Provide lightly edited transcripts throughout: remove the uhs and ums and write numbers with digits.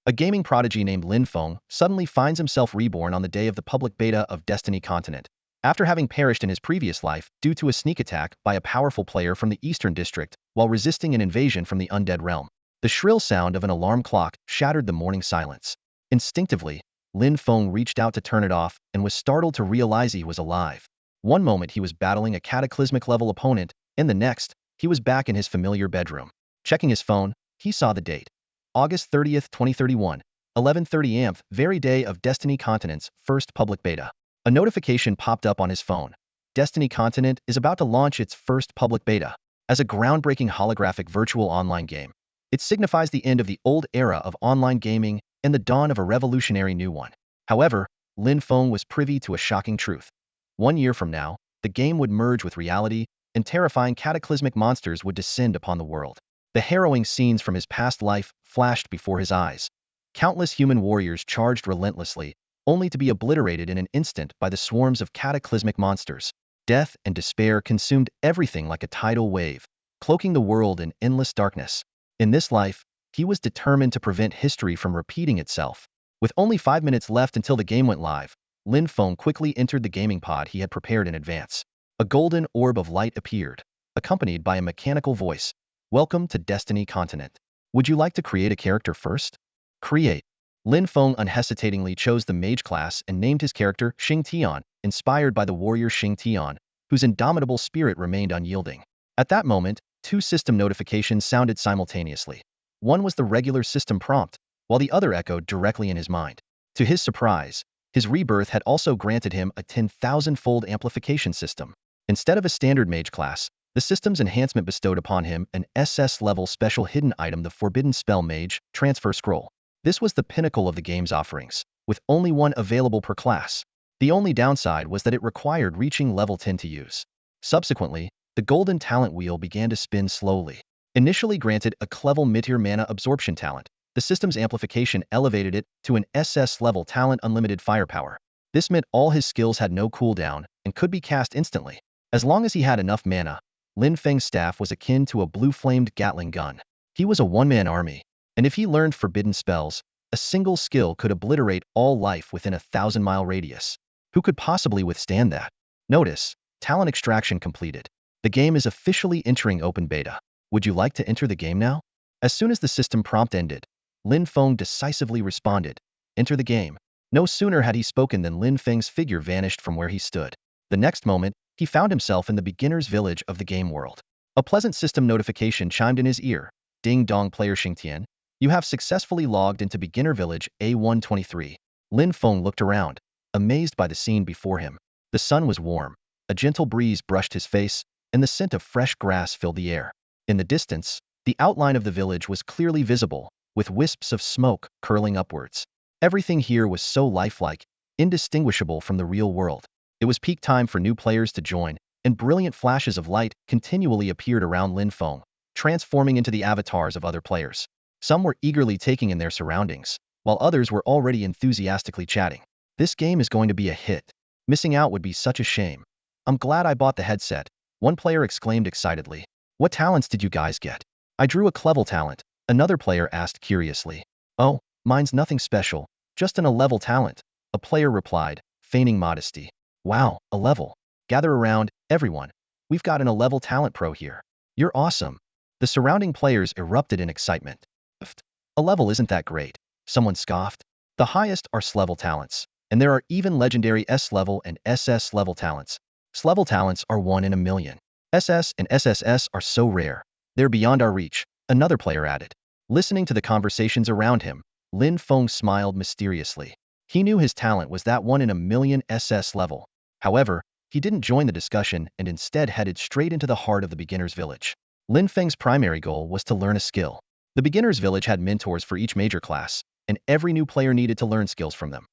A gaming prodigy named Lin Fong suddenly finds himself reborn on the day of the public beta of Destiny Continent, after having perished in his previous life due to a sneak attack by a powerful player from the Eastern District while resisting an invasion from the undead realm. The shrill sound of an alarm clock shattered the morning silence. Instinctively, Lin Fong reached out to turn it off and was startled to realize he was alive. One moment he was battling a cataclysmic-level opponent, and the next, he was back in his familiar bedroom. Checking his phone, he saw the date. August 30th, 2031, 11:30 am, very day of Destiny Continent's first public beta. A notification popped up on his phone. Destiny Continent is about to launch its first public beta. As a groundbreaking holographic virtual online game, it signifies the end of the old era of online gaming and the dawn of a revolutionary new one. However, Lin Fong was privy to a shocking truth. 1 year from now, the game would merge with reality, and terrifying cataclysmic monsters would descend upon the world. The harrowing scenes from his past life flashed before his eyes. Countless human warriors charged relentlessly, only to be obliterated in an instant by the swarms of cataclysmic monsters. Death and despair consumed everything like a tidal wave, cloaking the world in endless darkness. In this life, he was determined to prevent history from repeating itself. With only 5 minutes left until the game went live, Lin Fong quickly entered the gaming pod he had prepared in advance. A golden orb of light appeared, accompanied by a mechanical voice. Welcome to Destiny Continent. Would you like to create a character first? Create. Lin Fong unhesitatingly chose the mage class and named his character Xing Tian, inspired by the warrior Xing Tian, whose indomitable spirit remained unyielding. At that moment, 2 system notifications sounded simultaneously. One was the regular system prompt, while the other echoed directly in his mind. To his surprise, his rebirth had also granted him a 10,000-fold amplification system. Instead of a standard mage class, the system's enhancement bestowed upon him an SS-level special hidden item, the Forbidden Spell Mage Transfer Scroll. This was the pinnacle of the game's offerings, with only one available per class. The only downside was that it required reaching level 10 to use. Subsequently, the golden talent wheel began to spin slowly. Initially granted a Clevel Meteor Mana Absorption talent, the system's amplification elevated it to an SS-level talent unlimited firepower. This meant all his skills had no cooldown and could be cast instantly. As long as he had enough mana, Lin Feng's staff was akin to a blue-flamed Gatling gun. He was a one-man army, and if he learned forbidden spells, a single skill could obliterate all life within a 1,000-mile radius. Who could possibly withstand that? Notice, talent extraction completed. The game is officially entering open beta. Would you like to enter the game now? As soon as the system prompt ended, Lin Fong decisively responded, "Enter the game." No sooner had he spoken than Lin Feng's figure vanished from where he stood. The next moment, he found himself in the beginner's village of the game world. A pleasant system notification chimed in his ear. Ding dong, player Xingtian. You have successfully logged into beginner village A123. Lin Fong looked around, amazed by the scene before him. The sun was warm, a gentle breeze brushed his face, and the scent of fresh grass filled the air. In the distance, the outline of the village was clearly visible, with wisps of smoke curling upwards. Everything here was so lifelike, indistinguishable from the real world. It was peak time for new players to join, and brilliant flashes of light continually appeared around Lin Fong, transforming into the avatars of other players. Some were eagerly taking in their surroundings, while others were already enthusiastically chatting. This game is going to be a hit. Missing out would be such a shame. I'm glad I bought the headset, one player exclaimed excitedly. What talents did you guys get? I drew a Clevel talent, another player asked curiously. Oh, mine's nothing special, just an A-level talent, a player replied, feigning modesty. Wow, a level. Gather around, everyone. We've got an A-level talent pro here. You're awesome. The surrounding players erupted in excitement. A level isn't that great, someone scoffed. The highest are S-level talents, and there are even legendary S-level and SS-level talents. S-level talents are 1 in a million. SS and SSS are so rare. They're beyond our reach, another player added. Listening to the conversations around him, Lin Fong smiled mysteriously. He knew his talent was that 1 in a million SS level. However, he didn't join the discussion and instead headed straight into the heart of the beginner's village. Lin Feng's primary goal was to learn a skill. The beginner's village had mentors for each major class, and every new player needed to learn skills from them.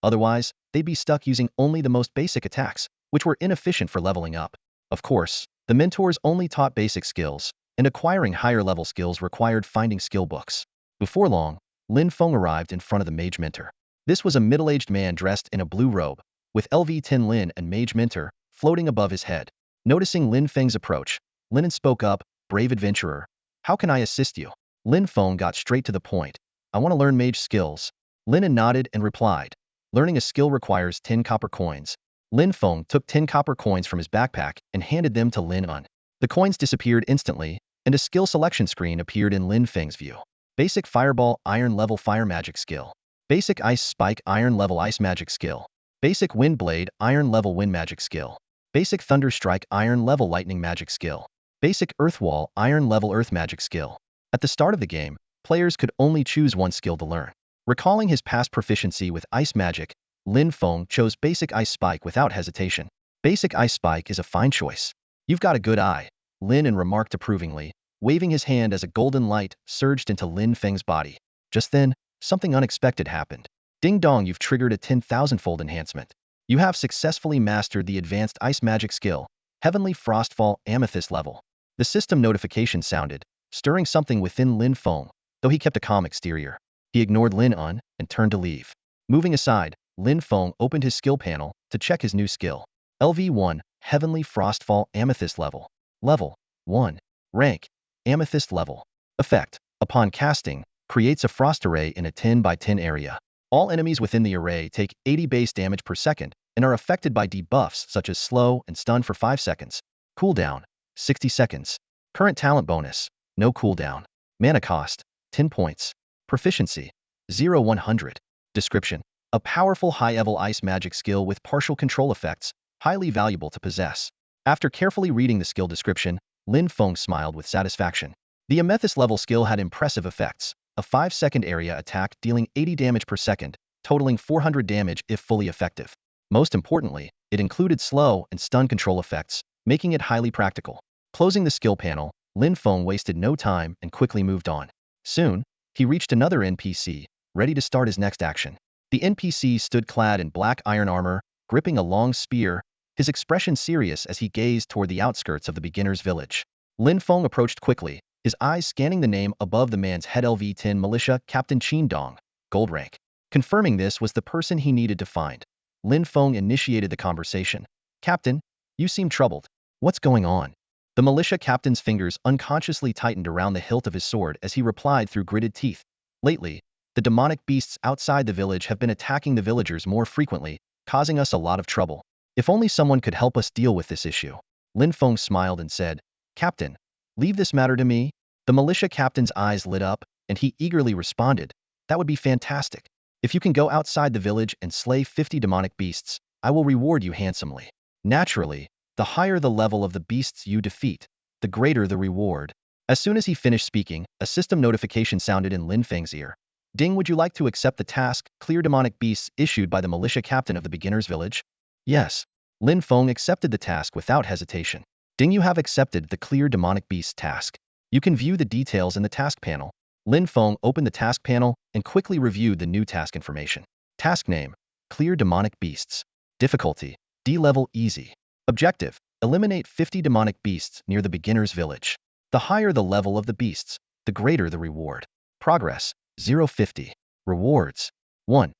Otherwise, they'd be stuck using only the most basic attacks, which were inefficient for leveling up. Of course, the mentors only taught basic skills, and acquiring higher-level skills required finding skill books. Before long, Lin Fong arrived in front of the mage mentor. This was a middle-aged man dressed in a blue robe, with LV10 Lin and mage mentor floating above his head. Noticing Lin Feng's approach, Lin spoke up, "Brave adventurer, how can I assist you?" Lin Fong got straight to the point. I want to learn mage skills. Lin nodded and replied. Learning a skill requires 10 copper coins. Lin Fong took 10 copper coins from his backpack and handed them to Lin Un. The coins disappeared instantly, and a skill selection screen appeared in Lin Feng's view. Basic Fireball Iron Level Fire Magic Skill. Basic Ice Spike Iron Level Ice Magic Skill. Basic Wind Blade Iron Level Wind Magic Skill. Basic Thunder Strike Iron Level Lightning Magic Skill. Basic Earth Wall Iron Level Earth Magic Skill. At the start of the game, players could only choose one skill to learn. Recalling his past proficiency with ice magic, Lin Fong chose Basic Ice Spike without hesitation. Basic Ice Spike is a fine choice. You've got a good eye, Lin remarked approvingly, waving his hand as a golden light surged into Lin Feng's body. Just then, something unexpected happened. Ding dong, you've triggered a 10,000-fold enhancement. You have successfully mastered the advanced ice magic skill, Heavenly Frostfall Amethyst level. The system notification sounded, stirring something within Lin Fong, though he kept a calm exterior. He ignored Lin Un and turned to leave. Moving aside, Lin Fong opened his skill panel to check his new skill. LV1, Heavenly Frostfall Amethyst level. Level 1. Rank, Amethyst level. Effect, upon casting, creates a frost array in a 10 by 10 area. All enemies within the array take 80 base damage per second and are affected by debuffs such as slow and stun for 5 seconds. Cooldown, 60 seconds. Current talent bonus, no cooldown. Mana cost, 10 points. Proficiency, 0-100. Description, a powerful high-level ice magic skill with partial control effects, highly valuable to possess. After carefully reading the skill description, Lin Fong smiled with satisfaction. The Amethyst level skill had impressive effects. A 5-second area attack dealing 80 damage per second, totaling 400 damage if fully effective. Most importantly, it included slow and stun control effects, making it highly practical. Closing the skill panel, Lin Fong wasted no time and quickly moved on. Soon, he reached another NPC, ready to start his next action. The NPC stood clad in black iron armor, gripping a long spear, his expression serious as he gazed toward the outskirts of the beginner's village. Lin Fong approached quickly, his eyes scanning the name above the man's head. LV-10 Militia Captain Qin Dong, gold rank. Confirming this was the person he needed to find, Lin Fong initiated the conversation. Captain, you seem troubled. What's going on? The militia captain's fingers unconsciously tightened around the hilt of his sword as he replied through gritted teeth. Lately, the demonic beasts outside the village have been attacking the villagers more frequently, causing us a lot of trouble. If only someone could help us deal with this issue. Lin Fong smiled and said, Captain, leave this matter to me. The militia captain's eyes lit up, and he eagerly responded, that would be fantastic. If you can go outside the village and slay 50 demonic beasts, I will reward you handsomely. Naturally, the higher the level of the beasts you defeat, the greater the reward. As soon as he finished speaking, a system notification sounded in Lin Feng's ear. Ding, would you like to accept the task, clear demonic beasts, issued by the militia captain of the beginner's village? Yes. Lin Fong accepted the task without hesitation. Ding, you have accepted the clear demonic beasts task. You can view the details in the task panel. Lin Fong opened the task panel and quickly reviewed the new task information. Task name, Clear Demonic Beasts. Difficulty, D-level easy. Objective, eliminate 50 demonic beasts near the beginner's village. The higher the level of the beasts, the greater the reward. Progress, 0-50. Rewards, 1.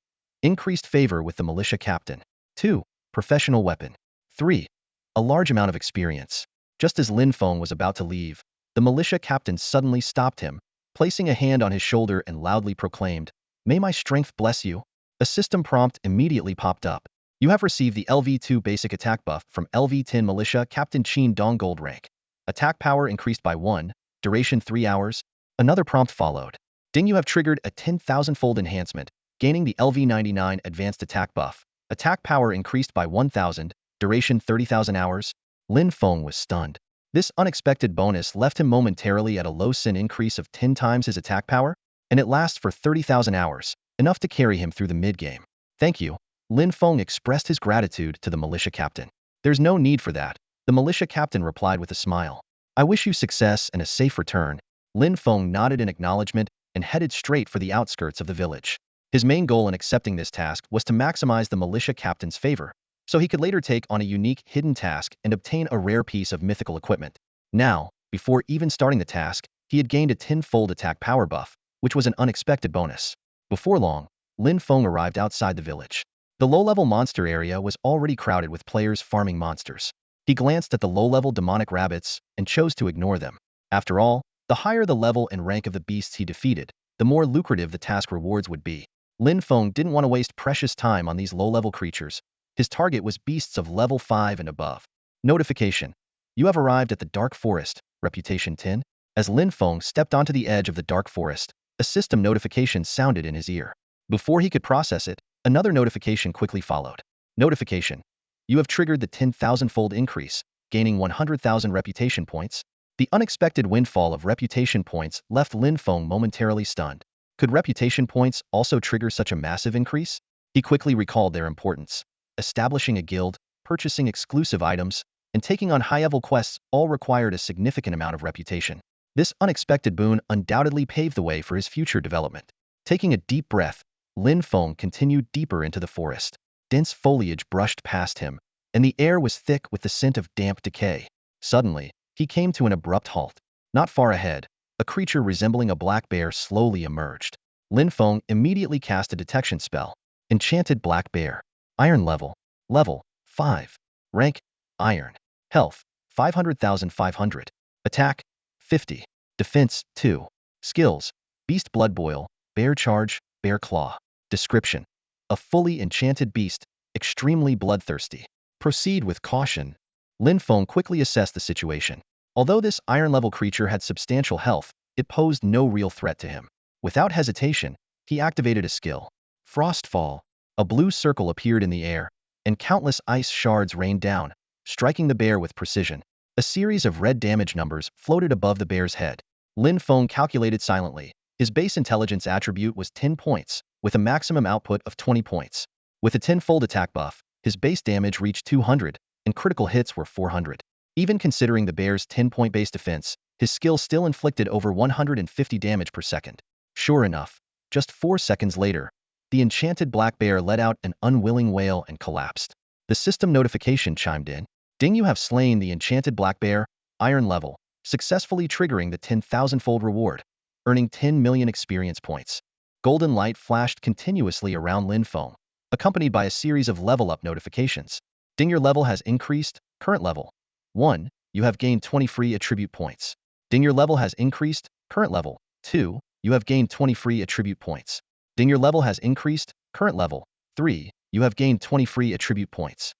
Increased favor with the militia captain. 2. Professional weapon. 3. A large amount of experience. Just as Lin Fong was about to leave, the militia captain suddenly stopped him, placing a hand on his shoulder and loudly proclaimed, May my strength bless you. A system prompt immediately popped up. You have received the LV2 basic attack buff from LV-10 Militia Captain Qin Dong gold rank. Attack power increased by 1, duration 3 hours. Another prompt followed. Ding, you have triggered a 10,000-fold enhancement, gaining the LV99 advanced attack buff. Attack power increased by 1,000, duration 30,000 hours. Lin Fong was stunned. This unexpected bonus left him momentarily at a low sin increase of 10 times his attack power, and it lasts for 30,000 hours, enough to carry him through the mid-game. Thank you. Lin Fong expressed his gratitude to the militia captain. There's no need for that, the militia captain replied with a smile. I wish you success and a safe return. Lin Fong nodded in acknowledgement and headed straight for the outskirts of the village. His main goal in accepting this task was to maximize the militia captain's favor, so he could later take on a unique hidden task and obtain a rare piece of mythical equipment. Now, before even starting the task, he had gained a 10-fold attack power buff, which was an unexpected bonus. Before long, Lin Fong arrived outside the village. The low-level monster area was already crowded with players farming monsters. He glanced at the low-level demonic rabbits and chose to ignore them. After all, the higher the level and rank of the beasts he defeated, the more lucrative the task rewards would be. Lin Feng didn't want to waste precious time on these low-level creatures. His target was beasts of level 5 and above. Notification. You have arrived at the Dark Forest, Reputation 10. As Lin Feng stepped onto the edge of the Dark Forest, a system notification sounded in his ear. Before he could process it, another notification quickly followed. Notification. You have triggered the 10,000-fold increase, gaining 100,000 reputation points. The unexpected windfall of reputation points left Lin Feng momentarily stunned. Could reputation points also trigger such a massive increase? He quickly recalled their importance. Establishing a guild, purchasing exclusive items, and taking on high-level quests all required a significant amount of reputation. This unexpected boon undoubtedly paved the way for his future development. Taking a deep breath, Lin Feng continued deeper into the forest. Dense foliage brushed past him, and the air was thick with the scent of damp decay. Suddenly, he came to an abrupt halt. Not far ahead, a creature resembling a black bear slowly emerged. Lin Feng immediately cast a detection spell. Enchanted Black Bear. Iron level. Level 5. Rank Iron. Health 500,500. Attack 50. Defense 2. Skills: Beast Blood Boil, Bear Charge, Bear Claw. Description: a fully enchanted beast, extremely bloodthirsty. Proceed with caution. Lin Feng quickly assessed the situation. Although this iron-level creature had substantial health, it posed no real threat to him. Without hesitation, he activated a skill. Frostfall. A blue circle appeared in the air, and countless ice shards rained down, striking the bear with precision. A series of red damage numbers floated above the bear's head. Lin Feng calculated silently. His base intelligence attribute was 10 points, with a maximum output of 20 points. With a 10-fold attack buff, his base damage reached 200, and critical hits were 400. Even considering the bear's 10-point base defense, his skill still inflicted over 150 damage per second. Sure enough, just 4 seconds later, the enchanted black bear let out an unwilling wail and collapsed. The system notification chimed in. Ding, you have slain the enchanted black bear, iron level, successfully triggering the 10,000-fold reward, earning 10 million experience points. Golden light flashed continuously around Lin Feng, accompanied by a series of level-up notifications. Ding, your level has increased, current level 1, you have gained 20 free attribute points. Ding, your level has increased, current level 2, you have gained 20 free attribute points. Ding, your level has increased, current level 3, you have gained 20 free attribute points.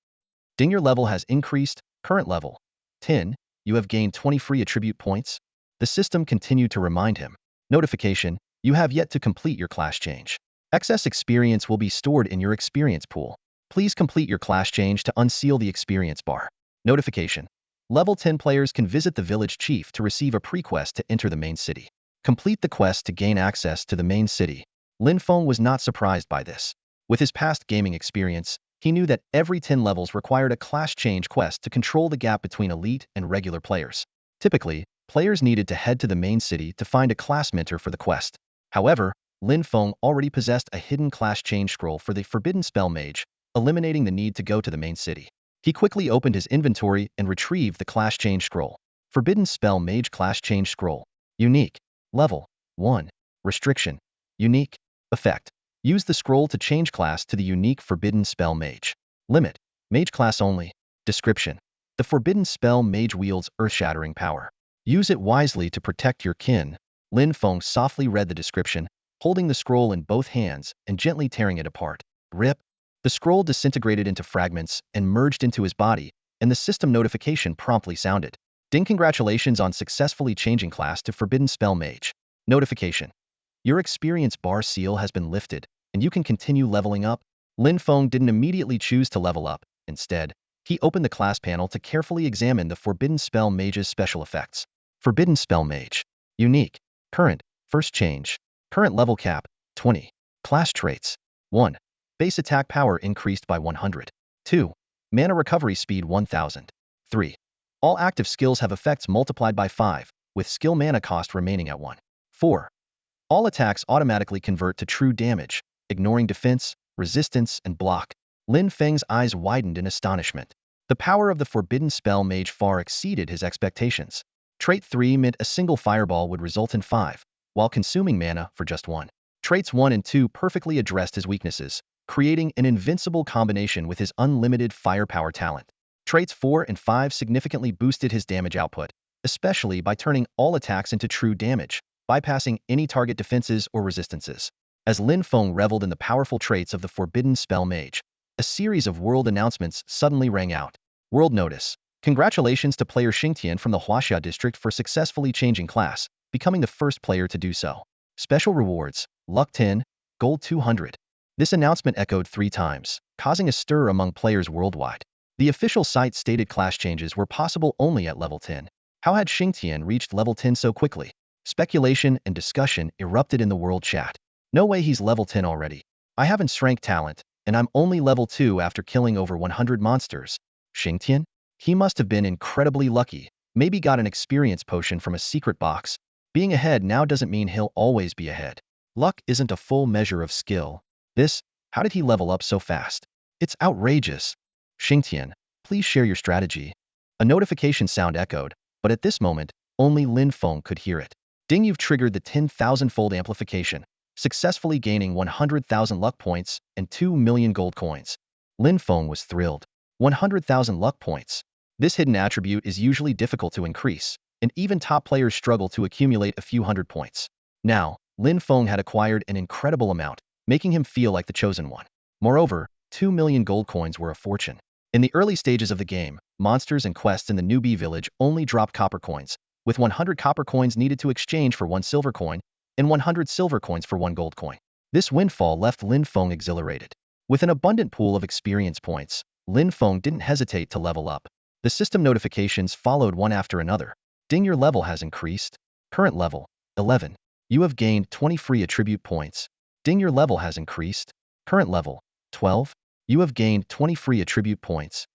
Ding, your level has increased, current level 10, you have gained 20 free attribute points. The system continued to remind him. Notification: you have yet to complete your class change. Excess experience will be stored in your experience pool. Please complete your class change to unseal the experience bar. Notification: level 10 players can visit the village chief to receive a pre-quest to enter the main city. Complete the quest to gain access to the main city. Lin Feng was not surprised by this. With his past gaming experience, he knew that every 10 levels required a class change quest to control the gap between elite and regular players. Typically, players needed to head to the main city to find a class mentor for the quest. However, Lin Feng already possessed a hidden class change scroll for the Forbidden Spell Mage, eliminating the need to go to the main city. He quickly opened his inventory and retrieved the class change scroll. Forbidden Spell Mage Class Change Scroll. Unique. Level 1. Restriction. Unique. Effect: use the scroll to change class to the unique Forbidden Spell Mage. Limit: Mage class only. Description: the Forbidden Spell Mage wields earth-shattering power. Use it wisely to protect your kin. Lin Feng softly read the description, holding the scroll in both hands and gently tearing it apart. Rip! The scroll disintegrated into fragments and merged into his body, and the system notification promptly sounded. Ding, congratulations on successfully changing class to Forbidden Spell Mage. Notification: your experience bar seal has been lifted, and you can continue leveling up. Lin Feng didn't immediately choose to level up. Instead, he opened the class panel to carefully examine the Forbidden Spell Mage's special effects. Forbidden Spell Mage. Unique. Current. First change. Current level cap, 20. Class traits. 1. Base attack power increased by 100. 2. Mana recovery speed 1000. 3. All active skills have effects multiplied by 5, with skill mana cost remaining at 1. 4. All attacks automatically convert to true damage, ignoring defense, resistance, and block. Lin Feng's eyes widened in astonishment. The power of the Forbidden Spell Mage far exceeded his expectations. Trait 3 meant a single fireball would result in 5, while consuming mana for just 1. Traits 1 and 2 perfectly addressed his weaknesses, creating an invincible combination with his unlimited firepower talent. Traits 4 and 5 significantly boosted his damage output, especially by turning all attacks into true damage. bypassing any target defenses or resistances. As Lin Fong reveled in the powerful traits of the forbidden spell mage, a series of world announcements suddenly rang out. World notice. Congratulations to player Xingtian from the Huaxia district for successfully changing class, becoming the first player to do so. Special rewards, luck 10, gold 200. This announcement echoed 3 times, causing a stir among players worldwide. The official site stated class changes were possible only at level 10. How had Xingtian reached level 10 so quickly? Speculation and discussion erupted in the world chat. No way he's level 10 already. I haven't strength talent, and I'm only level 2 after killing over 100 monsters. Xingtian? He must have been incredibly lucky, maybe got an experience potion from a secret box. Being ahead now doesn't mean he'll always be ahead. Luck isn't a full measure of skill. How did he level up so fast? It's outrageous. Xingtian, please share your strategy. A notification sound echoed, but at this moment, only Lin Fong could hear it. Ding, you've triggered the 10,000-fold amplification, successfully gaining 100,000 luck points and 2 million gold coins. Lin Fong was thrilled. 100,000 luck points. This hidden attribute is usually difficult to increase, and even top players struggle to accumulate a few hundred points. Now, Lin Fong had acquired an incredible amount, making him feel like the chosen one. Moreover, 2 million gold coins were a fortune. In the early stages of the game, monsters and quests in the newbie village only dropped copper coins, with 100 copper coins needed to exchange for 1 silver coin, and 100 silver coins for 1 gold coin. This windfall left Lin Fong exhilarated. With an abundant pool of experience points, Lin Fong didn't hesitate to level up. The system notifications followed one after another. Ding, your level has increased. Current level, 11. You have gained 20 free attribute points. Ding, your level has increased. Current level, 12. You have gained 20 free attribute points.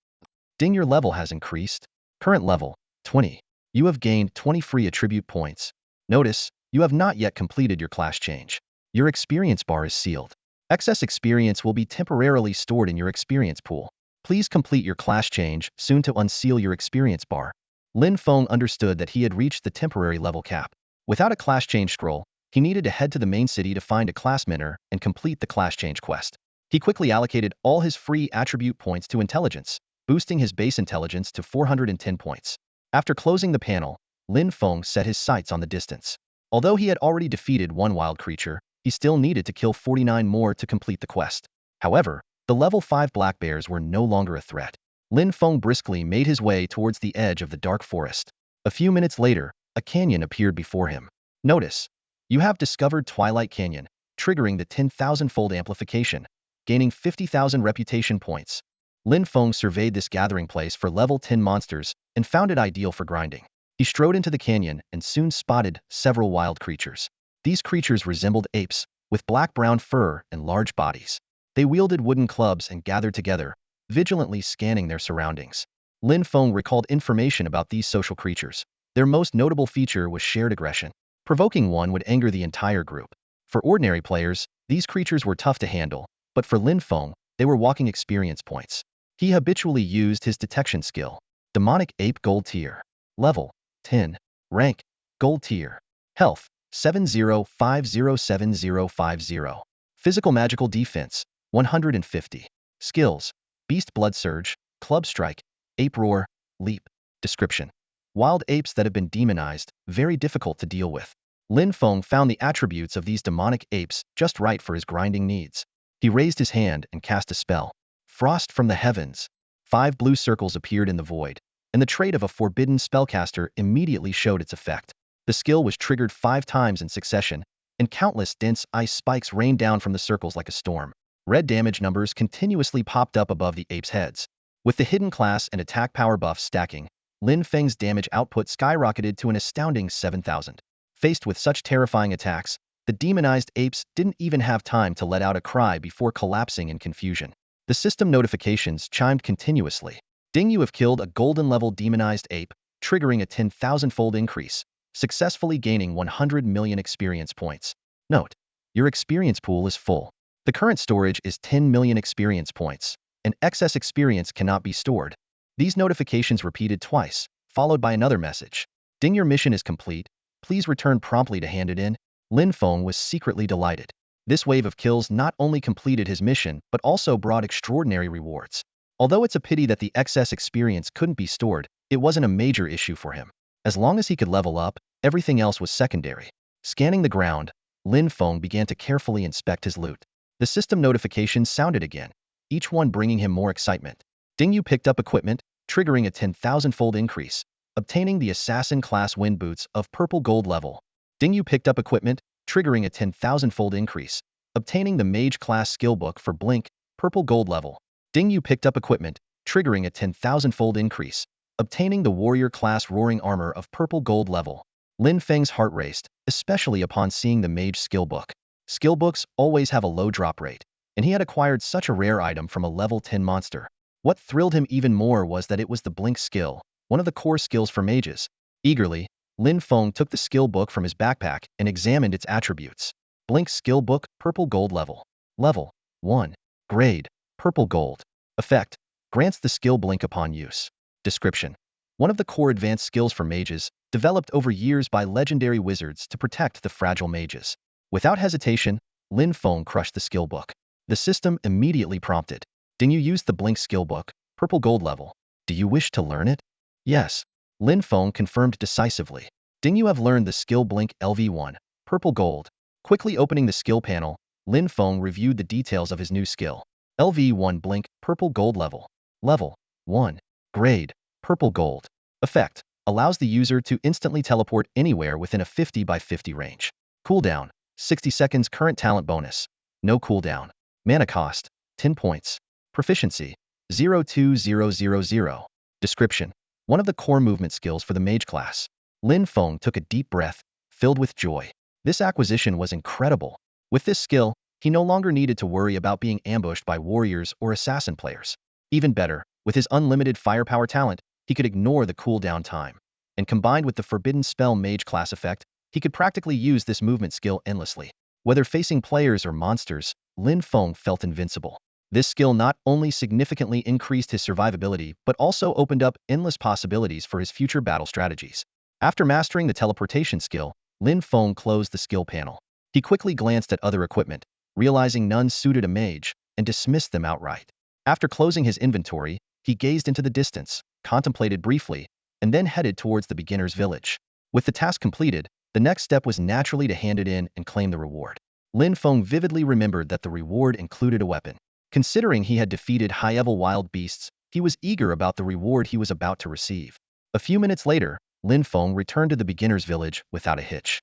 Ding, your level has increased. Current level, 20. You have gained 20 free attribute points. Notice, you have not yet completed your class change. Your experience bar is sealed. Excess experience will be temporarily stored in your experience pool. Please complete your class change soon to unseal your experience bar. Lin Fong understood that he had reached the temporary level cap. Without a class change scroll, he needed to head to the main city to find a class mentor and complete the class change quest. He quickly allocated all his free attribute points to intelligence, boosting his base intelligence to 410 points. After closing the panel, Lin Fong set his sights on the distance. Although he had already defeated 1 wild creature, he still needed to kill 49 more to complete the quest. However, the level 5 black bears were no longer a threat. Lin Fong briskly made his way towards the edge of the dark forest. A few minutes later, a canyon appeared before him. Notice, you have discovered Twilight Canyon, triggering the 10,000-fold amplification, gaining 50,000 reputation points. Lin Fong surveyed this gathering place for level 10 monsters and found it ideal for grinding. He strode into the canyon and soon spotted several wild creatures. These creatures resembled apes, with black-brown fur and large bodies. They wielded wooden clubs and gathered together, vigilantly scanning their surroundings. Lin Fong recalled information about these social creatures. Their most notable feature was shared aggression. Provoking one would anger the entire group. For ordinary players, these creatures were tough to handle, but for Lin Fong, they were walking experience points. He habitually used his detection skill. Demonic Ape Gold Tier. Level, 10. Rank, Gold Tier. Health, 70507050. Physical Magical Defense, 150. Skills, Beast Blood Surge, Club Strike, Ape Roar, Leap. Description. Wild apes that have been demonized, very difficult to deal with. Lin Fong found the attributes of these demonic apes just right for his grinding needs. He raised his hand and cast a spell. Frost from the Heavens. 5 blue circles appeared in the void, and the trait of a forbidden spellcaster immediately showed its effect. The skill was triggered 5 times in succession, and countless dense ice spikes rained down from the circles like a storm. Red damage numbers continuously popped up above the apes' heads. With the hidden class and attack power buffs stacking, Lin Feng's damage output skyrocketed to an astounding 7,000. Faced with such terrifying attacks, the demonized apes didn't even have time to let out a cry before collapsing in confusion. The system notifications chimed continuously. Ding, you have killed a golden-level demonized ape, triggering a 10,000-fold increase, successfully gaining 100 million experience points. Note, your experience pool is full. The current storage is 10 million experience points, and excess experience cannot be stored. These notifications repeated twice, followed by another message. Ding, your mission is complete. Please return promptly to hand it in. Lin Fong was secretly delighted. This wave of kills not only completed his mission, but also brought extraordinary rewards. Although it's a pity that the excess experience couldn't be stored, it wasn't a major issue for him. As long as he could level up, everything else was secondary. Scanning the ground, Lin Fong began to carefully inspect his loot. The system notifications sounded again, each one bringing him more excitement. Ding Yu picked up equipment, triggering a 10,000-fold increase, obtaining the assassin-class wind boots of purple gold level. Ding Yu picked up equipment, triggering a 10,000-fold increase, obtaining the mage-class skill book for blink, purple gold level. Ding Yu picked up equipment, triggering a 10,000-fold increase, obtaining the warrior-class roaring armor of purple gold level. Lin Feng's heart raced, especially upon seeing the mage skill book. Skill books always have a low drop rate, and he had acquired such a rare item from a level 10 monster. What thrilled him even more was that it was the blink skill, one of the core skills for mages. Eagerly, Lin Fong took the skill book from his backpack and examined its attributes. Blink skill book, purple gold level. Level 1. Grade, purple gold. Effect, grants the skill blink upon use. Description: one of the core advanced skills for mages, developed over years by legendary wizards to protect the fragile mages. Without hesitation, Lin Fong crushed the skill book. The system immediately prompted, "Ding Yu used the blink skill book, purple gold level. Do you wish to learn it?" "Yes." Lin Fong confirmed decisively. "Ding Yu have learned the skill blink LV1, purple gold." Quickly opening the skill panel, Lin Fong reviewed the details of his new skill. LV1 blink, purple gold level. Level 1. Grade, purple gold. Effect, allows the user to instantly teleport anywhere within a 50 by 50 range. Cooldown, 60 seconds. Current talent bonus, no cooldown. Mana cost, 10 points. Proficiency, 02000. Description: one of the core movement skills for the mage class. Lin Fong took a deep breath, filled with joy. This acquisition was incredible. With this skill, he no longer needed to worry about being ambushed by warriors or assassin players. Even better, with his unlimited firepower talent, he could ignore the cooldown time. And combined with the forbidden spell mage class effect, he could practically use this movement skill endlessly. Whether facing players or monsters, Lin Fong felt invincible. This skill not only significantly increased his survivability, but also opened up endless possibilities for his future battle strategies. After mastering the teleportation skill, Lin Fong closed the skill panel. He quickly glanced at other equipment, realizing none suited a mage, and dismissed them outright. After closing his inventory, he gazed into the distance, contemplated briefly, and then headed towards the beginner's village. With the task completed, the next step was naturally to hand it in and claim the reward. Lin Fong vividly remembered that the reward included a weapon. Considering he had defeated high-level wild beasts, he was eager about the reward he was about to receive. A few minutes later, Lin Fong returned to the beginner's village without a hitch.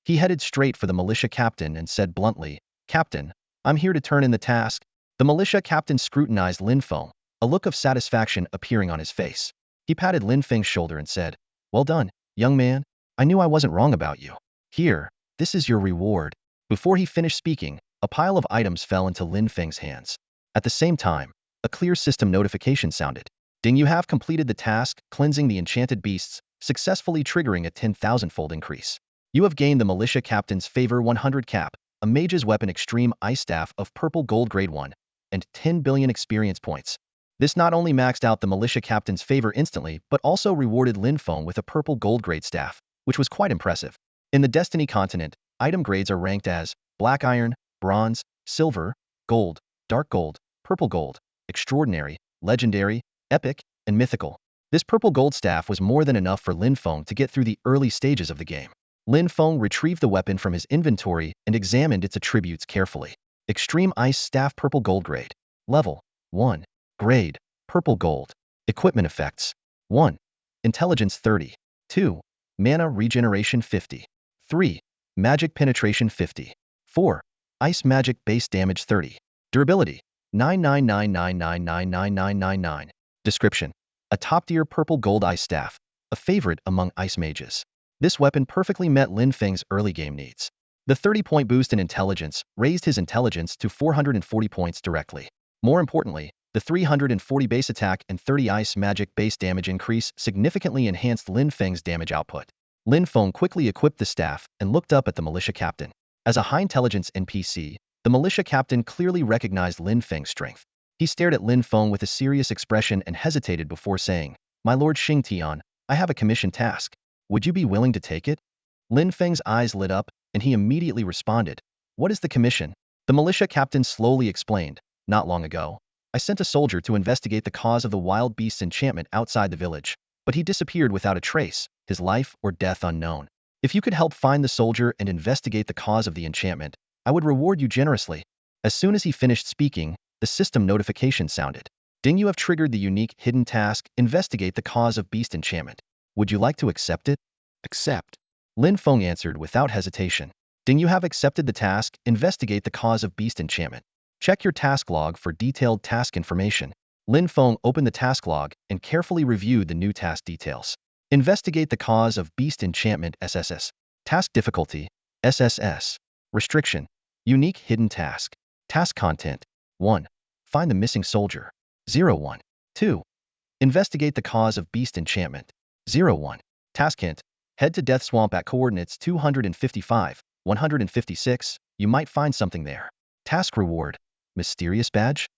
He headed straight for the militia captain and said bluntly, "Captain, I'm here to turn in the task." The militia captain scrutinized Lin Fong, a look of satisfaction appearing on his face. He patted Lin Feng's shoulder and said, "Well done, young man. I knew I wasn't wrong about you. Here, this is your reward." Before he finished speaking, a pile of items fell into Lin Feng's hands. At the same time, a clear system notification sounded. "Ding, you have completed the task, cleansing the enchanted beasts, successfully triggering a 10,000-fold increase. You have gained the militia captain's favor 100 cap, a mage's weapon extreme ice staff of purple gold grade 1, and 10 billion experience points." This not only maxed out the militia captain's favor instantly, but also rewarded Lin Fong with a purple gold grade staff, which was quite impressive. In the Destiny continent, item grades are ranked as black iron, bronze, silver, gold, dark gold, purple gold, extraordinary, legendary, epic, and mythical. This purple gold staff was more than enough for Lin Fong to get through the early stages of the game. Lin Fong retrieved the weapon from his inventory and examined its attributes carefully. Extreme Ice Staff, purple gold grade. Level 1. Grade, purple gold. Equipment effects: 1. Intelligence 30. 2. Mana regeneration 50. 3. Magic penetration 50. 4. Ice magic base damage 30. Durability: 99999999999. Description: a top-tier purple gold ice staff, a favorite among ice mages. This weapon perfectly met Lin Feng's early game needs. The 30-point boost in intelligence raised his intelligence to 440 points directly. More importantly, the 340 base attack and 30 ice magic base damage increase significantly enhanced Lin Feng's damage output. Lin Feng quickly equipped the staff and looked up at the militia captain. As a high-intelligence NPC, the militia captain clearly recognized Lin Feng's strength. He stared at Lin Feng with a serious expression and hesitated before saying, "My lord Xing Tian, I have a commission task. Would you be willing to take it?" Lin Feng's eyes lit up, and he immediately responded, "What is the commission?" The militia captain slowly explained, "Not long ago, I sent a soldier to investigate the cause of the wild beast's enchantment outside the village, but he disappeared without a trace, his life or death unknown. If you could help find the soldier and investigate the cause of the enchantment, I would reward you generously. As soon as he finished speaking, the system notification sounded. Ding, you have triggered the unique hidden task, investigate the cause of beast enchantment. Would you like to accept it? Accept. Lin Feng answered without hesitation. Ding, you have accepted the task, investigate the cause of beast enchantment. Check your task log for detailed task information. Lin Feng opened the task log and carefully reviewed the new task details. Investigate the cause of beast enchantment SSS. Task difficulty, SSS. Restriction, unique hidden task. Task content, 1. Find the missing soldier. 01. 2. Investigate the cause of beast enchantment. 01. Task hint, head to Death Swamp at coordinates 255, 156, you might find something there. Task reward, mysterious badge.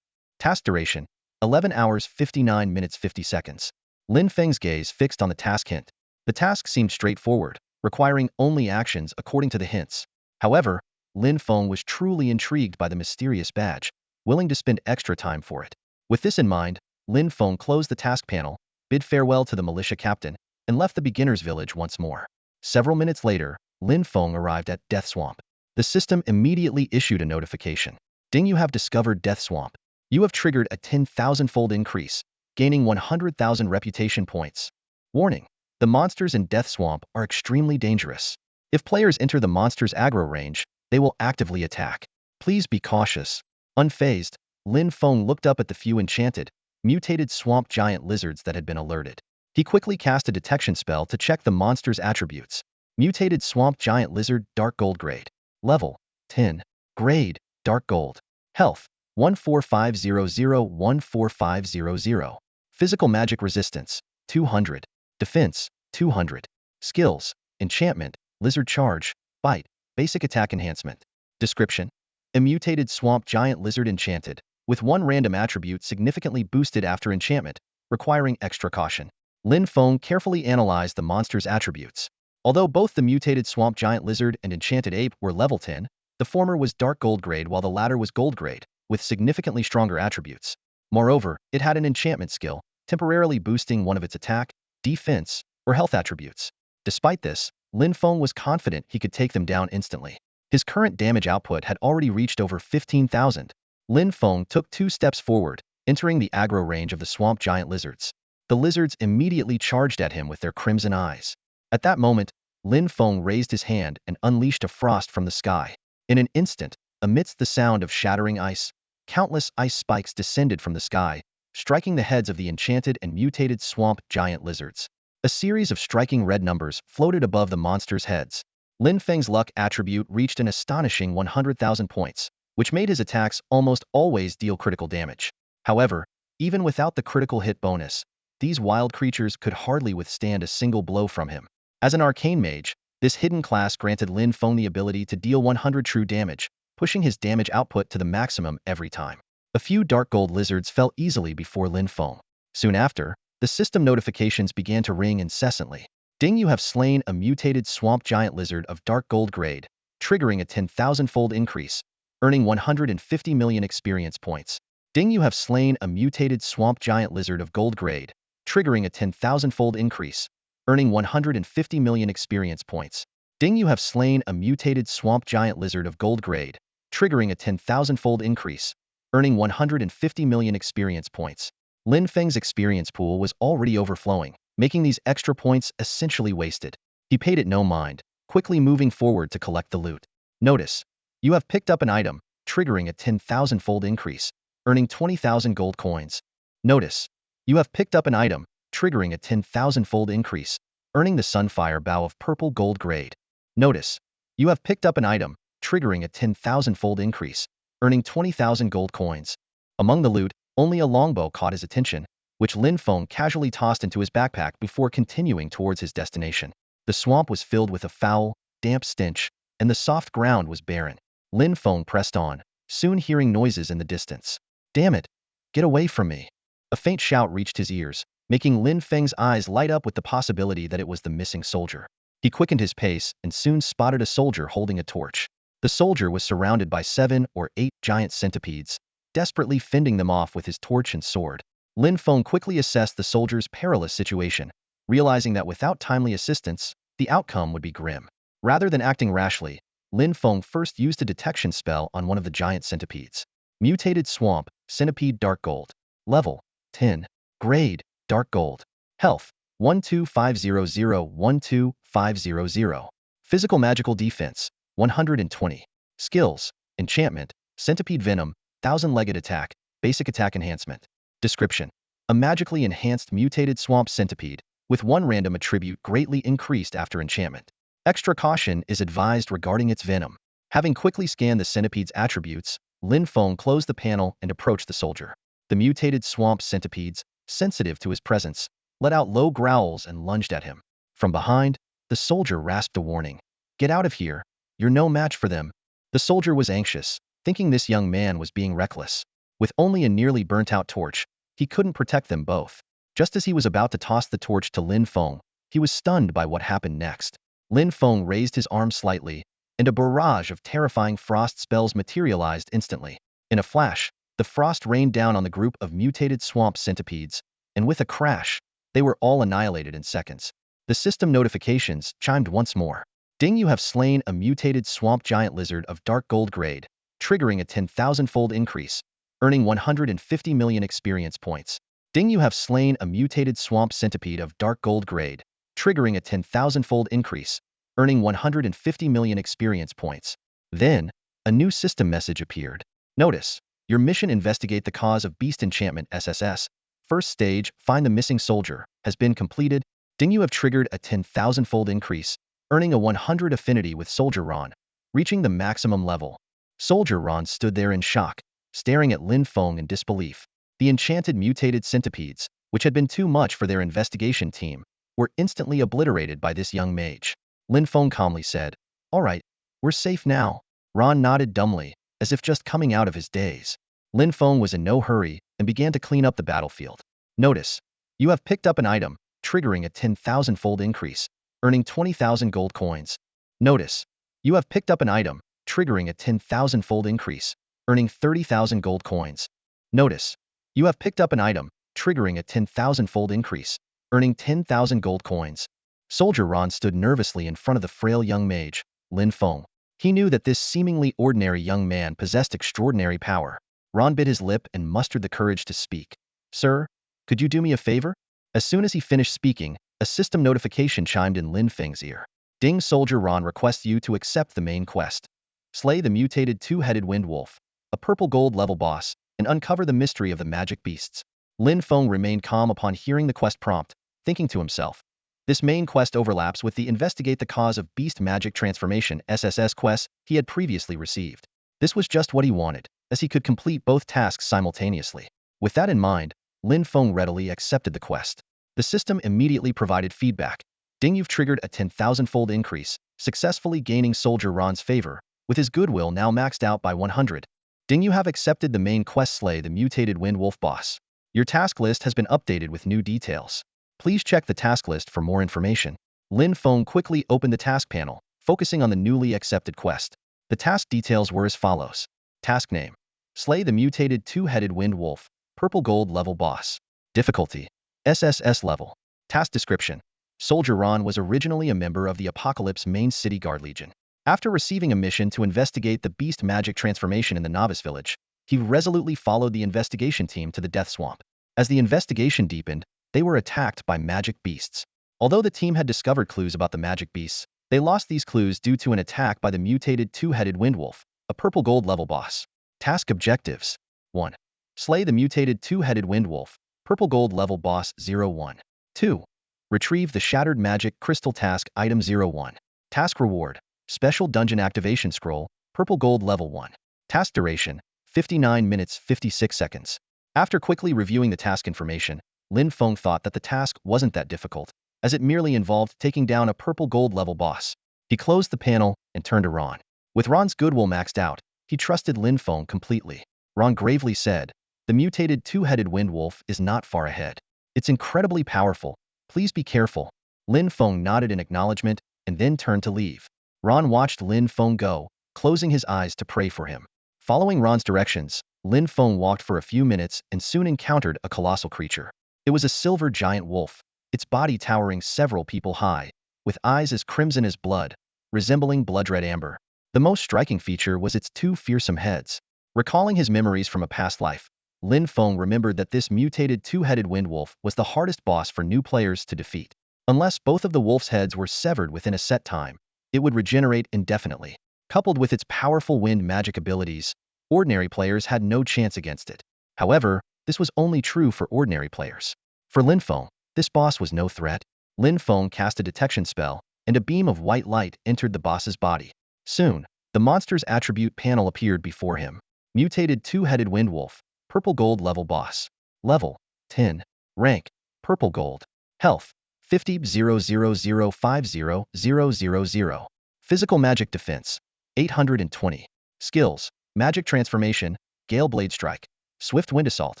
Task duration, 11 hours 59 minutes 50 seconds. Lin Feng's gaze fixed on the task hint. The task seemed straightforward, requiring only actions according to the hints. However, Lin Feng was truly intrigued by the mysterious badge, willing to spend extra time for it. With this in mind, Lin Feng closed the task panel, bid farewell to the militia captain, and left the beginner's village once more. Several minutes later, Lin Feng arrived at Death Swamp. The system immediately issued a notification. Ding, you have discovered Death Swamp. You have triggered a 10,000-fold increase, gaining 100,000 reputation points. Warning, the monsters in Death Swamp are extremely dangerous. If players enter the monster's aggro range, they will actively attack. Please be cautious. Unfazed, Lin Feng looked up at the few enchanted, mutated swamp giant lizards that had been alerted. He quickly cast a detection spell to check the monster's attributes. Mutated swamp giant lizard, dark gold grade. Level, 10. Grade, dark gold. Health, 14500-14500. Physical magic resistance, 200. Defense, 200. Skills, enchantment, lizard charge, bite, basic attack enhancement. Description: a mutated swamp giant lizard enchanted, with one random attribute significantly boosted after enchantment, requiring extra caution. Lin Feng carefully analyzed the monster's attributes. Although both the mutated swamp giant lizard and enchanted ape were level 10, the former was dark gold grade while the latter was gold grade, with significantly stronger attributes. Moreover, it had an enchantment skill, temporarily boosting one of its attack, defense, or health attributes. Despite this, Lin Feng was confident he could take them down instantly. His current damage output had already reached over 15,000. Lin Feng took 2 steps forward, entering the aggro range of the swamp giant lizards. The lizards immediately charged at him with their crimson eyes. At that moment, Lin Feng raised his hand and unleashed a frost from the sky. In an instant, amidst the sound of shattering ice, countless ice spikes descended from the sky, striking the heads of the enchanted and mutated swamp giant lizards. A series of striking red numbers floated above the monsters' heads. Lin Feng's luck attribute reached an astonishing 100,000 points, which made his attacks almost always deal critical damage. However, even without the critical hit bonus, these wild creatures could hardly withstand a single blow from him. As an arcane mage, this hidden class granted Lin Feng the ability to deal 100 true damage, pushing his damage output to the maximum every time. A few dark gold lizards fell easily before Lin Feng. Soon after, the system notifications began to ring incessantly. Ding, you have slain a mutated swamp giant lizard of dark gold grade, triggering a 10,000-fold increase, earning 150 million experience points. Ding, you have slain a mutated swamp giant lizard of gold grade, triggering a 10,000-fold increase, earning 150 million experience points. Ding, you have slain a mutated swamp giant lizard of gold grade, triggering a 10,000-fold increase, earning 150 million experience points. Lin Feng's experience pool was already overflowing, making these extra points essentially wasted. He paid it no mind, quickly moving forward to collect the loot. Notice, you have picked up an item, triggering a 10,000-fold increase, earning 20,000 gold coins. Notice, you have picked up an item, triggering a 10,000-fold increase, earning the Sunfire Bow of purple gold grade. Notice, you have picked up an item, triggering a 10,000-fold increase, earning 20,000 gold coins. Among the loot, only a longbow caught his attention, which Lin Feng casually tossed into his backpack before continuing towards his destination. The swamp was filled with a foul, damp stench, and the soft ground was barren. Lin Feng pressed on, soon hearing noises in the distance. Damn it! Get away from me! A faint shout reached his ears, making Lin Feng's eyes light up with the possibility that it was the missing soldier. He quickened his pace and soon spotted a soldier holding a torch. The soldier was surrounded by 7 or 8 giant centipedes, desperately fending them off with his torch and sword. Lin Feng quickly assessed the soldier's perilous situation, realizing that without timely assistance, the outcome would be grim. Rather than acting rashly, Lin Fong first used a detection spell on one of the giant centipedes. Mutated Swamp, Centipede Dark Gold. Level, 10. Grade, Dark Gold. Health, 12500-12500. Physical Magical Defense, 120. Skills, Enchantment, Centipede Venom, 1000-legged attack, basic attack enhancement. Description: a magically enhanced mutated swamp centipede, with one random attribute greatly increased after enchantment. Extra caution is advised regarding its venom. Having quickly scanned the centipede's attributes, Lin Fong closed the panel and approached the soldier. The mutated swamp centipedes, sensitive to his presence, let out low growls and lunged at him. From behind, the soldier rasped a warning. "Get out of here. You're no match for them." The soldier was anxious, thinking this young man was being reckless. With only a nearly burnt-out torch, he couldn't protect them both. Just as he was about to toss the torch to Lin Fong, he was stunned by what happened next. Lin Fong raised his arm slightly, and a barrage of terrifying frost spells materialized instantly. In a flash, the frost rained down on the group of mutated swamp centipedes, and with a crash, they were all annihilated in seconds. The system notifications chimed once more. "Ding, you have slain a mutated swamp giant lizard of dark gold grade, triggering a 10,000-fold increase, earning 150 million experience points. Ding, you have slain a mutated swamp centipede of dark gold grade, triggering a 10,000-fold increase, earning 150 million experience points." Then, a new system message appeared. "Notice, your mission Investigate the Cause of Beast Enchantment SSS. First stage, Find the Missing Soldier, has been completed. Ding, you have triggered a 10,000-fold increase, earning a 100 affinity with Soldier Ron, reaching the maximum level." Soldier Ron stood there in shock, staring at Lin Fong in disbelief. The enchanted mutated centipedes, which had been too much for their investigation team, were instantly obliterated by this young mage. Lin Fong calmly said, "All right, we're safe now." Ron nodded dumbly, as if just coming out of his daze. Lin Fong was in no hurry and began to clean up the battlefield. "Notice, you have picked up an item, triggering a 10,000-fold increase, earning 20,000 gold coins. Notice, you have picked up an item, triggering a 10,000-fold increase, earning 30,000 gold coins. Notice, you have picked up an item, triggering a 10,000-fold increase, earning 10,000 gold coins." Soldier Ron stood nervously in front of the frail young mage, Lin Fong. He knew that this seemingly ordinary young man possessed extraordinary power. Ron bit his lip and mustered the courage to speak. "Sir, could you do me a favor?" As soon as he finished speaking, a system notification chimed in Lin Feng's ear. "Ding, Soldier Ron requests you to accept the main quest. Slay the mutated two-headed windwolf, a purple gold level boss, and uncover the mystery of the magic beasts." Lin Feng remained calm upon hearing the quest prompt, thinking to himself, this main quest overlaps with the Investigate the Cause of Beast Magic Transformation SSS quest he had previously received. This was just what he wanted, as he could complete both tasks simultaneously. With that in mind, Lin Feng readily accepted the quest. The system immediately provided feedback. "Ding, you've triggered a 10,000-fold increase, successfully gaining Soldier Ron's favor, with his goodwill now maxed out by 100. Ding, you have accepted the main quest Slay the Mutated Windwolf Boss. Your task list has been updated with new details. Please check the task list for more information." Lin Feng quickly opened the task panel, focusing on the newly accepted quest. The task details were as follows. Task name: Slay the Mutated Two-Headed Windwolf, Purple Gold Level Boss. Difficulty: SSS level. Task description: Soldier Ron was originally a member of the Apocalypse main city guard legion. After receiving a mission to investigate the beast magic transformation in the novice village, he resolutely followed the investigation team to the Death Swamp. As the investigation deepened, they were attacked by magic beasts. Although the team had discovered clues about the magic beasts, they lost these clues due to an attack by the mutated two-headed windwolf, a purple gold level boss. Task objectives: 1. Slay the mutated two-headed windwolf, purple gold level boss 01. 2. Retrieve the shattered magic crystal task item 01. Task reward: Special dungeon activation scroll, purple gold level 1. Task duration: 59 minutes 56 seconds. After quickly reviewing the task information, Lin Feng thought that the task wasn't that difficult, as it merely involved taking down a purple gold level boss. He closed the panel and turned to Ron. With Ron's goodwill maxed out, he trusted Lin Feng completely. Ron gravely said, "The mutated two-headed windwolf is not far ahead. It's incredibly powerful. Please be careful." Lin Feng nodded in acknowledgement and then turned to leave. Ron watched Lin Feng go, closing his eyes to pray for him. Following Ron's directions, Lin Feng walked for a few minutes and soon encountered a colossal creature. It was a silver giant wolf, its body towering several people high. with eyes as crimson as blood, resembling blood-red amber. The most striking feature was its two fearsome heads. Recalling his memories from a past life, Lin Fong remembered that this mutated two-headed windwolf was the hardest boss for new players to defeat. Unless both of the wolf's heads were severed within a set time, it would regenerate indefinitely. Coupled with its powerful wind magic abilities, ordinary players had no chance against it. However, this was only true for ordinary players. For Lin Fong, this boss was no threat. Lin Fong cast a detection spell, and a beam of white light entered the boss's body. Soon, the monster's attribute panel appeared before him. Mutated two-headed windwolf, purple gold level boss. Level 10. Rank purple gold. Health 50,000,50,000. Physical magic defense 820. Skills: magic transformation, Gale Blade Strike, Swift Wind Assault,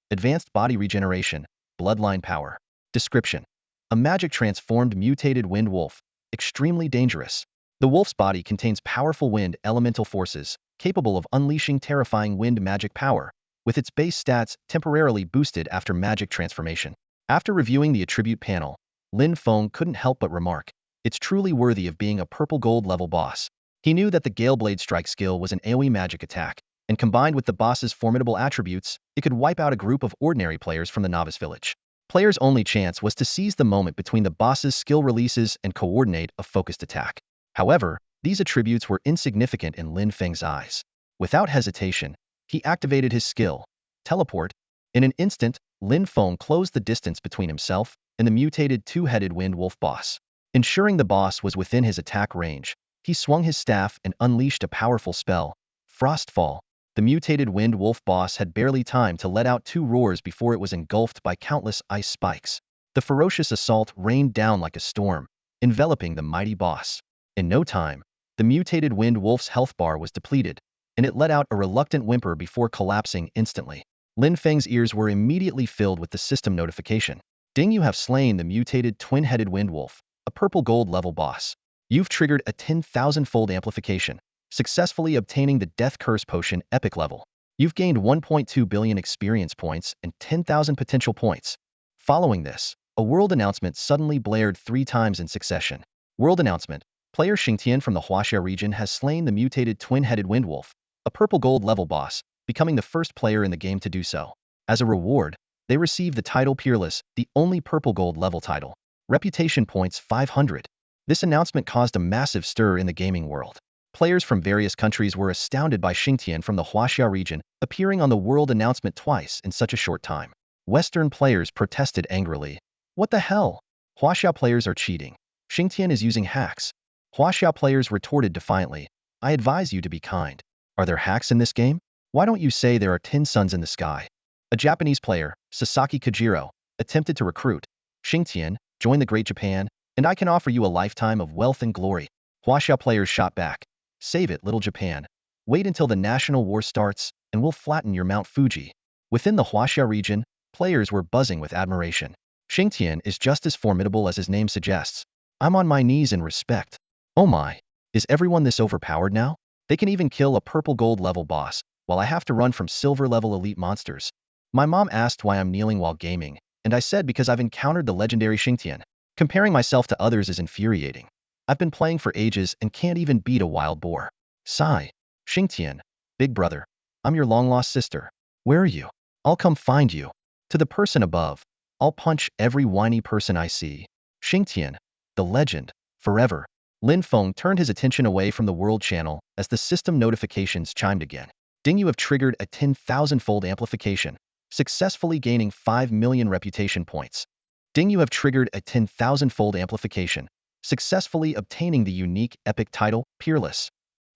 Advanced Body Regeneration, Bloodline Power. Description: a magic transformed mutated wind wolf, extremely dangerous. The wolf's body contains powerful wind elemental forces, capable of unleashing terrifying wind magic power, with its base stats temporarily boosted after magic transformation. After reviewing the attribute panel, Lin Fong couldn't help but remark, it's truly worthy of being a purple gold level boss. He knew that the Gale Blade Strike skill was an AoE magic attack, and combined with the boss's formidable attributes, it could wipe out a group of ordinary players from the novice village. Players' only chance was to seize the moment between the boss's skill releases and coordinate a focused attack. However, these attributes were insignificant in Lin Feng's eyes. Without hesitation, he activated his skill, Teleport. In an instant, Lin Fong closed the distance between himself and the mutated two-headed wind wolf boss. Ensuring the boss was within his attack range, he swung his staff and unleashed a powerful spell, Frostfall. The mutated wind wolf boss had barely time to let out two roars before it was engulfed by countless ice spikes. The ferocious assault rained down like a storm, enveloping the mighty boss. In no time, the mutated wind wolf's health bar was depleted, and it let out a reluctant whimper before collapsing instantly. Lin Feng's ears were immediately filled with the system notification. Ding, you have slain the mutated twin-headed windwolf, a purple gold level boss. You've triggered a 10,000-fold amplification, successfully obtaining the Death Curse Potion epic level. You've gained 1.2 billion experience points and 10,000 potential points. Following this, a world announcement suddenly blared 3 times in succession. World announcement: player Xingtian from the Huaxia region has slain the mutated twin-headed windwolf, a purple gold level boss, becoming the first player in the game to do so. As a reward, they receive the title Peerless, the only purple gold level title. Reputation points 500. This announcement caused a massive stir in the gaming world. Players from various countries were astounded by Xingtian from the Huaxia region appearing on the world announcement twice in such a short time. Western players protested angrily. What the hell? Huaxia players are cheating. Xingtian is using hacks. Huaxia players retorted defiantly. I advise you to be kind. Are there hacks in this game? Why don't you say there are 10 suns in the sky? A Japanese player, Sasaki Kajiro, attempted to recruit. Xingtian, join the Great Japan, and I can offer you a lifetime of wealth and glory. Huaxia players shot back. Save it, little Japan. Wait until the national war starts, and we'll flatten your Mount Fuji. Within the Huaxia region, players were buzzing with admiration. Xingtian is just as formidable as his name suggests. I'm on my knees in respect. Oh my, is everyone this overpowered now? They can even kill a purple gold level boss, while I have to run from silver level elite monsters. My mom asked why I'm kneeling while gaming, and I said because I've encountered the legendary Xingtian. Comparing myself to others is infuriating. I've been playing for ages and can't even beat a wild boar. Sigh. Xingtian, big brother, I'm your long-lost sister. Where are you? I'll come find you. To the person above, I'll punch every whiny person I see. Xingtian, the legend, forever. Lin Feng turned his attention away from the world channel as the system notifications chimed again. Ding, you have triggered a 10,000-fold amplification, successfully gaining 5 million reputation points. Ding, you have triggered a 10,000-fold amplification, successfully obtaining the unique epic title, Peerless.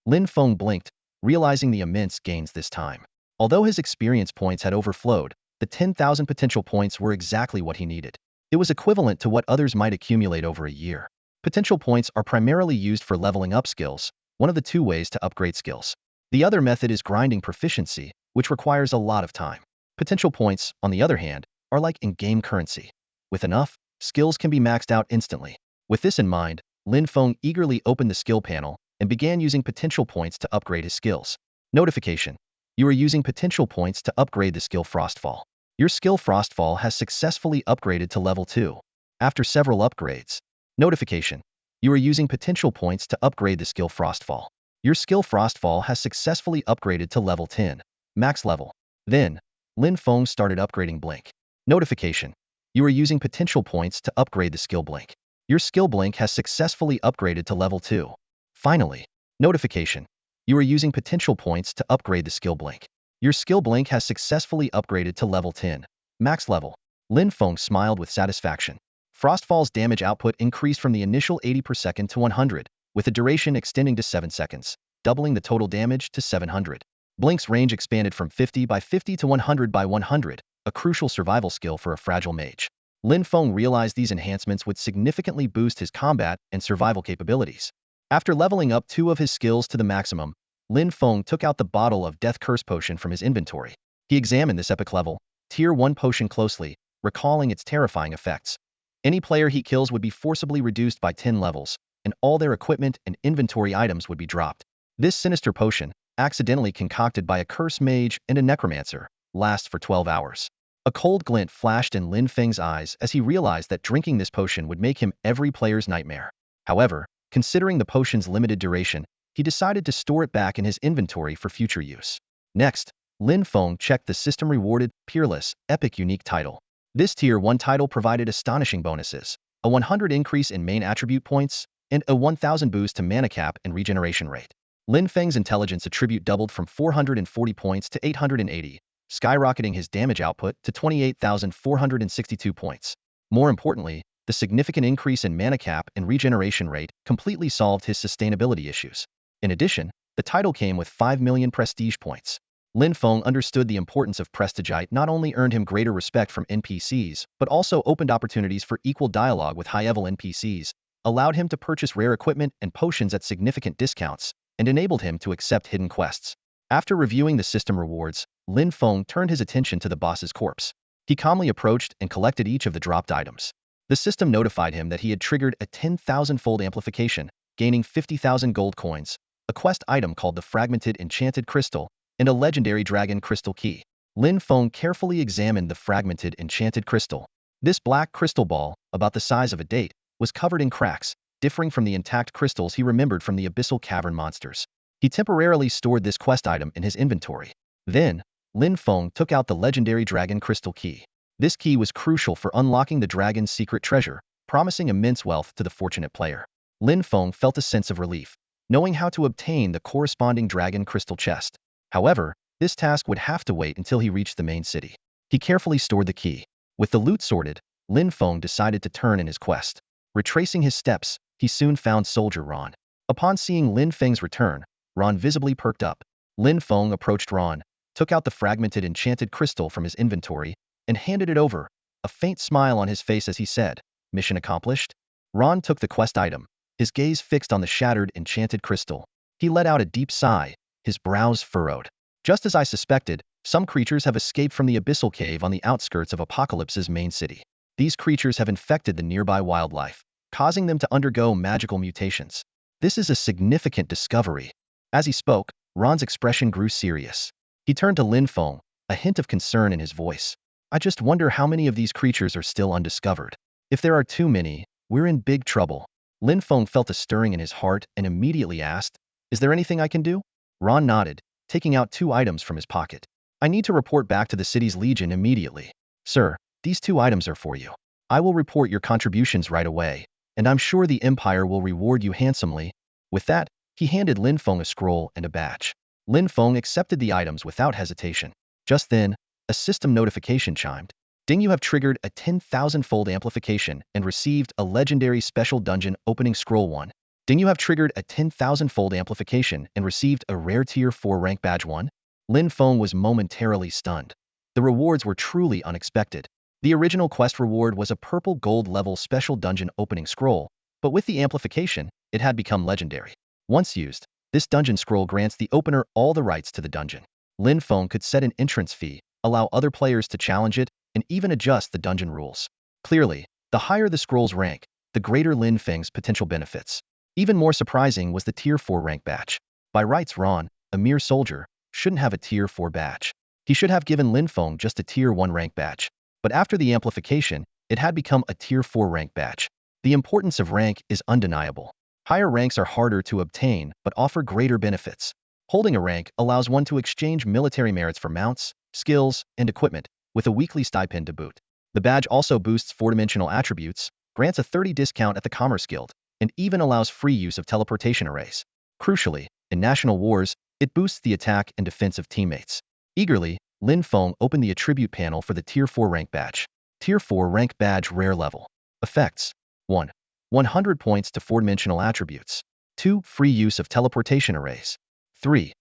Lin Feng blinked, realizing the immense gains this time. Although his experience points had overflowed, the 10,000 potential points were exactly what he needed. It was equivalent to what others might accumulate over a year. Potential points are primarily used for leveling up skills, one of the 2 ways to upgrade skills. The other method is grinding proficiency, which requires a lot of time. Potential points, on the other hand, are like in-game currency. With enough, skills can be maxed out instantly. With this in mind, Lin Feng eagerly opened the skill panel and began using potential points to upgrade his skills. Notification: you are using potential points to upgrade the skill Frostfall. Your skill Frostfall has successfully upgraded to level 2. After several upgrades. Notification: You are using potential points to upgrade the skill Frostfall. Your skill Frostfall has successfully upgraded to level 10, max level. Then, Lin Fong started upgrading Blink. Notification. You are using potential points to upgrade the skill Blink. Your skill Blink has successfully upgraded to level 2. Finally, notification. You are using potential points to upgrade the skill Blink. Your skill Blink has successfully upgraded to level 10, max level. Lin Fong smiled with satisfaction. Frostfall's damage output increased from the initial 80 per second to 100, with the duration extending to 7 seconds, doubling the total damage to 700. Blink's range expanded from 50 by 50 to 100 by 100, a crucial survival skill for a fragile mage. Lin Fong realized these enhancements would significantly boost his combat and survival capabilities. After leveling up 2 of his skills to the maximum, Lin Fong took out the bottle of Death Curse potion from his inventory. He examined this epic level, Tier 1 potion closely, recalling its terrifying effects. Any player he kills would be forcibly reduced by 10 levels, and all their equipment and inventory items would be dropped. This sinister potion, accidentally concocted by a cursed mage and a necromancer, lasts for 12 hours. A cold glint flashed in Lin Feng's eyes as he realized that drinking this potion would make him every player's nightmare. However, considering the potion's limited duration, he decided to store it back in his inventory for future use. Next, Lin Fong checked the system-rewarded, Peerless, Epic Unique title. This Tier 1 title provided astonishing bonuses, a 100 increase in main attribute points, and a 1000 boost to mana cap and regeneration rate. Lin Feng's intelligence attribute doubled from 440 points to 880, skyrocketing his damage output to 28,462 points. More importantly, the significant increase in mana cap and regeneration rate completely solved his sustainability issues. In addition, the title came with 5 million prestige points. Lin Fong understood the importance of prestigite not only earned him greater respect from NPCs, but also opened opportunities for equal dialogue with high-level NPCs, allowed him to purchase rare equipment and potions at significant discounts, and enabled him to accept hidden quests. After reviewing the system rewards, Lin Fong turned his attention to the boss's corpse. He calmly approached and collected each of the dropped items. The system notified him that he had triggered a 10,000-fold amplification, gaining 50,000 gold coins, a quest item called the Fragmented Enchanted Crystal, and a legendary dragon crystal key. Lin Fong carefully examined the Fragmented Enchanted Crystal. This black crystal ball, about the size of a date, was covered in cracks, differing from the intact crystals he remembered from the Abyssal cavern monsters. He temporarily stored this quest item in his inventory. Then, Lin Fong took out the legendary dragon crystal key. This key was crucial for unlocking the dragon's secret treasure, promising immense wealth to the fortunate player. Lin Fong felt a sense of relief, knowing how to obtain the corresponding dragon crystal chest. However, this task would have to wait until he reached the main city. He carefully stored the key. With the loot sorted, Lin Fong decided to turn in his quest. Retracing his steps, he soon found Soldier Ron. Upon seeing Lin Feng's return, Ron visibly perked up. Lin Fong approached Ron, took out the Fragmented Enchanted Crystal from his inventory, and handed it over, a faint smile on his face as he said, "Mission accomplished?" Ron took the quest item, his gaze fixed on the shattered enchanted crystal. He let out a deep sigh, his brows furrowed. Just as I suspected, some creatures have escaped from the Abyssal cave on the outskirts of Apocalypse's main city. These creatures have infected the nearby wildlife, causing them to undergo magical mutations. This is a significant discovery. As he spoke, Ron's expression grew serious. He turned to Lin Fong, a hint of concern in his voice. "I just wonder how many of these creatures are still undiscovered. If there are too many, we're in big trouble." Lin Fong felt a stirring in his heart and immediately asked, "Is there anything I can do?" Ron nodded, taking out 2 items from his pocket. "I need to report back to the city's legion immediately. Sir, these 2 items are for you. I will report your contributions right away, and I'm sure the Empire will reward you handsomely." With that, he handed Lin Fong a scroll and a badge. Lin Fong accepted the items without hesitation. Just then, a system notification chimed. "Ding, you have triggered a 10,000-fold amplification and received a legendary special dungeon opening scroll 1. Ding, you have triggered a 10,000-fold amplification and received a rare tier 4 rank badge 1. Lin Fong was momentarily stunned. The rewards were truly unexpected. The original quest reward was a purple gold level special dungeon opening scroll, but with the amplification, it had become legendary. Once used, this dungeon scroll grants the opener all the rights to the dungeon. Lin Fong could set an entrance fee, allow other players to challenge it, and even adjust the dungeon rules. Clearly, the higher the scroll's rank, the greater Lin Feng's potential benefits. Even more surprising was the tier 4 rank badge. By rights, Ron, a mere soldier, shouldn't have a tier 4 badge. He should have given Lin Fong just a tier 1 rank badge. But after the amplification, it had become a tier 4 rank badge. The importance of rank is undeniable. Higher ranks are harder to obtain but offer greater benefits. Holding a rank allows one to exchange military merits for mounts, skills, and equipment, with a weekly stipend to boot. The badge also boosts 4-dimensional attributes, grants a 30 discount at the Commerce Guild, and even allows free use of teleportation arrays. Crucially, in National Wars, it boosts the attack and defense of teammates. Eagerly, Lin Fong opened the attribute panel for the Tier 4 rank badge. Tier 4 rank badge rare level. Effects. 1. 100 points to 4-dimensional attributes. 2. Free use of teleportation arrays. 3.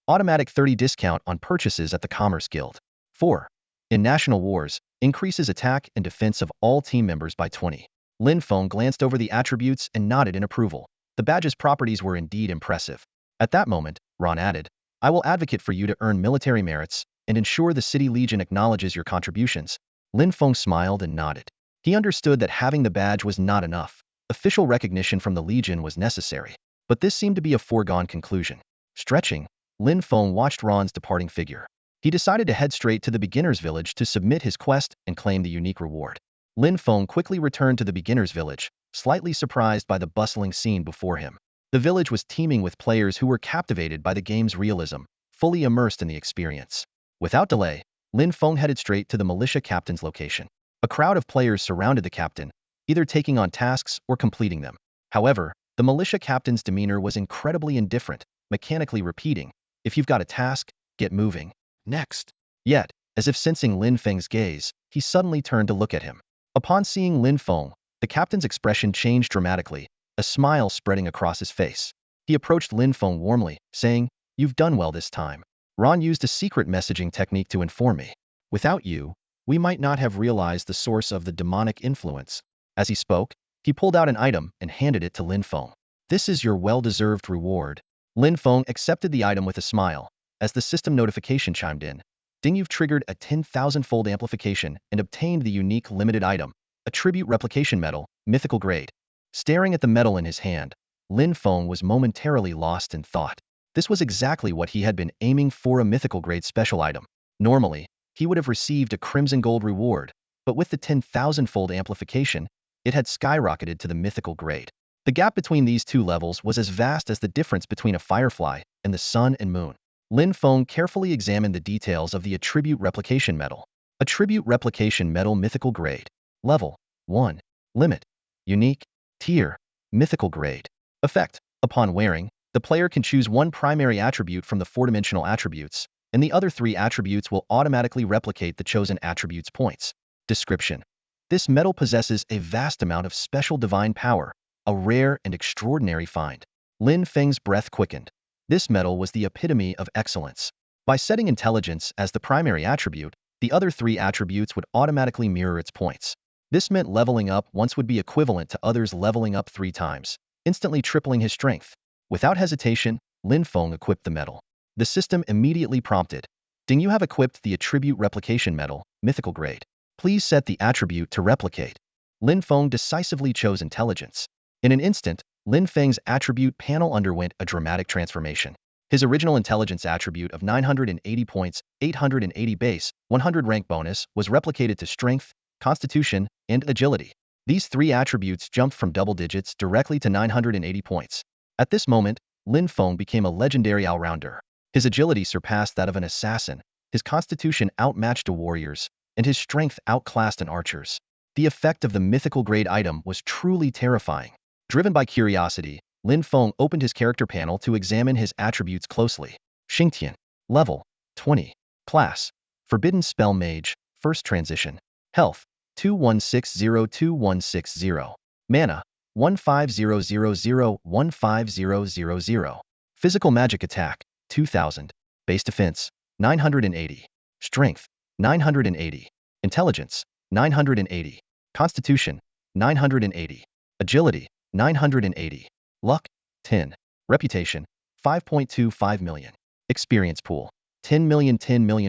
Automatic 30 discount on purchases at the Commerce Guild. 4. In National Wars, increases attack and defense of all team members by 20. Lin Fong glanced over the attributes and nodded in approval. The badge's properties were indeed impressive. At that moment, Ron added, I will advocate for you to earn military merits and ensure the City Legion acknowledges your contributions. Lin Fong smiled and nodded. He understood that having the badge was not enough. Official recognition from the Legion was necessary. But this seemed to be a foregone conclusion. Stretching, Lin Fong watched Ron's departing figure. He decided to head straight to the beginner's village to submit his quest and claim the unique reward. Lin Fong quickly returned to the beginner's village, slightly surprised by the bustling scene before him. The village was teeming with players who were captivated by the game's realism, fully immersed in the experience. Without delay, Lin Fong headed straight to the militia captain's location. A crowd of players surrounded the captain, either taking on tasks or completing them. However, the militia captain's demeanor was incredibly indifferent, mechanically repeating, if you've got a task, get moving. Next. Yet, as if sensing Lin Feng's gaze, he suddenly turned to look at him. Upon seeing Lin Fong, the captain's expression changed dramatically, a smile spreading across his face. He approached Lin Fong warmly, saying, You've done well this time. Ron used a secret messaging technique to inform me. Without you, we might not have realized the source of the demonic influence. As he spoke, he pulled out an item and handed it to Lin Fong. This is your well-deserved reward. Lin Fong accepted the item with a smile. As the system notification chimed in, Ding, you've triggered a 10,000-fold amplification and obtained the unique limited item, Attribute Replication Medal, Mythical Grade. Staring at the medal in his hand, Lin Fong was momentarily lost in thought. This was exactly what he had been aiming for, a Mythical Grade special item. Normally, he would have received a Crimson Gold reward, but with the 10,000-fold amplification, it had skyrocketed to the Mythical Grade. The gap between these two levels was as vast as the difference between a firefly and the sun and moon. Lin Fong carefully examined the details of the Attribute Replication Medal. Attribute Replication Medal, Mythical Grade. Level 1. Limit. Unique. Tier. Mythical Grade. Effect. Upon wearing, the player can choose one primary attribute from the 4-dimensional attributes, and the other 3 attributes will automatically replicate the chosen attribute's points. Description. This medal possesses a vast amount of special divine power, a rare and extraordinary find. Lin Feng's breath quickened. This medal was the epitome of excellence. By setting intelligence as the primary attribute, the other 3 attributes would automatically mirror its points. This meant leveling up once would be equivalent to others leveling up 3 times, instantly tripling his strength. Without hesitation, Lin Fong equipped the medal. The system immediately prompted, Ding, you have equipped the Attribute Replication Medal, Mythical Grade. Please set the attribute to replicate. Lin Fong decisively chose intelligence. In an instant, Lin Feng's attribute panel underwent a dramatic transformation. His original intelligence attribute of 980 points, 880 base, 100 rank bonus was replicated to strength, constitution, and agility. These 3 attributes jumped from double digits directly to 980 points. At this moment, Lin Fong became a legendary all-rounder. His agility surpassed that of an assassin, his constitution outmatched a warrior's, and his strength outclassed an archer's. The effect of the Mythical Grade item was truly terrifying. Driven by curiosity, Lin Fong opened his character panel to examine his attributes closely. Xingtian. Level 20. Class. Forbidden Spell Mage. First Transition. Health. 2160-2160. Mana. 15000-15000. Physical Magic Attack. 2000. Base Defense. 980. Strength. 980. Intelligence. 980. Constitution. 980. Agility. 980. Luck. 10. Reputation. 5.25 million. Experience pool. 10 million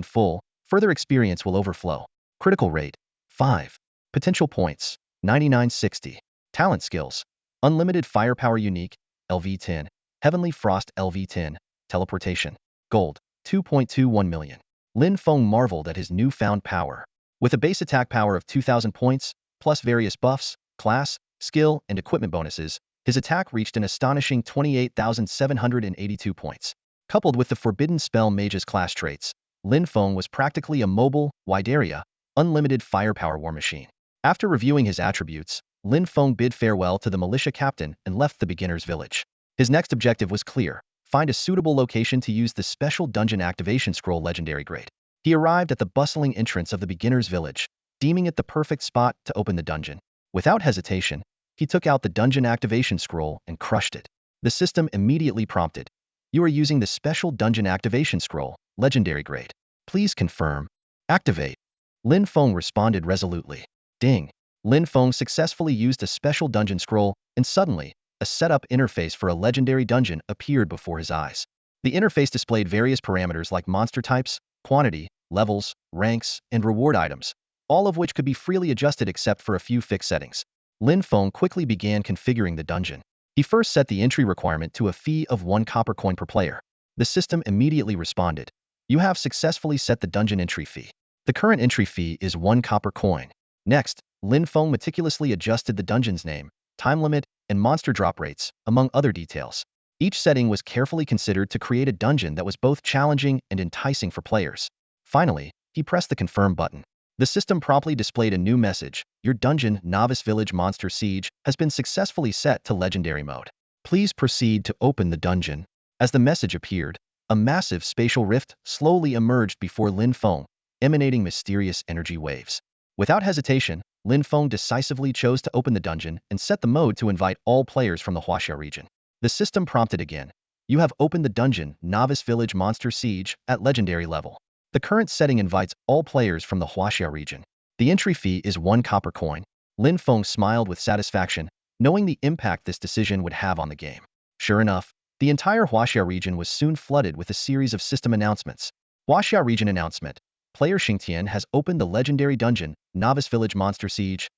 full. Further experience will overflow. Critical rate. 5. Potential points. 9960. Talent skills. Unlimited Firepower Unique. LV10. Heavenly Frost LV10. Teleportation. Gold. 2.21 million. Lin Fong marveled at his newfound power. With a base attack power of 2000 points, plus various buffs, class, skill, and equipment bonuses, his attack reached an astonishing 28,782 points. Coupled with the forbidden spell mage's class traits, Lin Fong was practically a mobile, wide-area, unlimited firepower war machine. After reviewing his attributes, Lin Fong bid farewell to the militia captain and left the beginner's village. His next objective was clear: find a suitable location to use the special dungeon activation scroll legendary grade. He arrived at the bustling entrance of the beginner's village, deeming it the perfect spot to open the dungeon. Without hesitation, he took out the dungeon activation scroll and crushed it. The system immediately prompted: "You are using the special dungeon activation scroll, legendary grade. Please confirm." "Activate." Lin Fong responded resolutely. Ding. Lin Fong successfully used a special dungeon scroll, and suddenly, a setup interface for a legendary dungeon appeared before his eyes. The interface displayed various parameters like monster types, quantity, levels, ranks, and reward items, all of which could be freely adjusted except for a few fixed settings. Lin Fong quickly began configuring the dungeon. He first set the entry requirement to a fee of 1 copper coin per player. The system immediately responded: "You have successfully set the dungeon entry fee. The current entry fee is 1 copper coin." Next, Lin Fong meticulously adjusted the dungeon's name, time limit, and monster drop rates, among other details. Each setting was carefully considered to create a dungeon that was both challenging and enticing for players. Finally, he pressed the confirm button. The system promptly displayed a new message: "Your dungeon, Novice Village Monster Siege, has been successfully set to legendary mode. Please proceed to open the dungeon." As the message appeared, a massive spatial rift slowly emerged before Lin Fong, emanating mysterious energy waves. Without hesitation, Lin Fong decisively chose to open the dungeon and set the mode to invite all players from the Huaxia region. The system prompted again: "You have opened the dungeon, Novice Village Monster Siege, at legendary level. The current setting invites all players from the Huaxia region. The entry fee is 1 copper coin." Lin Fong smiled with satisfaction, knowing the impact this decision would have on the game. Sure enough, the entire Huaxia region was soon flooded with a series of system announcements. Huaxia region announcement: "Player Xingtian has opened the legendary dungeon, Novice Village Monster Siege."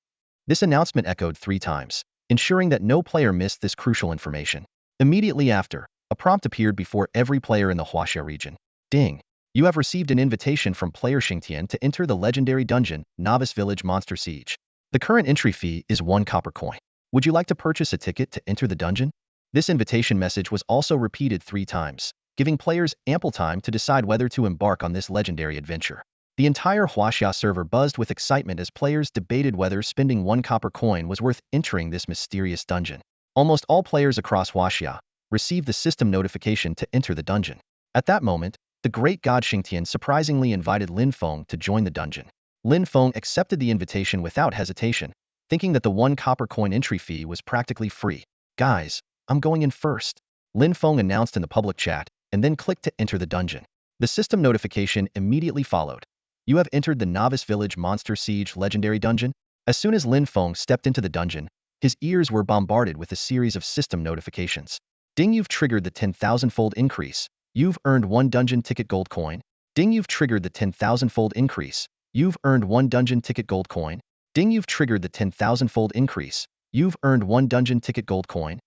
This announcement echoed 3 times, ensuring that no player missed this crucial information. Immediately after, a prompt appeared before every player in the Huaxia region. Ding. You have received an invitation from player Xingtian to enter the legendary dungeon, Novice Village Monster Siege. The current entry fee is 1 copper coin. Would you like to purchase a ticket to enter the dungeon? This invitation message was also repeated 3 times, giving players ample time to decide whether to embark on this legendary adventure. The entire Huaxia server buzzed with excitement as players debated whether spending 1 copper coin was worth entering this mysterious dungeon. Almost all players across Huaxia received the system notification to enter the dungeon. At that moment, the great god Xingtian surprisingly invited Lin Fong to join the dungeon. Lin Fong accepted the invitation without hesitation, thinking that the 1 copper coin entry fee was practically free. "Guys, I'm going in first," Lin Fong announced in the public chat, and then clicked to enter the dungeon. The system notification immediately followed: "You have entered the Novice Village Monster Siege legendary dungeon." As soon as Lin Fong stepped into the dungeon, his ears were bombarded with a series of system notifications. Ding, you've triggered the 10,000-fold increase. You've earned 1 dungeon ticket gold coin. Ding, you've triggered the 10,000-fold increase. You've earned 1 dungeon ticket gold coin. Ding, you've triggered the 10,000-fold increase. You've earned 1 dungeon ticket gold coin.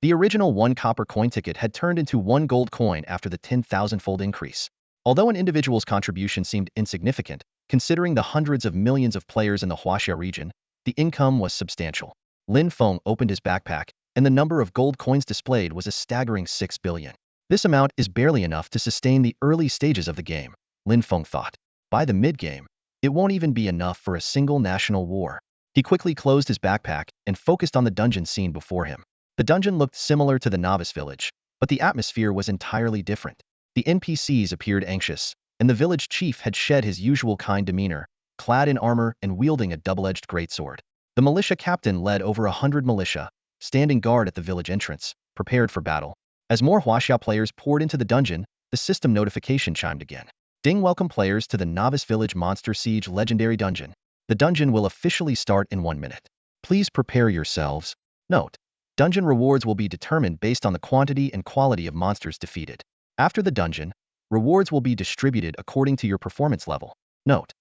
The original 1 copper coin ticket had turned into 1 gold coin after the 10,000-fold increase. Although an individual's contribution seemed insignificant, considering the hundreds of millions of players in the Huaxia region, the income was substantial. Lin Fong opened his backpack, and the number of gold coins displayed was a staggering 6 billion. This amount is barely enough to sustain the early stages of the game, Lin Fong thought. By the mid-game, it won't even be enough for a single national war. He quickly closed his backpack and focused on the dungeon scene before him. The dungeon looked similar to the Novice Village, but the atmosphere was entirely different. The NPCs appeared anxious, and the village chief had shed his usual kind demeanor, clad in armor and wielding a double-edged greatsword. The militia captain led over 100 militia, standing guard at the village entrance, prepared for battle. As more Huaxia players poured into the dungeon, the system notification chimed again. Ding, welcome players to the Novice Village Monster Siege Legendary Dungeon. The dungeon will officially start in 1 minute. Please prepare yourselves. Note: dungeon rewards will be determined based on the quantity and quality of monsters defeated. After the dungeon, rewards will be distributed according to your performance level. Note: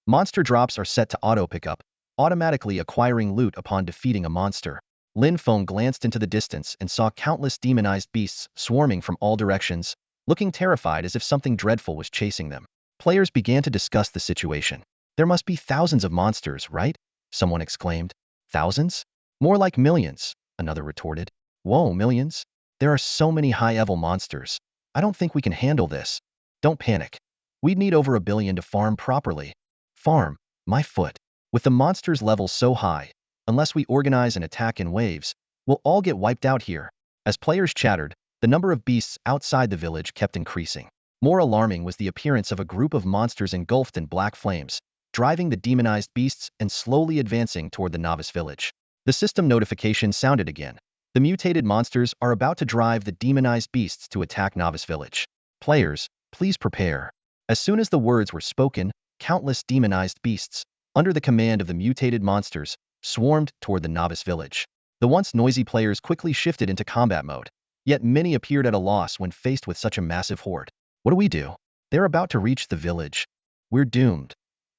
monster drops are set to auto-pickup, automatically acquiring loot upon defeating a monster. Lin Fong glanced into the distance and saw countless demonized beasts swarming from all directions, looking terrified as if something dreadful was chasing them. Players began to discuss the situation. "There must be thousands of monsters, right?" someone exclaimed. "Thousands? More like millions, another retorted. Whoa, millions? There are so many high-level monsters. I don't think we can handle this. Don't panic. We'd need over 1 billion to farm properly. Farm? My foot. With the monsters' level so high, unless we organize an attack in waves, we'll all get wiped out here. As players chattered, the number of beasts outside the village kept increasing. More alarming was the appearance of a group of monsters engulfed in black flames, driving the demonized beasts and slowly advancing toward the novice village. The system notification sounded again. The mutated monsters are about to drive the demonized beasts to attack novice village. Players, please prepare. As soon as the words were spoken, countless demonized beasts, under the command of the mutated monsters, swarmed toward the novice village. The once noisy players quickly shifted into combat mode, yet many appeared at a loss when faced with such a massive horde. What do we do? They're about to reach the village. We're doomed.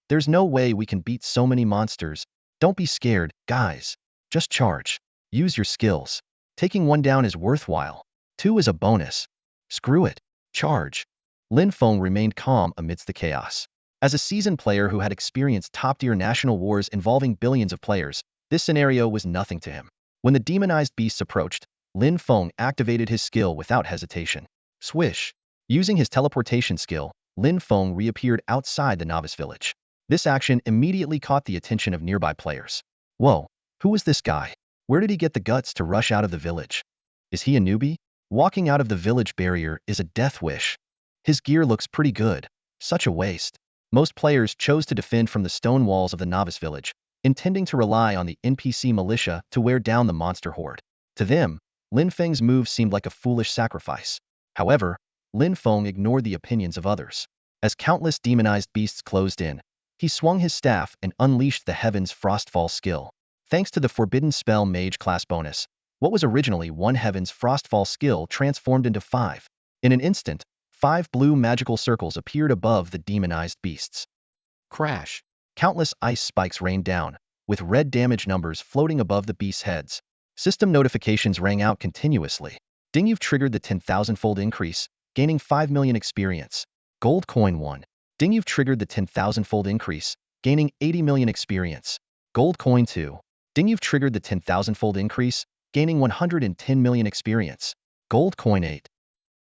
There's no way we can beat so many monsters. Don't be scared, guys. Just charge. Use your skills. Taking one down is worthwhile. 2 is a bonus. Screw it. Charge. Lin Fong remained calm amidst the chaos. As a seasoned player who had experienced top-tier national wars involving billions of players, this scenario was nothing to him. When the demonized beasts approached, Lin Fong activated his skill without hesitation. Swish. Using his teleportation skill, Lin Fong reappeared outside the novice village. This action immediately caught the attention of nearby players. Whoa, who is this guy? Where did he get the guts to rush out of the village? Is he a newbie? Walking out of the village barrier is a death wish. His gear looks pretty good. Such a waste. Most players chose to defend from the stone walls of the novice village, intending to rely on the NPC militia to wear down the monster horde. To them, Lin Feng's move seemed like a foolish sacrifice. However, Lin Fong ignored the opinions of others. As countless demonized beasts closed in, he swung his staff and unleashed the Heaven's Frostfall skill. Thanks to the forbidden spell mage class bonus, what was originally 1 Heaven's Frostfall skill transformed into 5. In an instant, 5 blue magical circles appeared above the demonized beasts. Crash! Countless ice spikes rained down, with red damage numbers floating above the beasts' heads. System notifications rang out continuously. Ding, you've triggered the 10,000-fold increase, gaining 5 million experience. Gold coin 1. Ding, you've triggered the 10,000-fold increase, gaining 80 million experience. Gold coin 2. Ding, you've triggered the 10,000-fold increase, gaining 110 million experience. Gold coin 8.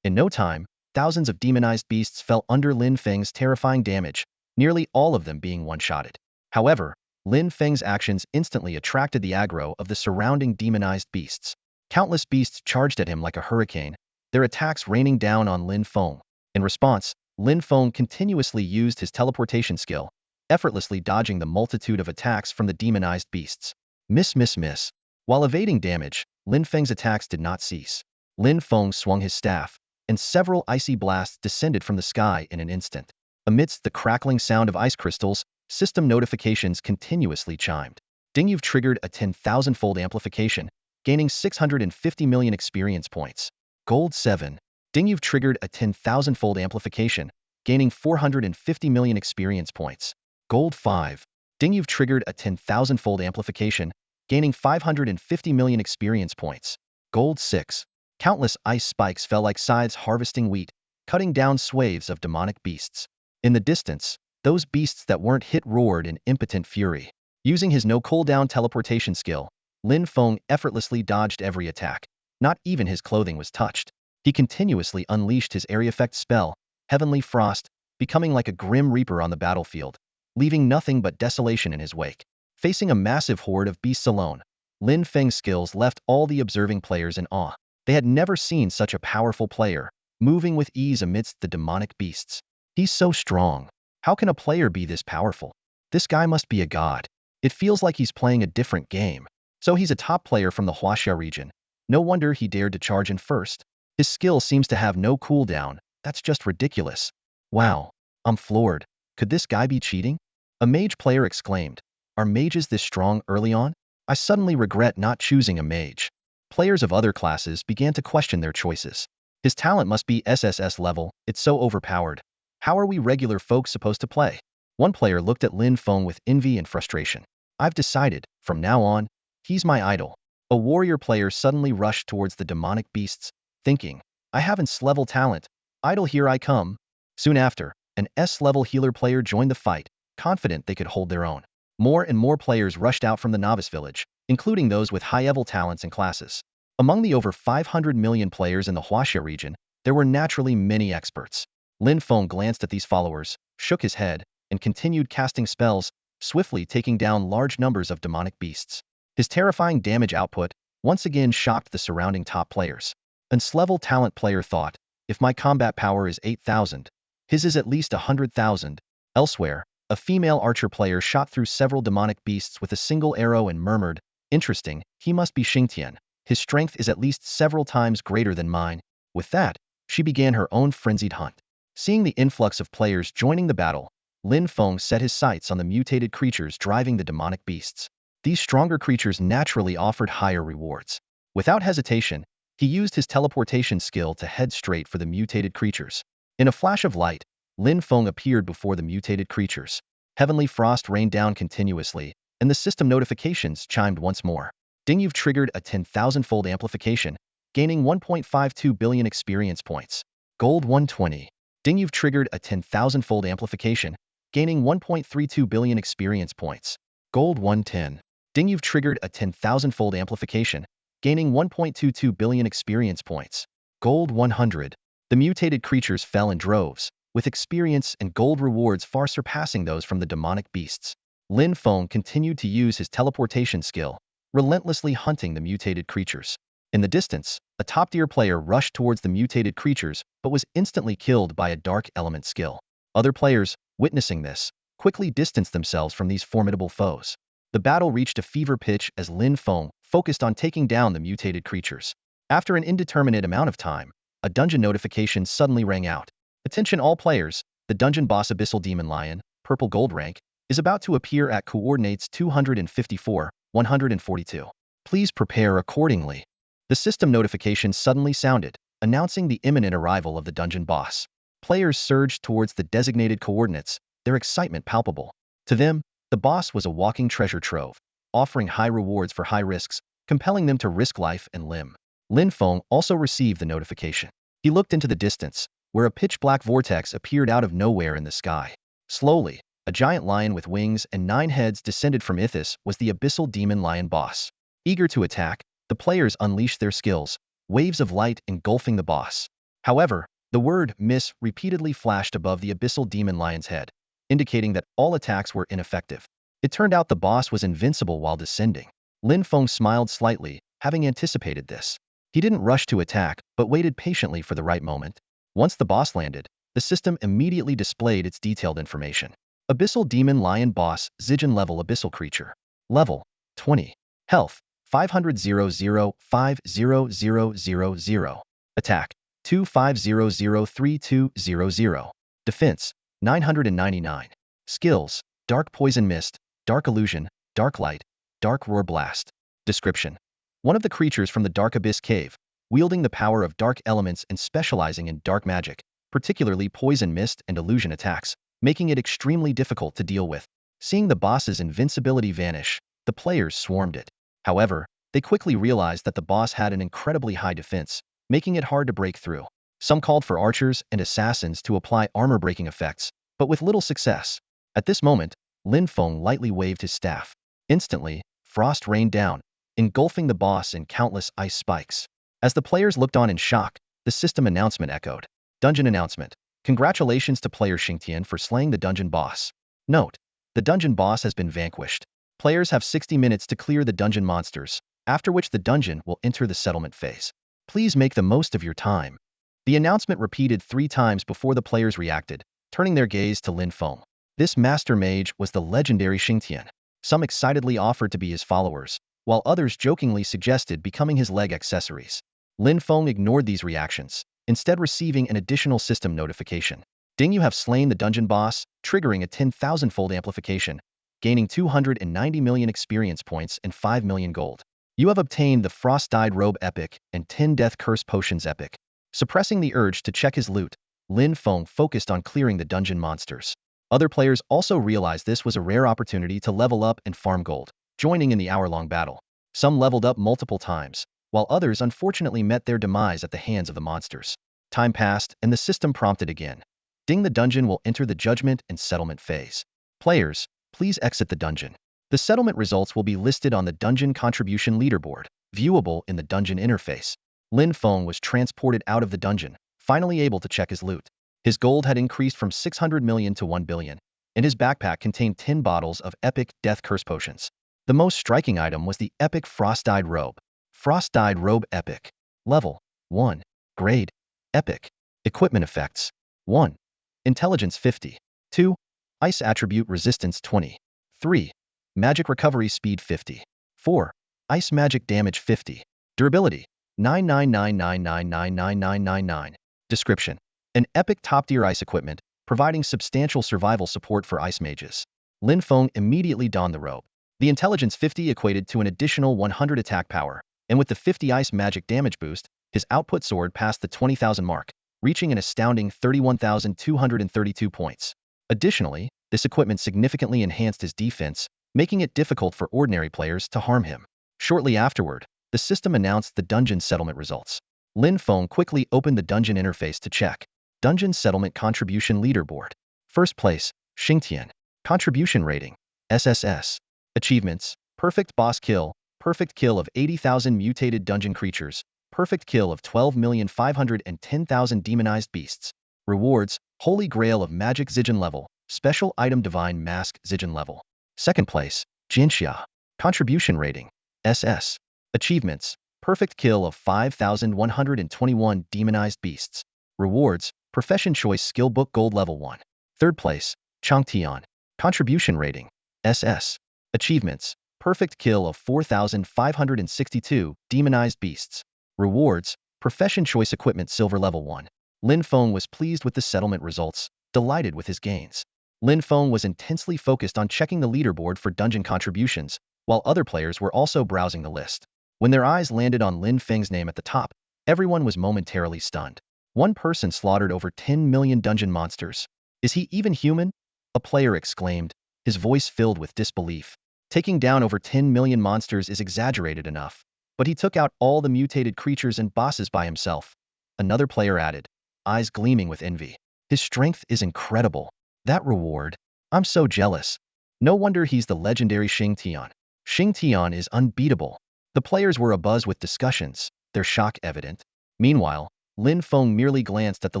In no time, thousands of demonized beasts fell under Lin Feng's terrifying damage, nearly all of them being one-shotted. However, Lin Feng's actions instantly attracted the aggro of the surrounding demonized beasts. Countless beasts charged at him like a hurricane, their attacks raining down on Lin Fong. In response, Lin Fong continuously used his teleportation skill, effortlessly dodging the multitude of attacks from the demonized beasts. Miss, miss, miss. While evading damage, Lin Feng's attacks did not cease. Lin Fong swung his staff, and several icy blasts descended from the sky in an instant. Amidst the crackling sound of ice crystals, system notifications continuously chimed. Ding, you've triggered a 10,000-fold amplification, gaining 650 million experience points. Gold 7. Ding, you've triggered a 10,000-fold amplification, gaining 450 million experience points. Gold 5. Ding, you've triggered a 10,000-fold amplification, gaining 550 million experience points. Gold 6. Countless ice spikes fell like scythes harvesting wheat, cutting down swathes of demonic beasts. In the distance, those beasts that weren't hit roared in impotent fury. Using his no-cooldown teleportation skill, Lin Fong effortlessly dodged every attack. Not even his clothing was touched. He continuously unleashed his area effect spell, Heavenly Frost, becoming like a grim reaper on the battlefield, leaving nothing but desolation in his wake. Facing a massive horde of beasts alone, Lin Feng's skills left all the observing players in awe. They had never seen such a powerful player, moving with ease amidst the demonic beasts. He's so strong. How can a player be this powerful? This guy must be a god. It feels like he's playing a different game. So he's a top player from the Huaxia region. No wonder he dared to charge in first. His skill seems to have no cooldown. That's just ridiculous. Wow, I'm floored. Could this guy be cheating? A mage player exclaimed. Are mages this strong early on? I suddenly regret not choosing a mage. Players of other classes began to question their choices. His talent must be SSS level, it's so overpowered. How are we regular folks supposed to play? One player looked at Lin Fong with envy and frustration. I've decided, from now on, he's my idol. A warrior player suddenly rushed towards the demonic beasts, thinking, I have an S-level talent. Idol, here I come. Soon after, an S-level healer player joined the fight, confident they could hold their own. More and more players rushed out from the novice village, including those with high-level talents and classes. Among the over 500 million players in the Huaxia region, there were naturally many experts. Lin Fong glanced at these followers, shook his head, and continued casting spells, swiftly taking down large numbers of demonic beasts. His terrifying damage output once again shocked the surrounding top players. An S-level talent player thought, if my combat power is 8,000, his is at least 100,000. Elsewhere, a female archer player shot through several demonic beasts with a single arrow and murmured, interesting, he must be Xingtian. His strength is at least several times greater than mine. With that, she began her own frenzied hunt. Seeing the influx of players joining the battle, Lin Fong set his sights on the mutated creatures driving the demonic beasts. These stronger creatures naturally offered higher rewards. Without hesitation, he used his teleportation skill to head straight for the mutated creatures. In a flash of light, Lin Fong appeared before the mutated creatures. Heavenly frost rained down continuously, and the system notifications chimed once more. Ding, you've triggered a 10,000-fold amplification, gaining 1.52 billion experience points. Gold 120. Ding, you've triggered a 10,000-fold amplification, gaining 1.32 billion experience points. Gold 110. Ding, you've triggered a 10,000-fold amplification, gaining 1.22 billion experience points. Gold 100. The mutated creatures fell in droves, with experience and gold rewards far surpassing those from the demonic beasts. Lin Fong continued to use his teleportation skill, relentlessly hunting the mutated creatures. In the distance, a top-tier player rushed towards the mutated creatures but was instantly killed by a dark element skill. Other players, witnessing this, quickly distanced themselves from these formidable foes. The battle reached a fever pitch as Lin Fong focused on taking down the mutated creatures. After an indeterminate amount of time, a dungeon notification suddenly rang out. Attention all players, the dungeon boss Abyssal Demon Lion, purple gold rank, is about to appear at coordinates 254, 142. Please prepare accordingly. The system notification suddenly sounded, announcing the imminent arrival of the dungeon boss. Players surged towards the designated coordinates, their excitement palpable. To them, the boss was a walking treasure trove, offering high rewards for high risks, compelling them to risk life and limb. Lin Fong also received the notification. He looked into the distance, where a pitch-black vortex appeared out of nowhere in the sky. Slowly, a giant lion with wings and 9 heads descended from Ithis was the Abyssal Demon Lion boss. Eager to attack, the players unleashed their skills, waves of light engulfing the boss. However, the word miss repeatedly flashed above the Abyssal Demon Lion's head, indicating that all attacks were ineffective. It turned out the boss was invincible while descending. Lin Fong smiled slightly, having anticipated this. He didn't rush to attack, but waited patiently for the right moment. Once the boss landed, the system immediately displayed its detailed information. Abyssal Demon Lion Boss, Zijin level Abyssal Creature. Level 20. Health 500,050,000. Attack 25003200. Defense 999. Skills: Dark Poison Mist, Dark Illusion, Dark Light, Dark Roar Blast. Description: one of the creatures from the Dark Abyss Cave, wielding the power of dark elements and specializing in dark magic, particularly poison mist and illusion attacks, making it extremely difficult to deal with. Seeing the boss's invincibility vanish, the players swarmed it. However, they quickly realized that the boss had an incredibly high defense, making it hard to break through. Some called for archers and assassins to apply armor-breaking effects, but with little success. At this moment, Lin Fong lightly waved his staff. Instantly, frost rained down, engulfing the boss in countless ice spikes. As the players looked on in shock, the system announcement echoed. Dungeon announcement. Congratulations to player Xingtian for slaying the dungeon boss. Note: the dungeon boss has been vanquished. Players have 60 minutes to clear the dungeon monsters, after which the dungeon will enter the settlement phase. Please make the most of your time. The announcement repeated 3 times before the players reacted, turning their gaze to Lin Fong. This master mage was the legendary Xingtian. Some excitedly offered to be his followers, while others jokingly suggested becoming his leg accessories. Lin Fong ignored these reactions, instead receiving an additional system notification. Ding, you have slain the dungeon boss, triggering a 10,000-fold amplification, gaining 290 million experience points and 5 million gold. You have obtained the Frost-Dyed Robe Epic and 10 Death Curse Potions Epic. Suppressing the urge to check his loot, Lin Fong focused on clearing the dungeon monsters. Other players also realized this was a rare opportunity to level up and farm gold, joining in the hour-long battle. Some leveled up multiple times, while others unfortunately met their demise at the hands of the monsters. Time passed, and the system prompted again. Ding, the dungeon will enter the judgment and settlement phase. Players, please exit the dungeon. The settlement results will be listed on the Dungeon Contribution Leaderboard, viewable in the dungeon interface. Lin Fong was transported out of the dungeon, finally able to check his loot. His gold had increased from 600 million to 1 billion, and his backpack contained 10 bottles of epic death curse potions. The most striking item was the epic Frost-Dyed Robe. Frost-Dyed Robe Epic. Level 1. Grade Epic. Equipment effects 1. Intelligence 50. 2. Ice attribute resistance 20. 3. Magic recovery speed 50. 4. Ice magic damage 50. Durability 99999999999. Description: an epic top-tier ice equipment, providing substantial survival support for ice mages. Lin Fong immediately donned the robe. The intelligence 50 equated to an additional 100 attack power, and with the 50 ice magic damage boost, his output soared past the 20,000 mark, reaching an astounding 31,232 points. Additionally, this equipment significantly enhanced his defense, making it difficult for ordinary players to harm him. Shortly afterward, the system announced the dungeon settlement results. Lin Fong quickly opened the dungeon interface to check. Dungeon Settlement Contribution Leaderboard. First place, Xingtian. Contribution Rating, SSS. Achievements, Perfect Boss Kill, Perfect Kill of 80,000 Mutated Dungeon Creatures, Perfect Kill of 12,510,000 Demonized Beasts. Rewards, Holy Grail of Magic Zijin Level, Special Item Divine Mask Zijin Level. Second place, Jinxia. Contribution Rating, SS. Achievements, Perfect Kill of 5,121 Demonized Beasts. Rewards, Profession Choice Skill Book Gold Level 1. Third place, Changtian. Contribution Rating, SS. Achievements, Perfect Kill of 4,562 Demonized Beasts. Rewards, Profession Choice Equipment Silver Level 1. Lin Fong was pleased with the settlement results, delighted with his gains. Lin Fong was intensely focused on checking the leaderboard for dungeon contributions, while other players were also browsing the list. When their eyes landed on Lin Feng's name at the top, everyone was momentarily stunned. One person slaughtered over 10 million dungeon monsters. Is he even human? A player exclaimed, his voice filled with disbelief. Taking down over 10 million monsters is exaggerated enough, but he took out all the mutated creatures and bosses by himself. Another player added, eyes gleaming with envy. His strength is incredible. That reward. I'm so jealous. No wonder he's the legendary Xingtian. Xingtian is unbeatable. The players were abuzz with discussions, their shock evident. Meanwhile, Lin Feng merely glanced at the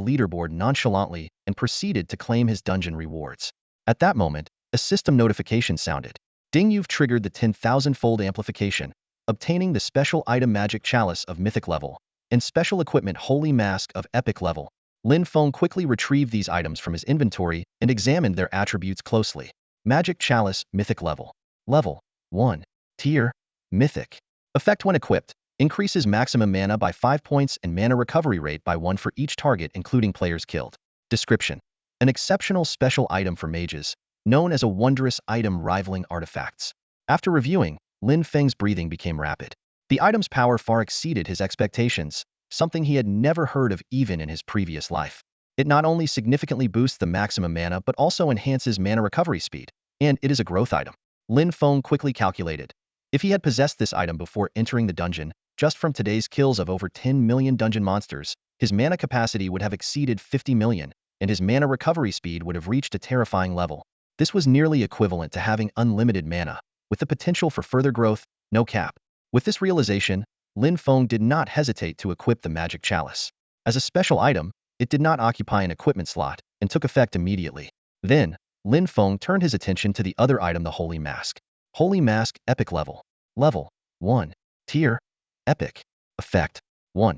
leaderboard nonchalantly and proceeded to claim his dungeon rewards. At that moment, a system notification sounded. Ding, you've triggered the 10,000-fold amplification, obtaining the special item Magic Chalice of Mythic level, and special equipment Holy Mask of Epic level. Lin Feng quickly retrieved these items from his inventory and examined their attributes closely. Magic Chalice Mythic level. Level 1. Tier Mythic. Effect when equipped, increases maximum mana by 5 points and mana recovery rate by 1 for each target including players killed. Description: an exceptional special item for mages, known as a wondrous item rivaling artifacts. After reviewing, Lin Feng's breathing became rapid. The item's power far exceeded his expectations, something he had never heard of even in his previous life. It not only significantly boosts the maximum mana but also enhances mana recovery speed, and it is a growth item. Lin Feng quickly calculated. If he had possessed this item before entering the dungeon, just from today's kills of over 10 million dungeon monsters, his mana capacity would have exceeded 50 million, and his mana recovery speed would have reached a terrifying level. This was nearly equivalent to having unlimited mana, with the potential for further growth, no cap. With this realization, Lin Feng did not hesitate to equip the Magic Chalice. As a special item, it did not occupy an equipment slot, and took effect immediately. Then, Lin Feng turned his attention to the other item, the Holy Mask. Holy Mask Epic level. Level 1. Tier Epic. Effect 1.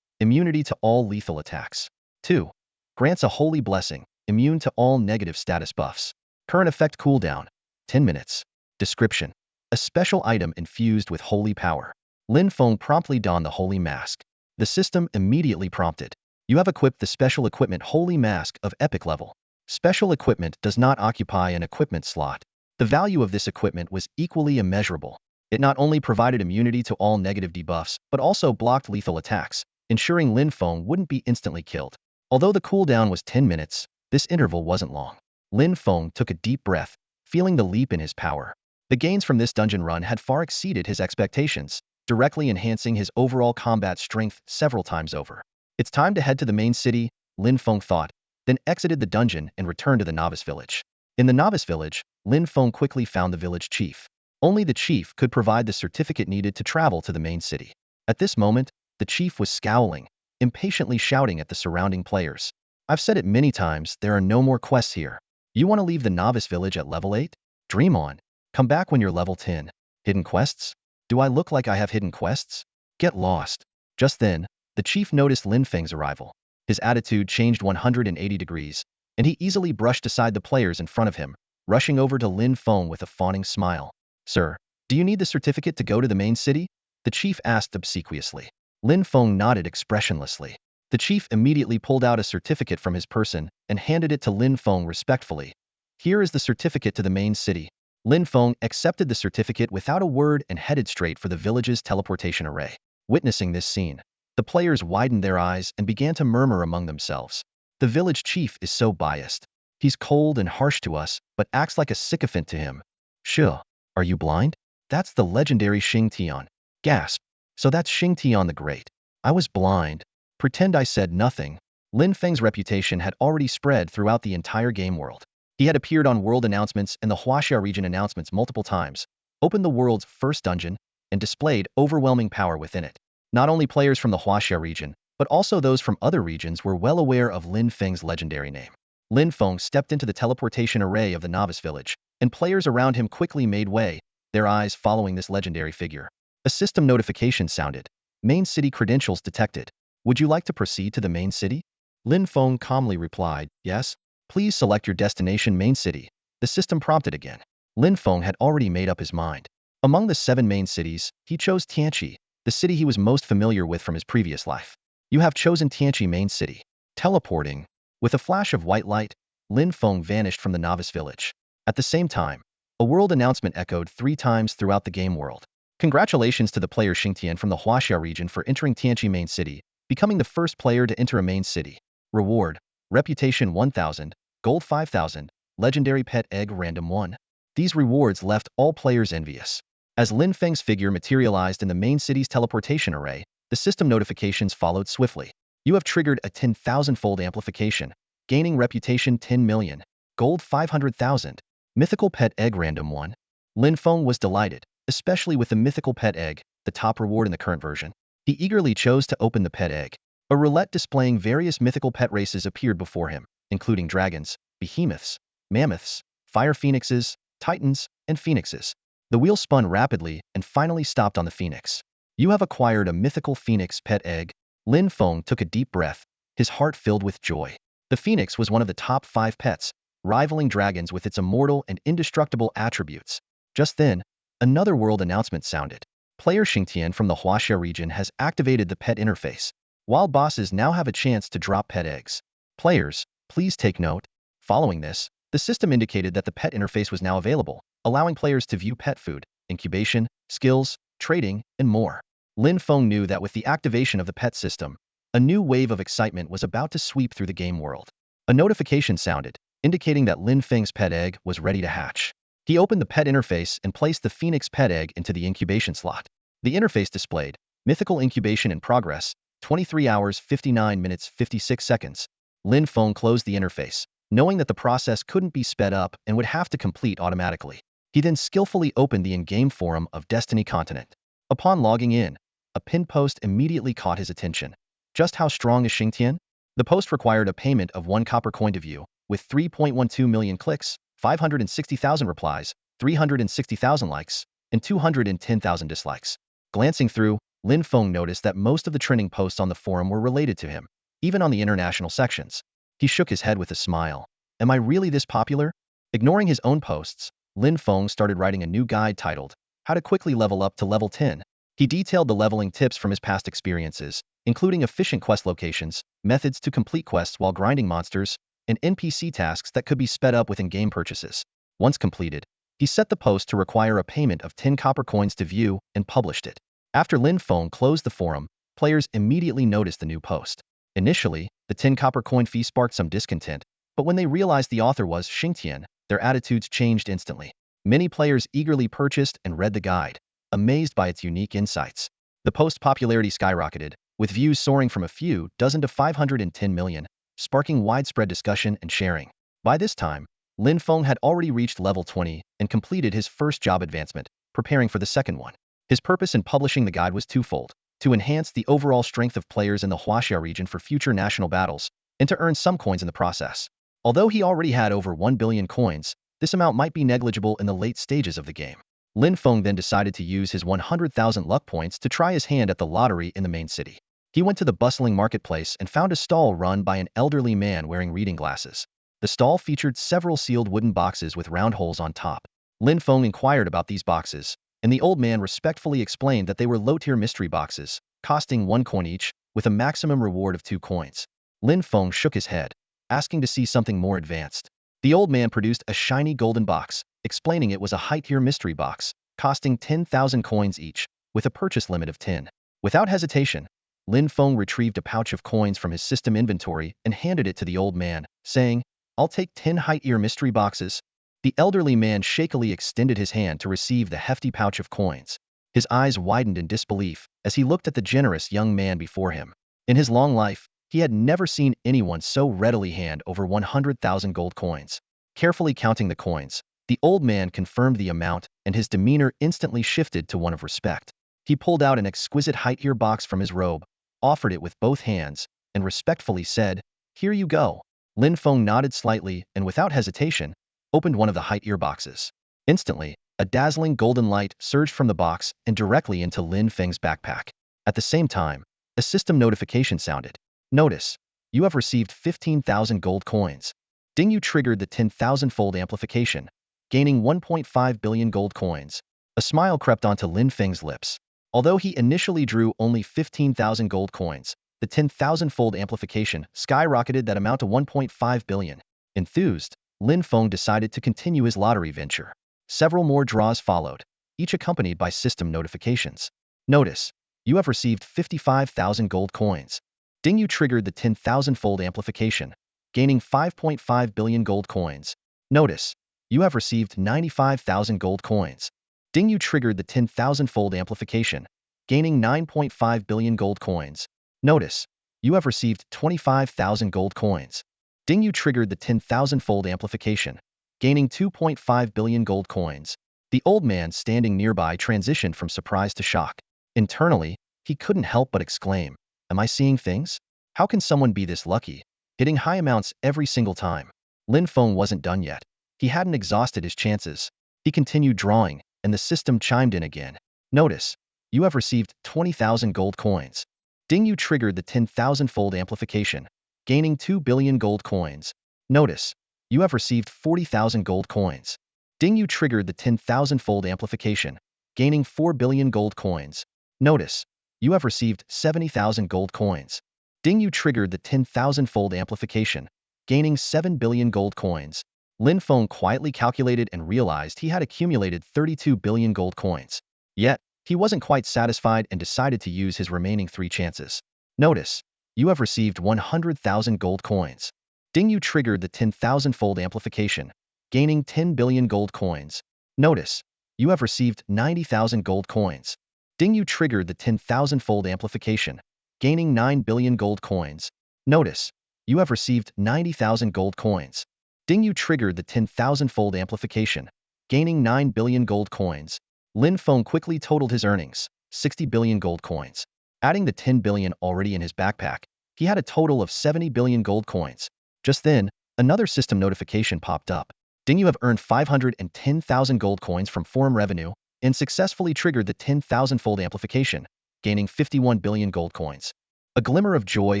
Immunity to all lethal attacks. 2. Grants a holy blessing, immune to all negative status buffs. Current effect cooldown, 10 minutes. Description: a special item infused with holy power. Lin Feng promptly donned the Holy Mask. The system immediately prompted, you have equipped the special equipment Holy Mask of Epic level. Special equipment does not occupy an equipment slot. The value of this equipment was equally immeasurable. It not only provided immunity to all negative debuffs, but also blocked lethal attacks, ensuring Lin Feng wouldn't be instantly killed. Although the cooldown was 10 minutes, this interval wasn't long. Lin Feng took a deep breath, feeling the leap in his power. The gains from this dungeon run had far exceeded his expectations, directly enhancing his overall combat strength several times over. It's time to head to the main city, Lin Feng thought, then exited the dungeon and returned to the novice village. In the novice village, Lin Feng quickly found the village chief. Only the chief could provide the certificate needed to travel to the main city. At this moment, the chief was scowling, impatiently shouting at the surrounding players. I've said it many times, there are no more quests here. You want to leave the novice village at level 8? Dream on. Come back when you're level 10. Hidden quests? Do I look like I have hidden quests? Get lost. Just then, the chief noticed Lin Feng's arrival. His attitude changed 180 degrees, and he easily brushed aside the players in front of him, rushing over to Lin Fong with a fawning smile. Sir, do you need the certificate to go to the main city? The chief asked obsequiously. Lin Fong nodded expressionlessly. The chief immediately pulled out a certificate from his person and handed it to Lin Fong respectfully. Here is the certificate to the main city. Lin Fong accepted the certificate without a word and headed straight for the village's teleportation array. Witnessing this scene, the players widened their eyes and began to murmur among themselves. The village chief is so biased. He's cold and harsh to us, but acts like a sycophant to him. Sure. Are you blind? That's the legendary Xing Tian. Gasp. So that's Xing Tian the Great. I was blind. Pretend I said nothing. Lin Feng's reputation had already spread throughout the entire game world. He had appeared on world announcements and the Huaxia region announcements multiple times, opened the world's first dungeon, and displayed overwhelming power within it. Not only players from the Huaxia region, but also those from other regions were well aware of Lin Feng's legendary name. Lin Feng stepped into the teleportation array of the novice village, and players around him quickly made way, their eyes following this legendary figure. A system notification sounded. Main city credentials detected. Would you like to proceed to the main city? Lin Feng calmly replied, yes. Please select your destination main city. The system prompted again. Lin Feng had already made up his mind. Among the 7 main cities, he chose Tianqi, the city he was most familiar with from his previous life. You have chosen Tianqi main city. Teleporting. With a flash of white light, Lin Feng vanished from the novice village. At the same time, a world announcement echoed 3 times throughout the game world. Congratulations to the player Xingtian from the Huaxia region for entering Tianqi main city, becoming the first player to enter a main city. Reward: Reputation 1000, Gold 5000, Legendary Pet Egg Random 1. These rewards left all players envious. As Lin Feng's figure materialized in the main city's teleportation array, the system notifications followed swiftly. You have triggered a 10,000-fold amplification, gaining reputation 10 million, gold 500,000, mythical pet egg random 1. Lin Feng was delighted, especially with the mythical pet egg, the top reward in the current version. He eagerly chose to open the pet egg. A roulette displaying various mythical pet races appeared before him, including dragons, behemoths, mammoths, fire phoenixes, titans, and phoenixes. The wheel spun rapidly and finally stopped on the phoenix. You have acquired a mythical phoenix pet egg. Lin Feng took a deep breath, his heart filled with joy. The phoenix was one of the top 5 pets, rivaling dragons with its immortal and indestructible attributes. Just then, another world announcement sounded. Player Xingtian from the Huaxia region has activated the pet interface. Wild bosses now have a chance to drop pet eggs. Players, please take note. Following this, the system indicated that the pet interface was now available, allowing players to view pet food, incubation, skills, trading, and more. Lin Feng knew that with the activation of the pet system, a new wave of excitement was about to sweep through the game world. A notification sounded, indicating that Lin Feng's pet egg was ready to hatch. He opened the pet interface and placed the phoenix pet egg into the incubation slot. The interface displayed, mythical incubation in progress, 23 hours 59 minutes 56 seconds. Lin Feng closed the interface, knowing that the process couldn't be sped up and would have to complete automatically. He then skillfully opened the in-game forum of Destiny Continent. Upon logging in, a pinned post immediately caught his attention. Just how strong is Xingtian? The post required a payment of 1 copper coin to view, with 3.12 million clicks, 560,000 replies, 360,000 likes, and 210,000 dislikes. Glancing through, Lin Feng noticed that most of the trending posts on the forum were related to him, even on the international sections. He shook his head with a smile. Am I really this popular? Ignoring his own posts, Lin Feng started writing a new guide titled, How to Quickly Level Up to Level 10. He detailed the leveling tips from his past experiences, including efficient quest locations, methods to complete quests while grinding monsters, and NPC tasks that could be sped up with in-game purchases. Once completed, he set the post to require a payment of 10 copper coins to view and published it. After Lin Feng closed the forum, players immediately noticed the new post. Initially, the 10 copper coin fee sparked some discontent, but when they realized the author was Xingtian, their attitudes changed instantly. Many players eagerly purchased and read the guide, amazed by its unique insights. The post's popularity skyrocketed, with views soaring from a few dozen to 510 million, sparking widespread discussion and sharing. By this time, Lin Feng had already reached level 20 and completed his first job advancement, preparing for the second one. His purpose in publishing the guide was twofold: to enhance the overall strength of players in the Huaxia region for future national battles, and to earn some coins in the process. Although he already had over 1 billion coins, this amount might be negligible in the late stages of the game. Lin Feng then decided to use his 100,000 luck points to try his hand at the lottery in the main city. He went to the bustling marketplace and found a stall run by an elderly man wearing reading glasses. The stall featured several sealed wooden boxes with round holes on top. Lin Feng inquired about these boxes, and the old man respectfully explained that they were low-tier mystery boxes, costing 1 coin each, with a maximum reward of 2 coins. Lin Feng shook his head, asking to see something more advanced. The old man produced a shiny golden box, explaining it was a high-tier mystery box, costing 10,000 coins each, with a purchase limit of 10. Without hesitation, Lin Feng retrieved a pouch of coins from his system inventory and handed it to the old man, saying, "I'll take 10 high-tier mystery boxes." The elderly man shakily extended his hand to receive the hefty pouch of coins. His eyes widened in disbelief as he looked at the generous young man before him. In his long life, he had never seen anyone so readily hand over 100,000 gold coins. Carefully counting the coins, the old man confirmed the amount, and his demeanor instantly shifted to one of respect. He pulled out an exquisite high-tier box from his robe, offered it with both hands, and respectfully said, "Here you go." Lin Feng nodded slightly and without hesitation, opened one of the high-tier boxes. Instantly, a dazzling golden light surged from the box and directly into Lin Feng's backpack. At the same time, a system notification sounded. "Notice, you have received 15,000 gold coins." Ding, you triggered the 10,000-fold amplification, gaining 1.5 billion gold coins. A smile crept onto Lin Feng's lips. Although he initially drew only 15,000 gold coins, the 10,000-fold amplification skyrocketed that amount to 1.5 billion. Enthused, Lin Feng decided to continue his lottery venture. Several more draws followed, each accompanied by system notifications. "Notice, you have received 55,000 gold coins." Ding, you triggered the 10,000-fold amplification, gaining 5.5 billion gold coins. "Notice, you have received 95,000 gold coins." Ding, you triggered the 10,000-fold amplification, gaining 9.5 billion gold coins. "Notice, you have received 25,000 gold coins." Ding, you triggered the 10,000-fold amplification, gaining 2.5 billion gold coins. The old man standing nearby transitioned from surprise to shock. Internally, he couldn't help but exclaim, "Am I seeing things? How can someone be this lucky, hitting high amounts every single time?" Lin Feng wasn't done yet. He hadn't exhausted his chances. He continued drawing, and the system chimed in again. "Notice, you have received 20,000 gold coins." Ding, you triggered the 10,000-fold amplification, gaining 2 billion gold coins. "Notice, you have received 40,000 gold coins." Ding, you triggered the 10,000-fold amplification, gaining 4 billion gold coins. "Notice, you have received 70,000 gold coins." Ding, you triggered the 10,000-fold amplification, gaining 7 billion gold coins. Lin Feng quietly calculated and realized he had accumulated 32 billion gold coins. Yet, he wasn't quite satisfied and decided to use his remaining 3 chances. "Notice, you have received 100,000 gold coins." Ding, you triggered the 10,000-fold amplification, gaining 10 billion gold coins. "Notice, you have received 90,000 gold coins." Ding, you triggered the 10,000-fold amplification, gaining 9 billion gold coins. "Notice, you have received 90,000 gold coins." Ding, you triggered the 10,000-fold amplification, gaining 9 billion gold coins. Lin Feng quickly totaled his earnings, 60 billion gold coins. Adding the 10 billion already in his backpack, he had a total of 70 billion gold coins. Just then, another system notification popped up. "Ding, you have earned 510,000 gold coins from forum revenue and successfully triggered the 10,000-fold amplification, gaining 51 billion gold coins." A glimmer of joy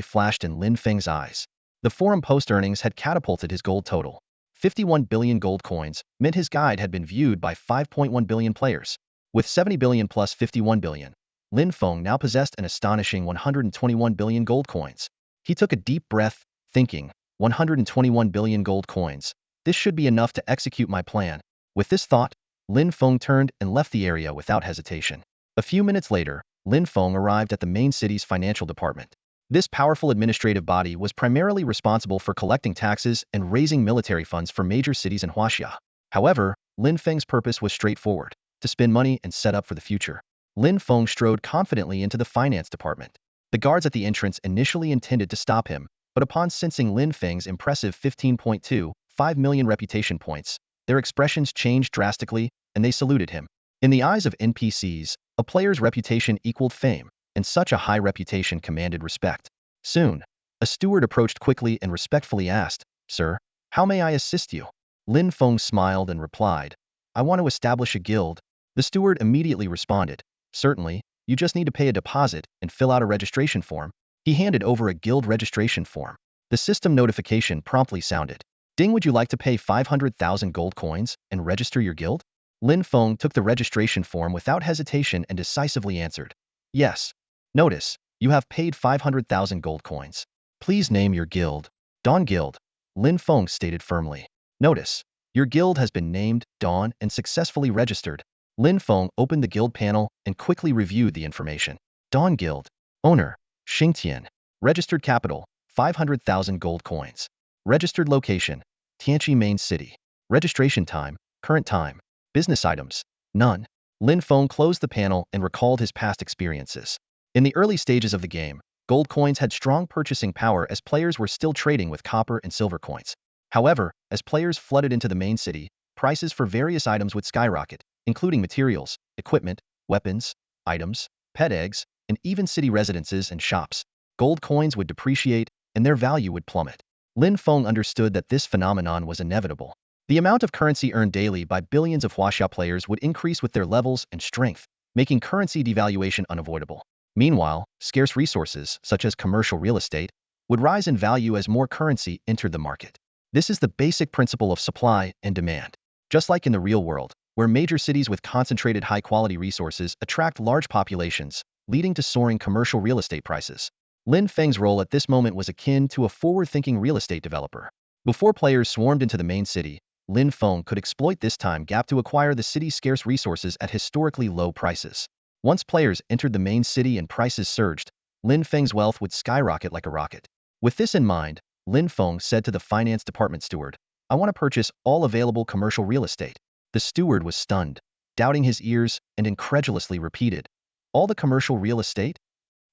flashed in Lin Feng's eyes. The forum post earnings had catapulted his gold total. 51 billion gold coins meant his guide had been viewed by 5.1 billion players. With 70 billion plus 51 billion, Lin Feng now possessed an astonishing 121 billion gold coins. He took a deep breath, thinking, 121 billion gold coins. This should be enough to execute my plan. With this thought, Lin Feng turned and left the area without hesitation. A few minutes later, Lin Feng arrived at the main city's financial department. This powerful administrative body was primarily responsible for collecting taxes and raising military funds for major cities in Huaxia. However, Lin Feng's purpose was straightforward: to spend money and set up for the future. Lin Feng strode confidently into the finance department. The guards at the entrance initially intended to stop him, but upon sensing Lin Feng's impressive 15.25 million reputation points, their expressions changed drastically, and they saluted him. In the eyes of NPCs, a player's reputation equaled fame, and such a high reputation commanded respect. Soon, a steward approached quickly and respectfully asked, "Sir, how may I assist you?" Lin Fong smiled and replied, "I want to establish a guild." The steward immediately responded, "Certainly, you just need to pay a deposit and fill out a registration form." He handed over a guild registration form. The system notification promptly sounded. "Ding, would you like to pay 500,000 gold coins and register your guild?" Lin Feng took the registration form without hesitation and decisively answered, "Yes." Notice, you have paid 500,000 gold coins. Please name your guild. Dawn Guild. Lin Feng stated firmly. Notice, your guild has been named Dawn and successfully registered. Lin Feng opened the guild panel and quickly reviewed the information. Dawn Guild. Owner, Xingtian. Registered capital, 500,000 gold coins. Registered location, Tianqi Main City. Registration time, current time. Business items, none. Lin Feng closed the panel and recalled his past experiences. In the early stages of the game, gold coins had strong purchasing power as players were still trading with copper and silver coins. However, as players flooded into the main city, prices for various items would skyrocket, including materials, equipment, weapons, items, pet eggs, and even city residences and shops. Gold coins would depreciate, and their value would plummet. Lin Feng understood that this phenomenon was inevitable. The amount of currency earned daily by billions of Huaxia players would increase with their levels and strength, making currency devaluation unavoidable. Meanwhile, scarce resources, such as commercial real estate, would rise in value as more currency entered the market. This is the basic principle of supply and demand. Just like in the real world, where major cities with concentrated high-quality resources attract large populations, leading to soaring commercial real estate prices. Lin Feng's role at this moment was akin to a forward-thinking real estate developer. Before players swarmed into the main city, Lin Feng could exploit this time gap to acquire the city's scarce resources at historically low prices. Once players entered the main city and prices surged, Lin Feng's wealth would skyrocket like a rocket. With this in mind, Lin Feng said to the finance department steward, "I want to purchase all available commercial real estate." The steward was stunned, doubting his ears, and incredulously repeated, "All the commercial real estate?"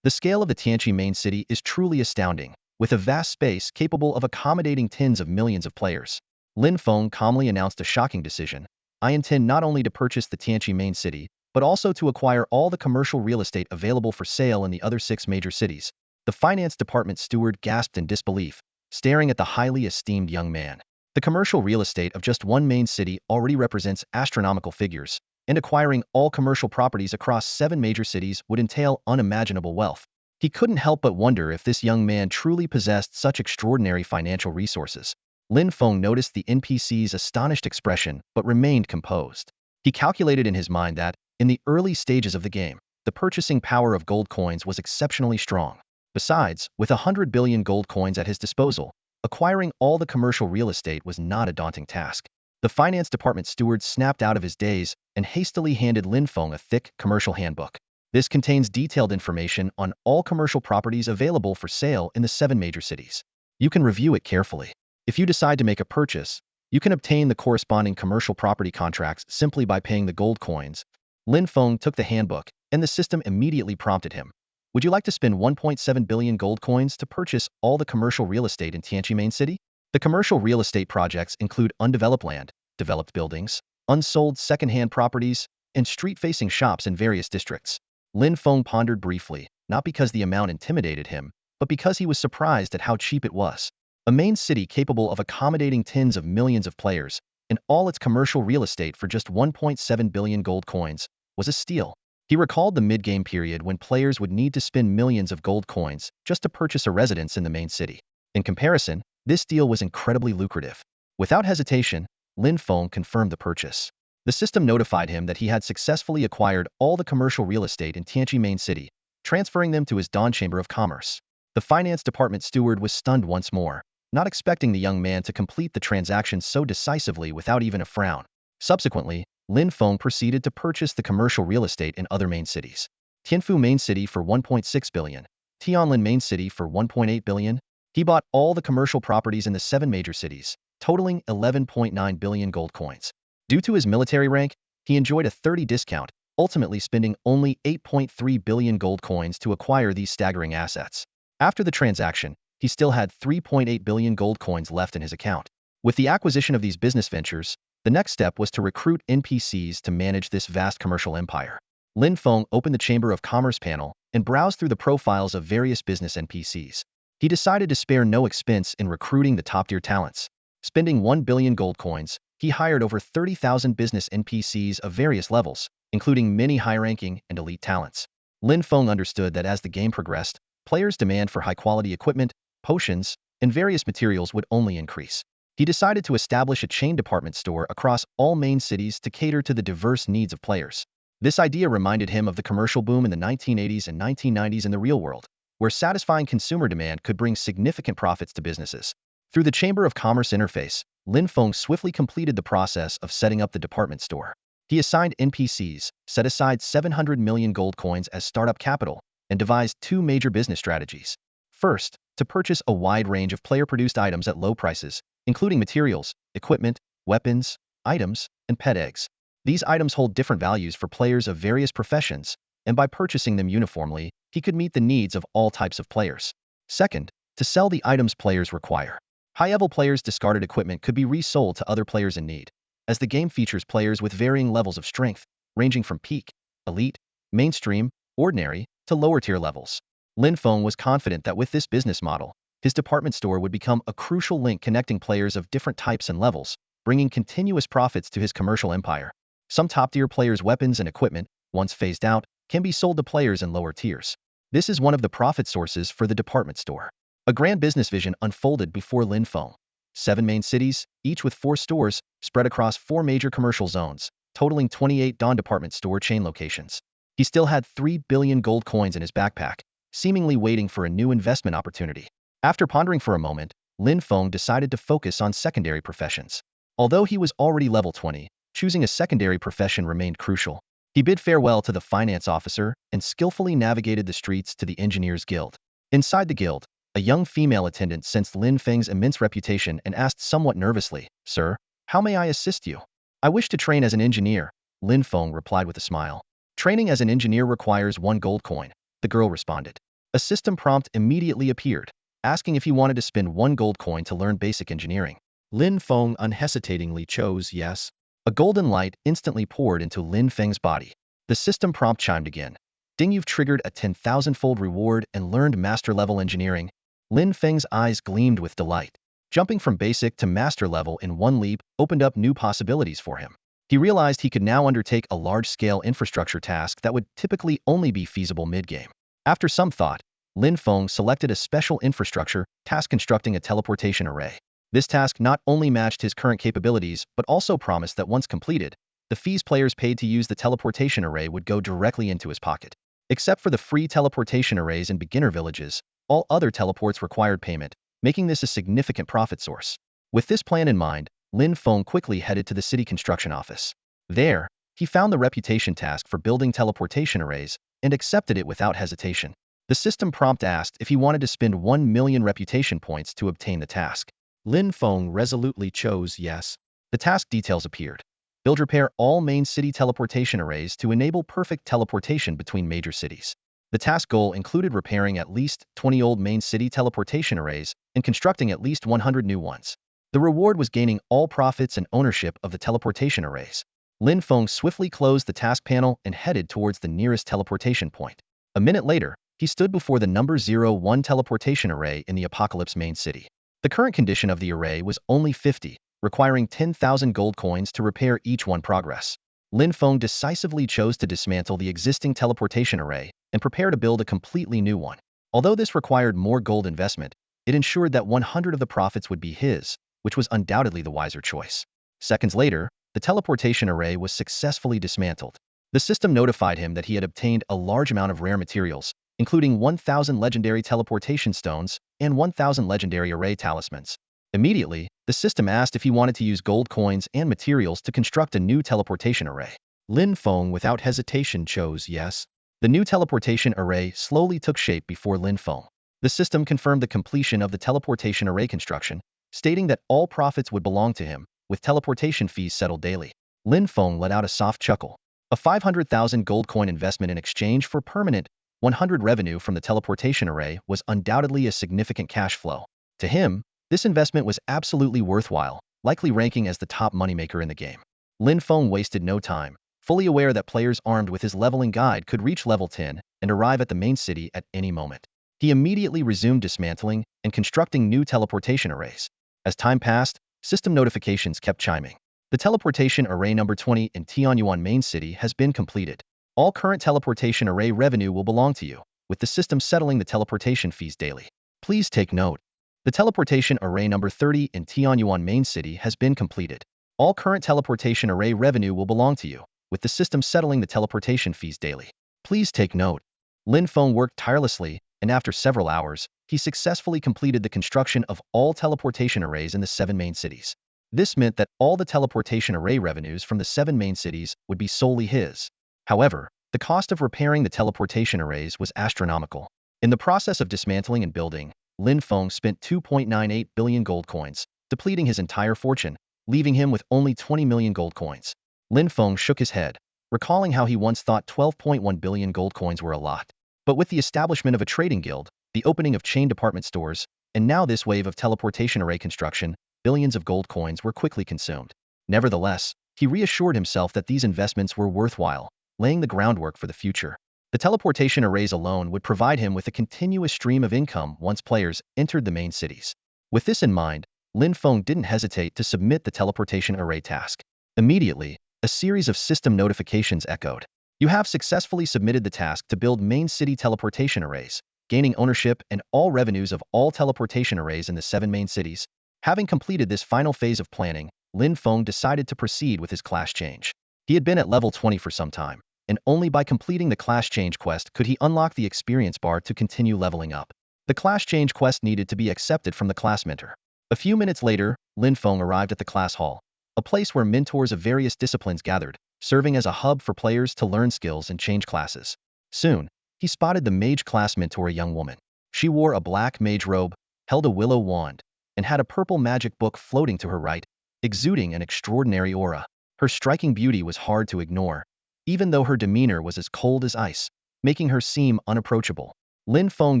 The scale of the Tianqi main city is truly astounding, with a vast space capable of accommodating tens of millions of players. Lin Feng calmly announced a shocking decision. "I intend not only to purchase the Tianqi main city, but also to acquire all the commercial real estate available for sale in the other 6 major cities." The finance department steward gasped in disbelief, staring at the highly esteemed young man. The commercial real estate of just one main city already represents astronomical figures, and acquiring all commercial properties across 7 major cities would entail unimaginable wealth. He couldn't help but wonder if this young man truly possessed such extraordinary financial resources. Lin Feng noticed the NPC's astonished expression but remained composed. He calculated in his mind that, in the early stages of the game, the purchasing power of gold coins was exceptionally strong. Besides, with 100 billion gold coins at his disposal, acquiring all the commercial real estate was not a daunting task. The finance department steward snapped out of his daze and hastily handed Lin Feng a thick commercial handbook. This contains detailed information on all commercial properties available for sale in the 7 major cities. You can review it carefully. If you decide to make a purchase, you can obtain the corresponding commercial property contracts simply by paying the gold coins. Lin Feng took the handbook, and the system immediately prompted him. "Would you like to spend 1.7 billion gold coins to purchase all the commercial real estate in Tianqi Main City?" The commercial real estate projects include undeveloped land, developed buildings, unsold second-hand properties, and street-facing shops in various districts. Lin Feng pondered briefly, not because the amount intimidated him, but because he was surprised at how cheap it was. A main city capable of accommodating tens of millions of players, and all its commercial real estate for just 1.7 billion gold coins, was a steal. He recalled the mid-game period when players would need to spend millions of gold coins just to purchase a residence in the main city. In comparison, this deal was incredibly lucrative. Without hesitation, Lin Feng confirmed the purchase. The system notified him that he had successfully acquired all the commercial real estate in Tianqi Main City, transferring them to his Dawn Chamber of Commerce. The finance department steward was stunned once more, not expecting the young man to complete the transaction so decisively without even a frown. Subsequently, Lin Feng proceeded to purchase the commercial real estate in other main cities. Tianfu Main City for 1.6 billion, Tianlin Main City for 1.8 billion. He bought all the commercial properties in the 7 major cities, totaling 11.9 billion gold coins. Due to his military rank, he enjoyed a 30% discount, ultimately spending only 8.3 billion gold coins to acquire these staggering assets. After the transaction, he still had 3.8 billion gold coins left in his account. With the acquisition of these business ventures, The next step was to recruit NPCs to manage this vast commercial empire. Lin Feng opened the Chamber of Commerce panel and browsed through the profiles of various business NPCs. He decided to spare no expense in recruiting the top-tier talents. Spending 1 billion gold coins, he hired over 30,000 business NPCs of various levels, including many high-ranking and elite talents. Lin Feng understood that as the game progressed, players' demand for high-quality equipment, potions, and various materials would only increase. He decided to establish a chain department store across all main cities to cater to the diverse needs of players. This idea reminded him of the commercial boom in the 1980s and 1990s in the real world, where satisfying consumer demand could bring significant profits to businesses. Through the Chamber of Commerce interface, Lin Feng swiftly completed the process of setting up the department store. He assigned NPCs, set aside 700 million gold coins as startup capital, and devised two major business strategies. First, to purchase a wide range of player-produced items at low prices, including materials, equipment, weapons, items, and pet eggs. These items hold different values for players of various professions, and by purchasing them uniformly, he could meet the needs of all types of players. Second, to sell the items players require. High-level players' discarded equipment could be resold to other players in need, as the game features players with varying levels of strength, ranging from peak, elite, mainstream, ordinary, to lower-tier levels. Lin Feng was confident that with this business model, his department store would become a crucial link connecting players of different types and levels, bringing continuous profits to his commercial empire. Some top-tier players' weapons and equipment, once phased out, can be sold to players in lower tiers. This is one of the profit sources for the department store. A grand business vision unfolded before Lin Feng. 7 main cities, each with 4 stores, spread across 4 major commercial zones, totaling 28 Dawn department store chain locations. He still had 3 billion gold coins in his backpack, seemingly waiting for a new investment opportunity. After pondering for a moment, Lin Feng decided to focus on secondary professions. Although he was already level 20, choosing a secondary profession remained crucial. He bid farewell to the finance officer and skillfully navigated the streets to the engineers guild. Inside the guild, a young female attendant sensed Lin Feng's immense reputation and asked somewhat nervously, "Sir, how may I assist you?" "I wish to train as an engineer," Lin Feng replied with a smile. "Training as an engineer requires 1 gold coin," the girl responded. A system prompt immediately appeared, asking if he wanted to spend 1 gold coin to learn basic engineering. Lin Feng unhesitatingly chose yes. A golden light instantly poured into Lin Feng's body. The system prompt chimed again. "Ding, you've triggered a 10,000-fold reward and learned master-level engineering." Lin Feng's eyes gleamed with delight. Jumping from basic to master level in one leap opened up new possibilities for him. He realized he could now undertake a large-scale infrastructure task that would typically only be feasible mid-game. After some thought, Lin Feng selected a special infrastructure task constructing a teleportation array. This task not only matched his current capabilities but also promised that once completed, the fees players paid to use the teleportation array would go directly into his pocket. Except for the free teleportation arrays in beginner villages, all other teleports required payment, making this a significant profit source. With this plan in mind, Lin Feng quickly headed to the city construction office. There, he found the reputation task for building teleportation arrays and accepted it without hesitation. The system prompt asked if he wanted to spend 1 million reputation points to obtain the task. Lin Feng resolutely chose yes. The task details appeared. Build repair all main city teleportation arrays to enable perfect teleportation between major cities. The task goal included repairing at least 20 old main city teleportation arrays and constructing at least 100 new ones. The reward was gaining all profits and ownership of the teleportation arrays. Lin Feng swiftly closed the task panel and headed towards the nearest teleportation point. A minute later, he stood before the number 01 teleportation array in the Apocalypse main city. The current condition of the array was only 50, requiring 10,000 gold coins to repair each one progress. Lin Feng decisively chose to dismantle the existing teleportation array and prepare to build a completely new one. Although this required more gold investment, it ensured that 100 of the profits would be his, which was undoubtedly the wiser choice. Seconds later, the teleportation array was successfully dismantled. The system notified him that he had obtained a large amount of rare materials, including 1,000 legendary teleportation stones and 1,000 legendary array talismans. Immediately, the system asked if he wanted to use gold coins and materials to construct a new teleportation array. Lin Feng without hesitation chose yes. The new teleportation array slowly took shape before Lin Feng. The system confirmed the completion of the teleportation array construction, stating that all profits would belong to him, with teleportation fees settled daily. Lin Feng let out a soft chuckle. A 500,000 gold coin investment in exchange for permanent 100 revenue from the teleportation array was undoubtedly a significant cash flow. To him, this investment was absolutely worthwhile, likely ranking as the top moneymaker in the game. Lin Fong wasted no time, fully aware that players armed with his leveling guide could reach level 10 and arrive at the main city at any moment. He immediately resumed dismantling and constructing new teleportation arrays. As time passed, system notifications kept chiming. The teleportation array number 20 in Tianyuan main city has been completed. All current teleportation array revenue will belong to you, with the system settling the teleportation fees daily. Please take note. The teleportation array number 30 in Tianyuan main city has been completed. All current teleportation array revenue will belong to you, with the system settling the teleportation fees daily. Please take note. Lin Fong worked tirelessly, and after several hours, he successfully completed the construction of all teleportation arrays in the 7 main cities. This meant that all the teleportation array revenues from the 7 main cities would be solely his. However, the cost of repairing the teleportation arrays was astronomical. In the process of dismantling and building, Lin Fong spent 2.98 billion gold coins, depleting his entire fortune, leaving him with only 20 million gold coins. Lin Fong shook his head, recalling how he once thought 12.1 billion gold coins were a lot. But with the establishment of a trading guild, the opening of chain department stores, and now this wave of teleportation array construction, billions of gold coins were quickly consumed. Nevertheless, he reassured himself that these investments were worthwhile, laying the groundwork for the future. The teleportation arrays alone would provide him with a continuous stream of income once players entered the main cities. With this in mind, Lin Fong didn't hesitate to submit the teleportation array task. Immediately, a series of system notifications echoed. You have successfully submitted the task to build main city teleportation arrays, gaining ownership and all revenues of all teleportation arrays in the 7 main cities. Having completed this final phase of planning, Lin Fong decided to proceed with his class change. He had been at level 20 for some time, and only by completing the class change quest could he unlock the experience bar to continue leveling up. The class change quest needed to be accepted from the class mentor. A few minutes later, Lin Fong arrived at the class hall, a place where mentors of various disciplines gathered, serving as a hub for players to learn skills and change classes. Soon, he spotted the mage class mentor, a young woman. She wore a black mage robe, held a willow wand, and had a purple magic book floating to her right, exuding an extraordinary aura. Her striking beauty was hard to ignore, even though her demeanor was as cold as ice, making her seem unapproachable. Lin Fong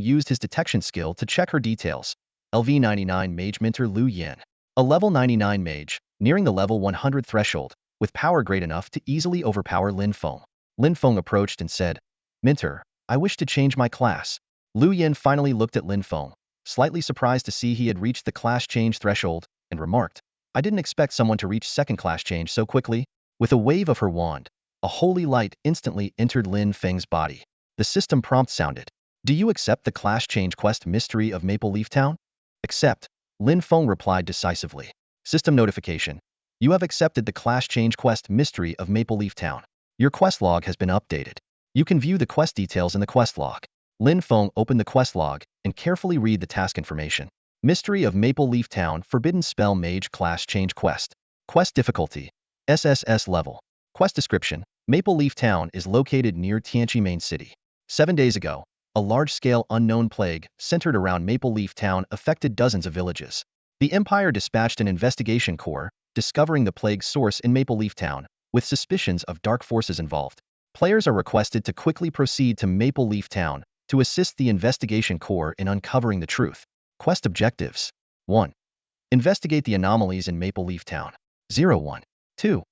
used his detection skill to check her details. LV 99 mage mentor Lu Yin. A level 99 mage, nearing the level 100 threshold, with power great enough to easily overpower Lin Fong. Lin Fong approached and said, "Mentor, I wish to change my class." Lu Yin finally looked at Lin Fong, slightly surprised to see he had reached the class change threshold, and remarked, "I didn't expect someone to reach second class change so quickly." With a wave of her wand, a holy light instantly entered Lin Feng's body. The system prompt sounded. "Do you accept the class change quest Mystery of Maple Leaf Town?" "Accept," Lin Fong replied decisively. System notification. You have accepted the class change quest Mystery of Maple Leaf Town. Your quest log has been updated. You can view the quest details in the quest log. Lin Fong opened the quest log and carefully read the task information. Mystery of Maple Leaf Town Forbidden Spell Mage Class Change Quest. Quest difficulty. SSS level. Quest description. Maple Leaf Town is located near Tianqi main city. 7 days ago, a large-scale unknown plague centered around Maple Leaf Town affected dozens of villages. The Empire dispatched an investigation corps, discovering the plague's source in Maple Leaf Town, with suspicions of dark forces involved. Players are requested to quickly proceed to Maple Leaf Town to assist the investigation corps in uncovering the truth. Quest objectives. 1. Investigate the anomalies in Maple Leaf Town. 01. 2.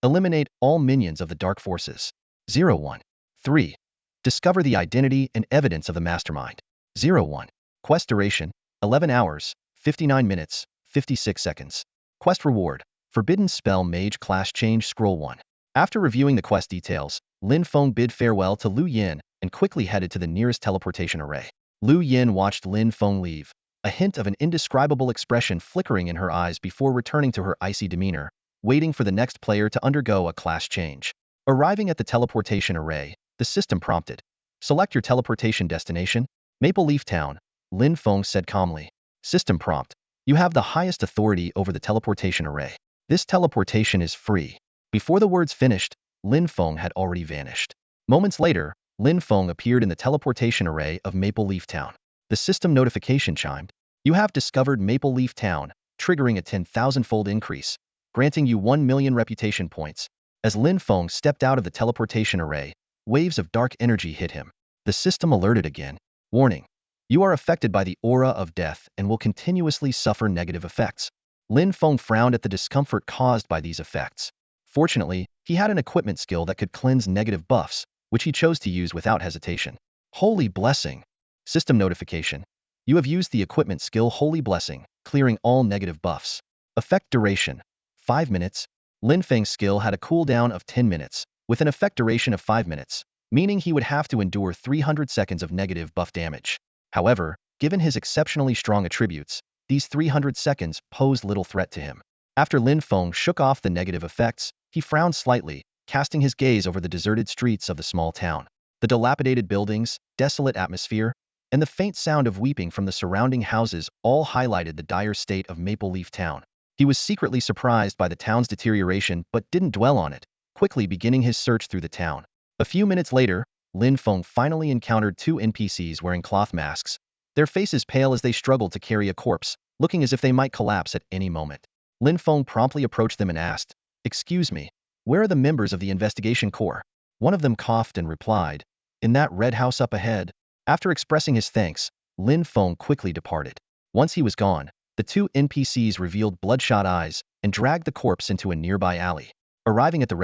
Eliminate all minions of the dark forces. 01. 3. Discover the identity and evidence of the mastermind. 01. Quest duration, 11 hours, 59 minutes, 56 seconds. Quest reward, Forbidden Spell Mage Class Change Scroll 1. After reviewing the quest details, Lin Fong bid farewell to Lu Yin and quickly headed to the nearest teleportation array. Lu Yin watched Lin Fong leave, a hint of an indescribable expression flickering in her eyes before returning to her icy demeanor, waiting for the next player to undergo a class change. Arriving at the teleportation array, the system prompted. Select your teleportation destination. Maple Leaf Town, Lin Fong said calmly. System prompt. You have the highest authority over the teleportation array. This teleportation is free. Before the words finished, Lin Fong had already vanished. Moments later, Lin Fong appeared in the teleportation array of Maple Leaf Town. The system notification chimed. You have discovered Maple Leaf Town, triggering a 10,000-fold increase, granting you 1 million reputation points. As Lin Fong stepped out of the teleportation array, waves of dark energy hit him. The system alerted again. Warning. You are affected by the aura of death and will continuously suffer negative effects. Lin Fong frowned at the discomfort caused by these effects. Fortunately, he had an equipment skill that could cleanse negative buffs, which he chose to use without hesitation. Holy Blessing! System notification. You have used the equipment skill Holy Blessing, clearing all negative buffs. Effect duration: 5 minutes. Lin Feng's skill had a cooldown of 10 minutes, with an effect duration of 5 minutes, meaning he would have to endure 300 seconds of negative buff damage. However, given his exceptionally strong attributes, these 300 seconds posed little threat to him. After Lin Feng shook off the negative effects, he frowned slightly, casting his gaze over the deserted streets of the small town. The dilapidated buildings, desolate atmosphere, and the faint sound of weeping from the surrounding houses all highlighted the dire state of Maple Leaf Town. He was secretly surprised by the town's deterioration but didn't dwell on it, quickly beginning his search through the town. A few minutes later, Lin Feng finally encountered 2 NPCs wearing cloth masks, their faces pale as they struggled to carry a corpse, looking as if they might collapse at any moment. Lin Feng promptly approached them and asked, "Excuse me, where are the members of the investigation corps?" One of them coughed and replied, "In that red house up ahead." After expressing his thanks, Lin Feng quickly departed. Once he was gone, the 2 NPCs revealed bloodshot eyes and dragged the corpse into a nearby alley. Arriving at the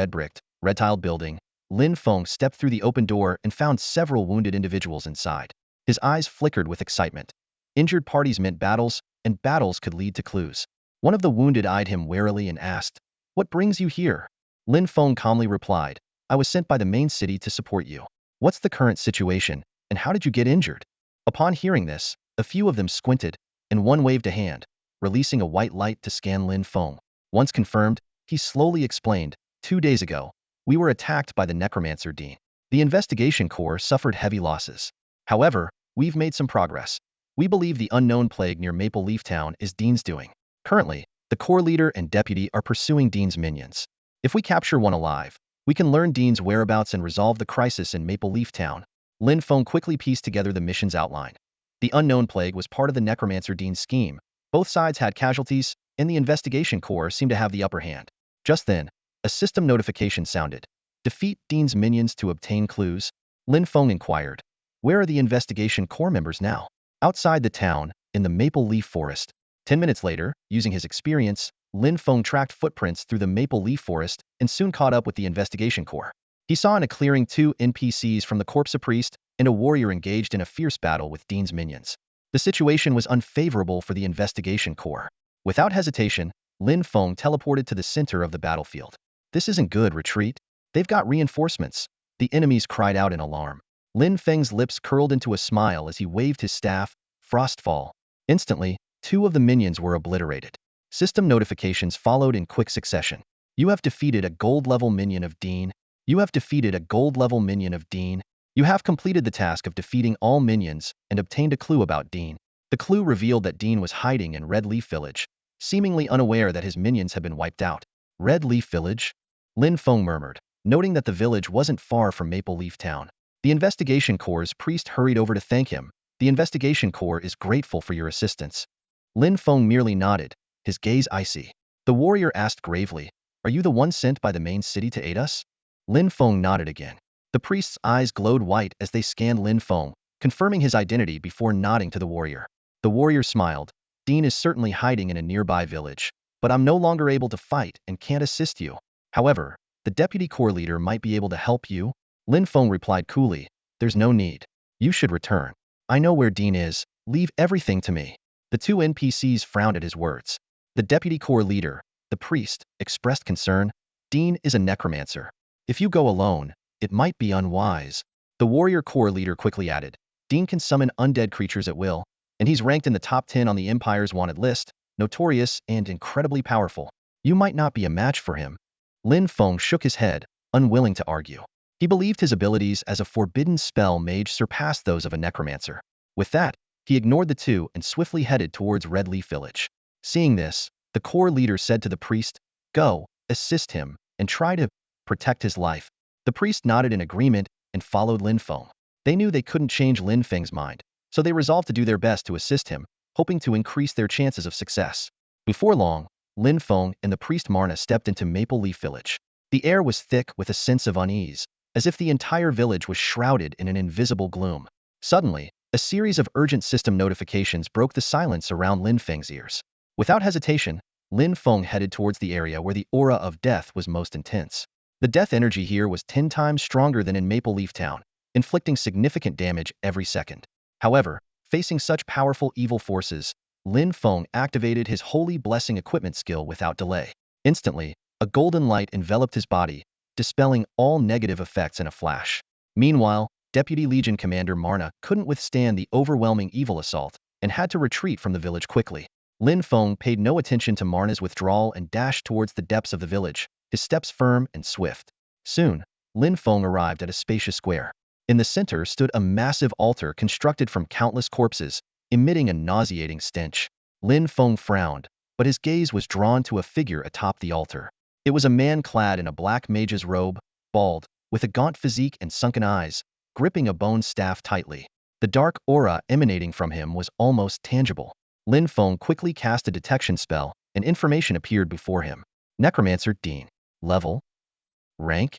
red-tiled building, Lin Feng stepped through the open door and found several wounded individuals inside. His eyes flickered with excitement. Injured parties meant battles, and battles could lead to clues. One of the wounded eyed him warily and asked, "What brings you here?" Lin Feng calmly replied, "I was sent by the main city to support you. What's the current situation, and how did you get injured?" Upon hearing this, a few of them squinted, and one waved a hand, releasing a white light to scan Lin Feng. Once confirmed, he slowly explained, 2 days ago, we were attacked by the Necromancer Dean. The investigation corps suffered heavy losses. However, we've made some progress. We believe the unknown plague near Maple Leaf Town is Dean's doing. Currently, the corps leader and deputy are pursuing Dean's minions. If we capture one alive, we can learn Dean's whereabouts and resolve the crisis in Maple Leaf Town. Lin Feng quickly pieced together the mission's outline. The unknown plague was part of the Necromancer Dean's scheme. Both sides had casualties, and the investigation corps seemed to have the upper hand. Just then, a system notification sounded. Defeat Dean's minions to obtain clues. Lin Feng inquired, "Where are the investigation corps members now?" "Outside the town, in the Maple Leaf Forest." 10 minutes later, using his experience, Lin Feng tracked footprints through the Maple Leaf Forest and soon caught up with the investigation corps. He saw in a clearing 2 NPCs from the Corpse Priest and a warrior engaged in a fierce battle with Dean's minions. The situation was unfavorable for the investigation corps. Without hesitation, Lin Feng teleported to the center of the battlefield. "This isn't good, retreat. They've got reinforcements." The enemies cried out in alarm. Lin Feng's lips curled into a smile as he waved his staff, Frostfall. Instantly, 2 of the minions were obliterated. System notifications followed in quick succession. "You have defeated a gold-level minion of Dean. You have defeated a gold-level minion of Dean. You have completed the task of defeating all minions and obtained a clue about Dean." The clue revealed that Dean was hiding in Red Leaf Village, seemingly unaware that his minions had been wiped out. "Red Leaf Village?" Lin Feng murmured, noting that the village wasn't far from Maple Leaf Town. The investigation corps' priest hurried over to thank him. "The investigation corps is grateful for your assistance." Lin Feng merely nodded, his gaze icy. The warrior asked gravely, "Are you the one sent by the main city to aid us?" Lin Feng nodded again. The priest's eyes glowed white as they scanned Lin Feng, confirming his identity before nodding to the warrior. The warrior smiled. "Dean is certainly hiding in a nearby village, but I'm no longer able to fight and can't assist you. However, the deputy corps leader might be able to help you." Lin Feng replied coolly, "There's no need. You should return. I know where Dean is. Leave everything to me." The 2 NPCs frowned at his words. The deputy corps leader, the priest, expressed concern. "Dean is a necromancer. If you go alone, it might be unwise." The warrior corps leader quickly added, "Dean can summon undead creatures at will, and he's ranked in the top 10 on the Empire's wanted list, notorious and incredibly powerful. You might not be a match for him." Lin Feng shook his head, unwilling to argue. He believed his abilities as a forbidden spell mage surpassed those of a necromancer. With that, he ignored the 2 and swiftly headed towards Red Leaf Village. Seeing this, the corps leader said to the priest, "Go, assist him, and try to protect his life." The priest nodded in agreement and followed Lin Feng. They knew they couldn't change Lin Feng's mind, so they resolved to do their best to assist him, hoping to increase their chances of success. Before long, Lin Feng and the priest Marna stepped into Maple Leaf Village. The air was thick with a sense of unease, as if the entire village was shrouded in an invisible gloom. Suddenly, a series of urgent system notifications broke the silence around Lin Feng's ears. Without hesitation, Lin Fong headed towards the area where the aura of death was most intense. The death energy here was 10 times stronger than in Maple Leaf Town, inflicting significant damage every second. However, facing such powerful evil forces, Lin Fong activated his Holy Blessing equipment skill without delay. Instantly, a golden light enveloped his body, dispelling all negative effects in a flash. Meanwhile, Deputy Legion Commander Marna couldn't withstand the overwhelming evil assault and had to retreat from the village quickly. Lin Fong paid no attention to Marna's withdrawal and dashed towards the depths of the village, his steps firm and swift. Soon, Lin Fong arrived at a spacious square. In the center stood a massive altar constructed from countless corpses, emitting a nauseating stench. Lin Fong frowned, but his gaze was drawn to a figure atop the altar. It was a man clad in a black mage's robe, bald, with a gaunt physique and sunken eyes, gripping a bone staff tightly. The dark aura emanating from him was almost tangible. Lin Fong quickly cast a detection spell, and information appeared before him. Necromancer Dean. Level. Rank.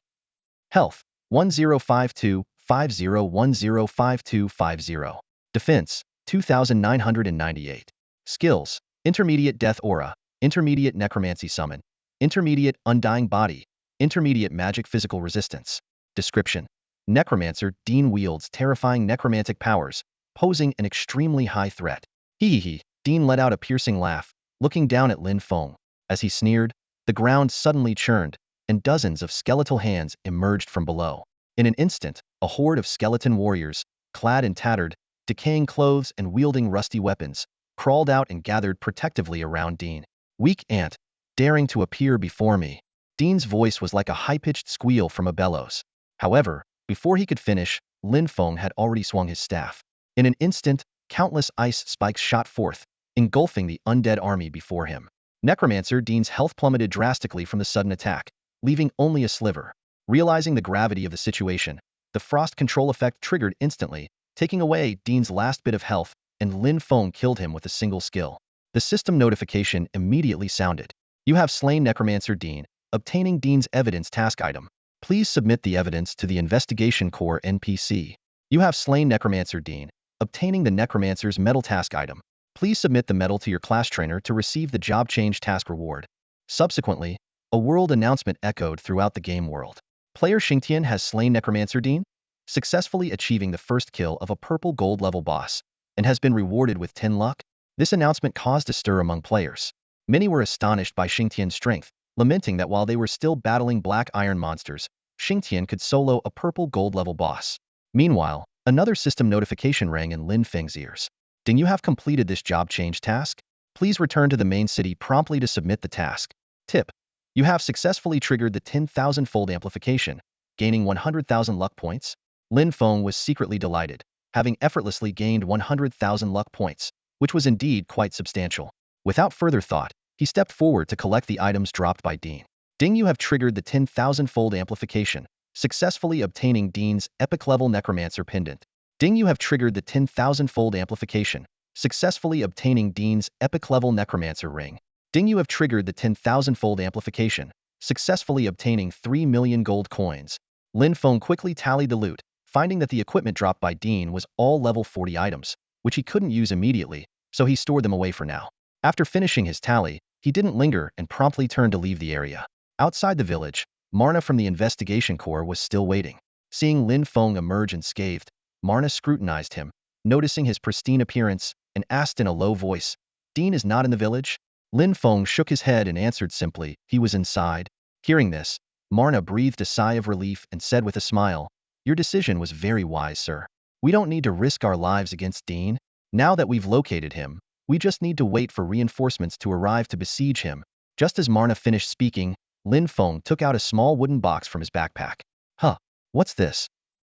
Health. 1052, 50105250. Defense. 2998. Skills. Intermediate Death Aura. Intermediate Necromancy Summon. Intermediate Undying Body. Intermediate Magic Physical Resistance. Description. Necromancer Dean wields terrifying necromantic powers, posing an extremely high threat. Hee. Dean let out a piercing laugh, looking down at Lin Fong. As he sneered, the ground suddenly churned, and dozens of skeletal hands emerged from below. In an instant, a horde of skeleton warriors, clad in tattered, decaying clothes and wielding rusty weapons, crawled out and gathered protectively around Dean. Weak ant, daring to appear before me. Dean's voice was like a high-pitched squeal from a bellows. However, before he could finish, Lin Fong had already swung his staff. In an instant, countless ice spikes shot forth, engulfing the undead army before him. Necromancer Dean's health plummeted drastically from the sudden attack, leaving only a sliver. Realizing the gravity of the situation, the frost control effect triggered instantly, taking away Dean's last bit of health, and Lin Fong killed him with a single skill. The system notification immediately sounded. You have slain Necromancer Dean, obtaining Dean's evidence task item. Please submit the evidence to the Investigation Core NPC. You have slain Necromancer Dean, obtaining the Necromancer's medal task item. Please submit the medal to your class trainer to receive the job change task reward. Subsequently, a world announcement echoed throughout the game world. Player Xingtian has slain Necromancer Dean, successfully achieving the first kill of a purple gold level boss, and has been rewarded with 10 luck. This announcement caused a stir among players. Many were astonished by Xingtian's strength, lamenting that while they were still battling black iron monsters, Xingtian could solo a purple gold level boss. Meanwhile, another system notification rang in Lin Feng's ears. Ding, you have completed this job change task? Please return to the main city promptly to submit the task. Tip. You have successfully triggered the 10,000-fold amplification, gaining 100,000 luck points. Lin Fong was secretly delighted, having effortlessly gained 100,000 luck points, which was indeed quite substantial. Without further thought, he stepped forward to collect the items dropped by Dean. Ding, you have triggered the 10,000-fold amplification, successfully obtaining Dean's epic-level Necromancer pendant. Ding, you have triggered the 10,000-fold amplification, successfully obtaining Dean's epic-level Necromancer ring. Ding, you have triggered the 10,000-fold amplification, successfully obtaining 3 million gold coins. Lin Fong quickly tallied the loot, finding that the equipment dropped by Dean was all level 40 items, which he couldn't use immediately, so he stored them away for now. After finishing his tally, he didn't linger and promptly turned to leave the area. Outside the village, Marna from the Investigation Corps was still waiting. Seeing Lin Fong emerge unscathed, Marna scrutinized him, noticing his pristine appearance, and asked in a low voice, "Dean is not in the village?" Lin Fong shook his head and answered simply, "He was inside." Hearing this, Marna breathed a sigh of relief and said with a smile, "Your decision was very wise, sir. We don't need to risk our lives against Dean. Now that we've located him, we just need to wait for reinforcements to arrive to besiege him." Just as Marna finished speaking, Lin Fong took out a small wooden box from his backpack. "Huh, what's this?"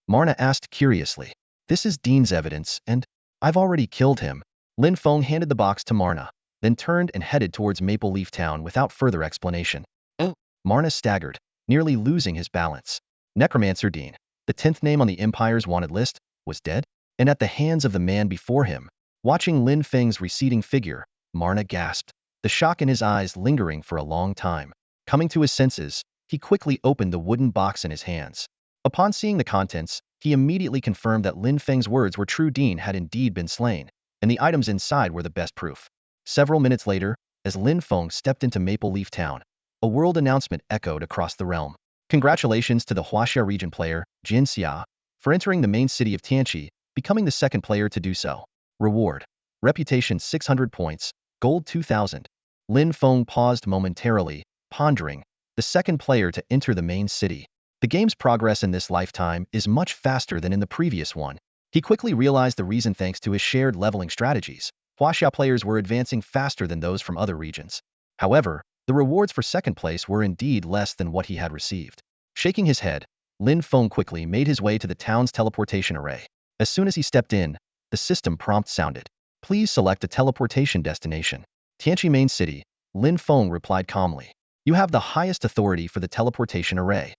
Marna asked curiously. "This is Dean's evidence, and I've already killed him." Lin Fong handed the box to Marna, then turned and headed towards Maple Leaf Town without further explanation. Marna staggered, nearly losing his balance. Necromancer Dean, the 10th name on the Empire's wanted list, was dead, and at the hands of the man before him. Watching Lin Feng's receding figure, Marna gasped, the shock in his eyes lingering for a long time. Coming to his senses, he quickly opened the wooden box in his hands. Upon seeing the contents, he immediately confirmed that Lin Feng's words were true. Dean had indeed been slain, and the items inside were the best proof. Several minutes later, as Lin Fong stepped into Maple Leaf Town. A world announcement echoed across the realm. Congratulations to the Huaxia region player, Jin Xia, for entering the main city of Tianqi, becoming the second player to do so. Reward. Reputation 600 points, gold 2,000. Lin Fong paused momentarily, pondering, the second player to enter the main city. The game's progress in this lifetime is much faster than in the previous one. He quickly realized the reason thanks to his shared leveling strategies. Huaxia players were advancing faster than those from other regions. However, the rewards for second place were indeed less than what he had received. Shaking his head, Lin Fong quickly made his way to the town's teleportation array. As soon as he stepped in, the system prompt sounded. Please select a teleportation destination. Tianqi Main City, Lin Fong replied calmly. You have the highest authority for the teleportation array.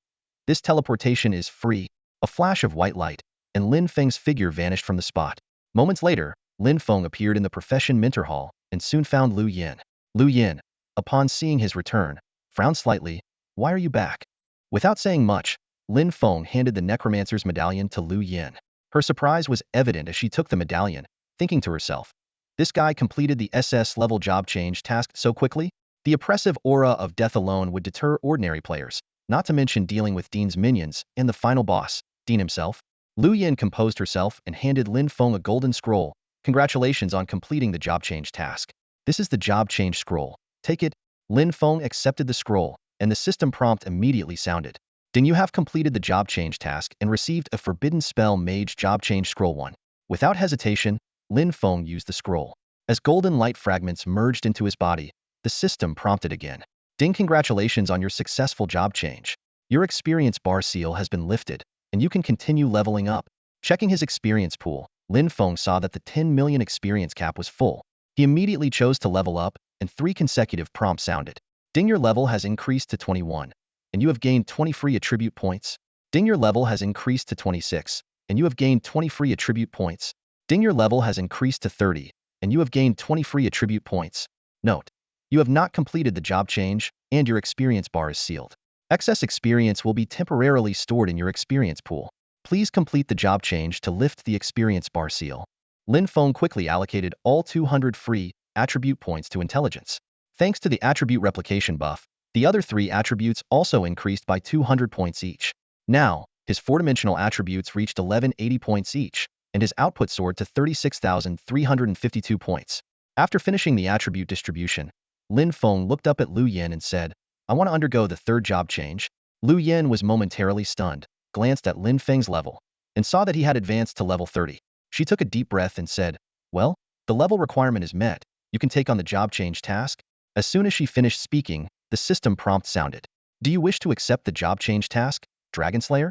This teleportation is free. A flash of white light, and Lin Feng's figure vanished from the spot. Moments later, Lin Fong appeared in the Profession Minter Hall and soon found Lu Yin. Lu Yin, upon seeing his return, frowned slightly. Why are you back? Without saying much, Lin Fong handed the Necromancer's medallion to Lu Yin. Her surprise was evident as she took the medallion, thinking to herself, this guy completed the SS level job change task so quickly? The oppressive aura of death alone would deter ordinary players, not to mention dealing with Dean's minions and the final boss, Dean himself. Lu Yin composed herself and handed Lin Fong a golden scroll. Congratulations on completing the job change task. This is the job change scroll. Take it. Lin Fong accepted the scroll, and the system prompt immediately sounded. Ding, you have completed the job change task and received a forbidden spell mage job change scroll 1. Without hesitation, Lin Fong used the scroll. As golden light fragments merged into his body, the system prompted again. Ding, congratulations on your successful job change. Your experience bar seal has been lifted, and you can continue leveling up. Checking his experience pool, Lin Fong saw that the 10 million experience cap was full. He immediately chose to level up, and 3 consecutive prompts sounded. Ding, your level has increased to 21, and you have gained 20 free attribute points. Ding, your level has increased to 26, and you have gained 20 free attribute points. Ding, your level has increased to 30, and you have gained 20 free attribute points. Note: you have not completed the job change, and your experience bar is sealed. Excess experience will be temporarily stored in your experience pool. Please complete the job change to lift the experience bar seal. Lin Fong quickly allocated all 200 free attribute points to intelligence. Thanks to the attribute replication buff, the other 3 attributes also increased by 200 points each. Now, his 4-dimensional attributes reached 1180 points each, and his output soared to 36,352 points. After finishing the attribute distribution, Lin Fong looked up at Lu Yin and said, I want to undergo the 3rd job change. Lu Yin was momentarily stunned, glanced at Lin Feng's level, and saw that he had advanced to level 30. She took a deep breath and said, well, the level requirement is met. You can take on the job change task. As soon as she finished speaking, the system prompt sounded. Do you wish to accept the job change task, Dragon Slayer?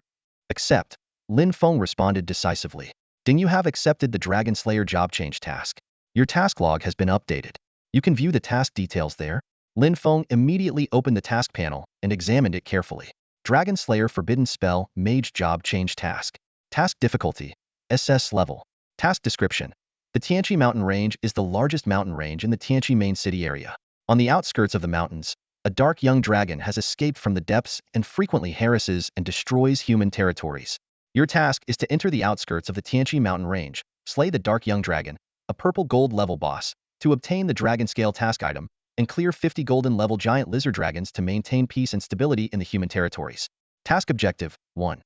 Accept. Lin Fong responded decisively. Ding, you have accepted the Dragon Slayer job change task. Your task log has been updated. You can view the task details there. Lin Fong immediately opened the task panel and examined it carefully. Dragon Slayer Forbidden Spell Mage Job Change Task. Task Difficulty: SS Level. Task Description: the Tianqi mountain range is the largest mountain range in the Tianqi main city area. On the outskirts of the mountains, a dark young dragon has escaped from the depths and frequently harasses and destroys human territories. Your task is to enter the outskirts of the Tianqi mountain range, slay the dark young dragon, a purple gold level boss, to obtain the dragon scale task item, and clear 50 golden level giant lizard dragons to maintain peace and stability in the human territories. Task Objective 1.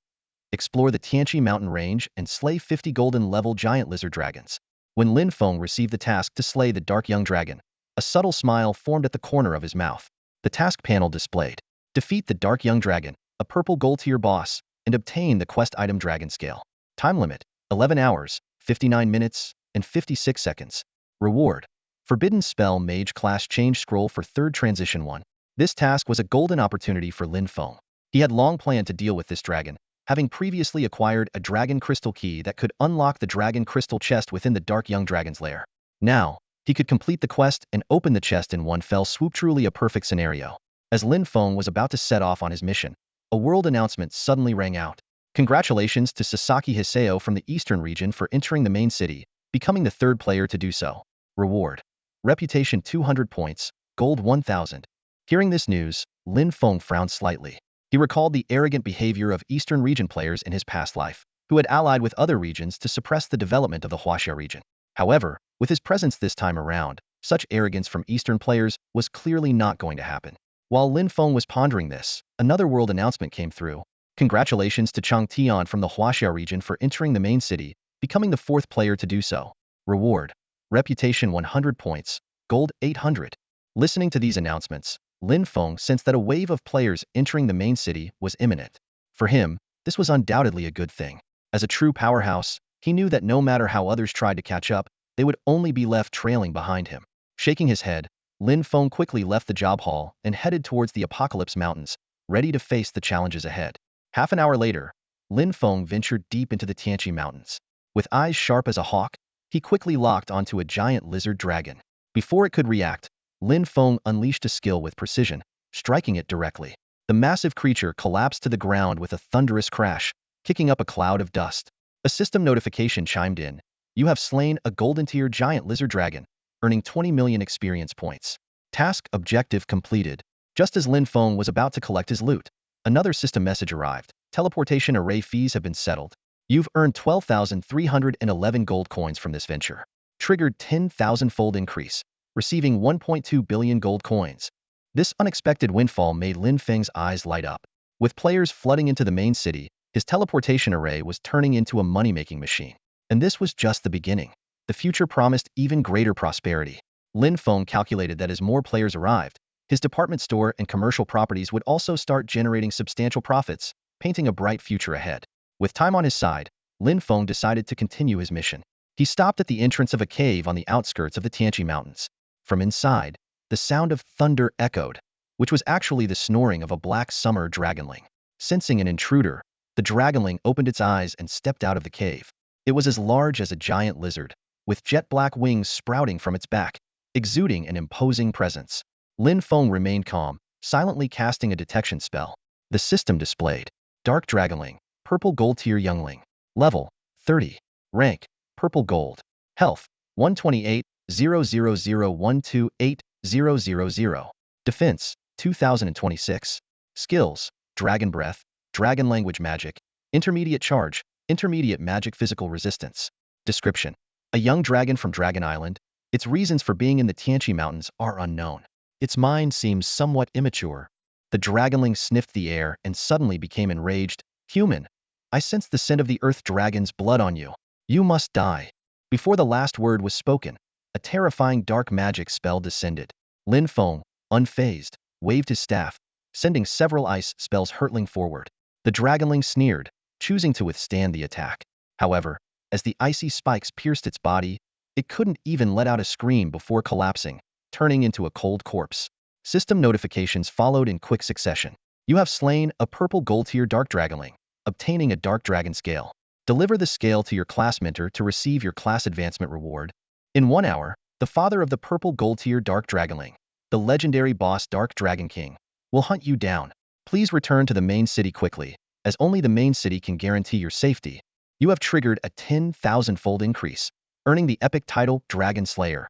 Explore the Tianqi mountain range and slay 50 golden level giant lizard dragons. When Lin Fong received the task to slay the dark young dragon, a subtle smile formed at the corner of his mouth. The task panel displayed: defeat the dark young dragon, a purple gold tier boss, and obtain the quest item dragon scale. Time limit: 11 hours, 59 minutes, and 56 seconds. Reward: Forbidden Spell Mage Class Change Scroll for 3rd Transition 1. This task was a golden opportunity for Lin Fong. He had long planned to deal with this dragon, having previously acquired a dragon crystal key that could unlock the dragon crystal chest within the dark young dragon's lair. Now, he could complete the quest and open the chest in one fell swoop, truly a perfect scenario. As Lin Fong was about to set off on his mission, a world announcement suddenly rang out. Congratulations to Sasaki Hiseo from the Eastern region for entering the main city, becoming the 3rd player to do so. Reward: Reputation 200 points, gold 1,000. Hearing this news, Lin Fong frowned slightly. He recalled the arrogant behavior of Eastern region players in his past life, who had allied with other regions to suppress the development of the Huaxia region. However, with his presence this time around, Such arrogance from Eastern players was clearly not going to happen. While Lin Fong was pondering this, another world announcement came through. Congratulations to Chang Tian from the Huaxia region for entering the main city, becoming the 4th player to do so. Reward: Reputation 100 points, Gold 800. Listening to these announcements, Lin Fong sensed that a wave of players entering the main city was imminent. For him, this was undoubtedly a good thing. As a true powerhouse, he knew that no matter how others tried to catch up, they would only be left trailing behind him. Shaking his head, Lin Fong quickly left the job hall and headed towards the Apocalypse Mountains, ready to face the challenges ahead. Half an hour later, Lin Fong ventured deep into the Tianqi Mountains. With eyes sharp as a hawk, he quickly locked onto a giant lizard dragon. Before it could react, Lin Fong unleashed a skill with precision, striking it directly. The massive creature collapsed to the ground with a thunderous crash, kicking up a cloud of dust. A system notification chimed in. You have slain a golden-tier giant lizard dragon, earning 20 million experience points. Task objective completed. Just as Lin Fong was about to collect his loot, another system message arrived. Teleportation array fees have been settled. You've earned 12,311 gold coins from this venture. Triggered 10,000-fold increase, receiving 1.2 billion gold coins. This unexpected windfall made Lin Feng's eyes light up. With players flooding into the main city, his teleportation array was turning into a money-making machine. And this was just the beginning. The future promised even greater prosperity. Lin Feng calculated that as more players arrived, his department store and commercial properties would also start generating substantial profits, painting a bright future ahead. With time on his side, Lin Feng decided to continue his mission. He stopped at the entrance of a cave on the outskirts of the Tianqi Mountains. From inside, the sound of thunder echoed, which was actually the snoring of a black summer dragonling. Sensing an intruder, the dragonling opened its eyes and stepped out of the cave. It was as large as a giant lizard, with jet-black wings sprouting from its back, exuding an imposing presence. Lin Feng remained calm, silently casting a detection spell. The system displayed. Dark Dragonling, Purple Gold Tier Youngling. Level, 30. Rank, Purple Gold. Health, 128, 000128000. Defense, 2026. Skills, Dragon Breath, Dragon Language Magic, Intermediate Charge, Intermediate Magic Physical Resistance. Description: a young dragon from Dragon Island. Its reasons for being in the Tianqi Mountains are unknown. Its mind seems somewhat immature. The dragonling sniffed the air and suddenly became enraged. Human, I sense the scent of the earth dragon's blood on you. You must die. Before the last word was spoken, a terrifying dark magic spell descended. Lin Feng, unfazed, waved his staff, sending several ice spells hurtling forward. The dragonling sneered, choosing to withstand the attack. However, as the icy spikes pierced its body, it couldn't even let out a scream before collapsing, turning into a cold corpse. System notifications followed in quick succession. You have slain a purple gold tier dark dragonling, obtaining a dark dragon scale. Deliver the scale to your class mentor to receive your class advancement reward. In 1 hour, the father of the purple gold tier dark dragonling, the legendary boss Dark Dragon King, will hunt you down. Please return to the main city quickly, as only the main city can guarantee your safety. You have triggered a 10,000-fold increase, earning the epic title Dragon Slayer.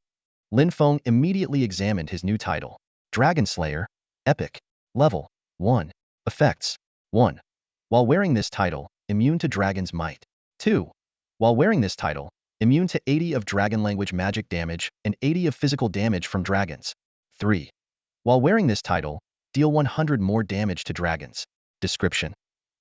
Lin Feng immediately examined his new title. Dragon Slayer, Epic. Level, 1. Effects, 1. While wearing this title, immune to Dragon's Might. 2. While wearing this title, immune to 80 of Dragon Language Magic damage and 80 of physical damage from dragons. 3. While wearing this title, deal 100 more damage to dragons. Description: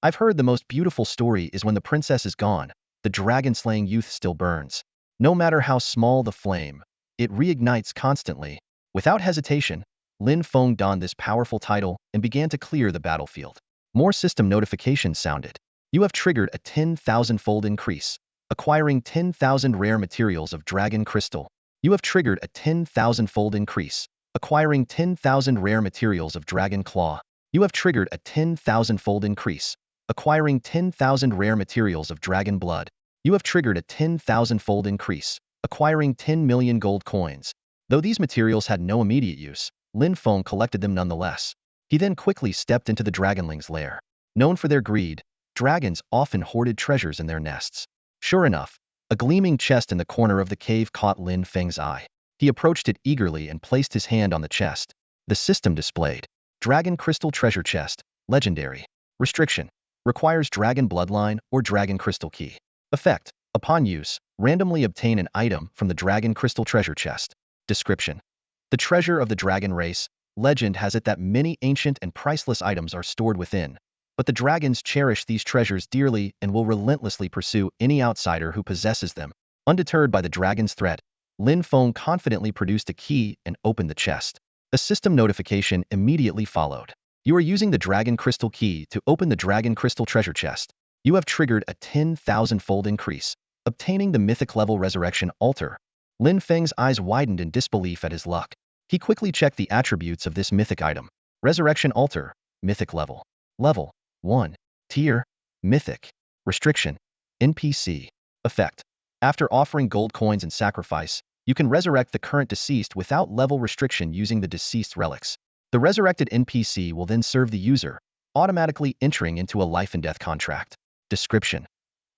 I've heard the most beautiful story is when the princess is gone, the dragon-slaying youth still burns. No matter how small the flame, it reignites constantly. Without hesitation, Lin Feng donned this powerful title and began to clear the battlefield. More system notifications sounded. You have triggered a 10,000-fold increase, acquiring 10,000 rare materials of dragon crystal. You have triggered a 10,000-fold increase, acquiring 10,000 rare materials of dragon claw. You have triggered a 10,000-fold increase, acquiring 10,000 rare materials of dragon blood. You have triggered a 10,000-fold increase, acquiring 10 million gold coins. Though these materials had no immediate use, Lin Feng collected them nonetheless. He then quickly stepped into the dragonling's lair. Known for their greed, dragons often hoarded treasures in their nests. Sure enough, a gleaming chest in the corner of the cave caught Lin Feng's eye. He approached it eagerly and placed his hand on the chest. The system displayed. Dragon Crystal Treasure Chest, Legendary. Restriction: requires Dragon Bloodline or Dragon Crystal Key. Effect: upon use, randomly obtain an item from the Dragon Crystal Treasure Chest. Description: the treasure of the dragon race. Legend has it that many ancient and priceless items are stored within, but the dragons cherish these treasures dearly and will relentlessly pursue any outsider who possesses them. Undeterred by the dragon's threat, Lin Fong confidently produced a key and opened the chest. A system notification immediately followed. You are using the Dragon Crystal Key to open the Dragon Crystal Treasure Chest. You have triggered a 10,000-fold increase, obtaining the Mythic level Resurrection Altar. Lin Feng's eyes widened in disbelief at his luck. He quickly checked the attributes of this mythic item. Resurrection Altar, Mythic level. Level 1. Tier, Mythic. Restriction: NPC. Effect: after offering gold coins and sacrifice, you can resurrect the current deceased without level restriction using the deceased relics. The resurrected NPC will then serve the user, automatically entering into a life and death contract. Description: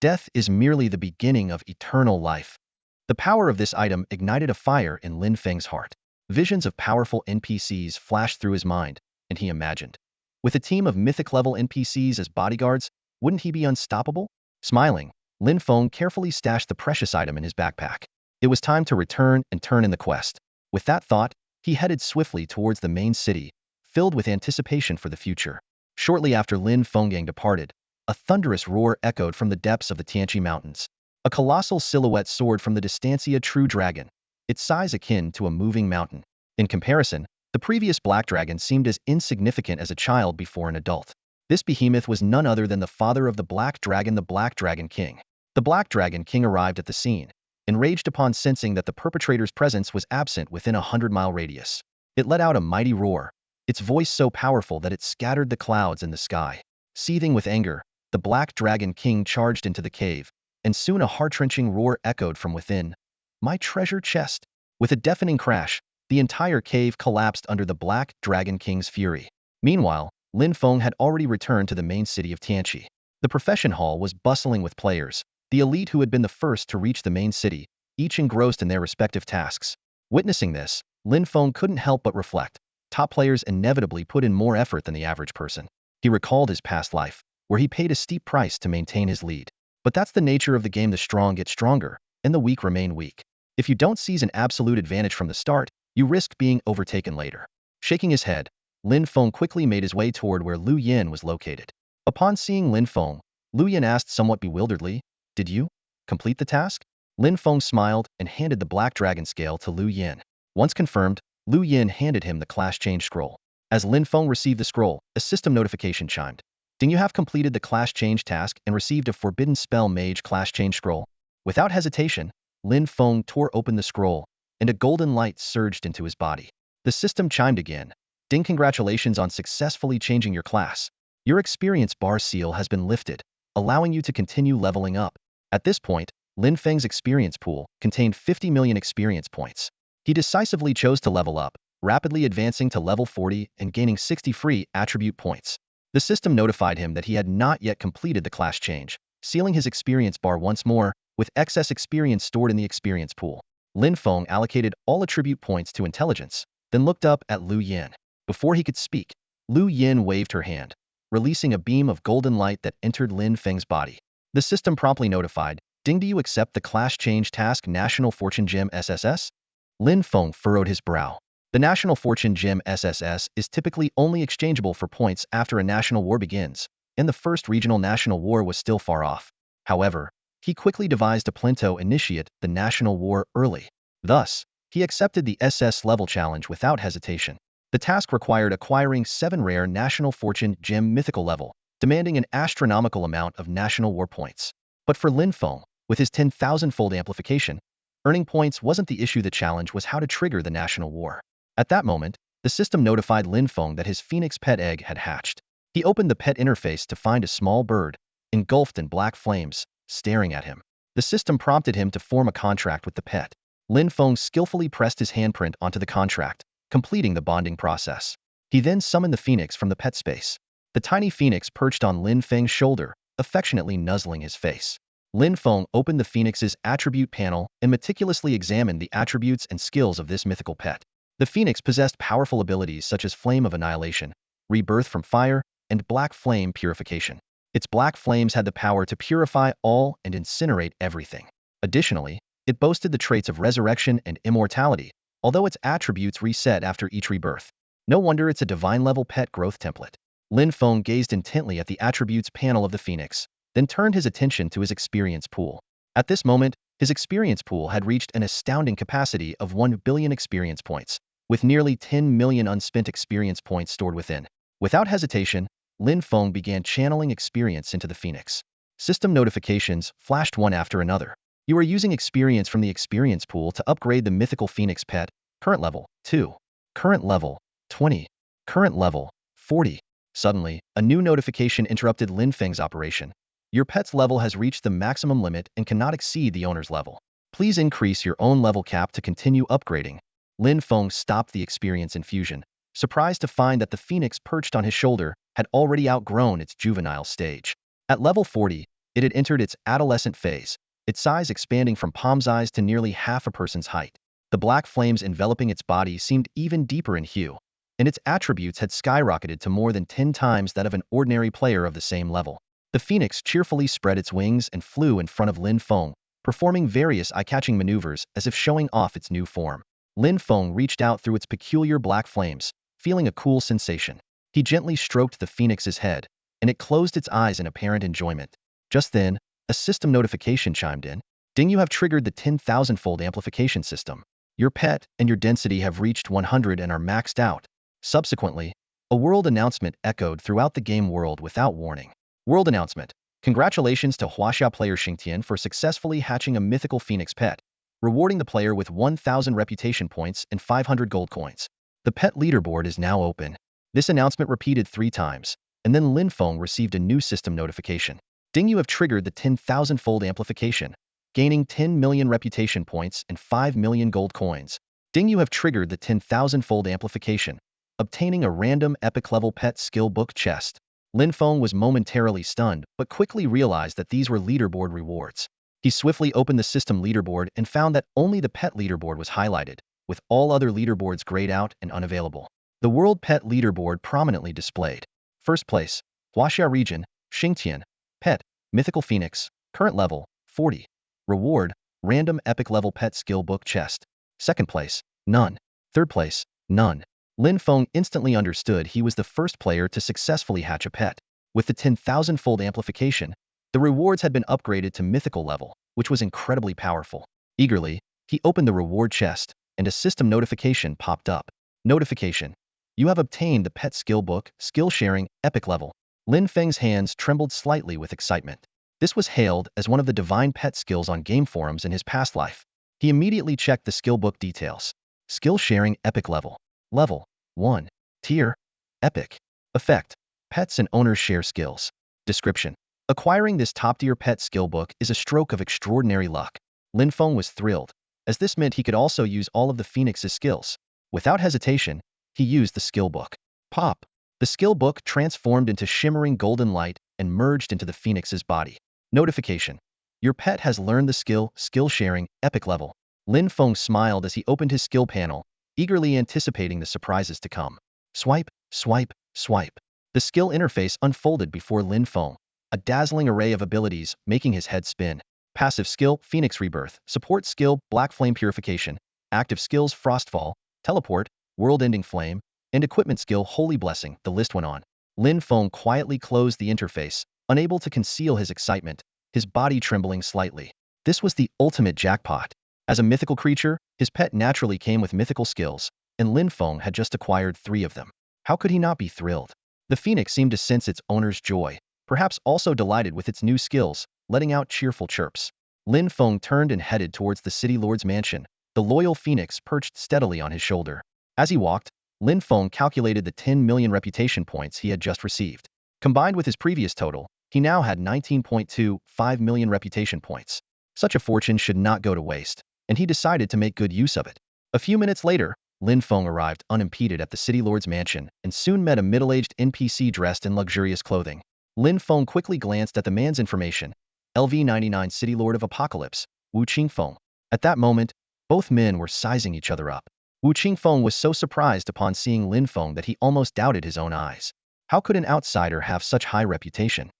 death is merely the beginning of eternal life. The power of this item ignited a fire in Lin Feng's heart. Visions of powerful NPCs flashed through his mind, and he imagined, with a team of mythic-level NPCs as bodyguards, wouldn't he be unstoppable? Smiling, Lin Fong carefully stashed the precious item in his backpack. It was time to return and turn in the quest. With that thought, he headed swiftly towards the main city, filled with anticipation for the future. Shortly after Lin Fenggang departed, a thunderous roar echoed from the depths of the Tianqi Mountains. A colossal silhouette soared from the Distancia True Dragon, its size akin to a moving mountain. In comparison, the previous black dragon seemed as insignificant as a child before an adult. This behemoth was none other than the father of the Black Dragon King. The Black Dragon King arrived at the scene, enraged upon sensing that the perpetrator's presence was absent within a 100-mile radius. It let out a mighty roar, its voice so powerful that it scattered the clouds in the sky. Seething with anger, the Black Dragon King charged into the cave, and soon a heart-wrenching roar echoed from within. My treasure chest! With a deafening crash, the entire cave collapsed under the Black Dragon King's fury. Meanwhile, Lin Feng had already returned to the main city of Tianqi. The profession hall was bustling with players, the elite who had been the first to reach the main city, each engrossed in their respective tasks. Witnessing this, Lin Feng couldn't help but reflect. Top players inevitably put in more effort than the average person. He recalled his past life, where he paid a steep price to maintain his lead. But that's the nature of the game. The strong get stronger, and the weak remain weak. If you don't seize an absolute advantage from the start, you risk being overtaken later. Shaking his head, Lin Feng quickly made his way toward where Lu Yin was located. Upon seeing Lin Feng, Lu Yin asked somewhat bewilderedly, "Did you complete the task?" Lin Feng smiled and handed the Black Dragon Scale to Lu Yin. Once confirmed, Lu Yin handed him the class change scroll. As Lin Feng received the scroll, a system notification chimed. "Ding, you have completed the class change task and received a Forbidden Spell Mage class change scroll." Without hesitation, Lin Feng tore open the scroll, and a golden light surged into his body. The system chimed again. "Ding, congratulations on successfully changing your class. Your experience bar seal has been lifted, allowing you to continue leveling up." At this point, Lin Feng's experience pool contained 50 million experience points. He decisively chose to level up, rapidly advancing to level 40 and gaining 60 free attribute points. The system notified him that he had not yet completed the class change, sealing his experience bar once more, with excess experience stored in the experience pool. Lin Feng allocated all attribute points to intelligence, then looked up at Lu Yin. Before he could speak, Lu Yin waved her hand, releasing a beam of golden light that entered Lin Feng's body. The system promptly notified, "Ding, do you accept the class change task National Fortune Gem SSS?" Lin Feng furrowed his brow. The National Fortune Gem SSS is typically only exchangeable for points after a national war begins, and the first regional national war was still far off. However, he quickly devised a plan to initiate the national war early. Thus, he accepted the SS level challenge without hesitation. The task required acquiring 7 rare National Fortune Gem mythical level, demanding an astronomical amount of national war points. But for Lin Feng, with his 10,000-fold amplification, earning points wasn't the issue. The challenge was how to trigger the national war. At that moment, the system notified Lin Feng that his phoenix pet egg had hatched. He opened the pet interface to find a small bird, engulfed in black flames, staring at him. The system prompted him to form a contract with the pet. Lin Feng skillfully pressed his handprint onto the contract, completing the bonding process. He then summoned the phoenix from the pet space. The tiny phoenix perched on Lin Feng's shoulder, affectionately nuzzling his face. Lin Feng opened the phoenix's attribute panel and meticulously examined the attributes and skills of this mythical pet. The phoenix possessed powerful abilities such as Flame of Annihilation, Rebirth from Fire, and Black Flame Purification. Its black flames had the power to purify all and incinerate everything. Additionally, it boasted the traits of Resurrection and Immortality, although its attributes reset after each rebirth. No wonder it's a divine-level pet growth template. Lin Feng gazed intently at the attributes panel of the phoenix, then turned his attention to his experience pool. At this moment, his experience pool had reached an astounding capacity of 1 billion experience points, with nearly 10 million unspent experience points stored within. Without hesitation, Lin Feng began channeling experience into the phoenix. System notifications flashed one after another. You are using experience from the experience pool to upgrade the mythical phoenix pet. Current level 2. Current level 20. Current level 40. Suddenly, a new notification interrupted Lin Feng's operation. Your pet's level has reached the maximum limit and cannot exceed the owner's level. Please increase your own level cap to continue upgrading. Lin Feng stopped the experience infusion, surprised to find that the phoenix perched on his shoulder had already outgrown its juvenile stage. At level 40, it had entered its adolescent phase, its size expanding from palm-sized to nearly half a person's height. The black flames enveloping its body seemed even deeper in hue, and its attributes had skyrocketed to more than 10 times that of an ordinary player of the same level. The phoenix cheerfully spread its wings and flew in front of Lin Feng, performing various eye-catching maneuvers as if showing off its new form. Lin Feng reached out through its peculiar black flames, feeling a cool sensation. He gently stroked the phoenix's head, and it closed its eyes in apparent enjoyment. Just then, a system notification chimed in. Ding, you have triggered the 10,000-fold amplification system. Your pet and your density have reached 100 and are maxed out. Subsequently, a world announcement echoed throughout the game world without warning. World announcement. Congratulations to Huaxia player Xingtian for successfully hatching a mythical phoenix pet, rewarding the player with 1,000 reputation points and 500 gold coins. The pet leaderboard is now open. This announcement repeated 3 times, and then Lin Feng received a new system notification. Ding, you have triggered the 10,000-fold amplification, gaining 10 million reputation points and 5 million gold coins. Ding, you have triggered the 10,000-fold amplification, obtaining a random epic-level pet skill book chest. Lin Feng was momentarily stunned, but quickly realized that these were leaderboard rewards. He swiftly opened the system leaderboard and found that only the pet leaderboard was highlighted, with all other leaderboards grayed out and unavailable. The World Pet Leaderboard prominently displayed. First place, Huaxia Region, Xingtian, Pet, Mythical Phoenix, current level, 40. Reward, random epic level pet skill book chest. Second place, none. Third place, none. Lin Feng instantly understood he was the first player to successfully hatch a pet. With the 10,000-fold amplification, the rewards had been upgraded to mythical level, which was incredibly powerful. Eagerly, he opened the reward chest, and a system notification popped up. Notification. You have obtained the pet skill book, skill sharing, epic level. Lin Feng's hands trembled slightly with excitement. This was hailed as one of the divine pet skills on game forums in his past life. He immediately checked the skill book details. Skill sharing, epic level. Level 1. Tier. Epic. Effect. Pets and owners share skills. Description. Acquiring this top-tier pet skill book is a stroke of extraordinary luck. Lin Feng was thrilled, as this meant he could also use all of the phoenix's skills. Without hesitation, he used the skill book. Pop. The skill book transformed into shimmering golden light and merged into the phoenix's body. Notification. Your pet has learned the skill sharing, epic level. Lin Feng smiled as he opened his skill panel, eagerly anticipating the surprises to come. Swipe, swipe, swipe. The skill interface unfolded before Lin Feng, a dazzling array of abilities making his head spin. Passive skill, Phoenix Rebirth. Support skill, Black Flame Purification. Active skills, Frostfall, Teleport, World-Ending Flame, and equipment skill, Holy Blessing. The list went on. Lin Feng quietly closed the interface, unable to conceal his excitement, his body trembling slightly. This was the ultimate jackpot. As a mythical creature, his pet naturally came with mythical skills, and Lin Feng had just acquired 3 of them. How could he not be thrilled? The phoenix seemed to sense its owner's joy, perhaps also delighted with its new skills, letting out cheerful chirps. Lin Feng turned and headed towards the city lord's mansion, the loyal phoenix perched steadily on his shoulder. As he walked, Lin Feng calculated the 10 million reputation points he had just received. Combined with his previous total, he now had 19.25 million reputation points. Such a fortune should not go to waste, and he decided to make good use of it. A few minutes later, Lin Feng arrived unimpeded at the city lord's mansion and soon met a middle-aged NPC dressed in luxurious clothing. Lin Feng quickly glanced at the man's information. LV-99 City Lord of Apocalypse, Wu Qingfeng. At that moment, both men were sizing each other up. Wu Qingfeng was so surprised upon seeing Lin Feng that he almost doubted his own eyes. How could an outsider have such high reputation?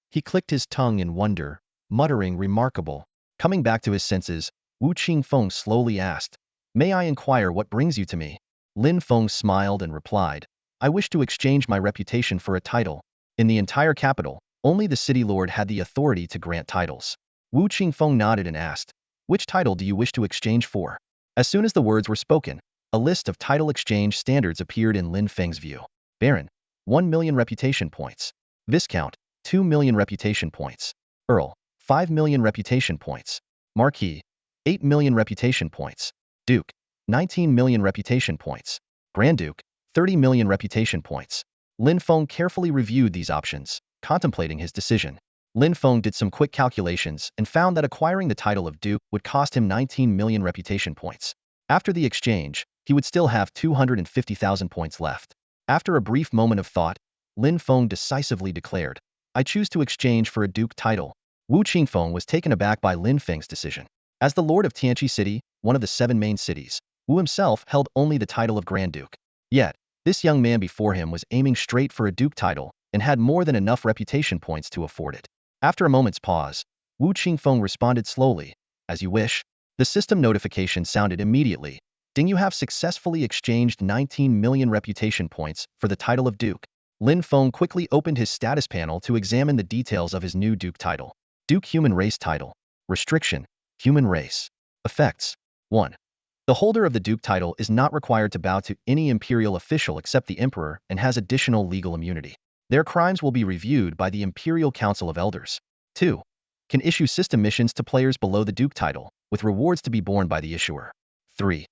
He clicked his tongue in wonder, muttering remarkable. Coming back to his senses, Wu Qingfeng slowly asked, May I inquire what brings you to me? Lin Fong smiled and replied, I wish to exchange my reputation for a title. In the entire capital, only the city lord had the authority to grant titles. Wu Qingfeng nodded and asked, which title do you wish to exchange for? As soon as the words were spoken, a list of title exchange standards appeared in Lin Feng's view. Baron, 1 million reputation points. Viscount, 2 million reputation points. Earl, 5 million reputation points. Marquis, 8 million reputation points. Duke, 19 million reputation points. Grand Duke, 30 million reputation points. Lin Feng carefully reviewed these options, contemplating his decision. Lin Feng did some quick calculations and found that acquiring the title of Duke would cost him 19 million reputation points. After the exchange, he would still have 250,000 points left. After a brief moment of thought, Lin Feng decisively declared, I choose to exchange for a Duke title. Wu Qingfeng was taken aback by Lin Feng's decision. As the Lord of Tianqi City, one of the 7 main cities, Wu himself held only the title of Grand Duke. Yet, this young man before him was aiming straight for a Duke title and had more than enough reputation points to afford it. After a moment's pause, Wu Qingfeng responded slowly, as you wish. The system notification sounded immediately. Ding, you have successfully exchanged 19 million reputation points for the title of Duke. Lin Feng quickly opened his status panel to examine the details of his new Duke title. Duke Human Race title. Restriction. Human Race. Effects. 1. The holder of the Duke title is not required to bow to any imperial official except the Emperor and has additional legal immunity. Their crimes will be reviewed by the Imperial Council of Elders. 2. Can issue system missions to players below the Duke title, with rewards to be borne by the issuer. 3.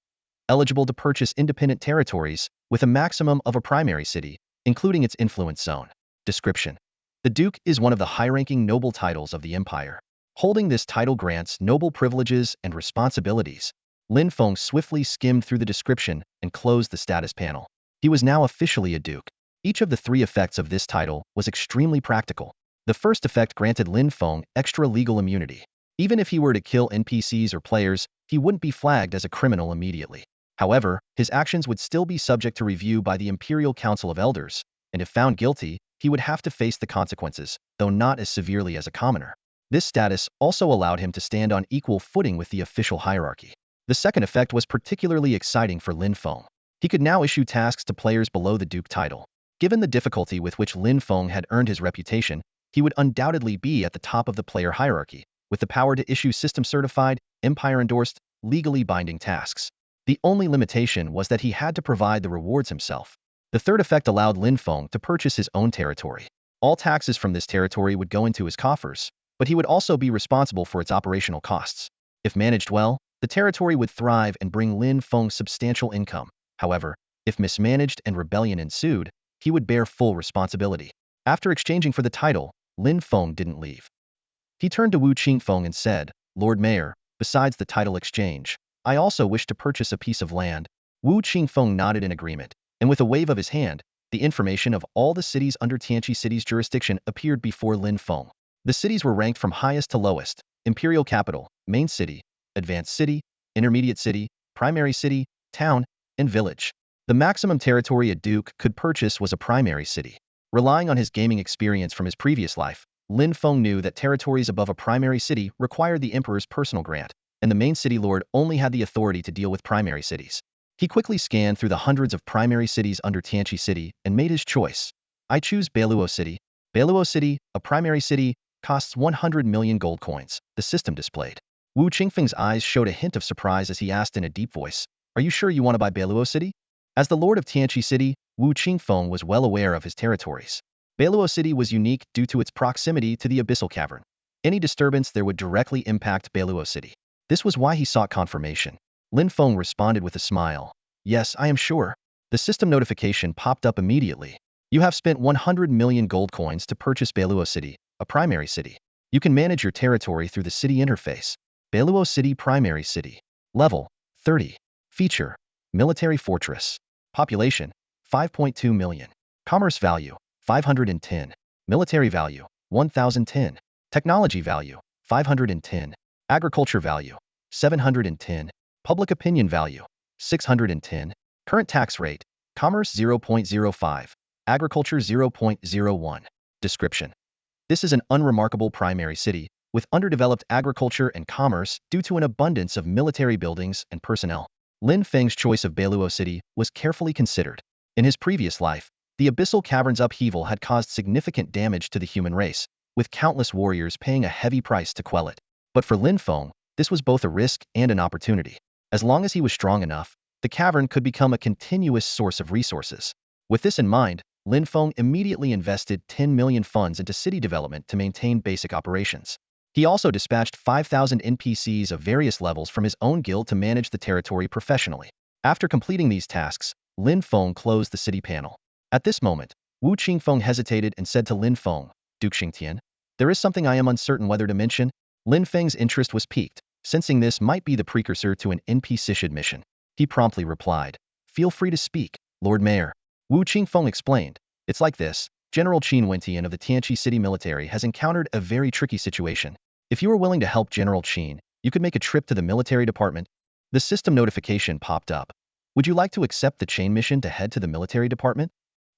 Eligible to purchase independent territories, with a maximum of a primary city, including its influence zone. Description. The Duke is one of the high-ranking noble titles of the Empire. Holding this title grants noble privileges and responsibilities. Lin Feng swiftly skimmed through the description and closed the status panel. He was now officially a Duke. Each of the 3 effects of this title was extremely practical. The first effect granted Lin Feng extra legal immunity. Even if he were to kill NPCs or players, he wouldn't be flagged as a criminal immediately. However, his actions would still be subject to review by the Imperial Council of Elders, and if found guilty, he would have to face the consequences, though not as severely as a commoner. This status also allowed him to stand on equal footing with the official hierarchy. The second effect was particularly exciting for Lin Feng. He could now issue tasks to players below the Duke title. Given the difficulty with which Lin Feng had earned his reputation, he would undoubtedly be at the top of the player hierarchy, with the power to issue system-certified, Empire-endorsed, legally binding tasks. The only limitation was that he had to provide the rewards himself. The third effect allowed Lin Feng to purchase his own territory. All taxes from this territory would go into his coffers, but he would also be responsible for its operational costs. If managed well, the territory would thrive and bring Lin Feng substantial income. However, if mismanaged and rebellion ensued, he would bear full responsibility. After exchanging for the title, Lin Feng didn't leave. He turned to Wu Qingfeng and said, Lord Mayor, besides the title exchange, I also wish to purchase a piece of land. Wu Qingfeng nodded in agreement, and with a wave of his hand, the information of all the cities under Tianqi City's jurisdiction appeared before Lin Feng. The cities were ranked from highest to lowest: Imperial Capital, Main City, Advanced City, Intermediate City, Primary City, Town, and Village. The maximum territory a Duke could purchase was a primary city. Relying on his gaming experience from his previous life, Lin Feng knew that territories above a primary city required the Emperor's personal grant, and the main city lord only had the authority to deal with primary cities. He quickly scanned through the hundreds of primary cities under Tianqi City and made his choice. I choose Beiluo City. Beiluo City, a primary city, costs 100 million gold coins, the system displayed. Wu Qingfeng's eyes showed a hint of surprise as he asked in a deep voice, Are you sure you want to buy Beiluo City? As the Lord of Tianqi City, Wu Qingfeng was well aware of his territories. Beiluo City was unique due to its proximity to the Abyssal Cavern. Any disturbance there would directly impact Beiluo City. This was why he sought confirmation. Lin Feng responded with a smile. Yes, I am sure. The system notification popped up immediately. You have spent 100 million gold coins to purchase Beiluo City, a primary city. You can manage your territory through the city interface. Beiluo City Primary City. Level, 30. Feature, Military Fortress. Population, 5.2 million. Commerce value, 510. Military value, 1010. Technology value, 510. Agriculture value, 710. Public opinion value, 610. Current tax rate, commerce 0.05. Agriculture 0.01. Description. This is an unremarkable primary city, with underdeveloped agriculture and commerce due to an abundance of military buildings and personnel. Lin Feng's choice of Beiluo City was carefully considered. In his previous life, the Abyssal Cavern's upheaval had caused significant damage to the human race, with countless warriors paying a heavy price to quell it. But for Lin Feng, this was both a risk and an opportunity. As long as he was strong enough, the cavern could become a continuous source of resources. With this in mind, Lin Feng immediately invested 10 million funds into city development to maintain basic operations. He also dispatched 5,000 NPCs of various levels from his own guild to manage the territory professionally. After completing these tasks, Lin Feng closed the city panel. At this moment, Wu Qingfeng hesitated and said to Lin Feng, "Duke Xingtian, there is something I am uncertain whether to mention." Lin Feng's interest was piqued, sensing this might be the precursor to an NPC mission. He promptly replied, "Feel free to speak, Lord Mayor." Wu Qingfeng explained, "It's like this. General Qin Wentian of the Tianqi City military has encountered a very tricky situation. If you are willing to help General Qin, you could make a trip to the military department." The system notification popped up. "Would you like to accept the chain mission to head to the military department?"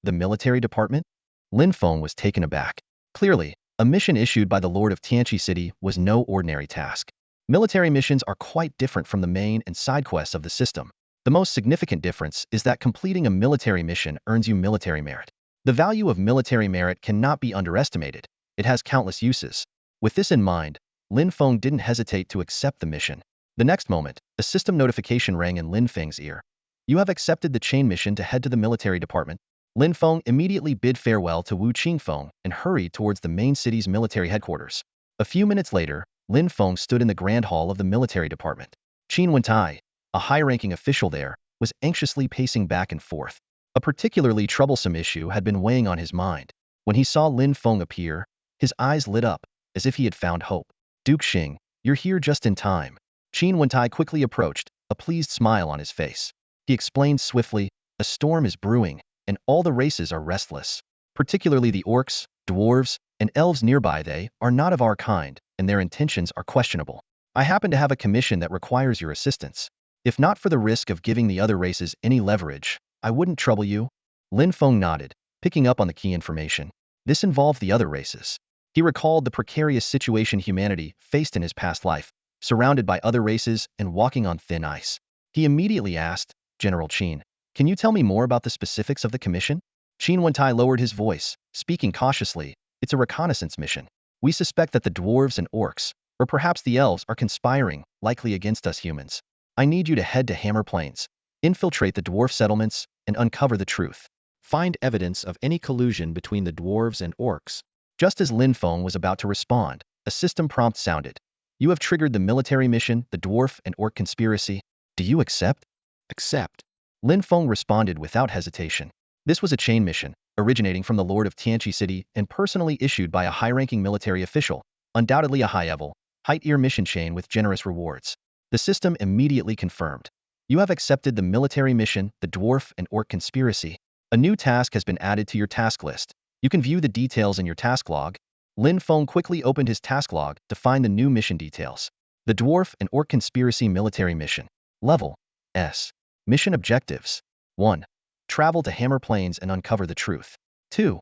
The military department? Lin Feng was taken aback. Clearly, a mission issued by the Lord of Tianqi City was no ordinary task. Military missions are quite different from the main and side quests of the system. The most significant difference is that completing a military mission earns you military merit. The value of military merit cannot be underestimated. It has countless uses. With this in mind, Lin Feng didn't hesitate to accept the mission. The next moment, a system notification rang in Lin Feng's ear. "You have accepted the chain mission to head to the military department." Lin Feng immediately bid farewell to Wu Qingfeng and hurried towards the main city's military headquarters. A few minutes later, Lin Feng stood in the grand hall of the military department. Qin Wentai, a high-ranking official there, was anxiously pacing back and forth. A particularly troublesome issue had been weighing on his mind. When he saw Lin Feng appear, his eyes lit up, as if he had found hope. "Duke Xing, you're here just in time." Qin Wentai quickly approached, a pleased smile on his face. He explained swiftly, "A storm is brewing, and all the races are restless. Particularly the orcs, dwarves, and elves nearby. They are not of our kind, and their intentions are questionable. I happen to have a commission that requires your assistance. If not for the risk of giving the other races any leverage, I wouldn't trouble you." Lin Feng nodded, picking up on the key information. This involved the other races. He recalled the precarious situation humanity faced in his past life, surrounded by other races and walking on thin ice. He immediately asked, "General Qin, can you tell me more about the specifics of the commission?" Qin Wentai lowered his voice, speaking cautiously, "It's a reconnaissance mission. We suspect that the dwarves and orcs, or perhaps the elves, are conspiring, likely against us humans. I need you to head to Hammer Plains, infiltrate the dwarf settlements, and uncover the truth. Find evidence of any collusion between the dwarves and orcs." Just as Lin Feng was about to respond, a system prompt sounded. "You have triggered the military mission, the dwarf and orc conspiracy. Do you accept?" "Accept." Lin Feng responded without hesitation. This was a chain mission, originating from the Lord of Tianqi City and personally issued by a high-ranking military official, undoubtedly a high-level, high-tier mission chain with generous rewards. The system immediately confirmed. "You have accepted the military mission, the dwarf and orc conspiracy. A new task has been added to your task list. You can view the details in your task log." Lin Feng quickly opened his task log to find the new mission details. The Dwarf and Orc Conspiracy Military Mission. Level S. Mission Objectives. 1. Travel to Hammer Plains and uncover the truth. 2.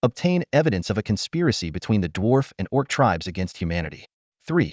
Obtain evidence of a conspiracy between the Dwarf and Orc tribes against humanity. 3.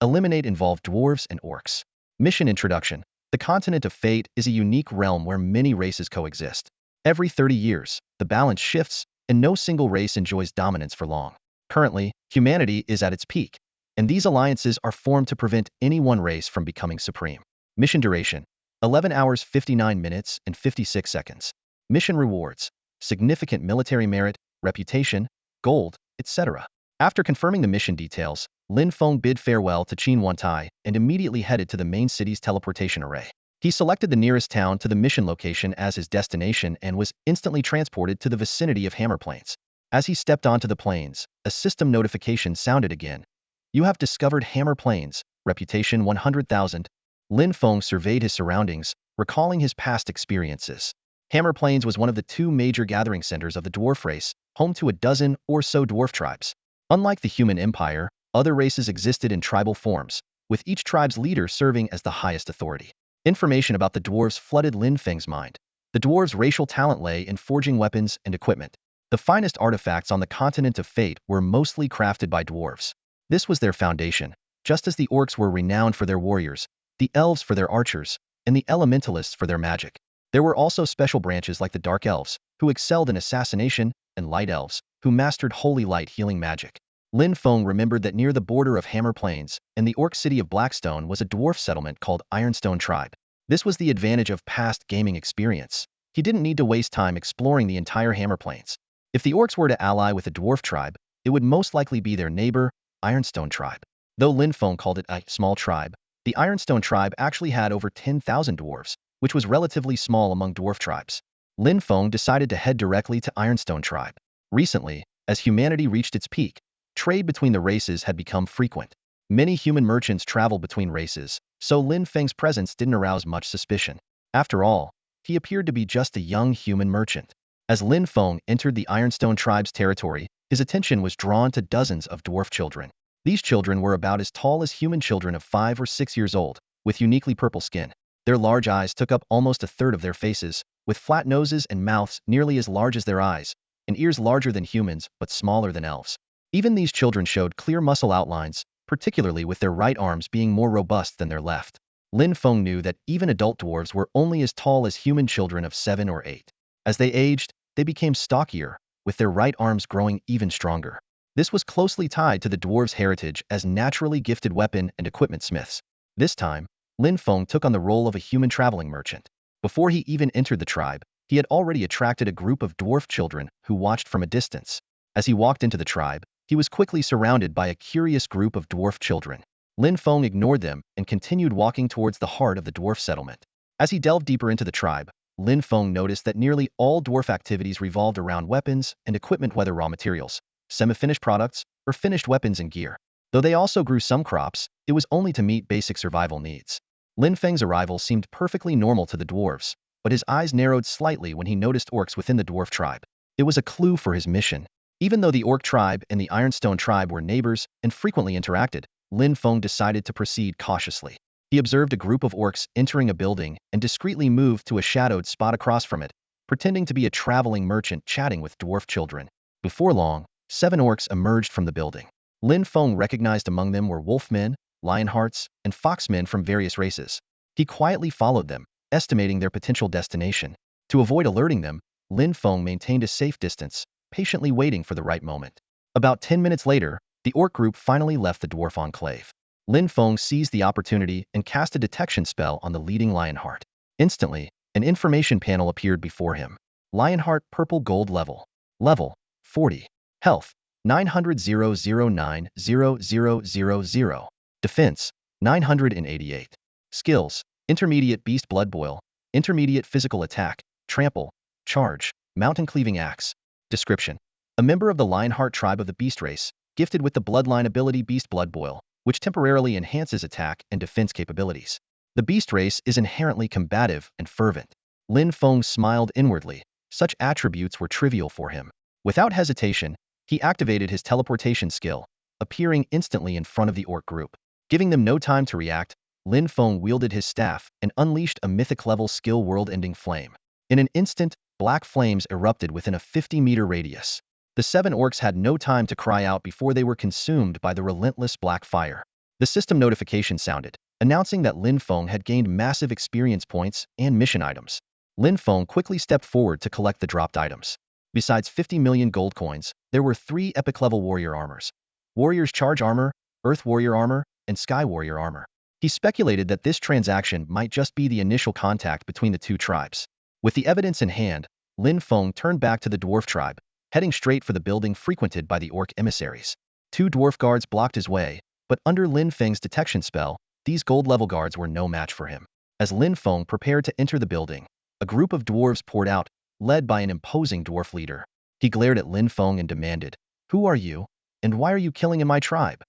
Eliminate involved dwarves and orcs. Mission Introduction. The continent of fate is a unique realm where many races coexist. Every 30 years, the balance shifts, and no single race enjoys dominance for long. Currently, humanity is at its peak, and these alliances are formed to prevent any one race from becoming supreme. Mission duration: 11 hours 59 minutes and 56 seconds. Mission rewards: significant military merit, reputation, gold, etc. After confirming the mission details, Lin Feng bid farewell to Qin Wantai and immediately headed to the main city's teleportation array. He selected the nearest town to the mission location as his destination and was instantly transported to the vicinity of Hammer Plains. As he stepped onto the plains, a system notification sounded again. "You have discovered Hammer Plains, reputation 100,000. Lin Feng surveyed his surroundings, recalling his past experiences. Hammer Plains was one of the two major gathering centers of the dwarf race, home to a dozen or so dwarf tribes. Unlike the human empire, other races existed in tribal forms, with each tribe's leader serving as the highest authority. Information about the dwarves flooded Lin Feng's mind. The dwarves' racial talent lay in forging weapons and equipment. The finest artifacts on the continent of fate were mostly crafted by dwarves. This was their foundation, just as the orcs were renowned for their warriors, the elves for their archers, and the elementalists for their magic. There were also special branches like the Dark Elves, who excelled in assassination, and Light Elves, who mastered holy light healing magic. Lin Fong remembered that near the border of Hammer Plains and the orc city of Blackstone was a dwarf settlement called Ironstone Tribe. This was the advantage of past gaming experience. He didn't need to waste time exploring the entire Hammer Plains. If the orcs were to ally with a dwarf tribe, it would most likely be their neighbor, Ironstone Tribe. Though Lin Fong called it a small tribe, the Ironstone Tribe actually had over 10,000 dwarves, which was relatively small among dwarf tribes. Lin Fong decided to head directly to Ironstone Tribe. Recently, as humanity reached its peak, trade between the races had become frequent. Many human merchants traveled between races, so Lin Feng's presence didn't arouse much suspicion. After all, he appeared to be just a young human merchant. As Lin Fong entered the Ironstone Tribe's territory, his attention was drawn to dozens of dwarf children. These children were about as tall as human children of 5 or 6 years old, with uniquely purple skin. Their large eyes took up almost a third of their faces, with flat noses and mouths nearly as large as their eyes, and ears larger than humans but smaller than elves. Even these children showed clear muscle outlines, particularly with their right arms being more robust than their left. Lin Feng knew that even adult dwarves were only as tall as human children of 7 or 8. As they aged, they became stockier, with their right arms growing even stronger. This was closely tied to the dwarves' heritage as naturally gifted weapon and equipment smiths. This time, Lin Feng took on the role of a human traveling merchant. Before he even entered the tribe, he had already attracted a group of dwarf children who watched from a distance. As he walked into the tribe, he was quickly surrounded by a curious group of dwarf children. Lin Feng ignored them and continued walking towards the heart of the dwarf settlement. As he delved deeper into the tribe, Lin Feng noticed that nearly all dwarf activities revolved around weapons and equipment, whether raw materials, semi-finished products, or finished weapons and gear. Though they also grew some crops, it was only to meet basic survival needs. Lin Feng's arrival seemed perfectly normal to the dwarves, but his eyes narrowed slightly when he noticed orcs within the dwarf tribe. It was a clue for his mission. Even though the orc tribe and the Ironstone tribe were neighbors and frequently interacted, Lin Feng decided to proceed cautiously. He observed a group of orcs entering a building and discreetly moved to a shadowed spot across from it, pretending to be a traveling merchant chatting with dwarf children. Before long, 7 orcs emerged from the building. Lin Feng recognized among them were wolfmen, lionhearts, and foxmen from various races. He quietly followed them, estimating their potential destination. To avoid alerting them, Lin Feng maintained a safe distance, patiently waiting for the right moment. About 10 minutes later, the orc group finally left the dwarf enclave. Lin Feng seized the opportunity and cast a detection spell on the leading Lionheart. Instantly, an information panel appeared before him. Lionheart Purple Gold Level. Level 40. Health 900,009,0000. Defense 988. Skills: Intermediate Beast Blood Boil, Intermediate Physical Attack, Trample, Charge, Mountain Cleaving Axe. Description: a member of the Lionheart tribe of the Beast race, gifted with the bloodline ability Beast Blood Boil, which temporarily enhances attack and defense capabilities. The Beast race is inherently combative and fervent. Lin Feng smiled inwardly. Such attributes were trivial for him. Without hesitation, he activated his teleportation skill, appearing instantly in front of the orc group. Giving them no time to react, Lin Feng wielded his staff and unleashed a mythic-level skill world-ending flame. In an instant, black flames erupted within a 50-meter radius. The 7 orcs had no time to cry out before they were consumed by the relentless black fire. The system notification sounded, announcing that Lin Feng had gained massive experience points and mission items. Lin Feng quickly stepped forward to collect the dropped items. Besides 50 million gold coins, there were 3 epic-level warrior armors: Warrior's Charge Armor, Earth Warrior Armor, and Sky Warrior Armor. He speculated that this transaction might just be the initial contact between the 2 tribes. With the evidence in hand, Lin Feng turned back to the dwarf tribe, heading straight for the building frequented by the orc emissaries. 2 dwarf guards blocked his way, but under Lin Feng's detection spell, these gold-level guards were no match for him. As Lin Feng prepared to enter the building, a group of dwarves poured out, led by an imposing dwarf leader. He glared at Lin Feng and demanded, "Who are you, and why are you killing in my tribe?"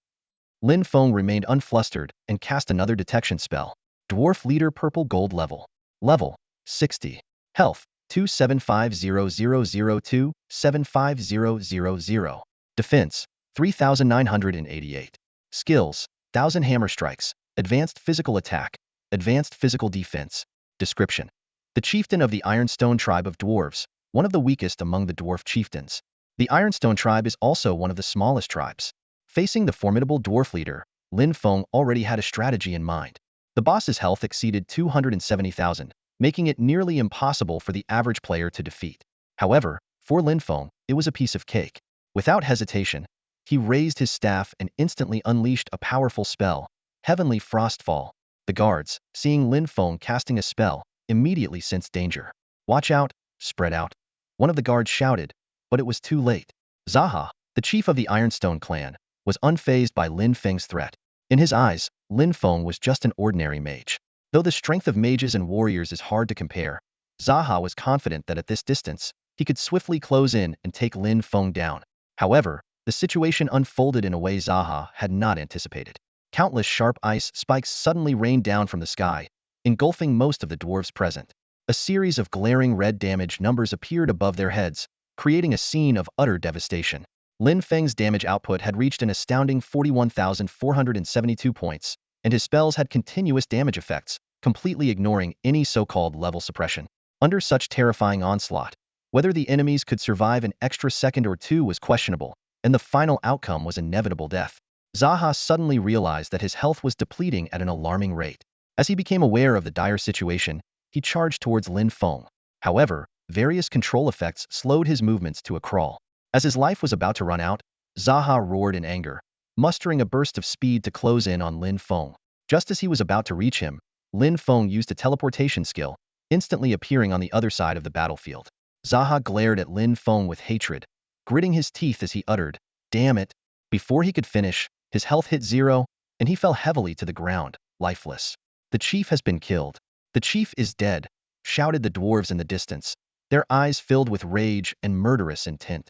Lin Feng remained unflustered and cast another detection spell. Dwarf Leader Purple Gold Level. Level 60. Health 275,002, 75000. Defense 3,988. Skills: 1000 Hammer Strikes, Advanced Physical Attack, Advanced Physical Defense. Description: the chieftain of the Ironstone tribe of dwarves, one of the weakest among the dwarf chieftains. The Ironstone tribe is also one of the smallest tribes. Facing the formidable dwarf leader, Lin Feng already had a strategy in mind. The boss's health exceeded 270,000, making it nearly impossible for the average player to defeat. However, for Lin Fong, it was a piece of cake. Without hesitation, he raised his staff and instantly unleashed a powerful spell, Heavenly Frostfall. The guards, seeing Lin Fong casting a spell, immediately sensed danger. "Watch out, spread out," one of the guards shouted, but it was too late. Zaha, the chief of the Ironstone clan, was unfazed by Lin Feng's threat. In his eyes, Lin Fong was just an ordinary mage. Though the strength of mages and warriors is hard to compare, Zaha was confident that at this distance, he could swiftly close in and take Lin Fong down. However, the situation unfolded in a way Zaha had not anticipated. Countless sharp ice spikes suddenly rained down from the sky, engulfing most of the dwarves present. A series of glaring red damage numbers appeared above their heads, creating a scene of utter devastation. Lin Feng's damage output had reached an astounding 41,472 points, and his spells had continuous damage effects, completely ignoring any so-called level suppression. Under such terrifying onslaught, whether the enemies could survive an extra second or two was questionable, and the final outcome was inevitable death. Zaha suddenly realized that his health was depleting at an alarming rate. As he became aware of the dire situation, he charged towards Lin Fong. However, various control effects slowed his movements to a crawl. As his life was about to run out, Zaha roared in anger, mustering a burst of speed to close in on Lin Fong. Just as he was about to reach him, Lin Fong used a teleportation skill, instantly appearing on the other side of the battlefield. Zaha glared at Lin Fong with hatred, gritting his teeth as he uttered, "Damn it." Before he could finish, his health hit zero, and he fell heavily to the ground, lifeless. "The chief has been killed. The chief is dead," shouted the dwarves in the distance, their eyes filled with rage and murderous intent.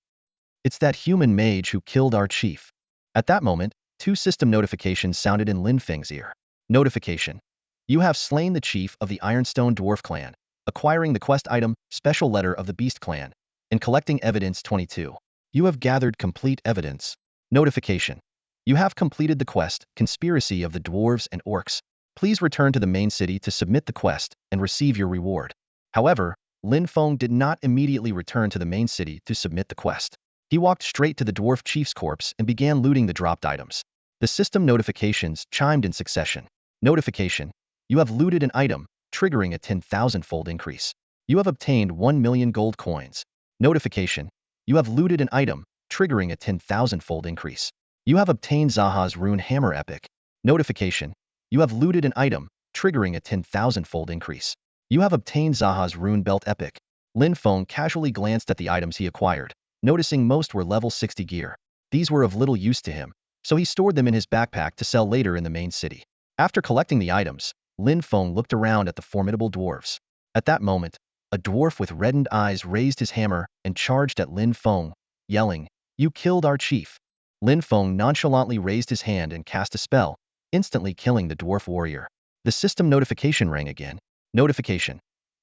"It's that human mage who killed our chief." At that moment, two system notifications sounded in Lin Feng's ear. Notification: "You have slain the chief of the Ironstone Dwarf clan, acquiring the quest item, Special Letter of the Beast clan, and collecting evidence 22. You have gathered complete evidence." Notification: "You have completed the quest, Conspiracy of the Dwarves and Orcs. Please return to the main city to submit the quest and receive your reward." However, Lin Fong did not immediately return to the main city to submit the quest. He walked straight to the dwarf chief's corpse and began looting the dropped items. The system notifications chimed in succession. Notification: "You have looted an item, triggering a 10,000-fold increase. You have obtained 1 million gold coins." Notification: "You have looted an item, triggering a 10,000-fold increase. You have obtained Zaha's Rune Hammer Epic." Notification: "You have looted an item, triggering a 10,000-fold increase. You have obtained Zaha's Rune Belt Epic." Lin Fong casually glanced at the items he acquired, noticing most were level 60 gear. These were of little use to him, so he stored them in his backpack to sell later in the main city. After collecting the items, Lin Fong looked around at the formidable dwarves. At that moment, a dwarf with reddened eyes raised his hammer and charged at Lin Fong, yelling, "You killed our chief." Lin Fong nonchalantly raised his hand and cast a spell, instantly killing the dwarf warrior. The system notification rang again. Notification: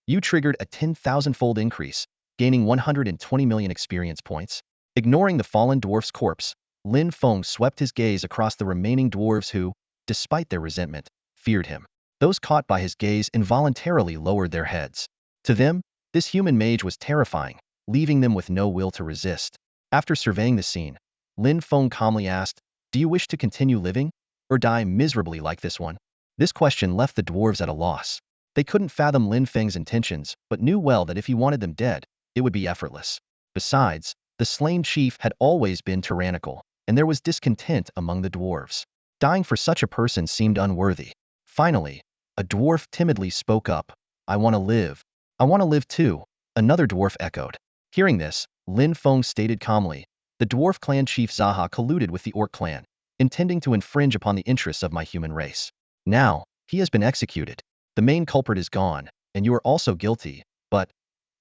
"You triggered a 10,000-fold increase, gaining 120 million experience points." Ignoring the fallen dwarf's corpse, Lin Fong swept his gaze across the remaining dwarves who, despite their resentment, feared him. Those caught by his gaze involuntarily lowered their heads. To them, this human mage was terrifying, leaving them with no will to resist. After surveying the scene, Lin Fong calmly asked, "Do you wish to continue living, or die miserably like this one?" This question left the dwarves at a loss. They couldn't fathom Lin Feng's intentions, but knew well that if he wanted them dead, it would be effortless. Besides, the slain chief had always been tyrannical, and there was discontent among the dwarves. Dying for such a person seemed unworthy. Finally, a dwarf timidly spoke up, "I want to live." "I want to live too," another dwarf echoed. Hearing this, Lin Fong stated calmly, "The dwarf clan chief Zaha colluded with the orc clan, intending to infringe upon the interests of my human race. Now, he has been executed. The main culprit is gone, and you are also guilty, but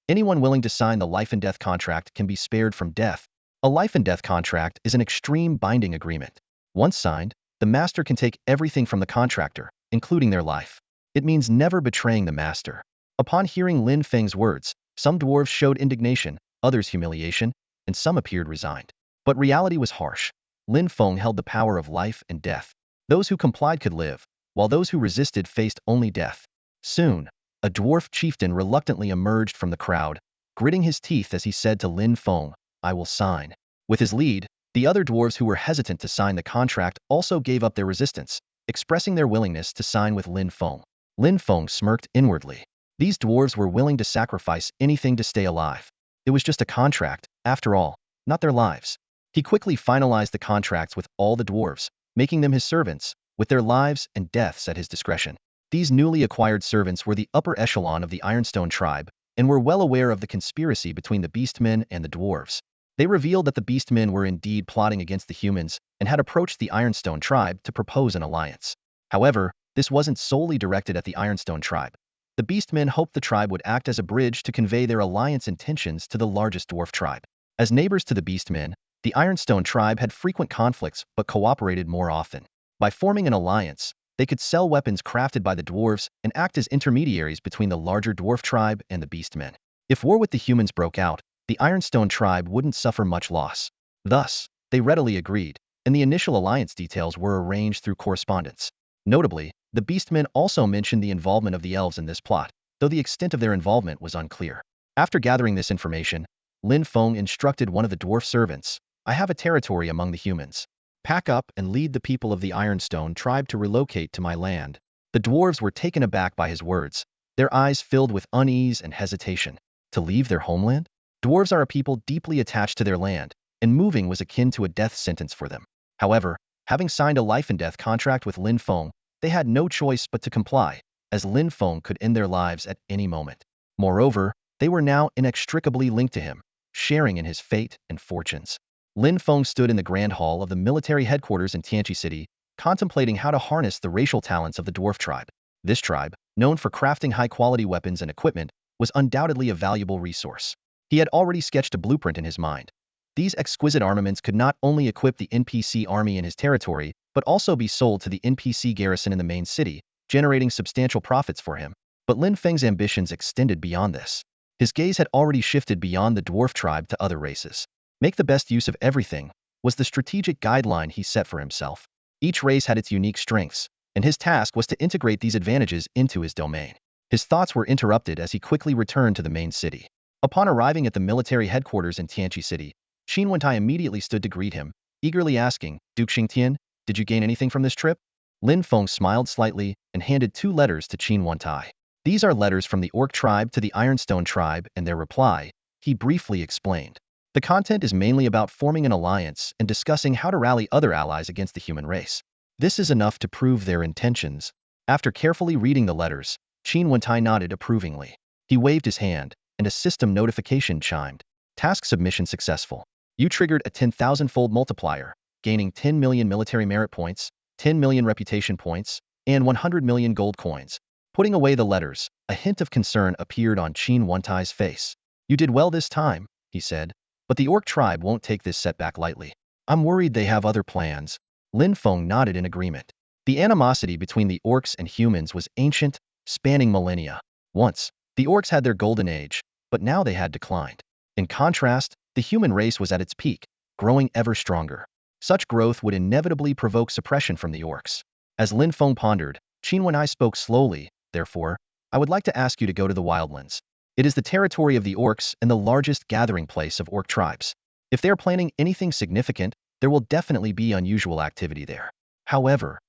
anyone willing to sign the life and death contract can be spared from death." A life and death contract is an extreme binding agreement. Once signed, the master can take everything from the contractor, including their life. It means never betraying the master. Upon hearing Lin Feng's words, some dwarves showed indignation, others humiliation, and some appeared resigned. But reality was harsh. Lin Feng held the power of life and death. Those who complied could live, while those who resisted faced only death. Soon, a dwarf chieftain reluctantly emerged from the crowd, gritting his teeth as he said to Lin Feng, "I will sign." With his lead, the other dwarves who were hesitant to sign the contract also gave up their resistance, expressing their willingness to sign with Lin Fong. Lin Fong smirked inwardly. These dwarves were willing to sacrifice anything to stay alive. It was just a contract, after all, not their lives. He quickly finalized the contracts with all the dwarves, making them his servants, with their lives and deaths at his discretion. These newly acquired servants were the upper echelon of the Ironstone tribe, and were well aware of the conspiracy between the beastmen and the dwarves. They revealed that the beastmen were indeed plotting against the humans and had approached the Ironstone tribe to propose an alliance. However, this wasn't solely directed at the Ironstone tribe. The beastmen hoped the tribe would act as a bridge to convey their alliance intentions to the largest dwarf tribe. As neighbors to the beastmen, the Ironstone tribe had frequent conflicts but cooperated more often. By forming an alliance, they could sell weapons crafted by the dwarves and act as intermediaries between the larger dwarf tribe and the beastmen. If war with the humans broke out, the Ironstone tribe wouldn't suffer much loss. Thus, they readily agreed, and the initial alliance details were arranged through correspondence. Notably, the beastmen also mentioned the involvement of the elves in this plot, though the extent of their involvement was unclear. After gathering this information, Lin Fong instructed one of the dwarf servants, "I have a territory among the humans. Pack up and lead the people of the Ironstone tribe to relocate to my land." The dwarves were taken aback by his words, their eyes filled with unease and hesitation. To leave their homeland? Dwarves are a people deeply attached to their land, and moving was akin to a death sentence for them. However, having signed a life-and-death contract with Lin Fong, they had no choice but to comply, as Lin Fong could end their lives at any moment. Moreover, they were now inextricably linked to him, sharing in his fate and fortunes. Lin Fong stood in the grand hall of the military headquarters in Tianqi City, contemplating how to harness the racial talents of the dwarf tribe. This tribe, known for crafting high-quality weapons and equipment, was undoubtedly a valuable resource. He had already sketched a blueprint in his mind. These exquisite armaments could not only equip the NPC army in his territory, but also be sold to the NPC garrison in the main city, generating substantial profits for him. But Lin Feng's ambitions extended beyond this. His gaze had already shifted beyond the dwarf tribe to other races. Make the best use of everything was the strategic guideline he set for himself. Each race had its unique strengths, and his task was to integrate these advantages into his domain. His thoughts were interrupted as he quickly returned to the main city. Upon arriving at the military headquarters in Tianqi City, Qin Wentai immediately stood to greet him, eagerly asking, "Duke Xingtian, did you gain anything from this trip?" Lin Feng smiled slightly and handed 2 letters to Qin Wentai. "These are letters from the Orc tribe to the Ironstone tribe and their reply," he briefly explained. "The content is mainly about forming an alliance and discussing how to rally other allies against the human race. This is enough to prove their intentions." After carefully reading the letters, Qin Wentai nodded approvingly. He waved his hand, and a system notification chimed. "Task submission successful. You triggered a 10,000-fold multiplier, gaining 10 million military merit points, 10 million reputation points, and 100 million gold coins." Putting away the letters, a hint of concern appeared on Qin Wentai's face. "You did well this time," he said, "but the Orc tribe won't take this setback lightly. I'm worried they have other plans." Lin Feng nodded in agreement. The animosity between the Orcs and humans was ancient, spanning millennia. Once, the Orcs had their golden age, but now they had declined. In contrast, the human race was at its peak, growing ever stronger. Such growth would inevitably provoke suppression from the Orcs. As Lin Feng pondered, Qin Wentai spoke slowly, "Therefore, I would like to ask you to go to the Wildlands. It is the territory of the Orcs and the largest gathering place of Orc tribes. If they are planning anything significant, there will definitely be unusual activity there. However,"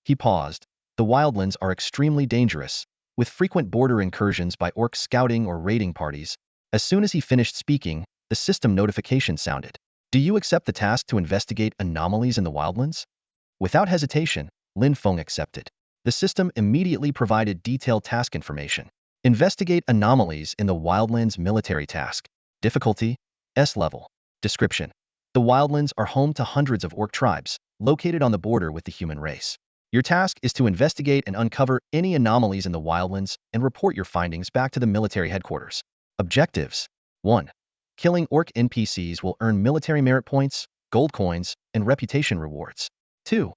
he paused, "the Wildlands are extremely dangerous, with frequent border incursions by Orc scouting or raiding parties." As soon as he finished speaking, the system notification sounded. "Do you accept the task to investigate anomalies in the Wildlands?" Without hesitation, Lin Feng accepted. The system immediately provided detailed task information. Investigate anomalies in the Wildlands military task. Difficulty, S level. Description: the Wildlands are home to hundreds of Orc tribes, located on the border with the human race. Your task is to investigate and uncover any anomalies in the Wildlands and report your findings back to the military headquarters. Objectives: 1. Killing Orc NPCs will earn military merit points, gold coins, and reputation rewards. 2.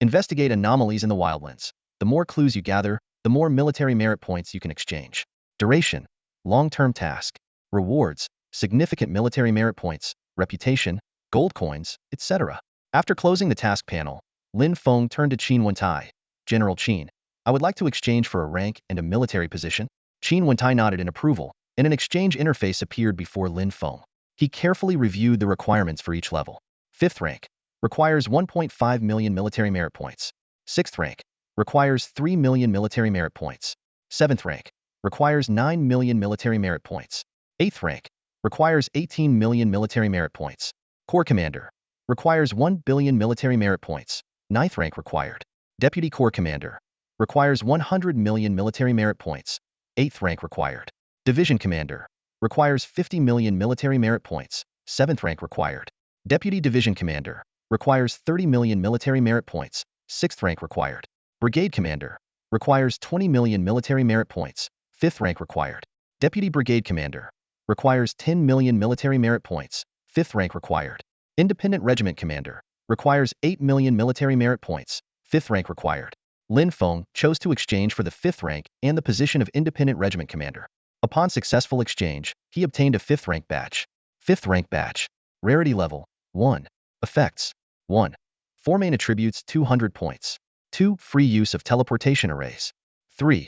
Investigate anomalies in the Wildlands. The more clues you gather, the more military merit points you can exchange. Duration: long-term task. Rewards: significant military merit points, reputation, gold coins, etc. After closing the task panel, Lin Feng turned to Qin Wentai. "General Qin, I would like to exchange for a rank and a military position." Qin Wentai nodded in approval, and an exchange interface appeared before Lin Feng. He carefully reviewed the requirements for each level. 5th rank. Requires 1.5 million military merit points. 6th rank. Requires 3 million military merit points. 7th rank. Requires 9 million military merit points. 8th rank. Requires 18 million military merit points. Corps Commander. Requires 1 billion military merit points. 9th rank required. Deputy Corps Commander. Requires 100 million military merit points. 8th rank required. Division Commander. Requires 50 million military merit points. 7th rank required. Deputy Division Commander. Requires 30 million military merit points. 6th rank required. Brigade Commander. Requires 20 million military merit points. 5th rank required. Deputy Brigade Commander. Requires 10 million military merit points. 5th rank required. Independent Regiment Commander. Requires 8 million military merit points. 5th rank required. Lin Feng chose to exchange for the 5th rank and the position of Independent Regiment Commander. Upon successful exchange, he obtained a 5th rank badge. 5th rank badge. Rarity level 1. Effects 1. 4 main attributes 200 points. 2. Free use of teleportation arrays. 3.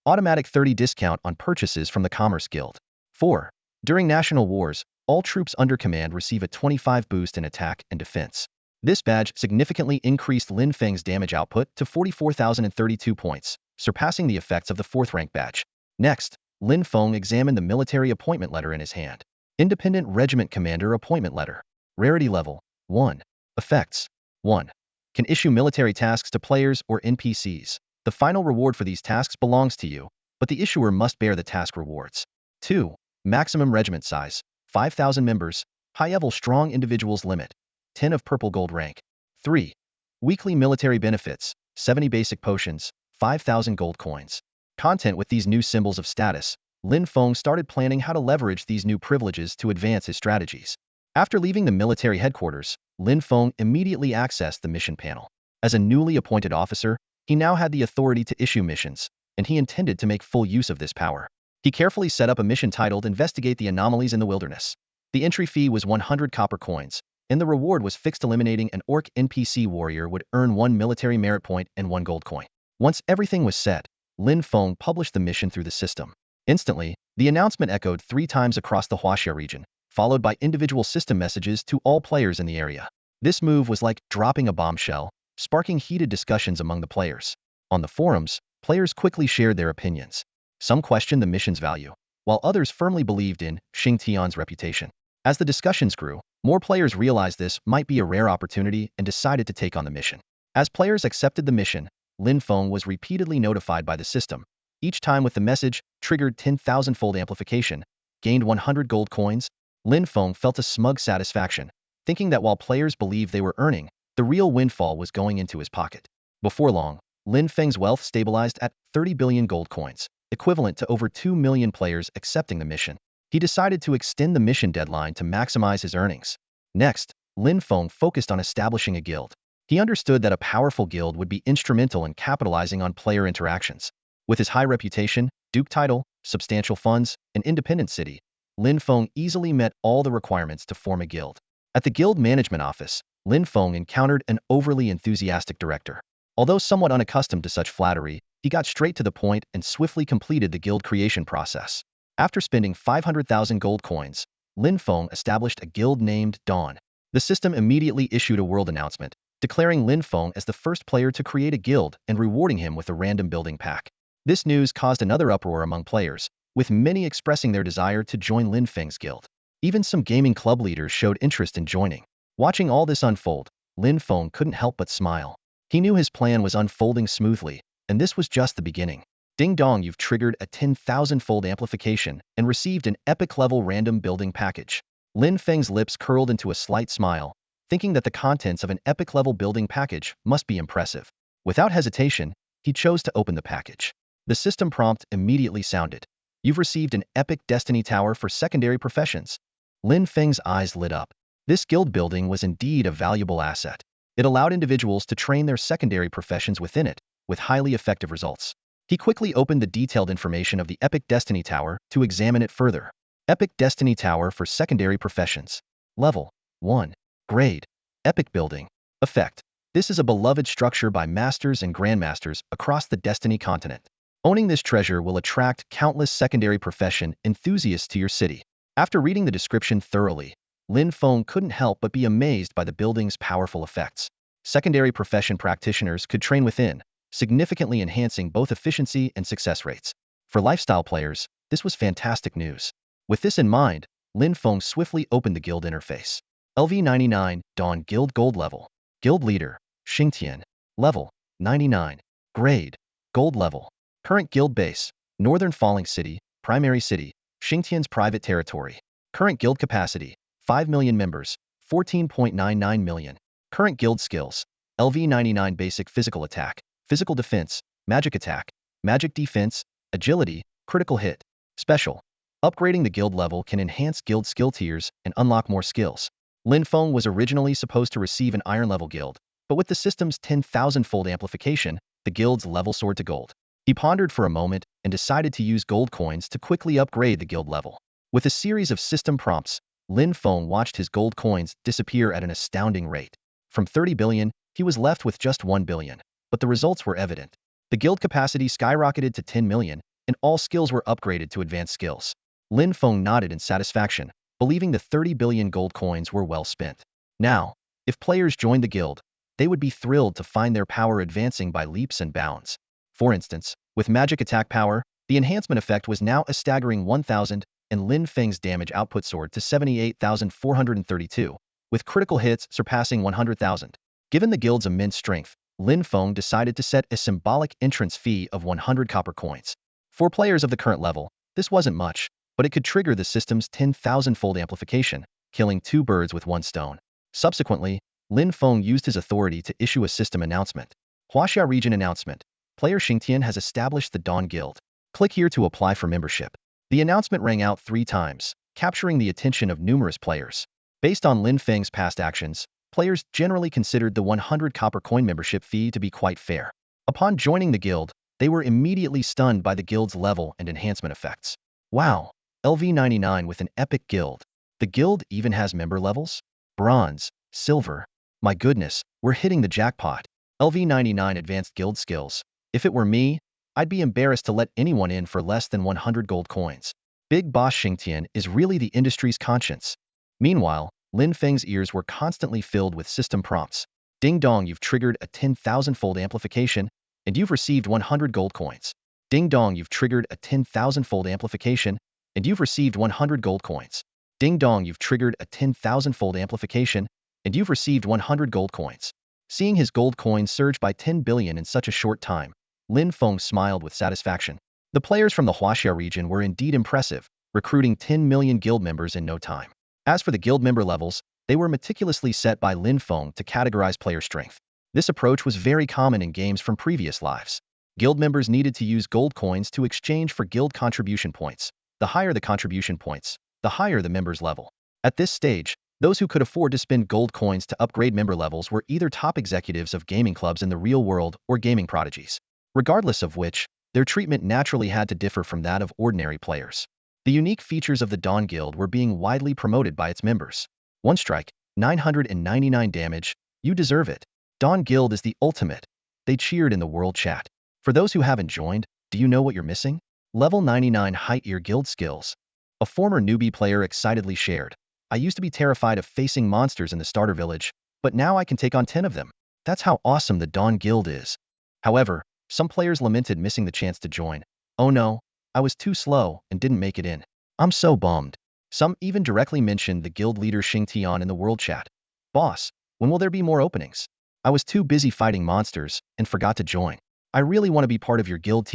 Automatic 30 discount on purchases from the Commerce Guild. 4. During national wars, all troops under command receive a 25 boost in attack and defense. This badge significantly increased Lin Feng's damage output to 44,032 points, surpassing the effects of the 4th rank badge. Next, Lin Fong examined the military appointment letter in his hand. Independent Regiment Commander Appointment Letter. Rarity level 1. Effects 1. Can issue military tasks to players or NPCs. The final reward for these tasks belongs to you, but the issuer must bear the task rewards. 2. Maximum regiment size 5,000 members. High-level strong individuals limit 10 of purple gold rank. 3. Weekly military benefits 70 basic potions, 5,000 gold coins. Content with these new symbols of status, Lin Fong started planning how to leverage these new privileges to advance his strategies. After leaving the military headquarters, Lin Fong immediately accessed the mission panel. As a newly appointed officer, he now had the authority to issue missions, and he intended to make full use of this power. He carefully set up a mission titled Investigate the Anomalies in the Wilderness. The entry fee was 100 copper coins, and the reward was fixed. Eliminating an orc NPC warrior would earn 1 military merit point and 1 gold coin. Once everything was set, Lin Fong published the mission through the system. Instantly, the announcement echoed 3 times across the Huaxia region, followed by individual system messages to all players in the area. This move was like dropping a bombshell, sparking heated discussions among the players. On the forums, players quickly shared their opinions. Some questioned the mission's value, while others firmly believed in Xing Tian's reputation. As the discussions grew, more players realized this might be a rare opportunity and decided to take on the mission. As players accepted the mission, Lin Feng was repeatedly notified by the system, each time with the message, triggered 10,000-fold amplification, gained 100 gold coins. Lin Feng felt a smug satisfaction, thinking that while players believed they were earning, the real windfall was going into his pocket. Before long, Lin Feng's wealth stabilized at 30 billion gold coins, equivalent to over 2 million players accepting the mission. He decided to extend the mission deadline to maximize his earnings. Next, Lin Feng focused on establishing a guild. He understood that a powerful guild would be instrumental in capitalizing on player interactions. With his high reputation, Duke title, substantial funds, and independent city, Lin Feng easily met all the requirements to form a guild. At the guild management office, Lin Feng encountered an overly enthusiastic director. Although somewhat unaccustomed to such flattery, he got straight to the point and swiftly completed the guild creation process. After spending 500,000 gold coins, Lin Feng established a guild named Dawn. The system immediately issued a world announcement, declaring Lin Feng as the first player to create a guild and rewarding him with a random building pack. This news caused another uproar among players, with many expressing their desire to join Lin Feng's guild. Even some gaming club leaders showed interest in joining. Watching all this unfold, Lin Feng couldn't help but smile. He knew his plan was unfolding smoothly, and this was just the beginning. Ding dong, you've triggered a 10,000-fold amplification and received an epic-level random building package. Lin Feng's lips curled into a slight smile, thinking that the contents of an epic-level building package must be impressive. Without hesitation, he chose to open the package. The system prompt immediately sounded. You've received an epic destiny tower for secondary professions. Lin Feng's eyes lit up. This guild building was indeed a valuable asset. It allowed individuals to train their secondary professions within it, with highly effective results. He quickly opened the detailed information of the Epic Destiny Tower to examine it further. Epic Destiny Tower for secondary professions. Level 1. Grade. Epic Building. Effect. This is a beloved structure by masters and grandmasters across the Destiny continent. Owning this treasure will attract countless secondary profession enthusiasts to your city. After reading the description thoroughly, Lin Feng couldn't help but be amazed by the building's powerful effects. Secondary profession practitioners could train within, significantly enhancing both efficiency and success rates. For lifestyle players, this was fantastic news. With this in mind, Lin Fong swiftly opened the guild interface. LV99, Dawn Guild Gold Level. Guild Leader, Xingtian. Level, 99. Grade, Gold Level. Current guild base, Northern Falling City, Primary City, Xingtian's private territory. Current guild capacity, 5 million members, 14.99 million. Current guild skills, LV99 Basic Physical Attack, Physical Defense, Magic Attack, Magic Defense, Agility, Critical Hit. Special. Upgrading the guild level can enhance guild skill tiers and unlock more skills. Lin Feng was originally supposed to receive an iron level guild, but with the system's 10,000-fold amplification, the guild's level soared to gold. He pondered for a moment and decided to use gold coins to quickly upgrade the guild level. With a series of system prompts, Lin Feng watched his gold coins disappear at an astounding rate. From 30 billion, he was left with just 1 billion, but the results were evident. The guild capacity skyrocketed to 10 million, and all skills were upgraded to advanced skills. Lin Feng nodded in satisfaction, believing the 30 billion gold coins were well spent. Now, if players joined the guild, they would be thrilled to find their power advancing by leaps and bounds. For instance, with magic attack power, the enhancement effect was now a staggering 1,000, and Lin Feng's damage output soared to 78,432, with critical hits surpassing 100,000. Given the guild's immense strength, Lin Feng decided to set a symbolic entrance fee of 100 copper coins. For players of the current level, this wasn't much, but it could trigger the system's 10,000-fold amplification, killing 2 birds with 1 stone. Subsequently, Lin Feng used his authority to issue a system announcement. Huaxia Region Announcement. Player Xingtian has established the Dawn Guild. Click here to apply for membership. The announcement rang out 3 times, capturing the attention of numerous players. Based on Lin Feng's past actions, players generally considered the 100 copper coin membership fee to be quite fair. Upon joining the guild, they were immediately stunned by the guild's level and enhancement effects. Wow, LV99 with an epic guild. The guild even has member levels? Bronze, silver. My goodness, we're hitting the jackpot. LV99 advanced guild skills. If it were me, I'd be embarrassed to let anyone in for less than 100 gold coins. Big Boss Xingtian is really the industry's conscience. Meanwhile, Lin Feng's ears were constantly filled with system prompts. Ding dong, you've triggered a 10,000-fold amplification, and you've received 100 gold coins. Ding dong, you've triggered a 10,000-fold amplification, and you've received 100 gold coins. Ding dong, you've triggered a 10,000-fold amplification, and you've received 100 gold coins. Seeing his gold coins surge by 10 billion in such a short time, Lin Feng smiled with satisfaction. The players from the Huaxia region were indeed impressive, recruiting 10 million guild members in no time. As for the guild member levels, they were meticulously set by Lin Feng to categorize player strength. This approach was very common in games from previous lives. Guild members needed to use gold coins to exchange for guild contribution points. The higher the contribution points, the higher the member's level. At this stage, those who could afford to spend gold coins to upgrade member levels were either top executives of gaming clubs in the real world or gaming prodigies. Regardless of which, their treatment naturally had to differ from that of ordinary players. The unique features of the Dawn Guild were being widely promoted by its members. 1 strike, 999 damage, you deserve it. Dawn Guild is the ultimate. They cheered in the world chat. For those who haven't joined, do you know what you're missing? Level 99 Height Ear Guild Skills. A former newbie player excitedly shared. I used to be terrified of facing monsters in the starter village, but now I can take on 10 of them. That's how awesome the Dawn Guild is. However, some players lamented missing the chance to join. Oh no, I was too slow and didn't make it in. I'm so bummed. Some even directly mentioned the guild leader Xingtian in the world chat. Boss, when will there be more openings? I was too busy fighting monsters and forgot to join. I really want to be part of your guild.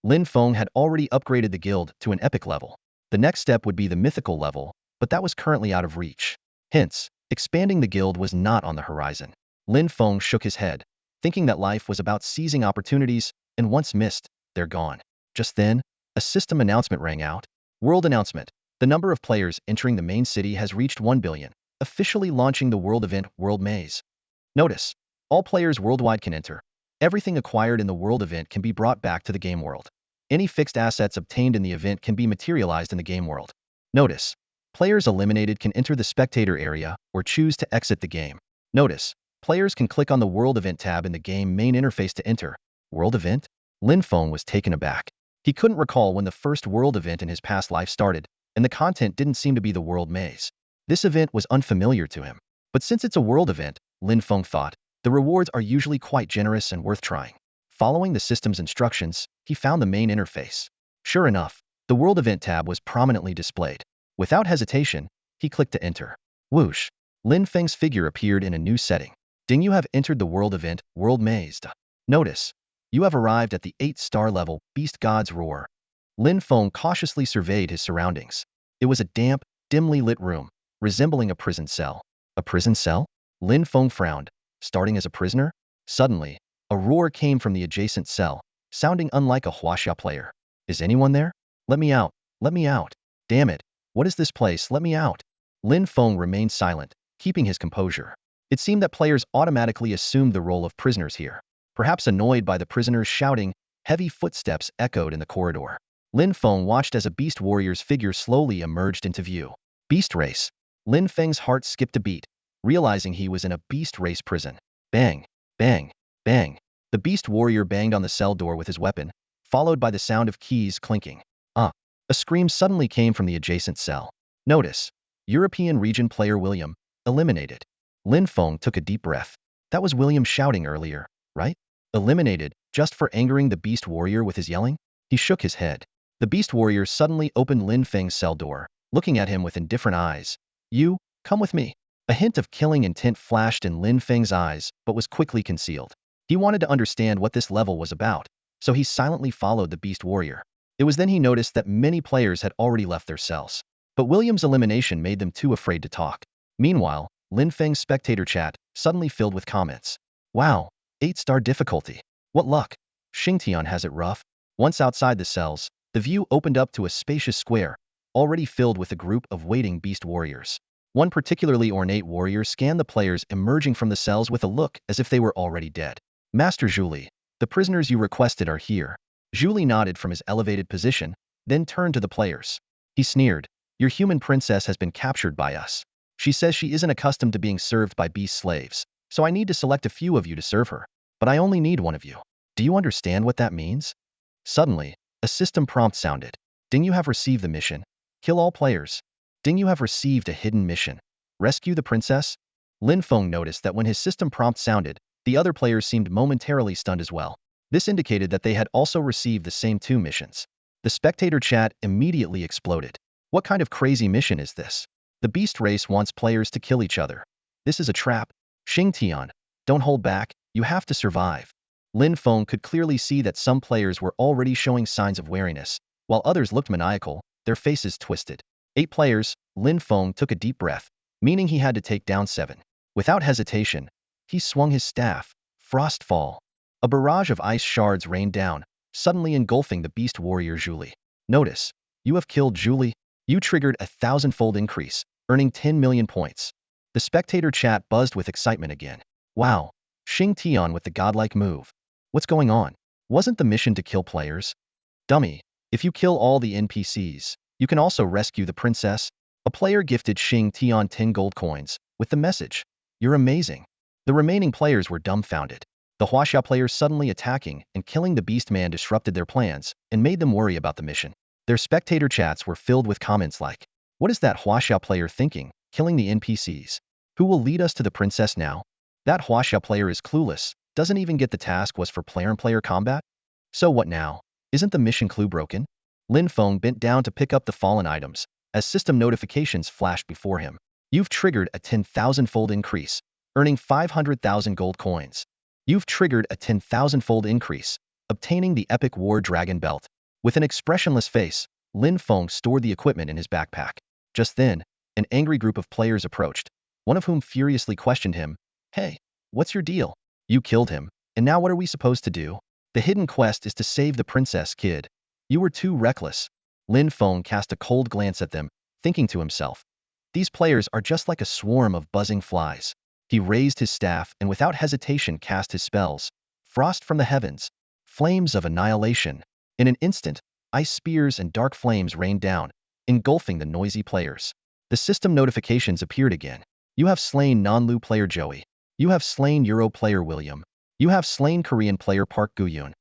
Lin Feng had already upgraded the guild to an epic level. The next step would be the mythical level, but that was currently out of reach. Hence, expanding the guild was not on the horizon. Lin Feng shook his head, thinking that life was about seizing opportunities, and once missed, they're gone. Just then, a system announcement rang out. World announcement. The number of players entering the main city has reached 1 billion, officially launching the world event World Maze. Notice, all players worldwide can enter. Everything acquired in the world event can be brought back to the game world. Any fixed assets obtained in the event can be materialized in the game world. Notice, players eliminated can enter the spectator area or choose to exit the game. Notice, players can click on the World Event tab in the game main interface to enter. World Event? Lin Feng was taken aback. He couldn't recall when the first world event in his past life started, and the content didn't seem to be the World Maze. This event was unfamiliar to him. But since it's a world event, Lin Feng thought, The rewards are usually quite generous and worth trying. Following the system's instructions, he found the main interface. Sure enough, the World Event tab was prominently displayed. Without hesitation, he clicked to enter. Whoosh! Lin Feng's figure appeared in a new setting. Ding, you have entered the World Event, World Mazed. Notice, you have arrived at the 8-star level, Beast God's Roar. Lin Fong cautiously surveyed his surroundings. It was a damp, dimly lit room, resembling a prison cell. A prison cell? Lin Fong frowned. Starting as a prisoner? Suddenly, a roar came from the adjacent cell, sounding unlike a Huaxia player. Is anyone there? Let me out. Let me out. Damn it. What is this place? Let me out. Lin Fong remained silent, keeping his composure. It seemed that players automatically assumed the role of prisoners here. Perhaps annoyed by the prisoners shouting, heavy footsteps echoed in the corridor. Lin Fong watched as a beast warrior's figure slowly emerged into view. Beast race. Lin Feng's heart skipped a beat, realizing he was in a beast race prison. Bang, bang, bang. The beast warrior banged on the cell door with his weapon, followed by the sound of keys clinking. A scream suddenly came from the adjacent cell. Notice, European region player William, eliminated. Lin Fong took a deep breath. That was William shouting earlier, right? Eliminated, just for angering the beast warrior with his yelling? He shook his head. The beast warrior suddenly opened Lin Feng's cell door, looking at him with indifferent eyes. You, come with me. A hint of killing intent flashed in Lin Feng's eyes, but was quickly concealed. He wanted to understand what this level was about, so he silently followed the beast warrior. It was then he noticed that many players had already left their cells. But William's elimination made them too afraid to talk. Meanwhile, Lin Feng's spectator chat suddenly filled with comments. Wow, 8-star difficulty. What luck. Xingtian has it rough. Once outside the cells, the view opened up to a spacious square, already filled with a group of waiting beast warriors. One particularly ornate warrior scanned the players emerging from the cells with a look as if they were already dead. Master Julie, the prisoners you requested are here. Julie nodded from his elevated position, then turned to the players. He sneered. Your human princess has been captured by us. She says she isn't accustomed to being served by beast slaves, so I need to select a few of you to serve her. But I only need one of you. Do you understand what that means? Suddenly, a system prompt sounded. Ding, you have received the mission. Kill all players. Ding, you have received a hidden mission. Rescue the princess. Lin Fong noticed that when his system prompt sounded, the other players seemed momentarily stunned as well. This indicated that they had also received the same 2 missions. The spectator chat immediately exploded. What kind of crazy mission is this? The beast race wants players to kill each other. This is a trap. Xingtian, don't hold back, you have to survive. Lin Fong could clearly see that some players were already showing signs of wariness, while others looked maniacal, their faces twisted. 8 players, Lin Fong took a deep breath, meaning he had to take down 7. Without hesitation, he swung his staff. Frostfall. A barrage of ice shards rained down, suddenly engulfing the beast warrior Julie. Notice, you have killed Julie. You triggered a 1,000-fold increase, earning 10 million points. The spectator chat buzzed with excitement again. Wow, Xingtian with the godlike move. What's going on? Wasn't the mission to kill players? Dummy, if you kill all the NPCs, you can also rescue the princess. A player gifted Xingtian 10 gold coins, with the message, you're amazing. The remaining players were dumbfounded. The Huaxia players suddenly attacking and killing the beast man disrupted their plans and made them worry about the mission. Their spectator chats were filled with comments like, what is that Huaxia player thinking, killing the NPCs? Who will lead us to the princess now? That Huaxia player is clueless, doesn't even get the task was for player-on-player combat? So what now? Isn't the mission clue broken? Lin Fong bent down to pick up the fallen items, as system notifications flashed before him. You've triggered a 10,000-fold increase, earning 500,000 gold coins. You've triggered a 10,000-fold increase, obtaining the Epic War Dragon Belt. With an expressionless face, Lin Fong stored the equipment in his backpack. Just then, an angry group of players approached, one of whom furiously questioned him. Hey, what's your deal? You killed him, and now what are we supposed to do? The hidden quest is to save the princess, kid. You were too reckless. Lin Fong cast a cold glance at them, thinking to himself. These players are just like a swarm of buzzing flies. He raised his staff and without hesitation cast his spells. Frost from the heavens. Flames of annihilation. In an instant, ice spears and dark flames rained down, engulfing the noisy players. The system notifications appeared again. You have slain non-Lu player Joey. You have slain Euro player William. You have slain Korean player Park Guyun.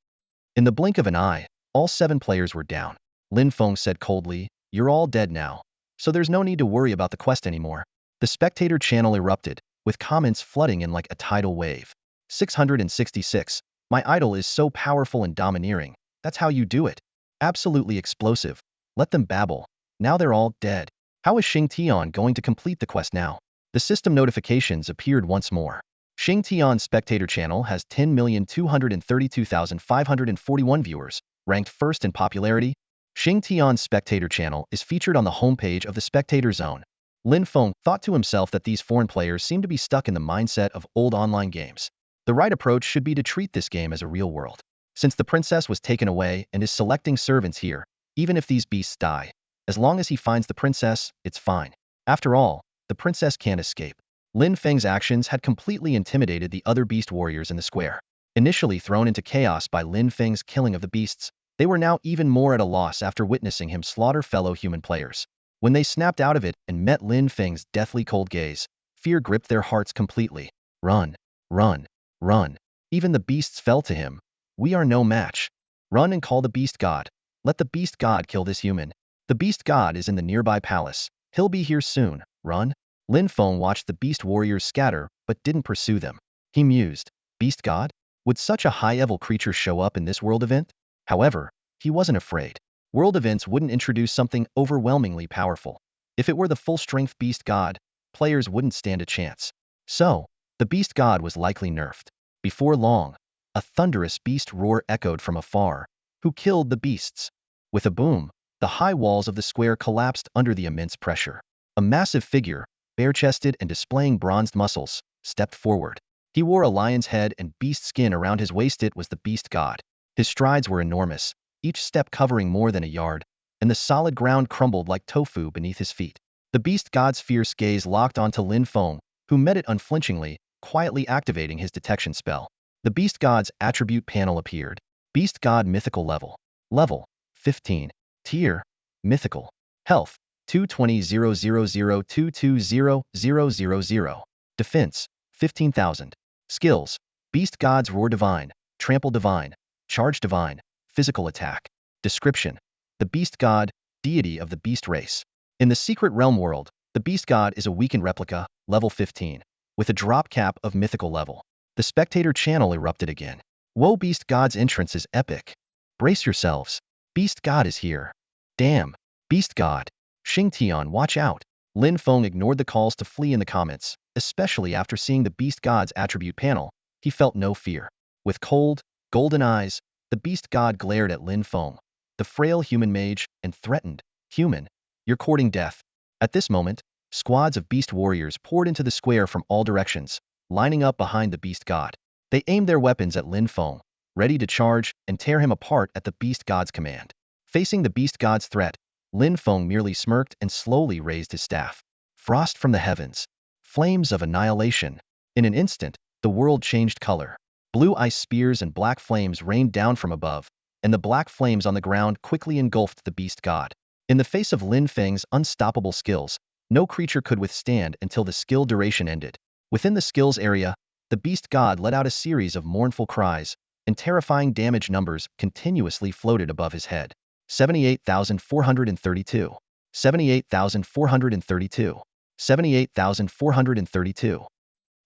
In the blink of an eye, all 7 players were down. Lin Fong said coldly, you're all dead now, so there's no need to worry about the quest anymore. The spectator channel erupted, with comments flooding in like a tidal wave. 666. My idol is so powerful and domineering. That's how you do it. Absolutely explosive. Let them babble. Now they're all dead. How is Xing Tian going to complete the quest now? The system notifications appeared once more. Xing Tian's spectator channel has 10,232,541 viewers, ranked first in popularity. Xing Tian's spectator channel is featured on the homepage of the spectator zone. Lin Feng thought to himself that these foreign players seem to be stuck in the mindset of old online games. The right approach should be to treat this game as a real world. Since the princess was taken away and is selecting servants here, even if these beasts die, as long as he finds the princess, it's fine. After all, the princess can't escape. Lin Feng's actions had completely intimidated the other beast warriors in the square. Initially thrown into chaos by Lin Feng's killing of the beasts, they were now even more at a loss after witnessing him slaughter fellow human players. When they snapped out of it and met Lin Feng's deathly cold gaze, fear gripped their hearts completely. Run, run, run. Even the beasts fell to him. We are no match. Run and call the beast god. Let the beast god kill this human. The beast god is in the nearby palace. He'll be here soon. Run. Lin Feng watched the beast warriors scatter, but didn't pursue them. He mused, beast god? Would such a high-level creature show up in this world event? However, he wasn't afraid. World events wouldn't introduce something overwhelmingly powerful. If it were the full-strength beast god, players wouldn't stand a chance. So, the beast god was likely nerfed. Before long, a thunderous beast roar echoed from afar. Who killed the beasts? With a boom, the high walls of the square collapsed under the immense pressure. A massive figure, bare-chested and displaying bronzed muscles, stepped forward. He wore a lion's head and beast skin around his waist. It was the beast god. His strides were enormous, each step covering more than a yard, and the solid ground crumbled like tofu beneath his feet. The beast god's fierce gaze locked onto Lin Feng, who met it unflinchingly, quietly activating his detection spell. The beast god's attribute panel appeared. Beast god mythical level. Level 15. Tier mythical. Health 220,000,220,000. Defense 15,000. Skills: Beast God's Roar Divine, Trample Divine, Charge Divine, Physical Attack. Description: the Beast God, deity of the beast race. In the Secret Realm world, the Beast God is a weakened replica, level 15, with a drop cap of mythical level. The spectator channel erupted again. Whoa, Beast God's entrance is epic. Brace yourselves. Beast God is here. Damn. Beast God. Xing Tian, watch out. Lin Feng ignored the calls to flee in the comments, especially after seeing the Beast God's attribute panel. He felt no fear. With cold, golden eyes, the Beast God glared at Lin Feng, the frail human mage, and threatened, "Human, you're courting death." At this moment, squads of beast warriors poured into the square from all directions, lining up behind the Beast God. They aimed their weapons at Lin Feng, ready to charge and tear him apart at the Beast God's command. Facing the Beast God's threat, Lin Feng merely smirked and slowly raised his staff. Frost from the heavens. Flames of annihilation. In an instant, the world changed color. Blue ice spears and black flames rained down from above, and the black flames on the ground quickly engulfed the Beast God. In the face of Lin Feng's unstoppable skills, no creature could withstand until the skill duration ended. Within the skills area, the Beast God let out a series of mournful cries, and terrifying damage numbers continuously floated above his head. 78,432. 78,432. 78,432.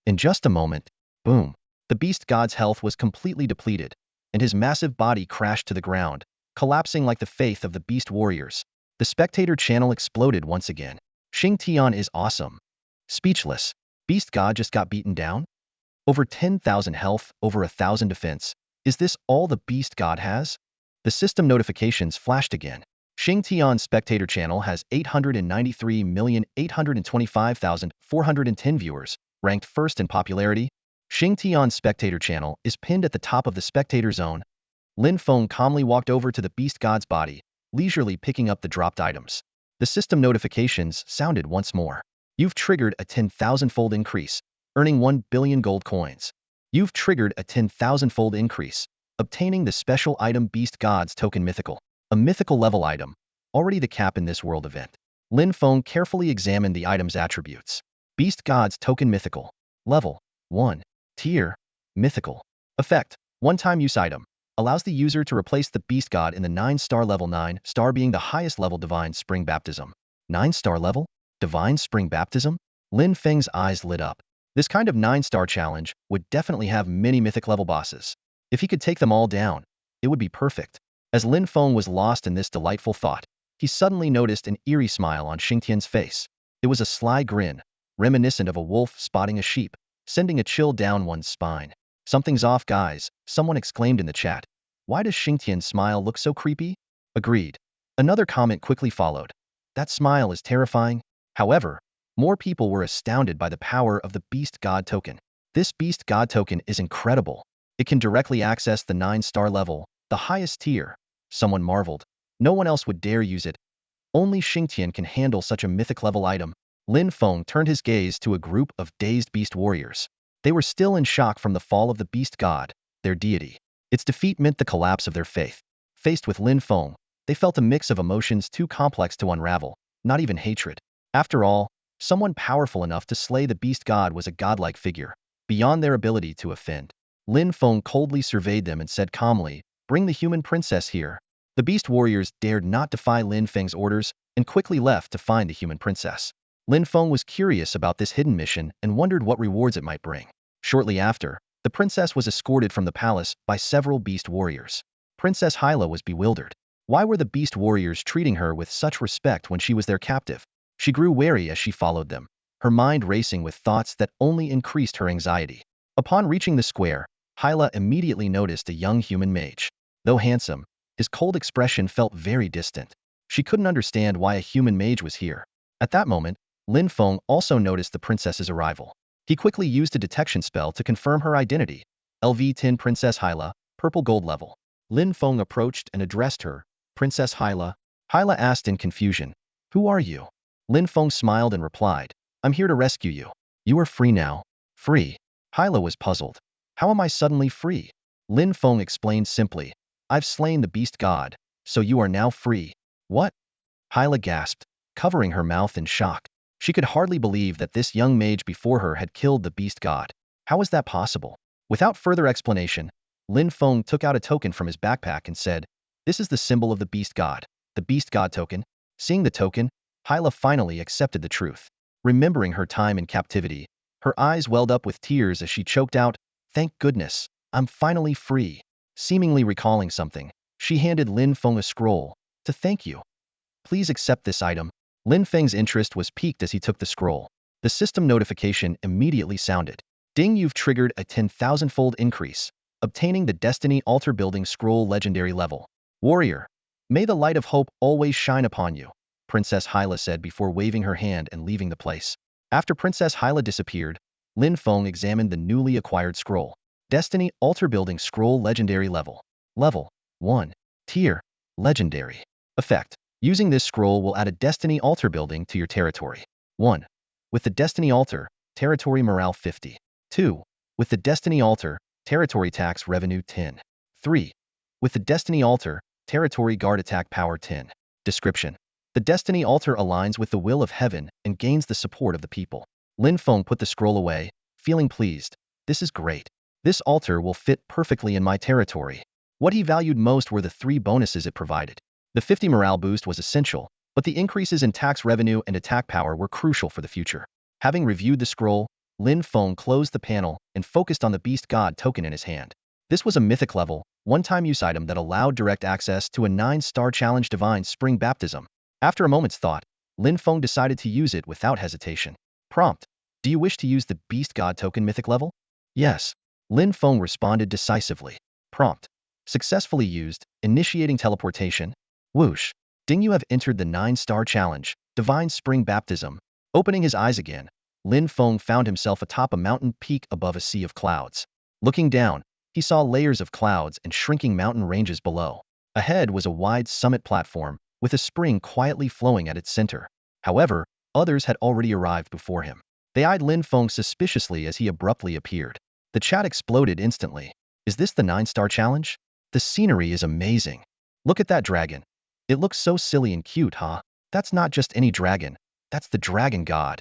In just a moment, boom, the Beast God's health was completely depleted, and his massive body crashed to the ground, collapsing like the faith of the beast warriors. The spectator channel exploded once again. Xing Tian is awesome. Speechless. Beast God just got beaten down? Over 10,000 health, over 1,000 defense. Is this all the Beast God has? The system notifications flashed again. Xing Tian's spectator channel has 893,825,410 viewers, ranked first in popularity. Xing Tian's spectator channel is pinned at the top of the spectator zone. Lin Feng calmly walked over to the Beast God's body, leisurely picking up the dropped items. The system notifications sounded once more. You've triggered a 10,000-fold increase, earning 1 billion gold coins. You've triggered a 10,000-fold increase, obtaining the special item Beast God's Token Mythical, a mythical level item, already the cap in this world event. Lin Feng carefully examined the item's attributes. Beast God's Token Mythical. Level 1. Tier Mythical. Effect: one-time use item. Allows the user to replace the Beast God in the 9-star level 9-star being the highest level Divine Spring Baptism. 9-star level? Divine Spring Baptism? Lin Feng's eyes lit up. This kind of 9-star challenge would definitely have many mythic level bosses. If he could take them all down, it would be perfect. As Lin Feng was lost in this delightful thought, he suddenly noticed an eerie smile on Xingtian's face. It was a sly grin, reminiscent of a wolf spotting a sheep, sending a chill down one's spine. Something's off, guys, someone exclaimed in the chat. Why does Xingtian's smile look so creepy? Agreed. Another comment quickly followed. That smile is terrifying. However, more people were astounded by the power of the Beast God token. This Beast God token is incredible. It can directly access the 9-star level, the highest tier. Someone marveled. No one else would dare use it. Only Xingtian can handle such a mythic level item. Lin Feng turned his gaze to a group of dazed beast warriors. They were still in shock from the fall of the beast god, their deity. Its defeat meant the collapse of their faith. Faced with Lin Feng, they felt a mix of emotions too complex to unravel, not even hatred. After all, someone powerful enough to slay the beast god was a godlike figure, beyond their ability to offend. Lin Feng coldly surveyed them and said calmly, "Bring the human princess here." The beast warriors dared not defy Lin Feng's orders and quickly left to find the human princess. Lin Feng was curious about this hidden mission and wondered what rewards it might bring. Shortly after, the princess was escorted from the palace by several beast warriors. Princess Hyla was bewildered. Why were the beast warriors treating her with such respect when she was their captive? She grew wary as she followed them, her mind racing with thoughts that only increased her anxiety. Upon reaching the square, Hyla immediately noticed a young human mage. Though handsome, his cold expression felt very distant. She couldn't understand why a human mage was here. At that moment, Lin Feng also noticed the princess's arrival. He quickly used a detection spell to confirm her identity. LV-10 Princess Hyla, purple gold level. Lin Feng approached and addressed her. Princess Hyla. Hyla asked in confusion, "Who are you?" Lin Feng smiled and replied, "I'm here to rescue you. You are free now." Free? Hyla was puzzled. How am I suddenly free? Lin Feng explained simply, "I've slain the beast god, so you are now free." What? Hyla gasped, covering her mouth in shock. She could hardly believe that this young mage before her had killed the beast god. How was that possible? Without further explanation, Lin Feng took out a token from his backpack and said, "This is the symbol of the beast god, the beast god token." Seeing the token, Hyla finally accepted the truth. Remembering her time in captivity, her eyes welled up with tears as she choked out, "Thank goodness, I'm finally free." Seemingly recalling something, she handed Lin Feng a scroll. "To thank you. Please accept this item." Lin Feng's interest was piqued as he took the scroll. The system notification immediately sounded. "Ding, you've triggered a 10,000-fold increase, obtaining the Destiny Altar Building Scroll Legendary level. Warrior, may the light of hope always shine upon you," Princess Hyla said before waving her hand and leaving the place. After Princess Hyla disappeared, Lin Feng examined the newly acquired scroll. Destiny Altar Building Scroll Legendary level. Level 1. Tier. Legendary. Effect. Using this scroll will add a Destiny Altar building to your territory. 1. With the Destiny Altar, territory morale 50. 2. With the Destiny Altar, territory tax revenue 10. 3. With the Destiny Altar, territory guard attack power 10. Description. The Destiny Altar aligns with the will of heaven and gains the support of the people. Lin Feng put the scroll away, feeling pleased. This is great. This altar will fit perfectly in my territory. What he valued most were the 3 bonuses it provided. The 50 morale boost was essential, but the increases in tax revenue and attack power were crucial for the future. Having reviewed the scroll, Lin Feng closed the panel and focused on the Beast God token in his hand. This was a mythic level, one-time use item that allowed direct access to a 9-star challenge Divine Spring Baptism. After a moment's thought, Lin Feng decided to use it without hesitation. Prompt: "Do you wish to use the Beast God token mythic level?" "Yes." Lin Feng responded decisively. Prompt: "Successfully used, initiating teleportation." Whoosh. Ding, you have entered the 9-star challenge, Divine Spring Baptism. Opening his eyes again, Lin Feng found himself atop a mountain peak above a sea of clouds. Looking down, he saw layers of clouds and shrinking mountain ranges below. Ahead was a wide summit platform, with a spring quietly flowing at its center. However, others had already arrived before him. They eyed Lin Feng suspiciously as he abruptly appeared. The chat exploded instantly. Is this the 9-star challenge? The scenery is amazing. Look at that dragon. It looks so silly and cute, huh? That's not just any dragon. That's the dragon god.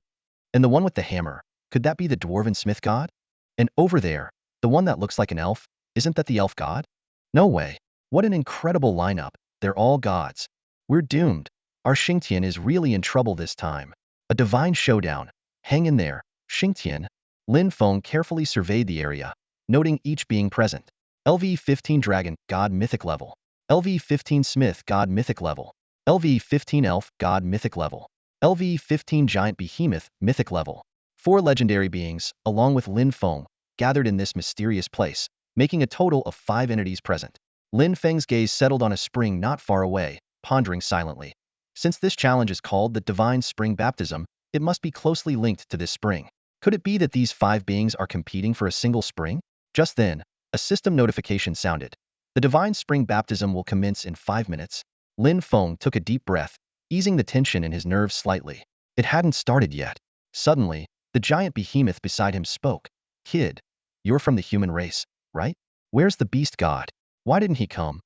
And the one with the hammer, could that be the dwarven smith god? And over there, the one that looks like an elf, isn't that the elf god? No way. What an incredible lineup. They're all gods. We're doomed. Our Xingtian is really in trouble this time. A divine showdown. Hang in there, Xingtian. Lin Fong carefully surveyed the area, noting each being present. LV-15 Dragon, God Mythic level. LV-15 Smith, God Mythic level. LV-15 Elf, God Mythic level. LV-15 Giant Behemoth, Mythic level. 4 legendary beings, along with Lin Fong, gathered in this mysterious place, making a total of 5 entities present. Lin Feng's gaze settled on a spring not far away, pondering silently. Since this challenge is called the Divine Spring Baptism, it must be closely linked to this spring. Could it be that these 5 beings are competing for a single spring? Just then, a system notification sounded. The Divine Spring Baptism will commence in 5 minutes. Lin Fong took a deep breath, easing the tension in his nerves slightly. It hadn't started yet. Suddenly, the giant behemoth beside him spoke. Kid, you're from the human race, right? Where's the beast god? Why didn't he come?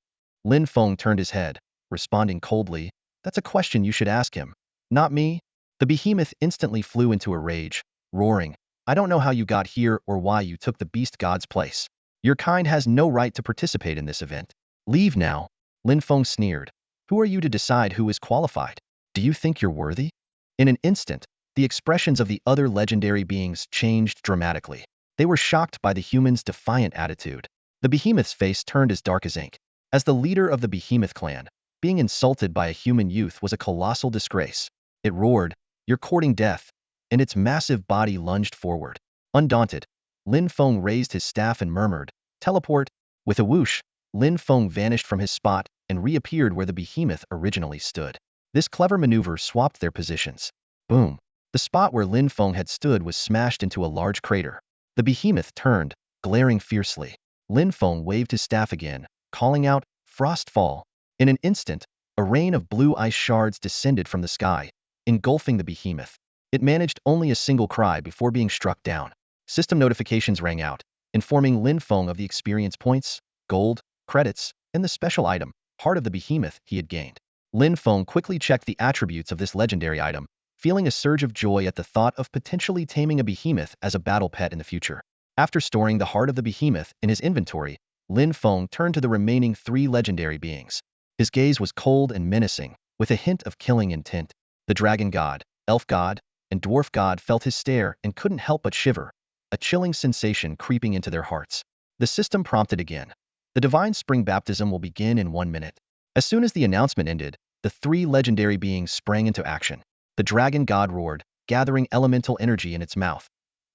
Lin Fong turned his head, responding coldly. That's a question you should ask him. Not me. The behemoth instantly flew into a rage, roaring. I don't know how you got here or why you took the beast god's place. Your kind has no right to participate in this event. Leave now. Lin Fong sneered. Who are you to decide who is qualified? Do you think you're worthy? In an instant, the expressions of the other legendary beings changed dramatically. They were shocked by the human's defiant attitude. The behemoth's face turned as dark as ink. As the leader of the behemoth clan, being insulted by a human youth was a colossal disgrace. It roared, You're courting death, and its massive body lunged forward. Undaunted, Lin Fong raised his staff and murmured, Teleport. With a whoosh, Lin Fong vanished from his spot and reappeared where the behemoth originally stood. This clever maneuver swapped their positions. Boom. The spot where Lin Fong had stood was smashed into a large crater. The behemoth turned, glaring fiercely. Lin Fong waved his staff again, calling out, Frostfall. In an instant, a rain of blue ice shards descended from the sky, engulfing the behemoth. It managed only a single cry before being struck down. System notifications rang out, informing Lin Fong of the experience points, gold, credits, and the special item, Heart of the Behemoth, he had gained. Lin Fong quickly checked the attributes of this legendary item, feeling a surge of joy at the thought of potentially taming a behemoth as a battle pet in the future. After storing the Heart of the Behemoth in his inventory, Lin Fong turned to the remaining 3 legendary beings. His gaze was cold and menacing, with a hint of killing intent. The Dragon God, Elf God, and Dwarf God felt his stare and couldn't help but shiver, a chilling sensation creeping into their hearts. The system prompted again. The Divine Spring Baptism will begin in 1 minute. As soon as the announcement ended, the 3 legendary beings sprang into action. The Dragon God roared, gathering elemental energy in its mouth.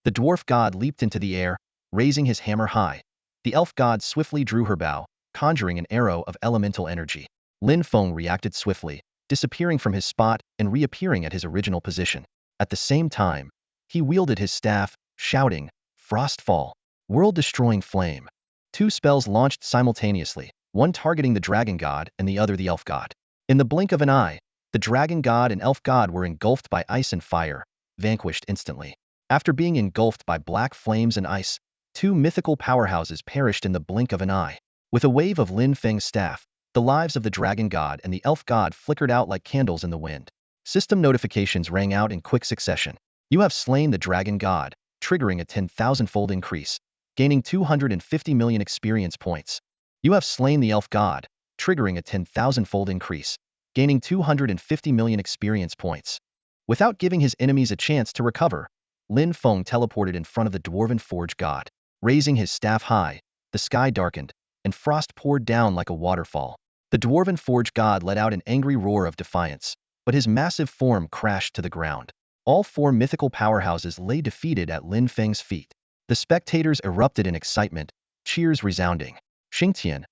The Dwarf God leaped into the air, raising his hammer high. The Elf God swiftly drew her bow, conjuring an arrow of elemental energy. Lin Fong reacted swiftly, disappearing from his spot and reappearing at his original position. At the same time, he wielded his staff, shouting, Frostfall, world-destroying flame. 2 spells launched simultaneously, one targeting the Dragon God and the other the Elf God. In the blink of an eye, the Dragon God and Elf God were engulfed by ice and fire, vanquished instantly. After being engulfed by black flames and ice, 2 mythical powerhouses perished in the blink of an eye. With a wave of Lin Feng's staff, the lives of the Dragon God and the Elf God flickered out like candles in the wind. System notifications rang out in quick succession. You have slain the Dragon God, triggering a 10,000-fold increase, gaining 250 million experience points. You have slain the Elf God, triggering a 10,000-fold increase, gaining 250 million experience points. Without giving his enemies a chance to recover, Lin Fong teleported in front of the Dwarven Forge God. Raising his staff high, the sky darkened, and frost poured down like a waterfall. The Dwarven Forge God let out an angry roar of defiance, but his massive form crashed to the ground. All 4 mythical powerhouses lay defeated at Lin Feng's feet. The spectators erupted in excitement, cheers resounding. Xingtian,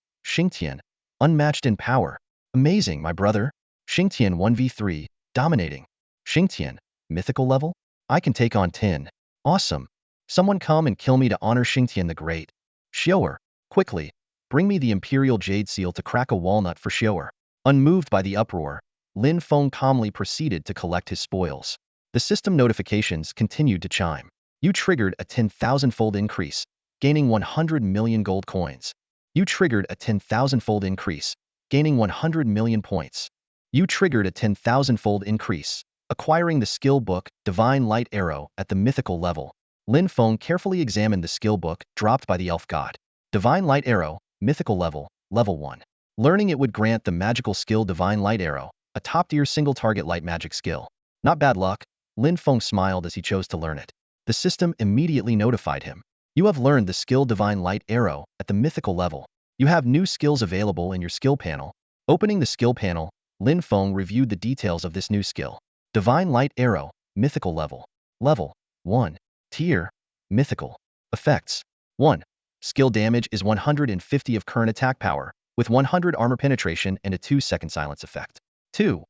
unmatched in power. Amazing, my brother. Xingtian 1v3, dominating. Xingtian, mythical level? I can take on 10. Awesome. Someone come and kill me to honor Xingtian the Great. Xiaoer, quickly, bring me the Imperial Jade Seal to crack a walnut for Xiaoer. Unmoved by the uproar, Lin Fong calmly proceeded to collect his spoils. The system notifications continued to chime. You triggered a 10,000-fold increase, gaining 100 million gold coins. You triggered a 10,000-fold increase, gaining 100 million points. You triggered a 10,000-fold increase, acquiring the skill book Divine Light Arrow at the mythical level. Lin Fong carefully examined the skill book dropped by the Elf God. Divine Light Arrow, mythical level, level 1. Learning it would grant the magical skill Divine Light Arrow, a top-tier single-target light magic skill. Not bad luck. Lin Fong smiled as he chose to learn it. The system immediately notified him. You have learned the skill Divine Light Arrow at the mythical level. You have new skills available in your skill panel. Opening the skill panel, Lin Feng reviewed the details of this new skill. Divine Light Arrow, mythical level. Level 1. Tier, mythical. Effects 1. Skill damage is 150 of current attack power, with 100 armor penetration and a 2-second silence effect. 2.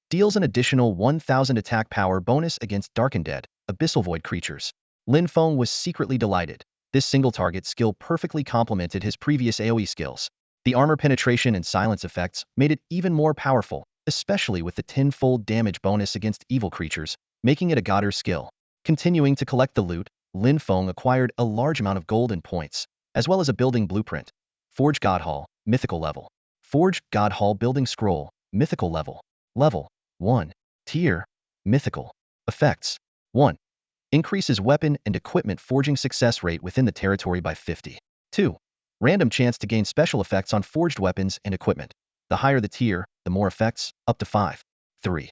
Deals an additional 1000 attack power bonus against Dark Undead, Abyssal Void creatures. Lin Feng was secretly delighted. This single target skill perfectly complemented his previous AoE skills. The armor penetration and silence effects made it even more powerful, especially with the 10-fold damage bonus against evil creatures, making it a godder skill. Continuing to collect the loot, Lin Feng acquired a large amount of gold and points, as well as a building blueprint. Forge God Hall, mythical level. Forge God Hall building scroll, mythical level. Level 1. Tier, mythical. Effects 1. Increases weapon and equipment forging success rate within the territory by 50. 2. Random chance to gain special effects on forged weapons and equipment. The higher the tier, the more effects, up to 5. 3.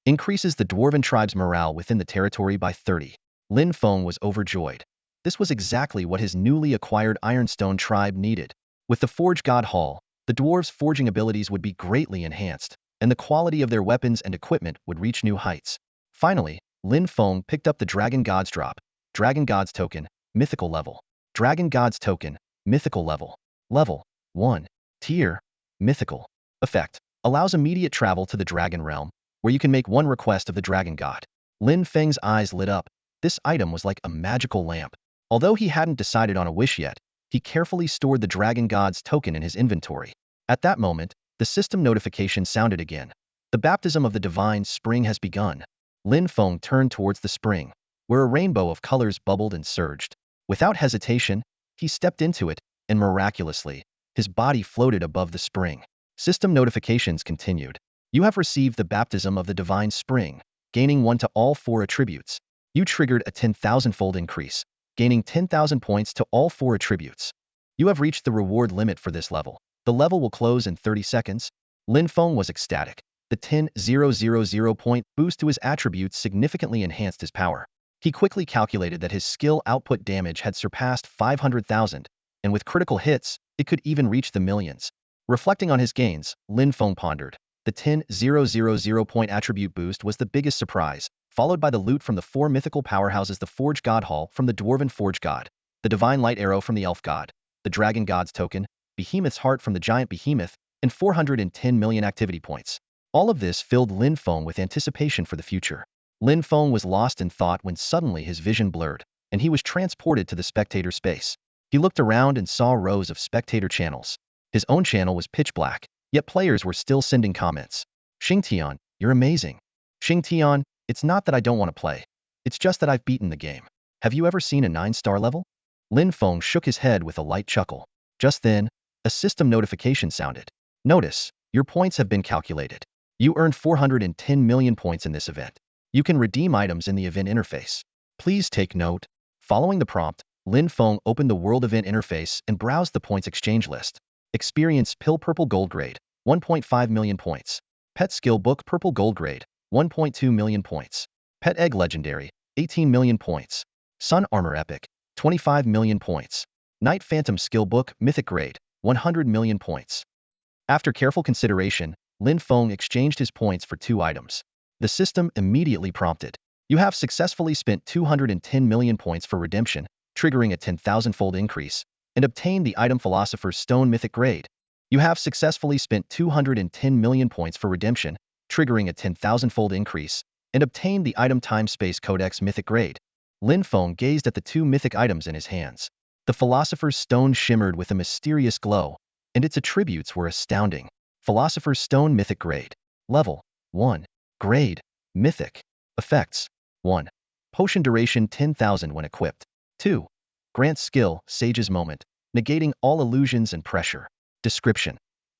Increases the Dwarven tribe's morale within the territory by 30. Lin Feng was overjoyed. This was exactly what his newly acquired Ironstone tribe needed. With the Forge God Hall, the dwarves' forging abilities would be greatly enhanced, and the quality of their weapons and equipment would reach new heights. Finally, Lin Feng picked up the Dragon God's Drop, Dragon God's Token, mythical level. Dragon God's Token, mythical level. Level 1. Tier, mythical. Effect. Allows immediate travel to the Dragon Realm, where you can make one request of the Dragon God. Lin Feng's eyes lit up. This item was like a magical lamp. Although he hadn't decided on a wish yet, he carefully stored the Dragon God's Token in his inventory. At that moment, the system notification sounded again. The baptism of the divine spring has begun. Lin Feng turned towards the spring, where a rainbow of colors bubbled and surged. Without hesitation, he stepped into it, and miraculously, his body floated above the spring. System notifications continued. You have received the baptism of the divine spring, gaining 1 to all 4 attributes. You triggered a 10,000-fold increase, gaining 10,000 points to all 4 attributes. You have reached the reward limit for this level. The level will close in 30 seconds. Lin Feng was ecstatic. The 10,000 point boost to his attributes significantly enhanced his power. He quickly calculated that his skill output damage had surpassed 500,000, and with critical hits, it could even reach the millions. Reflecting on his gains, Lin Feng pondered. The 10,000 point attribute boost was the biggest surprise, followed by the loot from the 4 mythical powerhouses: the Forge God Hall from the Dwarven Forge God, the Divine Light Arrow from the Elf God, the Dragon God's Token, Behemoth's Heart from the Giant Behemoth, and 410 million activity points. All of this filled Lin Feng with anticipation for the future. Lin Feng was lost in thought when suddenly his vision blurred, and he was transported to the spectator space. He looked around and saw rows of spectator channels. His own channel was pitch black, yet players were still sending comments. Xingtian, you're amazing. Xingtian, it's not that I don't want to play. It's just that I've beaten the game. Have you ever seen a 9-star level? Lin Feng shook his head with a light chuckle. Just then, a system notification sounded. Notice, your points have been calculated. You earned 410 million points in this event. You can redeem items in the event interface. Please take note. Following the prompt, Lin Feng opened the World Event interface and browsed the points exchange list. Experience Pill Purple Gold Grade, 1.5 million points. Pet Skill Book Purple Gold Grade, 1.2 million points. Pet Egg Legendary, 18 million points. Sun Armor Epic, 25 million points. Night Phantom Skill Book Mythic Grade, 100 million points. After careful consideration, Lin Feng exchanged his points for 2 items. The system immediately prompted. You have successfully spent 210 million points for redemption, triggering a 10,000-fold increase, and obtained the item Philosopher's Stone Mythic Grade. You have successfully spent 210 million points for redemption, triggering a 10,000-fold increase, and obtained the item Time-Space Codex Mythic Grade. Lin Feng gazed at the 2 mythic items in his hands. The Philosopher's Stone shimmered with a mysterious glow, and its attributes were astounding. Philosopher's Stone Mythic Grade. Level 1. Grade Mythic. Effects 1. Potion duration 10,000 when equipped. 2. Grants skill Sage's Moment, negating all illusions and pressure. Description: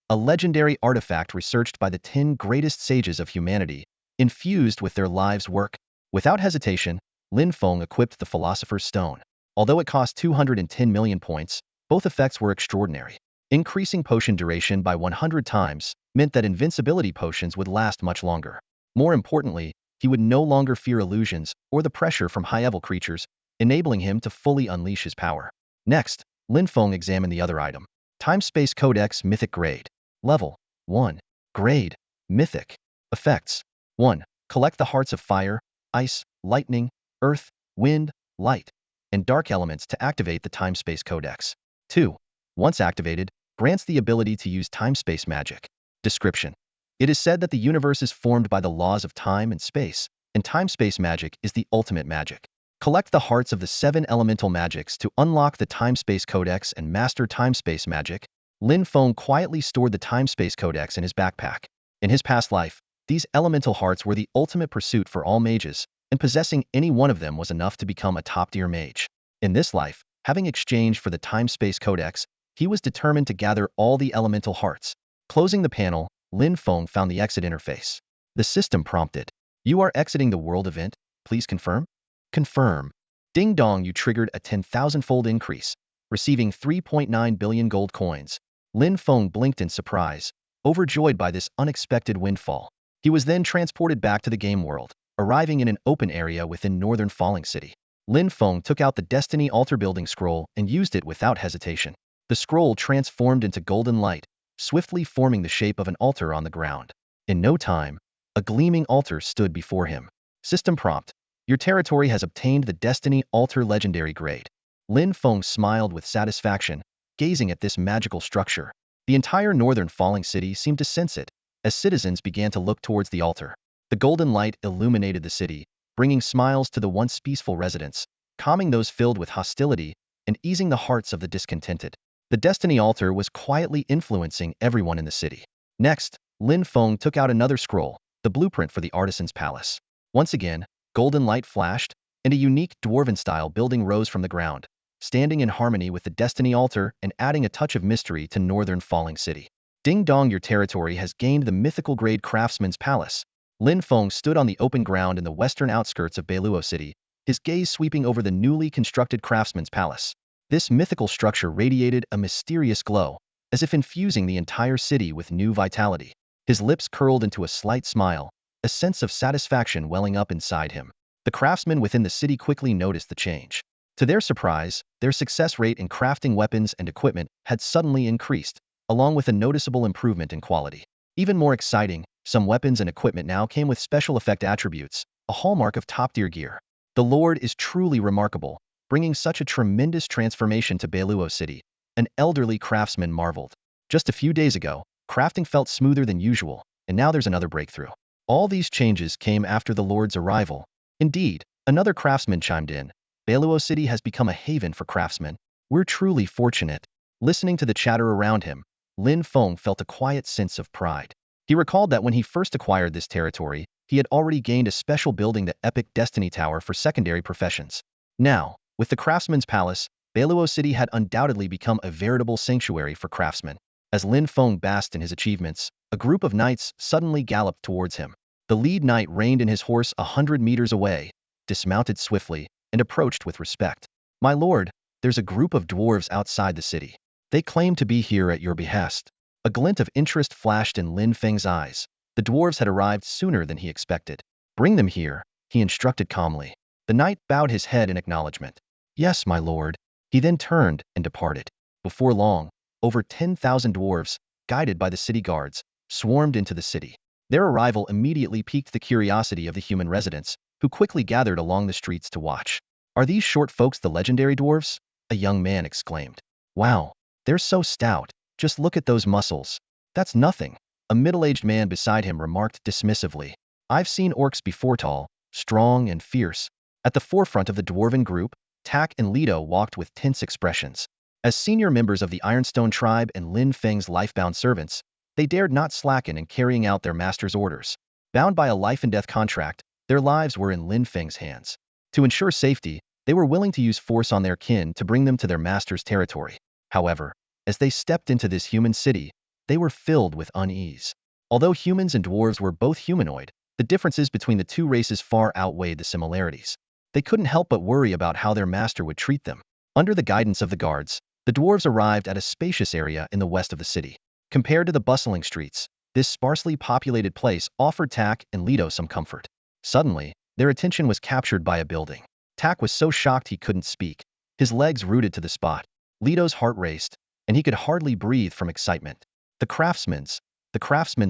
a legendary artifact researched by the 10 greatest sages of humanity, infused with their lives' work. Without hesitation, Lin Feng equipped the Philosopher's Stone. Although it cost 210 million points, both effects were extraordinary. Increasing potion duration by 100 times meant that invincibility potions would last much longer. More importantly, he would no longer fear illusions or the pressure from high-level creatures, enabling him to fully unleash his power. Next, Lin Fong examined the other item. Time-Space Codex Mythic Grade. Level 1. Grade Mythic. Effects 1. Collect the hearts of fire, ice, lightning, earth, wind, light, and dark elements to activate the Time-Space Codex. 2. Once activated, grants the ability to use time-space magic. Description. It is said that the universe is formed by the laws of time and space, and time-space magic is the ultimate magic. Collect the hearts of the 7 elemental magics to unlock the Time-Space Codex and master time-space magic. Lin Fong quietly stored the Time-Space Codex in his backpack. In his past life, these elemental hearts were the ultimate pursuit for all mages, and possessing any one of them was enough to become a top-tier mage. In this life, having exchanged for the Time-Space Codex, he was determined to gather all the elemental hearts. Closing the panel, Lin Fong found the exit interface. The system prompted. You are exiting the world event. Please confirm? Confirm. Ding dong, you triggered a 10,000-fold increase, receiving 3.9 billion gold coins. Lin Fong blinked in surprise, overjoyed by this unexpected windfall. He was then transported back to the game world, arriving in an open area within northern Falling City. Lin Fong took out the Destiny Altar building scroll and used it without hesitation. The scroll transformed into golden light, swiftly forming the shape of an altar on the ground. In no time, a gleaming altar stood before him. System prompt. Your territory has obtained the Destiny Altar Legendary Grade. Lin Fong smiled with satisfaction, gazing at this magical structure. The entire northern Falling City seemed to sense it, as citizens began to look towards the altar. The golden light illuminated the city, bringing smiles to the once peaceful residents, calming those filled with hostility, and easing the hearts of the discontented. The Destiny Altar was quietly influencing everyone in the city. Next, Lin Fong took out another scroll, the blueprint for the Artisan's Palace. Once again, golden light flashed, and a unique dwarven-style building rose from the ground, standing in harmony with the Destiny Altar and adding a touch of mystery to northern Falling City. Ding dong, your territory has gained the Mythical Grade Craftsman's Palace. Lin Fong stood on the open ground in the western outskirts of Beiluo City, his gaze sweeping over the newly constructed Craftsman's Palace. This mythical structure radiated a mysterious glow, as if infusing the entire city with new vitality. His lips curled into a slight smile, a sense of satisfaction welling up inside him. The craftsmen within the city quickly noticed the change. To their surprise, their success rate in crafting weapons and equipment had suddenly increased, along with a noticeable improvement in quality. Even more exciting, some weapons and equipment now came with special effect attributes, a hallmark of top-tier gear. The Lord is truly remarkable, bringing such a tremendous transformation to Beiluo City. An elderly craftsman marveled. Just a few days ago, crafting felt smoother than usual, and now there's another breakthrough. All these changes came after the Lord's arrival. Indeed, another craftsman chimed in. Beiluo City has become a haven for craftsmen. We're truly fortunate. Listening to the chatter around him, Lin Fong felt a quiet sense of pride. He recalled that when he first acquired this territory, he had already gained a special building, the Epic Destiny Tower, for secondary professions. Now, with the Craftsman's Palace, Beiluo City had undoubtedly become a veritable sanctuary for craftsmen. As Lin Fong basked in his achievements, a group of knights suddenly galloped towards him. The lead knight reined in his horse 100 meters away, dismounted swiftly, and approached with respect. My lord, there's a group of dwarves outside the city. They claim to be here at your behest. A glint of interest flashed in Lin Feng's eyes. The dwarves had arrived sooner than he expected. Bring them here, he instructed calmly. The knight bowed his head in acknowledgement. Yes, my lord. He then turned and departed. Before long, over 10,000 dwarves, guided by the city guards, swarmed into the city. Their arrival immediately piqued the curiosity of the human residents, who quickly gathered along the streets to watch. Are these short folks the legendary dwarves? A young man exclaimed. Wow, they're so stout. Just look at those muscles. That's nothing. A middle-aged man beside him remarked dismissively. I've seen orcs before, tall, strong, and fierce. At the forefront of the dwarven group, Tak and Leto walked with tense expressions. As senior members of the Ironstone tribe and Lin Feng's lifebound servants, they dared not slacken in carrying out their master's orders. Bound by a life-and-death contract, their lives were in Lin Feng's hands. To ensure safety, they were willing to use force on their kin to bring them to their master's territory. However, as they stepped into this human city, they were filled with unease. Although humans and dwarves were both humanoid, the differences between the two races far outweighed the similarities. They couldn't help but worry about how their master would treat them. Under the guidance of the guards, the dwarves arrived at a spacious area in the west of the city. Compared to the bustling streets, this sparsely populated place offered Tak and Leto some comfort. Suddenly, their attention was captured by a building. Tak was so shocked he couldn't speak. His legs rooted to the spot. Lito's heart raced, and he could hardly breathe from excitement. The craftsman's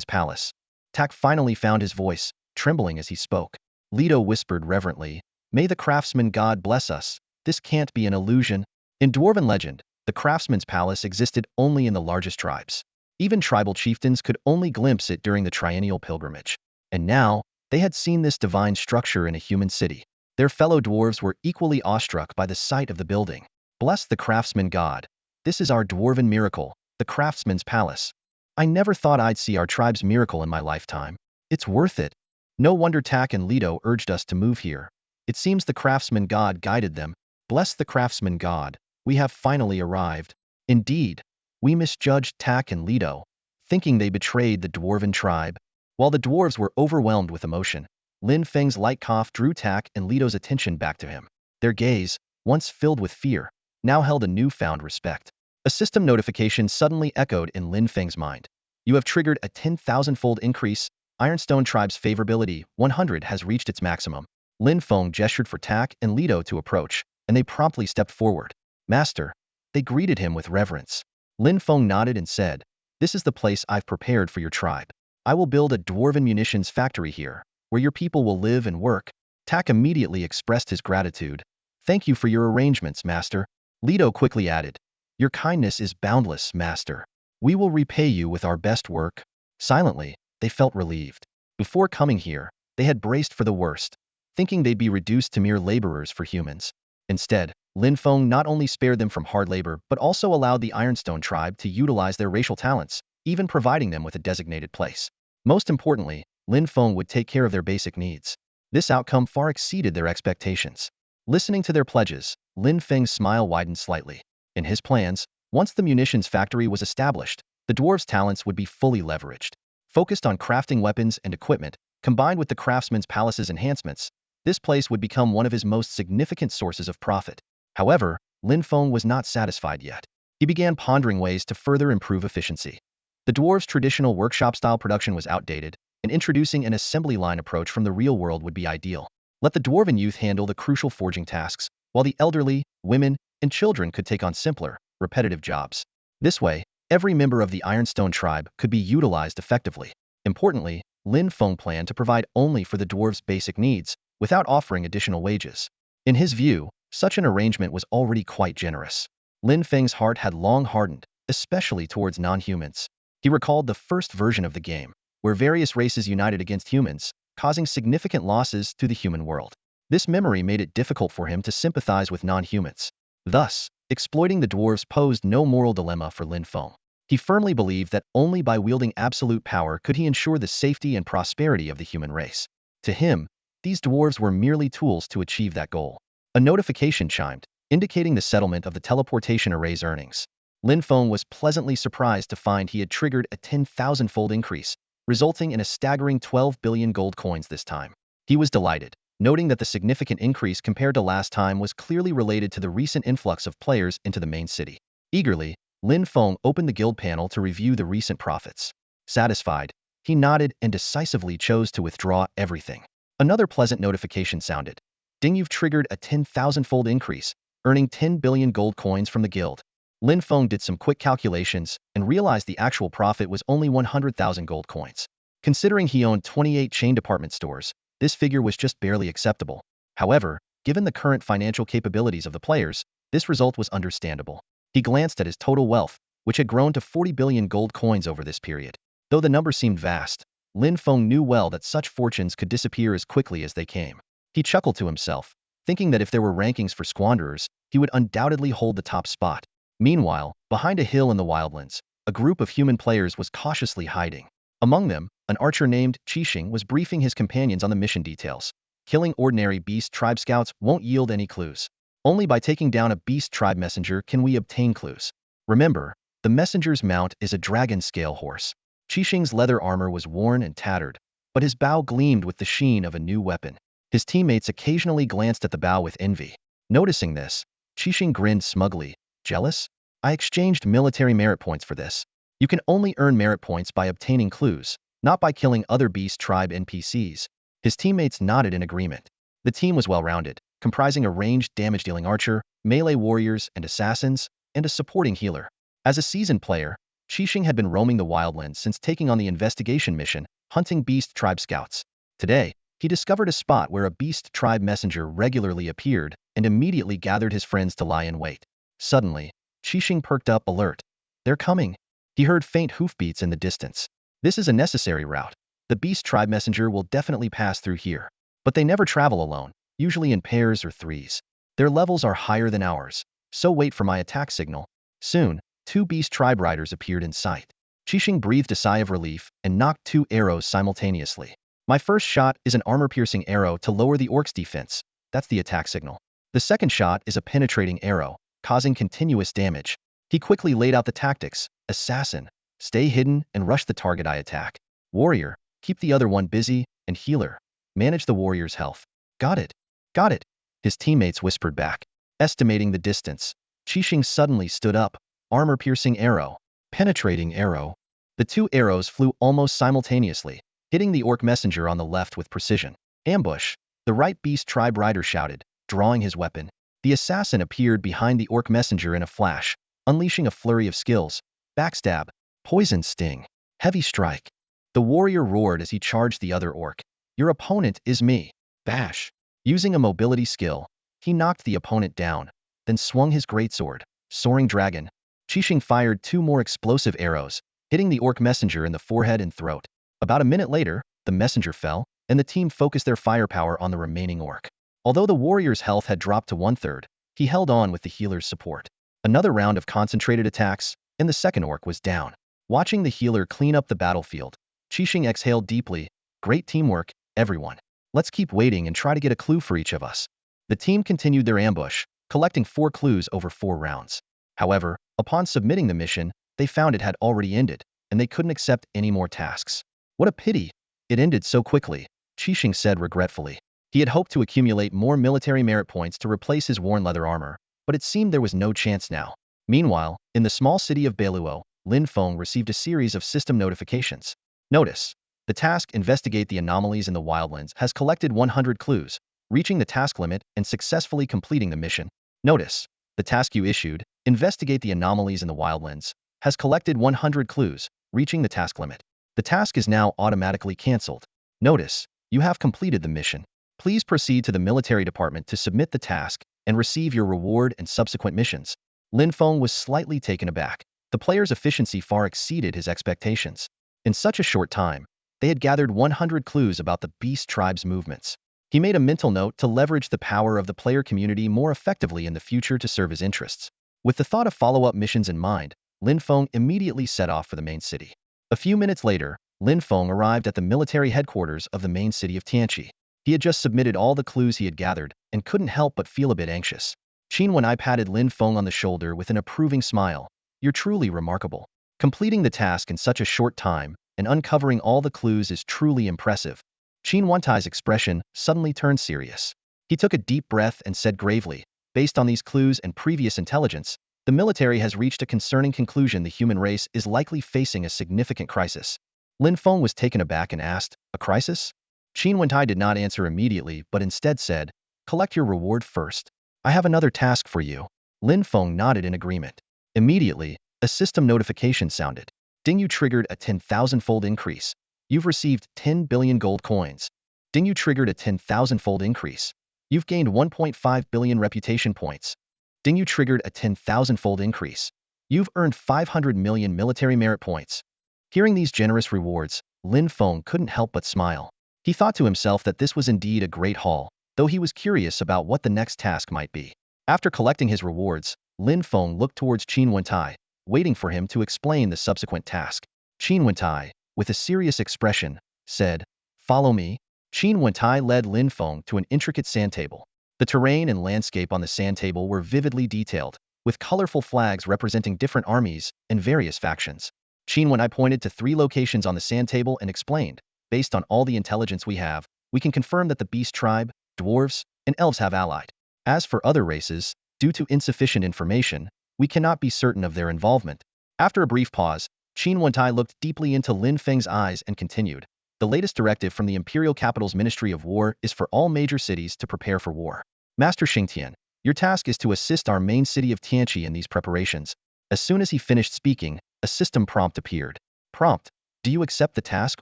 palace. Tak finally found his voice, trembling as he spoke. Leto whispered reverently, "May the craftsman god bless us. This can't be an illusion." In dwarven legend, the craftsman's palace existed only in the largest tribes. Even tribal chieftains could only glimpse it during the triennial pilgrimage. And now, they had seen this divine structure in a human city. Their fellow dwarves were equally awestruck by the sight of the building. "Bless the craftsman god. This is our dwarven miracle, the craftsman's palace. I never thought I'd see our tribe's miracle in my lifetime. It's worth it. No wonder Tak and Leto urged us to move here. It seems the craftsman god guided them. Bless the craftsman god. We have finally arrived." Indeed, we misjudged Tak and Leto, thinking they betrayed the dwarven tribe. While the dwarves were overwhelmed with emotion, Lin Feng's light cough drew Tak and Leto's attention back to him. Their gaze, once filled with fear, now held a newfound respect. A system notification suddenly echoed in Lin Feng's mind. "You have triggered a 10,000-fold increase. Ironstone tribe's favorability 100 has reached its maximum." Lin Fong gestured for Tak and Leto to approach, and they promptly stepped forward. "Master." They greeted him with reverence. Lin Fong nodded and said, "This is the place I've prepared for your tribe. I will build a dwarven munitions factory here, where your people will live and work." Tak immediately expressed his gratitude. "Thank you for your arrangements, master." Leto quickly added, "Your kindness is boundless, master. We will repay you with our best work." Silently, they felt relieved. Before coming here, they had braced for the worst, thinking they'd be reduced to mere laborers for humans. Instead, Lin Fong not only spared them from hard labor but also allowed the Ironstone tribe to utilize their racial talents, even providing them with a designated place. Most importantly, Lin Fong would take care of their basic needs. This outcome far exceeded their expectations. Listening to their pledges, Lin Feng's smile widened slightly. In his plans, once the munitions factory was established, the dwarves' talents would be fully leveraged. Focused on crafting weapons and equipment, combined with the craftsman's palace's enhancements, this place would become one of his most significant sources of profit. However, Lin Fong was not satisfied yet. He began pondering ways to further improve efficiency. The dwarves' traditional workshop-style production was outdated, and introducing an assembly line approach from the real world would be ideal. Let the dwarven youth handle the crucial forging tasks, while the elderly, women, and children could take on simpler, repetitive jobs. This way, every member of the Ironstone tribe could be utilized effectively. Importantly, Lin Fong planned to provide only for the dwarves' basic needs, without offering additional wages. In his view, such an arrangement was already quite generous. Lin Feng's heart had long hardened, especially towards non-humans. He recalled the first version of the game, where various races united against humans, causing significant losses to the human world. This memory made it difficult for him to sympathize with non-humans. Thus, exploiting the dwarves posed no moral dilemma for Lin Feng. He firmly believed that only by wielding absolute power could he ensure the safety and prosperity of the human race. To him, these dwarves were merely tools to achieve that goal. A notification chimed, indicating the settlement of the teleportation array's earnings. Lin Feng was pleasantly surprised to find he had triggered a 10,000-fold increase, resulting in a staggering 12 billion gold coins this time. He was delighted, noting that the significant increase compared to last time was clearly related to the recent influx of players into the main city. Eagerly, Lin Feng opened the guild panel to review the recent profits. Satisfied, he nodded and decisively chose to withdraw everything. Another pleasant notification sounded. "Ding, you've triggered a 10,000-fold increase, earning 10 billion gold coins from the guild." Lin Feng did some quick calculations and realized the actual profit was only 100,000 gold coins. Considering he owned 28 chain department stores, this figure was just barely acceptable. However, given the current financial capabilities of the players, this result was understandable. He glanced at his total wealth, which had grown to 40 billion gold coins over this period. Though the number seemed vast, Lin Feng knew well that such fortunes could disappear as quickly as they came. He chuckled to himself, thinking that if there were rankings for squanderers, he would undoubtedly hold the top spot. Meanwhile, behind a hill in the wildlands, a group of human players was cautiously hiding. Among them, an archer named Qixing was briefing his companions on the mission details. Killing ordinary beast tribe scouts won't yield any clues. Only by taking down a beast tribe messenger can we obtain clues. Remember, the messenger's mount is a dragon scale horse. Qixing's leather armor was worn and tattered, but his bow gleamed with the sheen of a new weapon. His teammates occasionally glanced at the bow with envy. Noticing this, Qixing grinned smugly. "Jealous? I exchanged military merit points for this. You can only earn merit points by obtaining clues, not by killing other beast tribe NPCs." His teammates nodded in agreement. The team was well-rounded, comprising a ranged damage-dealing archer, melee warriors and assassins, and a supporting healer. As a seasoned player, Qixing had been roaming the wildlands since taking on the investigation mission, hunting beast tribe scouts. Today, he discovered a spot where a beast tribe messenger regularly appeared and immediately gathered his friends to lie in wait. Suddenly, Qixing perked up, alert. They're coming. He heard faint hoofbeats in the distance. This is a necessary route. The beast tribe messenger will definitely pass through here. But they never travel alone, usually in pairs or threes. Their levels are higher than ours, so wait for my attack signal. Soon, 2 beast tribe riders appeared in sight. Qixing breathed a sigh of relief and knocked 2 arrows simultaneously. My first shot is an armor-piercing arrow to lower the orc's defense. That's the attack signal. The second shot is a penetrating arrow, causing continuous damage. He quickly laid out the tactics. Assassin, stay hidden and rush the target I attack. Warrior, keep the other one busy, and healer, manage the warrior's health. Got it. Got it. His teammates whispered back. Estimating the distance, Qixing suddenly stood up. Armor-piercing arrow. Penetrating arrow. The 2 arrows flew almost simultaneously, hitting the orc messenger on the left with precision. Ambush. The right beast tribe rider shouted, drawing his weapon. The assassin appeared behind the orc messenger in a flash, unleashing a flurry of skills. Backstab. Poison sting. Heavy strike. The warrior roared as he charged the other orc. Your opponent is me. Bash. Using a mobility skill, he knocked the opponent down, then swung his greatsword. Soaring dragon. Qixing fired 2 more explosive arrows, hitting the orc messenger in the forehead and throat. About a minute later, the messenger fell, and the team focused their firepower on the remaining orc. Although the warrior's health had dropped to 1/3, he held on with the healer's support. Another round of concentrated attacks, and the second orc was down. Watching the healer clean up the battlefield, Qixing exhaled deeply. Great teamwork, everyone. Let's keep waiting and try to get a clue for each of us. The team continued their ambush, collecting 4 clues over 4 rounds. However, upon submitting the mission, they found it had already ended, and they couldn't accept any more tasks. What a pity. It ended so quickly, Qixing said regretfully. He had hoped to accumulate more military merit points to replace his worn leather armor, but it seemed there was no chance now. Meanwhile, in the small city of Beiluo, Lin Fong received a series of system notifications. Notice: the task Investigate the Anomalies in the Wildlands has collected 100 clues, reaching the task limit and successfully completing the mission. Notice: the task you issued, Investigate the Anomalies in the Wildlands, has collected 100 clues, reaching the task limit. The task is now automatically cancelled. Notice: you have completed the mission. Please proceed to the military department to submit the task and receive your reward and subsequent missions. Lin Fong was slightly taken aback. The player's efficiency far exceeded his expectations. In such a short time, they had gathered 100 clues about the beast tribe's movements. He made a mental note to leverage the power of the player community more effectively in the future to serve his interests. With the thought of follow-up missions in mind, Lin Fong immediately set off for the main city. A few minutes later, Lin Fong arrived at the military headquarters of the main city of Tianqi. He had just submitted all the clues he had gathered and couldn't help but feel a bit anxious. Qin Wenai patted Lin Fong on the shoulder with an approving smile. You're truly remarkable. Completing the task in such a short time and uncovering all the clues is truly impressive. Qin Wantai's expression suddenly turned serious. He took a deep breath and said gravely, based on these clues and previous intelligence, the military has reached a concerning conclusion: the human race is likely facing a significant crisis. Lin Fong was taken aback and asked, a crisis? Qin Wentai did not answer immediately but instead said, collect your reward first. I have another task for you. Lin Fong nodded in agreement. Immediately, a system notification sounded. Ding, you triggered a 10,000-fold increase. You've received 10 billion gold coins. Ding, you triggered a 10,000-fold increase. You've gained 1.5 billion reputation points. Ding, you triggered a 10,000-fold increase. You've earned 500 million military merit points. Hearing these generous rewards, Lin Fong couldn't help but smile. He thought to himself that this was indeed a great haul, though he was curious about what the next task might be. After collecting his rewards, Lin Fong looked towards Qin Wentai, waiting for him to explain the subsequent task. Qin Wentai, with a serious expression, said, follow me. Qin Wentai led Lin Fong to an intricate sand table. The terrain and landscape on the sand table were vividly detailed, with colorful flags representing different armies and various factions. Qin Wentai pointed to 3 locations on the sand table and explained, based on all the intelligence we have, we can confirm that the beast tribe, dwarves, and elves have allied. As for other races, due to insufficient information, we cannot be certain of their involvement. After a brief pause, Qin Wentai looked deeply into Lin Feng's eyes and continued, The latest directive from the Imperial Capital's Ministry of War is for all major cities to prepare for war. Master Xingtian, your task is to assist our main city of Tianqi in these preparations. As soon as he finished speaking, a system prompt appeared. Prompt: do you accept the task,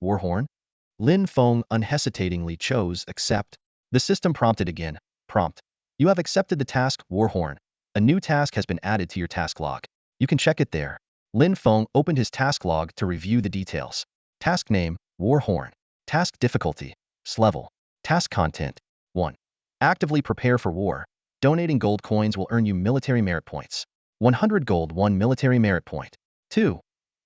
Warhorn? Lin Fong unhesitatingly chose accept. The system prompted again. Prompt: you have accepted the task, Warhorn. A new task has been added to your task log. You can check it there. Lin Fong opened his task log to review the details. Task name: Warhorn. Task difficulty: level. Task content: 1. Actively prepare for war. Donating gold coins will earn you military merit points. 100 gold, 1 military merit point. 2.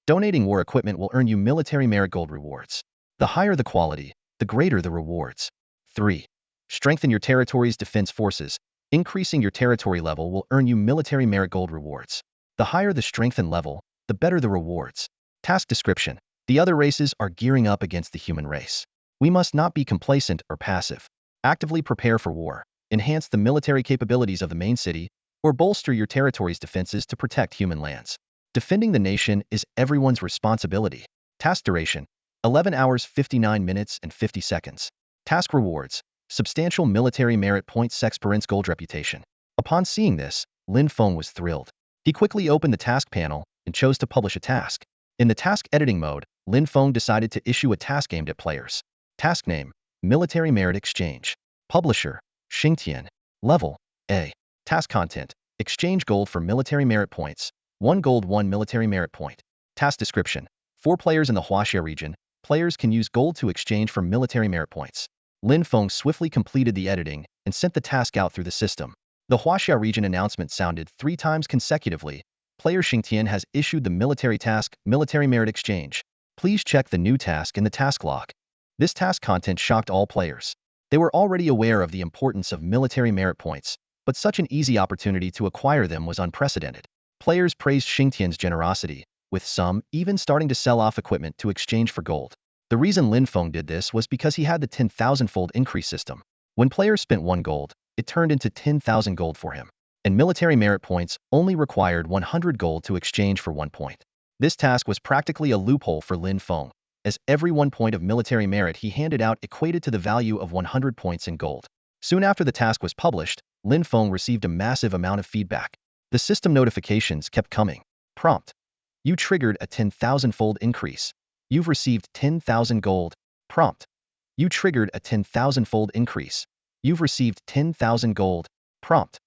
Donating war equipment will earn you military merit gold rewards. The higher the quality, the greater the rewards. 3. Strengthen your territory's defense forces. Increasing your territory level will earn you military merit gold rewards. The higher the strengthen level, the better the rewards. Task description: the other races are gearing up against the human race. We must not be complacent or passive. Actively prepare for war. Enhance the military capabilities of the main city, or bolster your territory's defenses to protect human lands. Defending the nation is everyone's responsibility. Task duration: 11 hours 59 minutes and 50 seconds. Task rewards: substantial military merit points, experience gold reputation. Upon seeing this, Lin Fong was thrilled. He quickly opened the task panel and chose to publish a task. In the task editing mode, Lin Fong decided to issue a task aimed at players. Task name: Military Merit Exchange. Publisher: Xingtian. Level: A. Task content: exchange gold for military merit points. 1 gold, 1 military merit point. Task description: for players in the Huaxia region, players can use gold to exchange for military merit points. Lin Fong swiftly completed the editing and sent the task out through the system. The Huaxia region announcement sounded 3 times consecutively. Player Xingtian has issued the military task, Military Merit Exchange. Please check the new task in the task log. This task content shocked all players. They were already aware of the importance of military merit points, but such an easy opportunity to acquire them was unprecedented. Players praised Xingtian's generosity, with some even starting to sell off equipment to exchange for gold. The reason Lin Fong did this was because he had the 10,000-fold increase system. When players spent 1 gold, it turned into 10,000 gold for him. And military merit points only required 100 gold to exchange for 1 point. This task was practically a loophole for Lin Fong, as every 1 point of military merit he handed out equated to the value of 100 points in gold. Soon after the task was published, Lin Fong received a massive amount of feedback. The system notifications kept coming. Prompt: you triggered a 10,000-fold increase. You've received 10,000 gold. Prompt: you triggered a 10,000-fold increase. You've received 10,000 gold. Prompt: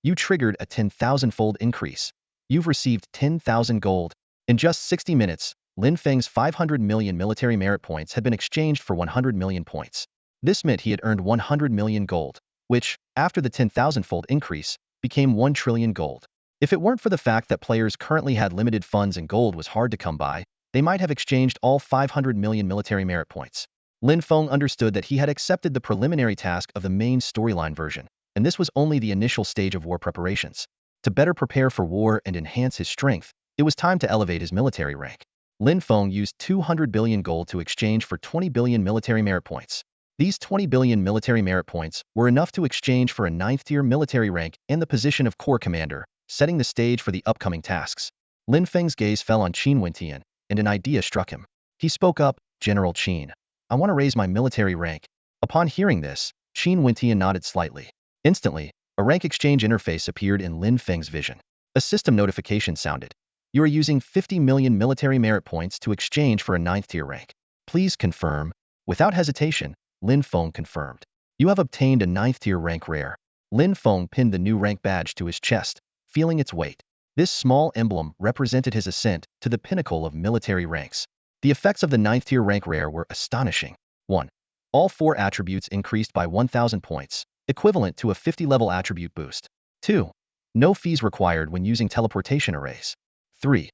you triggered a 10,000-fold increase. You've received 10,000 gold. In just 60 minutes, Lin Feng's 500 million military merit points had been exchanged for 100 million points. This meant he had earned 100 million gold, which, after the 10,000-fold increase, became 1 trillion gold. If it weren't for the fact that players currently had limited funds and gold was hard to come by, they might have exchanged all 500 million military merit points. Lin Fong understood that he had accepted the preliminary task of the main storyline version, and this was only the initial stage of war preparations. To better prepare for war and enhance his strength, it was time to elevate his military rank. Lin Fong used 200 billion gold to exchange for 20 billion military merit points. These 20 billion military merit points were enough to exchange for a 9th-tier military rank and the position of Corps Commander, setting the stage for the upcoming tasks. Lin Feng's gaze fell on Qin Wentian, and an idea struck him. He spoke up: General Qin, I want to raise my military rank. Upon hearing this, Qin Wentian nodded slightly. Instantly, a rank exchange interface appeared in Lin Feng's vision. A system notification sounded. You are using 50 million military merit points to exchange for a 9th-tier rank. Please confirm. Without hesitation, Lin Fong confirmed. You have obtained a 9th-tier rank rare. Lin Fong pinned the new rank badge to his chest, feeling its weight. This small emblem represented his ascent to the pinnacle of military ranks. The effects of the 9th-tier rank rare were astonishing. 1. All 4 attributes increased by 1,000 points, equivalent to a 50-level attribute boost. 2. No fees required when using teleportation arrays. 3.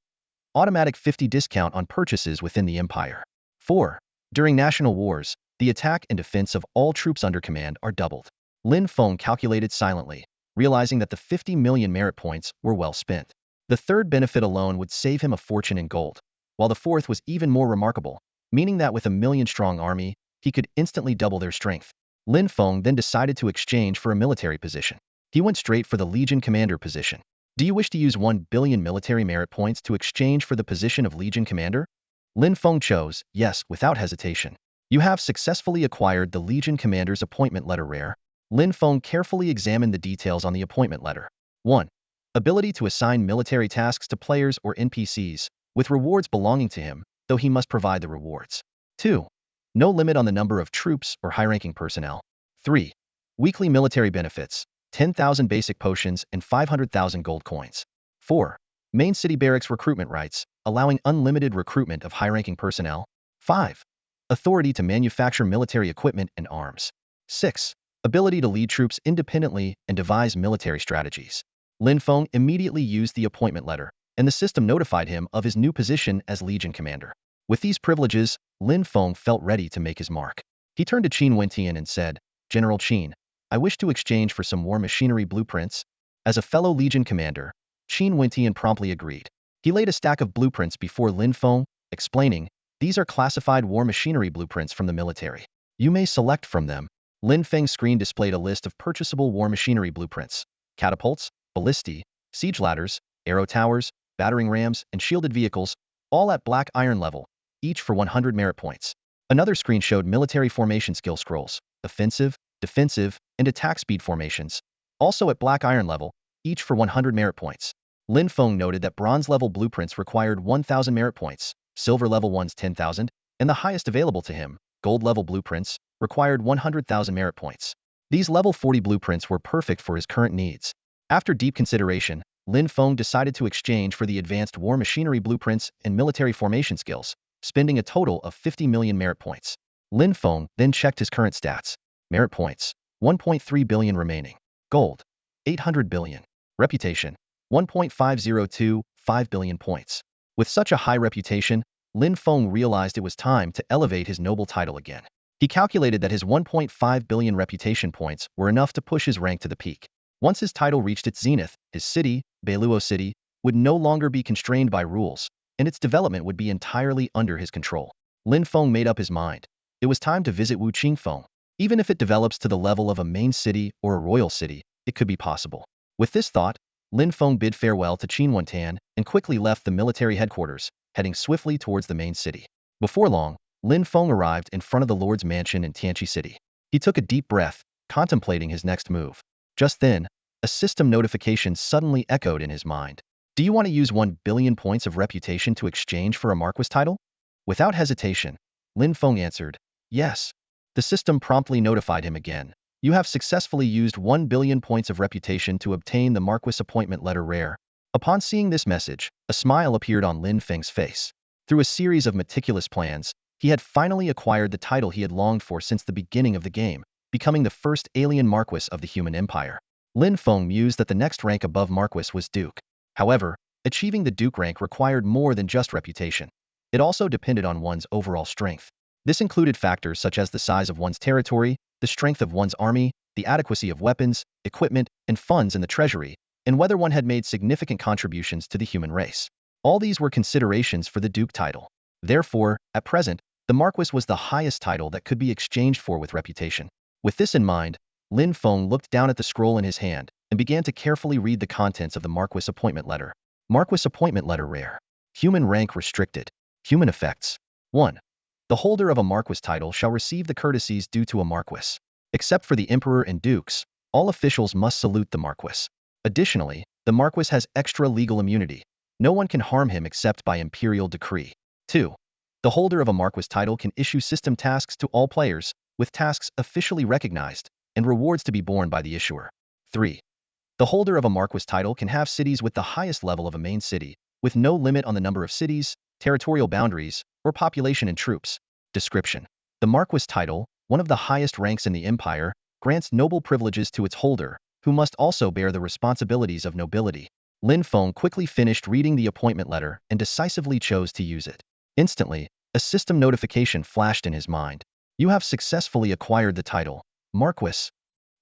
Automatic 50 discount on purchases within the Empire. 4. During national wars, the attack and defense of all troops under command are doubled. Lin Fong calculated silently, realizing that the 50 million merit points were well spent. The third benefit alone would save him a fortune in gold, while the fourth was even more remarkable, meaning that with a 1,000,000-strong army, he could instantly double their strength. Lin Fong then decided to exchange for a military position. He went straight for the Legion Commander position. Do you wish to use 1 billion military merit points to exchange for the position of Legion Commander? Lin Fong chose yes without hesitation. You have successfully acquired the Legion Commander's appointment letter rare. Lin Fong carefully examined the details on the appointment letter. 1. Ability to assign military tasks to players or NPCs, with rewards belonging to him, though he must provide the rewards. 2. No limit on the number of troops or high-ranking personnel. 3. Weekly military benefits, 10,000 basic potions and 500,000 gold coins. 4. Main city barracks recruitment rights, allowing unlimited recruitment of high-ranking personnel. 5. Authority to manufacture military equipment and arms. 6. Ability to lead troops independently and devise military strategies. Lin Fong immediately used the appointment letter, and the system notified him of his new position as Legion Commander. With these privileges, Lin Fong felt ready to make his mark. He turned to Qin Wentian and said, "General Qin, I wish to exchange for some war machinery blueprints." As a fellow Legion Commander, Qin Wentian promptly agreed. He laid a stack of blueprints before Lin Fong, explaining, "These are classified war machinery blueprints from the military. You may select from them." Lin Feng's screen displayed a list of purchasable war machinery blueprints: catapults, ballistae, siege ladders, arrow towers, battering rams, and shielded vehicles, all at black iron level, each for 100 merit points. Another screen showed military formation skill scrolls, offensive, defensive, and attack speed formations, also at black iron level, each for 100 merit points. Lin Feng noted that bronze level blueprints required 1,000 merit points, silver level ones 10,000, and the highest available to him, gold level blueprints, required 100,000 merit points. These level 40 blueprints were perfect for his current needs. After deep consideration, Lin Feng decided to exchange for the advanced war machinery blueprints and military formation skills, spending a total of 50 million merit points. Lin Feng then checked his current stats. Merit points, 1.3 billion remaining. Gold, 800 billion. Reputation, 1.5025 billion points. With such a high reputation, Lin Feng realized it was time to elevate his noble title again. He calculated that his 1.5 billion reputation points were enough to push his rank to the peak. Once his title reached its zenith, his city, Beiluo City, would no longer be constrained by rules, and its development would be entirely under his control. Lin Feng made up his mind. It was time to visit Wu Qingfeng. Even if it develops to the level of a main city or a royal city, it could be possible. With this thought, Lin Feng bid farewell to Qin Wentan and quickly left the military headquarters, heading swiftly towards the main city. Before long, Lin Feng arrived in front of the Lord's mansion in Tianqi City. He took a deep breath, contemplating his next move. Just then, a system notification suddenly echoed in his mind. "Do you want to use 1 billion points of reputation to exchange for a Marquis title?" Without hesitation, Lin Feng answered, "Yes." The system promptly notified him again. "You have successfully used 1 billion points of reputation to obtain the Marquis appointment letter rare." Upon seeing this message, a smile appeared on Lin Feng's face. Through a series of meticulous plans, he had finally acquired the title he had longed for since the beginning of the game, becoming the first alien Marquis of the human empire. Lin Feng mused that the next rank above Marquis was Duke. However, achieving the Duke rank required more than just reputation. It also depended on one's overall strength. This included factors such as the size of one's territory, the strength of one's army, the adequacy of weapons, equipment, and funds in the treasury, and whether one had made significant contributions to the human race. All these were considerations for the Duke title. Therefore, at present, the Marquis was the highest title that could be exchanged for with reputation. With this in mind, Lin Feng looked down at the scroll in his hand and began to carefully read the contents of the Marquis appointment letter. Marquis appointment letter rare. Human rank restricted. Human effects. 1. The holder of a Marquis title shall receive the courtesies due to a Marquis. Except for the Emperor and Dukes, all officials must salute the Marquis. Additionally, the Marquis has extra legal immunity. No one can harm him except by imperial decree. 2. The holder of a Marquis title can issue system tasks to all players, with tasks officially recognized, and rewards to be borne by the issuer. 3. The holder of a Marquis title can have cities with the highest level of a main city, with no limit on the number of cities, territorial boundaries, or population and troops. Description. The Marquis title, one of the highest ranks in the empire, grants noble privileges to its holder, who must also bear the responsibilities of nobility. Lin Feng quickly finished reading the appointment letter and decisively chose to use it. Instantly, a system notification flashed in his mind. "You have successfully acquired the title, Marquis."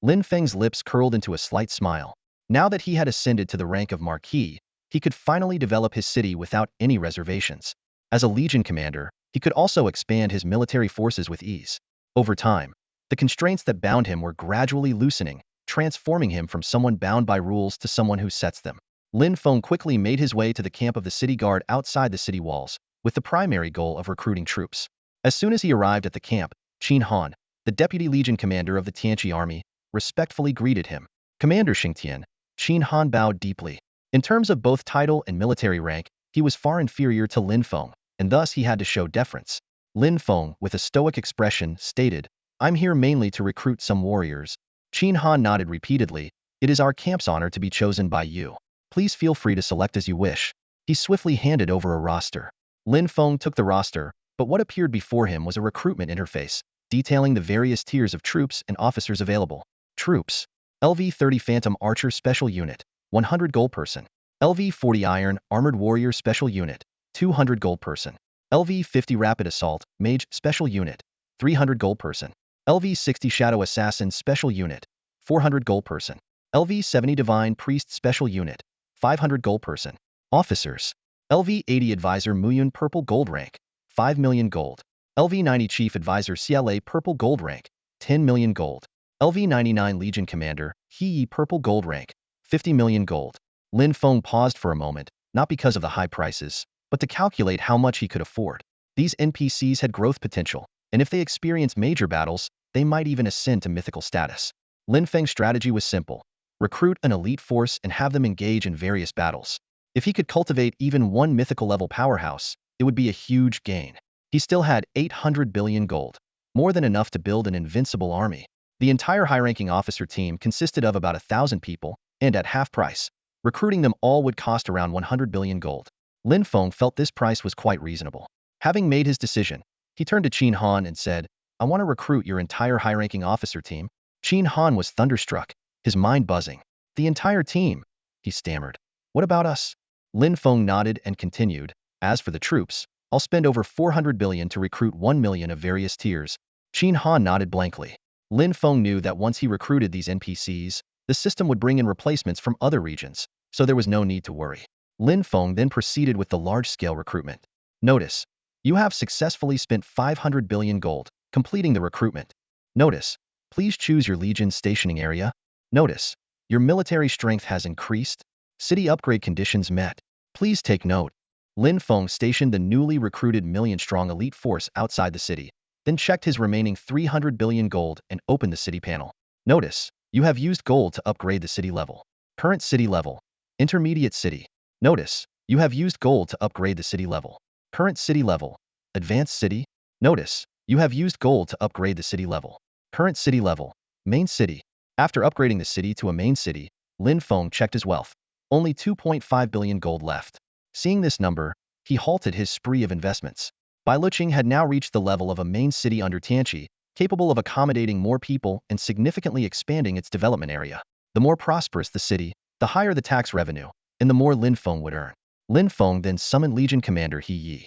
Lin Feng's lips curled into a slight smile. Now that he had ascended to the rank of Marquis, he could finally develop his city without any reservations. As a Legion commander, he could also expand his military forces with ease. Over time, the constraints that bound him were gradually loosening, transforming him from someone bound by rules to someone who sets them. Lin Feng quickly made his way to the camp of the city guard outside the city walls, with the primary goal of recruiting troops. As soon as he arrived at the camp, Qin Han, the deputy legion commander of the Tianqi army, respectfully greeted him. Commander Xingtian, Qin Han bowed deeply. In terms of both title and military rank, he was far inferior to Lin Feng, and thus he had to show deference. Lin Feng, with a stoic expression, stated, "I'm here mainly to recruit some warriors." Qin Han nodded repeatedly. "It is our camp's honor to be chosen by you. Please feel free to select as you wish." He swiftly handed over a roster. Lin Feng took the roster, but what appeared before him was a recruitment interface, detailing the various tiers of troops and officers available. Troops. LV-30 Phantom Archer Special Unit, 100 gold person. LV-40 Iron Armored Warrior Special Unit, 200 gold person. LV-50 Rapid Assault Mage Special Unit, 300 gold person. LV-60 Shadow Assassin Special Unit, 400 gold person. LV-70 Divine Priest Special Unit, 500 gold person. Officers. LV-80 Advisor Muyun Purple Gold Rank, 5 million gold. LV-90 Chief Advisor CLA Purple Gold Rank, 10 million gold. LV-99 Legion Commander He Yi Purple Gold Rank, 50 million gold. Lin Feng paused for a moment, not because of the high prices, but to calculate how much he could afford. These NPCs had growth potential, and if they experience major battles, they might even ascend to mythical status. Lin Feng's strategy was simple: recruit an elite force and have them engage in various battles. If he could cultivate even one mythical level powerhouse, it would be a huge gain. He still had 800 billion gold, more than enough to build an invincible army. The entire high-ranking officer team consisted of about 1,000 people, and at half price, recruiting them all would cost around 100 billion gold. Lin Feng felt this price was quite reasonable. Having made his decision, he turned to Qin Han and said, "I want to recruit your entire high-ranking officer team." Qin Han was thunderstruck, his mind buzzing. "The entire team?" he stammered. "What about us?" Lin Feng nodded and continued, "As for the troops, I'll spend over 400 billion to recruit 1 million of various tiers." Qin Han nodded blankly. Lin Feng knew that once he recruited these NPCs, the system would bring in replacements from other regions, so there was no need to worry. Lin Feng then proceeded with the large-scale recruitment. Notice, you have successfully spent 500 billion gold, completing the recruitment. Notice, please choose your legion stationing area. Notice, your military strength has increased. City upgrade conditions met. Please take note. Lin Feng stationed the newly recruited million-strong elite force outside the city, then checked his remaining 300 billion gold and opened the city panel. Notice, you have used gold to upgrade the city level. Current city level. Intermediate city. Notice, you have used gold to upgrade the city level. Current city level. Advanced city. Notice, you have used gold to upgrade the city level. Current city level. Main city. After upgrading the city to a main city, Lin Feng checked his wealth. Only 2.5 billion gold left. Seeing this number, he halted his spree of investments. Bailuqing had now reached the level of a main city under Tianqi, capable of accommodating more people and significantly expanding its development area. The more prosperous the city, the higher the tax revenue, and the more Lin Feng would earn. Lin Feng then summoned Legion Commander He Yi.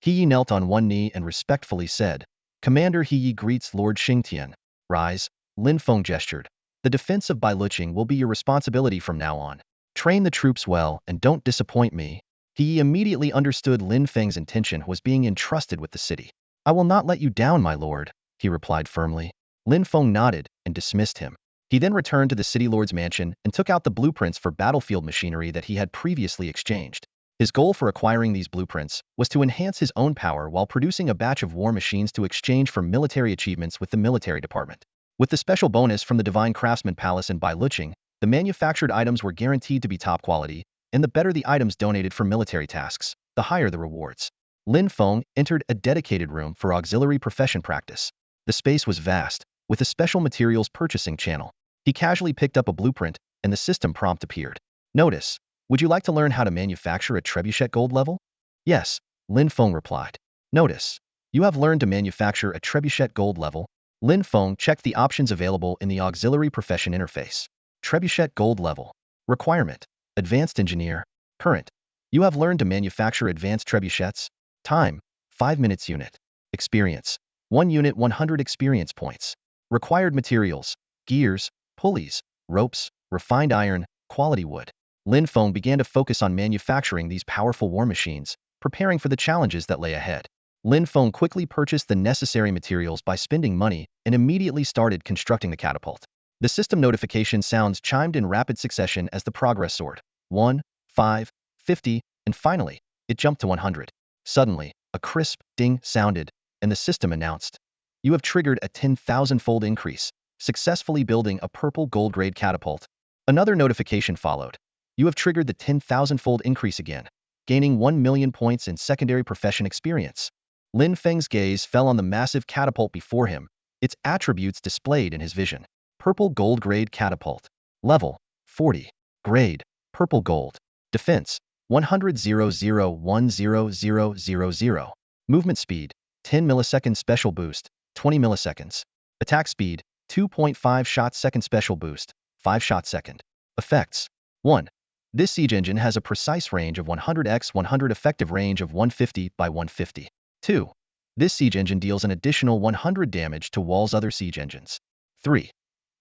He Yi knelt on one knee and respectfully said, "Commander He Yi greets Lord Xingtian." "Rise," Lin Feng gestured. "The defense of Bailuqing will be your responsibility from now on. Train the troops well and don't disappoint me." He immediately understood Lin Feng's intention was being entrusted with the city. "I will not let you down, my lord," he replied firmly. Lin Feng nodded and dismissed him. He then returned to the city lord's mansion and took out the blueprints for battlefield machinery that he had previously exchanged. His goal for acquiring these blueprints was to enhance his own power while producing a batch of war machines to exchange for military achievements with the military department. With the special bonus from the Divine Craftsman Palace in Bailuqing, the manufactured items were guaranteed to be top quality, and the better the items donated for military tasks, the higher the rewards. Lin Feng entered a dedicated room for auxiliary profession practice. The space was vast, with a special materials purchasing channel. He casually picked up a blueprint, and the system prompt appeared. "Notice, would you like to learn how to manufacture a trebuchet gold level?" "Yes," Lin Feng replied. "Notice, you have learned to manufacture a trebuchet gold level." Lin Feng checked the options available in the auxiliary profession interface. Trebuchet gold level. Requirement: Advanced Engineer. Current: you have learned to manufacture advanced trebuchets. Time: 5 minutes unit. Experience: 1 unit 100 experience points. Required materials: gears, pulleys, ropes, refined iron, quality wood. Lin Feng began to focus on manufacturing these powerful war machines, preparing for the challenges that lay ahead. Lin Feng quickly purchased the necessary materials by spending money and immediately started constructing the catapult. The system notification sounds chimed in rapid succession as the progress soared. 1, 5, 50, and finally, it jumped to 100. Suddenly, a crisp ding sounded, and the system announced, "You have triggered a 10,000-fold increase, successfully building a purple gold grade catapult." Another notification followed. "You have triggered the 10,000-fold increase again, gaining 1 million points in secondary profession experience." Lin Feng's gaze fell on the massive catapult before him, its attributes displayed in his vision. Purple gold grade catapult. Level 40. Grade purple gold. Defense 100,001,0000. Movement speed 10 milliseconds special boost 20 milliseconds. Attack speed 2.5 shots second special boost 5 shots second. Effects 1. This siege engine has a precise range of 100x 100 effective range of 150 by 150. 2. This siege engine deals an additional 100 damage to walls other siege engines. 3.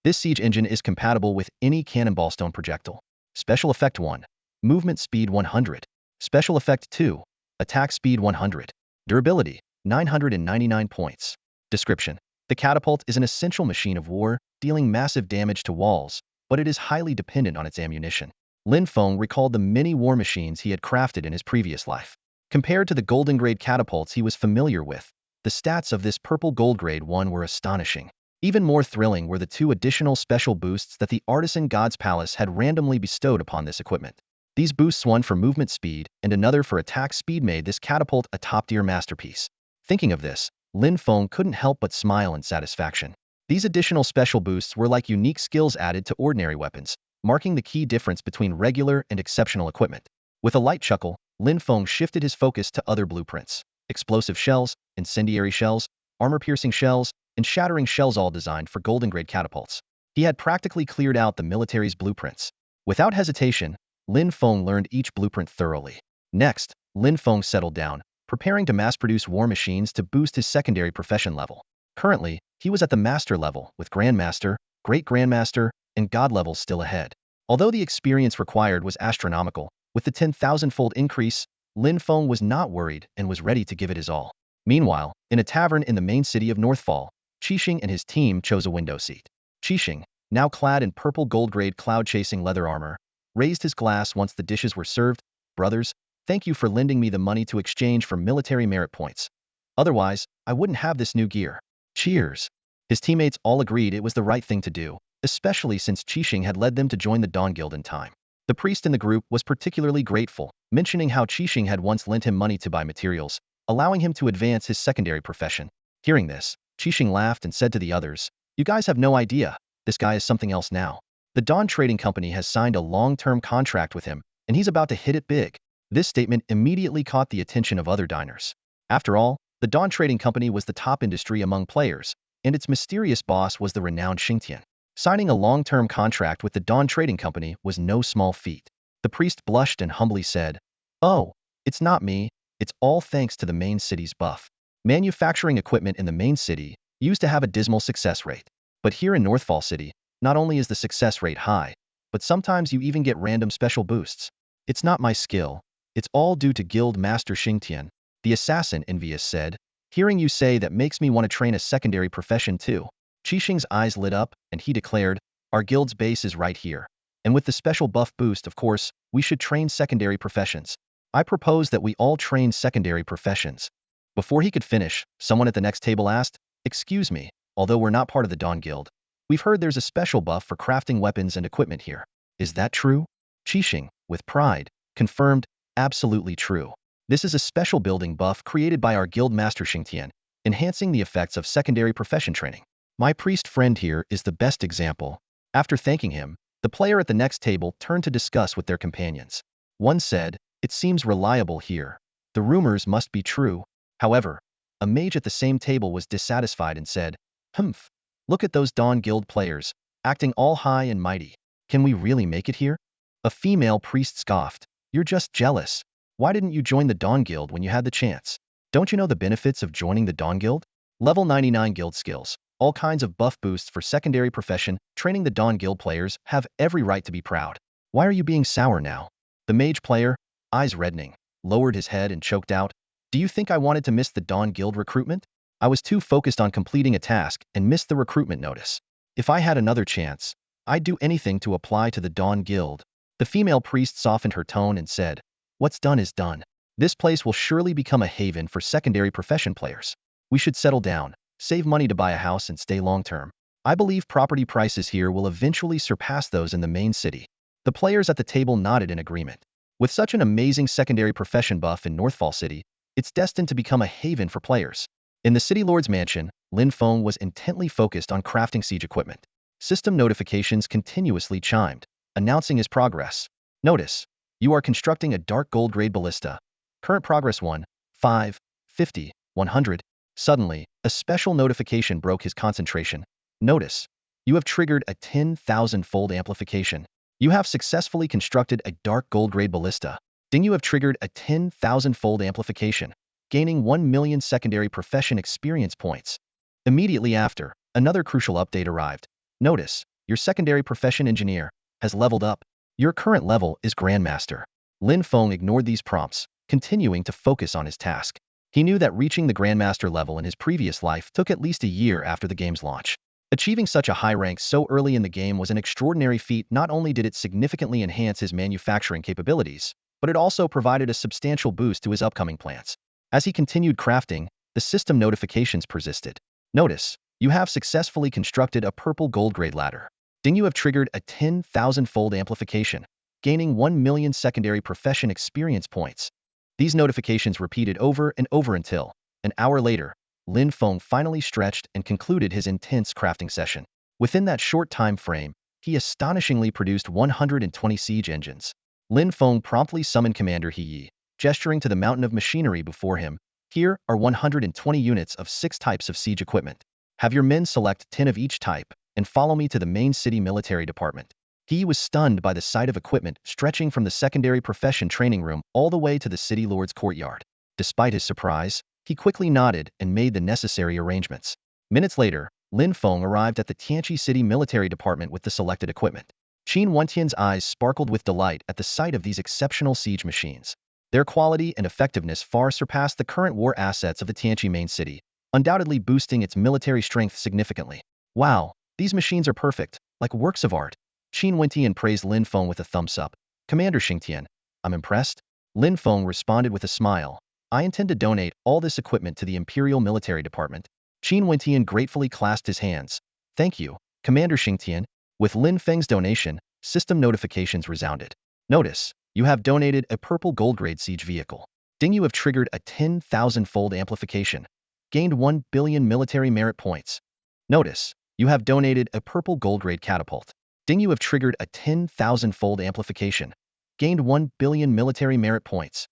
This siege engine is compatible with any cannonball stone projectile. Special Effect 1. Movement speed 100. Special Effect 2. Attack speed 100. Durability 999 points. Description: the catapult is an essential machine of war, dealing massive damage to walls, but it is highly dependent on its ammunition. Lin Fong recalled the many war machines he had crafted in his previous life. Compared to the golden grade catapults he was familiar with, the stats of this purple gold grade one were astonishing. Even more thrilling were the 2 additional special boosts that the artisan God's Palace had randomly bestowed upon this equipment. These boosts, one for movement speed and another for attack speed, made this catapult a top-tier masterpiece. Thinking of this, Lin Fong couldn't help but smile in satisfaction. These additional special boosts were like unique skills added to ordinary weapons, marking the key difference between regular and exceptional equipment. With a light chuckle, Lin Fong shifted his focus to other blueprints: explosive shells, incendiary shells, armor-piercing shells, and shattering shells, all designed for golden grade catapults. He had practically cleared out the military's blueprints. Without hesitation, Lin Fong learned each blueprint thoroughly. Next, Lin Fong settled down, preparing to mass-produce war machines to boost his secondary profession level. Currently, he was at the master level, with Grandmaster, Great Grandmaster, and God levels still ahead. Although the experience required was astronomical, with the 10,000-fold increase, Lin Fong was not worried and was ready to give it his all. Meanwhile, in a tavern in the main city of Northfall, Qixing and his team chose a window seat. Qixing, now clad in purple gold grade cloud-chasing leather armor, raised his glass once the dishes were served. "Brothers, thank you for lending me the money to exchange for military merit points. Otherwise, I wouldn't have this new gear." Cheers. His teammates all agreed it was the right thing to do, especially since Qixing had led them to join the Dawn Guild in time. The priest in the group was particularly grateful, mentioning how Qixing had once lent him money to buy materials, allowing him to advance his secondary profession. Hearing this, Qixing laughed and said to the others, "You guys have no idea, this guy is something else now. The Dawn Trading Company has signed a long-term contract with him, and he's about to hit it big." This statement immediately caught the attention of other diners. After all, the Dawn Trading Company was the top industry among players, and its mysterious boss was the renowned Xingtian. Signing a long-term contract with the Dawn Trading Company was no small feat. The priest blushed and humbly said, "Oh, it's not me, it's all thanks to the main city's buff. Manufacturing equipment in the main city used to have a dismal success rate. But here in Northfall City, not only is the success rate high, but sometimes you even get random special boosts. It's not my skill, it's all due to Guild Master Xingtian," the assassin envious said. "Hearing you say that makes me want to train a secondary profession too." Qixing's eyes lit up, and he declared, "Our guild's base is right here. And with the special buff boost, of course, we should train secondary professions. I propose that we all train secondary professions." Before he could finish, someone at the next table asked, "Excuse me, although we're not part of the Dawn Guild, we've heard there's a special buff for crafting weapons and equipment here. Is that true?" Qixing, with pride, confirmed, "Absolutely true. This is a special building buff created by our guild master Xingtian, enhancing the effects of secondary profession training. My priest friend here is the best example." After thanking him, the player at the next table turned to discuss with their companions. One said, "It seems reliable here. The rumors must be true." However, a mage at the same table was dissatisfied and said, "Humph, look at those Dawn Guild players, acting all high and mighty. Can we really make it here?" A female priest scoffed, "You're just jealous. Why didn't you join the Dawn Guild when you had the chance? Don't you know the benefits of joining the Dawn Guild? Level 99 guild skills, all kinds of buff boosts for secondary profession, training the Dawn Guild players have every right to be proud. Why are you being sour now?" The mage player, eyes reddening, lowered his head and choked out, "Do you think I wanted to miss the Dawn Guild recruitment? I was too focused on completing a task and missed the recruitment notice. If I had another chance, I'd do anything to apply to the Dawn Guild." The female priest softened her tone and said, "What's done is done. This place will surely become a haven for secondary profession players. We should settle down, save money to buy a house and stay long-term. I believe property prices here will eventually surpass those in the main city. The players at the table nodded in agreement. With such an amazing secondary profession buff in Northfall City, it's destined to become a haven for players. In the City Lord's mansion, Lin Fong was intently focused on crafting siege equipment. System notifications continuously chimed, announcing his progress. Notice, you are constructing a dark gold grade ballista. Current progress 1, 5, 50, 100. Suddenly, a special notification broke his concentration. Notice, you have triggered a 10,000-fold amplification. You have successfully constructed a dark gold grade ballista. Ding, you have triggered a 10,000-fold amplification, gaining 1 million secondary profession experience points. Immediately after, another crucial update arrived. Notice, your secondary profession engineer has leveled up. Your current level is Grandmaster. Lin Fong ignored these prompts, continuing to focus on his task. He knew that reaching the Grandmaster level in his previous life took at least a year after the game's launch. Achieving such a high rank so early in the game was an extraordinary feat. Not only did it significantly enhance his manufacturing capabilities, but it also provided a substantial boost to his upcoming plans. As he continued crafting, the system notifications persisted. Notice, you have successfully constructed a purple gold grade ladder. Ding, you have triggered a 10,000-fold amplification, gaining 1 million secondary profession experience points. These notifications repeated over and over until, an hour later, Lin Fong finally stretched and concluded his intense crafting session. Within that short time frame, he astonishingly produced 120 siege engines. Lin Fong promptly summoned Commander He Yi, gesturing to the mountain of machinery before him. Here are 120 units of 6 types of siege equipment. Have your men select 10 of each type, and follow me to the main city military department. He was stunned by the sight of equipment stretching from the secondary profession training room all the way to the city lord's courtyard. Despite his surprise, he quickly nodded and made the necessary arrangements. Minutes later, Lin Fong arrived at the Tianqi City military department with the selected equipment. Qin Wentian's eyes sparkled with delight at the sight of these exceptional siege machines. Their quality and effectiveness far surpassed the current war assets of the Tianqi main city, undoubtedly boosting its military strength significantly. Wow, these machines are perfect, like works of art. Qin Wentian praised Lin Fong with a thumbs up. Commander Xingtian, I'm impressed. Lin Fong responded with a smile. I intend to donate all this equipment to the Imperial Military Department. Qin Wentian gratefully clasped his hands. Thank you, Commander Xingtian. With Lin Feng's donation, system notifications resounded. Notice, you have donated a purple gold grade siege vehicle. Ding, you have triggered a 10,000-fold amplification, gained 1 billion military merit points. Notice, you have donated a purple gold grade catapult. Ding, you have triggered a 10,000-fold amplification, gained 1 billion military merit points.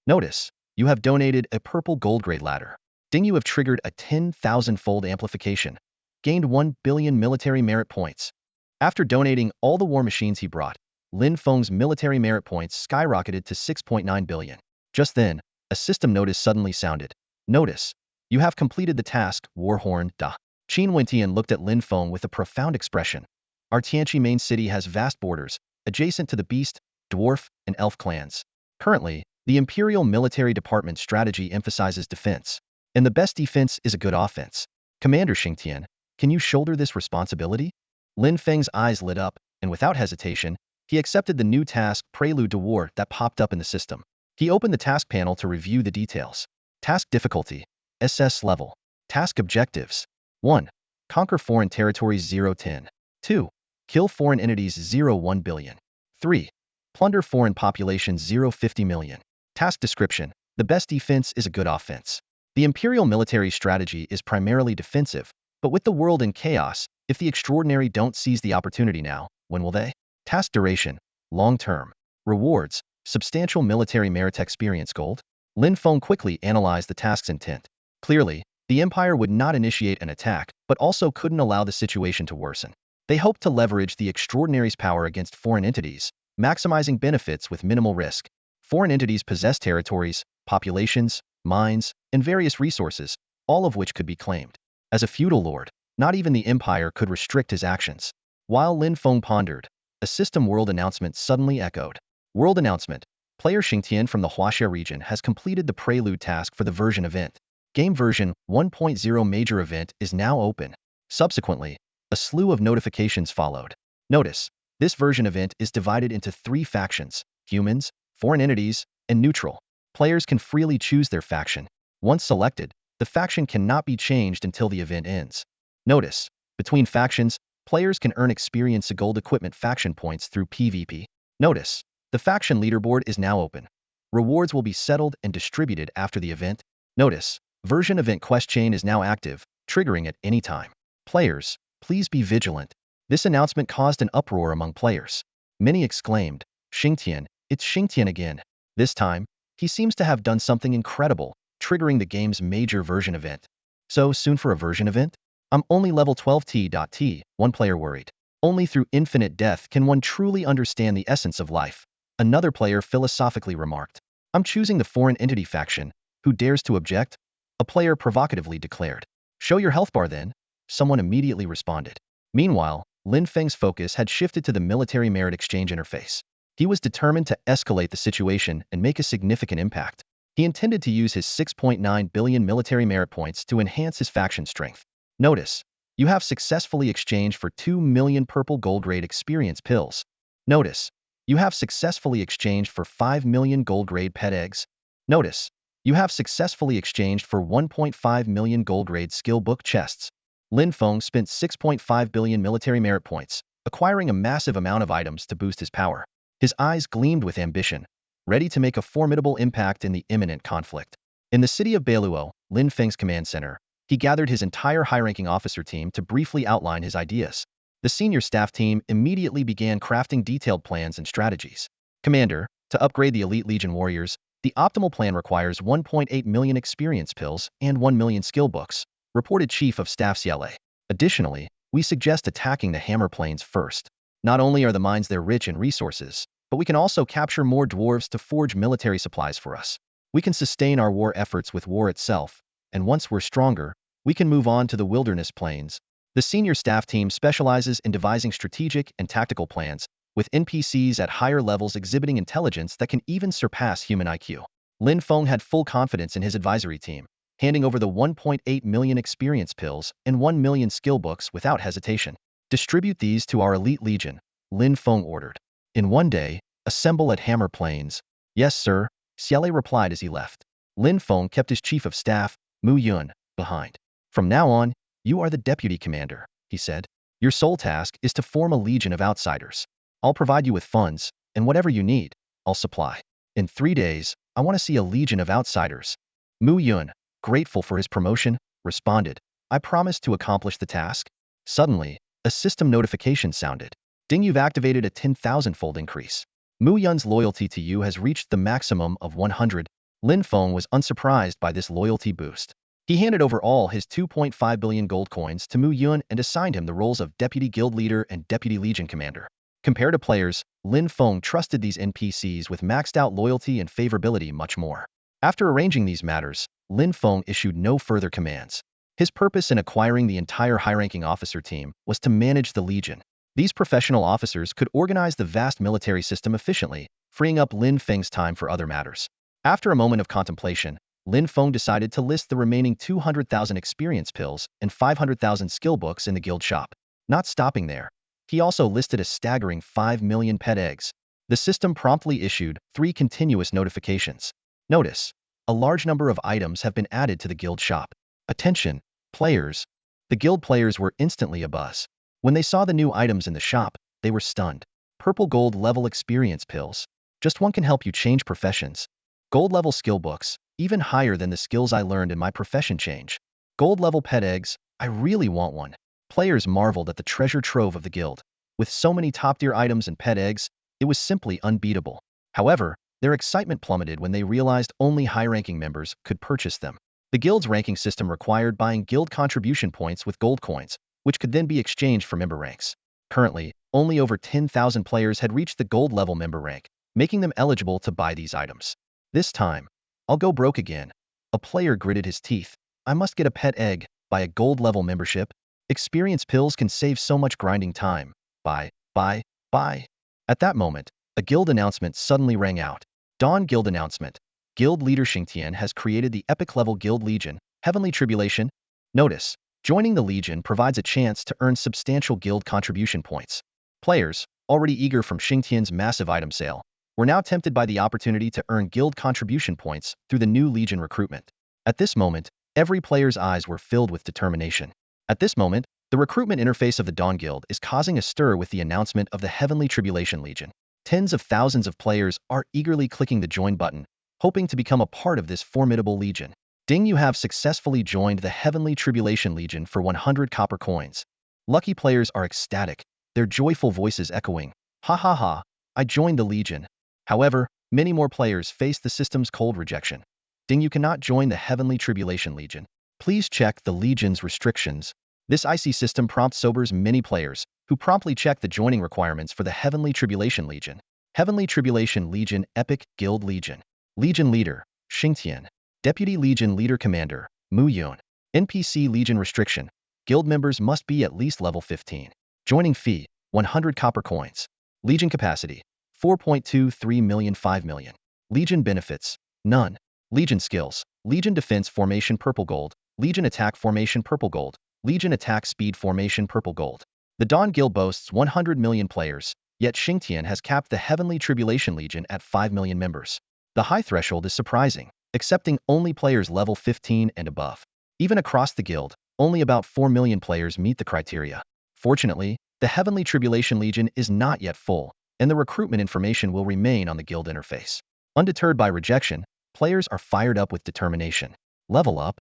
Notice, you have donated a purple gold grade ladder. Ding, you have triggered a 10,000-fold amplification, gained 1 billion military merit points. After donating all the war machines he brought, Lin Feng's military merit points skyrocketed to 6.9 billion. Just then, a system notice suddenly sounded. Notice, you have completed the task, Warhorn, Da. Qin Wentian looked at Lin Feng with a profound expression. Our Tianqi main city has vast borders, adjacent to the beast, dwarf, and elf clans. Currently, the Imperial Military Department's strategy emphasizes defense, and the best defense is a good offense. Commander Xingtian, can you shoulder this responsibility? Lin Feng's eyes lit up, and without hesitation, he accepted the new task, Prelude to War, that popped up in the system. He opened the task panel to review the details. Task difficulty, SS level. Task objectives. 1. Conquer foreign territories 0-10. 2. Kill foreign entities 0-1 billion. 3. Plunder foreign populations 0-50 million. Task description. The best defense is a good offense. The Imperial military strategy is primarily defensive, but with the world in chaos, if the extraordinary don't seize the opportunity now, when will they? Task duration. Long-term. Rewards. Substantial military merit experience gold. Lin Feng quickly analyzed the task's intent. Clearly, the Empire would not initiate an attack, but also couldn't allow the situation to worsen. They hoped to leverage the extraordinary's power against foreign entities, maximizing benefits with minimal risk. Foreign entities possess territories, populations, mines, and various resources, all of which could be claimed. As a feudal lord, not even the Empire could restrict his actions. While Lin Feng pondered, a system world announcement suddenly echoed. World announcement. Player Xingtian from the Huaxia region has completed the Prelude task for the version event. Game version 1.0 major event is now open. Subsequently, a slew of notifications followed. Notice, this version event is divided into 3 factions: humans, foreign entities, and neutral. Players can freely choose their faction. Once selected, The faction cannot be changed until the event ends. Notice, between factions, players can earn experience gold equipment faction points through PvP. Notice, the faction leaderboard is now open. Rewards will be settled and distributed after the event. Notice, version event quest chain is now active, triggering at any time. Players, please be vigilant. This announcement caused an uproar among players. Many exclaimed, Xingtian, it's Xingtian again. This time, he seems to have done something incredible, triggering the game's major version event. So soon for a version event? I'm only level 12T. One player worried. Only through infinite death can one truly understand the essence of life. Another player philosophically remarked. I'm choosing the foreign entity faction. Who dares to object? A player provocatively declared. Show your health bar then. Someone immediately responded. Meanwhile, Lin Feng's focus had shifted to the military merit exchange interface. He was determined to escalate the situation and make a significant impact. He intended to use his 6.9 billion military merit points to enhance his faction strength. Notice, you have successfully exchanged for 2 million purple gold grade experience pills. Notice, you have successfully exchanged for 5 million gold grade pet eggs. Notice, you have successfully exchanged for 1.5 million gold grade skill book chests. Lin Fong spent 6.5 billion military merit points, acquiring a massive amount of items to boost his power. His eyes gleamed with ambition, ready to make a formidable impact in the imminent conflict. In the city of Beiluo, Lin Feng's command center, he gathered his entire high-ranking officer team to briefly outline his ideas. The senior staff team immediately began crafting detailed plans and strategies. Commander, to upgrade the elite Legion warriors, the optimal plan requires 1.8 million experience pills and 1 million skill books, reported Chief of Staff CLA. Additionally, we suggest attacking the hammer plains first. Not only are the mines there rich in resources, but we can also capture more dwarves to forge military supplies for us. We can sustain our war efforts with war itself, and once we're stronger, we can move on to the wilderness plains. The senior staff team specializes in devising strategic and tactical plans, with NPCs at higher levels exhibiting intelligence that can even surpass human IQ. Lin Fong had full confidence in his advisory team, handing over the 1.8 million experience pills and 1 million skill books without hesitation. Distribute these to our elite legion, Lin Fong ordered. In one day, assemble at Hammer Plains. Yes, sir, Xiale replied as he left. Lin Fong kept his chief of staff, Mu Yun, behind. From now on, you are the deputy commander, he said. Your sole task is to form a legion of outsiders. I'll provide you with funds, and whatever you need, I'll supply. In 3 days, I want to see a legion of outsiders. Mu Yun, grateful for his promotion, responded, I promise to accomplish the task. Suddenly, a system notification sounded. Ding, you've activated a 10,000-fold increase. Mu Yun's loyalty to you has reached the maximum of 100. Lin Fong was unsurprised by this loyalty boost. He handed over all his 2.5 billion gold coins to Mu Yun and assigned him the roles of Deputy Guild Leader and Deputy Legion Commander. Compared to players, Lin Fong trusted these NPCs with maxed out loyalty and favorability much more. After arranging these matters, Lin Fong issued no further commands. His purpose in acquiring the entire high-ranking officer team was to manage the Legion. These professional officers could organize the vast military system efficiently, freeing up Lin Feng's time for other matters. After a moment of contemplation, Lin Fong decided to list the remaining 200,000 experience pills and 500,000 skill books in the guild shop. Not stopping there, he also listed a staggering 5 million pet eggs. The system promptly issued 3 continuous notifications. Notice, a large number of items have been added to the guild shop. Attention, players. The guild players were instantly abuzz. When they saw the new items in the shop, they were stunned. Purple gold level experience pills. Just one can help you change professions. Gold level skill books, even higher than the skills I learned in my profession change. Gold level pet eggs, I really want one. Players marveled at the treasure trove of the guild. With so many top-tier items and pet eggs, it was simply unbeatable. However, their excitement plummeted when they realized only high-ranking members could purchase them. The guild's ranking system required buying guild contribution points with gold coins, which could then be exchanged for member ranks. Currently, only over 10,000 players had reached the gold level member rank, making them eligible to buy these items. This time, I'll go broke again. A player gritted his teeth. I must get a pet egg, buy a gold level membership. Experience pills can save so much grinding time. Buy. At that moment, a guild announcement suddenly rang out. Dawn Guild announcement. Guild leader Xingtian has created the epic level Guild Legion, Heavenly Tribulation. Notice, joining the Legion provides a chance to earn substantial guild contribution points. Players, already eager from Xingtian's massive item sale, were now tempted by the opportunity to earn guild contribution points through the new Legion recruitment. At this moment, Every player's eyes were filled with determination. At this moment, the recruitment interface of the Dawn Guild is causing a stir with the announcement of the Heavenly Tribulation Legion. Tens of thousands of players are eagerly clicking the join button, hoping to become a part of this formidable legion. Ding, you have successfully joined the Heavenly Tribulation Legion for 100 copper coins. Lucky players are ecstatic, their joyful voices echoing, "Ha ha ha, I joined the legion." However, many more players face the system's cold rejection. Ding, you cannot join the Heavenly Tribulation Legion. Please check the legion's restrictions. This icy system prompt sobers many players, who promptly check the joining requirements for the Heavenly Tribulation Legion. Heavenly Tribulation Legion Epic Guild Legion. Legion Leader, Xingtian. Deputy Legion Leader Commander, Mu Yun. NPC Legion Restriction. Guild members must be at least level 15. Joining fee, 100 copper coins. Legion Capacity, 4.23 million 5 million. Legion Benefits, none. Legion Skills, Legion Defense Formation Purple Gold, Legion Attack Formation Purple Gold, Legion Attack Speed Formation Purple Gold. The Dawn Guild boasts 100 million players, yet Xingtian has capped the Heavenly Tribulation Legion at 5 million members. The high threshold is surprising, accepting only players level 15 and above. Even across the guild, only about 4 million players meet the criteria. Fortunately, the Heavenly Tribulation Legion is not yet full, and the recruitment information will remain on the guild interface. Undeterred by rejection, players are fired up with determination. Level up,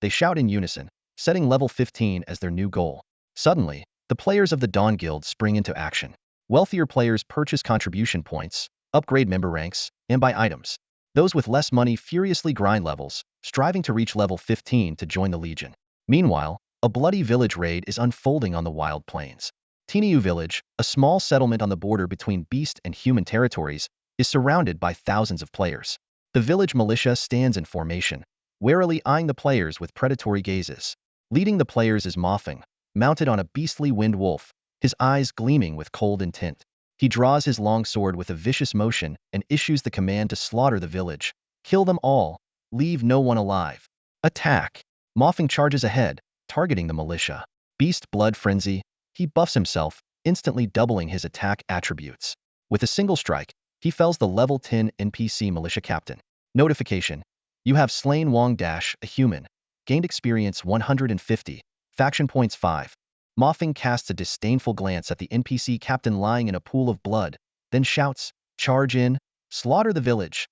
they shout in unison, setting level 15 as their new goal. Suddenly, the players of the Dawn Guild spring into action. Wealthier players purchase contribution points, upgrade member ranks, and buy items. Those with less money furiously grind levels, striving to reach level 15 to join the Legion. Meanwhile, a bloody village raid is unfolding on the Wild Plains. Tiniu Village, a small settlement on the border between beast and human territories, is surrounded by thousands of players. The village militia stands in formation, warily eyeing the players with predatory gazes. Leading the players is Ma Feng, mounted on a beastly windwolf, his eyes gleaming with cold intent. He draws his long sword with a vicious motion and issues the command to slaughter the village. Kill them all. Leave no one alive. Attack. Ma Feng charges ahead, targeting the militia. Beast Blood Frenzy. He buffs himself, instantly doubling his attack attributes. With a single strike, he fells the level 10 NPC militia captain. Notification. You have slain Wang Dash, a human. Gained experience 150. Faction points 5. Ma Feng casts a disdainful glance at the NPC captain lying in a pool of blood, then shouts, "Charge in, slaughter the village.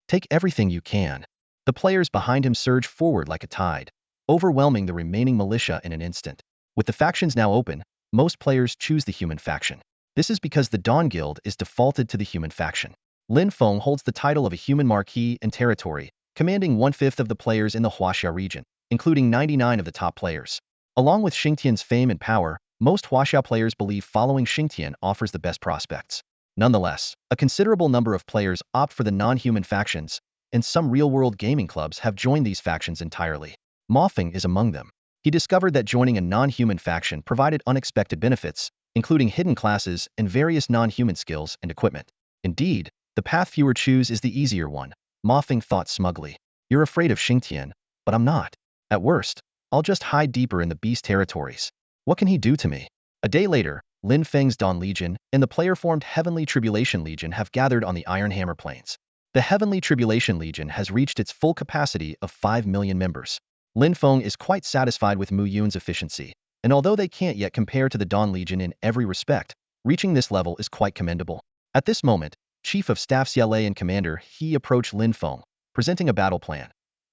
Take everything you can." The players behind him surge forward like a tide, overwhelming the remaining militia in an instant. With the factions now open, most players choose the human faction. This is because the Dawn Guild is defaulted to the human faction. Lin Feng holds the title of a human marquis and territory, commanding 1/5 of the players in the Huaxia region, including 99 of the top players. Along with Xingtian's fame and power, most Huaxia players believe following Xingtian offers the best prospects. Nonetheless, a considerable number of players opt for the non-human factions, and some real-world gaming clubs have joined these factions entirely. Ma Feng is among them. He discovered that joining a non-human faction provided unexpected benefits, including hidden classes and various non-human skills and equipment. Indeed, the path fewer choose is the easier one, Ma Feng thought smugly. You're afraid of Xingtian, but I'm not. At worst, I'll just hide deeper in the beast territories. What can he do to me? A day later, Lin Feng's Dawn Legion and the player-formed Heavenly Tribulation Legion have gathered on the Iron Hammer Plains. The Heavenly Tribulation Legion has reached its full capacity of 5 million members. Lin Feng is quite satisfied with Mu Yun's efficiency, and although they can't yet compare to the Dawn Legion in every respect, reaching this level is quite commendable. At this moment, Chief of Staff CLA and Commander He approached Lin Feng, presenting a battle plan.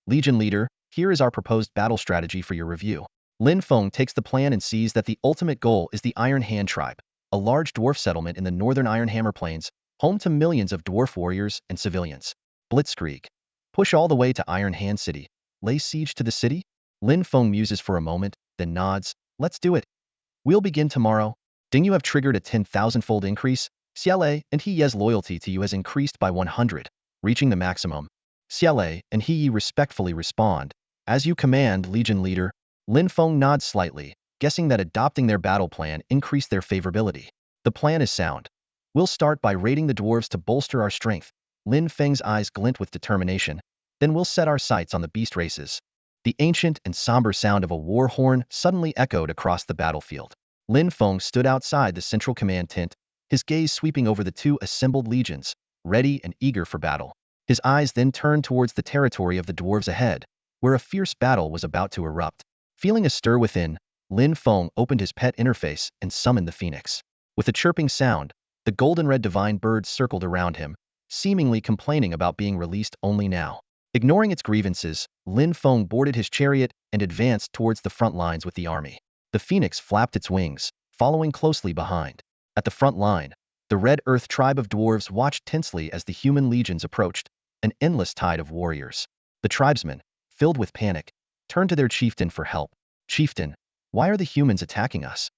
Legion Leader, here is our proposed battle strategy for your review. Lin Feng takes the plan and sees that the ultimate goal is the Iron Hand Tribe, a large dwarf settlement in the northern Iron Hammer Plains, home to millions of dwarf warriors and civilians. Blitzkrieg. Push all the way to Iron Hand City. Lay siege to the city? Lin Feng muses for a moment, then nods. Let's do it. We'll begin tomorrow. Ding, you have triggered a 10,000-fold increase. CLA and He Ye's loyalty to you has increased by 100, reaching the maximum. CLA and He Ye respectfully respond. As you command, Legion Leader. Lin Feng nods slightly, guessing that adopting their battle plan increased their favorability. The plan is sound. We'll start by raiding the dwarves to bolster our strength. Lin Feng's eyes glint with determination. Then we'll set our sights on the beast races. The ancient and somber sound of a war horn suddenly echoed across the battlefield. Lin Feng stood outside the central command tent, his gaze sweeping over the two assembled legions, ready and eager for battle. His eyes then turned towards the territory of the dwarves ahead, where a fierce battle was about to erupt. Feeling a stir within, Lin Fong opened his pet interface and summoned the phoenix. With a chirping sound, the golden-red divine bird circled around him, seemingly complaining about being released only now. Ignoring its grievances, Lin Fong boarded his chariot and advanced towards the front lines with the army. The phoenix flapped its wings, following closely behind. At the front line, the Red Earth tribe of dwarves watched tensely as the human legions approached, an endless tide of warriors. The tribesmen, filled with panic, turned to their chieftain for help. "Chieftain, why are the humans attacking us?"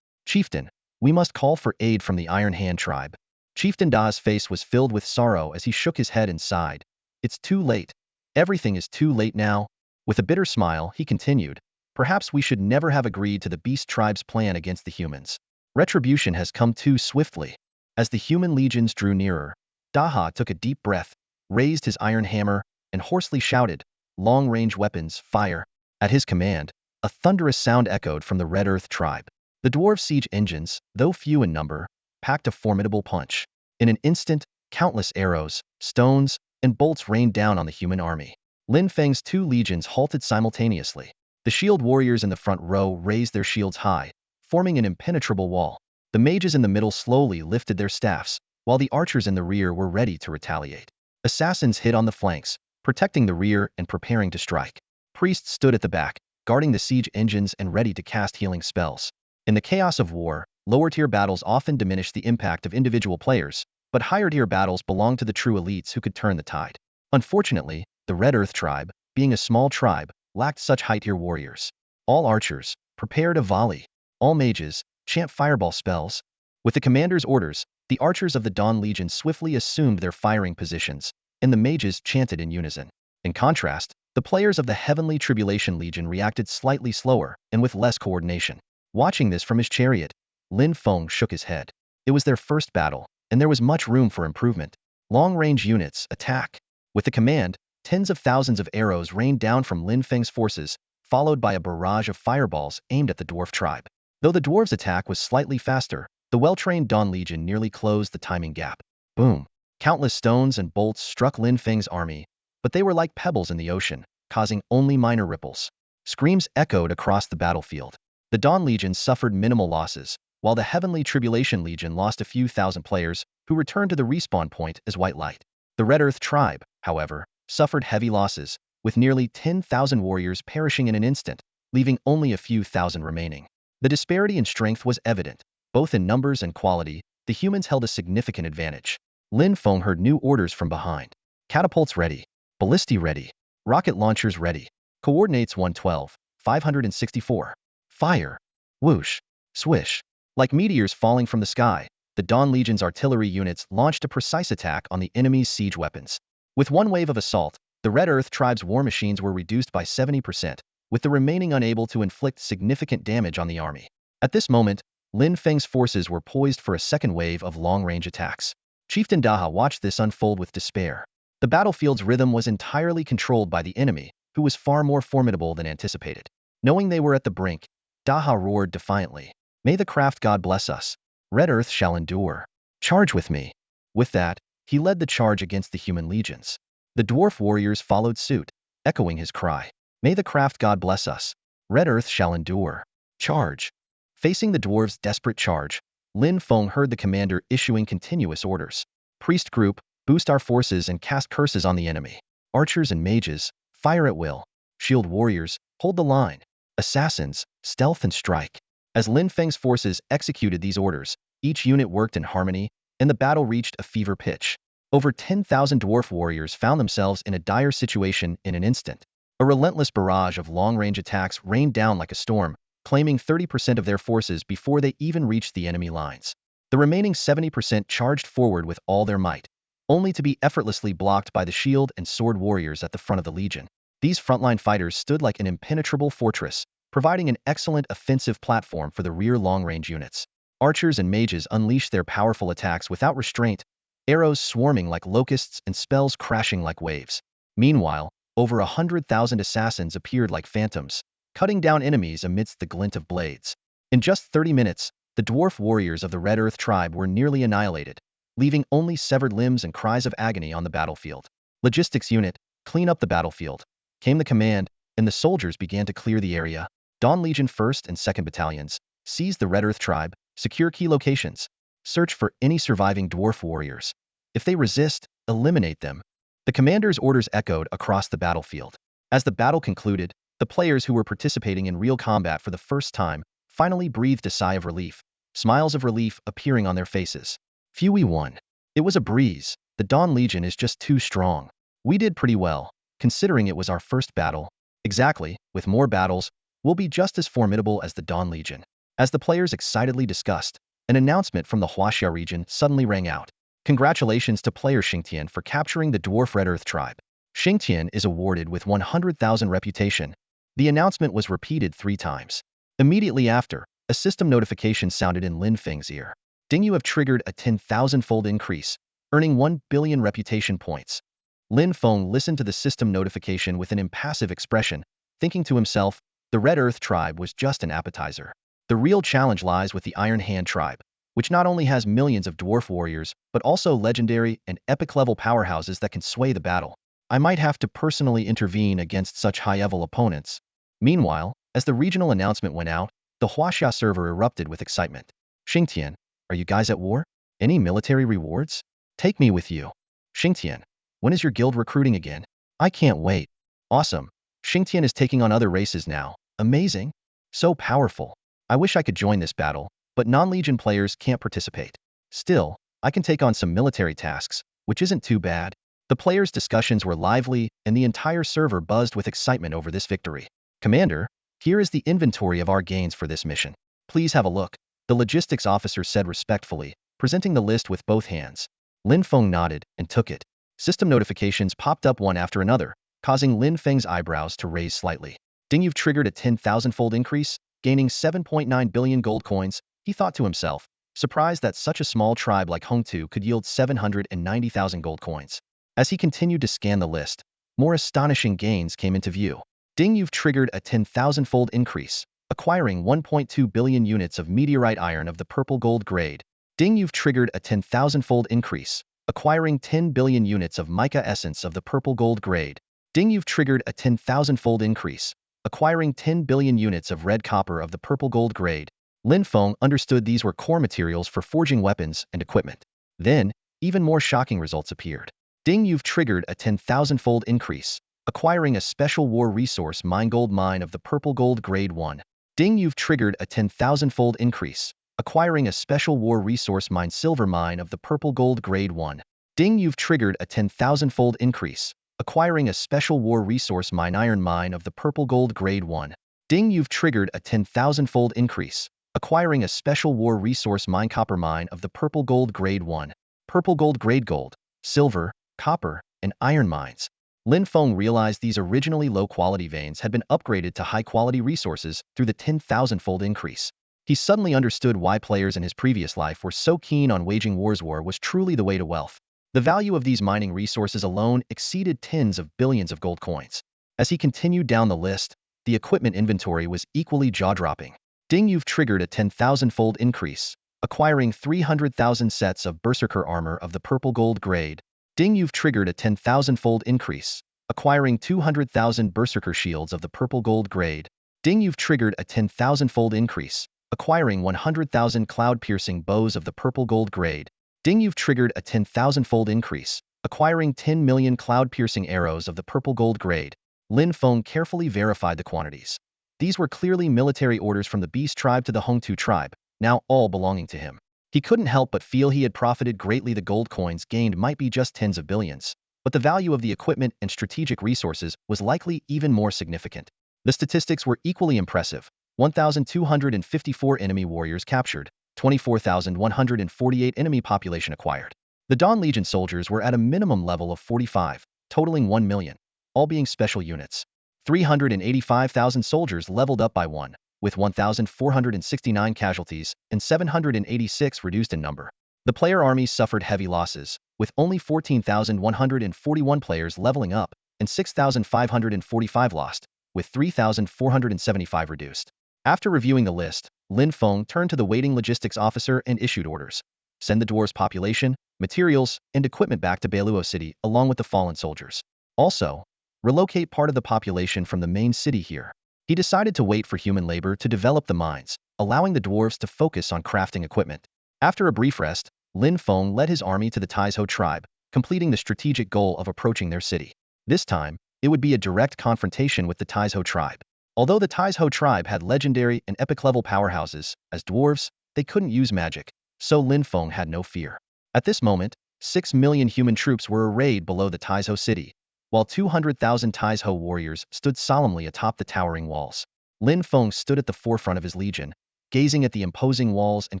"Chieftain, we must call for aid from the Iron Hand tribe." Chieftain Da's face was filled with sorrow as he shook his head and sighed. "It's too late. Everything is too late now." With a bitter smile, he continued, "Perhaps we should never have agreed to the beast tribe's plan against the humans. Retribution has come too swiftly." As the human legions drew nearer, Daha took a deep breath, raised his iron hammer, and hoarsely shouted, "Long-range weapons, fire." At his command, a thunderous sound echoed from the Red Earth tribe. The dwarf siege engines, though few in number, packed a formidable punch. In an instant, countless arrows, stones, and bolts rained down on the human army. Lin Feng's 2 legions halted simultaneously. The shield warriors in the front row raised their shields high, forming an impenetrable wall. The mages in the middle slowly lifted their staffs, while the archers in the rear were ready to retaliate. Assassins hid on the flanks, protecting the rear and preparing to strike. Priests stood at the back, guarding the siege engines and ready to cast healing spells. In the chaos of war, lower-tier battles often diminish the impact of individual players, but higher-tier battles belong to the true elites who could turn the tide. Unfortunately, the Red Earth tribe, being a small tribe, lacked such high-tier warriors. All archers, prepare to volley. All mages, chant fireball spells. With the commander's orders, the archers of the Dawn Legion swiftly assumed their firing positions, and the mages chanted in unison. In contrast, the players of the Heavenly Tribulation Legion reacted slightly slower and with less coordination. Watching this from his chariot, Lin Fong shook his head. It was their first battle, and there was much room for improvement. Long-range units, attack. With the command, tens of thousands of arrows rained down from Lin Feng's forces, followed by a barrage of fireballs aimed at the dwarf tribe. Though the dwarves' attack was slightly faster, the well-trained Dawn Legion nearly closed the timing gap. Boom! Countless stones and bolts struck Lin Feng's army, but they were like pebbles in the ocean, causing only minor ripples. Screams echoed across the battlefield. The Dawn Legion suffered minimal losses, while the Heavenly Tribulation Legion lost a few thousand players, who returned to the respawn point as white light. The Red Earth tribe, however, suffered heavy losses, with nearly 10,000 warriors perishing in an instant, leaving only a few thousand remaining. The disparity in strength was evident. Both in numbers and quality, the humans held a significant advantage. Lin Fong heard new orders from behind. Catapults ready. Ballistae ready. Rocket launchers ready. Coordinates 112, 564. Fire. Whoosh. Swish. Like meteors falling from the sky, the Dawn Legion's artillery units launched a precise attack on the enemy's siege weapons. With one wave of assault, the Red Earth tribe's war machines were reduced by 70%, with the remaining unable to inflict significant damage on the army. At this moment, Lin Feng's forces were poised for a second wave of long-range attacks. Chieftain Daha watched this unfold with despair. The battlefield's rhythm was entirely controlled by the enemy, who was far more formidable than anticipated. Knowing they were at the brink, Daha roared defiantly, "May the craft god bless us. Red Earth shall endure. Charge with me." With that, he led the charge against the human legions. The dwarf warriors followed suit, echoing his cry, "May the craft god bless us. Red Earth shall endure. Charge." Facing the dwarves' desperate charge, Lin Fong heard the commander issuing continuous orders. "Priest group, boost our forces and cast curses on the enemy. Archers and mages, fire at will. Shield warriors, hold the line. Assassins, stealth and strike." As Lin Feng's forces executed these orders, each unit worked in harmony, and the battle reached a fever pitch. Over 10,000 dwarf warriors found themselves in a dire situation in an instant. A relentless barrage of long-range attacks rained down like a storm, claiming 30% of their forces before they even reached the enemy lines. The remaining 70% charged forward with all their might, only to be effortlessly blocked by the shield and sword warriors at the front of the legion. These frontline fighters stood like an impenetrable fortress, providing an excellent offensive platform for the rear long-range units. Archers and mages unleashed their powerful attacks without restraint, arrows swarming like locusts and spells crashing like waves. Meanwhile, over 100,000 assassins appeared like phantoms, cutting down enemies amidst the glint of blades. In just 30 minutes, the dwarf warriors of the Red Earth tribe were nearly annihilated, leaving only severed limbs and cries of agony on the battlefield. "Logistics unit, clean up the battlefield," came the command, and the soldiers began to clear the area. Dawn Legion 1st and 2nd Battalions, seize the Red Earth Tribe, secure key locations, search for any surviving dwarf warriors. If they resist, eliminate them. The commander's orders echoed across the battlefield. As the battle concluded, the players who were participating in real combat for the first time finally breathed a sigh of relief, smiles of relief appearing on their faces. Phew, we won. It was a breeze. The Dawn Legion is just too strong. We did pretty well, considering it was our first battle. Exactly, with more battles, we'll be just as formidable as the Dawn Legion. As the players excitedly discussed, an announcement from the Huaxia region suddenly rang out. Congratulations to player Xingtian for capturing the Dwarf Red Earth Tribe. Xingtian is awarded with 100,000 reputation. The announcement was repeated 3 times. Immediately after, a system notification sounded in Lin Feng's ear. Ding, you have triggered a 10,000-fold increase, earning 1 billion reputation points. Lin Fong listened to the system notification with an impassive expression, thinking to himself, the Red Earth Tribe was just an appetizer. The real challenge lies with the Iron Hand Tribe, which not only has millions of dwarf warriors, but also legendary and epic-level powerhouses that can sway the battle. I might have to personally intervene against such high-level opponents. Meanwhile, as the regional announcement went out, the Huaxia server erupted with excitement. Xingtian, are you guys at war? Any military rewards? Take me with you. Xingtian, when is your guild recruiting again? I can't wait. Awesome. Xingtian is taking on other races now. Amazing. So powerful. I wish I could join this battle, but non-legion players can't participate. Still, I can take on some military tasks, which isn't too bad. The players' discussions were lively, and the entire server buzzed with excitement over this victory. Commander, here is the inventory of our gains for this mission. Please have a look, the logistics officer said respectfully, presenting the list with both hands. Lin Feng nodded and took it. System notifications popped up one after another, causing Lin Feng's eyebrows to raise slightly. Ding, you've triggered a 10,000-fold increase, gaining 7.9 billion gold coins, he thought to himself, surprised that such a small tribe like Hongtu could yield 790,000 gold coins. As he continued to scan the list, more astonishing gains came into view. Ding, you've triggered a 10,000-fold increase, acquiring 1.2 billion units of meteorite iron of the purple gold grade. Ding, you've triggered a 10,000-fold increase, acquiring 10 billion units of mica essence of the purple gold grade. Ding, you've triggered a 10,000-fold increase, acquiring 10 billion units of red copper of the purple gold grade. Lin Feng understood these were core materials for forging weapons and equipment. Then, even more shocking results appeared. Ding, you've triggered a 10,000-fold increase, acquiring a special war resource mine gold mine of the purple gold grade 1. Ding, you've triggered a 10,000-fold increase, acquiring a special war resource mine silver mine of the purple gold grade 1. Ding, you've triggered a 10,000-fold increase, acquiring a special war resource mine iron mine of the purple gold grade 1. Ding, you've triggered a 10,000-fold increase, acquiring a special war resource mine copper mine of the purple gold grade 1. Purple gold grade gold, silver, copper, and iron mines. Lin Feng realized these originally low-quality veins had been upgraded to high-quality resources through the 10,000-fold increase. He suddenly understood why players in his previous life were so keen on waging wars. War was truly the way to wealth. The value of these mining resources alone exceeded tens of billions of gold coins. As he continued down the list, the equipment inventory was equally jaw-dropping. Ding, you've triggered a 10,000-fold increase, acquiring 300,000 sets of berserker armor of the purple gold grade. Ding, you've triggered a 10,000-fold increase, acquiring 200,000 berserker shields of the purple gold grade. Ding, you've triggered a 10,000-fold increase, acquiring 100,000 cloud-piercing bows of the purple gold grade. Ding, you've triggered a 10,000-fold increase, acquiring 10 million cloud-piercing arrows of the purple gold grade. Lin Feng carefully verified the quantities. These were clearly military orders from the Beast tribe to the Hongtu tribe, now all belonging to him. He couldn't help but feel he had profited greatly. The gold coins gained might be just tens of billions, but the value of the equipment and strategic resources was likely even more significant. The statistics were equally impressive. 1,254 enemy warriors captured, 24,148 enemy population acquired. The Dawn Legion soldiers were at a minimum level of 45, totaling 1 million, all being special units. 385,000 soldiers leveled up by 1, with 1,469 casualties and 786 reduced in number. The player army suffered heavy losses, with only 14,141 players leveling up and 6,545 lost, with 3,475 reduced. After reviewing the list, Lin Feng turned to the waiting logistics officer and issued orders. Send the dwarves' population, materials, and equipment back to Beiluo City along with the fallen soldiers. Also, relocate part of the population from the main city here. He decided to wait for human labor to develop the mines, allowing the dwarves to focus on crafting equipment. After a brief rest, Lin Fong led his army to the Taizhou tribe, completing the strategic goal of approaching their city. This time, it would be a direct confrontation with the Taizhou tribe. Although the Taizhou tribe had legendary and epic-level powerhouses, as dwarves, they couldn't use magic, so Lin Fong had no fear. At this moment, 6 million human troops were arrayed below the Taizhou city, while 200,000 Taizhou warriors stood solemnly atop the towering walls. Lin Fong stood at the forefront of his legion, gazing at the imposing walls and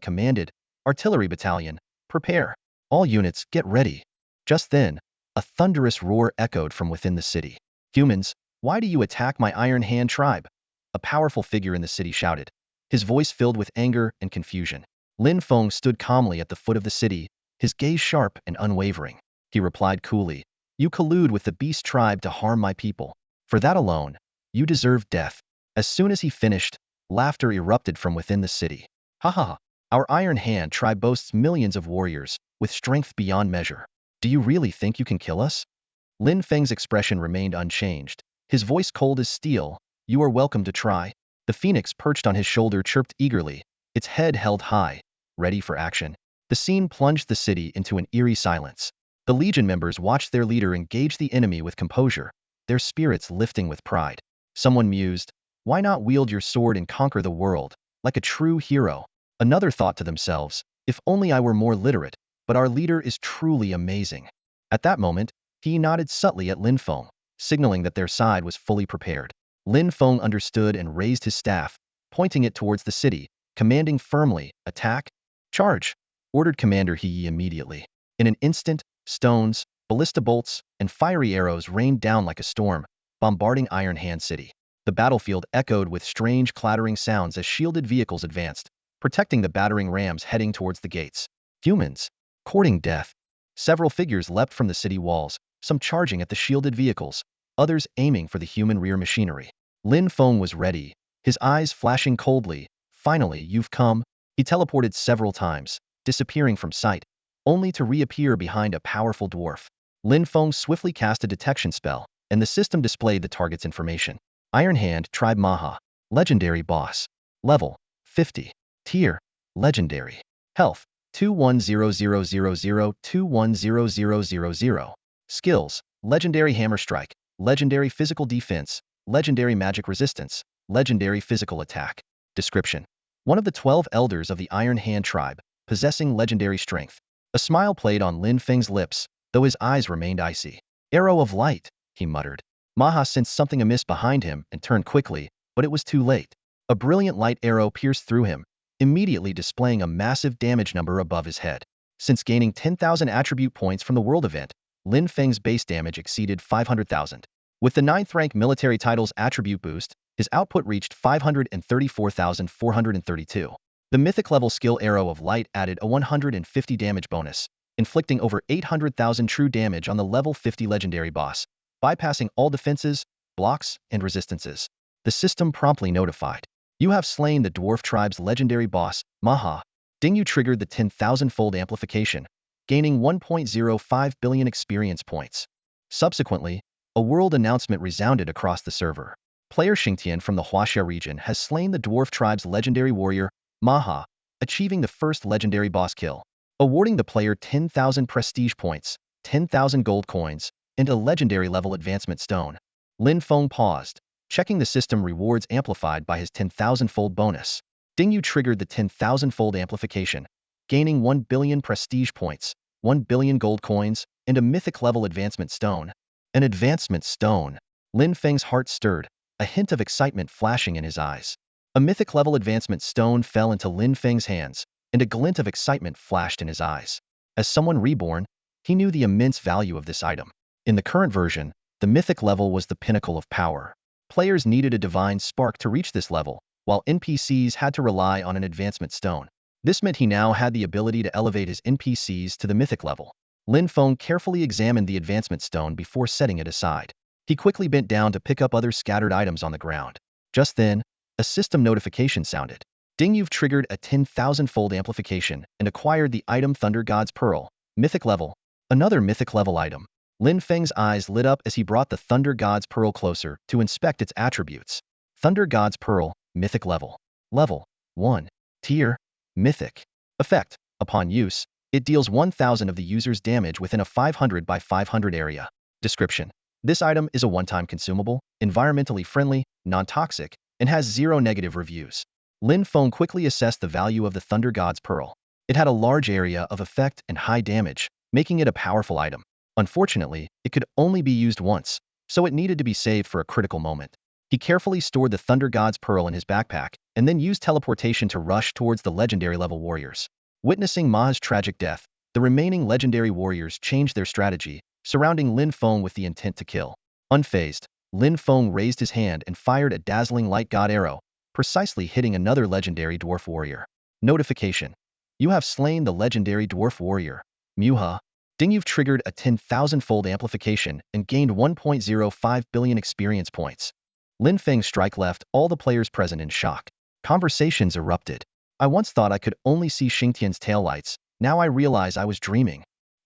commanded, "Artillery battalion, prepare. All units, get ready." Just then, a thunderous roar echoed from within the city. "Humans, why do you attack my Iron Hand tribe?" A powerful figure in the city shouted, his voice filled with anger and confusion. Lin Fong stood calmly at the foot of the city, his gaze sharp and unwavering. He replied coolly, "You collude with the beast tribe to harm my people. For that alone, you deserve death." As soon as he finished, laughter erupted from within the city. "Ha ha ha, our Iron Hand tribe boasts millions of warriors, with strength beyond measure. Do you really think you can kill us?" Lin Feng's expression remained unchanged, his voice cold as steel. "You are welcome to try." The phoenix perched on his shoulder chirped eagerly, its head held high, ready for action. The scene plunged the city into an eerie silence. The Legion members watched their leader engage the enemy with composure, their spirits lifting with pride. Someone mused, "Why not wield your sword and conquer the world, like a true hero?" Another thought to themselves, "If only I were more literate, but our leader is truly amazing." At that moment, he nodded subtly at Lin Feng, signaling that their side was fully prepared. Lin Feng understood and raised his staff, pointing it towards the city, commanding firmly, "Attack! Charge!" ordered Commander He immediately. In an instant, stones, ballista bolts, and fiery arrows rained down like a storm, bombarding Iron Hand City. The battlefield echoed with strange clattering sounds as shielded vehicles advanced, protecting the battering rams heading towards the gates. Humans, courting death. Several figures leapt from the city walls, some charging at the shielded vehicles, others aiming for the human rear machinery. Lin Feng was ready, his eyes flashing coldly. "Finally, you've come." He teleported several times, disappearing from sight, only to reappear behind a powerful dwarf. Lin Feng swiftly cast a detection spell, and the system displayed the target's information. Iron Hand Tribe Maha. Legendary Boss. Level 50. Tier Legendary. Health 210000210000. Skills: Legendary Hammer Strike, Legendary Physical Defense, Legendary Magic Resistance, Legendary Physical Attack. Description: one of the 12 elders of the Iron Hand tribe, possessing legendary strength. A smile played on Lin Feng's lips, though his eyes remained icy. "Arrow of Light," he muttered. Maha sensed something amiss behind him and turned quickly, but it was too late. A brilliant light arrow pierced through him, immediately displaying a massive damage number above his head. Since gaining 10,000 attribute points from the world event, Lin Feng's base damage exceeded 500,000. With the 9th rank military title's attribute boost, his output reached 534,432. The mythic level skill Arrow of Light added a 150 damage bonus, inflicting over 800,000 true damage on the level 50 legendary boss, bypassing all defenses, blocks, and resistances. The system promptly notified, "You have slain the dwarf tribe's legendary boss, Maha." Dingyu triggered the 10,000-fold amplification, gaining 1.05 billion experience points. Subsequently, a world announcement resounded across the server. Player Xingtian from the Huaxia region has slain the dwarf tribe's legendary warrior, Maha, achieving the first legendary boss kill, awarding the player 10,000 prestige points, 10,000 gold coins, and a legendary level advancement stone. Lin Feng paused, checking the system rewards amplified by his 10,000-fold bonus. Dingyu triggered the 10,000-fold amplification, gaining 1 billion prestige points, 1 billion gold coins, and a mythic level advancement stone. An advancement stone. Lin Feng's heart stirred, a hint of excitement flashing in his eyes. A mythic level advancement stone fell into Lin Feng's hands, and a glint of excitement flashed in his eyes. As someone reborn, he knew the immense value of this item. In the current version, the mythic level was the pinnacle of power. Players needed a divine spark to reach this level, while NPCs had to rely on an advancement stone. This meant he now had the ability to elevate his NPCs to the mythic level. Lin Feng carefully examined the advancement stone before setting it aside. He quickly bent down to pick up other scattered items on the ground. Just then, a system notification sounded. Dingyu triggered a 10,000-fold amplification and acquired the item Thunder God's Pearl, mythic level. Another mythic level item. Lin Feng's eyes lit up as he brought the Thunder God's Pearl closer to inspect its attributes. Thunder God's Pearl, Mythic level. Level 1. Tier, Mythic. Effect. Upon use, it deals 1000 of the user's damage within a 500 by 500 area. Description. This item is a one-time consumable, environmentally friendly, non-toxic, and has 0 negative reviews. Lin Fong quickly assessed the value of the Thunder God's Pearl. It had a large area of effect and high damage, making it a powerful item. Unfortunately, it could only be used once, so it needed to be saved for a critical moment. He carefully stored the Thunder God's Pearl in his backpack, and then used teleportation to rush towards the legendary level warriors. Witnessing Ma's tragic death, the remaining legendary warriors changed their strategy, surrounding Lin Fong with the intent to kill. Unfazed, Lin Fong raised his hand and fired a dazzling light god arrow, precisely hitting another legendary dwarf warrior. Notification. You have slain the legendary dwarf warrior. Muha. Ding, you've triggered a 10,000-fold amplification and gained 1.05 billion experience points. Lin Feng's strike left all the players present in shock. Conversations erupted. I once thought I could only see Xingtian's taillights, now I realize I was dreaming.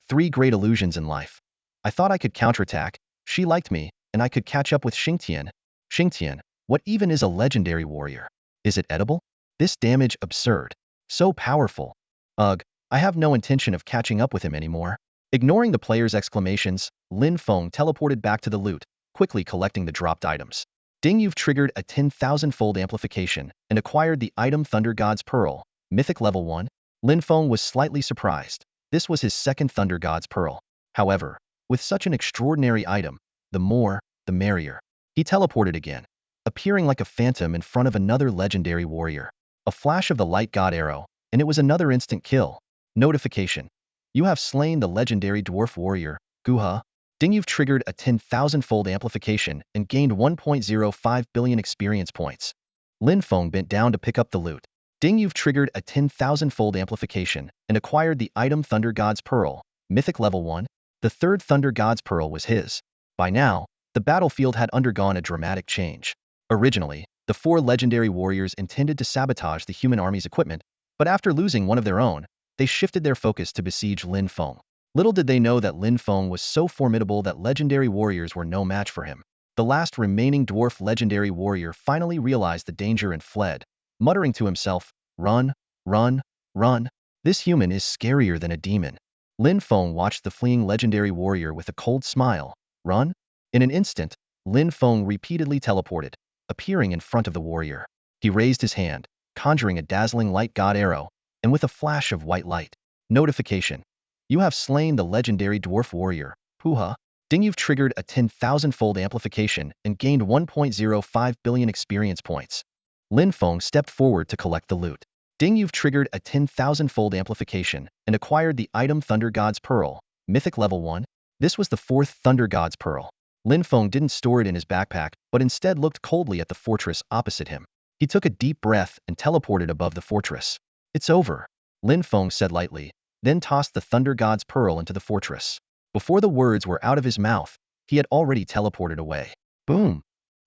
3 great illusions in life. I thought I could counterattack, she liked me, and I could catch up with Xingtian. Xingtian, what even is a legendary warrior? Is it edible? This damage absurd. So powerful. Ugh, I have no intention of catching up with him anymore. Ignoring the players' exclamations, Lin Fong teleported back to the loot, quickly collecting the dropped items. Ding, you've triggered a 10,000-fold amplification and acquired the item Thunder God's Pearl, Mythic level 1. Lin Fong was slightly surprised. This was his second Thunder God's Pearl. However, with such an extraordinary item, the more, the merrier. He teleported again, appearing like a phantom in front of another legendary warrior. A flash of the light god arrow, and it was another instant kill. Notification. You have slain the legendary dwarf warrior, Guha. Ding, you've triggered a 10,000-fold amplification and gained 1.05 billion experience points. Lin Fong bent down to pick up the loot. Ding, you've triggered a 10,000-fold amplification and acquired the item Thunder God's Pearl, Mythic level 1. The third Thunder God's Pearl was his. By now, the battlefield had undergone a dramatic change. Originally, the 4 legendary warriors intended to sabotage the human army's equipment, but after losing one of their own, they shifted their focus to besiege Lin Fong. Little did they know that Lin Fong was so formidable that legendary warriors were no match for him. The last remaining dwarf legendary warrior finally realized the danger and fled, muttering to himself, "Run, run, run. This human is scarier than a demon." Lin Fong watched the fleeing legendary warrior with a cold smile. Run? In an instant, Lin Fong repeatedly teleported, appearing in front of the warrior. He raised his hand, conjuring a dazzling light god arrow, and with a flash of white light. Notification. You have slain the legendary dwarf warrior, Puha. Ding, you've triggered a 10,000-fold amplification and gained 1.05 billion experience points. Lin Fong stepped forward to collect the loot. Ding, you've triggered a 10,000-fold amplification and acquired the item Thunder God's Pearl, Mythic level 1. This was the 4th Thunder God's Pearl. Lin Fong didn't store it in his backpack, but instead looked coldly at the fortress opposite him. He took a deep breath and teleported above the fortress. It's over, Lin Fong said lightly, then tossed the Thunder God's Pearl into the fortress. Before the words were out of his mouth, he had already teleported away. Boom!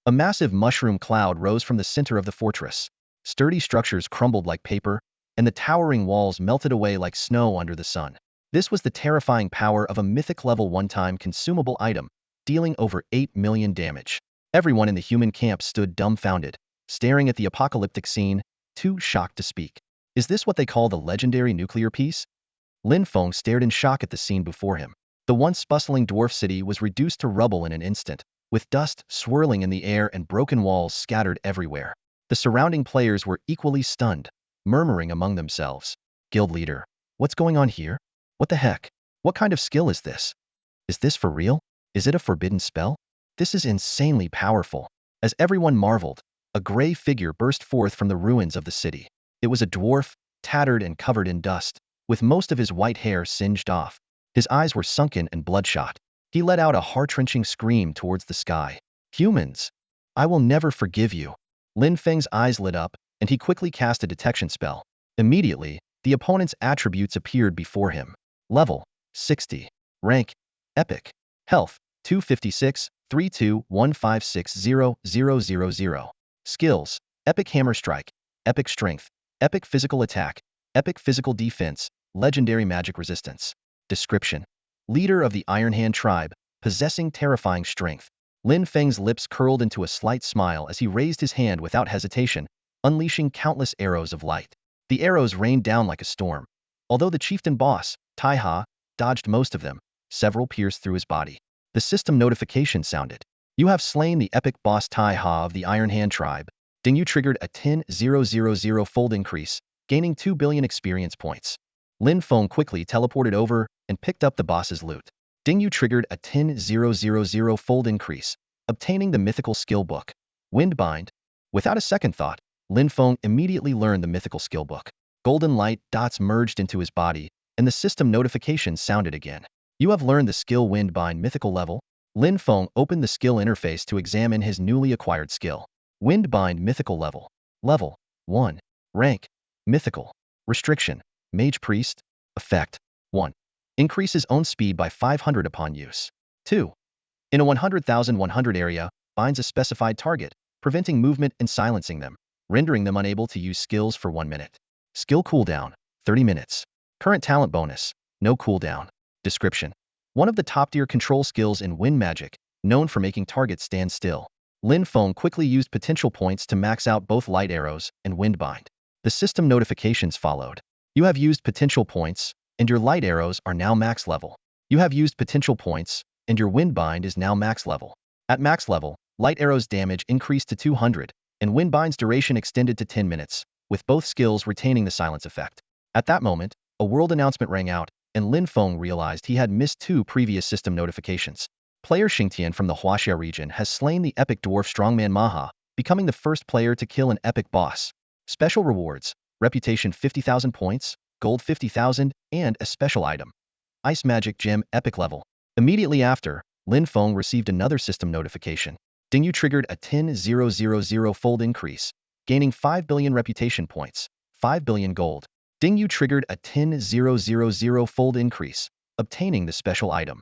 A massive mushroom cloud rose from the center of the fortress. Sturdy structures crumbled like paper, and the towering walls melted away like snow under the sun. This was the terrifying power of a mythic level one-time consumable item, dealing over 8 million damage. Everyone in the human camp stood dumbfounded, staring at the apocalyptic scene, too shocked to speak. Is this what they call the legendary nuclear piece? Lin Fong stared in shock at the scene before him. The once bustling dwarf city was reduced to rubble in an instant, with dust swirling in the air and broken walls scattered everywhere. The surrounding players were equally stunned, murmuring among themselves. Guild leader, what's going on here? What the heck? What kind of skill is this? Is this for real? Is it a forbidden spell? This is insanely powerful. As everyone marveled, a gray figure burst forth from the ruins of the city. It was a dwarf, tattered and covered in dust, with most of his white hair singed off. His eyes were sunken and bloodshot. He let out a heart-wrenching scream towards the sky. Humans! I will never forgive you. Lin Feng's eyes lit up, and he quickly cast a detection spell. Immediately, the opponent's attributes appeared before him. Level 60. Rank Epic. Health 256, 32156000. Skills: Epic Hammer Strike, Epic Strength, Epic Physical Attack, Epic Physical Defense, Legendary Magic Resistance. Description: Leader of the Iron Hand tribe, possessing terrifying strength. Lin Feng's lips curled into a slight smile as he raised his hand without hesitation, unleashing countless arrows of light. The arrows rained down like a storm. Although the chieftain boss, Tai Ha, dodged most of them, several pierced through his body. The system notification sounded. You have slain the epic boss Tai Ha of the Iron Hand tribe. Ding, you triggered a 10,000-fold increase, gaining 2 billion experience points. Lin Fong quickly teleported over and picked up the boss's loot. Ding, you triggered a 10,000-fold increase, obtaining the mythical skill book. Windbind. Without a second thought, Lin Fong immediately learned the mythical skill book. Golden light dots merged into his body, and the system notification sounded again. You have learned the skill Windbind mythical level. Lin Fong opened the skill interface to examine his newly acquired skill. Windbind mythical level. Level 1. Rank mythical. Restriction mage priest. Effect 1. Increases own speed by 500 upon use. 2. In a 100,100 area, binds a specified target, preventing movement and silencing them, rendering them unable to use skills for 1 minute. Skill cooldown 30 minutes. Current talent bonus, no cooldown. Description: one of the top-tier control skills in wind magic, known for making targets stand still. Lin Fong quickly used potential points to max out both light arrows and windbind. The system notifications followed. You have used potential points, and your light arrows are now max level. You have used potential points, and your windbind is now max level. At max level, light arrows damage increased to 200, and windbind's duration extended to 10 minutes, with both skills retaining the silence effect. At that moment, a world announcement rang out, and Lin Fong realized he had missed 2 previous system notifications. Player Xingtian from the Huaxia region has slain the epic dwarf strongman Maha, becoming the first player to kill an epic boss. Special rewards: reputation 50,000 points, gold 50,000, and a special item. Ice Magic Gem epic level. Immediately after, Lin Fong received another system notification. Ding, you triggered a 10,000-fold increase, gaining 5 billion reputation points, 5 billion gold. Ding, you triggered a 10,000-fold increase, obtaining the special item.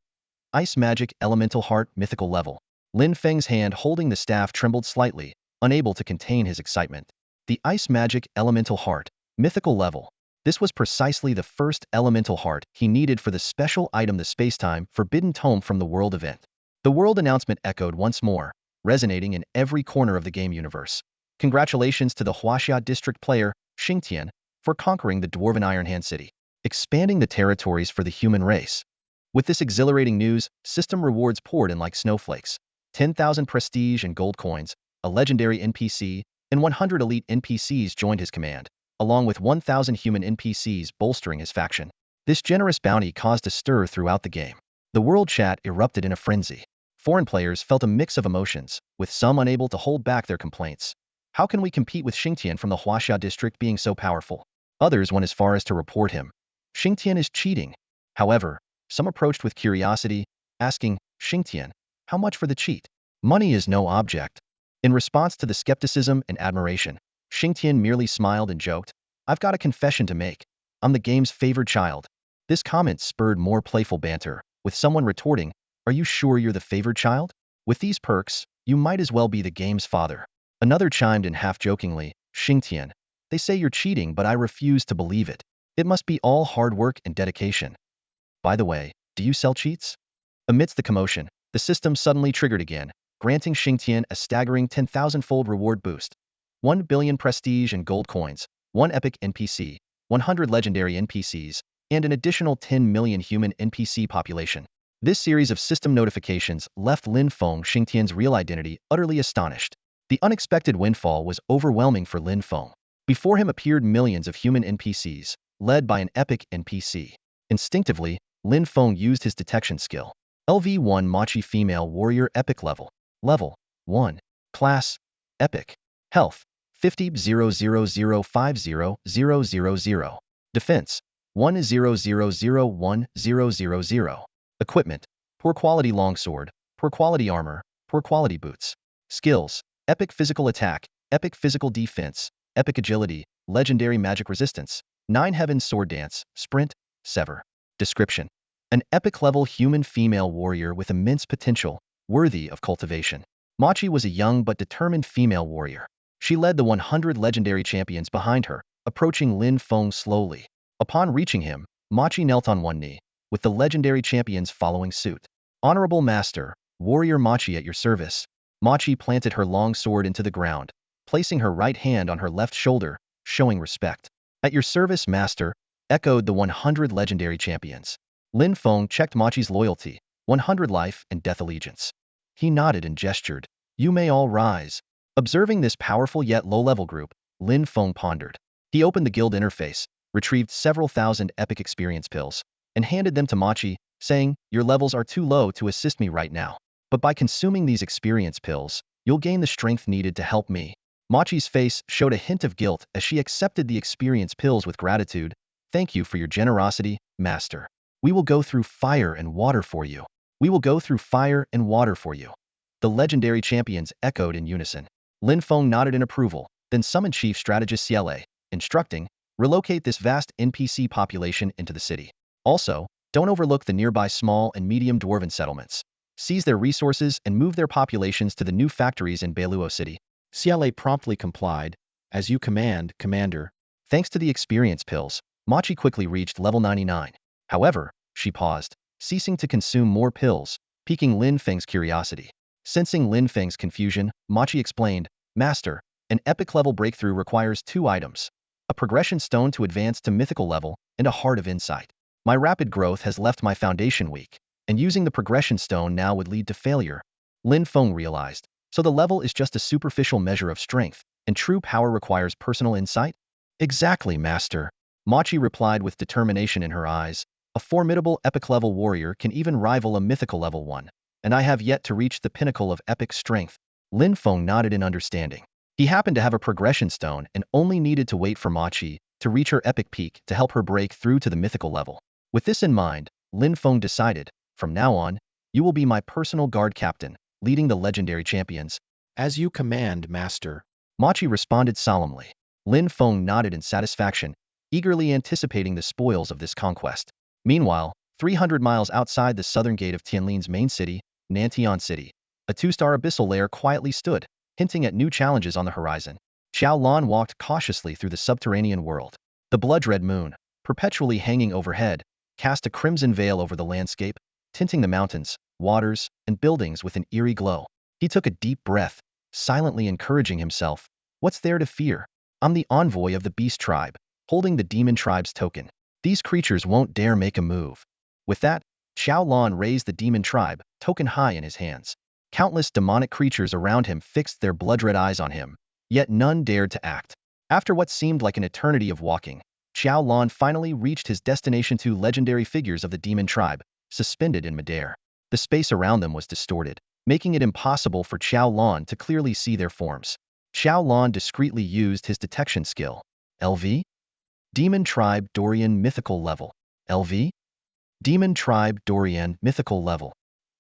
Ice Magic Elemental Heart mythical level. Lin Feng's hand holding the staff trembled slightly, unable to contain his excitement. The Ice Magic Elemental Heart mythical level. This was precisely the first elemental heart he needed for the special item, the Spacetime Forbidden Tome from the World event. The world announcement echoed once more, resonating in every corner of the game universe. Congratulations to the Huaxia district player, Xingtian, for conquering the Dwarven Ironhand City, expanding the territories for the human race. With this exhilarating news, system rewards poured in like snowflakes. 10,000 prestige and gold coins, a legendary NPC, and 100 elite NPCs joined his command, along with 1,000 human NPCs bolstering his faction. This generous bounty caused a stir throughout the game. The world chat erupted in a frenzy. Foreign players felt a mix of emotions, with some unable to hold back their complaints. How can we compete with Xingtian from the Huaxia district being so powerful? Others went as far as to report him. Xingtian is cheating. However, some approached with curiosity, asking, Xingtian, how much for the cheat? Money is no object. In response to the skepticism and admiration, Xingtian merely smiled and joked, I've got a confession to make. I'm the game's favored child. This comment spurred more playful banter, with someone retorting, are you sure you're the favored child? With these perks, you might as well be the game's father. Another chimed in half-jokingly, Xingtian, they say you're cheating, but I refuse to believe it. It must be all hard work and dedication. By the way, do you sell cheats? Amidst the commotion, the system suddenly triggered again, granting Xingtian a staggering 10,000-fold reward boost. 1 billion prestige and gold coins, 1 epic NPC, 100 legendary NPCs, and an additional 10 million human NPC population. This series of system notifications left Lin Fong Xingtian's real identity utterly astonished. The unexpected windfall was overwhelming for Lin Fong. Before him appeared millions of human NPCs, led by an epic NPC. Instinctively, Lin Fong used his detection skill. LV1 Machi Female Warrior Epic Level. Level 1. Class Epic. Health 50,000,50,000. Defense 1,000,1000. Equipment: poor quality longsword, poor quality armor, poor quality boots. Skills: epic physical attack, epic physical defense, epic agility, legendary magic resistance, 9 heavens sword dance, sprint, sever. Description: an epic level human female warrior with immense potential, worthy of cultivation. Machi was a young but determined female warrior. She led the 100 legendary champions behind her, approaching Lin Fong slowly. Upon reaching him, Machi knelt on one knee, with the legendary champions following suit. Honorable Master, Warrior Machi at your service. Machi planted her long sword into the ground, placing her right hand on her left shoulder, showing respect. At your service, Master, echoed the 100 legendary champions. Lin Fong checked Machi's loyalty, 100 life and death allegiance. He nodded and gestured. You may all rise. Observing this powerful yet low-level group, Lin Fong pondered. He opened the guild interface, retrieved several thousand epic experience pills, and handed them to Machi, saying, your levels are too low to assist me right now. But by consuming these experience pills, you'll gain the strength needed to help me. Machi's face showed a hint of guilt as she accepted the experience pills with gratitude. Thank you for your generosity, Master. We will go through fire and water for you. We will go through fire and water for you. The legendary champions echoed in unison. Lin Feng nodded in approval, then summoned Chief Strategist CLA, instructing, relocate this vast NPC population into the city. Also, don't overlook the nearby small and medium dwarven settlements. Seize their resources and move their populations to the new factories in Beiluo City. CLA promptly complied. As you command, Commander. Thanks to the experience pills, Machi quickly reached level 99. However, she paused, ceasing to consume more pills, piquing Lin Feng's curiosity. Sensing Lin Feng's confusion, Machi explained, Master, an epic level breakthrough requires 2 items. A progression stone to advance to mythical level, and a heart of insight. My rapid growth has left my foundation weak, and using the progression stone now would lead to failure. Lin Feng realized. So the level is just a superficial measure of strength, and true power requires personal insight? Exactly, Master. Machi replied with determination in her eyes. A formidable epic-level warrior can even rival a mythical level one, and I have yet to reach the pinnacle of epic strength. Lin Feng nodded in understanding. He happened to have a progression stone and only needed to wait for Machi to reach her epic peak to help her break through to the mythical level. With this in mind, Lin Feng decided, from now on, you will be my personal guard captain, leading the legendary champions. As you command, Master. Machi responded solemnly. Lin Feng nodded in satisfaction, eagerly anticipating the spoils of this conquest. Meanwhile, 300 miles outside the southern gate of Tianlin's main city, Nantian City, a 2-star abyssal lair quietly stood, hinting at new challenges on the horizon. Xiao Lan walked cautiously through the subterranean world. The blood-red moon, perpetually hanging overhead, cast a crimson veil over the landscape, tinting the mountains, waters, and buildings with an eerie glow. He took a deep breath, silently encouraging himself. What's there to fear? I'm the envoy of the beast tribe, holding the demon tribe's token. These creatures won't dare make a move. With that, Xiao Lan raised the demon tribe, token high in his hands. Countless demonic creatures around him fixed their blood-red eyes on him, yet none dared to act. After what seemed like an eternity of walking, Xiao Lan finally reached his destination. 2 legendary figures of the demon tribe, suspended in midair. The space around them was distorted, making it impossible for Xiao Lan to clearly see their forms. Xiao Lan discreetly used his detection skill. LV? Demon Tribe Dorian Mythical Level. LV? Demon Tribe Dorian Mythical Level.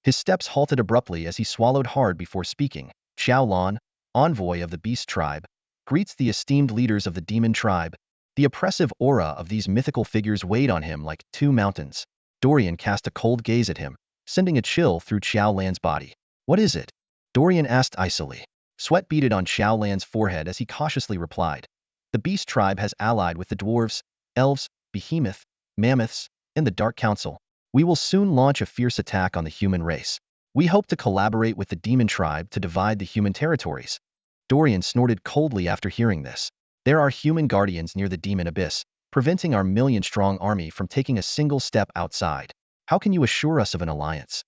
His steps halted abruptly as he swallowed hard before speaking. Xiao Lan, envoy of the beast tribe, greets the esteemed leaders of the demon tribe. The oppressive aura of these mythical figures weighed on him like 2 mountains. Dorian cast a cold gaze at him, sending a chill through Xiao Lan's body. What is it? Dorian asked icily. Sweat beaded on Xiao Lan's forehead as he cautiously replied. The beast tribe has allied with the dwarves, elves, behemoth, mammoths, and the Dark Council. We will soon launch a fierce attack on the human race. We hope to collaborate with the demon tribe to divide the human territories. Dorian snorted coldly after hearing this. There are human guardians near the demon abyss, preventing our million-strong army from taking a single step outside. How can you assure us of an alliance?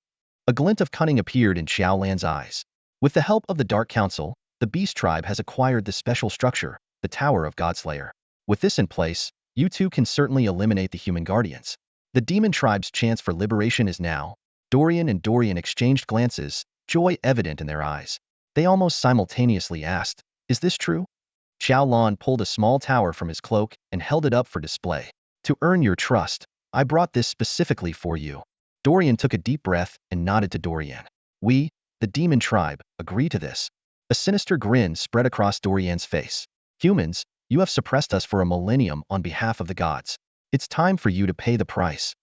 A glint of cunning appeared in Xiao Lan's eyes. With the help of the Dark Council, the Beast Tribe has acquired the special structure, the Tower of Godslayer. With this in place, you two can certainly eliminate the human guardians. The Demon Tribe's chance for liberation is now. Dorian and Dorian exchanged glances, joy evident in their eyes. They almost simultaneously asked, is this true? Xiao Lan pulled a small tower from his cloak and held it up for display. To earn your trust, I brought this specifically for you. Dorian took a deep breath and nodded to Dorian. We, the Demon Tribe, agree to this. A sinister grin spread across Dorian's face. Humans, you have suppressed us for a millennium on behalf of the gods. It's time for you to pay the price.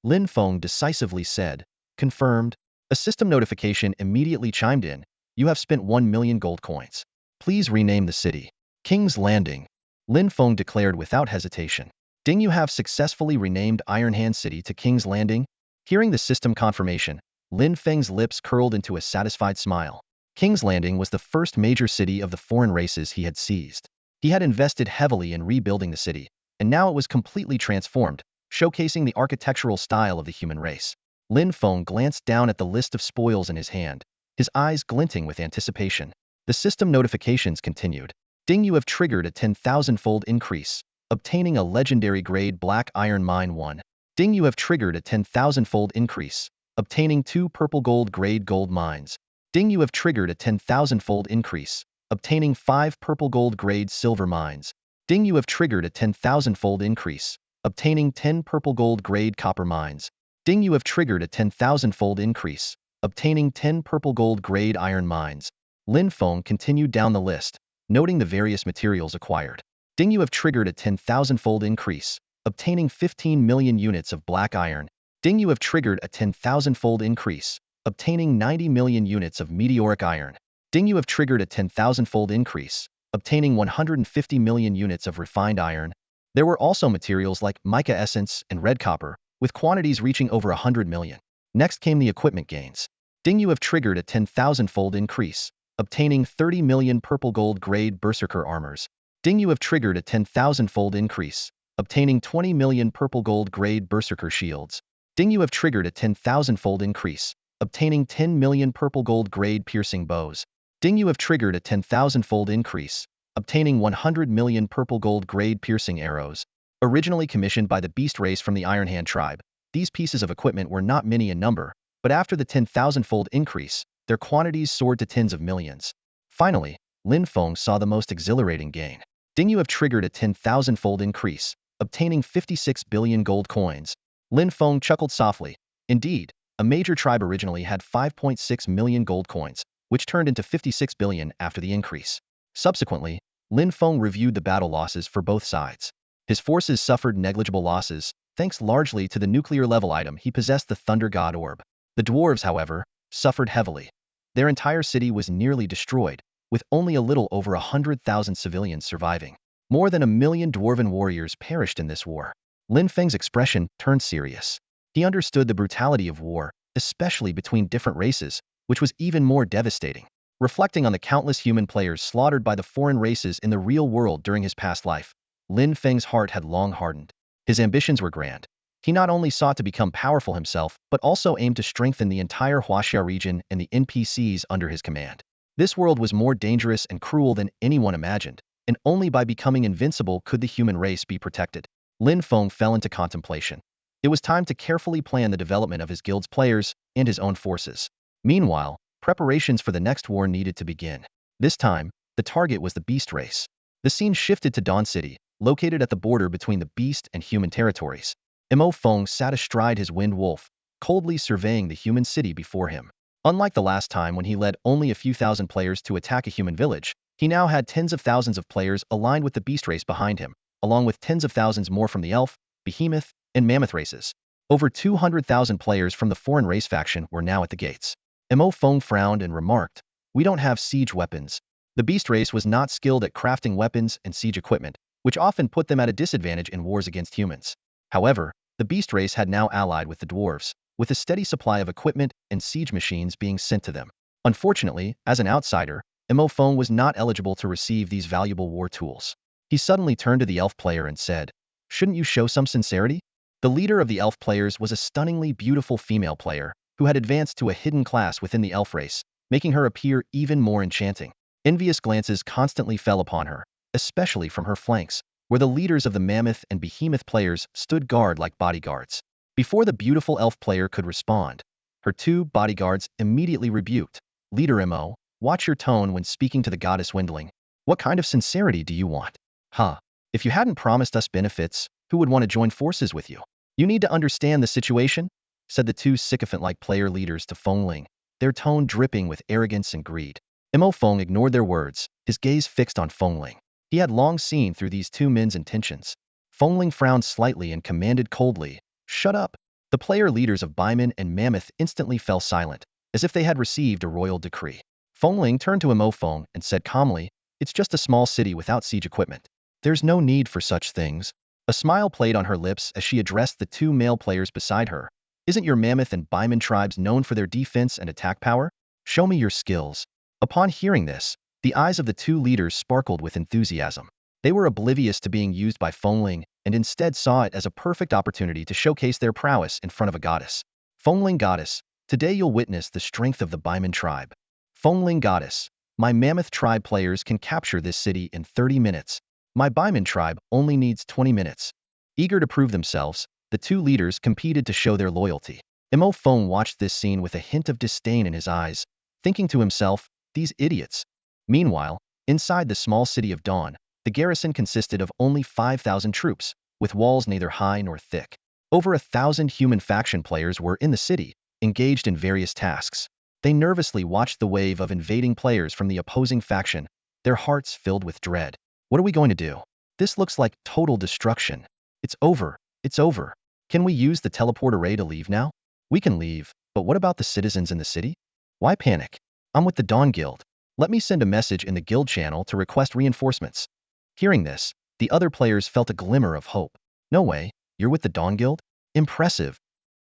Lin Fong decisively said. Confirmed. A system notification immediately chimed in. You have spent 1 million gold coins. Please rename the city. King's Landing. Lin Fong declared without hesitation. Ding, you have successfully renamed Iron Hand City to King's Landing? Hearing the system confirmation, Lin Feng's lips curled into a satisfied smile. King's Landing was the first major city of the foreign races he had seized. He had invested heavily in rebuilding the city, and now it was completely transformed, showcasing the architectural style of the human race. Lin Fong glanced down at the list of spoils in his hand, his eyes glinting with anticipation. The system notifications continued. Ding, you have triggered a 10,000-fold increase, obtaining a legendary grade black iron mine 1. Ding, you have triggered a 10,000-fold increase, obtaining 2 purple gold grade gold mines. Ding, you have triggered a 10,000-fold increase, obtaining 5 purple gold grade silver mines. Ding, you have triggered a 10,000-fold increase, obtaining 10 purple gold grade copper mines. Ding, you have triggered a 10,000-fold increase, obtaining 10 purple gold grade iron mines. Lin Fong continued down the list, noting the various materials acquired. Ding, you have triggered a 10,000-fold increase, obtaining 15 million units of black iron. Ding, you have triggered a 10,000-fold increase, obtaining 90 million units of meteoric iron. Ding, you have triggered a 10,000-fold increase, obtaining 150 million units of refined iron. There were also materials like mica essence and red copper, with quantities reaching over 100 million. Next came the equipment gains. Ding, you have triggered a 10,000-fold increase, obtaining 30 million purple gold grade berserker armors. Ding, you have triggered a 10,000-fold increase, obtaining 20 million purple gold grade berserker shields. Ding, you have triggered a 10,000-fold increase, obtaining 10 million purple gold grade piercing bows. Ding, you have triggered a 10,000-fold increase, obtaining 100 million purple gold grade piercing arrows. Originally commissioned by the beast race from the Iron Hand tribe, these pieces of equipment were not many in number, but after the 10,000-fold increase, their quantities soared to tens of millions. Finally, Lin Fong saw the most exhilarating gain. Ding, you have triggered a 10,000-fold increase, obtaining 56 billion gold coins. Lin Fong chuckled softly. Indeed, a major tribe originally had 5.6 million gold coins, which turned into 56 billion after the increase. Subsequently, Lin Fong reviewed the battle losses for both sides. His forces suffered negligible losses, thanks largely to the nuclear level item he possessed, the Thunder God Orb. The dwarves, however, suffered heavily. Their entire city was nearly destroyed, with only a little over 100,000 civilians surviving. More than 1 million dwarven warriors perished in this war. Lin Feng's expression turned serious. He understood the brutality of war, especially between different races, which was even more devastating. Reflecting on the countless human players slaughtered by the foreign races in the real world during his past life, Lin Feng's heart had long hardened. His ambitions were grand. He not only sought to become powerful himself, but also aimed to strengthen the entire Huaxia region and the NPCs under his command. This world was more dangerous and cruel than anyone imagined, and only by becoming invincible could the human race be protected. Lin Feng fell into contemplation. It was time to carefully plan the development of his guild's players and his own forces. Meanwhile, preparations for the next war needed to begin. This time, the target was the beast race. The scene shifted to Dawn City, located at the border between the beast and human territories. Mo Feng sat astride his windwolf, coldly surveying the human city before him. Unlike the last time when he led only a few thousand players to attack a human village, he now had tens of thousands of players aligned with the beast race behind him, along with tens of thousands more from the elf, behemoth, and mammoth races. Over 200,000 players from the foreign race faction were now at the gates. Mo Feng frowned and remarked, "We don't have siege weapons." The beast race was not skilled at crafting weapons and siege equipment, which often put them at a disadvantage in wars against humans. However, the beast race had now allied with the dwarves, with a steady supply of equipment and siege machines being sent to them. Unfortunately, as an outsider, Mo Feng was not eligible to receive these valuable war tools. He suddenly turned to the elf player and said, "Shouldn't you show some sincerity?" The leader of the elf players was a stunningly beautiful female player, who had advanced to a hidden class within the elf race, making her appear even more enchanting. Envious glances constantly fell upon her, especially from her flanks, where the leaders of the mammoth and behemoth players stood guard like bodyguards. Before the beautiful elf player could respond, her 2 bodyguards immediately rebuked, "Leader Mo, watch your tone when speaking to the goddess Windling. What kind of sincerity do you want? Huh? If you hadn't promised us benefits, who would want to join forces with you? You need to understand the situation," said the 2 sycophant-like player leaders to Fengling, their tone dripping with arrogance and greed. Mo Feng ignored their words, his gaze fixed on Fengling. He had long seen through these 2 men's intentions. Fengling frowned slightly and commanded coldly, "Shut up." The player leaders of Baiman and Mammoth instantly fell silent, as if they had received a royal decree. Fengling turned to Mo Feng and said calmly, "It's just a small city without siege equipment. There's no need for such things." A smile played on her lips as she addressed the 2 male players beside her. Isn't your Mammoth and Baiman tribes known for their defense and attack power? Show me your skills. Upon hearing this, the eyes of the two leaders sparkled with enthusiasm. They were oblivious to being used by Fengling and instead saw it as a perfect opportunity to showcase their prowess in front of a goddess. Fengling Goddess, today you'll witness the strength of the Baiman tribe. Fengling Goddess, my Mammoth tribe players can capture this city in 30 minutes. My Baiman tribe only needs 20 minutes. Eager to prove themselves, the two leaders competed to show their loyalty. Mo Feng watched this scene with a hint of disdain in his eyes, thinking to himself, these idiots. Meanwhile, inside the small city of Dawn, the garrison consisted of only 5,000 troops, with walls neither high nor thick. Over 1,000 human faction players were in the city, engaged in various tasks. They nervously watched the wave of invading players from the opposing faction, their hearts filled with dread. What are we going to do? This looks like total destruction. It's over. It's over. Can we use the teleport array to leave now? We can leave, but what about the citizens in the city? Why panic? I'm with the Dawn Guild. Let me send a message in the guild channel to request reinforcements. Hearing this, the other players felt a glimmer of hope. No way, you're with the Dawn Guild? Impressive.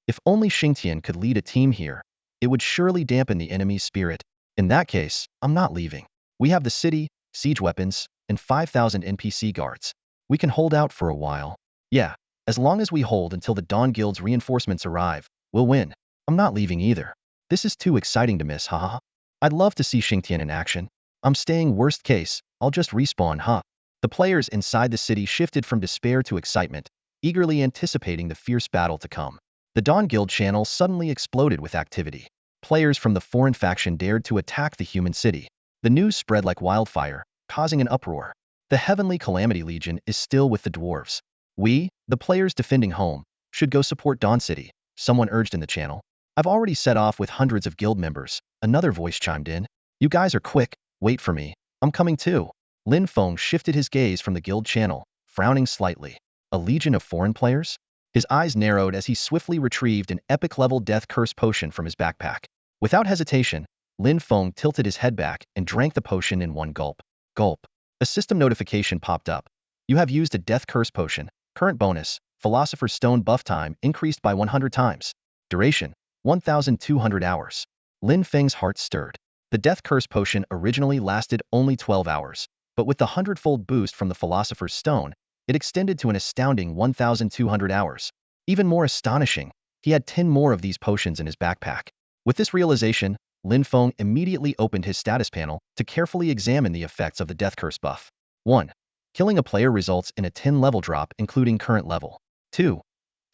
If only Xingtian could lead a team here, it would surely dampen the enemy's spirit. In that case, I'm not leaving. We have the city, siege weapons, and 5,000 NPC guards. We can hold out for a while. Yeah, as long as we hold until the Dawn Guild's reinforcements arrive, we'll win. I'm not leaving either. This is too exciting to miss, haha. I'd love to see Xingtian in action. I'm staying worst case, I'll just respawn, huh? The players inside the city shifted from despair to excitement, eagerly anticipating the fierce battle to come. The Dawn Guild channel suddenly exploded with activity. Players from the foreign faction dared to attack the human city. The news spread like wildfire, causing an uproar. The Heavenly Calamity Legion is still with the dwarves. We, the players defending home, should go support Dawn City, someone urged in the channel. I've already set off with hundreds of guild members, another voice chimed in. You guys are quick, wait for me, I'm coming too. Lin Fong shifted his gaze from the guild channel, frowning slightly. A legion of foreign players? His eyes narrowed as he swiftly retrieved an epic-level death curse potion from his backpack. Without hesitation, Lin Fong tilted his head back and drank the potion in one gulp. Gulp. A system notification popped up. You have used a death curse potion. Current bonus, Philosopher's Stone buff time increased by 100 times. Duration, 1,200 hours. Lin Feng's heart stirred. The death curse potion originally lasted only 12 hours, but with the 100-fold boost from the Philosopher's Stone, it extended to an astounding 1,200 hours. Even more astonishing, he had 10 more of these potions in his backpack. With this realization, Lin Feng immediately opened his status panel to carefully examine the effects of the death curse buff. 1. Killing a player results in a 10-level drop including current level. 2.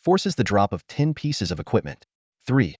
Forces the drop of 10 pieces of equipment. 3.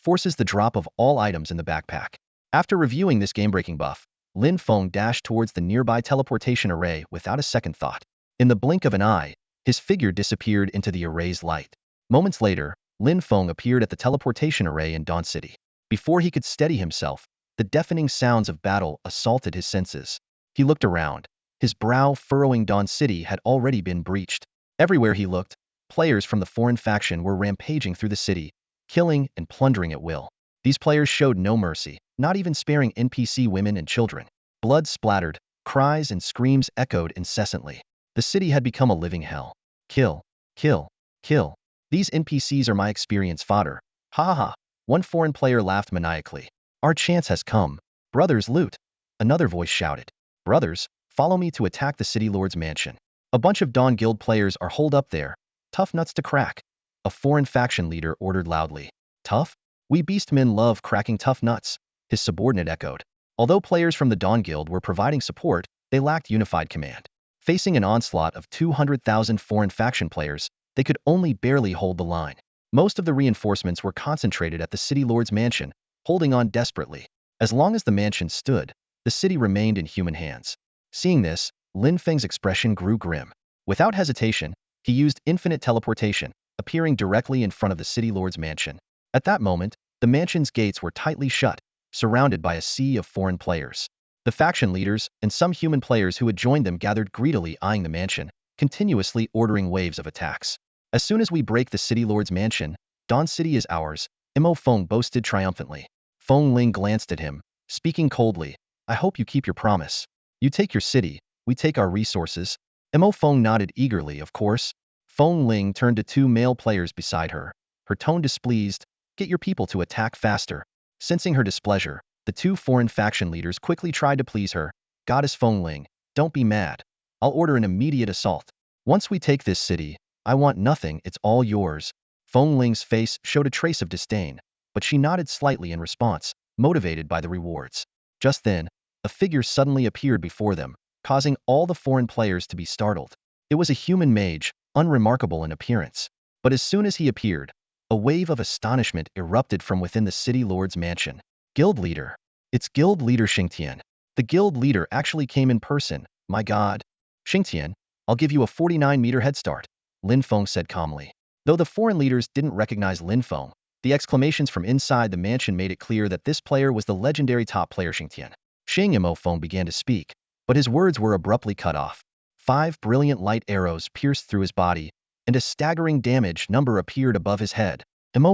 Forces the drop of all items in the backpack. After reviewing this game-breaking buff, Lin Feng dashed towards the nearby teleportation array without a second thought. In the blink of an eye, his figure disappeared into the array's light. Moments later, Lin Feng appeared at the teleportation array in Dawn City. Before he could steady himself, the deafening sounds of battle assaulted his senses. He looked around. His brow furrowing. Dawn City had already been breached. Everywhere he looked, players from the foreign faction were rampaging through the city, killing and plundering at will. These players showed no mercy, not even sparing NPC women and children. Blood splattered, cries and screams echoed incessantly. The city had become a living hell. Kill, kill, kill. These NPCs are my experience fodder. Ha ha ha. One foreign player laughed maniacally. Our chance has come. Brothers, loot. Another voice shouted. Brothers, follow me to attack the city lord's mansion. A bunch of Dawn Guild players are holed up there. Tough nuts to crack. A foreign faction leader ordered loudly. Tough? We beastmen love cracking tough nuts, his subordinate echoed. Although players from the Dawn Guild were providing support, they lacked unified command. Facing an onslaught of 200,000 foreign faction players, they could only barely hold the line. Most of the reinforcements were concentrated at the city lord's mansion, holding on desperately. As long as the mansion stood, the city remained in human hands. Seeing this, Lin Feng's expression grew grim. Without hesitation, he used infinite teleportation, appearing directly in front of the city lord's mansion. At that moment, the mansion's gates were tightly shut, surrounded by a sea of foreign players. The faction leaders and some human players who had joined them gathered greedily eyeing the mansion, continuously ordering waves of attacks. As soon as we break the city lord's mansion, Dawn City is ours, Mo Feng boasted triumphantly. Feng Ling glanced at him, speaking coldly. I hope you keep your promise. You take your city, we take our resources. Mo Feng nodded eagerly, of course. Feng Ling turned to two male players beside her, her tone displeased. Get your people to attack faster. Sensing her displeasure, the two foreign faction leaders quickly tried to please her. Goddess Fengling, don't be mad. I'll order an immediate assault. Once we take this city, I want nothing, it's all yours. Fengling's face showed a trace of disdain, but she nodded slightly in response, motivated by the rewards. Just then, a figure suddenly appeared before them, causing all the foreign players to be startled. It was a human mage, unremarkable in appearance. But as soon as he appeared, a wave of astonishment erupted from within the city lord's mansion. Guild leader. It's guild leader Xingtian. The guild leader actually came in person, my god. Xingtian, I'll give you a 49-meter head start, Lin Fong said calmly. Though the foreign leaders didn't recognize Lin Fong, the exclamations from inside the mansion made it clear that this player was the legendary top player Xingtian. Xing Fong began to speak, but his words were abruptly cut off. 5 brilliant light arrows pierced through his body, and a staggering damage number appeared above his head.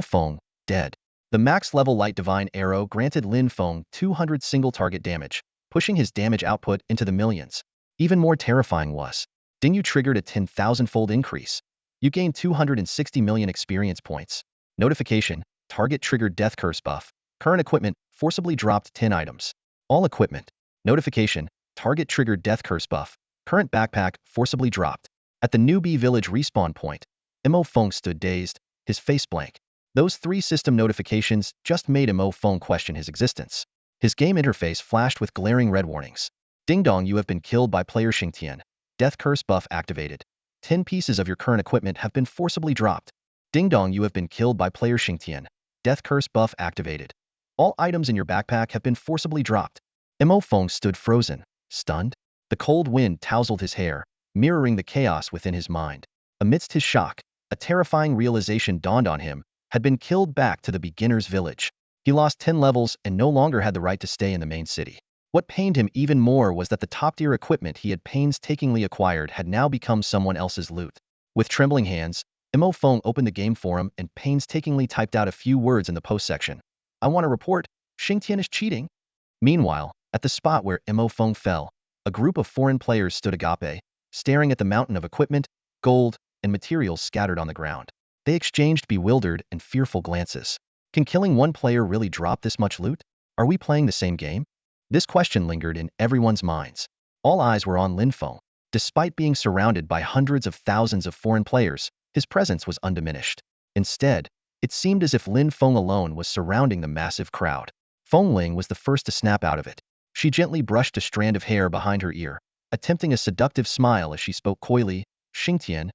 Fong, dead. The max-level light divine arrow granted Lin Fong 200 single-target damage, pushing his damage output into the millions. Even more terrifying was, Dingyu triggered a 10,000-fold increase. You gained 260 million experience points. Notification, target triggered death curse buff. Current equipment, forcibly dropped 10 items. All equipment. Notification, target triggered death curse buff. Current backpack, forcibly dropped. At the newbie village respawn point, Fong stood dazed, his face blank. Those 3 system notifications just made Fong question his existence. His game interface flashed with glaring red warnings. Ding dong, you have been killed by player Xingtian. Death curse buff activated. 10 pieces of your current equipment have been forcibly dropped. Ding dong, you have been killed by player Xingtian. Death curse buff activated. All items in your backpack have been forcibly dropped. Fong stood frozen, stunned. The cold wind tousled his hair, mirroring the chaos within his mind. Amidst his shock, a terrifying realization dawned on him, had been killed back to the beginner's village. He lost 10 levels and no longer had the right to stay in the main city. What pained him even more was that the top-tier equipment he had painstakingly acquired had now become someone else's loot. With trembling hands, Fong opened the game forum and painstakingly typed out a few words in the post section. I want to report, Xingtian is cheating. Meanwhile, at the spot where Fong fell, a group of foreign players stood agape, staring at the mountain of equipment, gold, and materials scattered on the ground. They exchanged bewildered and fearful glances. Can killing one player really drop this much loot? Are we playing the same game? This question lingered in everyone's minds. All eyes were on Lin Feng. Despite being surrounded by hundreds of thousands of foreign players, his presence was undiminished. Instead, it seemed as if Lin Feng alone was surrounding the massive crowd. Fengling was the first to snap out of it. She gently brushed a strand of hair behind her ear, attempting a seductive smile as she spoke coyly, Xingtian.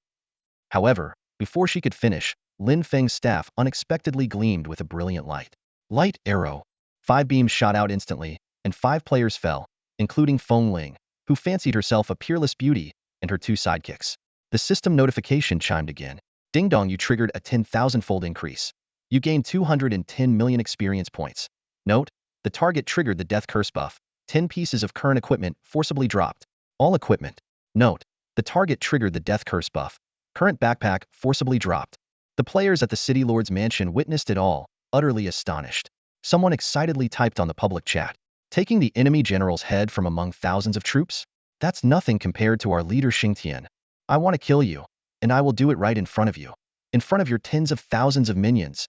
However, before she could finish, Lin Feng's staff unexpectedly gleamed with a brilliant light. Light arrow. 5 beams shot out instantly, and 5 players fell, including Fengling, who fancied herself a peerless beauty, and her 2 sidekicks. The system notification chimed again. Ding dong, you triggered a 10,000-fold increase. You gained 210 million experience points. Note, the target triggered the death curse buff. 10 pieces of current equipment forcibly dropped. All equipment. Note, the target triggered the death curse buff. Current backpack forcibly dropped. The players at the city lord's mansion witnessed it all, utterly astonished. Someone excitedly typed on the public chat. Taking the enemy general's head from among thousands of troops? That's nothing compared to our leader Xingtian. I want to kill you, and I will do it right in front of you. In front of your tens of thousands of minions.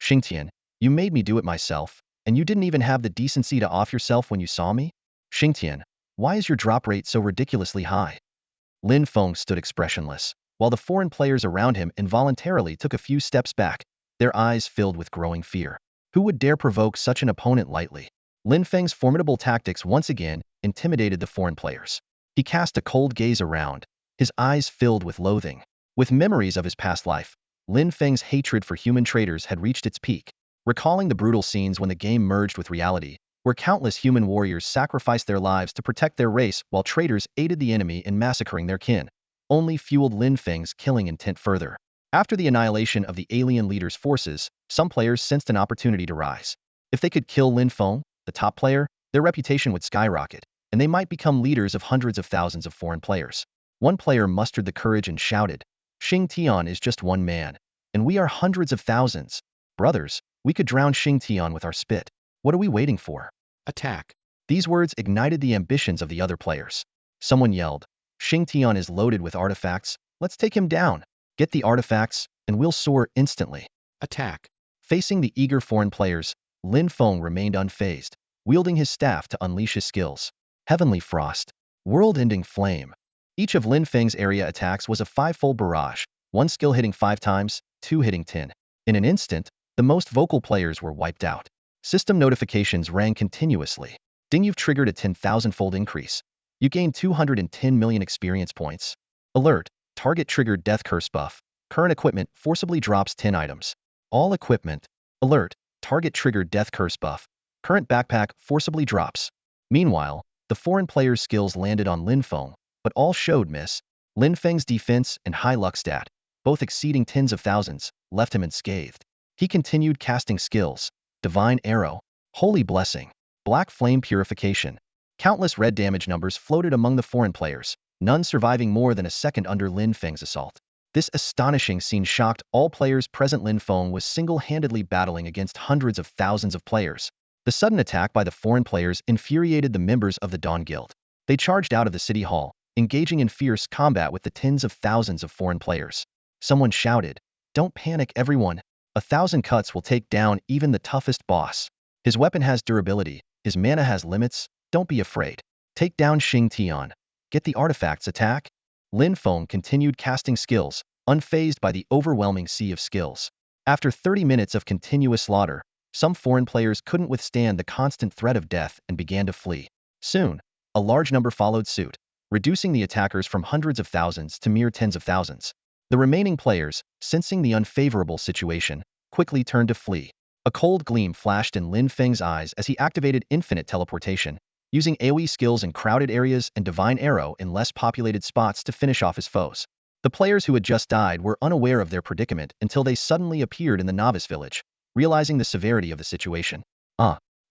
Xingtian, you made me do it myself, and you didn't even have the decency to off yourself when you saw me? Xingtian, why is your drop rate so ridiculously high? Lin Fong stood expressionless, while the foreign players around him involuntarily took a few steps back, their eyes filled with growing fear. Who would dare provoke such an opponent lightly? Lin Feng's formidable tactics once again intimidated the foreign players. He cast a cold gaze around, his eyes filled with loathing. With memories of his past life, Lin Feng's hatred for human traitors had reached its peak. Recalling the brutal scenes when the game merged with reality, where countless human warriors sacrificed their lives to protect their race while traitors aided the enemy in massacring their kin, only fueled Lin Feng's killing intent further. After the annihilation of the alien leader's forces, some players sensed an opportunity to rise. If they could kill Lin Feng, the top player, their reputation would skyrocket, and they might become leaders of hundreds of thousands of foreign players. One player mustered the courage and shouted, Xingtian is just one man, and we are hundreds of thousands. Brothers, we could drown Xingtian with our spit. What are we waiting for? Attack. These words ignited the ambitions of the other players. Someone yelled, Xingtian is loaded with artifacts, let's take him down. Get the artifacts, and we'll soar instantly. Attack. Facing the eager foreign players, Lin Fong remained unfazed, wielding his staff to unleash his skills. Heavenly Frost. World-ending Flame. Each of Lin Feng's area attacks was a five-fold barrage, one skill hitting 5 times, two hitting 10. In an instant, the most vocal players were wiped out. System notifications rang continuously. Ding, you've triggered a 10,000-fold increase. You gained 210 million experience points. Alert, target triggered death curse buff. Current equipment forcibly drops 10 items. All equipment. Alert, target triggered death curse buff. Current backpack forcibly drops. Meanwhile, the foreign players' skills landed on Lin Feng, but all showed miss. Lin Feng's defense and high luck stat, both exceeding tens of thousands, left him unscathed. He continued casting skills. Divine Arrow. Holy Blessing. Black Flame Purification. Countless red damage numbers floated among the foreign players, none surviving more than a second under Lin Feng's assault. This astonishing scene shocked all players present. Lin Feng was single-handedly battling against hundreds of thousands of players. The sudden attack by the foreign players infuriated the members of the Dawn Guild. They charged out of the city hall, engaging in fierce combat with the tens of thousands of foreign players. Someone shouted, "Don't panic, everyone. 1,000 cuts will take down even the toughest boss. His weapon has durability, his mana has limits, don't be afraid. Take down Xing Tian. Get the artifacts attack." Lin Feng continued casting skills, unfazed by the overwhelming sea of skills. After 30 minutes of continuous slaughter, some foreign players couldn't withstand the constant threat of death and began to flee. Soon, a large number followed suit, reducing the attackers from hundreds of thousands to mere tens of thousands. The remaining players, sensing the unfavorable situation, quickly turned to flee. A cold gleam flashed in Lin Feng's eyes as he activated infinite teleportation, using AoE skills in crowded areas and Divine Arrow in less populated spots to finish off his foes. The players who had just died were unaware of their predicament until they suddenly appeared in the novice village, realizing the severity of the situation.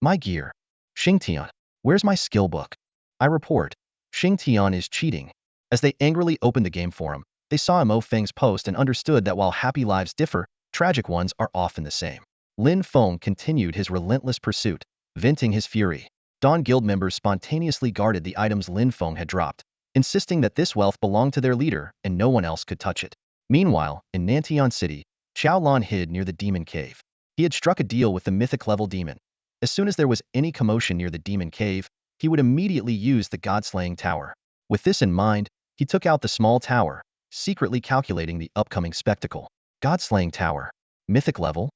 My gear. Xing Tian, where's my skill book? I report. Xing Tian is cheating. As they angrily opened the game forum, they saw Mo Feng's post and understood that while happy lives differ, tragic ones are often the same. Lin Feng continued his relentless pursuit, venting his fury. Dawn Guild members spontaneously guarded the items Lin Feng had dropped, insisting that this wealth belonged to their leader and no one else could touch it. Meanwhile, in Nantian City, Qiao Lan hid near the demon cave. He had struck a deal with the mythic level demon. As soon as there was any commotion near the demon cave, he would immediately use the god-slaying tower. With this in mind, he took out the small tower, secretly calculating the upcoming spectacle. God-slaying tower. Mythic level.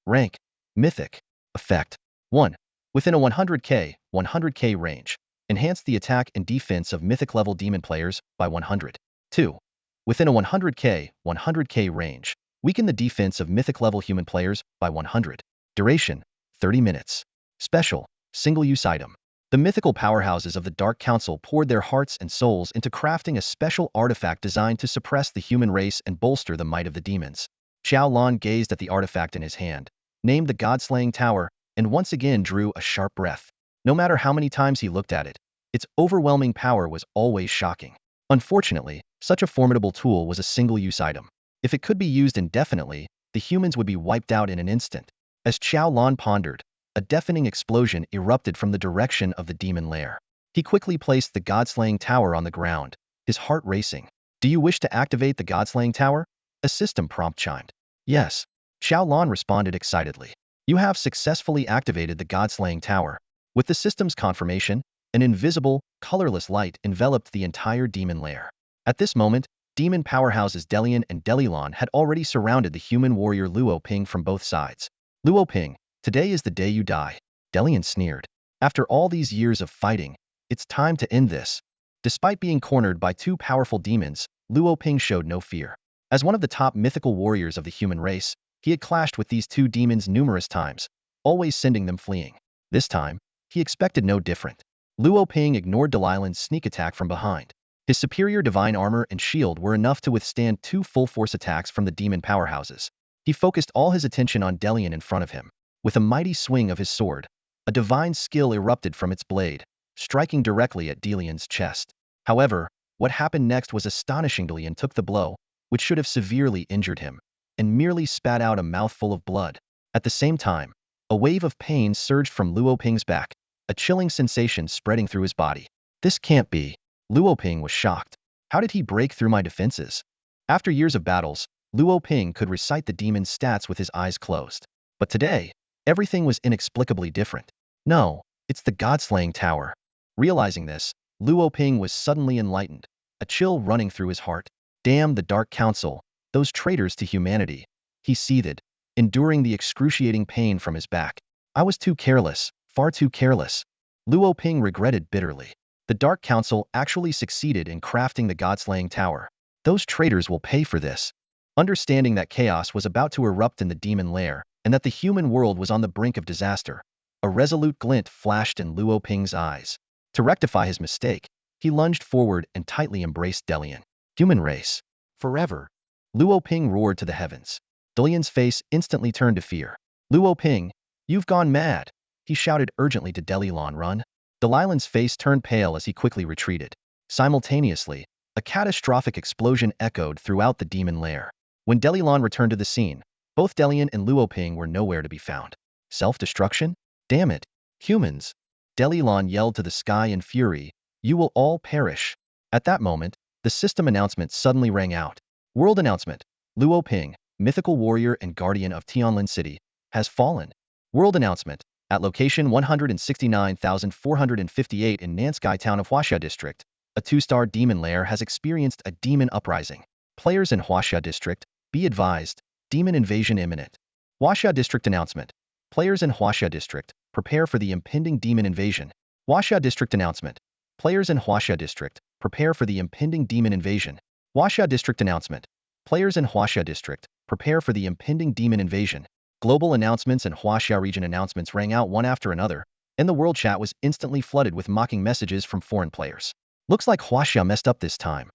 Rank. Mythic. Effect. 1. Within a 100k range. Enhance the attack and defense of mythic level demon players by 100. 2. Within a 100k range. Weaken the defense of mythic level human players by 100. Duration. 30 minutes. Special. Single-use item. The mythical powerhouses of the Dark Council poured their hearts and souls into crafting a special artifact designed to suppress the human race and bolster the might of the demons. Qiao Lan gazed at the artifact in his hand, named the God-slaying tower, and once again drew a sharp breath. No matter how many times he looked at it, its overwhelming power was always shocking. Unfortunately, such a formidable tool was a single-use item. If it could be used indefinitely, the humans would be wiped out in an instant. As Qiao Lan pondered, a deafening explosion erupted from the direction of the demon lair. He quickly placed the God-slaying tower on the ground, his heart racing. "Do you wish to activate the God-slaying tower?" A system prompt chimed. "Yes." Qiao Lan responded excitedly. "You have successfully activated the God-slaying tower." With the system's confirmation, an invisible, colorless light enveloped the entire demon lair. At this moment, demon powerhouses Delian and Delilan had already surrounded the human warrior Luo Ping from both sides. "Luo Ping, today is the day you die," Delian sneered. "After all these years of fighting, it's time to end this." Despite being cornered by two powerful demons, Luo Ping showed no fear. As one of the top mythical warriors of the human race, he had clashed with these two demons numerous times, always sending them fleeing. This time, he expected no different. Luo Ping ignored Delilan's sneak attack from behind. His superior divine armor and shield were enough to withstand two full-force attacks from the demon powerhouses. He focused all his attention on Delian in front of him. With a mighty swing of his sword, a divine skill erupted from its blade, striking directly at Delian's chest. However, what happened next was astonishing. Delian took the blow, which should have severely injured him, and merely spat out a mouthful of blood. At the same time, a wave of pain surged from Luo Ping's back, a chilling sensation spreading through his body. "This can't be." Luo Ping was shocked. "How did he break through my defenses?" After years of battles, Luo Ping could recite the demon's stats with his eyes closed. But today, everything was inexplicably different. No, it's the God-slaying tower. Realizing this, Luo Ping was suddenly enlightened, a chill running through his heart. Damn the Dark Council, those traitors to humanity. He seethed, enduring the excruciating pain from his back. I was too careless, far too careless. Luo Ping regretted bitterly. The Dark Council actually succeeded in crafting the God-slaying tower. Those traitors will pay for this. Understanding that chaos was about to erupt in the demon lair, and that the human world was on the brink of disaster, a resolute glint flashed in Luo Ping's eyes. To rectify his mistake, he lunged forward and tightly embraced Delian. Human race. Forever. Luo Ping roared to the heavens. Delian's face instantly turned to fear. Luo Ping, you've gone mad, he shouted urgently to Delilan. Run. Delilan's face turned pale as he quickly retreated. Simultaneously, a catastrophic explosion echoed throughout the demon lair. When Delilan returned to the scene, both Delian and Luo Ping were nowhere to be found. Self-destruction? Damn it. Humans. Delilan yelled to the sky in fury, you will all perish. At that moment, the system announcement suddenly rang out. World announcement. Luo Ping, mythical warrior and guardian of Tianlin City, has fallen. World announcement. At location 169,458 in Nanskai town of Huaxia district, a 2-star demon lair has experienced a demon uprising. Players in Huaxia district, be advised, demon invasion imminent. Huaxia district announcement. Players in Huaxia district, prepare for the impending demon invasion. Huaxia district announcement. Players in Huaxia district, prepare for the impending demon invasion. Huaxia district announcement. Players in Huaxia district, prepare for the impending demon invasion. Global announcements and Huaxia region announcements rang out one after another, and the world chat was instantly flooded with mocking messages from foreign players. Looks like Huaxia messed up this time.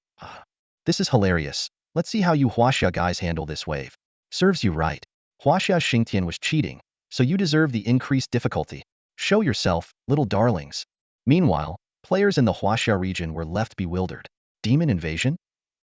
This is hilarious. Let's see how you Huaxia guys handle this wave. Serves you right. Huaxia Xingtian was cheating, so you deserve the increased difficulty. Show yourself, little darlings. Meanwhile, players in the Huaxia region were left bewildered. Demon invasion?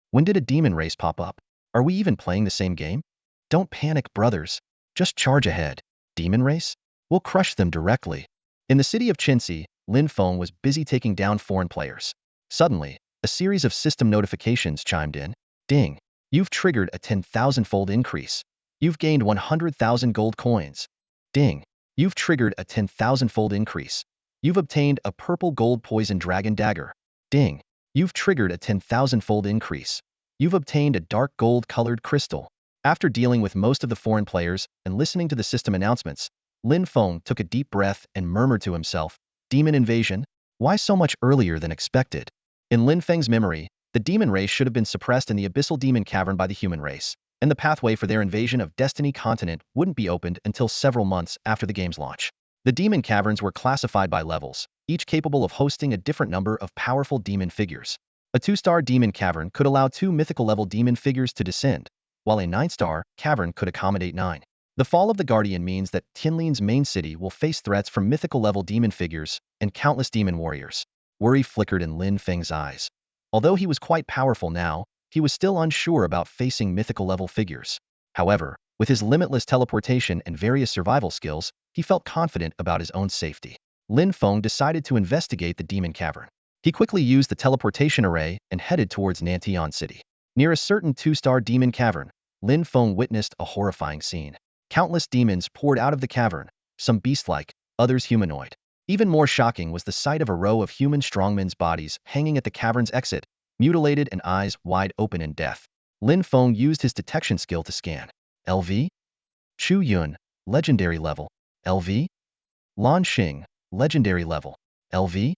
When did a demon race pop up? Are we even playing the same game? Don't panic, brothers. Just charge ahead. Demon race? We'll crush them directly. In the city of Qinxi, Lin Fong was busy taking down foreign players. Suddenly, a series of system notifications chimed in. Ding. You've triggered a 10,000-fold increase. You've gained 100,000 gold coins. Ding. You've triggered a 10,000-fold increase. You've obtained a purple gold poison dragon dagger. Ding. You've triggered a 10,000-fold increase. You've obtained a dark gold-colored crystal. After dealing with most of the foreign players and listening to the system announcements, Lin Fong took a deep breath and murmured to himself, Demon invasion? Why so much earlier than expected? In Lin Feng's memory, the demon race should have been suppressed in the Abyssal Demon Cavern by the human race, and the pathway for their invasion of Destiny Continent wouldn't be opened until several months after the game's launch. The demon caverns were classified by levels, each capable of hosting a different number of powerful demon figures. A 2-star demon cavern could allow 2 mythical-level demon figures to descend, while a 9-star cavern could accommodate 9. The fall of the Guardian means that Tianlin's main city will face threats from mythical-level demon figures and countless demon warriors. Worry flickered in Lin Feng's eyes. Although he was quite powerful now, he was still unsure about facing mythical-level figures. However, with his limitless teleportation and various survival skills, he felt confident about his own safety. Lin Fong decided to investigate the demon cavern. He quickly used the teleportation array and headed towards Nantian City. Near a certain 2-star demon cavern, Lin Fong witnessed a horrifying scene. Countless demons poured out of the cavern, some beast-like, others humanoid. Even more shocking was the sight of a row of human strongmen's bodies hanging at the cavern's exit, mutilated and eyes wide open in death. Lin Fong used his detection skill to scan. LV? Chu Yun, legendary level. LV? Lan Xing, legendary level. LV?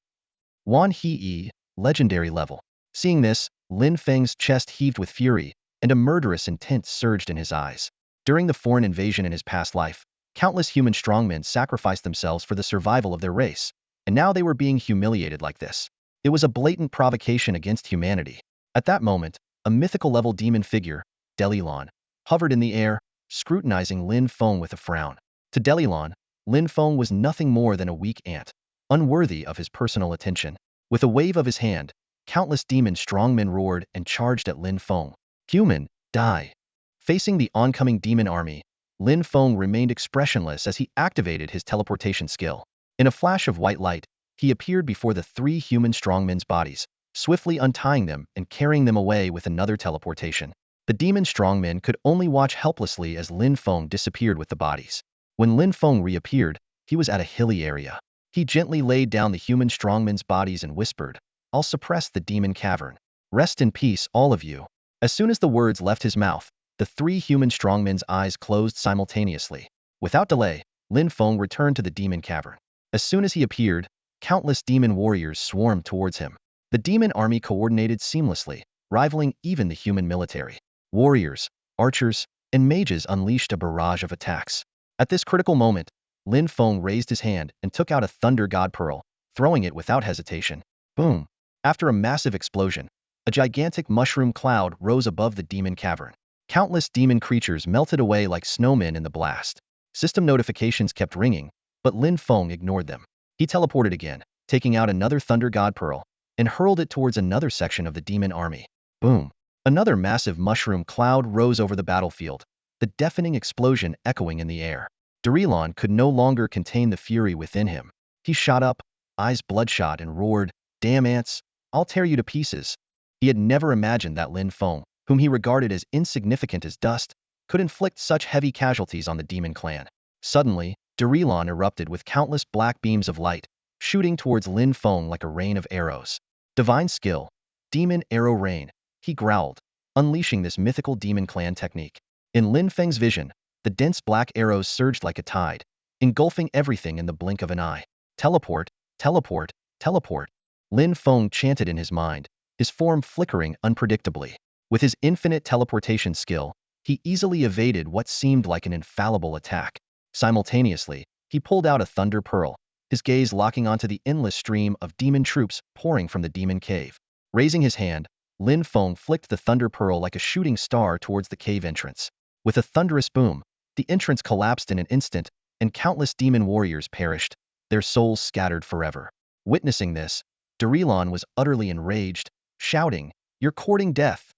Wan Hei, legendary level. Seeing this, Lin Feng's chest heaved with fury, and a murderous intent surged in his eyes. During the foreign invasion in his past life, countless human strongmen sacrificed themselves for the survival of their race, and now they were being humiliated like this. It was a blatant provocation against humanity. At that moment, a mythical-level demon figure, Delilan, hovered in the air, scrutinizing Lin Fong with a frown. To Delilan, Lin Fong was nothing more than a weak ant, unworthy of his personal attention. With a wave of his hand, countless demon strongmen roared and charged at Lin Fong. Human, die. Facing the oncoming demon army, Lin Fong remained expressionless as he activated his teleportation skill. In a flash of white light, he appeared before the 3 human strongmen's bodies, swiftly untying them and carrying them away with another teleportation. The demon strongmen could only watch helplessly as Lin Fong disappeared with the bodies. When Lin Fong reappeared, he was at a hilly area. He gently laid down the human strongmen's bodies and whispered, "I'll suppress the demon cavern. Rest in peace, all of you." As soon as the words left his mouth, the three human strongmen's eyes closed simultaneously. Without delay, Lin Fong returned to the demon cavern. As soon as he appeared, countless demon warriors swarmed towards him. The demon army coordinated seamlessly, rivaling even the human military. Warriors, archers, and mages unleashed a barrage of attacks. At this critical moment, Lin Fong raised his hand and took out a Thunder God Pearl, throwing it without hesitation. Boom! After a massive explosion, a gigantic mushroom cloud rose above the demon cavern. Countless demon creatures melted away like snowmen in the blast. System notifications kept ringing, but Lin Fong ignored them. He teleported again, taking out another Thunder God Pearl, and hurled it towards another section of the demon army. Boom! Another massive mushroom cloud rose over the battlefield, the deafening explosion echoing in the air. Dragonling could no longer contain the fury within him. He shot up, eyes bloodshot, and roared, "Damn ants, I'll tear you to pieces." He had never imagined that Lin Fong, whom he regarded as insignificant as dust, could inflict such heavy casualties on the demon clan. Suddenly, Dragonling erupted with countless black beams of light, shooting towards Lin Fong like a rain of arrows. Divine skill, demon arrow rain, he growled, unleashing this mythical demon clan technique. In Lin Feng's vision, the dense black arrows surged like a tide, engulfing everything in the blink of an eye. Teleport, teleport, teleport. Lin Fong chanted in his mind, his form flickering unpredictably. With his infinite teleportation skill, he easily evaded what seemed like an infallible attack. Simultaneously, he pulled out a Thunder Pearl, his gaze locking onto the endless stream of demon troops pouring from the demon cave. Raising his hand, Lin Fong flicked the Thunder Pearl like a shooting star towards the cave entrance. With a thunderous boom, the entrance collapsed in an instant, and countless demon warriors perished, their souls scattered forever. Witnessing this, Dragonling was utterly enraged, shouting, "You're courting death!"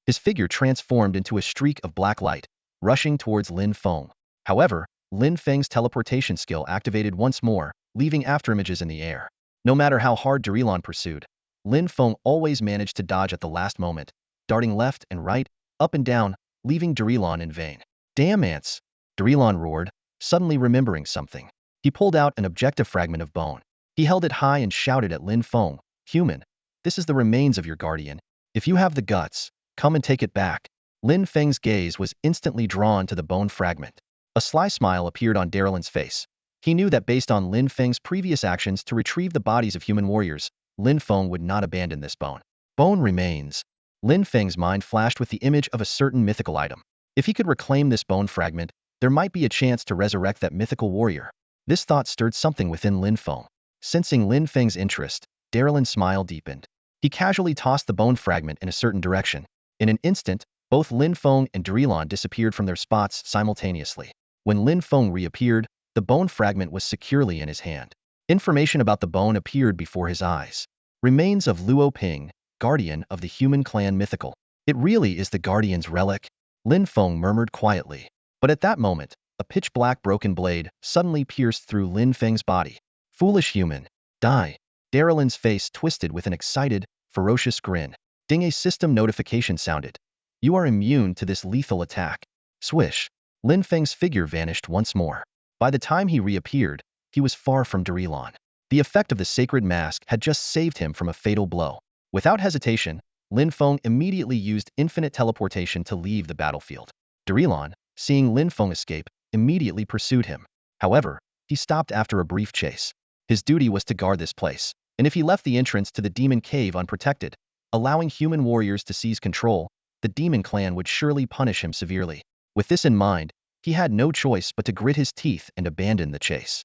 His figure transformed into a streak of black light, rushing towards Lin Fong. However, Lin Feng's teleportation skill activated once more, leaving afterimages in the air. No matter how hard Dragonling pursued, Lin Fong always managed to dodge at the last moment, darting left and right, up and down, leaving Dragonling in vain. "Damn ants!" Dragonling roared, suddenly remembering something. He pulled out an objective fragment of bone. He held it high and shouted at Lin Fong, "Human, this is the remains of your guardian. If you have the guts, come and take it back." Lin Feng's gaze was instantly drawn to the bone fragment. A sly smile appeared on Darylyn's face. He knew that based on Lin Feng's previous actions to retrieve the bodies of human warriors, Lin Feng would not abandon this bone. Bone remains. Lin Feng's mind flashed with the image of a certain mythical item. If he could reclaim this bone fragment, there might be a chance to resurrect that mythical warrior. This thought stirred something within Lin Feng. Sensing Lin Feng's interest, Darylyn's smile deepened. He casually tossed the bone fragment in a certain direction. In an instant, both Lin Feng and Dragonling disappeared from their spots simultaneously. When Lin Feng reappeared, the bone fragment was securely in his hand. Information about the bone appeared before his eyes. Remains of Luo Ping, guardian of the human clan Mythical. It really is the guardian's relic? Lin Feng murmured quietly. But at that moment, a pitch-black broken blade suddenly pierced through Lin Feng's body. "Foolish human, die." Darylyn's face twisted with an excited, ferocious grin. Ding, a system notification sounded. "You are immune to this lethal attack." Swish. Lin Feng's figure vanished once more. By the time he reappeared, he was far from Dragonling. The effect of the sacred mask had just saved him from a fatal blow. Without hesitation, Lin Feng immediately used infinite teleportation to leave the battlefield. Dragonling, seeing Lin Feng escape, immediately pursued him. However, he stopped after a brief chase. His duty was to guard this place, and if he left the entrance to the demon cave unprotected, allowing human warriors to seize control, the demon clan would surely punish him severely. With this in mind, he had no choice but to grit his teeth and abandon the chase.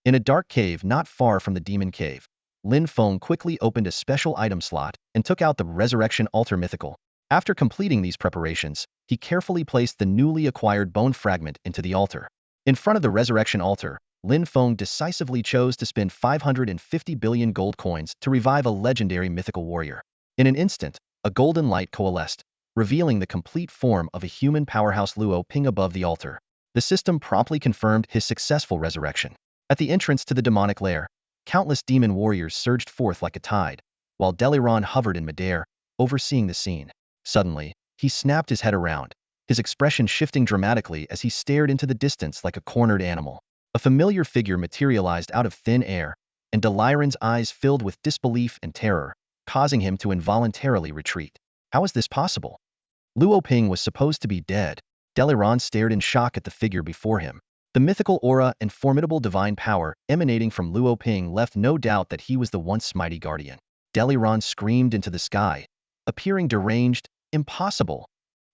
In a dark cave not far from the demon cave, Lin Feng quickly opened a special item slot and took out the Resurrection Altar Mythical. After completing these preparations, he carefully placed the newly acquired bone fragment into the altar. In front of the Resurrection Altar, Lin Feng decisively chose to spend 550 billion gold coins to revive a legendary mythical warrior. In an instant, a golden light coalesced, revealing the complete form of a human powerhouse Luo Ping above the altar. The system promptly confirmed his successful resurrection. At the entrance to the demonic lair, countless demon warriors surged forth like a tide, while Deliron hovered in midair, overseeing the scene. Suddenly, he snapped his head around, his expression shifting dramatically as he stared into the distance like a cornered animal. A familiar figure materialized out of thin air, and Deliron's eyes filled with disbelief and terror, causing him to involuntarily retreat. How is this possible? Luo Ping was supposed to be dead. Deliron stared in shock at the figure before him. The mythical aura and formidable divine power emanating from Luo Ping left no doubt that he was the once mighty guardian. Deliron screamed into the sky, appearing deranged. Impossible.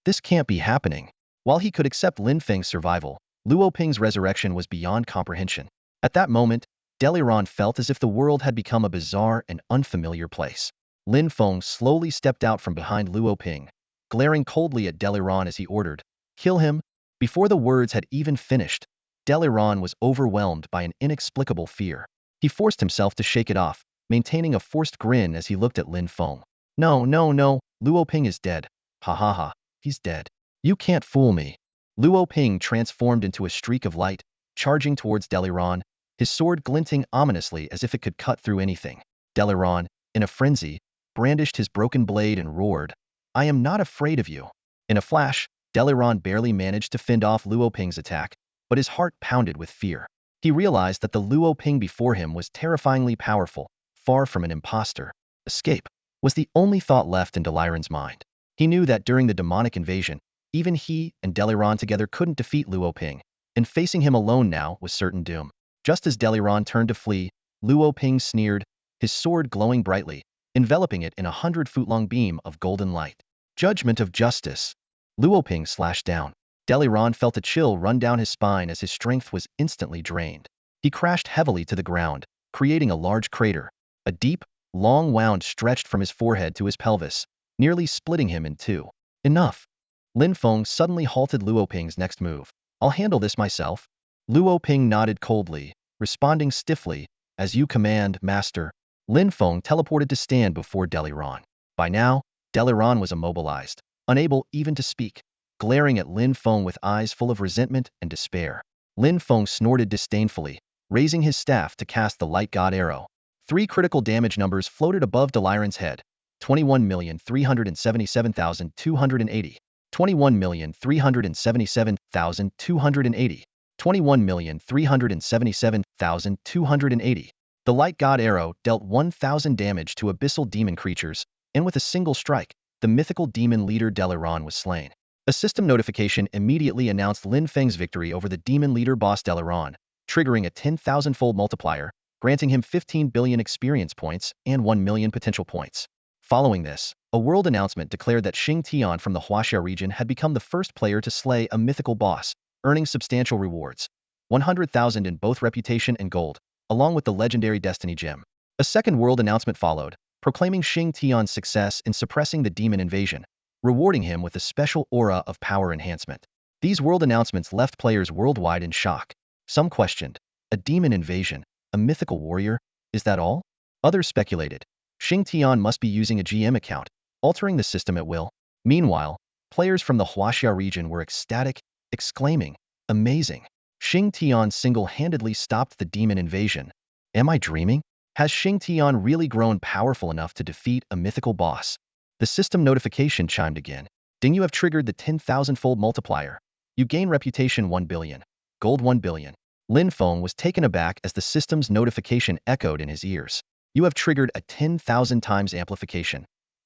This can't be happening. While he could accept Lin Feng's survival, Luo Ping's resurrection was beyond comprehension. At that moment, Deliron felt as if the world had become a bizarre and unfamiliar place. Lin Fong slowly stepped out from behind Luo Ping, glaring coldly at Deliron as he ordered, "Kill him." Before the words had even finished, Deliron was overwhelmed by an inexplicable fear. He forced himself to shake it off, maintaining a forced grin as he looked at Lin Fong. No, no, no, Luo Ping is dead. Ha ha ha, he's dead. You can't fool me. Luo Ping transformed into a streak of light, charging towards Deliron, his sword glinting ominously as if it could cut through anything. Deliron, in a frenzy, brandished his broken blade and roared, "I am not afraid of you." In a flash, Deliron barely managed to fend off Luo Ping's attack, but his heart pounded with fear. He realized that the Luo Ping before him was terrifyingly powerful, far from an imposter. Escape was the only thought left in Deliron's mind. He knew that during the demonic invasion, even he and Deliron together couldn't defeat Luo Ping, and facing him alone now was certain doom. Just as Deliron turned to flee, Luo Ping sneered, his sword glowing brightly, enveloping it in a 100-foot-long beam of golden light. Judgment of justice. Luo Ping slashed down. Deliron felt a chill run down his spine as his strength was instantly drained. He crashed heavily to the ground, creating a large crater. A deep, long wound stretched from his forehead to his pelvis, nearly splitting him in two. Enough. Lin Fong suddenly halted Luo Ping's next move. "I'll handle this myself." Luo Ping nodded coldly, responding stiffly, "As you command, master." Lin Fong teleported to stand before Deliron. By now, Deliron was immobilized, unable even to speak, glaring at Lin Fong with eyes full of resentment and despair. Lin Fong snorted disdainfully, raising his staff to cast the light god arrow. 3 critical damage numbers floated above Deliron's head. 21,377,280. 21,377,280. 21,377,280. The light god arrow dealt 1,000 damage to abyssal demon creatures, and with a single strike, the mythical demon leader Deliron was slain. A system notification immediately announced Lin Feng's victory over the demon leader boss Deliron, triggering a 10,000-fold multiplier, granting him 15 billion experience points and 1 million potential points. Following this, a world announcement declared that Xing Tian from the Huaxia region had become the first player to slay a mythical boss, earning substantial rewards, 100,000 in both reputation and gold, along with the legendary Destiny gem. A second world announcement followed, proclaiming Xing Tian's success in suppressing the demon invasion, rewarding him with a special aura of power enhancement. These world announcements left players worldwide in shock. Some questioned, a demon invasion, a mythical warrior, is that all? Others speculated, Xing Tian must be using a GM account, altering the system at will. Meanwhile, players from the Huaxia region were ecstatic, exclaiming, "Amazing! Xing Tian single-handedly stopped the demon invasion. Am I dreaming? Has Xing Tian really grown powerful enough to defeat a mythical boss?" The system notification chimed again. "Ding, you have triggered the 10,000-fold multiplier. You gain reputation 1 billion, gold 1 billion. Lin Fong was taken aback as the system's notification echoed in his ears. "You have triggered a 10,000 times amplification.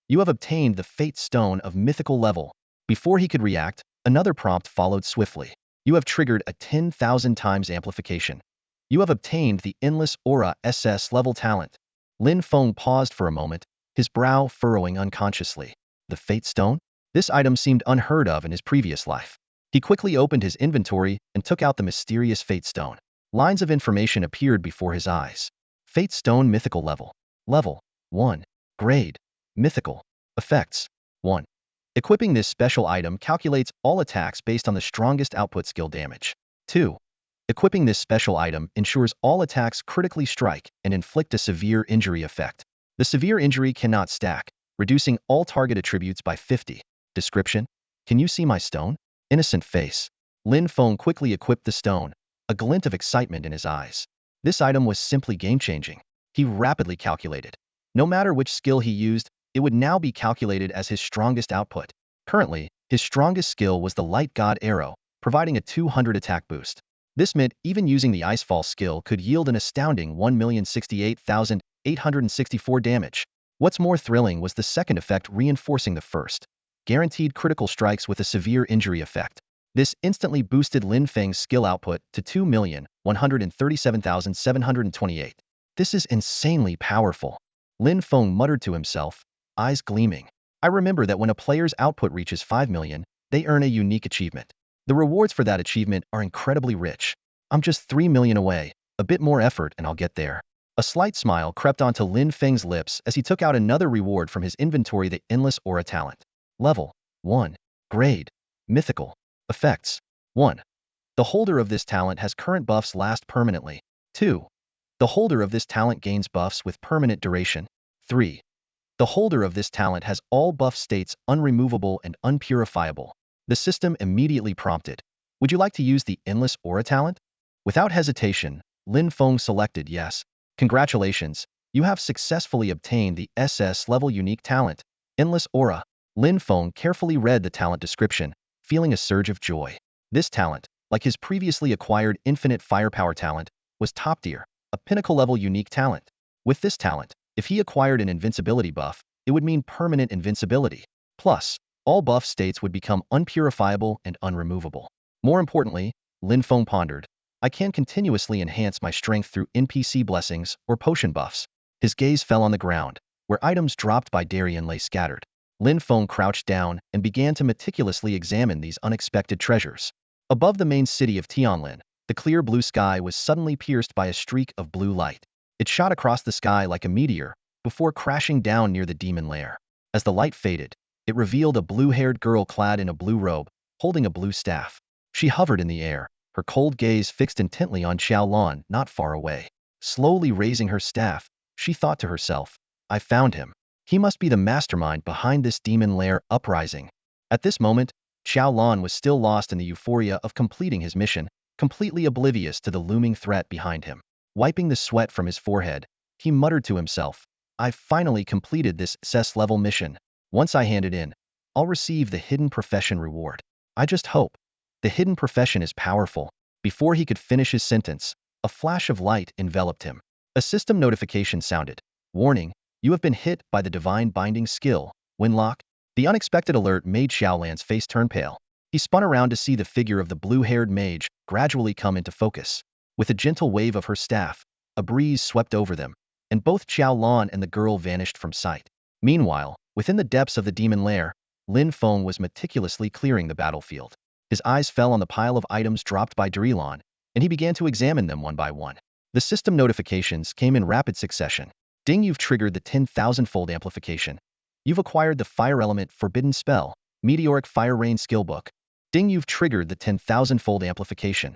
You have obtained the Fate Stone of mythical level." Before he could react, another prompt followed swiftly. "You have triggered a 10,000 times amplification. You have obtained the Endless Aura SS level talent." Lin Fong paused for a moment, his brow furrowing unconsciously. The Fate Stone? This item seemed unheard of in his previous life. He quickly opened his inventory and took out the mysterious Fate Stone. Lines of information appeared before his eyes. Fate Stone mythical level. Level 1. Grade. Mythical. Effects. 1. Equipping this special item calculates all attacks based on the strongest output skill damage. 2. Equipping this special item ensures all attacks critically strike and inflict a severe injury effect. The severe injury cannot stack, reducing all target attributes by 50. Description: "Can you see my stone?" Innocent face. Lin Fong quickly equipped the stone, a glint of excitement in his eyes. This item was simply game-changing. He rapidly calculated. No matter which skill he used, it would now be calculated as his strongest output. Currently, His strongest skill was the Light God Arrow, providing a 200 attack boost. This meant even using the Icefall skill could yield an astounding 1,068,864 damage. What's more thrilling was the second effect reinforcing the first. Guaranteed critical strikes with a severe injury effect. This instantly boosted Lin Feng's skill output to 2,137,728. This is insanely powerful. Lin Fong muttered to himself, eyes gleaming. I remember that when a player's output reaches 5 million, they earn a unique achievement. The rewards for that achievement are incredibly rich. I'm just 3 million away, a bit more effort and I'll get there. A slight smile crept onto Lin Feng's lips as he took out another reward from his inventory, the Endless Aura talent. Level 1. Grade. Mythical. Effects. 1. The holder of this talent has current buffs last permanently. 2. The holder of this talent gains buffs with permanent duration. 3. The holder of this talent has all buff states unremovable and unpurifiable. The system immediately prompted, would you like to use the Endless Aura talent? Without hesitation, Lin Fong selected yes. Congratulations, you have successfully obtained the SS level unique talent, Endless Aura. Lin Fong carefully read the talent description, feeling a surge of joy. This talent, like his previously acquired Infinite Firepower talent, was top tier, a pinnacle level unique talent. With this talent, if he acquired an invincibility buff, it would mean permanent invincibility. Plus, all buff states would become unpurifiable and unremovable. More importantly, Lin Fong pondered, I can continuously enhance my strength through NPC blessings or potion buffs. His gaze fell on the ground, where items dropped by Darien lay scattered. Lin Fong crouched down and began to meticulously examine these unexpected treasures. Above the main city of Tianlin, the clear blue sky was suddenly pierced by a streak of blue light. It shot across the sky like a meteor, before crashing down near the demon lair. As the light faded, it revealed a blue-haired girl clad in a blue robe, holding a blue staff. She hovered in the air, her cold gaze fixed intently on Xiaolan not far away. Slowly raising her staff, she thought to herself, I found him. He must be the mastermind behind this demon lair uprising. At this moment, Xiaolan was still lost in the euphoria of completing his mission, completely oblivious to the looming threat behind him. Wiping the sweat from his forehead, he muttered to himself, I've finally completed this SS-level mission. Once I hand it in, I'll receive the hidden profession reward. I just hope. The hidden profession is powerful. Before he could finish his sentence, a flash of light enveloped him. A system notification sounded. Warning, you have been hit by the divine binding skill, Winlock. The unexpected alert made Xiaolan's face turn pale. He spun around to see the figure of the blue-haired mage gradually come into focus. With a gentle wave of her staff, a breeze swept over them, and both Xiaolan and the girl vanished from sight. Meanwhile, within the depths of the demon lair, Lin Fong was meticulously clearing the battlefield. His eyes fell on the pile of items dropped by Darien, and he began to examine them one by one. The system notifications came in rapid succession. Ding, you've triggered the 10,000-fold amplification. You've acquired the fire element forbidden spell, Meteoric Fire Rain skillbook. Ding, you've triggered the 10,000-fold amplification.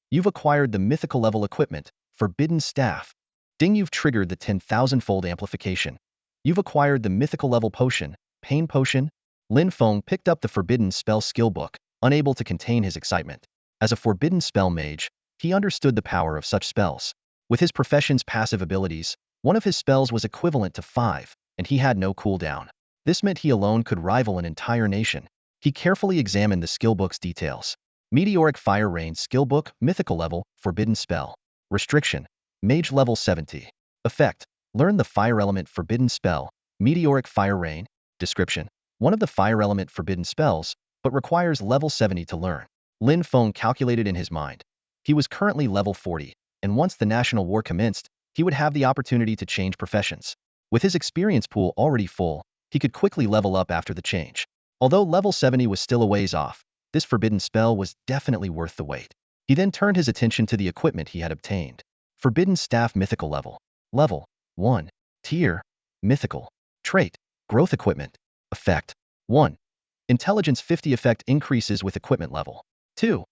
You've acquired the mythical level equipment, Forbidden Staff. Ding, you've triggered the 10,000-fold amplification. You've acquired the mythical level potion, Pain Potion. Lin Fong picked up the forbidden spell skillbook, unable to contain his excitement. As a forbidden spell mage, he understood the power of such spells. With his profession's passive abilities, one of his spells was equivalent to 5, and he had no cooldown. This meant he alone could rival an entire nation. He carefully examined the skillbook's details. Meteoric Fire Rain skillbook, mythical level, forbidden spell. Restriction, mage level 70. Effect, learn the fire element forbidden spell, Meteoric Fire Rain. Description, one of the fire element forbidden spells, but requires level 70 to learn. Lin Fong calculated in his mind. He was currently level 40, and once the national war commenced, he would have the opportunity to change professions. With his experience pool already full, he could quickly level up after the change. Although level 70 was still a ways off, this forbidden spell was definitely worth the wait. He then turned his attention to the equipment he had obtained. Forbidden Staff mythical level. Level 1. Tier. Mythical. Trait. Growth equipment. Effect. 1. Intelligence 50 effect increases with equipment level. 2.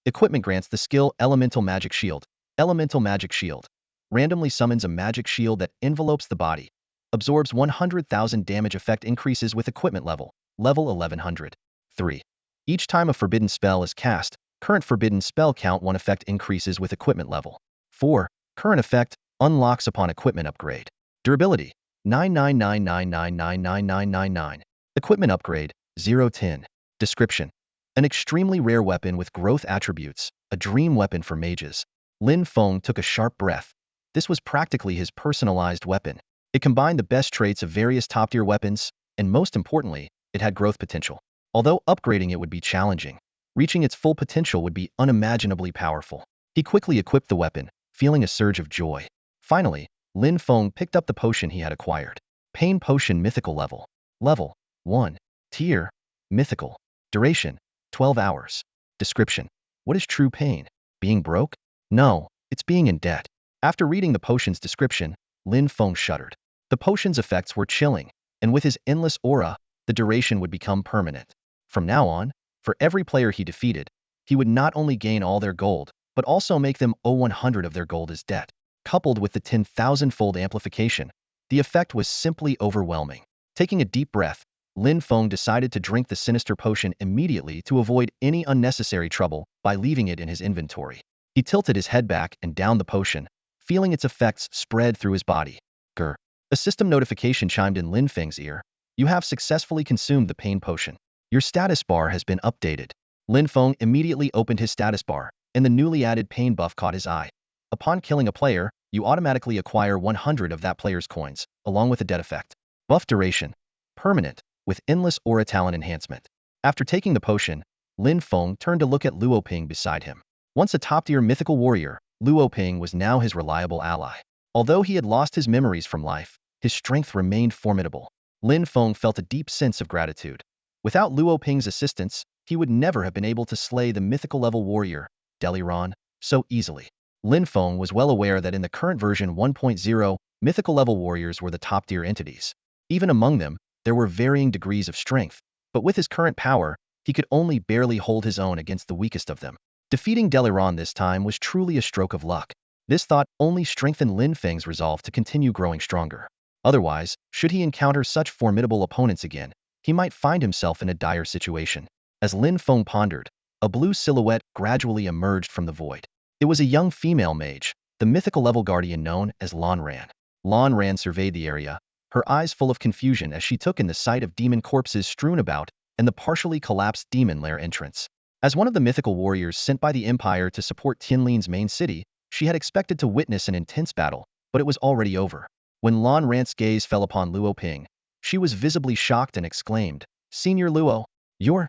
Equipment grants the skill Elemental Magic Shield. Elemental Magic Shield. Randomly summons a magic shield that envelopes the body. Absorbs 100,000 damage effect increases with equipment level. Level 1100. 3. Each time a forbidden spell is cast, current forbidden spell count 1 effect increases with equipment level. 4. Current effect unlocks upon equipment upgrade. Durability 999999999. Equipment upgrade 010. Description: an extremely rare weapon with growth attributes, a dream weapon for mages. Lin Fong took a sharp breath. This was practically his personalized weapon. It combined the best traits of various top-tier weapons, and most importantly, it had growth potential. Although upgrading it would be challenging, reaching its full potential would be unimaginably powerful. He quickly equipped the weapon, feeling a surge of joy. Finally, Lin Fong picked up the potion he had acquired. Pain Potion Mythical Level. Level 1. Tier Mythical. Duration 12 hours. Description: what is true pain? Being broke? No, it's being in debt. After reading the potion's description, Lin Fong shuddered. The potion's effects were chilling, and with his endless aura, the duration would become permanent. From now on, for every player he defeated, he would not only gain all their gold, but also make them owe 100 of their gold as debt. Coupled with the 10,000-fold amplification, the effect was simply overwhelming. Taking a deep breath, Lin Fong decided to drink the sinister potion immediately to avoid any unnecessary trouble by leaving it in his inventory. He tilted his head back and downed the potion, feeling its effects spread through his body. Grr. A system notification chimed in Lin Feng's ear. You have successfully consumed the pain potion. Your status bar has been updated. Lin Feng immediately opened his status bar, and the newly added pain buff caught his eye. Upon killing a player, you automatically acquire 100 of that player's coins, along with a debt effect. Buff duration: permanent, with endless aura talent enhancement. After taking the potion, Lin Feng turned to look at Luo Ping beside him. Once a top-tier mythical warrior, Luo Ping was now his reliable ally. Although he had lost his memories from life, his strength remained formidable. Lin Feng felt a deep sense of gratitude. Without Luo Ping's assistance, he would never have been able to slay the mythical level warrior, Deliron, so easily. Lin Feng was well aware that in the current version 1.0, mythical level warriors were the top-tier entities. Even among them, there were varying degrees of strength, but with his current power, he could only barely hold his own against the weakest of them. Defeating Deliron this time was truly a stroke of luck. This thought only strengthened Lin Feng's resolve to continue growing stronger. Otherwise, should he encounter such formidable opponents again, he might find himself in a dire situation. As Lin Feng pondered, a blue silhouette gradually emerged from the void. It was a young female mage, the mythical level guardian known as Lan Ran. Lan Ran surveyed the area, her eyes full of confusion as she took in the sight of demon corpses strewn about and the partially collapsed demon lair entrance. As one of the mythical warriors sent by the Empire to support Tianlin's main city, she had expected to witness an intense battle, but it was already over. When Lan Ran's gaze fell upon Luo Ping, she was visibly shocked and exclaimed, "Senior Luo, you're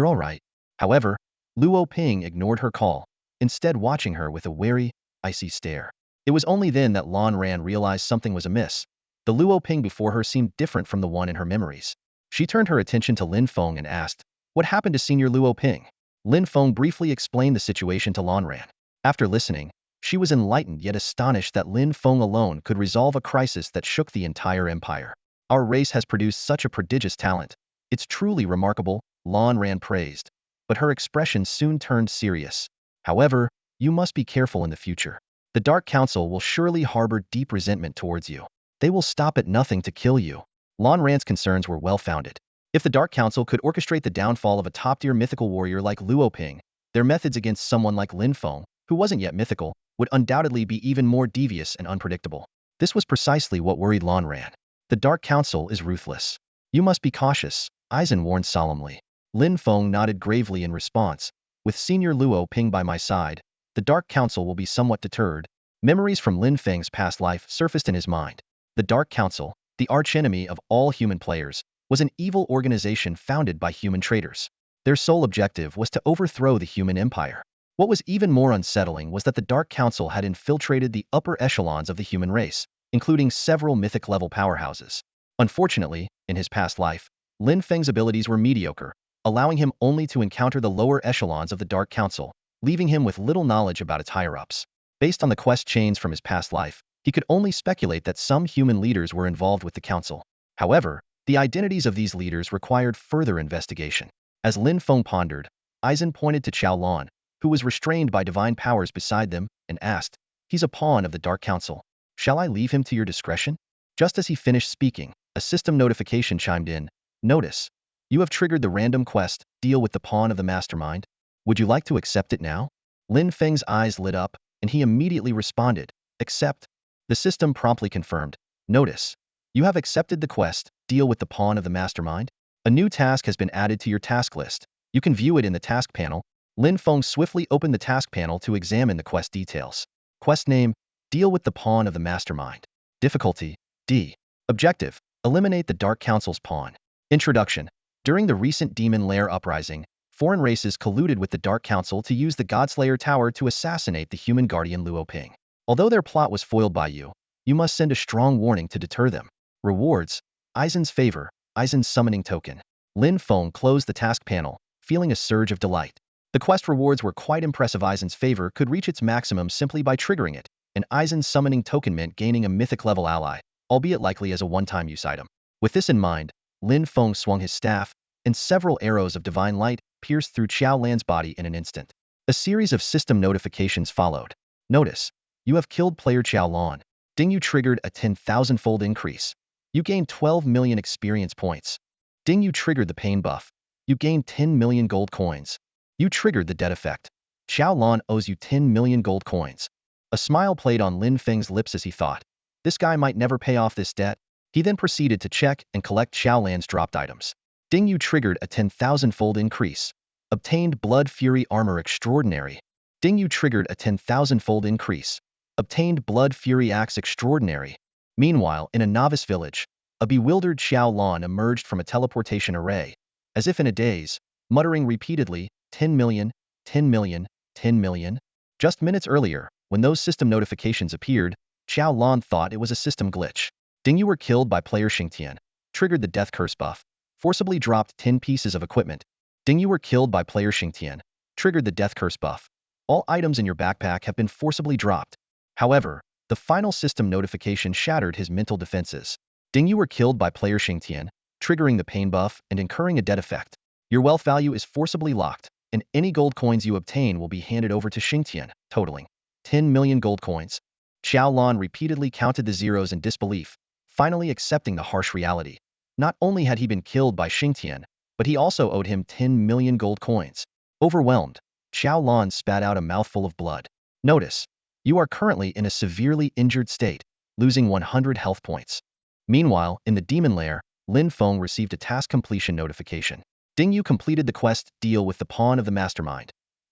all right." However, Luo Ping ignored her call, instead watching her with a wary, icy stare. It was only then that Lan Ran realized something was amiss. The Luo Ping before her seemed different from the one in her memories. She turned her attention to Lin Feng and asked, "What happened to Senior Luo Ping?" Lin Feng briefly explained the situation to Lan Ran. After listening, she was enlightened yet astonished that Lin Feng alone could resolve a crisis that shook the entire empire. "Our race has produced such a prodigious talent. It's truly remarkable," Lan Ran praised. But her expression soon turned serious. "However, you must be careful in the future. The Dark Council will surely harbor deep resentment towards you. They will stop at nothing to kill you." Lan Ran's concerns were well-founded. If the Dark Council could orchestrate the downfall of a top-tier mythical warrior like Luo Ping, their methods against someone like Lin Feng, who wasn't yet mythical, would undoubtedly be even more devious and unpredictable. This was precisely what worried Lan Ran. "The Dark Council is ruthless. You must be cautious," Aizen warned solemnly. Lin Feng nodded gravely in response. "With Senior Luo Ping by my side, the Dark Council will be somewhat deterred." Memories from Lin Feng's past life surfaced in his mind. The Dark Council, the archenemy of all human players, was an evil organization founded by human traitors. Their sole objective was to overthrow the human empire. What was even more unsettling was that the Dark Council had infiltrated the upper echelons of the human race, including several mythic-level powerhouses. Unfortunately, in his past life, Lin Feng's abilities were mediocre, allowing him only to encounter the lower echelons of the Dark Council, leaving him with little knowledge about its higher-ups. Based on the quest chains from his past life, he could only speculate that some human leaders were involved with the council. However, the identities of these leaders required further investigation. As Lin Feng pondered, Aizen pointed to Chao Lan, who was restrained by divine powers beside them, and asked, "He's a pawn of the Dark Council. Shall I leave him to your discretion?" Just as he finished speaking, a system notification chimed in. "Notice. You have triggered the random quest, deal with the pawn of the mastermind. Would you like to accept it now?" Lin Feng's eyes lit up, and he immediately responded, "Accept." The system promptly confirmed, "Notice. You have accepted the quest, deal with the pawn of the mastermind. A new task has been added to your task list. You can view it in the task panel. Lin Fong swiftly opened the task panel to examine the quest details. Quest name: Deal with the Pawn of the Mastermind. Difficulty: D. Objective: Eliminate the Dark Council's pawn. Introduction: During the recent Demon Lair uprising, foreign races colluded with the Dark Council to use the Godslayer Tower to assassinate the human guardian Luo Ping. Although their plot was foiled by you, you must send a strong warning to deter them. Rewards: Aizen's favor, Aizen's summoning token. Lin Fong closed the task panel, feeling a surge of delight. The quest rewards were quite impressive. Aizen's favor could reach its maximum simply by triggering it, and Aizen's summoning token meant gaining a mythic level ally, albeit likely as a one-time use item. With this in mind, Lin Fong swung his staff, and several arrows of divine light pierced through Qiao Lan's body in an instant. A series of system notifications followed. Notice: You have killed player Qiao Lan. Ding, you triggered a 10,000-fold increase. You gained 12 million experience points. Ding, you triggered the pain buff. You gained 10 million gold coins. You triggered the dead effect. Qiao Lan owes you 10 million gold coins. A smile played on Lin Feng's lips as he thought, this guy might never pay off this debt. He then proceeded to check and collect Qiao Lan's dropped items. Ding, you triggered a 10,000-fold increase. Obtained Blood Fury Armor Extraordinary. Ding, you triggered a 10,000-fold increase. Obtained Blood Fury Axe Extraordinary. Meanwhile, in a novice village, a bewildered Qiao Lan emerged from a teleportation array, as if in a daze, muttering repeatedly, 10 million, 10 million, 10 million. Just minutes earlier, when those system notifications appeared, Qiao Lan thought it was a system glitch. Ding, you were killed by player Xingtian. Triggered the death curse buff. Forcibly dropped 10 pieces of equipment. Ding, you were killed by player Xingtian. Triggered the death curse buff. All items in your backpack have been forcibly dropped. However, the final system notification shattered his mental defenses. Ding, you were killed by player Xingtian, triggering the pain buff and incurring a dead effect. Your wealth value is forcibly locked, and any gold coins you obtain will be handed over to Xingtian, totaling 10 million gold coins. Qiao Lan repeatedly counted the zeros in disbelief, finally accepting the harsh reality. Not only had he been killed by Xingtian, but he also owed him 10 million gold coins. Overwhelmed, Qiao Lan spat out a mouthful of blood. Notice: You are currently in a severely injured state, losing 100 health points. Meanwhile, in the Demon Lair, Lin Fong received a task completion notification. Ding, you completed the quest Deal with the Pawn of the Mastermind.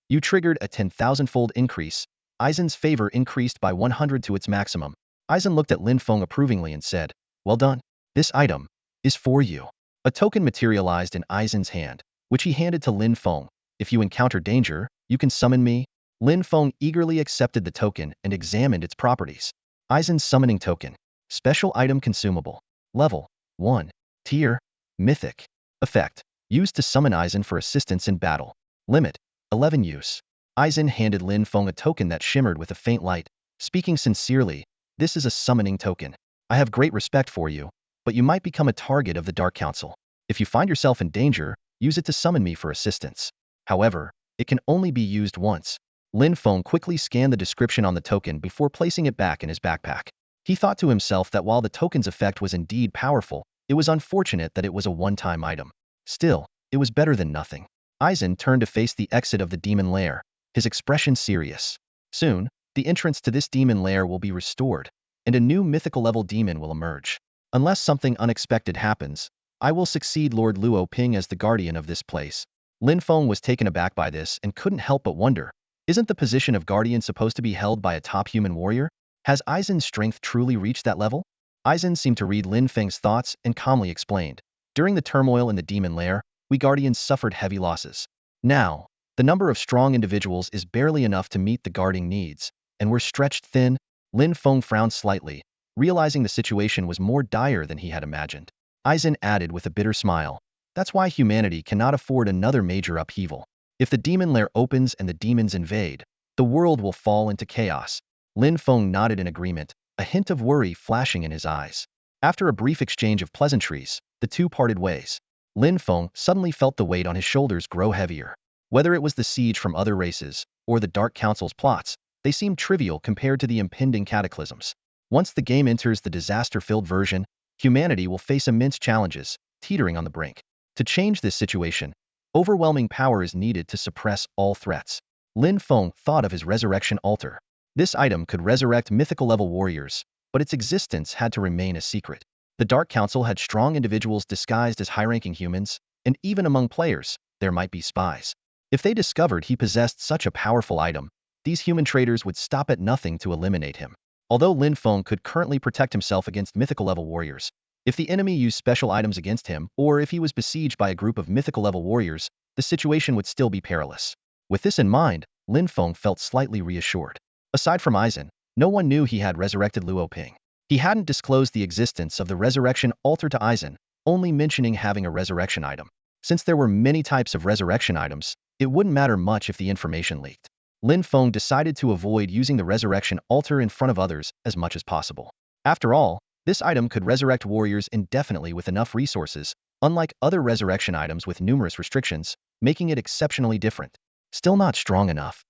You triggered a 10,000-fold increase. Aizen's favor increased by 100 to its maximum. Aizen looked at Lin Fong approvingly and said, well done. This item is for you. A token materialized in Aizen's hand, which he handed to Lin Fong. If you encounter danger, you can summon me. Lin Fong eagerly accepted the token and examined its properties. Aizen's summoning token. Special item consumable. Level 1. Tier: Mythic. Effect: Used to summon Aizen for assistance in battle. Limit: 11 use. Aizen handed Lin Fong a token that shimmered with a faint light, speaking sincerely, this is a summoning token. I have great respect for you, but you might become a target of the Dark Council. If you find yourself in danger, use it to summon me for assistance. However, it can only be used once. Lin Fong quickly scanned the description on the token before placing it back in his backpack. He thought to himself that while the token's effect was indeed powerful, it was unfortunate that it was a one-time item. Still, it was better than nothing. Aizen turned to face the exit of the Demon Lair, his expression serious. Soon, the entrance to this Demon Lair will be restored, and a new mythical level demon will emerge. Unless something unexpected happens, I will succeed Lord Luo Ping as the guardian of this place. Lin Fong was taken aback by this and couldn't help but wonder, isn't the position of guardian supposed to be held by a top human warrior? Has Aizen's strength truly reached that level? Aizen seemed to read Lin Feng's thoughts and calmly explained, during the turmoil in the Demon Lair, we guardians suffered heavy losses. Now, the number of strong individuals is barely enough to meet the guarding needs, and we're stretched thin. Lin Fong frowned slightly, realizing the situation was more dire than he had imagined. Aizen added with a bitter smile, that's why humanity cannot afford another major upheaval. If the Demon Lair opens and the demons invade, the world will fall into chaos. Lin Fong nodded in agreement, a hint of worry flashing in his eyes. After a brief exchange of pleasantries, the two parted ways. Lin Fong suddenly felt the weight on his shoulders grow heavier. Whether it was the siege from other races, or the Dark Council's plots, they seemed trivial compared to the impending cataclysms. Once the game enters the disaster-filled version, humanity will face immense challenges, teetering on the brink. To change this situation, overwhelming power is needed to suppress all threats. Lin Fong thought of his resurrection altar. This item could resurrect mythical-level warriors, but its existence had to remain a secret. The Dark Council had strong individuals disguised as high-ranking humans, and even among players, there might be spies. If they discovered he possessed such a powerful item, these human traders would stop at nothing to eliminate him. Although Lin Feng could currently protect himself against mythical-level warriors, if the enemy used special items against him, or if he was besieged by a group of mythical-level warriors, the situation would still be perilous. With this in mind, Lin Feng felt slightly reassured. Aside from Aizen, no one knew he had resurrected Luo Ping. He hadn't disclosed the existence of the resurrection altar to Aizen, only mentioning having a resurrection item. Since there were many types of resurrection items, it wouldn't matter much if the information leaked. Lin Feng decided to avoid using the resurrection altar in front of others as much as possible. After all, this item could resurrect warriors indefinitely with enough resources, unlike other resurrection items with numerous restrictions, making it exceptionally different. Still not strong enough.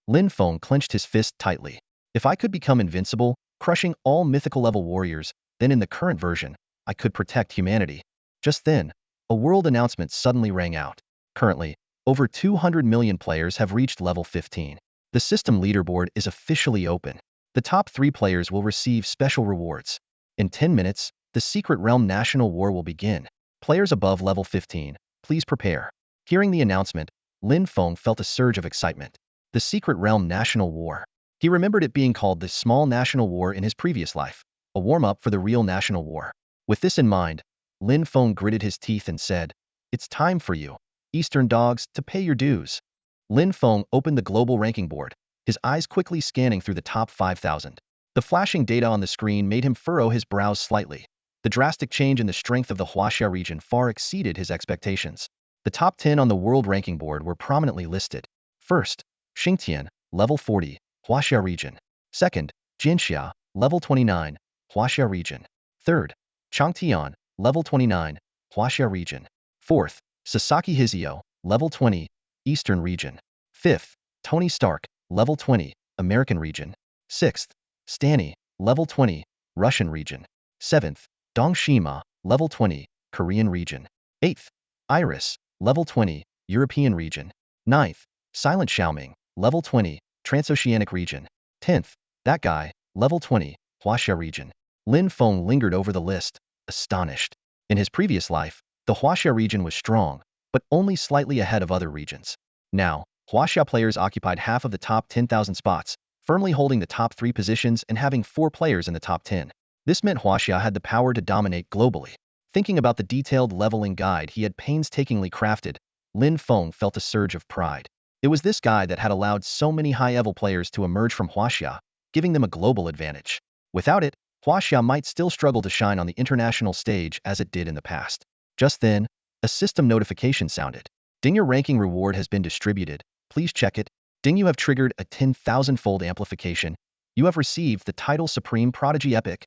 Lin Feng clenched his fist tightly. If I could become invincible, crushing all mythical-level warriors, then in the current version, I could protect humanity. Just then, a world announcement suddenly rang out. Currently, over 200 million players have reached level 15. The system leaderboard is officially open. The top 3 players will receive special rewards. In 10 minutes, the Secret Realm National War will begin. Players above level 15, please prepare. Hearing the announcement, Lin Feng felt a surge of excitement. The Secret Realm National War. He remembered it being called the Small National War in his previous life, a warm-up for the real National War. With this in mind, Lin Feng gritted his teeth and said, "It's time for you, Eastern dogs, to pay your dues." Lin Feng opened the global ranking board, his eyes quickly scanning through the top 5,000. The flashing data on the screen made him furrow his brows slightly. The drastic change in the strength of the Huaxia region far exceeded his expectations. The top 10 on the world ranking board were prominently listed. First, Xingtian, level 40, Huaxia region. Second, Jinxia, level 29, Huaxia region. Third, Changtian, level 29, Huaxia region. Fourth, Sasaki Hizio, level 20, Eastern region. Fifth, Tony Stark, level 20, American region. Sixth, Stanny, level 20, Russian region. Seventh, Dong Shima, level 20, Korean region. Eighth, Iris, level 20, European region. Ninth, Silent Xiaoming, level 20, Transoceanic region. 10th, that guy, level 20, Huaxia region. Lin Feng lingered over the list, astonished. In his previous life, the Huaxia region was strong, but only slightly ahead of other regions. Now, Huaxia players occupied half of the top 10,000 spots, firmly holding the top 3 positions and having 4 players in the top 10. This meant Huaxia had the power to dominate globally. Thinking about the detailed leveling guide he had painstakingly crafted, Lin Feng felt a surge of pride. It was this guide that had allowed so many high-level players to emerge from Huaxia, giving them a global advantage. Without it, Huaxia might still struggle to shine on the international stage as it did in the past. Just then, a system notification sounded. "Ding, your ranking reward has been distributed. Please check it. Ding, you have triggered a 10,000-fold amplification. You have received the title Supreme Prodigy Epic."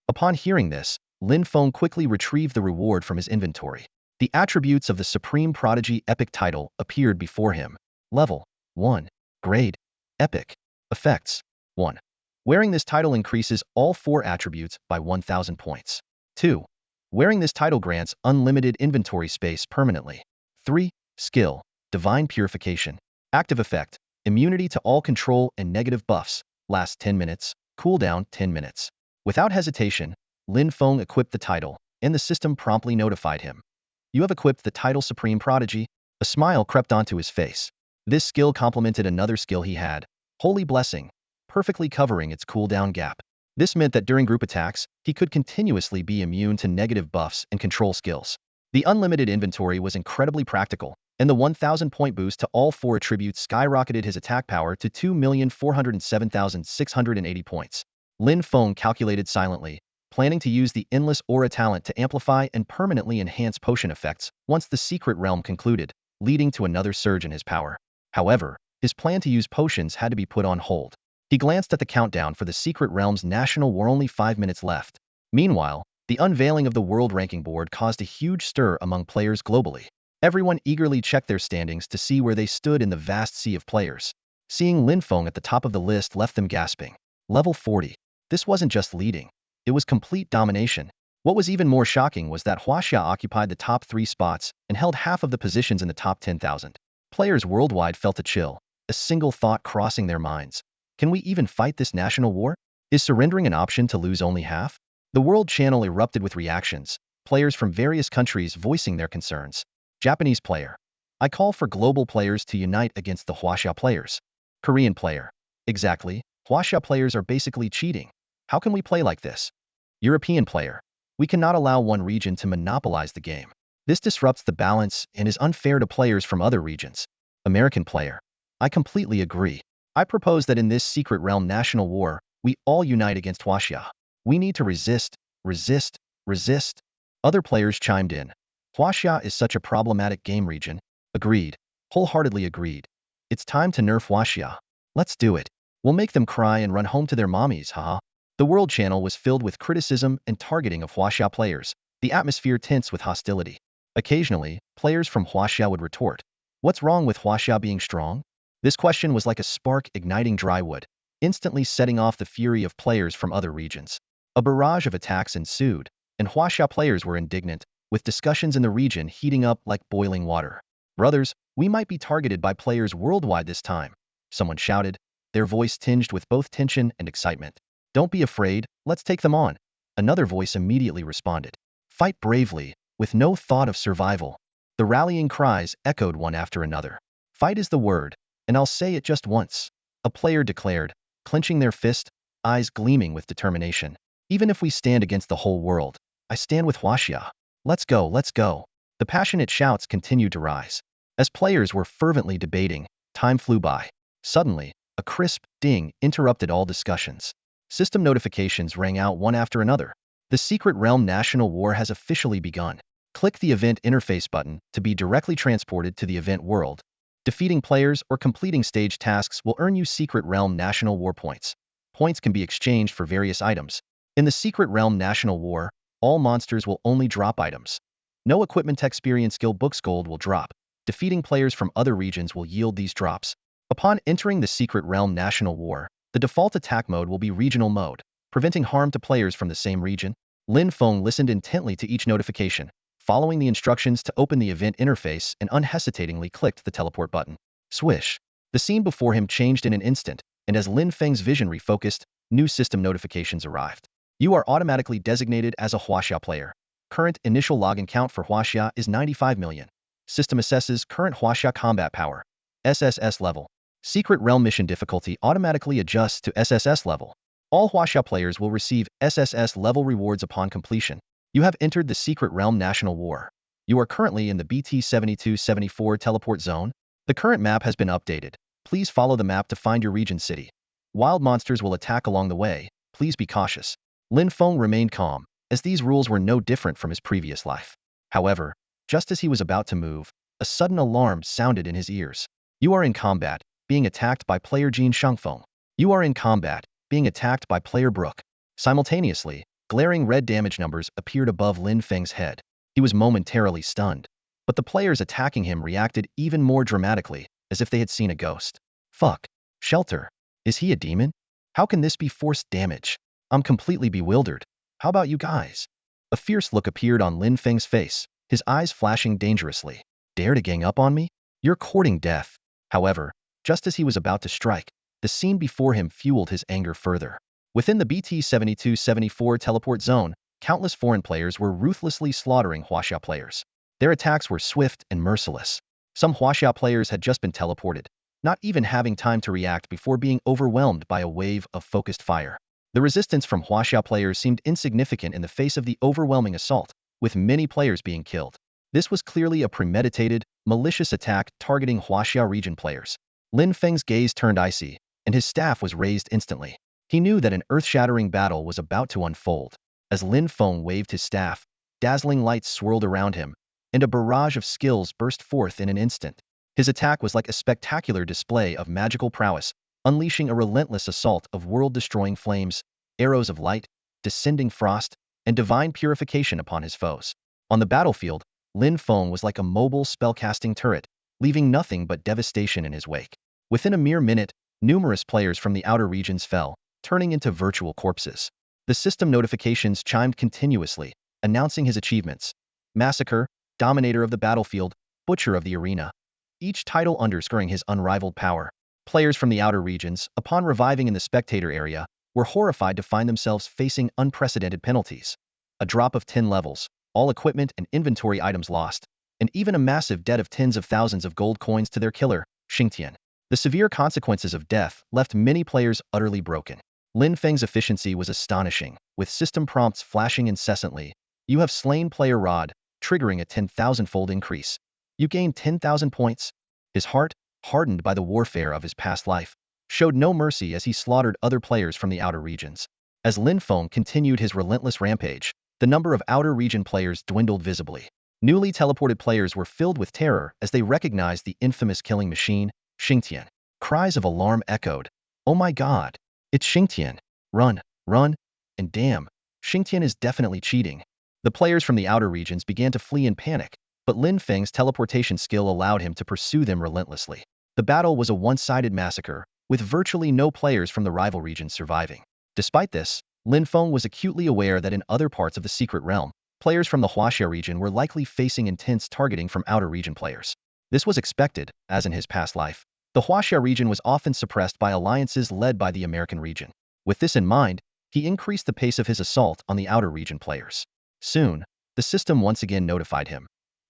Upon hearing this, Lin Feng quickly retrieved the reward from his inventory. The attributes of the Supreme Prodigy Epic title appeared before him. Level 1. Grade. Epic. Effects. 1. Wearing this title increases all 4 attributes by 1,000 points. 2. Wearing this title grants unlimited inventory space permanently. 3. Skill. Divine Purification. Active effect. Immunity to all control and negative buffs. Last 10 minutes. Cooldown 10 minutes. Without hesitation, Lin Feng equipped the title, and the system promptly notified him. "You have equipped the title Supreme Prodigy." A smile crept onto his face. This skill complemented another skill he had, Holy Blessing, perfectly covering its cooldown gap. This meant that during group attacks, he could continuously be immune to negative buffs and control skills. The unlimited inventory was incredibly practical, and the 1,000-point boost to all 4 attributes skyrocketed his attack power to 2,407,680 points. Lin Feng calculated silently, planning to use the Endless Aura talent to amplify and permanently enhance potion effects once the Secret Realm concluded, leading to another surge in his power. However, his plan to use potions had to be put on hold. He glanced at the countdown for the Secret Realm's National War, only 5 minutes left. Meanwhile, the unveiling of the World Ranking Board caused a huge stir among players globally. Everyone eagerly checked their standings to see where they stood in the vast sea of players. Seeing Lin Feng at the top of the list left them gasping. Level 40. This wasn't just leading. It was complete domination. What was even more shocking was that Huaxia occupied the top 3 spots and held half of the positions in the top 10,000. Players worldwide felt a chill, a single thought crossing their minds. Can we even fight this national war? Is surrendering an option to lose only half? The world channel erupted with reactions, players from various countries voicing their concerns. Japanese player. I call for global players to unite against the Huaxia players. Korean player. Exactly, Huaxia players are basically cheating. How can we play like this? European player. We cannot allow one region to monopolize the game. This disrupts the balance and is unfair to players from other regions. American player. I completely agree. I propose that in this secret realm national war, we all unite against Huaxia. We need to resist, resist, resist. Other players chimed in. Huaxia is such a problematic game region. Agreed. Wholeheartedly agreed. It's time to nerf Huaxia. Let's do it. We'll make them cry and run home to their mommies, haha. The World Channel was filled with criticism and targeting of Huaxia players. The atmosphere tense with hostility. Occasionally, players from Huaxia would retort, "What's wrong with Huaxia being strong?" This question was like a spark igniting dry wood, instantly setting off the fury of players from other regions. A barrage of attacks ensued, and Huaxia players were indignant, with discussions in the region heating up like boiling water. "Brothers, we might be targeted by players worldwide this time," someone shouted, their voice tinged with both tension and excitement. "Don't be afraid, let's take them on." Another voice immediately responded, "Fight bravely, with no thought of survival." The rallying cries echoed one after another. "Fight is the word, and I'll say it just once," a player declared, clenching their fist, eyes gleaming with determination. "Even if we stand against the whole world, I stand with Huaxia. Let's go, let's go." The passionate shouts continued to rise. As players were fervently debating, time flew by. Suddenly, a crisp ding interrupted all discussions. System notifications rang out one after another. The Secret Realm National War has officially begun. Click the Event Interface button to be directly transported to the event world. Defeating players or completing stage tasks will earn you Secret Realm National War points. Points can be exchanged for various items. In the Secret Realm National War, all monsters will only drop items. No equipment experience skill books gold will drop. Defeating players from other regions will yield these drops. Upon entering the Secret Realm National War, the default attack mode will be regional mode, preventing harm to players from the same region. Lin Feng listened intently to each notification, following the instructions to open the event interface and unhesitatingly clicked the teleport button. Swish. The scene before him changed in an instant, and as Lin Feng's vision refocused, new system notifications arrived. You are automatically designated as a Huaxia player. Current initial login count for Huaxia is 95 million. System assesses current Huaxia combat power. SSS level. Secret Realm mission difficulty automatically adjusts to SSS level. All Huaxia players will receive SSS level rewards upon completion. You have entered the Secret Realm National War. You are currently in the BT 7274 teleport zone. The current map has been updated. Please follow the map to find your region city. Wild monsters will attack along the way. Please be cautious. Lin Feng remained calm, as these rules were no different from his previous life. However, just as he was about to move, a sudden alarm sounded in his ears. You are in combat, being attacked by player Jin Shangfeng. You are in combat, being attacked by player Brook. Simultaneously, glaring red damage numbers appeared above Lin Feng's head. He was momentarily stunned, but the players attacking him reacted even more dramatically, as if they had seen a ghost. Fuck. Shelter. Is he a demon? How can this be forced damage? I'm completely bewildered. How about you guys? A fierce look appeared on Lin Feng's face, his eyes flashing dangerously. Dare to gang up on me? You're courting death. However, just as he was about to strike, the scene before him fueled his anger further. Within the BT 7274 teleport zone, countless foreign players were ruthlessly slaughtering Huaxia players. Their attacks were swift and merciless. Some Huaxia players had just been teleported, not even having time to react before being overwhelmed by a wave of focused fire. The resistance from Huaxia players seemed insignificant in the face of the overwhelming assault, with many players being killed. This was clearly a premeditated, malicious attack targeting Huaxia region players. Lin Feng's gaze turned icy, and his staff was raised instantly. He knew that an earth-shattering battle was about to unfold. As Lin Feng waved his staff, dazzling lights swirled around him, and a barrage of skills burst forth in an instant. His attack was like a spectacular display of magical prowess, unleashing a relentless assault of world-destroying flames, arrows of light, descending frost, and divine purification upon his foes. On the battlefield, Lin Feng was like a mobile spellcasting turret, leaving nothing but devastation in his wake. Within a mere minute, numerous players from the outer regions fell, turning into virtual corpses. The system notifications chimed continuously, announcing his achievements. Massacre, Dominator of the Battlefield, Butcher of the Arena. Each title underscoring his unrivaled power. Players from the outer regions, upon reviving in the spectator area, were horrified to find themselves facing unprecedented penalties. A drop of 10 levels, all equipment and inventory items lost. and even a massive debt of tens of thousands of gold coins to their killer, Xingtian. The severe consequences of death left many players utterly broken. Lin Feng's efficiency was astonishing, with system prompts flashing incessantly. You have slain player Rod, triggering a 10,000-fold increase. You gain 10,000 points. His heart, hardened by the warfare of his past life, showed no mercy as he slaughtered other players from the outer regions. As Lin Fong continued his relentless rampage, the number of outer region players dwindled visibly. Newly teleported players were filled with terror as they recognized the infamous killing machine, Xingtian. Cries of alarm echoed. Oh my god! It's Xingtian! Run! Run! And damn, Xingtian is definitely cheating. The players from the outer regions began to flee in panic, but Lin Feng's teleportation skill allowed him to pursue them relentlessly. The battle was a one-sided massacre, with virtually no players from the rival regions surviving. Despite this, Lin Feng was acutely aware that in other parts of the secret realm, players from the Huaxia region were likely facing intense targeting from outer region players. This was expected, as in his past life. The Huaxia region was often suppressed by alliances led by the American region. With this in mind, he increased the pace of his assault on the outer region players. Soon, the system once again notified him.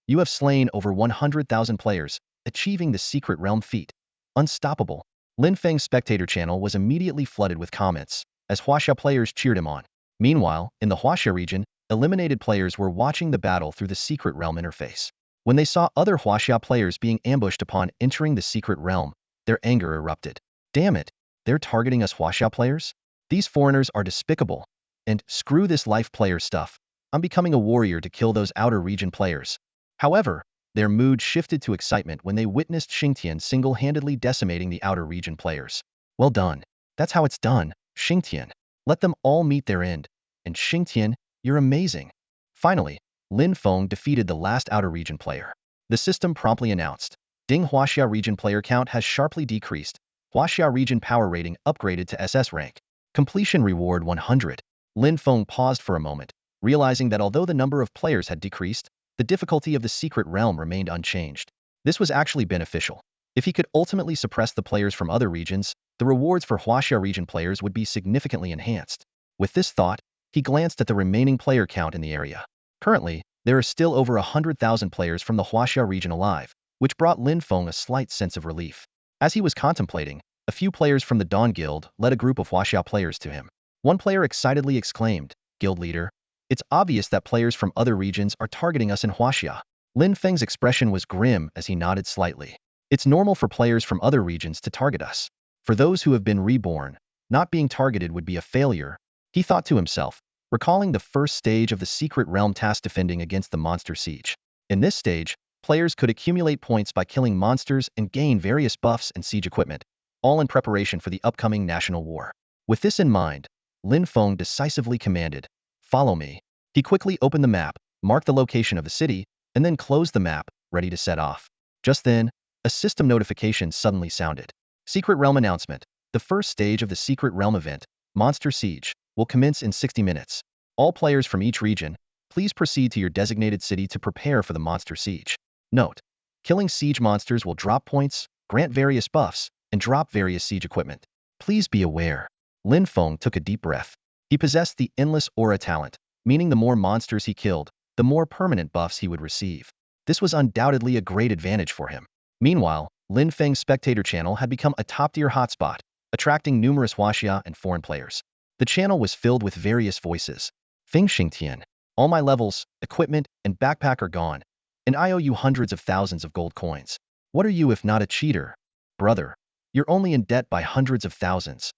You have slain over 100,000 players, achieving the secret realm feat. Unstoppable. Lin Feng's spectator channel was immediately flooded with comments, as Huaxia players cheered him on. Meanwhile, in the Huaxia region, eliminated players were watching the battle through the secret realm interface. When they saw other Huaxia players being ambushed upon entering the secret realm, their anger erupted. Damn it, they're targeting us Huaxia players? These foreigners are despicable. And screw this life player stuff. I'm becoming a warrior to kill those outer region players. However, their mood shifted to excitement when they witnessed Xingtian single-handedly decimating the outer region players. Well done. That's how it's done, Xingtian. Let them all meet their end. And Xingtian, you're amazing. Finally, Lin Fong defeated the last outer region player. The system promptly announced, Ding Huaxia region player count has sharply decreased. Huaxia region power rating upgraded to SS rank. Completion reward 100. Lin Fong paused for a moment, realizing that although the number of players had decreased, the difficulty of the secret realm remained unchanged. This was actually beneficial. If he could ultimately suppress the players from other regions, the rewards for Huaxia region players would be significantly enhanced. With this thought, he glanced at the remaining player count in the area. Currently, there are still over 100,000 players from the Huaxia region alive, which brought Lin Fong a slight sense of relief. As he was contemplating, a few players from the Dawn Guild led a group of Huaxia players to him. One player excitedly exclaimed, Guild leader, it's obvious that players from other regions are targeting us in Huaxia. Lin Feng's expression was grim as he nodded slightly. It's normal for players from other regions to target us. For those who have been reborn, not being targeted would be a failure, he thought to himself, recalling the first stage of the secret realm task defending against the monster siege. In this stage, players could accumulate points by killing monsters and gain various buffs and siege equipment, all in preparation for the upcoming national war. With this in mind, Lin Fong decisively commanded, Follow me. He quickly opened the map, marked the location of the city, and then closed the map, ready to set off. Just then, a system notification suddenly sounded. Secret Realm announcement. The first stage of the Secret Realm event, Monster Siege, will commence in 60 minutes. All players from each region, please proceed to your designated city to prepare for the Monster Siege. Note: killing siege monsters will drop points, grant various buffs, and drop various siege equipment. Please be aware. Lin Fong took a deep breath. He possessed the Endless Aura talent, meaning the more monsters he killed, the more permanent buffs he would receive. This was undoubtedly a great advantage for him. Meanwhile, Lin Feng's spectator channel had become a top-tier hotspot, attracting numerous Huaxia and foreign players. The channel was filled with various voices. Feng Xingtian, all my levels, equipment, and backpack are gone, and I owe you hundreds of thousands of gold coins. What are you if not a cheater? Brother, you're only in debt by hundreds of thousands.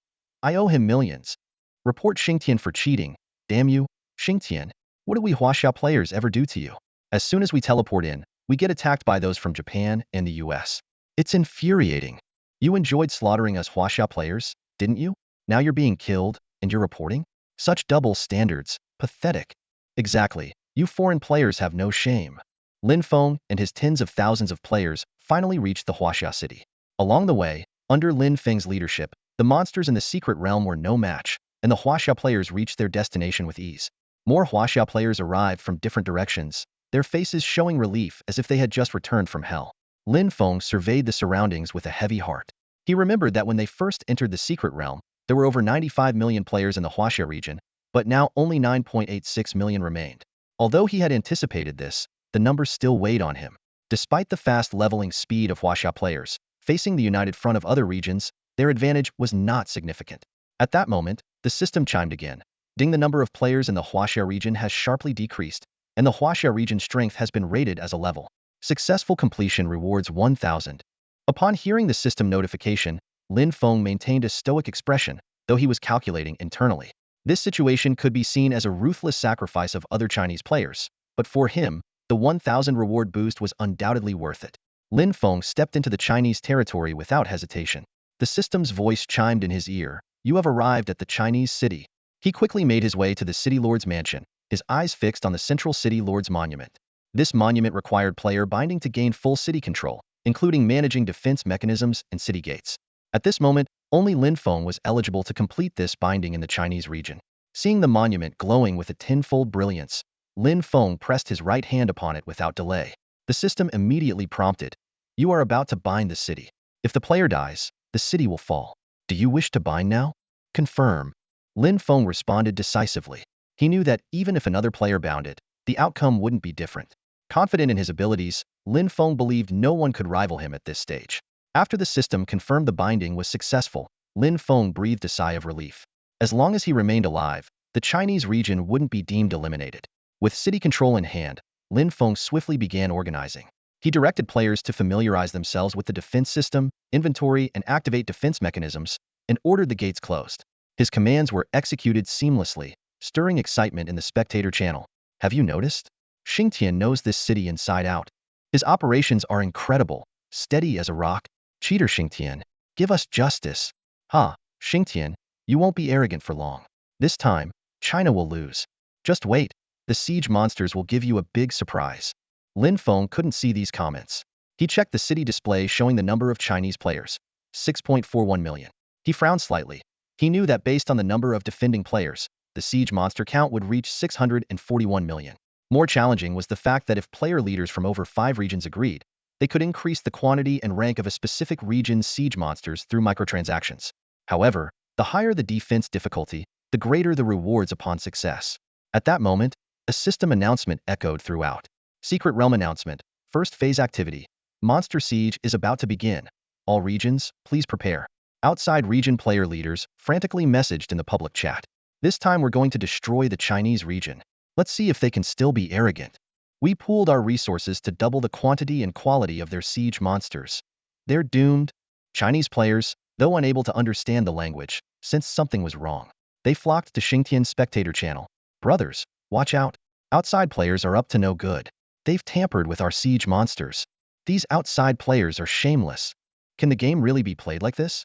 I owe him millions. Report Xingtian for cheating. Damn you, Xingtian. What do we Huaxia players ever do to you? As soon as we teleport in, we get attacked by those from Japan and the US. It's infuriating. You enjoyed slaughtering us Huaxia players, didn't you? Now you're being killed, and you're reporting? Such double standards. Pathetic. Exactly. You foreign players have no shame. Lin Fong and his tens of thousands of players finally reached the Huaxia city. Along the way, under Lin Feng's leadership, the monsters in the secret realm were no match, and the Huaxia players reached their destination with ease. More Huaxia players arrived from different directions, their faces showing relief as if they had just returned from hell. Lin Fong surveyed the surroundings with a heavy heart. He remembered that when they first entered the secret realm, there were over 95 million players in the Huaxia region, but now only 9.86 million remained. Although he had anticipated this, the numbers still weighed on him. Despite the fast leveling speed of Huaxia players, facing the united front of other regions, their advantage was not significant. At that moment, the system chimed again. Ding, the number of players in the Huaxia region has sharply decreased, and the Huaxia region strength has been rated as a level. Successful completion rewards 1,000. Upon hearing the system notification, Lin Fong maintained a stoic expression, though he was calculating internally. This situation could be seen as a ruthless sacrifice of other Chinese players, but for him, the 1,000 reward boost was undoubtedly worth it. Lin Fong stepped into the Chinese territory without hesitation. The system's voice chimed in his ear. You have arrived at the Chinese city. He quickly made his way to the city lord's mansion, his eyes fixed on the central city lord's monument. This monument required player binding to gain full city control, including managing defense mechanisms and city gates. At this moment, only Lin Fong was eligible to complete this binding in the Chinese region. Seeing the monument glowing with a tenfold brilliance, Lin Fong pressed his right hand upon it without delay. The system immediately prompted, you are about to bind the city. If the player dies, the city will fall. Do you wish to bind now? Confirm. Lin Fong responded decisively. He knew that even if another player bound it, the outcome wouldn't be different. Confident in his abilities, Lin Fong believed no one could rival him at this stage. After the system confirmed the binding was successful, Lin Fong breathed a sigh of relief. As long as he remained alive, the Chinese region wouldn't be deemed eliminated. With city control in hand, Lin Fong swiftly began organizing. He directed players to familiarize themselves with the defense system, inventory, and activate defense mechanisms, and ordered the gates closed. His commands were executed seamlessly, stirring excitement in the spectator channel. Have you noticed? Xingtian knows this city inside out. His operations are incredible, steady as a rock. Cheater Xingtian, give us justice. Ha, Xingtian, you won't be arrogant for long. This time, China will lose. Just wait, the siege monsters will give you a big surprise. Lin Fong couldn't see these comments. He checked the city display showing the number of Chinese players, 6.41 million. He frowned slightly. He knew that based on the number of defending players, the siege monster count would reach 641 million. More challenging was the fact that if player leaders from over 5 regions agreed, they could increase the quantity and rank of a specific region's siege monsters through microtransactions. However, the higher the defense difficulty, the greater the rewards upon success. At that moment, a system announcement echoed throughout. Secret Realm announcement, first phase activity. Monster Siege is about to begin. All regions, please prepare. Outside region player leaders frantically messaged in the public chat. This time we're going to destroy the Chinese region. Let's see if they can still be arrogant. We pooled our resources to double the quantity and quality of their siege monsters. They're doomed. Chinese players, though unable to understand the language, sensed something was wrong. They flocked to Xingtian's spectator channel. Brothers, watch out. Outside players are up to no good. They've tampered with our siege monsters. These outside players are shameless. Can the game really be played like this?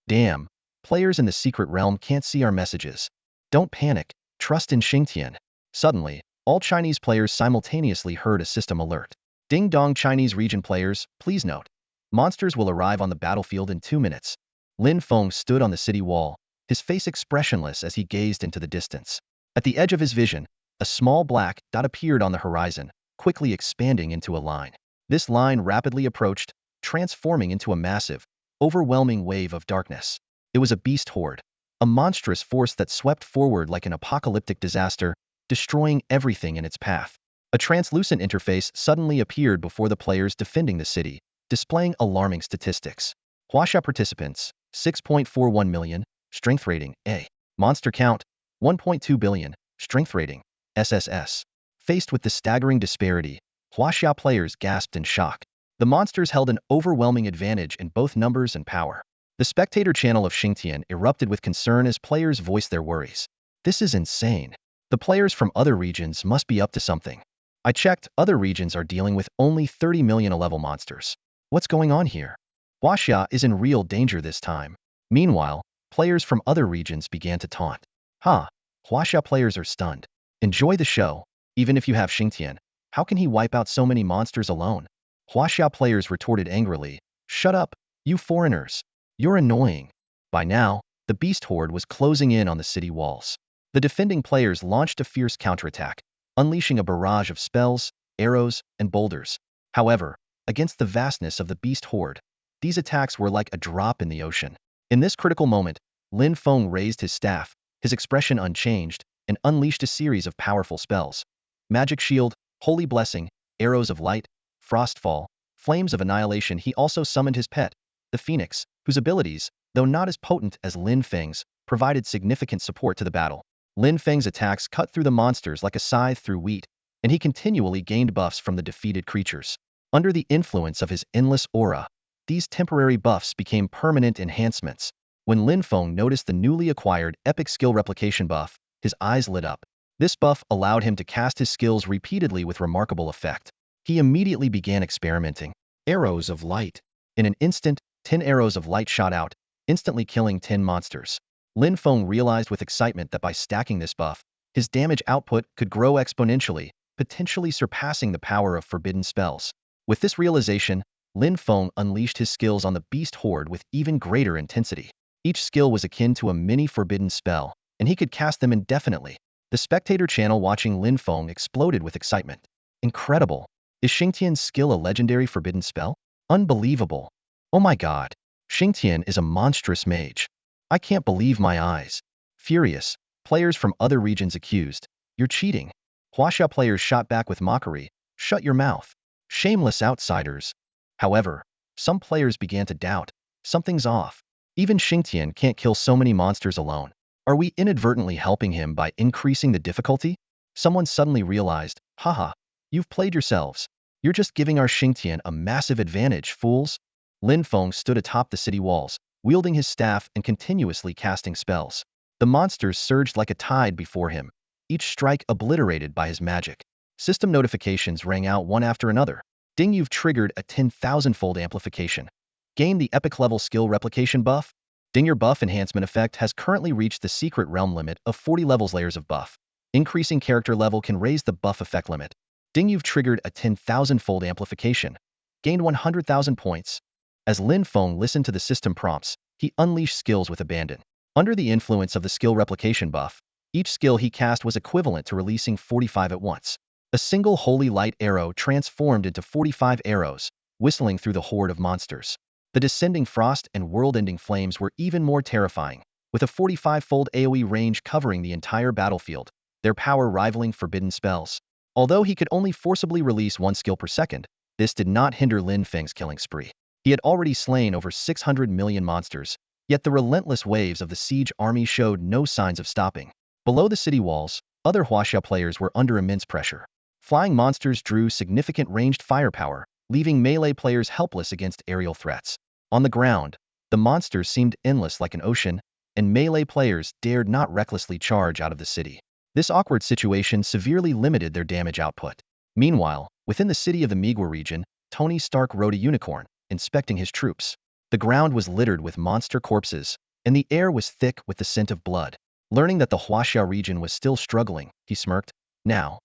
Damn, players in the secret realm can't see our messages. Don't panic, trust in Xingtian. Suddenly, all Chinese players simultaneously heard a system alert. Ding dong, Chinese region players, please note. Monsters will arrive on the battlefield in 2 minutes. Lin Fong stood on the city wall, his face expressionless as he gazed into the distance. At the edge of his vision, a small black dot appeared on the horizon, quickly expanding into a line. This line rapidly approached, transforming into a massive, overwhelming wave of darkness. It was a beast horde, a monstrous force that swept forward like an apocalyptic disaster, destroying everything in its path. A translucent interface suddenly appeared before the players defending the city, displaying alarming statistics. Huaxia participants, 6.41 million, strength rating, A. Monster count, 1.2 billion, strength rating, SSS. Faced with the staggering disparity, Huaxia players gasped in shock. The monsters held an overwhelming advantage in both numbers and power. The spectator channel of Xingtian erupted with concern as players voiced their worries. This is insane. The players from other regions must be up to something. I checked, other regions are dealing with only 30 million level monsters. What's going on here? Huaxia is in real danger this time. Meanwhile, players from other regions began to taunt. Ha, Huaxia players are stunned. Enjoy the show. Even if you have Xingtian, how can he wipe out so many monsters alone? Huaxia players retorted angrily. Shut up, you foreigners. You're annoying. By now, the beast horde was closing in on the city walls. The defending players launched a fierce counterattack, unleashing a barrage of spells, arrows, and boulders. However, against the vastness of the beast horde, these attacks were like a drop in the ocean. In this critical moment, Lin Fong raised his staff, his expression unchanged, and unleashed a series of powerful spells. Magic Shield, Holy Blessing, arrows of light, frostfall, flames of annihilation. He also summoned his pet, the Phoenix, whose abilities, though not as potent as Lin Feng's, provided significant support to the battle. Lin Feng's attacks cut through the monsters like a scythe through wheat, and he continually gained buffs from the defeated creatures. Under the influence of his endless aura, these temporary buffs became permanent enhancements. When Lin Fong noticed the newly acquired epic skill replication buff, his eyes lit up. This buff allowed him to cast his skills repeatedly with remarkable effect. He immediately began experimenting. Arrows of light. In an instant, 10 arrows of light shot out, instantly killing 10 monsters. Lin Fong realized with excitement that by stacking this buff, his damage output could grow exponentially, potentially surpassing the power of forbidden spells. With this realization, Lin Fong unleashed his skills on the beast horde with even greater intensity. Each skill was akin to a mini forbidden spell, and he could cast them indefinitely. The spectator channel watching Lin Fong exploded with excitement. Incredible! Is Xingtian's skill a legendary forbidden spell? Unbelievable! Oh my god! Xingtian is a monstrous mage. I can't believe my eyes. Furious, players from other regions accused, "You're cheating." Huaxia players shot back with mockery, "Shut your mouth. Shameless outsiders." However, some players began to doubt. Something's off. Even Xingtian can't kill so many monsters alone. Are we inadvertently helping him by increasing the difficulty? Someone suddenly realized, haha, you've played yourselves. You're just giving our Xingtian a massive advantage, fools. Lin Fong stood atop the city walls, wielding his staff and continuously casting spells. The monsters surged like a tide before him, each strike obliterated by his magic. System notifications rang out one after another. Ding, you've triggered a 10,000-fold amplification. Gain the epic level skill replication buff. Ding, your buff enhancement effect has currently reached the secret realm limit of 40 levels layers of buff. Increasing character level can raise the buff effect limit. Ding, you've triggered a 10,000-fold amplification. Gained 100,000 points. As Lin Fong listened to the system prompts, he unleashed skills with abandon. Under the influence of the skill replication buff, each skill he cast was equivalent to releasing 45 at once. A single holy light arrow transformed into 45 arrows, whistling through the horde of monsters. The descending frost and world-ending flames were even more terrifying, with a 45-fold AoE range covering the entire battlefield, their power rivaling forbidden spells. Although he could only forcibly release one skill per second, this did not hinder Lin Feng's killing spree. He had already slain over 600 million monsters, yet the relentless waves of the siege army showed no signs of stopping. Below the city walls, other Huaxia players were under immense pressure. Flying monsters drew significant ranged firepower, leaving melee players helpless against aerial threats. On the ground, the monsters seemed endless like an ocean, and melee players dared not recklessly charge out of the city. This awkward situation severely limited their damage output. Meanwhile, within the city of the Migwa region, Tony Stark rode a unicorn, inspecting his troops. The ground was littered with monster corpses, and the air was thick with the scent of blood. Learning that the Huaxia region was still struggling, he smirked. Now,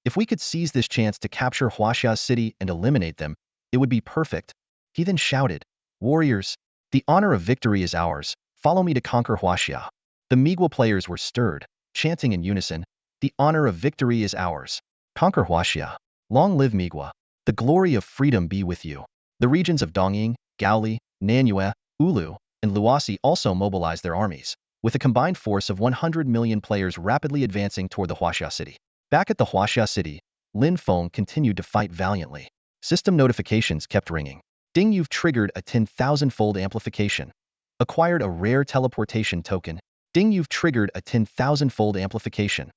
if we could seize this chance to capture Huaxia's city and eliminate them, it would be perfect. He then shouted, "Warriors, the honor of victory is ours. Follow me to conquer Huaxia." The Migwa players were stirred, chanting in unison, "The honor of victory is ours. Conquer Huaxia. Long live Migwa. The glory of freedom be with you." The regions of Dongying, Gaoli, Nanyue, Ulu, and Luosi also mobilized their armies, with a combined force of 100 million players rapidly advancing toward the Huaxia city. Back at the Huaxia city, Lin Fong continued to fight valiantly. System notifications kept ringing. Ding, you've triggered a 10,000-fold amplification. Acquired a rare teleportation token. Ding, you've triggered a 10,000-fold amplification.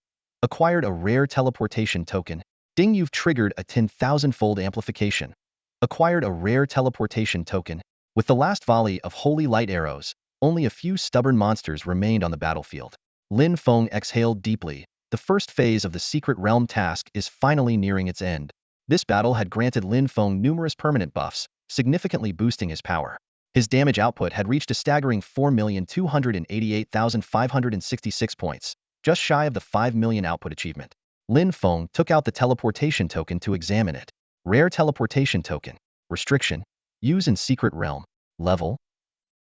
Acquired a rare teleportation token. Ding, you've triggered a 10,000-fold amplification. Acquired a rare teleportation token. With the last volley of holy light arrows, only a few stubborn monsters remained on the battlefield. Lin Fong exhaled deeply. The first phase of the Secret Realm task is finally nearing its end. This battle had granted Lin Fong numerous permanent buffs, significantly boosting his power. His damage output had reached a staggering 4,288,566 points, just shy of the 5 million output achievement. Lin Fong took out the teleportation token to examine it. Rare teleportation token. Restriction. Use in Secret Realm. Level.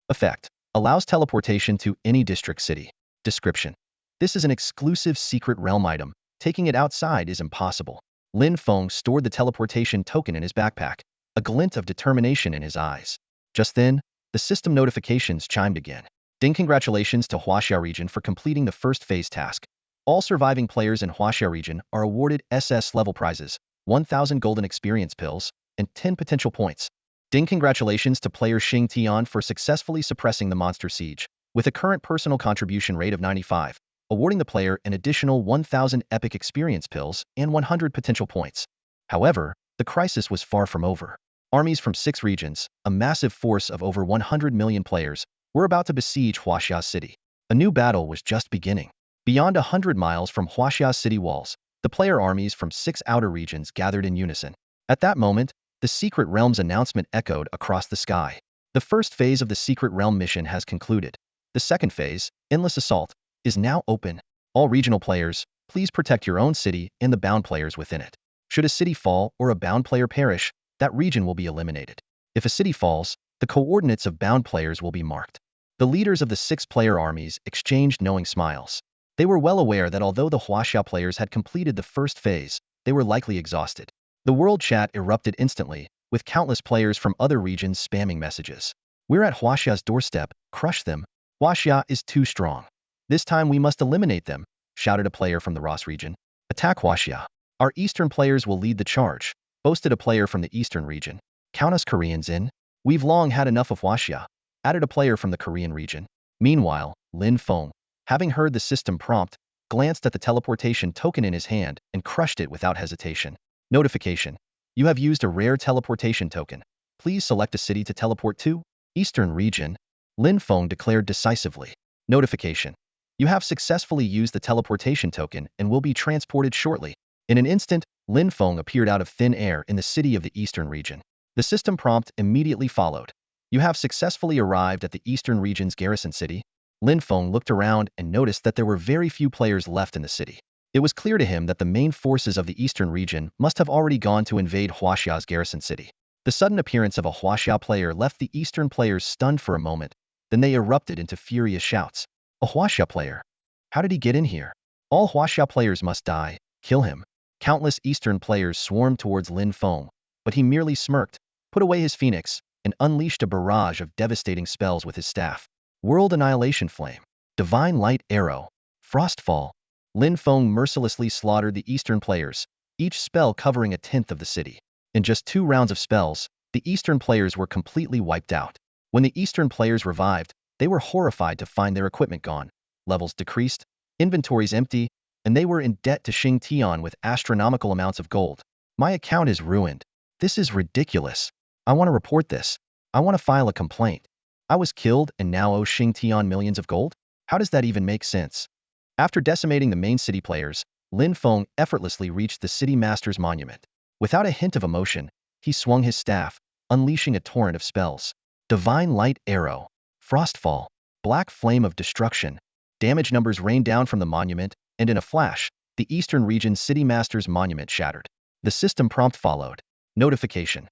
Effect. Allows teleportation to any district city. Description. This is an exclusive Secret Realm item. Taking it outside is impossible. Lin Fong stored the teleportation token in his backpack, a glint of determination in his eyes. Just then, the system notifications chimed again. Ding, congratulations to Huaxia region for completing the first phase task. All surviving players in Huaxia region are awarded SS level prizes. 1,000 golden experience pills, and 10 potential points. Ding, congratulations to player Xing Tian for successfully suppressing the monster siege, with a current personal contribution rate of 95, awarding the player an additional 1,000 epic experience pills and 100 potential points. However, the crisis was far from over. Armies from 6 regions, a massive force of over 100 million players, were about to besiege Huaxia City. A new battle was just beginning. Beyond 100 miles from Huaxia's city walls, the player armies from 6 outer regions gathered in unison. At that moment, the Secret Realm's announcement echoed across the sky. The first phase of the Secret Realm mission has concluded. The second phase, Endless Assault, is now open. All regional players, please protect your own city and the bound players within it. Should a city fall or a bound player perish, that region will be eliminated. If a city falls, the coordinates of bound players will be marked. The leaders of the 6 player armies exchanged knowing smiles. They were well aware that although the Huaxia players had completed the first phase, they were likely exhausted. The world chat erupted instantly, with countless players from other regions spamming messages. We're at Huaxia's doorstep, crush them. Huaxia is too strong. This time we must eliminate them, shouted a player from the Ross region. Attack Huaxia. Our eastern players will lead the charge, boasted a player from the eastern region. Count us Koreans in. We've long had enough of Huaxia, added a player from the Korean region. Meanwhile, Lin Fong, having heard the system prompt, glanced at the teleportation token in his hand and crushed it without hesitation. Notification. You have used a rare teleportation token. Please select a city to teleport to. Eastern region. Lin Fong declared decisively. Notification. You have successfully used the teleportation token and will be transported shortly. In an instant, Lin Fong appeared out of thin air in the city of the eastern region. The system prompt immediately followed. You have successfully arrived at the eastern region's garrison city. Lin Fong looked around and noticed that there were very few players left in the city. It was clear to him that the main forces of the eastern region must have already gone to invade Huaxia's garrison city. The sudden appearance of a Huaxia player left the eastern players stunned for a moment, then they erupted into furious shouts. A Huaxia player? How did he get in here? All Huaxia players must die, kill him. Countless eastern players swarmed towards Lin Fong, but he merely smirked, put away his phoenix, and unleashed a barrage of devastating spells with his staff. World Annihilation Flame, Divine Light Arrow, Frostfall. Lin Fong mercilessly slaughtered the eastern players, each spell covering 1/10 of the city. In just 2 rounds of spells, the eastern players were completely wiped out. When the eastern players revived, they were horrified to find their equipment gone, levels decreased, inventories empty, and they were in debt to Xing Tian with astronomical amounts of gold. My account is ruined. This is ridiculous. I want to report this. I want to file a complaint. I was killed and now owe Xing Tian millions of gold? How does that even make sense? After decimating the main city players, Lin Fong effortlessly reached the city master's monument. Without a hint of emotion, he swung his staff, unleashing a torrent of spells. Divine Light Arrow, Frostfall, Black Flame of Destruction. Damage numbers rained down from the monument, and in a flash, the eastern region's city master's monument shattered. The system prompt followed. Notification.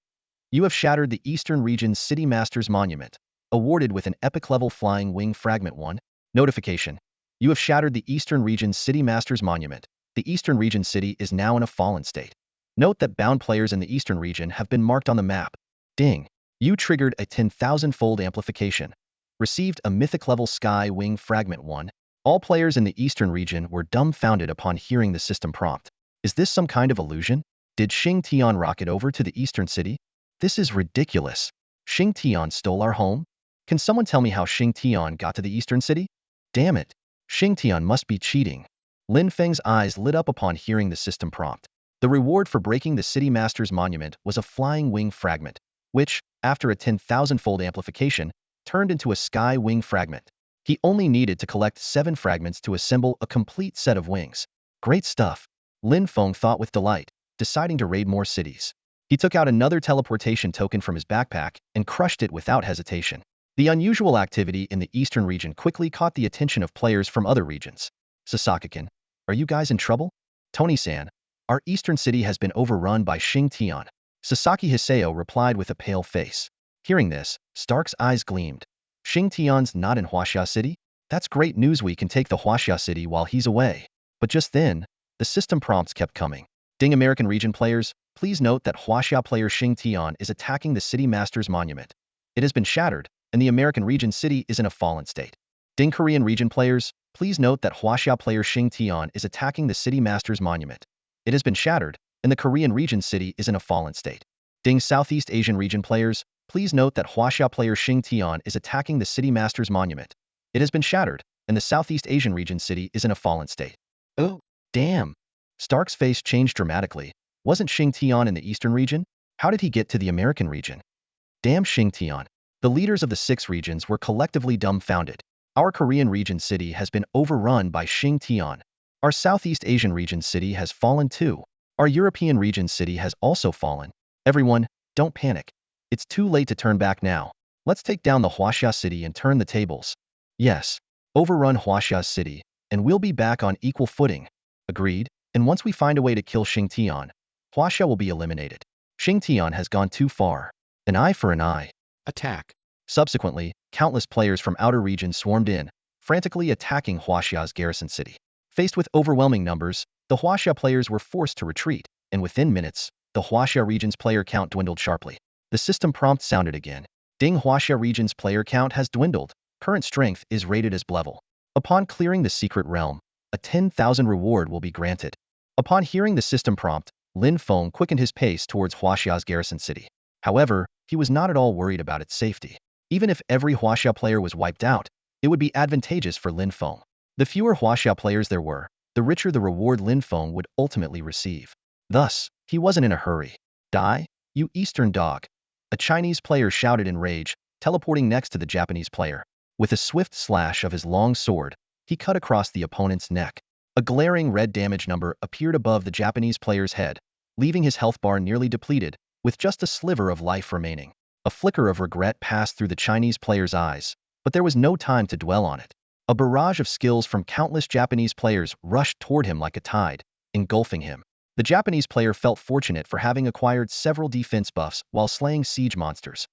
You have shattered the eastern region's city master's monument. Awarded with an epic level Flying Wing Fragment 1. Notification. You have shattered the eastern region's city master's monument. The eastern region city is now in a fallen state. Note that bound players in the eastern region have been marked on the map. Ding. You triggered a 10,000-fold amplification. Received a mythic level Sky Wing Fragment 1. All players in the eastern region were dumbfounded upon hearing the system prompt. Is this some kind of illusion? Did Xing Tian rocket over to the eastern city? This is ridiculous. Xing Tian stole our home? Can someone tell me how Xing Tian got to the eastern city? Damn it. Xing Tian must be cheating. Lin Feng's eyes lit up upon hearing the system prompt. The reward for breaking the city master's monument was a Flying Wing Fragment, which, after a 10,000-fold amplification, turned into a Sky Wing Fragment. He only needed to collect 7 fragments to assemble a complete set of wings. Great stuff. Lin Feng thought with delight, deciding to raid more cities. He took out another teleportation token from his backpack and crushed it without hesitation. The unusual activity in the eastern region quickly caught the attention of players from other regions. Sasaki-kun, are you guys in trouble? Tony-san, our eastern city has been overrun by Xing Tian. Sasaki Hiseo replied with a pale face. Hearing this, Stark's eyes gleamed. Xing Tian's not in Huaxia City? That's great news, we can take the Huaxia City while he's away. But just then, the system prompts kept coming. Ding, American region players, please note that Huaxia player Xing Tian is attacking the city master's monument. It has been shattered, and the American region city is in a fallen state. Ding, Korean region players, please note that Huaxia player Xing Tian is attacking the city master's monument. It has been shattered, and the Korean region city is in a fallen state. Ding Southeast Asian region players, please note that Huaxia player Xing Tian is attacking the City Master's monument. It has been shattered, and the Southeast Asian region city is in a fallen state. Oh, damn. Stark's face changed dramatically. Wasn't Xing Tian in the eastern region? How did he get to the American region? Damn Xing Tian. The leaders of the 6 regions were collectively dumbfounded. Our Korean region city has been overrun by Xing Tian. Our Southeast Asian region city has fallen too. Our European region city has also fallen. Everyone, don't panic. It's too late to turn back now. Let's take down the Huaxia city and turn the tables. Yes. Overrun Huaxia city, and we'll be back on equal footing. Agreed. And once we find a way to kill Xing Tian, Huaxia will be eliminated. Xing Tian has gone too far. An eye for an eye. Attack. Subsequently, countless players from outer regions swarmed in, frantically attacking Huaxia's garrison city. Faced with overwhelming numbers, the Huaxia players were forced to retreat, and within minutes, the Huaxia region's player count dwindled sharply. The system prompt sounded again. Ding Huaxia region's player count has dwindled. Current strength is rated as level. Upon clearing the secret realm, a 10,000 reward will be granted. Upon hearing the system prompt, Lin Fong quickened his pace towards Huaxia's garrison city. However, he was not at all worried about its safety. Even if every Huaxia player was wiped out, it would be advantageous for Lin Fong. The fewer Huaxia players there were, the richer the reward Lin Fong would ultimately receive. Thus, he wasn't in a hurry. Die, you Eastern dog. A Chinese player shouted in rage, teleporting next to the Japanese player. With a swift slash of his long sword, he cut across the opponent's neck. A glaring red damage number appeared above the Japanese player's head, leaving his health bar nearly depleted, with just a sliver of life remaining. A flicker of regret passed through the Chinese player's eyes, but there was no time to dwell on it. A barrage of skills from countless Japanese players rushed toward him like a tide, engulfing him. The Japanese player felt fortunate for having acquired several defense buffs while slaying siege monsters.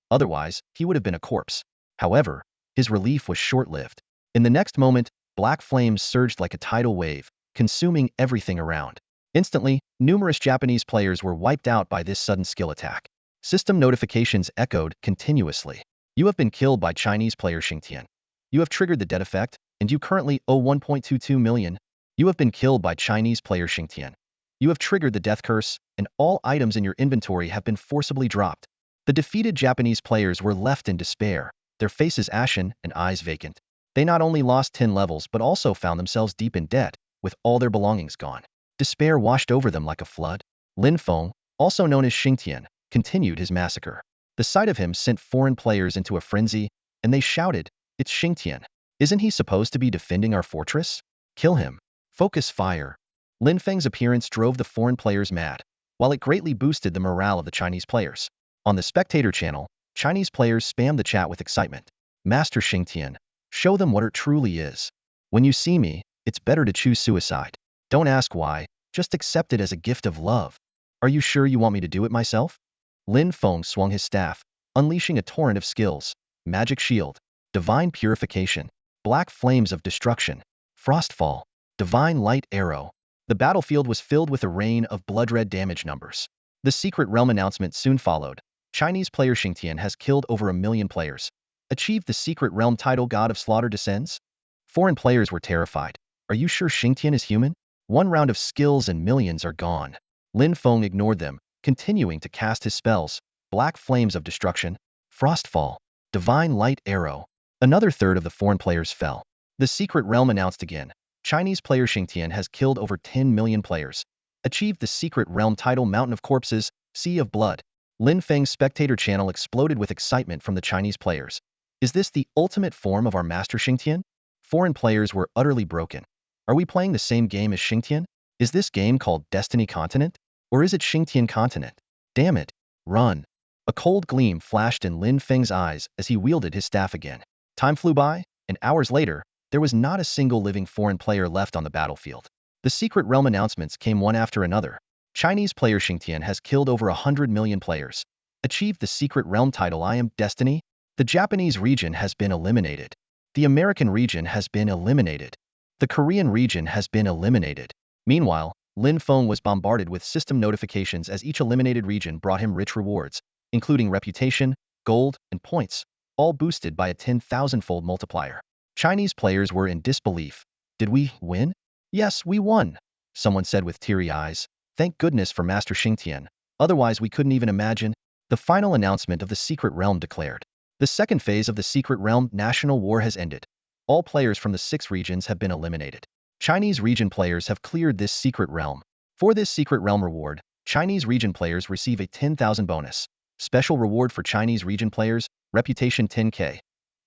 Otherwise, he would have been a corpse. However, his relief was short-lived. In the next moment, black flames surged like a tidal wave, consuming everything around. Instantly, numerous Japanese players were wiped out by this sudden skill attack. System notifications echoed continuously. You have been killed by Chinese player Xing Tian. You have triggered the dead effect, and you currently owe 1.22 million. You have been killed by Chinese player Xing Tian. You have triggered the death curse, and all items in your inventory have been forcibly dropped. The defeated Japanese players were left in despair, their faces ashen and eyes vacant. They not only lost 10 levels but also found themselves deep in debt, with all their belongings gone. Despair washed over them like a flood. Lin Fong, also known as Xing Tian, continued his massacre. The sight of him sent foreign players into a frenzy, and they shouted, "It's Xing Tian. Isn't he supposed to be defending our fortress? Kill him. Focus fire." Lin Feng's appearance drove the foreign players mad, while it greatly boosted the morale of the Chinese players. On the spectator channel, Chinese players spammed the chat with excitement. "Master Xing Tian, show them what it truly is. When you see me, it's better to choose suicide. Don't ask why, just accept it as a gift of love. Are you sure you want me to do it myself?" Lin Fong swung his staff, unleashing a torrent of skills: magic shield, divine purification, black flames of destruction, frostfall, divine light arrow. The battlefield was filled with a rain of blood-red damage numbers. The secret realm announcement soon followed. Chinese player Xing Tian has killed over 1 million players. Achieved the secret realm title God of Slaughter descends? Foreign players were terrified. Are you sure Xing Tian is human? One round of skills and millions are gone. Lin Fong ignored them, continuing to cast his spells: black flames of destruction, frostfall, divine light arrow. Another third of the foreign players fell. The secret realm announced again. Chinese player Xing Tian has killed over 10 million players. Achieved the secret realm title Mountain of Corpses, Sea of Blood. Lin Feng's spectator channel exploded with excitement from the Chinese players. Is this the ultimate form of our master Xing Tian? Foreign players were utterly broken. Are we playing the same game as Xing Tian? Is this game called Destiny Continent? Or is it Xing Tian Continent? Damn it. Run. A cold gleam flashed in Lin Feng's eyes as he wielded his staff again. Time flew by, and hours later, there was not a single living foreign player left on the battlefield. The secret realm announcements came one after another. Chinese player Xing Tian has killed over 100 million players. Achieved the secret realm title I Am Destiny. The Japanese region has been eliminated. The American region has been eliminated. The Korean region has been eliminated. Meanwhile, Lin Fong was bombarded with system notifications as each eliminated region brought him rich rewards, including reputation, gold, and points, all boosted by a 10,000-fold multiplier. Chinese players were in disbelief. Did we win? Yes, we won, someone said with teary eyes. Thank goodness for Master Xingtian, otherwise we couldn't even imagine. The final announcement of the Secret Realm declared. The second phase of the Secret Realm National War has ended. All players from the 6 regions have been eliminated. Chinese region players have cleared this Secret Realm. For this Secret Realm reward, Chinese region players receive a 10,000 bonus. Special reward for Chinese region players, Reputation 10k.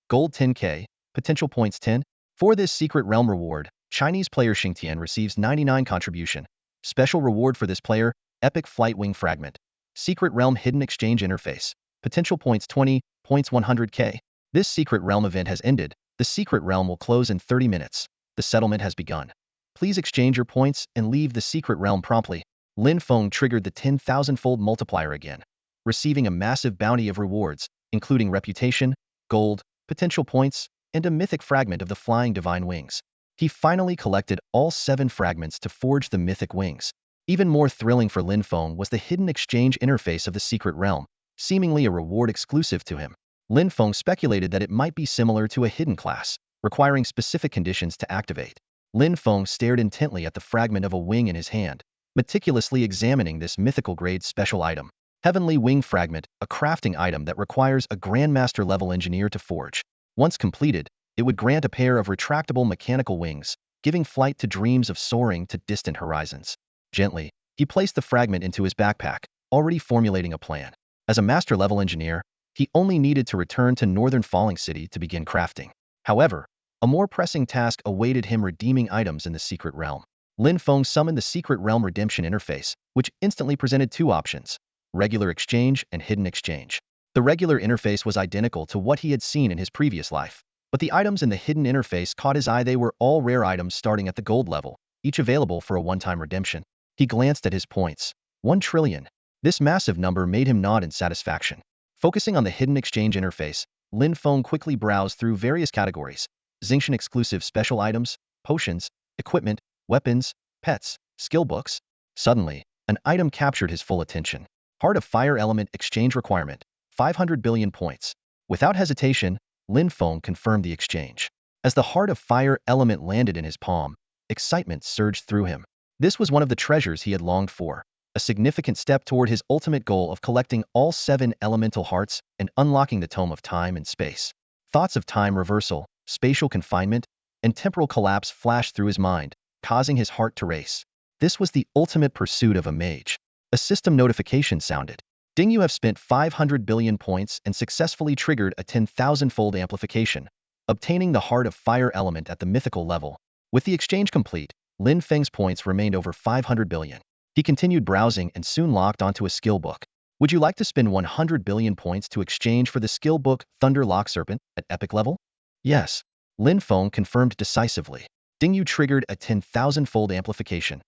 Gold 10k, Potential Points 10. For this Secret Realm reward, Chinese player Xingtian receives 99 contribution. Special reward for this player, Epic Flight Wing Fragment. Secret Realm Hidden Exchange Interface. Potential Points 20, Points 100k. This Secret Realm event has ended. The Secret Realm will close in 30 minutes. The settlement has begun. Please exchange your points and leave the Secret Realm promptly. Lin Fong triggered the 10,000-fold multiplier again, receiving a massive bounty of rewards, including reputation, gold, potential points, and a mythic fragment of the Flying Divine Wings. He finally collected all 7 fragments to forge the mythic wings. Even more thrilling for Lin Fong was the hidden exchange interface of the Secret Realm, seemingly a reward exclusive to him. Lin Fong speculated that it might be similar to a hidden class, requiring specific conditions to activate. Lin Fong stared intently at the fragment of a wing in his hand, meticulously examining this mythical grade special item. Heavenly Wing Fragment, a crafting item that requires a Grandmaster level engineer to forge. Once completed, it would grant a pair of retractable mechanical wings, giving flight to dreams of soaring to distant horizons. Gently, he placed the fragment into his backpack, already formulating a plan. As a master level engineer, he only needed to return to Northern Falling City to begin crafting. However, a more pressing task awaited him redeeming items in the Secret Realm. Lin Fong summoned the Secret Realm Redemption interface, which instantly presented 2 options: regular exchange and hidden exchange. The regular interface was identical to what he had seen in his previous life, but the items in the hidden interface caught his eye. They were all rare items starting at the gold level, each available for a one-time redemption. He glanced at his points. 1 trillion. This massive number made him nod in satisfaction. Focusing on the hidden exchange interface, Lin Fong quickly browsed through various categories: Xingtian exclusive special items, potions, equipment, weapons, pets, skill books. Suddenly, an item captured his full attention. Heart of Fire Element Exchange Requirement, 500 billion points. Without hesitation, Lin Fong confirmed the exchange. As the Heart of Fire Element landed in his palm, excitement surged through him. This was one of the treasures he had longed for, a significant step toward his ultimate goal of collecting all 7 elemental hearts and unlocking the Tome of Time and Space. Thoughts of time reversal, spatial confinement, and temporal collapse flashed through his mind, causing his heart to race. This was the ultimate pursuit of a mage. A system notification sounded. Ding, you have spent 500 billion points and successfully triggered a 10,000-fold amplification, obtaining the Heart of Fire element at the mythical level. With the exchange complete, Lin Feng's points remained over 500 billion. He continued browsing and soon locked onto a skill book. Would you like to spend 100 billion points to exchange for the skill book Thunder Lock Serpent at epic level? Yes. Lin Fong confirmed decisively. Ding, you triggered a 10,000-fold amplification.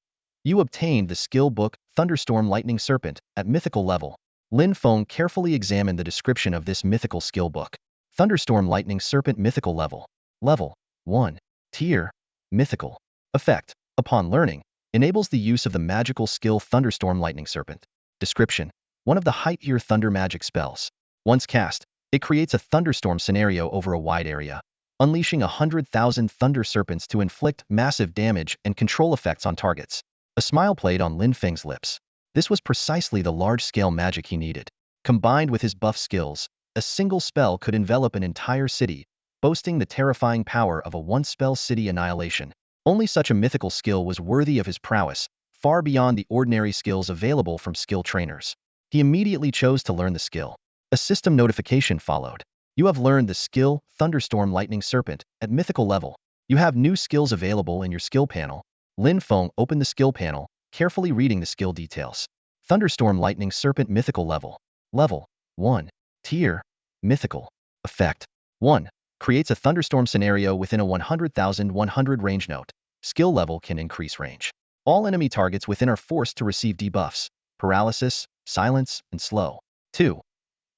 You obtained the skill book Thunderstorm Lightning Serpent at mythical level. Lin Fong carefully examined the description of this mythical skill book. Thunderstorm Lightning Serpent mythical level. Level 1. Tier. Mythical. Effect. Upon learning, enables the use of the magical skill Thunderstorm Lightning Serpent. Description. One of the high-tier thunder magic spells. Once cast, it creates a thunderstorm scenario over a wide area, unleashing 100,000 thunder serpents to inflict massive damage and control effects on targets. A smile played on Lin Feng's lips. This was precisely the large-scale magic he needed. Combined with his buff skills, a single spell could envelop an entire city, boasting the terrifying power of a one-spell city annihilation. Only such a mythical skill was worthy of his prowess, far beyond the ordinary skills available from skill trainers. He immediately chose to learn the skill. A system notification followed. You have learned the skill Thunderstorm Lightning Serpent at mythical level. You have new skills available in your skill panel. Lin Fong opened the skill panel, carefully reading the skill details. Thunderstorm Lightning Serpent mythical level. Level 1. Tier. Mythical. Effect. 1. Creates a thunderstorm scenario within a 100,100 range note. Skill level can increase range. All enemy targets within are forced to receive debuffs, paralysis, silence, and slow. 2.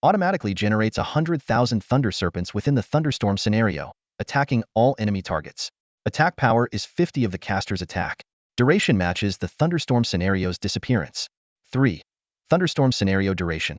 Automatically generates 100,000 thunder serpents within the thunderstorm scenario, attacking all enemy targets. Attack power is 50 of the caster's attack. Duration matches the thunderstorm scenario's disappearance. 3. Thunderstorm scenario duration.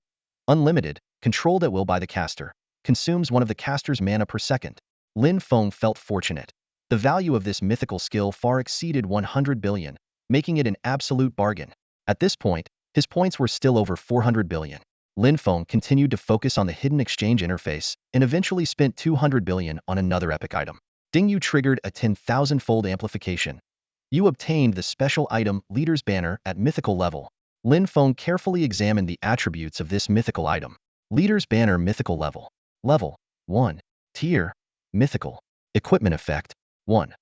Unlimited, controlled at will by the caster. Consumes one of the caster's mana per second. Lin Fong felt fortunate. The value of this mythical skill far exceeded 100 billion, making it an absolute bargain. At this point, his points were still over 400 billion. Lin Fong continued to focus on the hidden exchange interface and eventually spent 200 billion on another epic item. Dingyu triggered a 10,000-fold amplification. You obtained the special item Leader's Banner at mythical level. Lin Fong carefully examined the attributes of this mythical item. Leader's Banner mythical level. Level 1. Tier mythical. Equipment effect 1.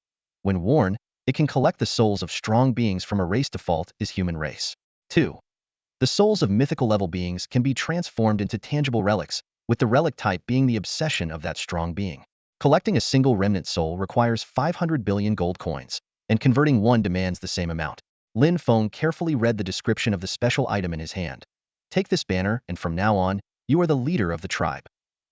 When worn, it can collect the souls of strong beings from a race default is human race. 2. The souls of mythical level beings can be transformed into tangible relics, with the relic type being the obsession of that strong being. Collecting a single remnant soul requires 500 billion gold coins, and converting one demands the same amount. Lin Fong carefully read the description of the special item in his hand. Take this banner, and from now on, you are the leader of the tribe.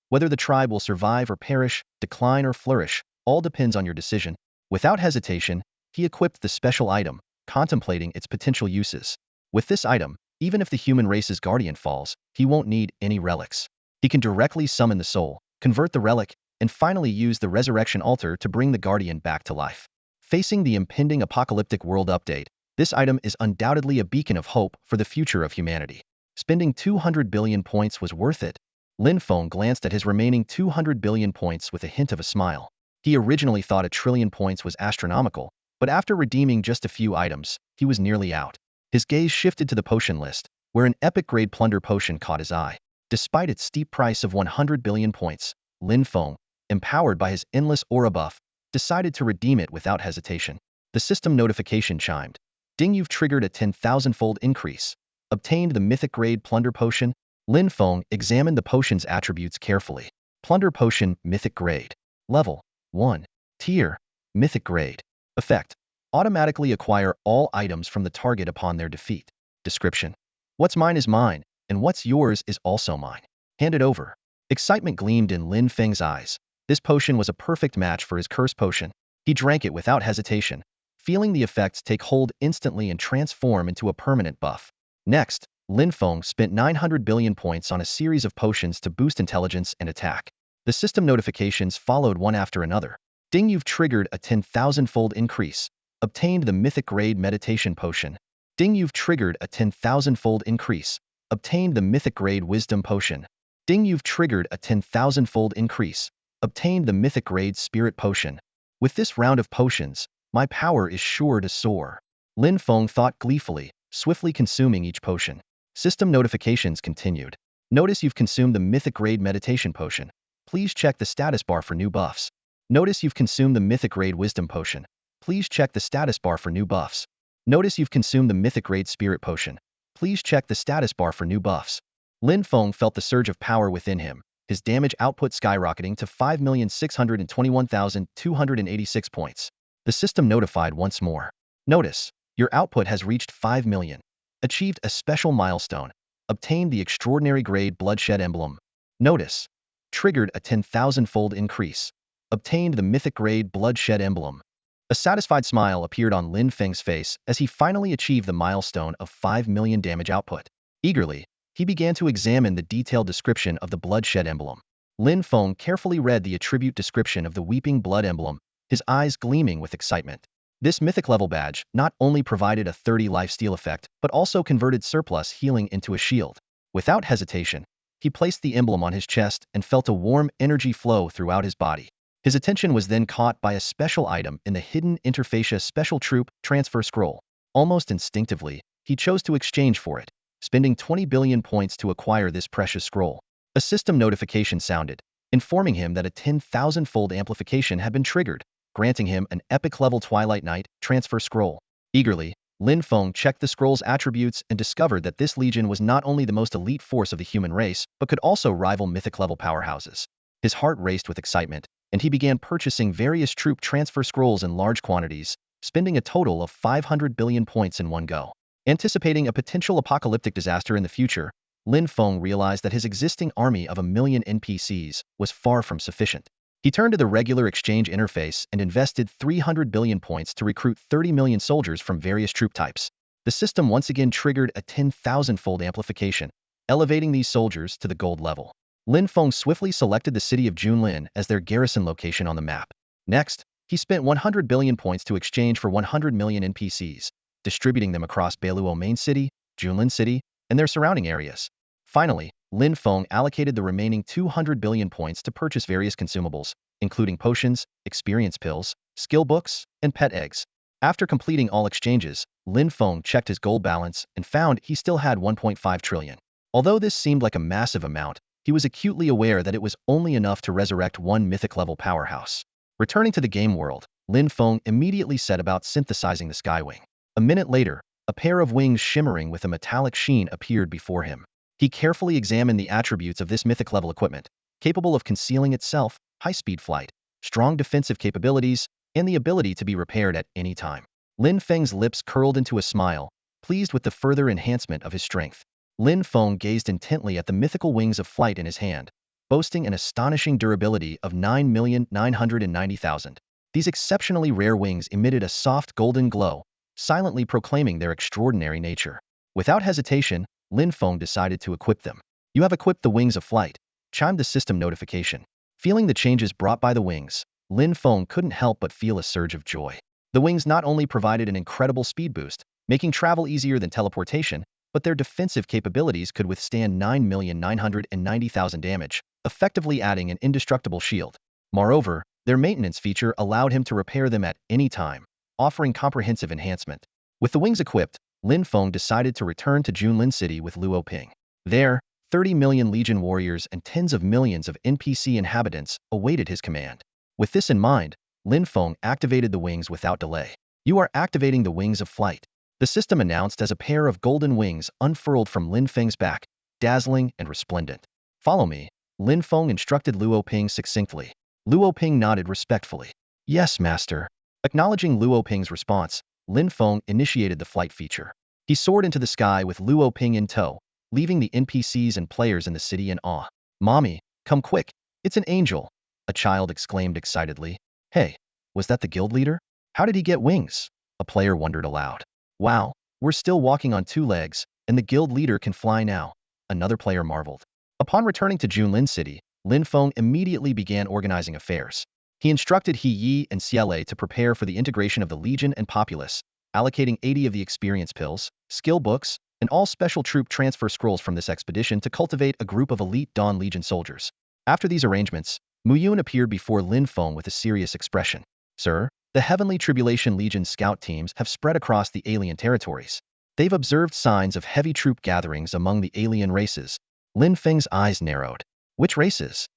Whether the tribe will survive or perish, decline or flourish, all depends on your decision. Without hesitation, he equipped the special item, contemplating its potential uses. With this item, even if the human race's guardian falls, he won't need any relics. He can directly summon the soul, convert the relic, and finally use the resurrection altar to bring the guardian back to life. Facing the impending apocalyptic world update, this item is undoubtedly a beacon of hope for the future of humanity. Spending 200 billion points was worth it. Lin Fong glanced at his remaining 200 billion points with a hint of a smile. He originally thought 1,000,000,000,000 points was astronomical, but after redeeming just a few items, he was nearly out. His gaze shifted to the potion list, where an epic grade plunder potion caught his eye. Despite its steep price of 100 billion points, Lin Fong, empowered by his endless aura buff, decided to redeem it without hesitation. The system notification chimed. Ding, you've triggered a 10,000-fold increase. Obtained the mythic grade plunder potion. Lin Fong examined the potion's attributes carefully. Plunder potion, mythic grade. Level 1. Tier, mythic grade. Effect. Automatically acquire all items from the target upon their defeat. Description. What's mine is mine, and what's yours is also mine. Hand it over. Excitement gleamed in Lin Feng's eyes. This potion was a perfect match for his curse potion. He drank it without hesitation, feeling the effects take hold instantly and transform into a permanent buff. Next, Lin Feng spent 900 billion points on a series of potions to boost intelligence and attack. The system notifications followed one after another. Ding, you've triggered a 10,000-fold increase. Obtained the mythic grade meditation potion. Ding, you've triggered a 10,000-fold increase. Obtained the mythic grade wisdom potion. Ding, you've triggered a 10,000-fold increase. Obtained the mythic grade spirit potion. With this round of potions, my power is sure to soar. Lin Feng thought gleefully, swiftly consuming each potion. System notifications continued. Notice you've consumed the mythic grade meditation potion. Please check the status bar for new buffs. Notice you've consumed the mythic grade wisdom potion. Please check the status bar for new buffs. Notice you've consumed the mythic grade spirit potion. Please check the status bar for new buffs. Lin Feng felt the surge of power within him, his damage output skyrocketing to 5,621,286 points. The system notified once more. Notice, your output has reached 5 million. Achieved a special milestone. Obtained the extraordinary grade bloodshed emblem. Notice, triggered a 10,000-fold increase. Obtained the mythic grade bloodshed emblem. A satisfied smile appeared on Lin Feng's face as he finally achieved the milestone of 5 million damage output. Eagerly, he began to examine the detailed description of the bloodshed emblem. Lin Feng carefully read the attribute description of the weeping blood emblem, his eyes gleaming with excitement. This mythic level badge not only provided a 30 lifesteal effect, but also converted surplus healing into a shield. Without hesitation, he placed the emblem on his chest and felt a warm energy flow throughout his body. His attention was then caught by a special item in the hidden interfacia special troop transfer scroll. Almost instinctively, he chose to exchange for it, spending 20 billion points to acquire this precious scroll. A system notification sounded, informing him that a 10,000-fold amplification had been triggered, granting him an epic-level Twilight Knight transfer scroll. Eagerly, Lin Feng checked the scroll's attributes and discovered that this legion was not only the most elite force of the human race, but could also rival mythic-level powerhouses. His heart raced with excitement, and he began purchasing various troop transfer scrolls in large quantities, spending a total of 500 billion points in one go. Anticipating a potential apocalyptic disaster in the future, Lin Feng realized that his existing army of 1 million NPCs was far from sufficient. He turned to the regular exchange interface and invested 300 billion points to recruit 30 million soldiers from various troop types. The system once again triggered a 10,000-fold amplification, elevating these soldiers to the gold level. Lin Feng swiftly selected the city of Junlin as their garrison location on the map. Next, he spent 100 billion points to exchange for 100 million NPCs, distributing them across Beiluo Main City, Junlin City, and their surrounding areas. Finally, Lin Fong allocated the remaining 200 billion points to purchase various consumables, including potions, experience pills, skill books, and pet eggs. After completing all exchanges, Lin Fong checked his gold balance and found he still had 1.5 trillion. Although this seemed like a massive amount, he was acutely aware that it was only enough to resurrect one mythic-level powerhouse. Returning to the game world, Lin Fong immediately set about synthesizing the Skywing. A minute later, a pair of wings shimmering with a metallic sheen appeared before him. He carefully examined the attributes of this mythic-level equipment, capable of concealing itself, high-speed flight, strong defensive capabilities, and the ability to be repaired at any time. Lin Feng's lips curled into a smile, pleased with the further enhancement of his strength. Lin Fong gazed intently at the mythical wings of flight in his hand, boasting an astonishing durability of 9,990,000. These exceptionally rare wings emitted a soft golden glow, silently proclaiming their extraordinary nature. Without hesitation, Lin Fong decided to equip them. "You have equipped the wings of flight," chimed the system notification. Feeling the changes brought by the wings, Lin Fong couldn't help but feel a surge of joy. The wings not only provided an incredible speed boost, making travel easier than teleportation, but their defensive capabilities could withstand 9,990,000 damage, effectively adding an indestructible shield. Moreover, their maintenance feature allowed him to repair them at any time, offering comprehensive enhancement. With the wings equipped, Lin Fong decided to return to Junlin City with Luo Ping. There, 30 million Legion warriors and tens of millions of NPC inhabitants awaited his command. With this in mind, Lin Fong activated the wings without delay. "You are activating the wings of flight," the system announced as a pair of golden wings unfurled from Lin Feng's back, dazzling and resplendent. "Follow me," Lin Fong instructed Luo Ping succinctly. Luo Ping nodded respectfully. "Yes, master." Acknowledging Luo Ping's response, Lin Fong initiated the flight feature. He soared into the sky with Luo Ping in tow, leaving the NPCs and players in the city in awe. "Mommy, come quick, it's an angel," a child exclaimed excitedly. "Hey, was that the guild leader? How did he get wings?" a player wondered aloud. "Wow, we're still walking on two legs, and the guild leader can fly now," another player marveled. Upon returning to Junlin City, Lin Fong immediately began organizing affairs. He instructed He Yi and CLA to prepare for the integration of the Legion and Populace, allocating 80 of the experience pills, skill books, and all special troop transfer scrolls from this expedition to cultivate a group of elite Dawn Legion soldiers. After these arrangements, Muyun appeared before Lin Fong with a serious expression. "Sir, the Heavenly Tribulation Legion scout teams have spread across the alien territories. They've observed signs of heavy troop gatherings among the alien races." Lin Feng's eyes narrowed. "Which races?"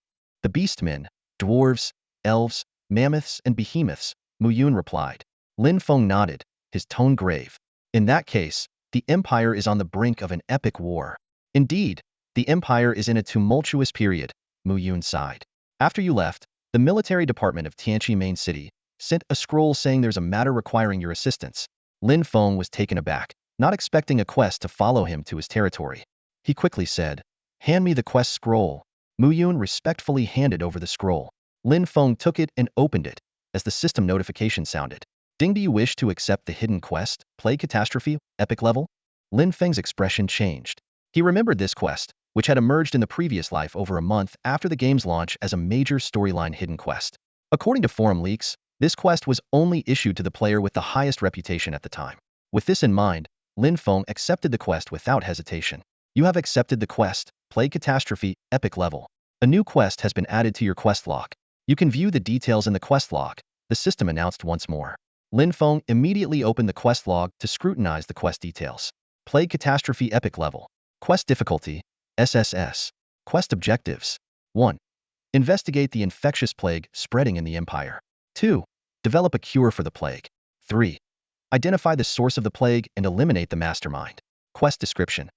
"The beastmen, dwarves, elves, mammoths, and behemoths," Muyun replied. Lin Feng nodded, his tone grave. "In that case, the Empire is on the brink of an epic war." "Indeed, the Empire is in a tumultuous period," Muyun sighed. "After you left, the military department of Tianqi Main City sent a scroll saying there's a matter requiring your assistance." Lin Feng was taken aback, not expecting a quest to follow him to his territory. He quickly said, "Hand me the quest scroll." Muyun respectfully handed over the scroll. Lin Feng took it and opened it, as the system notification sounded. "Ding, do you wish to accept the hidden quest, Plague Catastrophe, epic level?" Lin Feng's expression changed. He remembered this quest, which had emerged in the previous life over a month after the game's launch as a major storyline hidden quest. According to forum leaks, this quest was only issued to the player with the highest reputation at the time. With this in mind, Lin Feng accepted the quest without hesitation. "You have accepted the quest, Plague Catastrophe, epic level. A new quest has been added to your quest log. You can view the details in the quest log," the system announced once more. Lin Feng immediately opened the quest log to scrutinize the quest details. Plague Catastrophe epic level. Quest difficulty, SSS. Quest objectives. 1. Investigate the infectious plague spreading in the Empire. 2. Develop a cure for the plague. 3. Identify the source of the plague and eliminate the mastermind. Quest description.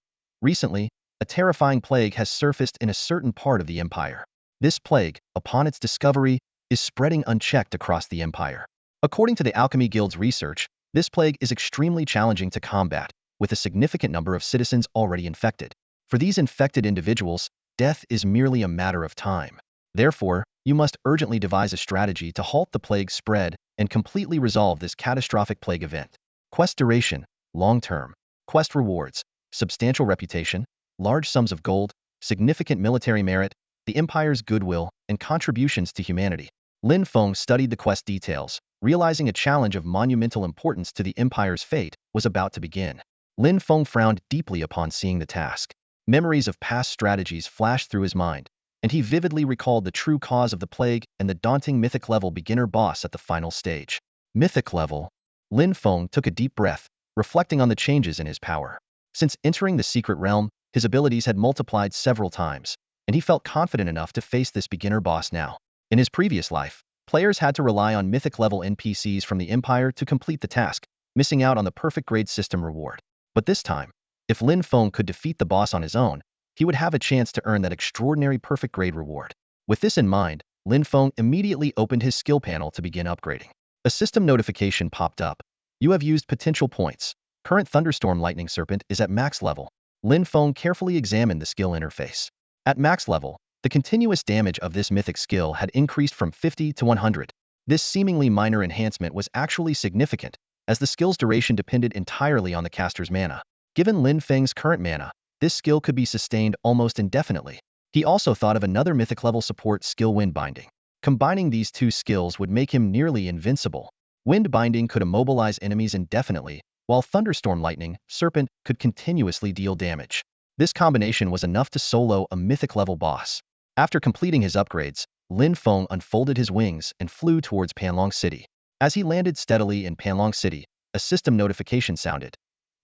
Recently, a terrifying plague has surfaced in a certain part of the Empire. This plague, upon its discovery, is spreading unchecked across the Empire. According to the Alchemy Guild's research, this plague is extremely challenging to combat, with a significant number of citizens already infected. For these infected individuals, death is merely a matter of time. Therefore, you must urgently devise a strategy to halt the plague's spread and completely resolve this catastrophic plague event. Quest duration, long-term. Quest rewards, substantial reputation, large sums of gold, significant military merit, the Empire's goodwill, and contributions to humanity. Lin Feng studied the quest details, realizing a challenge of monumental importance to the Empire's fate was about to begin. Lin Fong frowned deeply upon seeing the task. Memories of past strategies flashed through his mind, and he vividly recalled the true cause of the plague and the daunting mythic level beginner boss at the final stage. Mythic level. Lin Fong took a deep breath, reflecting on the changes in his power. Since entering the secret realm, his abilities had multiplied several times, and he felt confident enough to face this beginner boss now. In his previous life, players had to rely on mythic level NPCs from the Empire to complete the task, missing out on the perfect grade system reward. But this time, if Lin Fong could defeat the boss on his own, he would have a chance to earn that extraordinary perfect grade reward. With this in mind, Lin Fong immediately opened his skill panel to begin upgrading. A system notification popped up. You have used potential points. Current Thunderstorm Lightning Serpent is at max level. Lin Fong carefully examined the skill interface. At max level, the continuous damage of this mythic skill had increased from 50 to 100. This seemingly minor enhancement was actually significant, as the skill's duration depended entirely on the caster's mana. Given Lin Feng's current mana, this skill could be sustained almost indefinitely. He also thought of another mythic level support skill, Wind Binding. Combining these two skills would make him nearly invincible. Wind Binding could immobilize enemies indefinitely, while Thunderstorm Lightning Serpent could continuously deal damage. This combination was enough to solo a mythic level boss. After completing his upgrades, Lin Fong unfolded his wings and flew towards Panlong City. As he landed steadily in Panlong City, a system notification sounded.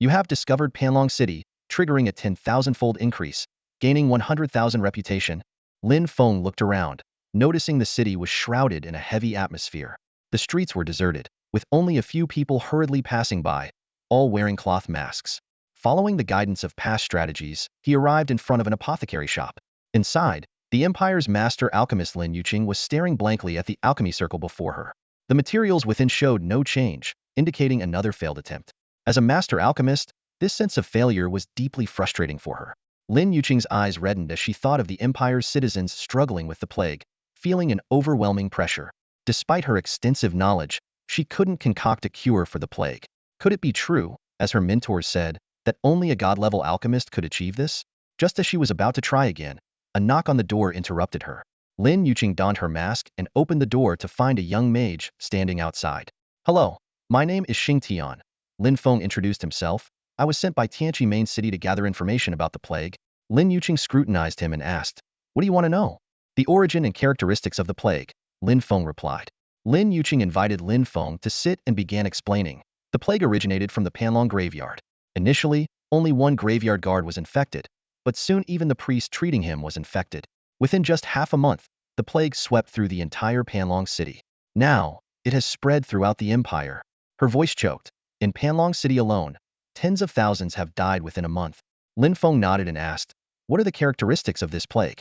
You have discovered Panlong City, triggering a 10,000-fold increase, gaining 100,000 reputation. Lin Fong looked around, noticing the city was shrouded in a heavy atmosphere. The streets were deserted, with only a few people hurriedly passing by, all wearing cloth masks. Following the guidance of past strategies, he arrived in front of an apothecary shop. Inside, the Empire's master alchemist Lin Yuqing was staring blankly at the alchemy circle before her. The materials within showed no change, indicating another failed attempt. As a master alchemist, this sense of failure was deeply frustrating for her. Lin Yuqing's eyes reddened as she thought of the Empire's citizens struggling with the plague, feeling an overwhelming pressure. Despite her extensive knowledge, she couldn't concoct a cure for the plague. Could it be true, as her mentors said, that only a god-level alchemist could achieve this? Just as she was about to try again, a knock on the door interrupted her. Lin Yuqing donned her mask and opened the door to find a young mage standing outside. Hello, my name is Xing Tian. Lin Fong introduced himself. I was sent by Tianqi main city to gather information about the plague. Lin Yuqing scrutinized him and asked, what do you want to know? The origin and characteristics of the plague, Lin Fong replied. Lin Yuqing invited Lin Fong to sit and began explaining. The plague originated from the Panlong graveyard. Initially, only one graveyard guard was infected, but soon even the priest treating him was infected. Within just half a month, the plague swept through the entire Panlong city. Now, it has spread throughout the empire. Her voice choked. In Panlong City alone, tens of thousands have died within a month. Lin Fong nodded and asked, what are the characteristics of this plague?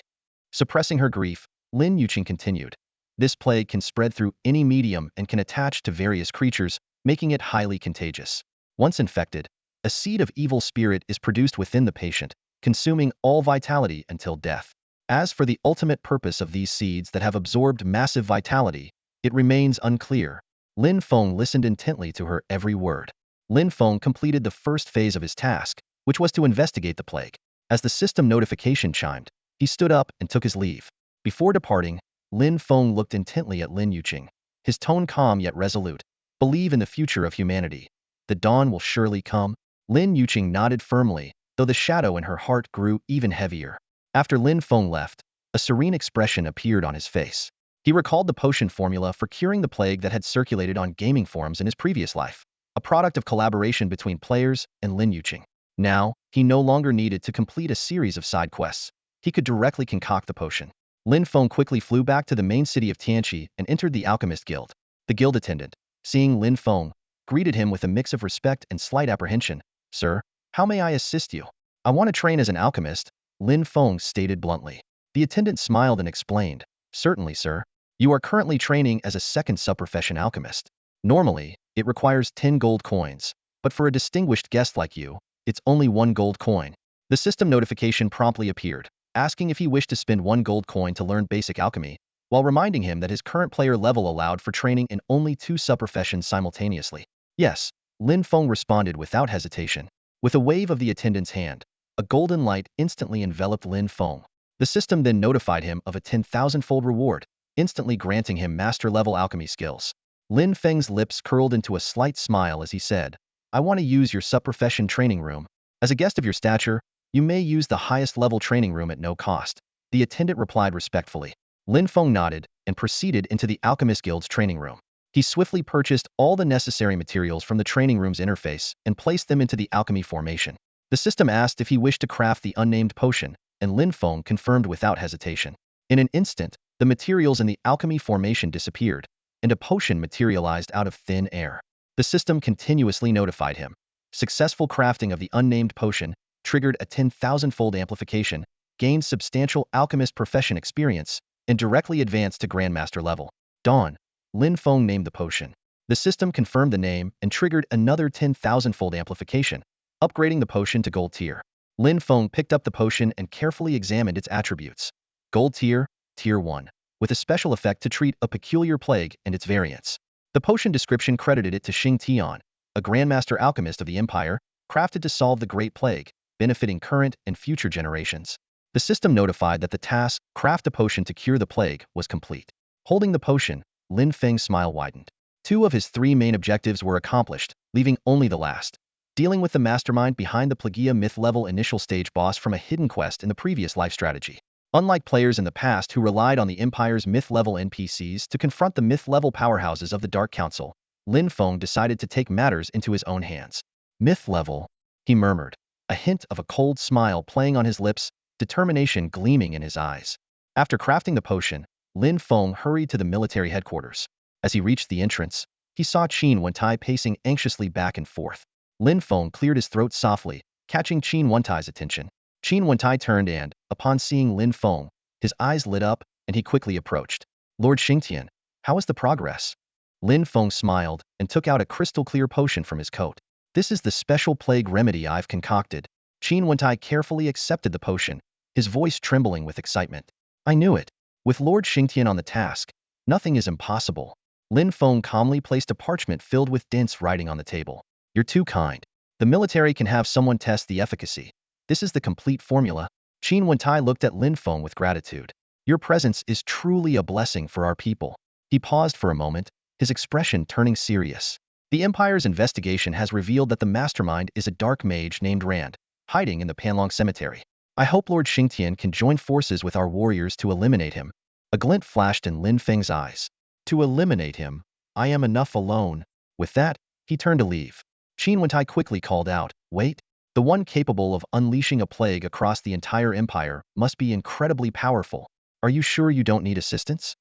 Suppressing her grief, Lin Yuqing continued. This plague can spread through any medium and can attach to various creatures, making it highly contagious. Once infected, a seed of evil spirit is produced within the patient, consuming all vitality until death. As for the ultimate purpose of these seeds that have absorbed massive vitality, it remains unclear. Lin Fong listened intently to her every word. Lin Fong completed the first phase of his task, which was to investigate the plague. As the system notification chimed, he stood up and took his leave. Before departing, Lin Fong looked intently at Lin Yuqing, his tone calm yet resolute. Believe in the future of humanity. The dawn will surely come. Lin Yuqing nodded firmly, though the shadow in her heart grew even heavier. After Lin Fong left, a serene expression appeared on his face. He recalled the potion formula for curing the plague that had circulated on gaming forums in his previous life, a product of collaboration between players and Lin Yuqing. Now, he no longer needed to complete a series of side quests. He could directly concoct the potion. Lin Fong quickly flew back to the main city of Tianqi and entered the Alchemist Guild. The guild attendant, seeing Lin Fong, greeted him with a mix of respect and slight apprehension. Sir, how may I assist you? I want to train as an alchemist, Lin Fong stated bluntly. The attendant smiled and explained. Certainly, sir. You are currently training as a second subprofession alchemist. Normally, it requires 10 gold coins, but for a distinguished guest like you, it's only 1 gold coin. The system notification promptly appeared, asking if he wished to spend 1 gold coin to learn basic alchemy, while reminding him that his current player level allowed for training in only 2 subprofessions simultaneously. Yes, Lin Fong responded without hesitation. With a wave of the attendant's hand, a golden light instantly enveloped Lin Fong. The system then notified him of a 10,000-fold reward, instantly granting him master-level alchemy skills. Lin Feng's lips curled into a slight smile as he said, I want to use your sub-profession training room. As a guest of your stature, you may use the highest level training room at no cost. The attendant replied respectfully. Lin Fong nodded and proceeded into the Alchemist Guild's training room. He swiftly purchased all the necessary materials from the training room's interface and placed them into the alchemy formation. The system asked if he wished to craft the unnamed potion, and Lin Fong confirmed without hesitation. In an instant, the materials in the alchemy formation disappeared, and a potion materialized out of thin air. The system continuously notified him. Successful crafting of the unnamed potion triggered a 10,000-fold amplification, gained substantial alchemist profession experience, and directly advanced to Grandmaster level. Dawn. Lin Fong named the potion. The system confirmed the name and triggered another 10,000-fold amplification, upgrading the potion to Gold tier. Lin Fong picked up the potion and carefully examined its attributes. Gold tier, Tier 1, with a special effect to treat a peculiar plague and its variants. The potion description credited it to Xing Tian, a Grandmaster alchemist of the Empire, crafted to solve the Great Plague, benefiting current and future generations. The system notified that the task, craft a potion to cure the plague, was complete. Holding the potion, Lin Feng's smile widened. 2 of his 3 main objectives were accomplished, leaving only the last. Dealing with the mastermind behind the Plagia myth-level initial stage boss from a hidden quest in the previous life strategy. Unlike players in the past who relied on the Empire's myth-level NPCs to confront the myth-level powerhouses of the Dark Council, Lin Feng decided to take matters into his own hands. Myth-level, he murmured, a hint of a cold smile playing on his lips, determination gleaming in his eyes. After crafting the potion, Lin Feng hurried to the military headquarters. As he reached the entrance, he saw Qin Wentai pacing anxiously back and forth. Lin Feng cleared his throat softly, catching Qin Wentai's attention. Qin Wentai turned and, upon seeing Lin Feng, his eyes lit up, and he quickly approached. Lord Xingtian, how is the progress? Lin Feng smiled and took out a crystal-clear potion from his coat. This is the special plague remedy I've concocted. Qin Wentai carefully accepted the potion, his voice trembling with excitement. I knew it. With Lord Xingtian on the task, nothing is impossible. Lin Feng calmly placed a parchment filled with dense writing on the table. You're too kind. The military can have someone test the efficacy. This is the complete formula. Qin Wentai looked at Lin Feng with gratitude. Your presence is truly a blessing for our people. He paused for a moment, his expression turning serious. The Empire's investigation has revealed that the mastermind is a dark mage named Rand, hiding in the Panlong Cemetery. I hope Lord Xingtian can join forces with our warriors to eliminate him. A glint flashed in Lin Feng's eyes. To eliminate him, I am enough alone. With that, he turned to leave. Qin Wentai quickly called out, wait. The one capable of unleashing a plague across the entire empire must be incredibly powerful. Are you sure you don't need assistance?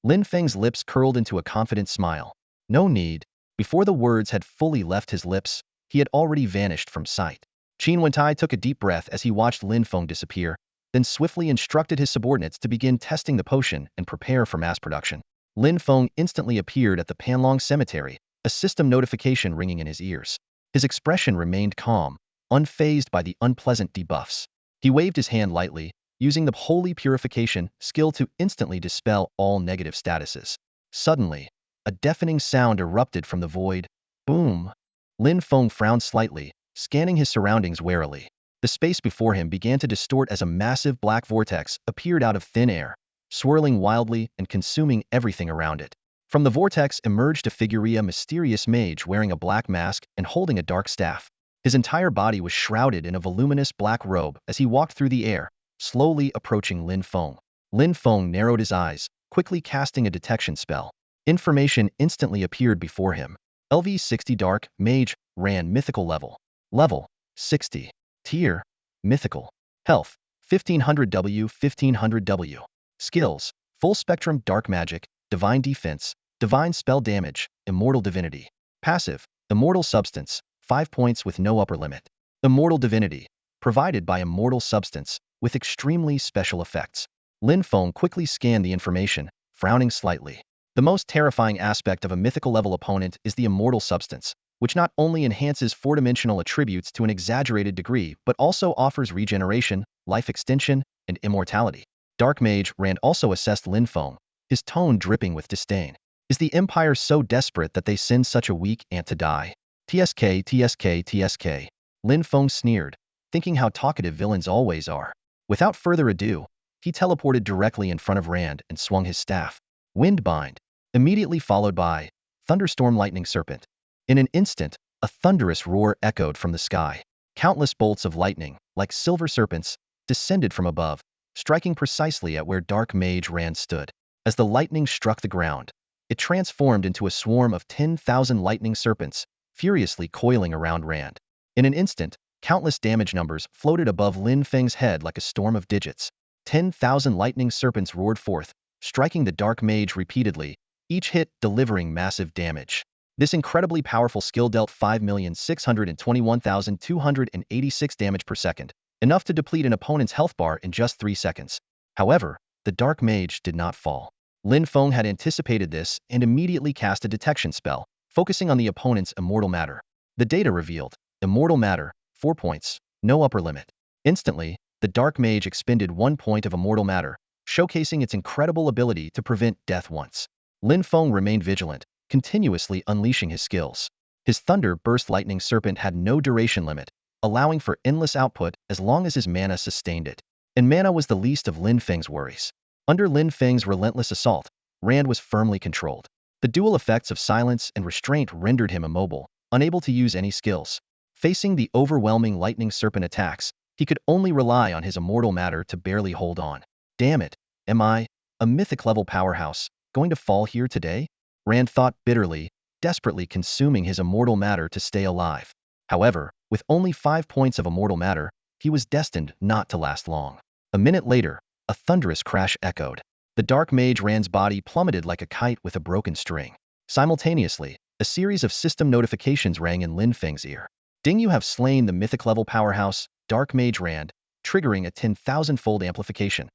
Lin Feng's lips curled into a confident smile. No need. Before the words had fully left his lips, he had already vanished from sight. Qin Wentai took a deep breath as he watched Lin Feng disappear, then swiftly instructed his subordinates to begin testing the potion and prepare for mass production. Lin Feng instantly appeared at the Panlong Cemetery, a system notification ringing in his ears. His expression remained calm, unfazed by the unpleasant debuffs. He waved his hand lightly, using the Holy Purification skill to instantly dispel all negative statuses. Suddenly, a deafening sound erupted from the void. Boom! Lin Feng frowned slightly, scanning his surroundings warily. The space before him began to distort as a massive black vortex appeared out of thin air, swirling wildly and consuming everything around it. From the vortex emerged a figureea mysterious mage wearing a black mask and holding a dark staff. His entire body was shrouded in a voluminous black robe as he walked through the air, slowly approaching Lin Feng. Lin Feng narrowed his eyes, quickly casting a detection spell. Information instantly appeared before him. LV-60 Dark, Mage, Ran Mythical Level. Level, 60. Tier, Mythical. Health, 1500W 1500W. Skills, Full Spectrum Dark Magic, Divine Defense, Divine Spell Damage, Immortal Divinity. Passive, Immortal Substance, 5 points with no upper limit. Immortal Divinity, provided by Immortal Substance, with extremely special effects. Lin Feng quickly scanned the information, frowning slightly. The most terrifying aspect of a mythical level opponent is the Immortal Substance, which not only enhances four-dimensional attributes to an exaggerated degree but also offers regeneration, life extension, and immortality. Dark Mage Rand also assessed Lin Feng, his tone dripping with disdain. Is the Empire so desperate that they send such a weak ant to die? TSK, TSK, TSK. Lin Feng sneered, thinking how talkative villains always are. Without further ado, he teleported directly in front of Rand and swung his staff. Windbind, immediately followed by Thunderstorm Lightning Serpent. In an instant, A thunderous roar echoed from the sky. Countless bolts of lightning, like silver serpents, descended from above, striking precisely at where Dark Mage Rand stood. As the lightning struck the ground, it transformed into a swarm of 10,000 lightning serpents, furiously coiling around Rand. In an instant, countless damage numbers floated above Lin Feng's head like a storm of digits. 10,000 lightning serpents roared forth, striking the Dark Mage repeatedly, each hit delivering massive damage. This incredibly powerful skill dealt 5,621,286 damage per second, enough to deplete an opponent's health bar in just 3 seconds. However, the Dark Mage did not fall. Lin Fong had anticipated this and immediately cast a detection spell, focusing on the opponent's immortal matter. The data revealed, immortal matter, 4 points, no upper limit. Instantly, the Dark Mage expended 1 point of immortal matter, showcasing its incredible ability to prevent death once. Lin Fong remained vigilant, continuously unleashing his skills. His Thunder Burst Lightning Serpent had no duration limit, allowing for endless output as long as his mana sustained it. And mana was the least of Lin Feng's worries. Under Lin Feng's relentless assault, Rand was firmly controlled. The dual effects of silence and restraint rendered him immobile, unable to use any skills. Facing the overwhelming Lightning Serpent attacks, he could only rely on his immortal matter to barely hold on. Damn it, am I, a mythic-level powerhouse, going to fall here today? Rand thought bitterly, desperately consuming his immortal matter to stay alive. However, with only 5 points of immortal matter, he was destined not to last long. A minute later, a thunderous crash echoed. The Dark Mage Rand's body plummeted like a kite with a broken string. Simultaneously, a series of system notifications rang in Lin Feng's ear. Ding, you have slain the mythic-level powerhouse, Dark Mage Rand, triggering a 10,000-fold amplification.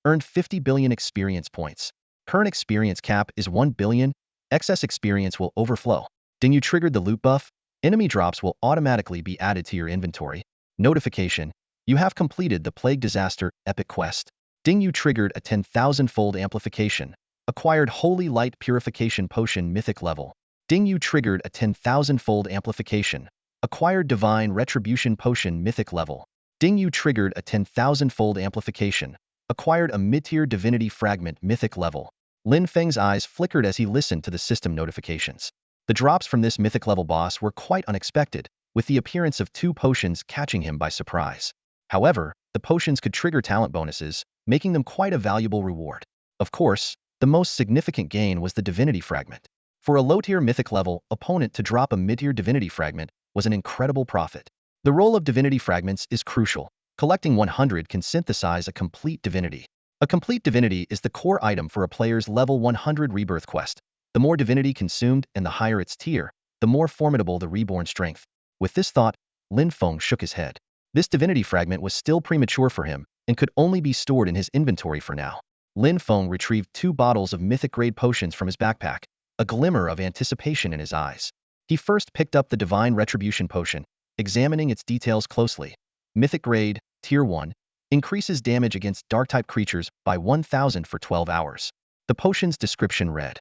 Earned 50 billion experience points. Current experience cap is 1 billion. Excess experience will overflow. Ding, you triggered the loot buff. Enemy drops will automatically be added to your inventory. Notification: you have completed the Plague Disaster Epic Quest. Ding, you triggered a 10,000-fold amplification. Acquired Holy Light Purification Potion Mythic level. Ding, you triggered a 10,000-fold amplification. Acquired Divine Retribution Potion Mythic level. Ding, you triggered a 10,000-fold amplification. Acquired a Mid-tier Divinity Fragment Mythic level. Lin Feng's eyes flickered as he listened to the system notifications. The drops from this mythic-level boss were quite unexpected, with the appearance of 2 potions catching him by surprise. However, the potions could trigger talent bonuses, making them quite a valuable reward. Of course, the most significant gain was the Divinity Fragment. For a low-tier mythic-level opponent to drop a mid-tier Divinity Fragment was an incredible profit. The role of Divinity Fragments is crucial. Collecting 100 can synthesize a complete divinity. A complete divinity is the core item for a player's level 100 rebirth quest. The more divinity consumed and the higher its tier, the more formidable the reborn strength. With this thought, Lin Feng shook his head. This divinity fragment was still premature for him and could only be stored in his inventory for now. Lin Feng retrieved 2 bottles of mythic grade potions from his backpack, a glimmer of anticipation in his eyes. He first picked up the Divine Retribution Potion, examining its details closely. Mythic grade, tier 1. Increases damage against dark-type creatures by 1,000 for 12 hours. The potion's description read: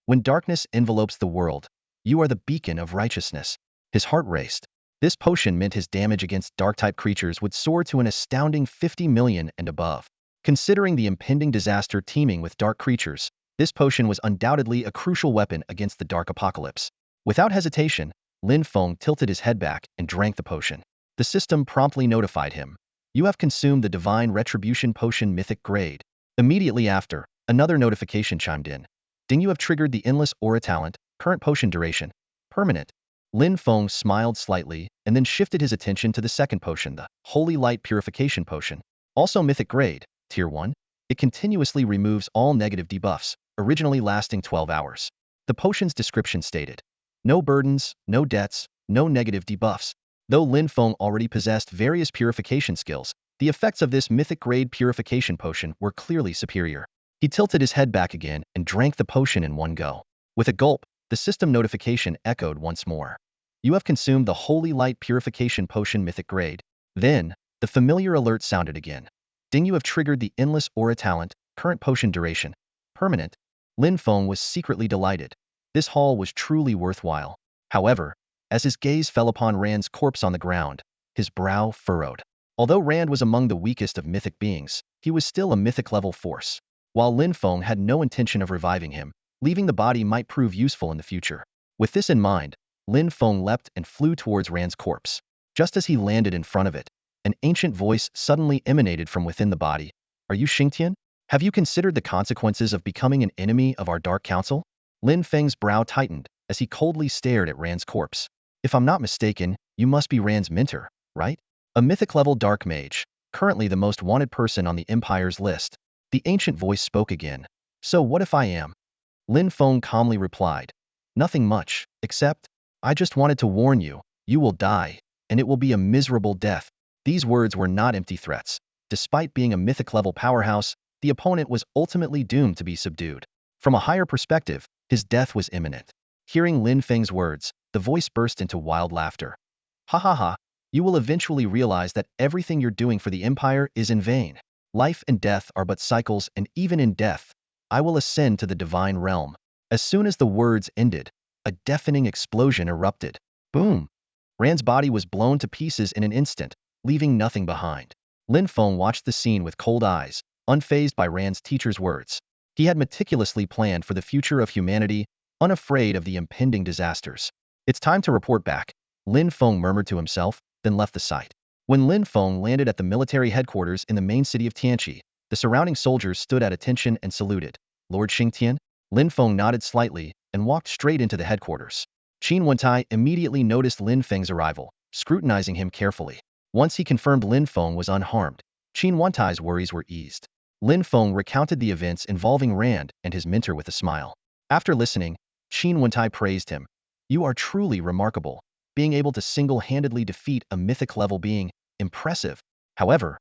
when darkness envelopes the world, you are the beacon of righteousness. His heart raced. This potion meant his damage against dark-type creatures would soar to an astounding 50 million and above. Considering the impending disaster teeming with dark creatures, this potion was undoubtedly a crucial weapon against the dark apocalypse. Without hesitation, Lin Fong tilted his head back and drank the potion. The system promptly notified him: you have consumed the Divine Retribution Potion Mythic Grade. Immediately after, another notification chimed in. Ding, you have triggered the Endless Aura Talent, current potion duration, permanent. Lin Fong smiled slightly and then shifted his attention to the second potion, the Holy Light Purification Potion. Also Mythic Grade, Tier 1. It continuously removes all negative debuffs, originally lasting 12 hours. The potion's description stated: no burdens, no debts, no negative debuffs. Though Lin Fong already possessed various purification skills, the effects of this mythic grade purification potion were clearly superior. He tilted his head back again and drank the potion in one go. With a gulp, the system notification echoed once more. You have consumed the Holy Light Purification Potion Mythic Grade. Then, the familiar alert sounded again. Ding, you have triggered the Endless Aura Talent, current potion duration, permanent. Lin Fong was secretly delighted. This haul was truly worthwhile. However, as his gaze fell upon Rand's corpse on the ground, his brow furrowed. Although Rand was among the weakest of mythic beings, he was still a mythic-level force. While Lin Fong had no intention of reviving him, leaving the body might prove useful in the future. With this in mind, Lin Fong leapt and flew towards Rand's corpse. Just as he landed in front of it, an ancient voice suddenly emanated from within the body. Are you Xingtian? Have you considered the consequences of becoming an enemy of our Dark Council? Lin Feng's brow tightened as he coldly stared at Rand's corpse. If I'm not mistaken, you must be Rand's mentor, right? A mythic-level dark mage, currently the most wanted person on the Empire's list. The ancient voice spoke again. So what if I am? Lin Feng calmly replied. Nothing much, except, I just wanted to warn you, you will die, and it will be a miserable death. These words were not empty threats. Despite being a mythic-level powerhouse, the opponent was ultimately doomed to be subdued. From a higher perspective, his death was imminent. Hearing Lin Feng's words, the voice burst into wild laughter. Ha ha ha, you will eventually realize that everything you're doing for the Empire is in vain. Life and death are but cycles, and even in death, I will ascend to the divine realm. As soon as the words ended, a deafening explosion erupted. Boom! Rand's body was blown to pieces in an instant, leaving nothing behind. Lin Feng watched the scene with cold eyes, unfazed by Rand's teacher's words. He had meticulously planned for the future of humanity, unafraid of the impending disasters. It's time to report back, Lin Feng murmured to himself, then left the site. When Lin Feng landed at the military headquarters in the main city of Tianqi, the surrounding soldiers stood at attention and saluted. Lord Xingtian? Lin Feng nodded slightly and walked straight into the headquarters. Qin Wentai immediately noticed Lin Feng's arrival, scrutinizing him carefully. Once he confirmed Lin Feng was unharmed, Qin Wentai's worries were eased. Lin Feng recounted the events involving Rand and his mentor with a smile. After listening, Qin Wentai praised him. You are truly remarkable. Being able to single-handedly defeat a mythic-level being, impressive. However,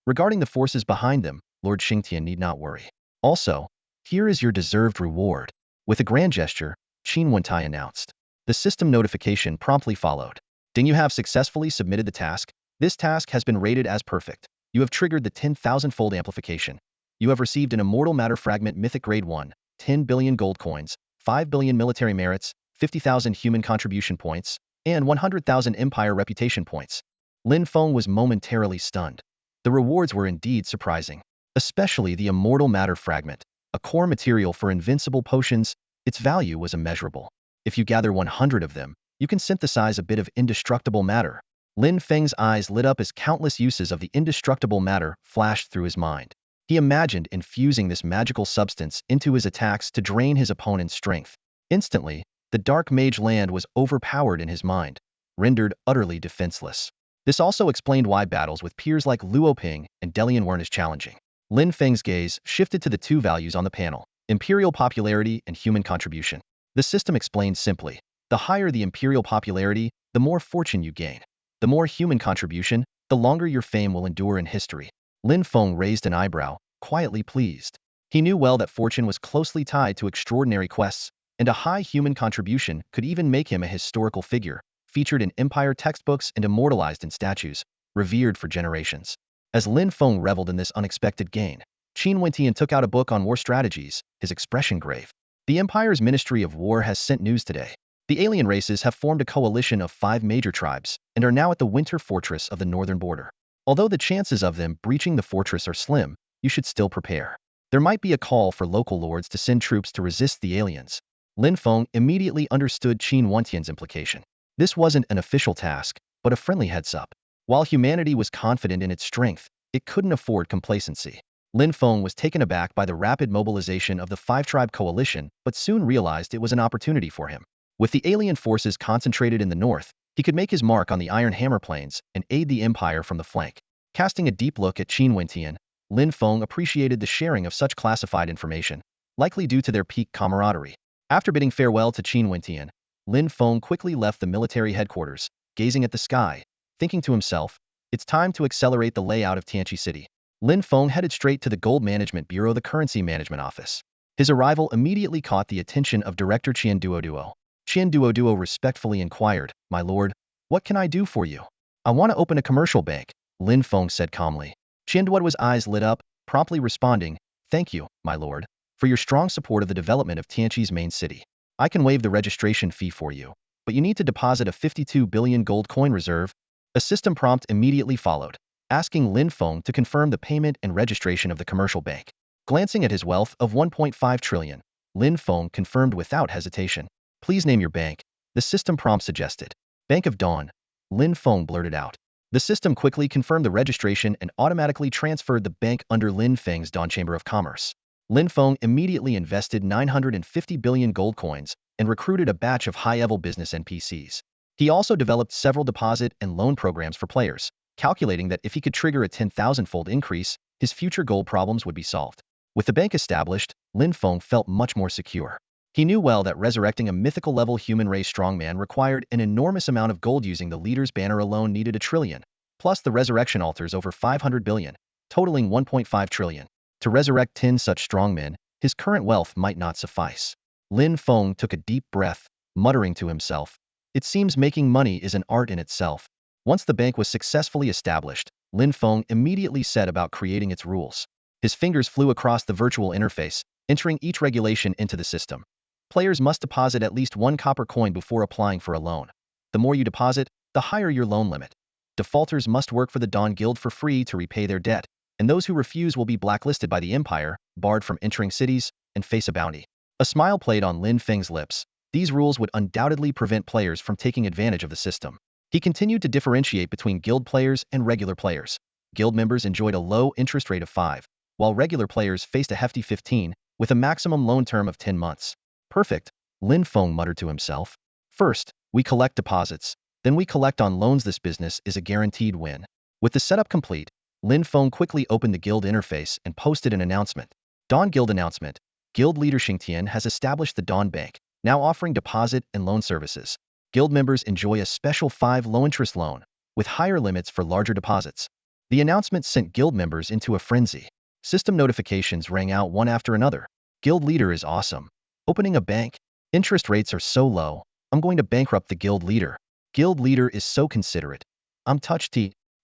regarding the forces behind them, Lord Xingtian need not worry. Also, here is your deserved reward. With a grand gesture, Qin Wentai announced. The system notification promptly followed. Ding, you have successfully submitted the task. This task has been rated as perfect. You have triggered the 10,000-fold amplification. You have received an immortal matter fragment mythic grade 1, 10 billion gold coins, 5 billion military merits, 50,000 human contribution points, and 100,000 empire reputation points. Lin Feng was momentarily stunned. The rewards were indeed surprising, especially the immortal matter fragment, a core material for invincible potions. Its value was immeasurable. If you gather 100 of them, you can synthesize a bit of indestructible matter. Lin Feng's eyes lit up as countless uses of the indestructible matter flashed through his mind. He imagined infusing this magical substance into his attacks to drain his opponent's strength. Instantly, the dark mage land was overpowered in his mind, rendered utterly defenseless. This also explained why battles with peers like Luoping and Delian weren't as challenging. Lin Feng's gaze shifted to the two values on the panel, imperial popularity and human contribution. The system explained simply, the higher the imperial popularity, the more fortune you gain. The more human contribution, the longer your fame will endure in history. Lin Feng raised an eyebrow, quietly pleased. He knew well that fortune was closely tied to extraordinary quests, and a high human contribution could even make him a historical figure, featured in Empire textbooks and immortalized in statues, revered for generations. As Lin Feng reveled in this unexpected gain, Qin Wentai took out a book on war strategies, his expression grave. The Empire's Ministry of War has sent news today. The alien races have formed a coalition of 5 major tribes and are now at the winter fortress of the northern border. Although the chances of them breaching the fortress are slim, you should still prepare. There might be a call for local lords to send troops to resist the aliens. Lin Feng immediately understood Qin Wentai's implication. This wasn't an official task, but a friendly heads-up. While humanity was confident in its strength, it couldn't afford complacency. Lin Feng was taken aback by the rapid mobilization of the 5-tribe coalition, but soon realized it was an opportunity for him. With the alien forces concentrated in the north, he could make his mark on the Iron Hammer Plains and aid the Empire from the flank. Casting a deep look at Qin Wentai, Lin Feng appreciated the sharing of such classified information, likely due to their peak camaraderie. After bidding farewell to Qin Wentai, Lin Feng quickly left the military headquarters, gazing at the sky, thinking to himself, it's time to accelerate the layout of Tianqi City. Lin Feng headed straight to the Gold Management Bureau, the Currency Management Office. His arrival immediately caught the attention of Director Qian Duoduo. Qian Duoduo respectfully inquired, My lord, what can I do for you? I want to open a commercial bank, Lin Feng said calmly. Qian Duoduo's eyes lit up, promptly responding, Thank you, my lord, for your strong support of the development of Tianqi's main city. I can waive the registration fee for you, but you need to deposit a 52 billion gold coin reserve. A system prompt immediately followed, asking Lin Feng to confirm the payment and registration of the commercial bank. Glancing at his wealth of 1.5 trillion, Lin Feng confirmed without hesitation. Please name your bank. the system prompt suggested. Bank of Dawn, Lin Fong blurted out. The system quickly confirmed the registration and automatically transferred the bank under Lin Feng's Dawn Chamber of Commerce. Lin Fong immediately invested 950 billion gold coins and recruited a batch of high-level business NPCs. He also developed several deposit and loan programs for players, calculating that if he could trigger a 10,000-fold increase, his future gold problems would be solved. With the bank established, Lin Fong felt much more secure. He knew well that resurrecting a mythical-level human race strongman required an enormous amount of gold. Using the leader's banner alone needed 1 trillion, plus the resurrection altars over 500 billion, totaling 1.5 trillion. To resurrect 10 such strongmen, his current wealth might not suffice. Lin Fong took a deep breath, muttering to himself, "It seems making money is an art in itself." Once the bank was successfully established, Lin Fong immediately set about creating its rules. His fingers flew across the virtual interface, entering each regulation into the system. Players must deposit at least 1 copper coin before applying for a loan. The more you deposit, the higher your loan limit. Defaulters must work for the Dawn Guild for free to repay their debt, and those who refuse will be blacklisted by the Empire, barred from entering cities, and face a bounty. A smile played on Lin Feng's lips. These rules would undoubtedly prevent players from taking advantage of the system. He continued to differentiate between guild players and regular players. Guild members enjoyed a low interest rate of 5, while regular players faced a hefty 15, with a maximum loan term of 10 months. Perfect, Lin Fong muttered to himself. First, we collect deposits, then we collect on loans. This business is a guaranteed win. With the setup complete, Lin Fong quickly opened the guild interface and posted an announcement. Dawn Guild announcement. Guild leader Xingtian has established the Dawn Bank, now offering deposit and loan services. Guild members enjoy a special 5 low-interest loan, with higher limits for larger deposits. The announcement sent guild members into a frenzy. System notifications rang out one after another. Guild leader is awesome. Opening a bank. Interest rates are so low. I'm going to bankrupt the guild leader. Guild leader is so considerate. I'm touched.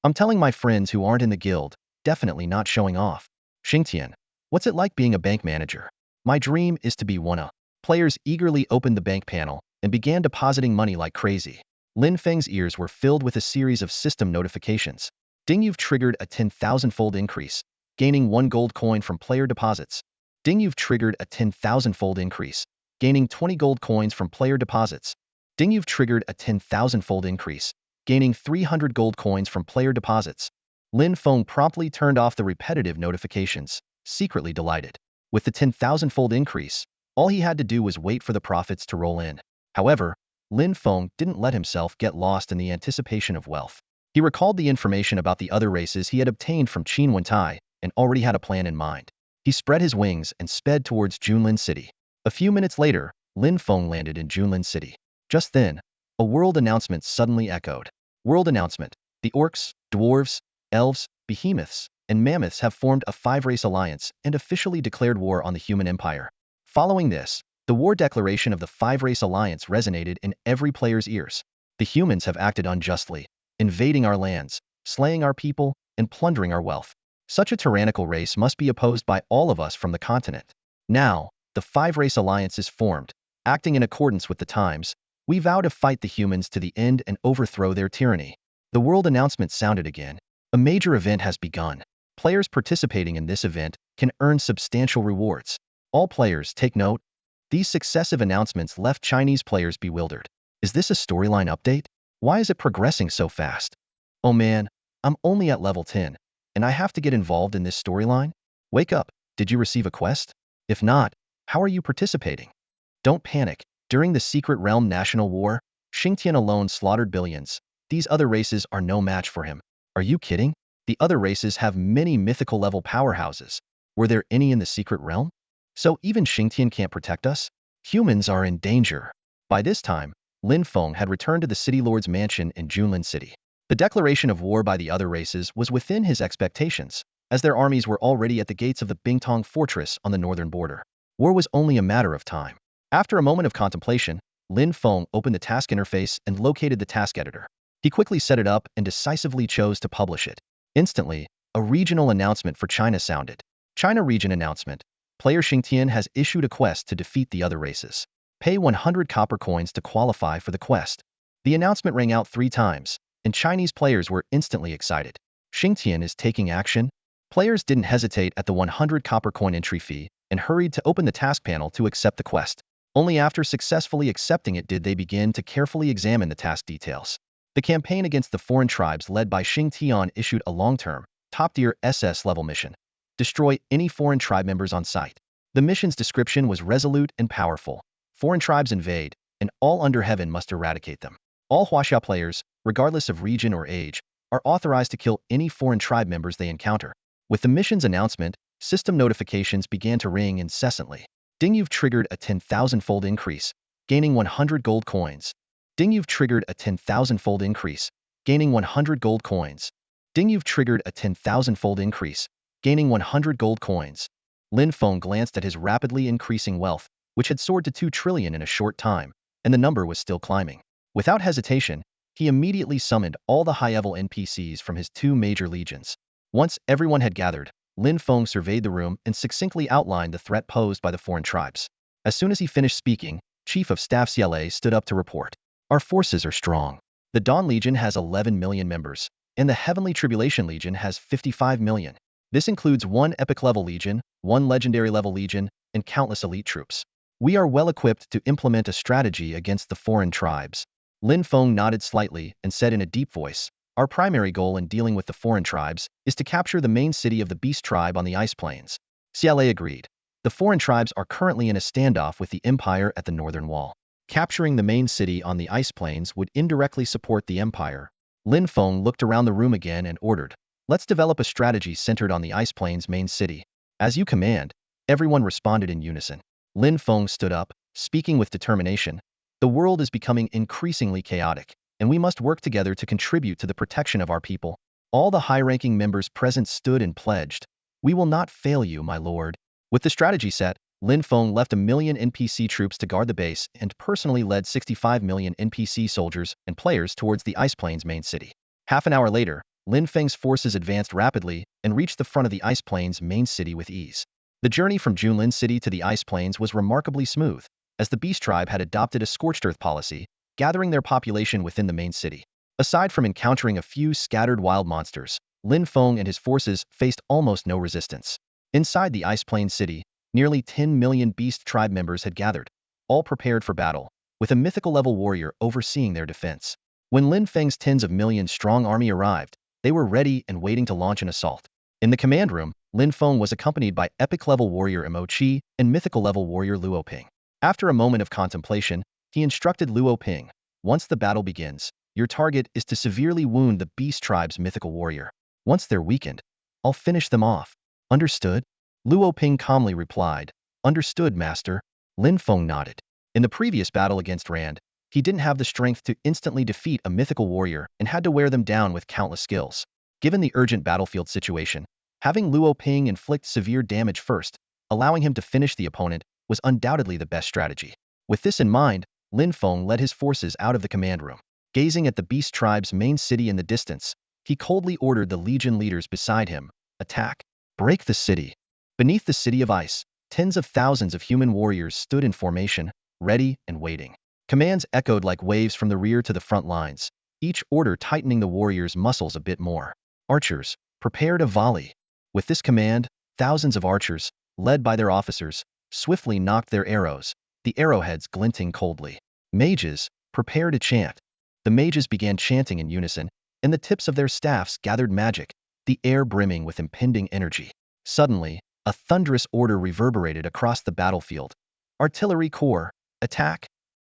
I'm telling my friends who aren't in the guild, definitely not showing off. Xingtian, what's it like being a bank manager? My dream is to be one. Players eagerly opened the bank panel and began depositing money like crazy. Lin Feng's ears were filled with a series of system notifications. Ding, you've triggered a 10,000-fold increase, gaining 1 gold coin from player deposits. Ding, you've triggered a 10,000-fold increase, gaining 20 gold coins from player deposits. Ding, you've triggered a 10,000-fold increase, gaining 300 gold coins from player deposits. Lin Fong promptly turned off the repetitive notifications, secretly delighted. With the 10,000-fold increase, all he had to do was wait for the profits to roll in. However, Lin Fong didn't let himself get lost in the anticipation of wealth. He recalled the information about the other races he had obtained from Qin Wentai and already had a plan in mind. He spread his wings and sped towards Junlin City. A few minutes later, Lin Fong landed in Junlin City. Just then, a world announcement suddenly echoed. World announcement. The orcs, dwarves, elves, behemoths, and mammoths have formed a 5-race alliance and officially declared war on the human empire. Following this, the war declaration of the 5-race alliance resonated in every player's ears. The humans have acted unjustly, invading our lands, slaying our people, and plundering our wealth. Such a tyrannical race must be opposed by all of us from the continent. Now, the 5-race alliance is formed. Acting in accordance with the times, we vow to fight the humans to the end and overthrow their tyranny. The world announcement sounded again. A major event has begun. Players participating in this event can earn substantial rewards. All players take note. These successive announcements left Chinese players bewildered. Is this a storyline update? Why is it progressing so fast? Oh man, I'm only at level 10, and I have to get involved in this storyline? Wake up, did you receive a quest? If not, how are you participating? Don't panic. During the Secret Realm National War, Xingtian alone slaughtered billions. These other races are no match for him. Are you kidding? The other races have many mythical-level powerhouses. Were there any in the Secret Realm? So even Xingtian can't protect us? Humans are in danger. By this time, Lin Fong had returned to the City Lord's mansion in Junlin City. The declaration of war by the other races was within his expectations, as their armies were already at the gates of the Bingtong fortress on the northern border. War was only a matter of time. After a moment of contemplation, Lin Fong opened the task interface and located the task editor. He quickly set it up and decisively chose to publish it. Instantly, a regional announcement for China sounded. China region announcement. Player Xingtian has issued a quest to defeat the other races. Pay 100 copper coins to qualify for the quest. The announcement rang out 3 times, and Chinese players were instantly excited. Xingtian is taking action? Players didn't hesitate at the 100 copper coin entry fee and hurried to open the task panel to accept the quest. Only after successfully accepting it did they begin to carefully examine the task details. The campaign against the foreign tribes led by Xing Tian issued a long-term, top-tier SS-level mission. Destroy any foreign tribe members on sight. The mission's description was resolute and powerful. Foreign tribes invade, and all under heaven must eradicate them. All Huaxia players, regardless of region or age, are authorized to kill any foreign tribe members they encounter. With the mission's announcement, system notifications began to ring incessantly. Ding, you've triggered a 10,000-fold increase, gaining 100 gold coins. Ding, you've triggered a 10,000-fold increase, gaining 100 gold coins. Ding, you've triggered a 10,000-fold increase, gaining 100 gold coins. Lin Fong glanced at his rapidly increasing wealth, which had soared to 2 trillion in a short time, and the number was still climbing. Without hesitation, he immediately summoned all the high-level NPCs from his 2 major legions. Once everyone had gathered, Lin Fong surveyed the room and succinctly outlined the threat posed by the foreign tribes. As soon as he finished speaking, Chief of Staff CLA stood up to report. Our forces are strong. The Dawn Legion has 11 million members, and the Heavenly Tribulation Legion has 55 million. This includes 1 epic-level legion, 1 legendary-level legion, and countless elite troops. We are well equipped to implement a strategy against the foreign tribes. Lin Fong nodded slightly and said in a deep voice, our primary goal in dealing with the foreign tribes is to capture the main city of the Beast Tribe on the Ice Plains. CLA agreed. The foreign tribes are currently in a standoff with the Empire at the Northern Wall. Capturing the main city on the Ice Plains would indirectly support the Empire. Lin Fong looked around the room again and ordered, let's develop a strategy centered on the Ice Plains main city. As you command, everyone responded in unison. Lin Fong stood up, speaking with determination. The world is becoming increasingly chaotic, and we must work together to contribute to the protection of our people. All the high-ranking members present stood and pledged, we will not fail you, my lord. With the strategy set, Lin Fong left 1 million NPC troops to guard the base and personally led 65 million NPC soldiers and players towards the Ice Plains main city. Half an hour later, Lin Feng's forces advanced rapidly and reached the front of the Ice Plains main city with ease. The journey from Junlin City to the Ice Plains was remarkably smooth, as the Beast Tribe had adopted a scorched earth policy, gathering their population within the main city. Aside from encountering a few scattered wild monsters, Lin Fong and his forces faced almost no resistance. Inside the Ice Plains city, nearly 10 million Beast Tribe members had gathered, all prepared for battle, with a mythical-level warrior overseeing their defense. When Lin Feng's tens of millions strong army arrived, they were ready and waiting to launch an assault. In the command room, Lin Fong was accompanied by epic-level warrior Mo Qi and mythical-level warrior Luo Ping. After a moment of contemplation, he instructed Luo Ping, once the battle begins, your target is to severely wound the Beast Tribe's mythical warrior. Once they're weakened, I'll finish them off. Understood? Luo Ping calmly replied, understood, master. Lin Fong nodded. In the previous battle against Rand, he didn't have the strength to instantly defeat a mythical warrior and had to wear them down with countless skills. Given the urgent battlefield situation, having Luo Ping inflict severe damage first, allowing him to finish the opponent, was undoubtedly the best strategy. With this in mind, Lin Fong led his forces out of the command room. Gazing at the Beast Tribe's main city in the distance, he coldly ordered the legion leaders beside him, attack. Break the city. Beneath the city of ice, tens of thousands of human warriors stood in formation, ready and waiting. Commands echoed like waves from the rear to the front lines, each order tightening the warriors' muscles a bit more. Archers, prepare to volley. With this command, thousands of archers, led by their officers, swiftly knocked their arrows, the arrowheads glinting coldly. Mages, prepare to chant. The mages began chanting in unison, and the tips of their staffs gathered magic, the air brimming with impending energy. Suddenly, a thunderous order reverberated across the battlefield. Artillery corps, attack!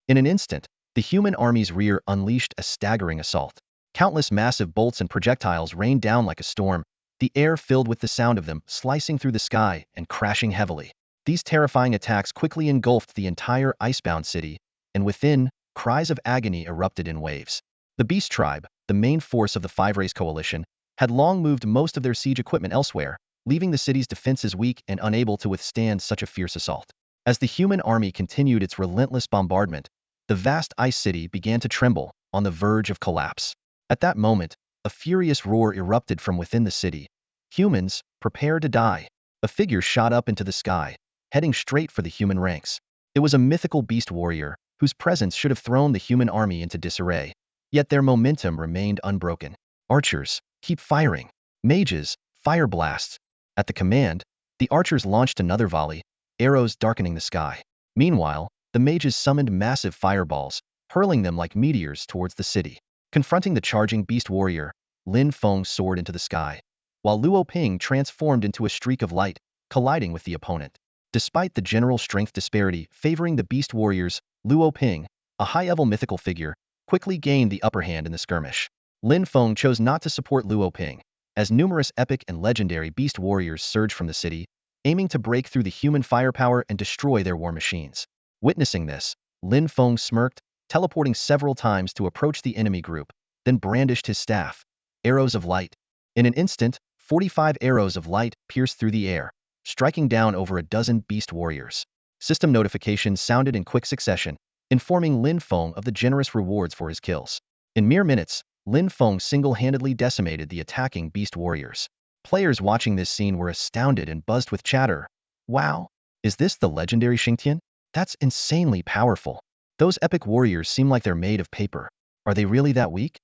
In an instant, the human army's rear unleashed a staggering assault. Countless massive bolts and projectiles rained down like a storm, the air filled with the sound of them slicing through the sky and crashing heavily. These terrifying attacks quickly engulfed the entire icebound city, and within, cries of agony erupted in waves. The Beast Tribe, the main force of the Five-Race Coalition, had long moved most of their siege equipment elsewhere, leaving the city's defenses weak and unable to withstand such a fierce assault. As the human army continued its relentless bombardment, the vast ice city began to tremble, on the verge of collapse. At that moment, a furious roar erupted from within the city. Humans, prepare to die. A figure shot up into the sky, heading straight for the human ranks. It was a mythical beast warrior, whose presence should have thrown the human army into disarray. Yet their momentum remained unbroken. Archers, keep firing. Mages, fire blasts. At the command, the archers launched another volley, arrows darkening the sky. Meanwhile, the mages summoned massive fireballs, hurling them like meteors towards the city. Confronting the charging beast warrior, Lin Fong soared into the sky, while Luo Ping transformed into a streak of light, colliding with the opponent. Despite the general strength disparity favoring the beast warriors, Luo Ping, a high-level mythical figure, quickly gained the upper hand in the skirmish. Lin Feng chose not to support Luo Ping, as numerous epic and legendary beast warriors surged from the city, aiming to break through the human firepower and destroy their war machines. Witnessing this, Lin Feng smirked, teleporting several times to approach the enemy group, then brandished his staff. Arrows of light. In an instant, 45 arrows of light pierced through the air, striking down over a dozen beast warriors. System notifications sounded in quick succession, informing Lin Feng of the generous rewards for his kills. In mere minutes, Lin Feng single-handedly decimated the attacking beast warriors. Players watching this scene were astounded and buzzed with chatter. Wow! Is this the legendary Xingtian? That's insanely powerful. Those epic warriors seem like they're made of paper. Are they really that weak?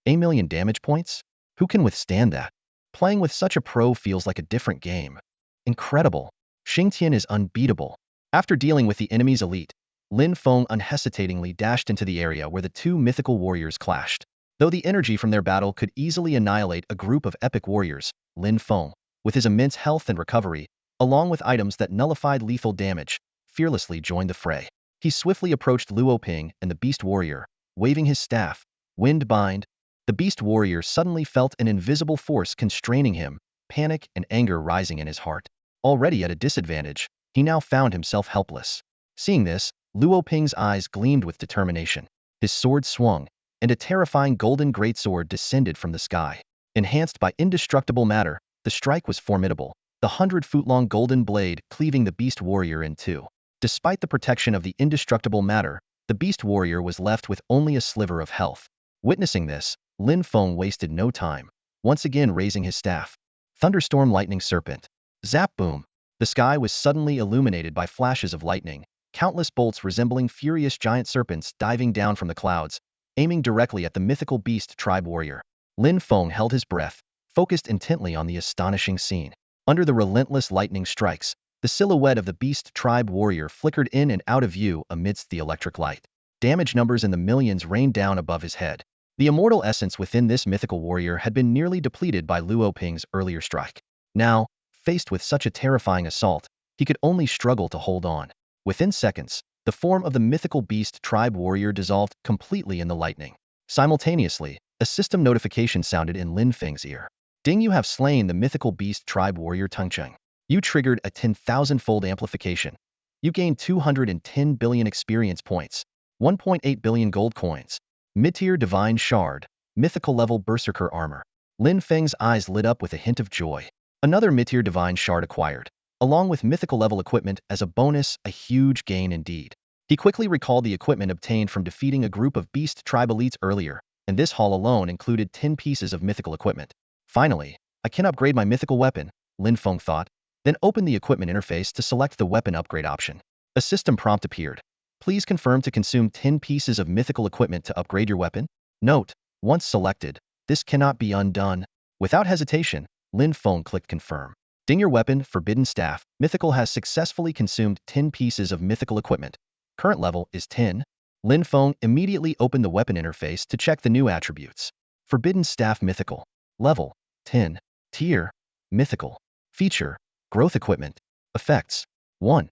8 million damage points? Who can withstand that? Playing with such a pro feels like a different game. Incredible. Xingtian is unbeatable. After dealing with the enemy's elite, Lin Feng unhesitatingly dashed into the area where the two mythical warriors clashed. Though the energy from their battle could easily annihilate a group of epic warriors, Lin Feng, with his immense health and recovery, along with items that nullified lethal damage, fearlessly joined the fray. He swiftly approached Luo Ping and the beast warrior, waving his staff, Wind Bind. The beast warrior suddenly felt an invisible force constraining him, panic and anger rising in his heart. Already at a disadvantage, he now found himself helpless. Seeing this, Luo Ping's eyes gleamed with determination. His sword swung, and a terrifying golden greatsword descended from the sky. Enhanced by indestructible matter, the strike was formidable, the 100-foot-long golden blade cleaving the beast warrior in two. Despite the protection of the indestructible matter, the beast warrior was left with only a sliver of health. Witnessing this, Lin Feng wasted no time, once again raising his staff. Thunderstorm Lightning Serpent. Zap boom! The sky was suddenly illuminated by flashes of lightning, countless bolts resembling furious giant serpents diving down from the clouds, aiming directly at the mythical beast tribe warrior. Lin Feng held his breath, focused intently on the astonishing scene. Under the relentless lightning strikes, the silhouette of the beast tribe warrior flickered in and out of view amidst the electric light. Damage numbers in the millions rained down above his head. The immortal essence within this mythical warrior had been nearly depleted by Luo Ping's earlier strike. Now, faced with such a terrifying assault, he could only struggle to hold on. Within seconds, the form of the mythical beast tribe warrior dissolved completely in the lightning. Simultaneously, a system notification sounded in Lin Feng's ear. Ding, you have slain the mythical beast tribe warrior Tengcheng. You triggered a 10,000-fold amplification. You gained 210 billion experience points, 1.8 billion gold coins, mid-tier divine shard, mythical level berserker armor. Lin Feng's eyes lit up with a hint of joy. Another mid-tier divine shard acquired, along with mythical level equipment as a bonus, a huge gain indeed. He quickly recalled the equipment obtained from defeating a group of beast tribe elites earlier, and this haul alone included 10 pieces of mythical equipment. Finally, I can upgrade my mythical weapon, Lin Feng thought, then opened the equipment interface to select the weapon upgrade option. A system prompt appeared. Please confirm to consume 10 pieces of mythical equipment to upgrade your weapon. Note, once selected, this cannot be undone. Without hesitation, Lin Feng clicked confirm. Ding, your weapon, Forbidden Staff, mythical has successfully consumed 10 pieces of mythical equipment. Current level is 10. Lin Feng immediately opened the weapon interface to check the new attributes. Forbidden Staff mythical. Level 10. Tier mythical. Feature growth equipment. Effects 1.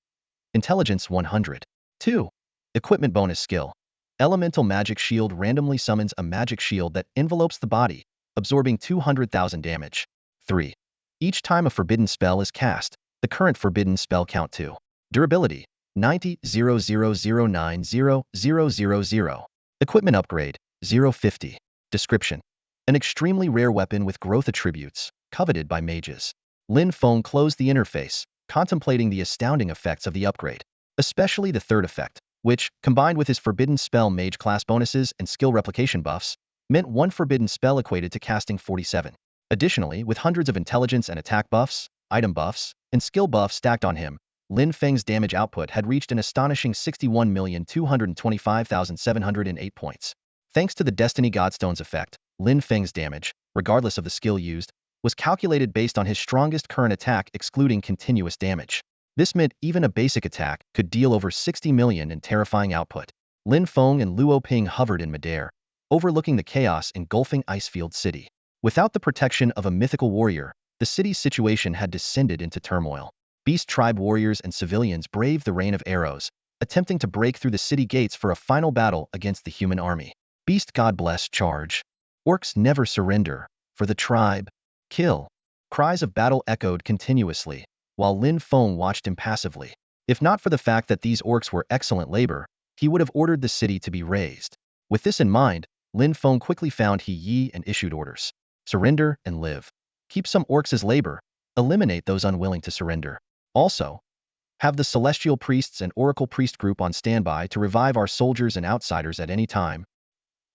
Intelligence 100. 2. Equipment bonus skill. Elemental magic shield randomly summons a magic shield that envelopes the body, absorbing 200,000 damage. 3. Each time a forbidden spell is cast, the current forbidden spell count 2. Durability 90,000,900,000. Equipment upgrade 050. Description. An extremely rare weapon with growth attributes, coveted by mages. Lin Feng closed the interface, contemplating the astounding effects of the upgrade, especially the third effect, which, combined with his forbidden spell mage class bonuses and skill replication buffs, meant one forbidden spell equated to casting 47. Additionally, with hundreds of intelligence and attack buffs, item buffs, and skill buffs stacked on him, Lin Feng's damage output had reached an astonishing 61,225,708 points. Thanks to the Destiny Godstone's effect, Lin Feng's damage, regardless of the skill used, was calculated based on his strongest current attack excluding continuous damage. This meant even a basic attack could deal over 60 million in terrifying output. Lin Feng and Luo Ping hovered in midair, overlooking the chaos engulfing Icefield City. Without the protection of a mythical warrior, the city's situation had descended into turmoil. Beast tribe warriors and civilians braved the rain of arrows, attempting to break through the city gates for a final battle against the human army. Beast God bless charge. Orcs never surrender. For the tribe. Kill. Cries of battle echoed continuously, while Lin Fong watched impassively. If not for the fact that these orcs were excellent labor, he would have ordered the city to be razed. With this in mind, Lin Fong quickly found He Yi and issued orders. Surrender and live. Keep some orcs as labor. Eliminate those unwilling to surrender. Also, have the Celestial Priests and Oracle Priest group on standby to revive our soldiers and outsiders at any time.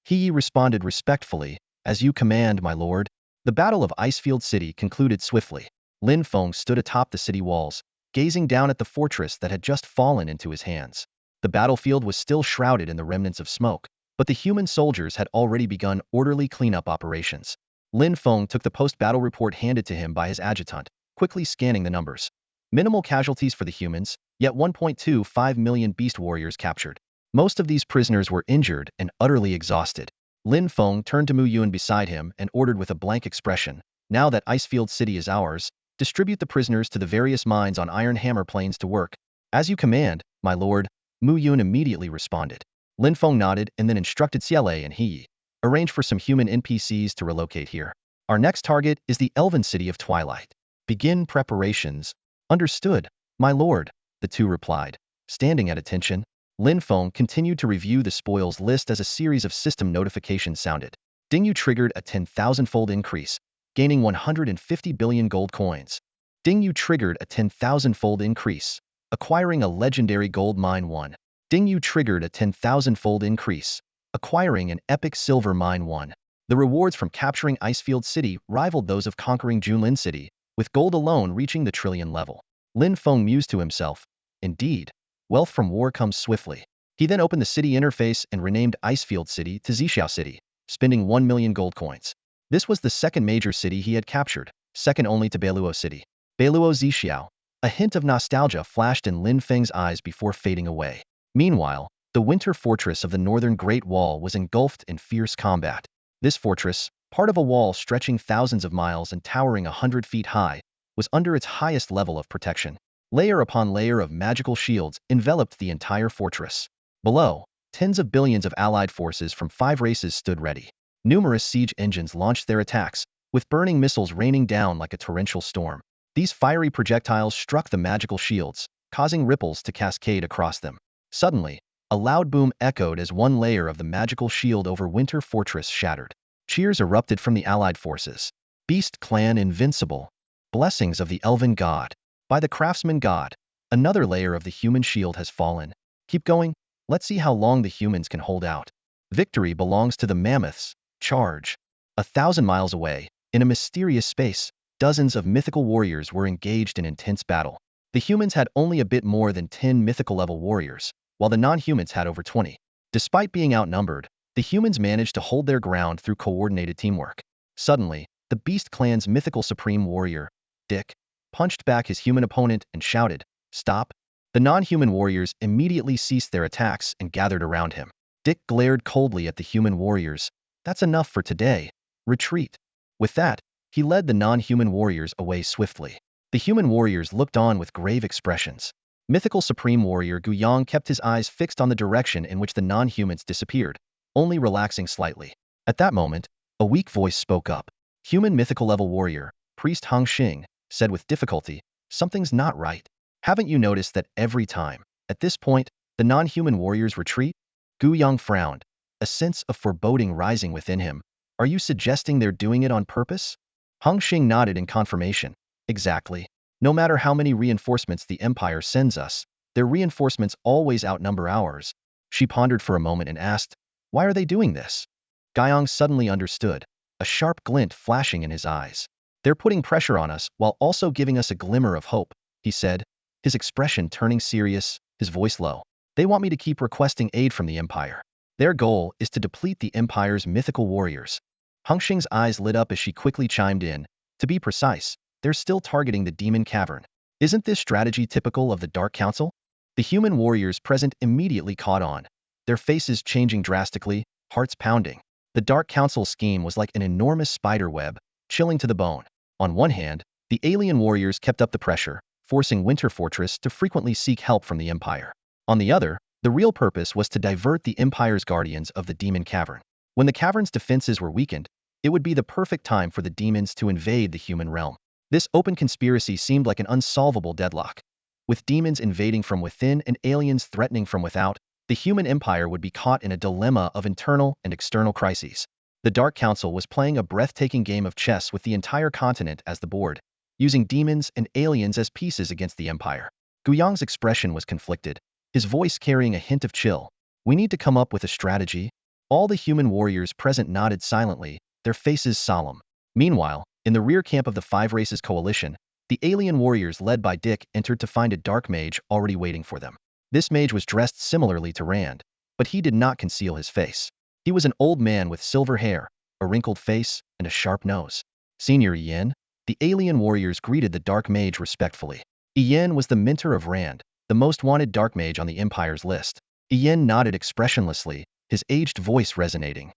He Yi responded respectfully, as you command, my lord. The Battle of Icefield City concluded swiftly. Lin Fong stood atop the city walls, gazing down at the fortress that had just fallen into his hands. The battlefield was still shrouded in the remnants of smoke, but the human soldiers had already begun orderly cleanup operations. Lin Fong took the post-battle report handed to him by his adjutant, quickly scanning the numbers. Minimal casualties for the humans, yet 1.25 million beast warriors captured. Most of these prisoners were injured and utterly exhausted. Lin Fong turned to Mu Yuan beside him and ordered with a blank expression, now that Icefield City is ours, distribute the prisoners to the various mines on Iron Hammer Plains to work. As you command, my lord, Mu Yuan immediately responded. Lin Fong nodded and then instructed Xiale and He Yi. Arrange for some human NPCs to relocate here. Our next target is the elven city of Twilight. Begin preparations. Understood, my lord, the two replied. Standing at attention, Lin Fong continued to review the spoils list as a series of system notifications sounded. Dingyu triggered a 10,000-fold increase, gaining 150 billion gold coins. Dingyu triggered a 10,000-fold increase, acquiring a legendary gold mine 1. Dingyu triggered a 10,000-fold increase, acquiring an epic silver mine 1. The rewards from capturing Icefield City rivaled those of conquering Junlin City, with gold alone reaching the trillion level. Lin Fong mused to himself, indeed, wealth from war comes swiftly. He then opened the city interface and renamed Icefield City to Xixiao City, spending 1 million gold coins. This was the second major city he had captured, second only to Beiluo City. Beiluo Xixiao. A hint of nostalgia flashed in Lin Feng's eyes before fading away. Meanwhile, the winter fortress of the northern Great Wall was engulfed in fierce combat. This fortress, part of a wall stretching thousands of miles and towering 100 feet high, was under its highest level of protection. Layer upon layer of magical shields enveloped the entire fortress. Below, tens of billions of allied forces from 5 races stood ready. Numerous siege engines launched their attacks, with burning missiles raining down like a torrential storm. These fiery projectiles struck the magical shields, causing ripples to cascade across them. Suddenly, a loud boom echoed as one layer of the magical shield over Winter Fortress shattered. Cheers erupted from the allied forces. Beast Clan invincible. Blessings of the Elven God. By the Craftsman God, another layer of the human shield has fallen. Keep going, let's see how long the humans can hold out. Victory belongs to the mammoths. Charge. 1,000 miles away, in a mysterious space, dozens of mythical warriors were engaged in intense battle. The humans had only a bit more than 10 mythical-level warriors, while the non-humans had over 20. Despite being outnumbered, the humans managed to hold their ground through coordinated teamwork. Suddenly, the Beast Clan's mythical supreme warrior, Dick, punched back his human opponent and shouted, "Stop!" The non-human warriors immediately ceased their attacks and gathered around him. Dick glared coldly at the human warriors. "That's enough for today. Retreat." With that, he led the non-human warriors away swiftly. The human warriors looked on with grave expressions. Mythical Supreme Warrior Guyang kept his eyes fixed on the direction in which the non-humans disappeared, only relaxing slightly. At that moment, a weak voice spoke up. Human mythical level warrior, Priest Hong Xing, said with difficulty, "Something's not right. Haven't you noticed that every time, at this point, the non-human warriors retreat?" Guyang frowned, a sense of foreboding rising within him. "Are you suggesting they're doing it on purpose?" Hong Xing nodded in confirmation. "Exactly. No matter how many reinforcements the Empire sends us, their reinforcements always outnumber ours." She pondered for a moment and asked, "Why are they doing this?" Guyang suddenly understood, a sharp glint flashing in his eyes. "They're putting pressure on us while also giving us a glimmer of hope," he said, his expression turning serious, his voice low. "They want me to keep requesting aid from the Empire. Their goal is to deplete the Empire's mythical warriors." Hong Xing's eyes lit up as she quickly chimed in. "To be precise, they're still targeting the Demon Cavern." Isn't this strategy typical of the Dark Council? The human warriors present immediately caught on, their faces changing drastically, hearts pounding. The Dark Council scheme was like an enormous spider web, chilling to the bone. On one hand, the alien warriors kept up the pressure, forcing Winter Fortress to frequently seek help from the Empire. On the other, the real purpose was to divert the Empire's guardians of the Demon Cavern. When the cavern's defenses were weakened, it would be the perfect time for the demons to invade the human realm. This open conspiracy seemed like an unsolvable deadlock. With demons invading from within and aliens threatening from without, the human empire would be caught in a dilemma of internal and external crises. The Dark Council was playing a breathtaking game of chess with the entire continent as the board, using demons and aliens as pieces against the empire. Guyang's expression was conflicted, his voice carrying a hint of chill. We need to come up with a strategy. All the human warriors present nodded silently, their faces solemn. Meanwhile, in the rear camp of the Five Races Coalition, the alien warriors led by Dick entered to find a dark mage already waiting for them. This mage was dressed similarly to Rand, but he did not conceal his face. He was an old man with silver hair, a wrinkled face, and a sharp nose. Senior Yen, the alien warriors greeted the dark mage respectfully. Yen was the mentor of Rand, the most wanted dark mage on the Empire's list. Yen nodded expressionlessly, his aged voice resonating.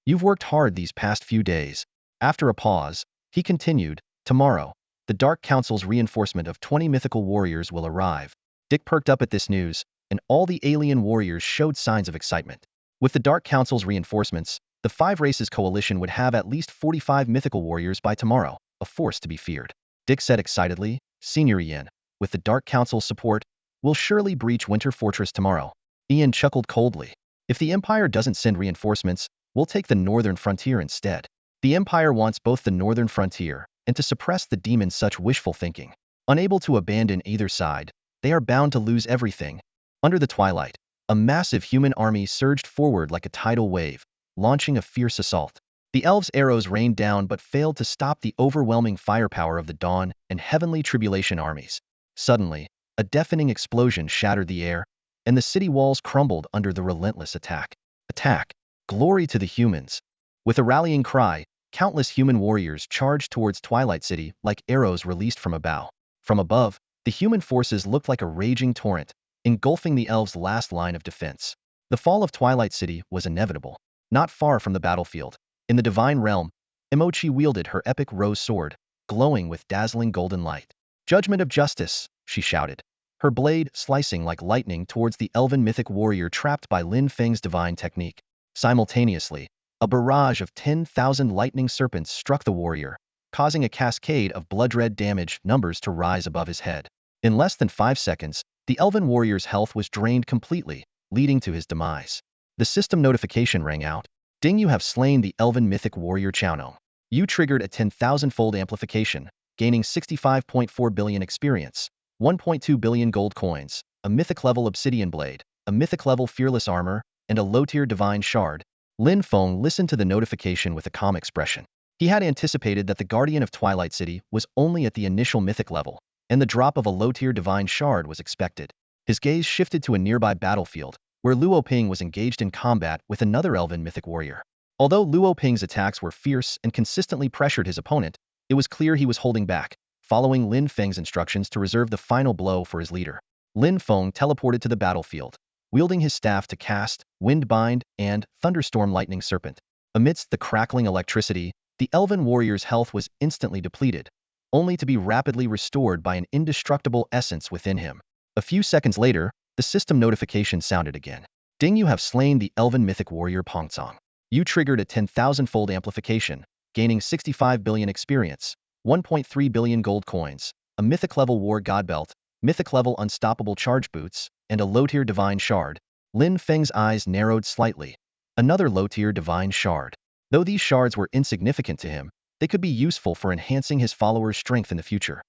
You've worked hard these past few days. After a pause, he continued, tomorrow, the Dark Council's reinforcement of 20 mythical warriors will arrive. Dick perked up at this news, and all the alien warriors showed signs of excitement. With the Dark Council's reinforcements, the Five Races Coalition would have at least 45 mythical warriors by tomorrow, a force to be feared. Dick said excitedly, Senior Ian, with the Dark Council's support, we'll surely breach Winter Fortress tomorrow. Ian chuckled coldly. If the Empire doesn't send reinforcements, we'll take the northern frontier instead. The Empire wants both the northern frontier and to suppress the demons. Such wishful thinking. Unable to abandon either side, they are bound to lose everything. Under the Twilight, a massive human army surged forward like a tidal wave, launching a fierce assault. The elves' arrows rained down but failed to stop the overwhelming firepower of the Dawn and Heavenly Tribulation armies. Suddenly, a deafening explosion shattered the air, and the city walls crumbled under the relentless attack. Attack! Glory to the humans! With a rallying cry, countless human warriors charged towards Twilight City like arrows released from a bow. From above, the human forces looked like a raging torrent, engulfing the elves' last line of defense. The fall of Twilight City was inevitable. Not far from the battlefield, in the Divine Realm, Emochi wielded her epic rose sword, glowing with dazzling golden light. Judgment of justice, she shouted, her blade slicing like lightning towards the elven mythic warrior trapped by Lin Feng's divine technique. Simultaneously, a barrage of 10,000 lightning serpents struck the warrior, causing a cascade of blood-red damage numbers to rise above his head. In less than 5 seconds, the elven warrior's health was drained completely, leading to his demise. The system notification rang out. Ding, you have slain the elven mythic warrior Chaono. You triggered a 10,000-fold amplification, gaining 65.4 billion experience, 1.2 billion gold coins, a mythic-level obsidian blade, a mythic-level fearless armor, and a low-tier divine shard. Lin Fong listened to the notification with a calm expression. He had anticipated that the Guardian of Twilight City was only at the initial mythic level, and the drop of a low-tier divine shard was expected. His gaze shifted to a nearby battlefield, where Luo Ping was engaged in combat with another elven mythic warrior. Although Luo Ping's attacks were fierce and consistently pressured his opponent, it was clear he was holding back, following Lin Feng's instructions to reserve the final blow for his leader. Lin Feng teleported to the battlefield, wielding his staff to cast Windbind and Thunderstorm Lightning Serpent. Amidst the crackling electricity, the elven warrior's health was instantly depleted, only to be rapidly restored by an indestructible essence within him. A few seconds later, the system notification sounded again. Ding, you have slain the elven mythic warrior Pongcong. You triggered a 10,000-fold amplification, gaining 65 billion experience, 1.3 billion gold coins, a mythic-level war god belt, mythic-level unstoppable charge boots, and a low-tier divine shard. Lin Feng's eyes narrowed slightly. Another low-tier divine shard. Though these shards were insignificant to him, they could be useful for enhancing his followers' strength in the future.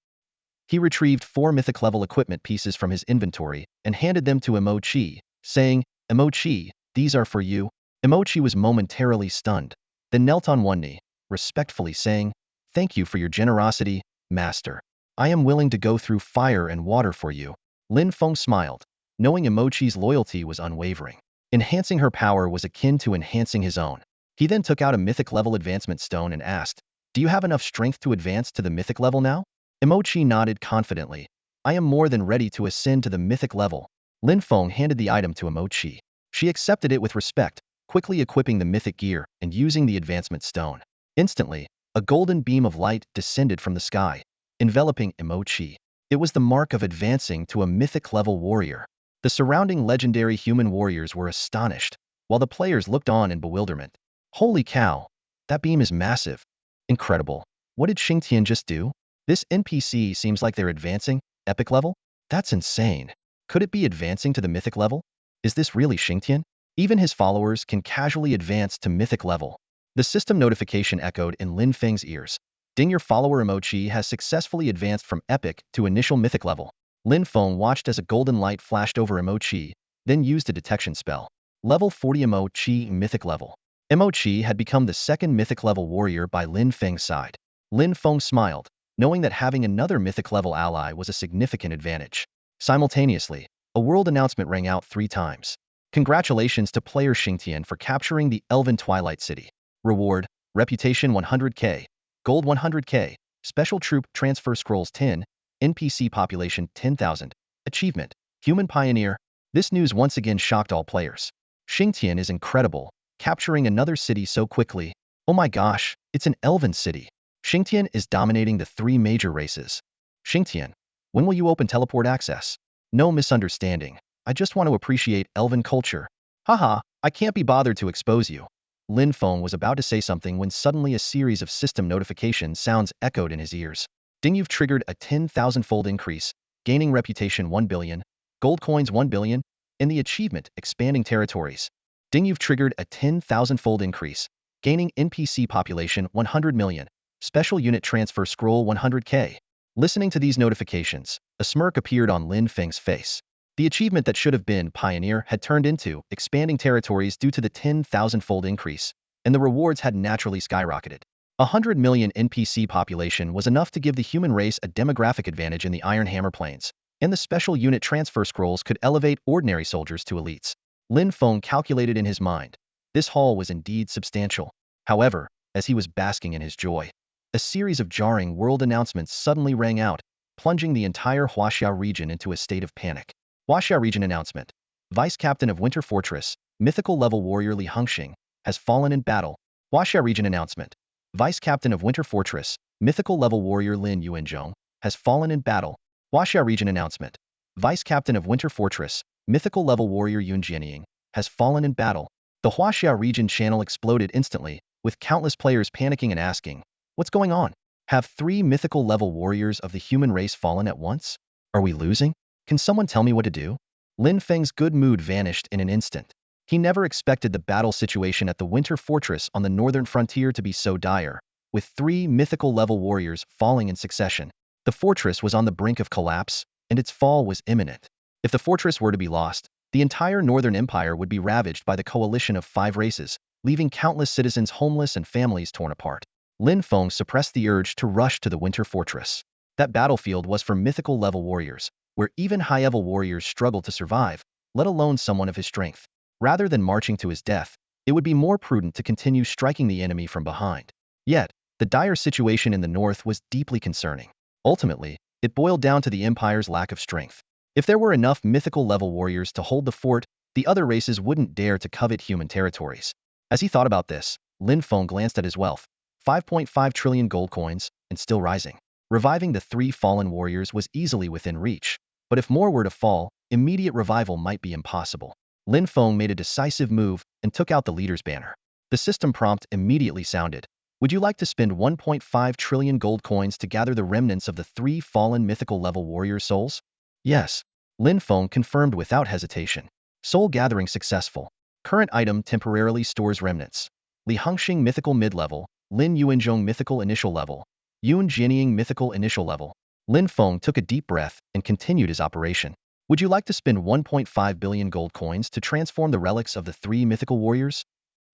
He retrieved 4 mythic-level equipment pieces from his inventory and handed them to Emochi, saying, Emochi, these are for you. Emochi was momentarily stunned, then knelt on one knee, respectfully saying, Thank you for your generosity, Master. I am willing to go through fire and water for you. Lin Feng smiled, knowing Emochi's loyalty was unwavering. Enhancing her power was akin to enhancing his own. He then took out a mythic-level advancement stone and asked, Do you have enough strength to advance to the mythic level now? Emochi nodded confidently, I am more than ready to ascend to the mythic level. Lin Fong handed the item to Emochi. She accepted it with respect, quickly equipping the mythic gear and using the advancement stone. Instantly, a golden beam of light descended from the sky, enveloping Emochi. It was the mark of advancing to a mythic level warrior. The surrounding legendary human warriors were astonished, while the players looked on in bewilderment. Holy cow! That beam is massive. Incredible. What did Xingtian just do? This NPC seems like they're advancing? Epic level? That's insane. Could it be advancing to the mythic level? Is this really Xingtian? Even his followers can casually advance to mythic level. The system notification echoed in Lin Feng's ears. Ding, your follower Emochi has successfully advanced from epic to initial mythic level. Lin Feng watched as a golden light flashed over Emochi, then used a detection spell. Level 40 Emochi mythic level. Emochi had become the second mythic level warrior by Lin Feng's side. Lin Feng smiled, knowing that having another mythic level ally was a significant advantage. Simultaneously, a world announcement rang out 3 times. Congratulations to player Xingtian for capturing the Elven Twilight City. Reward, Reputation 100k, Gold 100k, Special Troop Transfer Scrolls 10, NPC Population 10,000. Achievement, Human Pioneer. This news once again shocked all players. Xingtian is incredible, capturing another city so quickly. Oh my gosh, it's an Elven city. Xingtian is dominating the 3 major races. Xingtian, when will you open teleport access? No misunderstanding. I just want to appreciate Elven culture. Haha, I can't be bothered to expose you. Lin Fong was about to say something when suddenly a series of system notification sounds echoed in his ears. Ding, you've triggered a 10,000-fold increase, gaining reputation 1 billion, gold coins 1 billion, and the achievement expanding territories. Ding, you've triggered a 10,000-fold increase, gaining NPC population 100 million, special unit transfer scroll 100k. Listening to these notifications, a smirk appeared on Lin Feng's face. The achievement that should have been Pioneer had turned into expanding territories due to the 10,000-fold increase, and the rewards had naturally skyrocketed. 100 million NPC population was enough to give the human race a demographic advantage in the Iron Hammer Plains, and the special unit transfer scrolls could elevate ordinary soldiers to elites. Lin Feng calculated in his mind. This haul was indeed substantial. However, as he was basking in his joy, a series of jarring world announcements suddenly rang out, plunging the entire Huaxia region into a state of panic. Huaxia region announcement. Vice Captain of Winter Fortress, mythical level warrior Li Hengxing, has fallen in battle. Huaxia region announcement. Vice Captain of Winter Fortress, mythical level warrior Lin Yuanzhong, has fallen in battle. Huaxia region announcement. Vice Captain of Winter Fortress, mythical level warrior Yun Jianying, has fallen in battle. The Huaxia region channel exploded instantly, with countless players panicking and asking, what's going on? Have 3 mythical level warriors of the human race fallen at once? Are we losing? Can someone tell me what to do? Lin Feng's good mood vanished in an instant. He never expected the battle situation at the Winter Fortress on the northern frontier to be so dire, with 3 mythical level warriors falling in succession. The fortress was on the brink of collapse, and its fall was imminent. If the fortress were to be lost, the entire Northern Empire would be ravaged by the coalition of 5 races, leaving countless citizens homeless and families torn apart. Lin Feng suppressed the urge to rush to the Winter Fortress. That battlefield was for mythical level warriors, where even high-level warriors struggle to survive, let alone someone of his strength. Rather than marching to his death, it would be more prudent to continue striking the enemy from behind. Yet, the dire situation in the north was deeply concerning. Ultimately, it boiled down to the Empire's lack of strength. If there were enough mythical level warriors to hold the fort, the other races wouldn't dare to covet human territories. As he thought about this, Lin Feng glanced at his wealth, 5.5 trillion gold coins, and still rising. Reviving the 3 fallen warriors was easily within reach, but if more were to fall, immediate revival might be impossible. Lin Feng made a decisive move and took out the leader's banner. The system prompt immediately sounded. Would you like to spend 1.5 trillion gold coins to gather the remnants of the 3 fallen mythical level warrior souls? Yes. Lin Feng confirmed without hesitation. Soul gathering successful. Current item temporarily stores remnants. Li Hengxing mythical mid-level, Lin Yuanzhong mythical initial level, Yun Jianying mythical initial level. Lin Feng took a deep breath and continued his operation. Would you like to spend 1.5 billion gold coins to transform the relics of the 3 mythical warriors?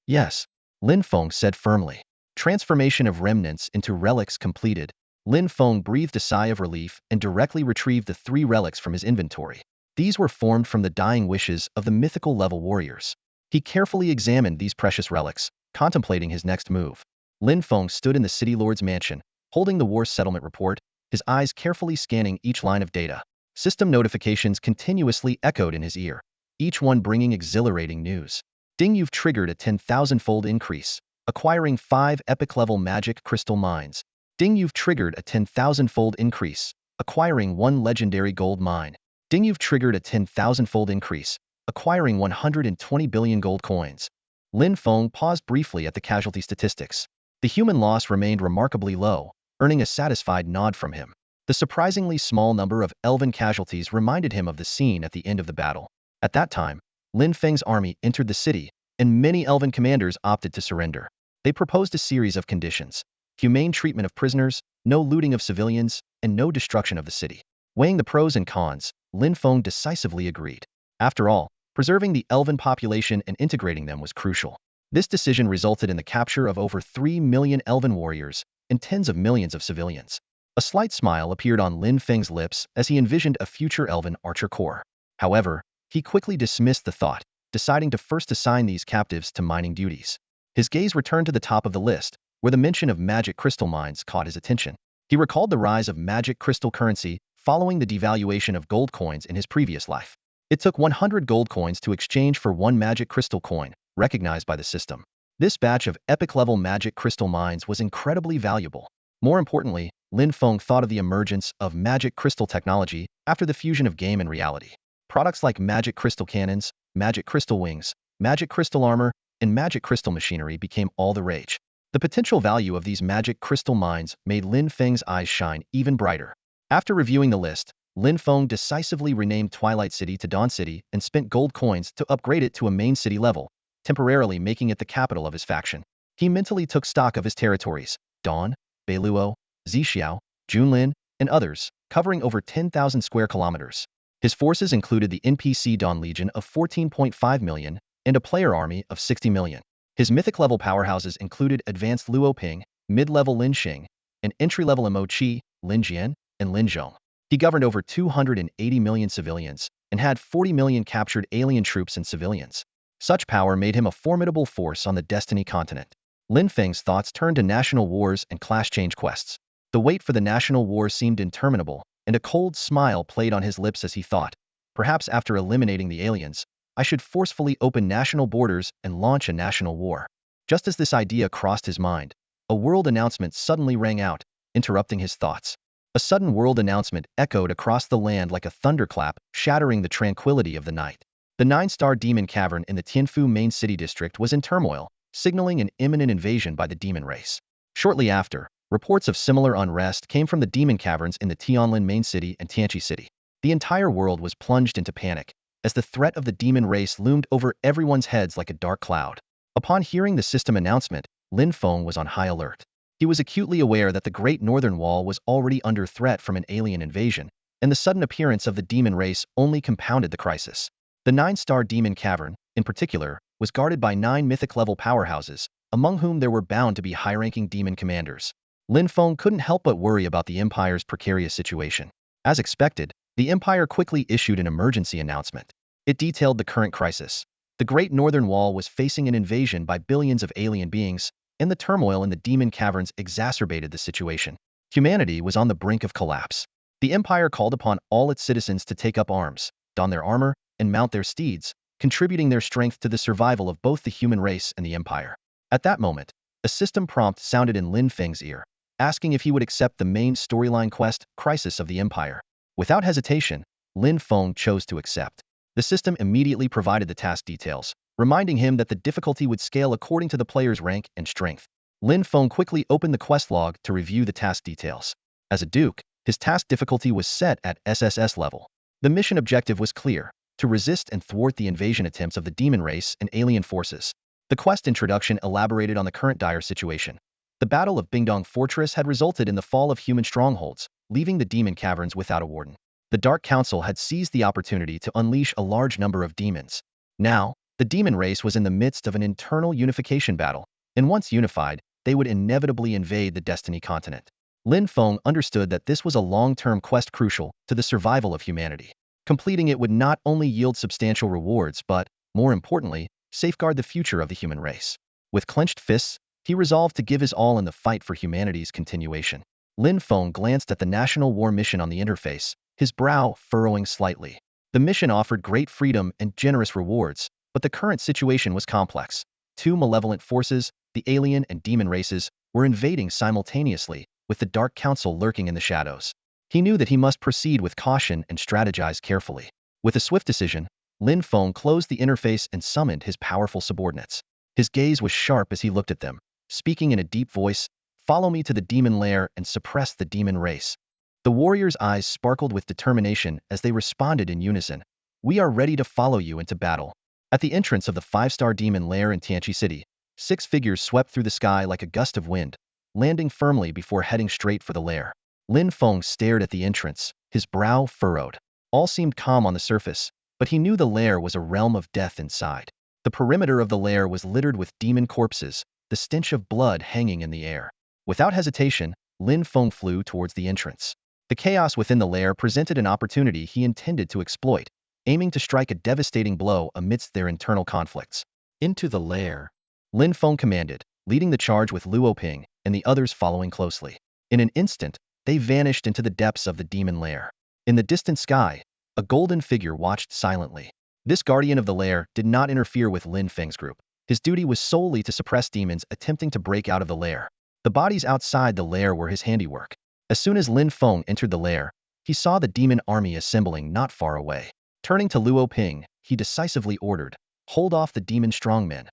Yes. Lin Feng said firmly. Transformation of remnants into relics completed. Lin Feng breathed a sigh of relief and directly retrieved the 3 relics from his inventory. These were formed from the dying wishes of the mythical level warriors. He carefully examined these precious relics, contemplating his next move. Lin Feng stood in the city lord's mansion, holding the war settlement report, his eyes carefully scanning each line of data. System notifications continuously echoed in his ear, each one bringing exhilarating news. Ding, you've triggered a 10,000-fold increase, acquiring 5 epic-level magic crystal mines. Ding, you've triggered a 10,000-fold increase, acquiring 1 legendary gold mine. Ding, you've triggered a 10,000-fold increase, acquiring 120 billion gold coins. Lin Fong paused briefly at the casualty statistics. The human loss remained remarkably low, earning a satisfied nod from him. The surprisingly small number of elven casualties reminded him of the scene at the end of the battle. At that time, Lin Feng's army entered the city, and many elven commanders opted to surrender. They proposed a series of conditions: humane treatment of prisoners, no looting of civilians, and no destruction of the city. Weighing the pros and cons, Lin Feng decisively agreed. After all, preserving the elven population and integrating them was crucial. This decision resulted in the capture of over 3 million elven warriors and tens of millions of civilians. A slight smile appeared on Lin Feng's lips as he envisioned a future elven archer corps. However, he quickly dismissed the thought, deciding to first assign these captives to mining duties. His gaze returned to the top of the list, where the mention of magic crystal mines caught his attention. He recalled the rise of magic crystal currency following the devaluation of gold coins in his previous life. It took 100 gold coins to exchange for 1 magic crystal coin, recognized by the system. This batch of epic-level magic crystal mines was incredibly valuable. More importantly, Lin Feng thought of the emergence of magic crystal technology after the fusion of game and reality. Products like magic crystal cannons, magic crystal wings, magic crystal armor, and magic crystal machinery became all the rage. The potential value of these magic crystal mines made Lin Feng's eyes shine even brighter. After reviewing the list, Lin Feng decisively renamed Twilight City to Dawn City and spent gold coins to upgrade it to a main city level, temporarily making it the capital of his faction. He mentally took stock of his territories: Dawn, Beiluo, Zixiao, Junlin, and others, covering over 10,000 square kilometers. His forces included the NPC Dawn Legion of 14.5 million and a player army of 60 million. His mythic-level powerhouses included advanced Luo Ping, mid-level Lin Xing, and entry-level Mo Qi, Lin Jian, and Lin Zhong. He governed over 280 million civilians and had 40 million captured alien troops and civilians. Such power made him a formidable force on the Destiny continent. Lin Feng's thoughts turned to national wars and class change quests. The wait for the national war seemed interminable, and a cold smile played on his lips as he thought, perhaps after eliminating the aliens, I should forcefully open national borders and launch a national war. Just as this idea crossed his mind, a world announcement suddenly rang out, interrupting his thoughts. A sudden world announcement echoed across the land like a thunderclap, shattering the tranquility of the night. The 9-star demon cavern in the Tianfu main city district was in turmoil, signaling an imminent invasion by the demon race. Shortly after, reports of similar unrest came from the demon caverns in the Tianlin main city and Tianqi city. The entire world was plunged into panic, as the threat of the demon race loomed over everyone's heads like a dark cloud. Upon hearing the system announcement, Lin Feng was on high alert. He was acutely aware that the Great Northern Wall was already under threat from an alien invasion, and the sudden appearance of the demon race only compounded the crisis. The 9-star demon cavern, in particular, was guarded by 9 mythic-level powerhouses, among whom there were bound to be high-ranking demon commanders. Lin Feng couldn't help but worry about the Empire's precarious situation. As expected, the Empire quickly issued an emergency announcement. It detailed the current crisis. The Great Northern Wall was facing an invasion by billions of alien beings, and the turmoil in the demon caverns exacerbated the situation. Humanity was on the brink of collapse. The Empire called upon all its citizens to take up arms, don their armor, and mount their steeds, contributing their strength to the survival of both the human race and the Empire. At that moment, a system prompt sounded in Lin Feng's ear, asking if he would accept the main storyline quest, Crisis of the Empire. Without hesitation, Lin Feng chose to accept. The system immediately provided the task details, reminding him that the difficulty would scale according to the player's rank and strength. Lin Feng quickly opened the quest log to review the task details. As a duke, his task difficulty was set at SSS level. The mission objective was clear: to resist and thwart the invasion attempts of the demon race and alien forces. The quest introduction elaborated on the current dire situation. The Battle of Bingdong Fortress had resulted in the fall of human strongholds, leaving the demon caverns without a warden. The Dark Council had seized the opportunity to unleash a large number of demons. Now, the demon race was in the midst of an internal unification battle, and once unified, they would inevitably invade the Destiny continent. Lin Feng understood that this was a long-term quest crucial to the survival of humanity. Completing it would not only yield substantial rewards but, more importantly, safeguard the future of the human race. With clenched fists, he resolved to give his all in the fight for humanity's continuation. Lin Feng glanced at the National War Mission on the interface, his brow furrowing slightly. The mission offered great freedom and generous rewards, but the current situation was complex. Two malevolent forces, the alien and demon races, were invading simultaneously, with the Dark Council lurking in the shadows. He knew that he must proceed with caution and strategize carefully. With a swift decision, Lin Fong closed the interface and summoned his powerful subordinates. His gaze was sharp as he looked at them, speaking in a deep voice, "Follow me to the demon lair and suppress the demon race." The warriors' eyes sparkled with determination as they responded in unison, "We are ready to follow you into battle." At the entrance of the five-star demon lair in Tianqi City, 6 figures swept through the sky like a gust of wind, landing firmly before heading straight for the lair. Lin Fong stared at the entrance, his brow furrowed. All seemed calm on the surface, but he knew the lair was a realm of death inside. The perimeter of the lair was littered with demon corpses, the stench of blood hanging in the air. Without hesitation, Lin Fong flew towards the entrance. The chaos within the lair presented an opportunity he intended to exploit, aiming to strike a devastating blow amidst their internal conflicts. "Into the lair," Lin Fong commanded, leading the charge with Luo Ping and the others following closely. In an instant, they vanished into the depths of the demon lair. In the distant sky, a golden figure watched silently. This guardian of the lair did not interfere with Lin Feng's group. His duty was solely to suppress demons attempting to break out of the lair. The bodies outside the lair were his handiwork. As soon as Lin Feng entered the lair, he saw the demon army assembling not far away. Turning to Luo Ping, he decisively ordered, "Hold off the demon strongmen.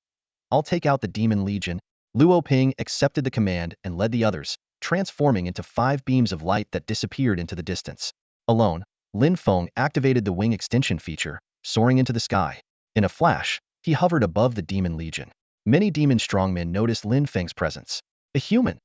I'll take out the demon legion." Luo Ping accepted the command and led the others, transforming into 5 beams of light that disappeared into the distance. Alone, Lin Feng activated the wing extension feature, soaring into the sky. In a flash, he hovered above the demon legion. Many demon strongmen noticed Lin Feng's presence. "A human!"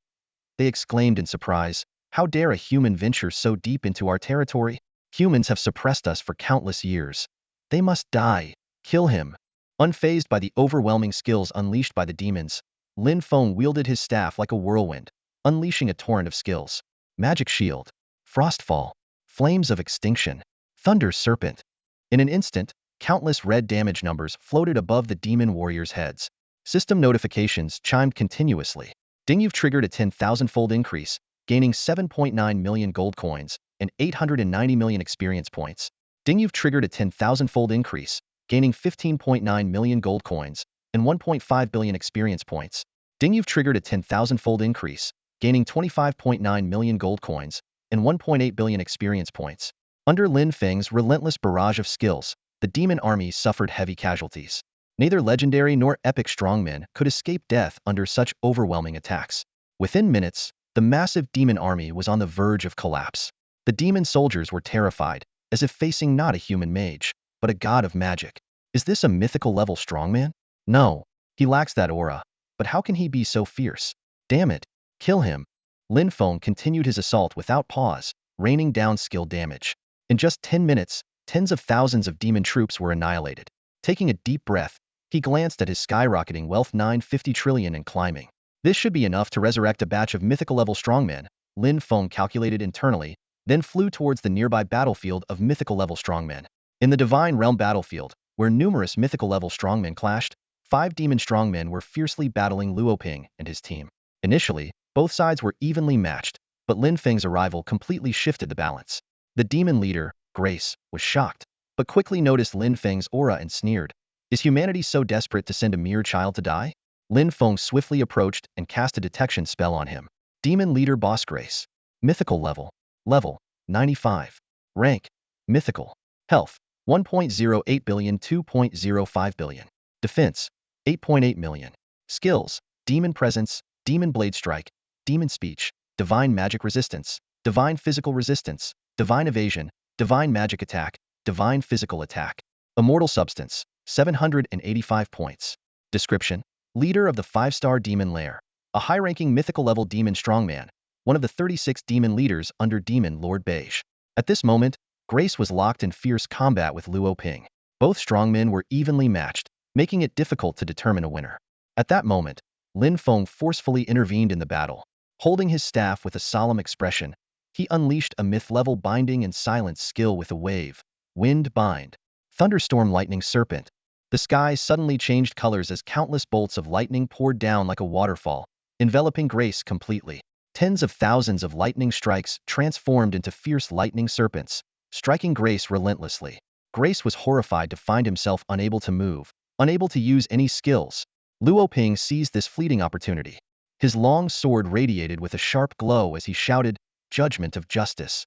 they exclaimed in surprise. "How dare a human venture so deep into our territory? Humans have suppressed us for countless years. They must die. Kill him." Unfazed by the overwhelming skills unleashed by the demons, Lin Feng wielded his staff like a whirlwind, unleashing a torrent of skills. Magic Shield, Frostfall, Flames of Extinction, Thunder Serpent. In an instant, countless red damage numbers floated above the demon warriors' heads. System notifications chimed continuously. "Ding, you've triggered a 10,000-fold increase, gaining 7.9 million gold coins and 890 million experience points. Ding, you've triggered a 10,000-fold increase, gaining 15.9 million gold coins and 1.5 billion experience points. Ding, you've triggered a 10,000-fold increase, gaining 25.9 million gold coins and 1.8 billion experience points." Under Lin Feng's relentless barrage of skills, the demon army suffered heavy casualties. Neither legendary nor epic strongmen could escape death under such overwhelming attacks. Within minutes, the massive demon army was on the verge of collapse. The demon soldiers were terrified, as if facing not a human mage, but a god of magic. Is this a mythical level strongman? No, he lacks that aura, but how can he be so fierce? Damn it, kill him. Lin Feng continued his assault without pause, raining down skill damage. In just 10 minutes, tens of thousands of demon troops were annihilated. Taking a deep breath, he glanced at his skyrocketing wealth, 950 trillion and climbing. This should be enough to resurrect a batch of mythical level strongmen, Lin Feng calculated internally, then flew towards the nearby battlefield of mythical level strongmen. In the Divine Realm battlefield, where numerous mythical level strongmen clashed, 5 demon strongmen were fiercely battling Luo Ping and his team. Initially, both sides were evenly matched, but Lin Feng's arrival completely shifted the balance. The demon leader, Grace, was shocked, but quickly noticed Lin Feng's aura and sneered. Is humanity so desperate to send a mere child to die? Lin Feng swiftly approached and cast a detection spell on him. Demon leader Boss Grace. Mythical level. Level 95. Rank Mythical. Health 1.08 billion, 2.05 billion. Defense 8.8 million. Skills: Demon Presence, Demon Blade Strike, Demon Speech, Divine Magic Resistance, Divine Physical Resistance, Divine Evasion, Divine Magic Attack, Divine Physical Attack. Immortal Substance 785 points. Description: Leader of the 5-star Demon Lair, a high-ranking mythical level demon strongman, one of the 36 demon leaders under Demon Lord Beige. At this moment, Grace was locked in fierce combat with Luo Ping. Both strongmen were evenly matched, making it difficult to determine a winner. At that moment, Lin Feng forcefully intervened in the battle. Holding his staff with a solemn expression, he unleashed a myth-level binding and silence skill with a wave. Wind Bind. Thunderstorm Lightning Serpent. The sky suddenly changed colors as countless bolts of lightning poured down like a waterfall, enveloping Grace completely. Tens of thousands of lightning strikes transformed into fierce lightning serpents, striking Grace relentlessly. Grace was horrified to find himself unable to move, unable to use any skills. Luo Ping seized this fleeting opportunity. His long sword radiated with a sharp glow as he shouted, "Judgment of justice."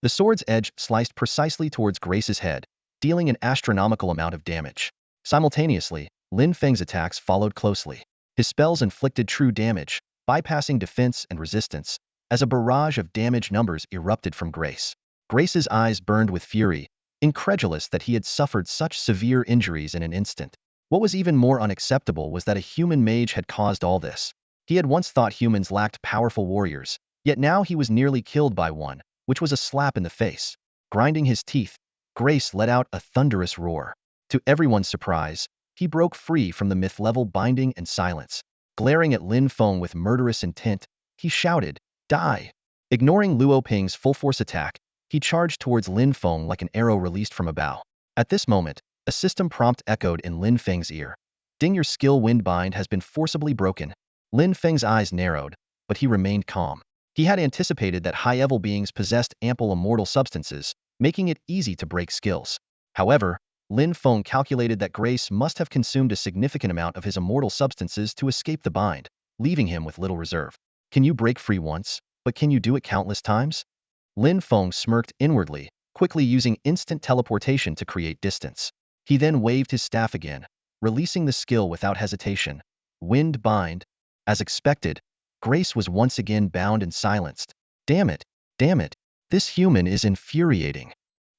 The sword's edge sliced precisely towards Grace's head, dealing an astronomical amount of damage. Simultaneously, Lin Feng's attacks followed closely. His spells inflicted true damage, bypassing defense and resistance, as a barrage of damage numbers erupted from Grace. Grace's eyes burned with fury, incredulous that he had suffered such severe injuries in an instant. What was even more unacceptable was that a human mage had caused all this. He had once thought humans lacked powerful warriors, yet now he was nearly killed by one, which was a slap in the face. Grinding his teeth, Grace let out a thunderous roar. To everyone's surprise, he broke free from the myth-level binding and silence. Glaring at Lin Fong with murderous intent, he shouted, "Die!" Ignoring Luo Ping's full-force attack, he charged towards Lin Fong like an arrow released from a bow. At this moment, a system prompt echoed in Lin Feng's ear. "Ding, your skill wind bind has been forcibly broken." Lin Feng's eyes narrowed, but he remained calm. He had anticipated that high-level beings possessed ample immortal substances, making it easy to break skills. However, Lin Feng calculated that Grace must have consumed a significant amount of his immortal substances to escape the bind, leaving him with little reserve. "Can you break free once, but can you do it countless times?" Lin Feng smirked inwardly, quickly using instant teleportation to create distance. He then waved his staff again, releasing the skill without hesitation. Wind bind. As expected, Grace was once again bound and silenced. Damn it! Damn it! This human is infuriating.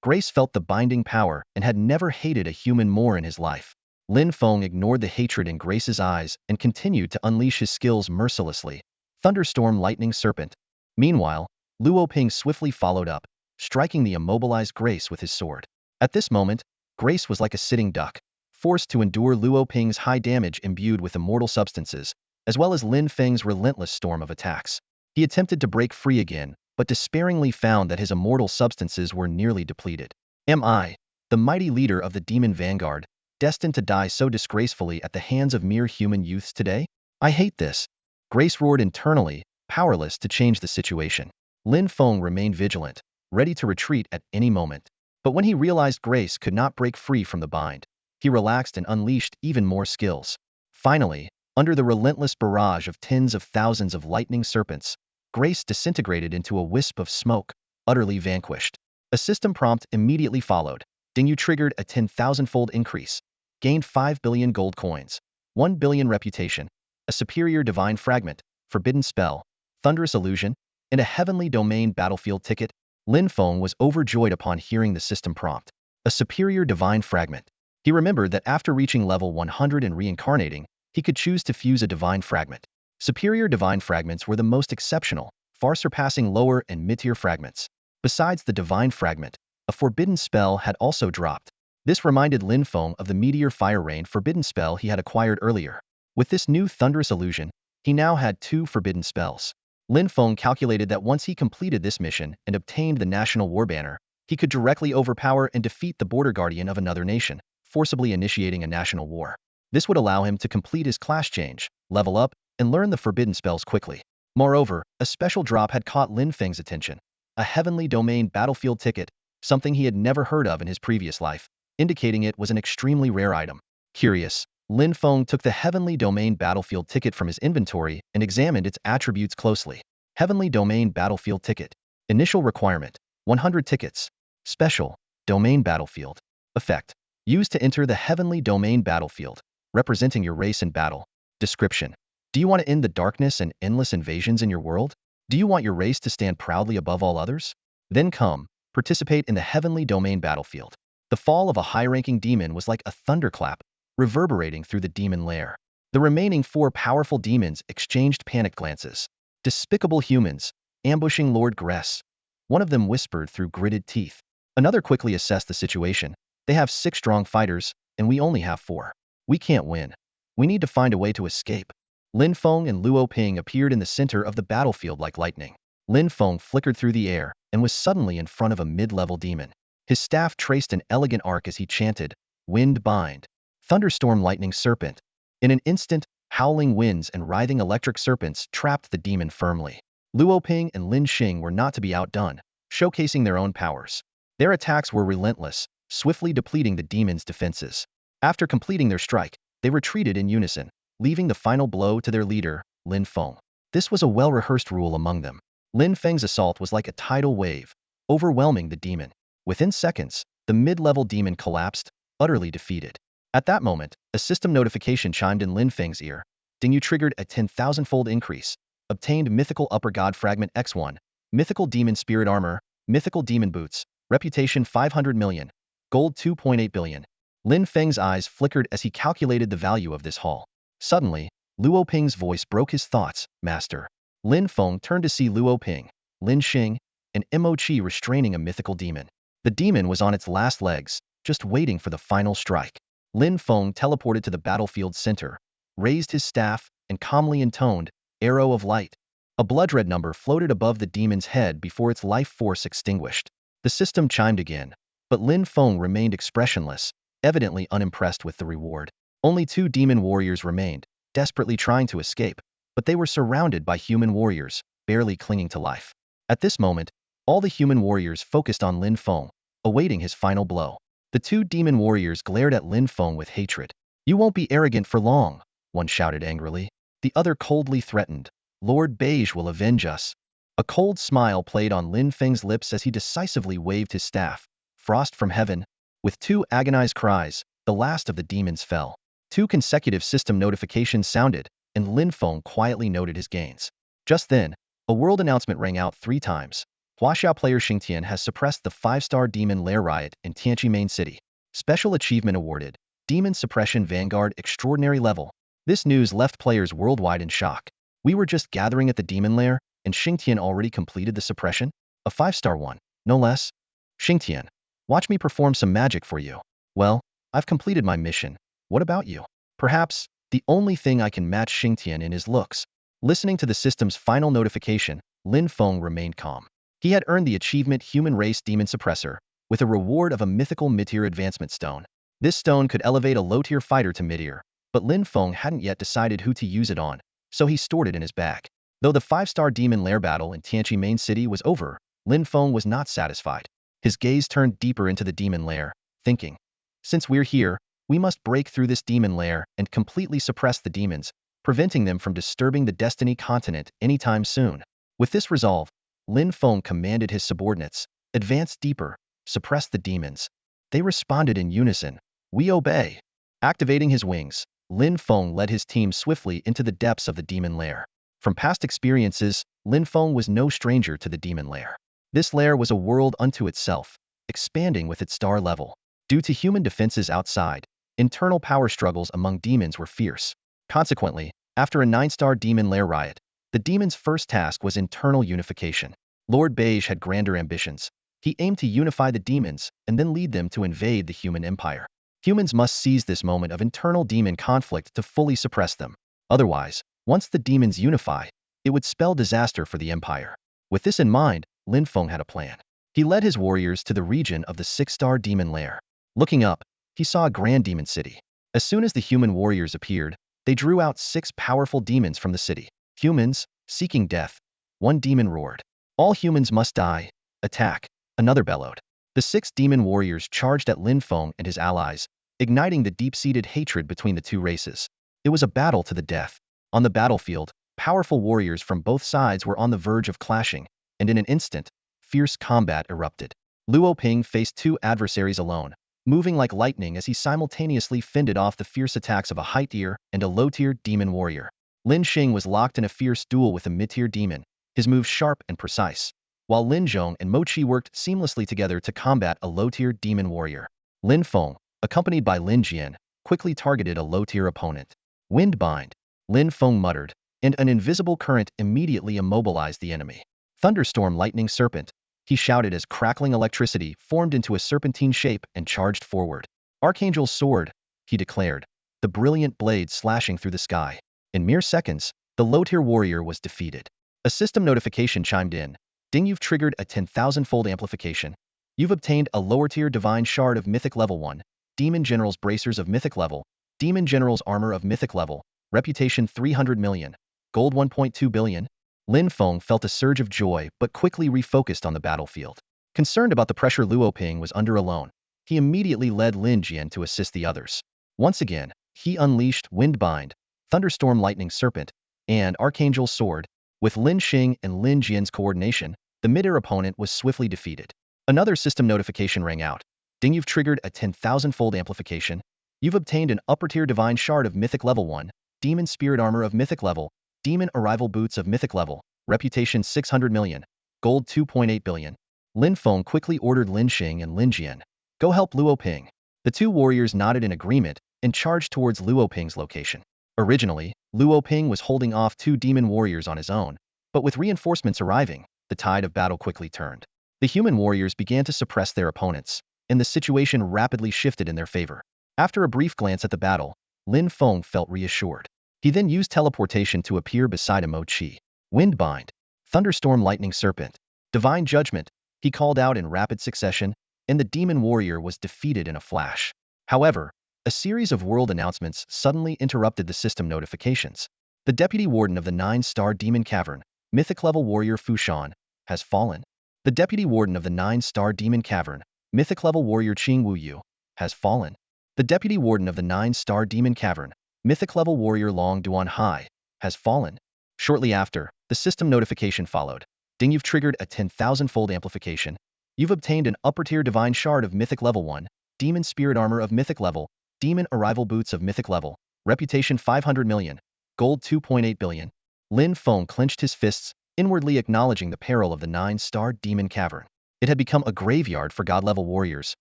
Grace felt the binding power and had never hated a human more in his life. Lin Feng ignored the hatred in Grace's eyes and continued to unleash his skills mercilessly. Thunderstorm Lightning Serpent. Meanwhile, Luo Ping swiftly followed up, striking the immobilized Grace with his sword. At this moment, Grace was like a sitting duck, forced to endure Luo Ping's high damage imbued with immortal substances, as well as Lin Feng's relentless storm of attacks. He attempted to break free again, but despairingly found that his immortal substances were nearly depleted. Am I, the mighty leader of the demon vanguard, destined to die so disgracefully at the hands of mere human youths today? I hate this. Grace roared internally, powerless to change the situation. Lin Fong remained vigilant, ready to retreat at any moment. But when he realized Grace could not break free from the bind, he relaxed and unleashed even more skills. Finally, under the relentless barrage of tens of thousands of lightning serpents, Grace disintegrated into a wisp of smoke, utterly vanquished. A system prompt immediately followed. Ding, you triggered a 10,000-fold increase, gained 5 billion gold coins, 1 billion reputation, a superior divine fragment, forbidden spell, thunderous illusion, and a heavenly domain battlefield ticket. Lin Fong was overjoyed upon hearing the system prompt. A superior divine fragment. He remembered that after reaching level 100 and reincarnating, he could choose to fuse a divine fragment. Superior divine fragments were the most exceptional, far surpassing lower and mid-tier fragments. Besides the divine fragment, a forbidden spell had also dropped. This reminded Lin Fong of the meteor fire rain forbidden spell he had acquired earlier. With this new thunderous illusion, he now had 2 forbidden spells. Lin Fong calculated that once he completed this mission and obtained the national war banner, he could directly overpower and defeat the border guardian of another nation, forcibly initiating a national war. This would allow him to complete his class change, level up, and learn the forbidden spells quickly. Moreover, a special drop had caught Lin Feng's attention. A heavenly domain battlefield ticket, something he had never heard of in his previous life, indicating it was an extremely rare item. Curious, Lin Feng took the heavenly domain battlefield ticket from his inventory and examined its attributes closely. Heavenly domain battlefield ticket. Initial requirement, 100 tickets. Special, domain battlefield. Effect, used to enter the heavenly domain battlefield, representing your race in battle. Description. Do you want to end the darkness and endless invasions in your world? Do you want your race to stand proudly above all others? Then come, participate in the heavenly domain battlefield. The fall of a high-ranking demon was like a thunderclap, reverberating through the demon lair. The remaining 4 powerful demons exchanged panicked glances. Despicable humans, ambushing Lord Gress. One of them whispered through gritted teeth. Another quickly assessed the situation. They have 6 strong fighters, and we only have 4. We can't win. We need to find a way to escape. Lin Feng and Luo Ping appeared in the center of the battlefield like lightning. Lin Feng flickered through the air and was suddenly in front of a mid-level demon. His staff traced an elegant arc as he chanted, "Wind bind. Thunderstorm lightning serpent." In an instant, howling winds and writhing electric serpents trapped the demon firmly. Luo Ping and Lin Xing were not to be outdone, showcasing their own powers. Their attacks were relentless, swiftly depleting the demons' defenses. After completing their strike, they retreated in unison, leaving the final blow to their leader, Lin Fong. This was a well-rehearsed rule among them. Lin Feng's assault was like a tidal wave, overwhelming the demon. Within seconds, the mid-level demon collapsed, utterly defeated. At that moment, a system notification chimed in Lin Feng's ear. Ding, you triggered a 10,000-fold increase. Obtained Mythical Upper God Fragment X1, Mythical Demon Spirit Armor, Mythical Demon Boots, Reputation 500 million, Gold 2.8 billion. Lin Feng's eyes flickered as he calculated the value of this haul. Suddenly, Luo Ping's voice broke his thoughts. Master. Lin Feng turned to see Luo Ping, Lin Xing, and Mo Qi restraining a mythical demon. The demon was on its last legs, just waiting for the final strike. Lin Feng teleported to the battlefield's center, raised his staff, and calmly intoned, Arrow of Light. A blood-red number floated above the demon's head before its life force extinguished. The system chimed again, but Lin Feng remained expressionless, evidently unimpressed with the reward. Only 2 demon warriors remained, desperately trying to escape, but they were surrounded by human warriors, barely clinging to life. At this moment, all the human warriors focused on Lin Feng, awaiting his final blow. The 2 demon warriors glared at Lin Feng with hatred. You won't be arrogant for long, one shouted angrily. The other coldly threatened, Lord Beige will avenge us. A cold smile played on Lin Feng's lips as he decisively waved his staff. Frost from heaven. With 2 agonized cries, the last of the demons fell. 2 consecutive system notifications sounded, and Lin Feng quietly noted his gains. Just then, a world announcement rang out 3 times. Huaxiao player Xingtian has suppressed the 5-star demon lair riot in Tianqi Main City. Special achievement awarded, Demon Suppression Vanguard Extraordinary Level. This news left players worldwide in shock. We were just gathering at the demon lair, and Xingtian already completed the suppression? A 5-star one, no less? Xingtian, watch me perform some magic for you. Well, I've completed my mission. What about you? Perhaps, the only thing I can match Xingtian in is looks. Listening to the system's final notification, Lin Feng remained calm. He had earned the achievement Human Race Demon Suppressor, with a reward of a mythical mid-tier advancement stone. This stone could elevate a low-tier fighter to mid-tier, but Lin Feng hadn't yet decided who to use it on, so he stored it in his bag. Though the 5-star demon lair battle in Tianqi Main City was over, Lin Feng was not satisfied. His gaze turned deeper into the demon lair, thinking, since we're here, we must break through this demon lair and completely suppress the demons, preventing them from disturbing the Destiny continent anytime soon. With this resolve, Lin Feng commanded his subordinates, advance deeper, suppress the demons. They responded in unison, we obey. Activating his wings, Lin Feng led his team swiftly into the depths of the demon lair. From past experiences, Lin Feng was no stranger to the demon lair. This lair was a world unto itself, expanding with its star level. Due to human defenses outside, internal power struggles among demons were fierce. Consequently, after a 9-star demon lair riot, the demons' first task was internal unification. Lord Beige had grander ambitions. He aimed to unify the demons and then lead them to invade the human empire. Humans must seize this moment of internal demon conflict to fully suppress them. Otherwise, once the demons unify, it would spell disaster for the empire. With this in mind, Lin Feng had a plan. He led his warriors to the region of the 6-star demon lair. Looking up, he saw a grand demon city. As soon as the human warriors appeared, they drew out 6 powerful demons from the city. Humans, seeking death. One demon roared. All humans must die. Attack. Another bellowed. The 6 demon warriors charged at Lin Feng and his allies, igniting the deep-seated hatred between the 2 races. It was a battle to the death. On the battlefield, powerful warriors from both sides were on the verge of clashing, and in an instant, fierce combat erupted. Luo Ping faced 2 adversaries alone, moving like lightning as he simultaneously fended off the fierce attacks of a high-tier and a low-tier demon warrior. Lin Xing was locked in a fierce duel with a mid-tier demon, his moves sharp and precise, while Lin Zhong and Mo Qi worked seamlessly together to combat a low-tier demon warrior. Lin Feng, accompanied by Lin Jian, quickly targeted a low-tier opponent. Windbind, Lin Feng muttered, and an invisible current immediately immobilized the enemy. Thunderstorm Lightning Serpent, he shouted as crackling electricity formed into a serpentine shape and charged forward. Archangel's Sword, he declared, the brilliant blade slashing through the sky. In mere seconds, the low-tier warrior was defeated. A system notification chimed in. Ding, you've triggered a 10,000-fold amplification. You've obtained a lower-tier divine shard of Mythic Level 1, Demon General's bracers of Mythic Level, Demon General's armor of Mythic Level, reputation 300 million, gold 1.2 billion. Lin Feng felt a surge of joy but quickly refocused on the battlefield. Concerned about the pressure Luo Ping was under alone, he immediately led Lin Jian to assist the others. Once again, he unleashed Windbind, Thunderstorm Lightning Serpent, and Archangel Sword. With Lin Xing and Lin Jian's coordination, the mid-air opponent was swiftly defeated. Another system notification rang out. Ding, you've triggered a 10,000-fold amplification. You've obtained an upper-tier Divine Shard of Mythic Level 1, Demon Spirit Armor of Mythic Level, Demon Arrival Boots of Mythic Level, Reputation 600 million, Gold 2.8 billion. Lin Fong quickly ordered Lin Xing and Lin Jian, go help Luo Ping. The two warriors nodded in agreement and charged towards Luo Ping's location. Originally, Luo Ping was holding off two demon warriors on his own, but with reinforcements arriving, the tide of battle quickly turned. The human warriors began to suppress their opponents, and the situation rapidly shifted in their favor. After a brief glance at the battle, Lin Fong felt reassured. He then used teleportation to appear beside a mochi. Windbind, Thunderstorm Lightning Serpent, Divine Judgment, he called out in rapid succession, and the demon warrior was defeated in a flash. However, a series of world announcements suddenly interrupted the system notifications. The Deputy Warden of the 9-Star Demon Cavern, Mythic Level Warrior Fu Shan, has fallen. The Deputy Warden of the 9-Star Demon Cavern, Mythic Level Warrior Qing Wu Yu, has fallen. The Deputy Warden of the 9-Star Demon Cavern, Mythic Level Warrior Long Duan Hai, has fallen. Shortly after, the system notification followed. Ding, you've triggered a 10,000-fold amplification. You've obtained an upper-tier Divine Shard of Mythic Level 1, Demon Spirit Armor of Mythic Level, Demon Arrival Boots of Mythic Level, Reputation 500 million, Gold 2.8 billion. Lin Fong clenched his fists, inwardly acknowledging the peril of the 9-Star Demon Cavern. It had become a graveyard for god-level warriors,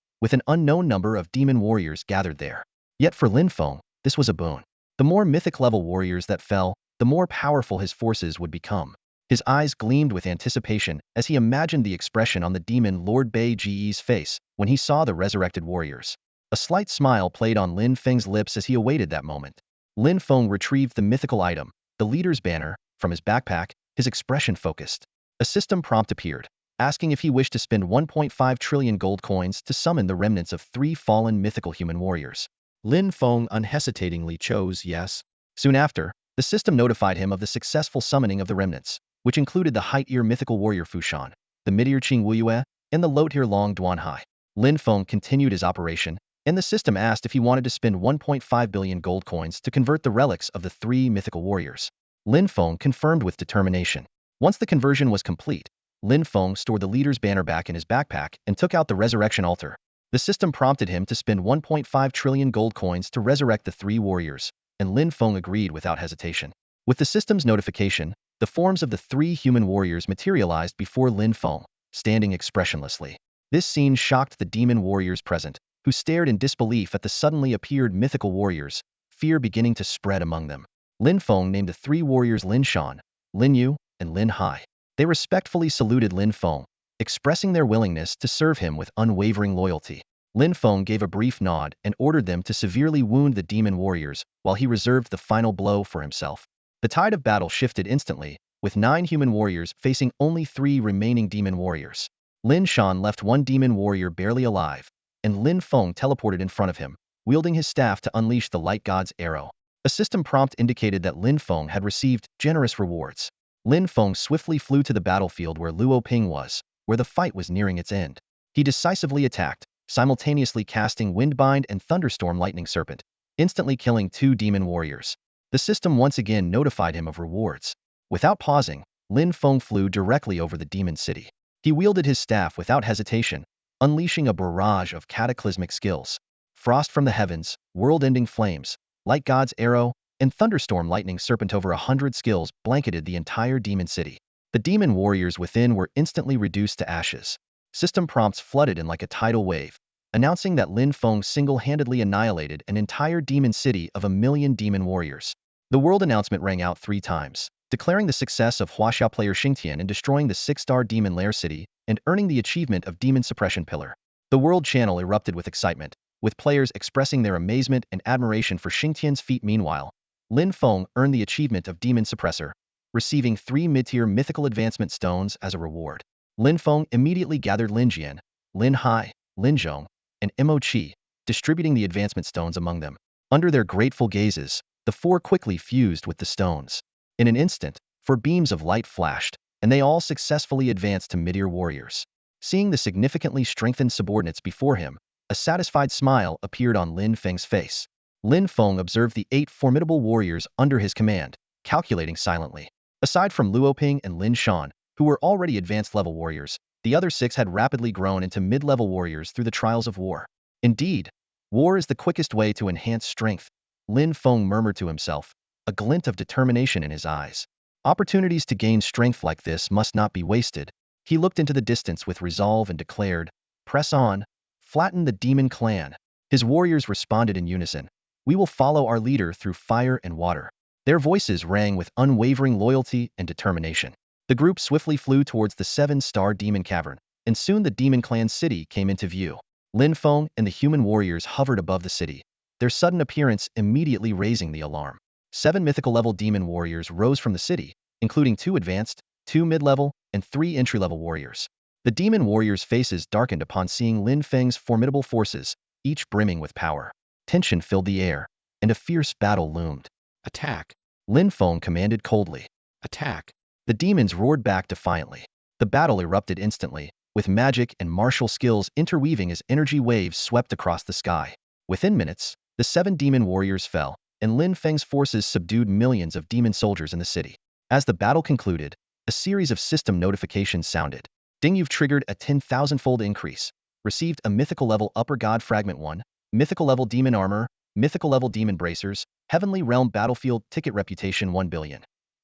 with an unknown number of demon warriors gathered there. Yet for Lin Fong, this was a boon. The more mythic-level warriors that fell, the more powerful his forces would become. His eyes gleamed with anticipation as he imagined the expression on the demon Lord Bei Ji's face when he saw the resurrected warriors. A slight smile played on Lin Feng's lips as he awaited that moment. Lin Feng retrieved the mythical item, the leader's banner, from his backpack, his expression focused. A system prompt appeared, asking if he wished to spend 1.5 trillion gold coins to summon the remnants of 3 fallen mythical human warriors. Lin Feng unhesitatingly chose yes. Soon after, the system notified him of the successful summoning of the remnants, which included the high-tier mythical warrior Fu Shan, the mid-tier Qing Wuyue, and the low-tier Long Duan Hai. Lin Feng continued his operation, and the system asked if he wanted to spend 1.5 billion gold coins to convert the relics of the 3 mythical warriors. Lin Feng confirmed with determination. Once the conversion was complete, Lin Feng stored the leader's banner back in his backpack and took out the resurrection altar. The system prompted him to spend 1.5 trillion gold coins to resurrect the 3 warriors, and Lin Feng agreed without hesitation. With the system's notification, the forms of the 3 human warriors materialized before Lin Feng, standing expressionlessly. This scene shocked the demon warriors present, who stared in disbelief at the suddenly appeared mythical warriors, fear beginning to spread among them. Lin Feng named the 3 warriors Lin Shan, Lin Yu, and Lin Hai. They respectfully saluted Lin Feng, expressing their willingness to serve him with unwavering loyalty. Lin Feng gave a brief nod and ordered them to severely wound the demon warriors while he reserved the final blow for himself. The tide of battle shifted instantly, with 9 human warriors facing only 3 remaining demon warriors. Lin Shan left 1 demon warrior barely alive, and Lin Feng teleported in front of him, wielding his staff to unleash the light god's arrow. A system prompt indicated that Lin Feng had received generous rewards. Lin Feng swiftly flew to the battlefield where Luo Ping was, where the fight was nearing its end. He decisively attacked, simultaneously casting Windbind and Thunderstorm Lightning Serpent, instantly killing 2 demon warriors. The system once again notified him of rewards. Without pausing, Lin Feng flew directly over the demon city. He wielded his staff without hesitation, unleashing a barrage of cataclysmic skills. Frost from the heavens, world-ending flames, light god's arrow, and thunderstorm lightning serpent. Over 100 skills blanketed the entire demon city. The demon warriors within were instantly reduced to ashes. System prompts flooded in like a tidal wave, announcing that Lin Feng single-handedly annihilated an entire demon city of 1 million demon warriors. The world announcement rang out 3 times, declaring the success of Huaxia player Xingtian in destroying the 6-star demon lair city and earning the achievement of Demon Suppression Pillar. The world channel erupted with excitement, with players expressing their amazement and admiration for Xingtian's feat. Meanwhile, Lin Feng earned the achievement of Demon Suppressor, receiving 3 mid-tier mythical advancement stones as a reward. Lin Feng immediately gathered Lin Jian, Lin Hai, Lin Zhong, and Mo Qi, distributing the advancement stones among them. Under their grateful gazes, the 4 quickly fused with the stones. In an instant, 4 beams of light flashed, and they all successfully advanced to mid-tier warriors. Seeing the significantly strengthened subordinates before him, a satisfied smile appeared on Lin Feng's face. Lin Fong observed the 8 formidable warriors under his command, calculating silently. Aside from Luoping and Lin Shan, who were already advanced-level warriors, the other 6 had rapidly grown into mid-level warriors through the trials of war. Indeed, war is the quickest way to enhance strength, Lin Fong murmured to himself, a glint of determination in his eyes. Opportunities to gain strength like this must not be wasted. He looked into the distance with resolve and declared, "Press on, flatten the demon clan." His warriors responded in unison. "We will follow our leader through fire and water." Their voices rang with unwavering loyalty and determination. The group swiftly flew towards the 7-star demon cavern, and soon the demon clan city came into view. Lin Feng and the human warriors hovered above the city, their sudden appearance immediately raising the alarm. 7 mythical-level demon warriors rose from the city, including 2 advanced, 2 mid-level, and 3 entry-level warriors. The demon warriors' faces darkened upon seeing Lin Feng's formidable forces, each brimming with power. Tension filled the air, and a fierce battle loomed. "Attack!" Lin Feng commanded coldly. "Attack!" The demons roared back defiantly. The battle erupted instantly, with magic and martial skills interweaving as energy waves swept across the sky. Within minutes, the 7 demon warriors fell, and Lin Feng's forces subdued millions of demon soldiers in the city. As the battle concluded, a series of system notifications sounded. "Ding, you've triggered a 10,000-fold increase. Received a mythical level upper god fragment 1, mythical level demon armor, mythical level demon bracers, heavenly realm battlefield ticket reputation 1 billion.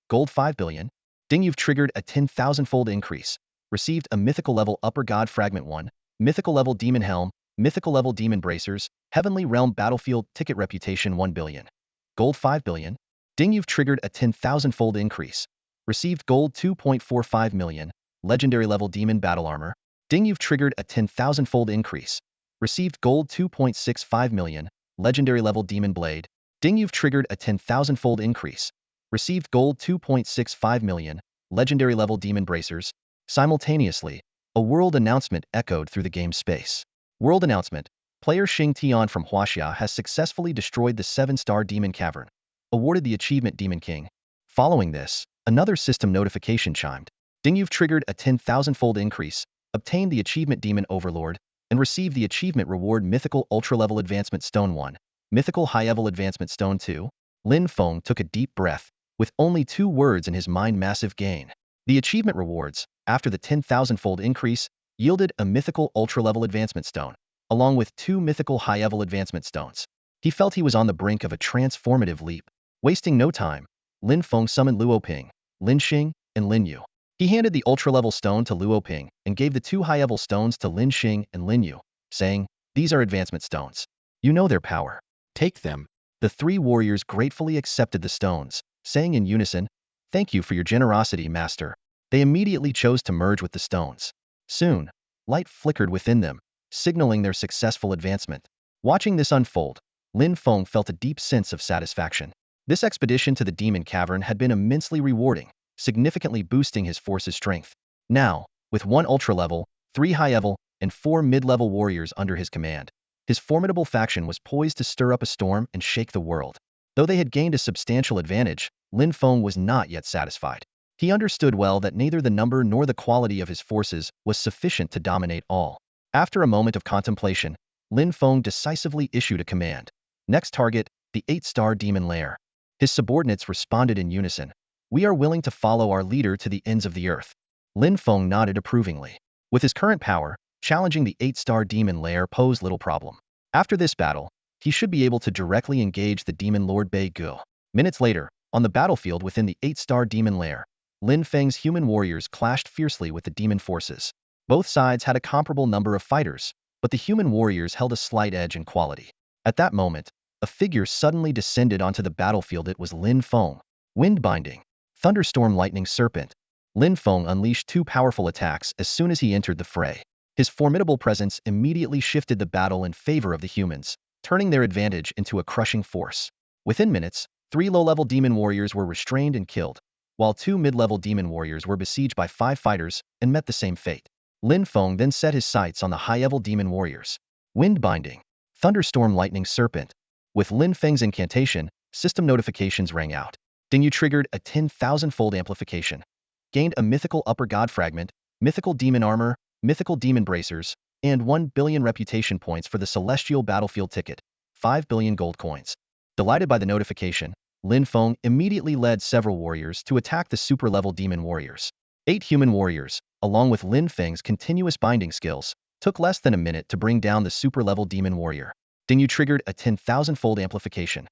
Gold 5 billion. Ding, you've triggered a 10,000-fold increase. Received a mythical level upper god fragment 1, mythical level demon helm, mythical level demon bracers, heavenly realm battlefield ticket reputation 1 billion. Gold 5 billion. Ding, you've triggered a 10,000-fold increase. Received gold 2.45 million, legendary level demon battle armor. Ding, you've triggered a 10,000-fold increase. Received gold 2.65 million, legendary level demon blade. Ding, you've triggered a 10,000-fold increase. Received gold 2.65 million, legendary level demon bracers." Simultaneously, a world announcement echoed through the game space. World announcement: player Xing Tian from Huaxia has successfully destroyed the 7-star demon cavern. Awarded the achievement Demon King. Following this, another system notification chimed. "Ding, you've triggered a 10,000-fold increase, obtained the achievement Demon Overlord, and received the achievement reward Mythical Ultra-Level Advancement Stone 1, Mythical High-Level Advancement Stone 2. Lin Feng took a deep breath, with only 2 words in his mind: massive gain. The achievement rewards, after the 10,000-fold increase, yielded a Mythical Ultra-Level Advancement Stone, along with 2 Mythical High-Level Advancement Stones. He felt he was on the brink of a transformative leap. Wasting no time, Lin Feng summoned Luoping, Lin Xing, and Lin Yu. He handed the ultra-level stone to Luoping and gave the 2 high-level stones to Lin Xing and Lin Yu, saying, "These are advancement stones. You know their power. Take them." The 3 warriors gratefully accepted the stones, saying in unison, "Thank you for your generosity, Master." They immediately chose to merge with the stones. Soon, light flickered within them, signaling their successful advancement. Watching this unfold, Lin Feng felt a deep sense of satisfaction. This expedition to the demon cavern had been immensely rewarding, significantly boosting his force's strength. Now, with 1 ultra-level, 3 high-level, and 4 mid-level warriors under his command, his formidable faction was poised to stir up a storm and shake the world. Though they had gained a substantial advantage, Lin Feng was not yet satisfied. He understood well that neither the number nor the quality of his forces was sufficient to dominate all. After a moment of contemplation, Lin Feng decisively issued a command. "Next target, the 8-star demon lair." His subordinates responded in unison. "We are willing to follow our leader to the ends of the earth." Lin Feng nodded approvingly. With his current power, challenging the 8-star demon lair posed little problem. After this battle, he should be able to directly engage the demon lord Bei Gu. Minutes later, on the battlefield within the 8-star demon lair, Lin Feng's human warriors clashed fiercely with the demon forces. Both sides had a comparable number of fighters, but the human warriors held a slight edge in quality. At that moment, a figure suddenly descended onto the battlefield. It was Lin Fong. Wind Binding. Thunderstorm Lightning Serpent. Lin Fong unleashed 2 powerful attacks as soon as he entered the fray. His formidable presence immediately shifted the battle in favor of the humans, turning their advantage into a crushing force. Within minutes, 3 low-level demon warriors were restrained and killed, while 2 mid-level demon warriors were besieged by 5 fighters and met the same fate. Lin Fong then set his sights on the high-level demon warriors. Wind Binding. Thunderstorm Lightning Serpent. With Lin Feng's incantation, system notifications rang out. "Ding, you triggered a 10,000-fold amplification. Gained a mythical upper god fragment, mythical demon armor, mythical demon bracers, and 1 billion reputation points for the celestial battlefield ticket, 5 billion gold coins. Delighted by the notification, Lin Fong immediately led several warriors to attack the super-level demon warriors. 8 human warriors, along with Lin Feng's continuous binding skills, took less than a minute to bring down the super-level demon warrior. Then you triggered a 10,000-fold amplification,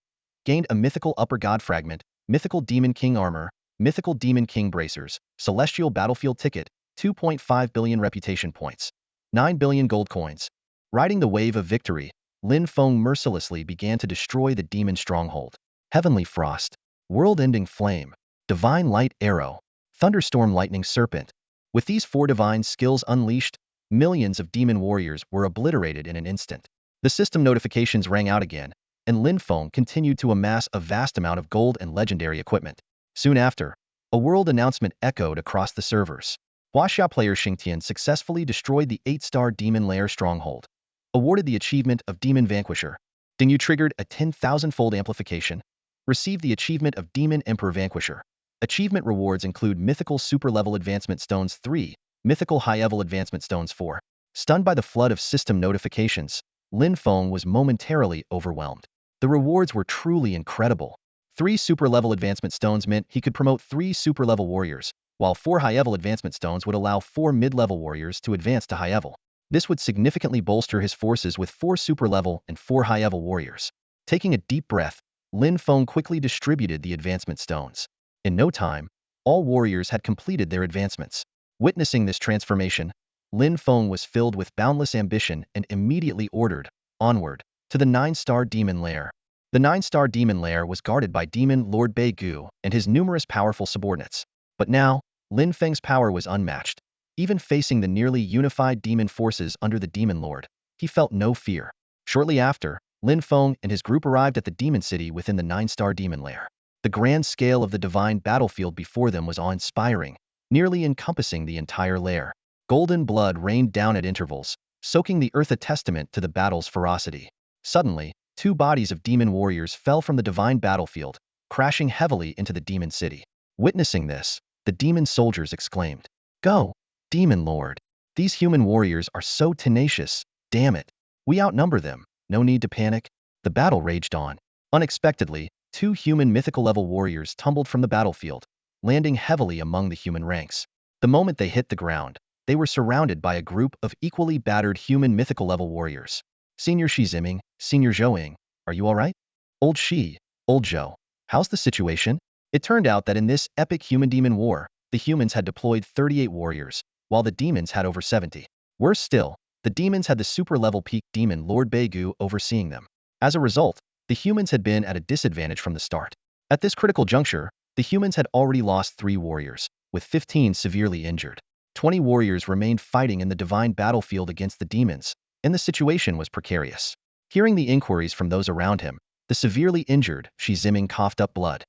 gained a mythical upper god fragment, mythical demon king armor, mythical demon king bracers, celestial battlefield ticket, 2.5 billion reputation points, 9 billion gold coins. Riding the wave of victory, Lin Fong mercilessly began to destroy the demon stronghold. Heavenly Frost, World-Ending Flame, Divine Light Arrow, Thunderstorm Lightning Serpent. With these 4 divine skills unleashed, millions of demon warriors were obliterated in an instant. The system notifications rang out again, and Lin Fong continued to amass a vast amount of gold and legendary equipment. Soon after, a world announcement echoed across the servers. Huaxia player Xingtian successfully destroyed the 8-star Demon Lair stronghold. Awarded the achievement of Demon Vanquisher. Then you triggered a 10,000-fold amplification. Received the achievement of Demon Emperor Vanquisher. Achievement rewards include Mythical Super-Level Advancement Stones 3, Mythical High-Level Advancement Stones 4. Stunned by the flood of system notifications, Lin Fong was momentarily overwhelmed. The rewards were truly incredible. 3 super-level advancement stones meant he could promote 3 super-level warriors, while 4 high-level advancement stones would allow 4 mid-level warriors to advance to high-level. This would significantly bolster his forces with 4 super-level and 4 high-level warriors. Taking a deep breath, Lin Fong quickly distributed the advancement stones. In no time, all warriors had completed their advancements. Witnessing this transformation, Lin Fong was filled with boundless ambition and immediately ordered, onward, to the 9-star Demon Lair. The 9-star Demon Lair was guarded by Demon Lord Bei Gu and his numerous powerful subordinates. But now, Lin Feng's power was unmatched. Even facing the nearly unified demon forces under the Demon Lord, he felt no fear. Shortly after, Lin Feng and his group arrived at the Demon City within the 9-star Demon Lair. The grand scale of the divine battlefield before them was awe-inspiring, nearly encompassing the entire lair. Golden blood rained down at intervals, soaking the earth, a testament to the battle's ferocity. Suddenly, 2 bodies of demon warriors fell from the divine battlefield, crashing heavily into the demon city. Witnessing this, the demon soldiers exclaimed, "Go, Demon Lord! These human warriors are so tenacious, damn it! We outnumber them, no need to panic." The battle raged on. Unexpectedly, 2 human mythical-level warriors tumbled from the battlefield, landing heavily among the human ranks. The moment they hit the ground, they were surrounded by a group of equally battered human mythical-level warriors. "Senior Shi Ziming, Senior Zhouing, are you alright? Old Shi, Old Zhou, how's the situation?" It turned out that in this epic human-demon war, the humans had deployed 38 warriors, while the demons had over 70. Worse still, the demons had the super-level peak demon Lord Bei Gu overseeing them. As a result, the humans had been at a disadvantage from the start. At this critical juncture, the humans had already lost 3 warriors, with 15 severely injured. 20 warriors remained fighting in the divine battlefield against the demons, and the situation was precarious. Hearing the inquiries from those around him, the severely injured Shi Ziming coughed up blood.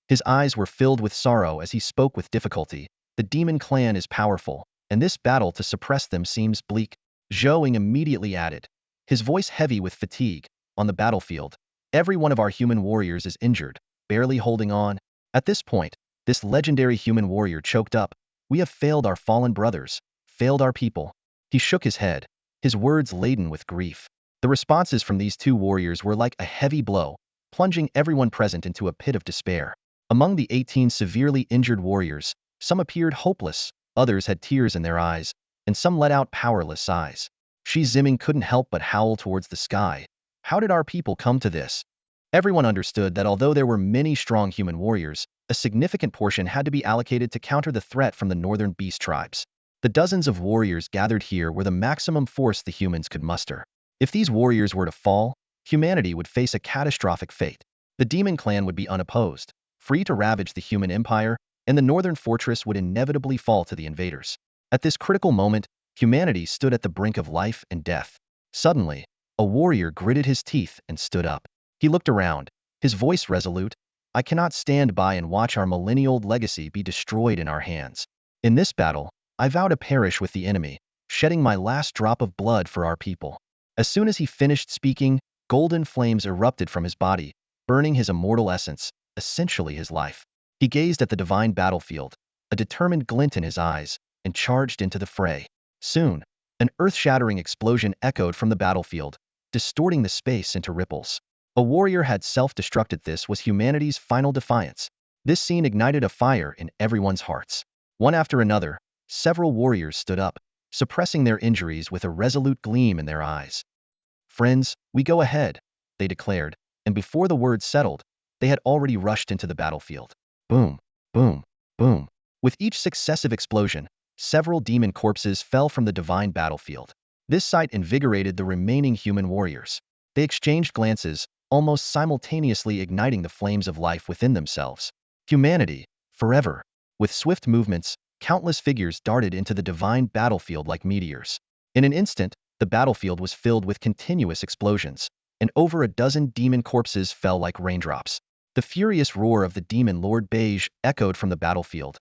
His eyes were filled with sorrow as he spoke with difficulty. "The demon clan is powerful, and this battle to suppress them seems bleak." Zhouing immediately added, his voice heavy with fatigue, "On the battlefield, every one of our human warriors is injured, barely holding on." At this point, this legendary human warrior choked up. "We have failed our fallen brothers, failed our people." He shook his head, his words laden with grief. The responses from these 2 warriors were like a heavy blow, plunging everyone present into a pit of despair. Among the 18 severely injured warriors, some appeared hopeless, others had tears in their eyes, and some let out powerless sighs. Shi Ziming couldn't help but howl towards the sky. How did our people come to this? Everyone understood that although there were many strong human warriors, a significant portion had to be allocated to counter the threat from the northern beast tribes. The dozens of warriors gathered here were the maximum force the humans could muster. If these warriors were to fall, humanity would face a catastrophic fate. The demon clan would be unopposed, free to ravage the human empire, and the northern fortress would inevitably fall to the invaders. At this critical moment, humanity stood at the brink of life and death. Suddenly, a warrior gritted his teeth and stood up. He looked around, his voice resolute. "I cannot stand by and watch our millennial legacy be destroyed in our hands. In this battle, I vow to perish with the enemy, shedding my last drop of blood for our people." As soon as he finished speaking, golden flames erupted from his body, burning his immortal essence, essentially his life. He gazed at the divine battlefield, a determined glint in his eyes, and charged into the fray. Soon, an earth-shattering explosion echoed from the battlefield, distorting the space into ripples. A warrior had self-destructed. This was humanity's final defiance. This scene ignited a fire in everyone's hearts. One after another, several warriors stood up, suppressing their injuries with a resolute gleam in their eyes. "Friends, we go ahead," they declared, and before the words settled, they had already rushed into the battlefield. Boom, boom, boom. With each successive explosion, several demon corpses fell from the divine battlefield. This sight invigorated the remaining human warriors. They exchanged glances, almost simultaneously igniting the flames of life within themselves. Humanity, forever. With swift movements, countless figures darted into the divine battlefield like meteors. In an instant, the battlefield was filled with continuous explosions, and over a dozen demon corpses fell like raindrops. The furious roar of the demon Lord Beige echoed from the battlefield.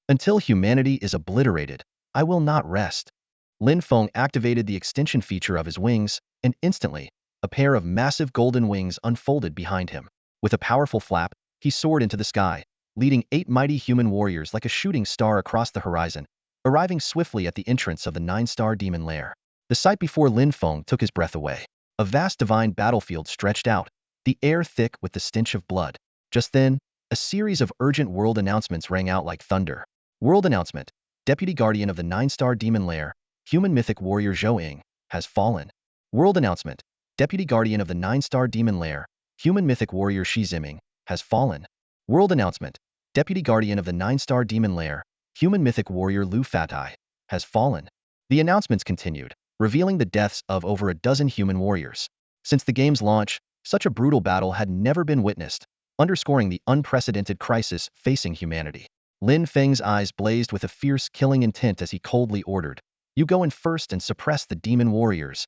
"Until humanity is obliterated, I will not rest." Lin Fong activated the extension feature of his wings, and instantly, a pair of massive golden wings unfolded behind him. With a powerful flap, he soared into the sky, leading 8 mighty human warriors like a shooting star across the horizon, arriving swiftly at the entrance of the 9-star demon lair. The sight before Lin Fong took his breath away. A vast divine battlefield stretched out, the air thick with the stench of blood. Just then, a series of urgent world announcements rang out like thunder. World announcement: Deputy Guardian of the 9-star demon lair, human mythic warrior Zhou Ying, has fallen. World announcement: Deputy Guardian of the 9-star demon lair, human mythic warrior Shi Ziming, has fallen. World announcement: Deputy Guardian of the 9-star demon lair, human mythic warrior Lu Fatai, has fallen. The announcements continued, revealing the deaths of over a dozen human warriors. Since the game's launch, such a brutal battle had never been witnessed, underscoring the unprecedented crisis facing humanity. Lin Feng's eyes blazed with a fierce killing intent as he coldly ordered, "You go in first and suppress the demon warriors."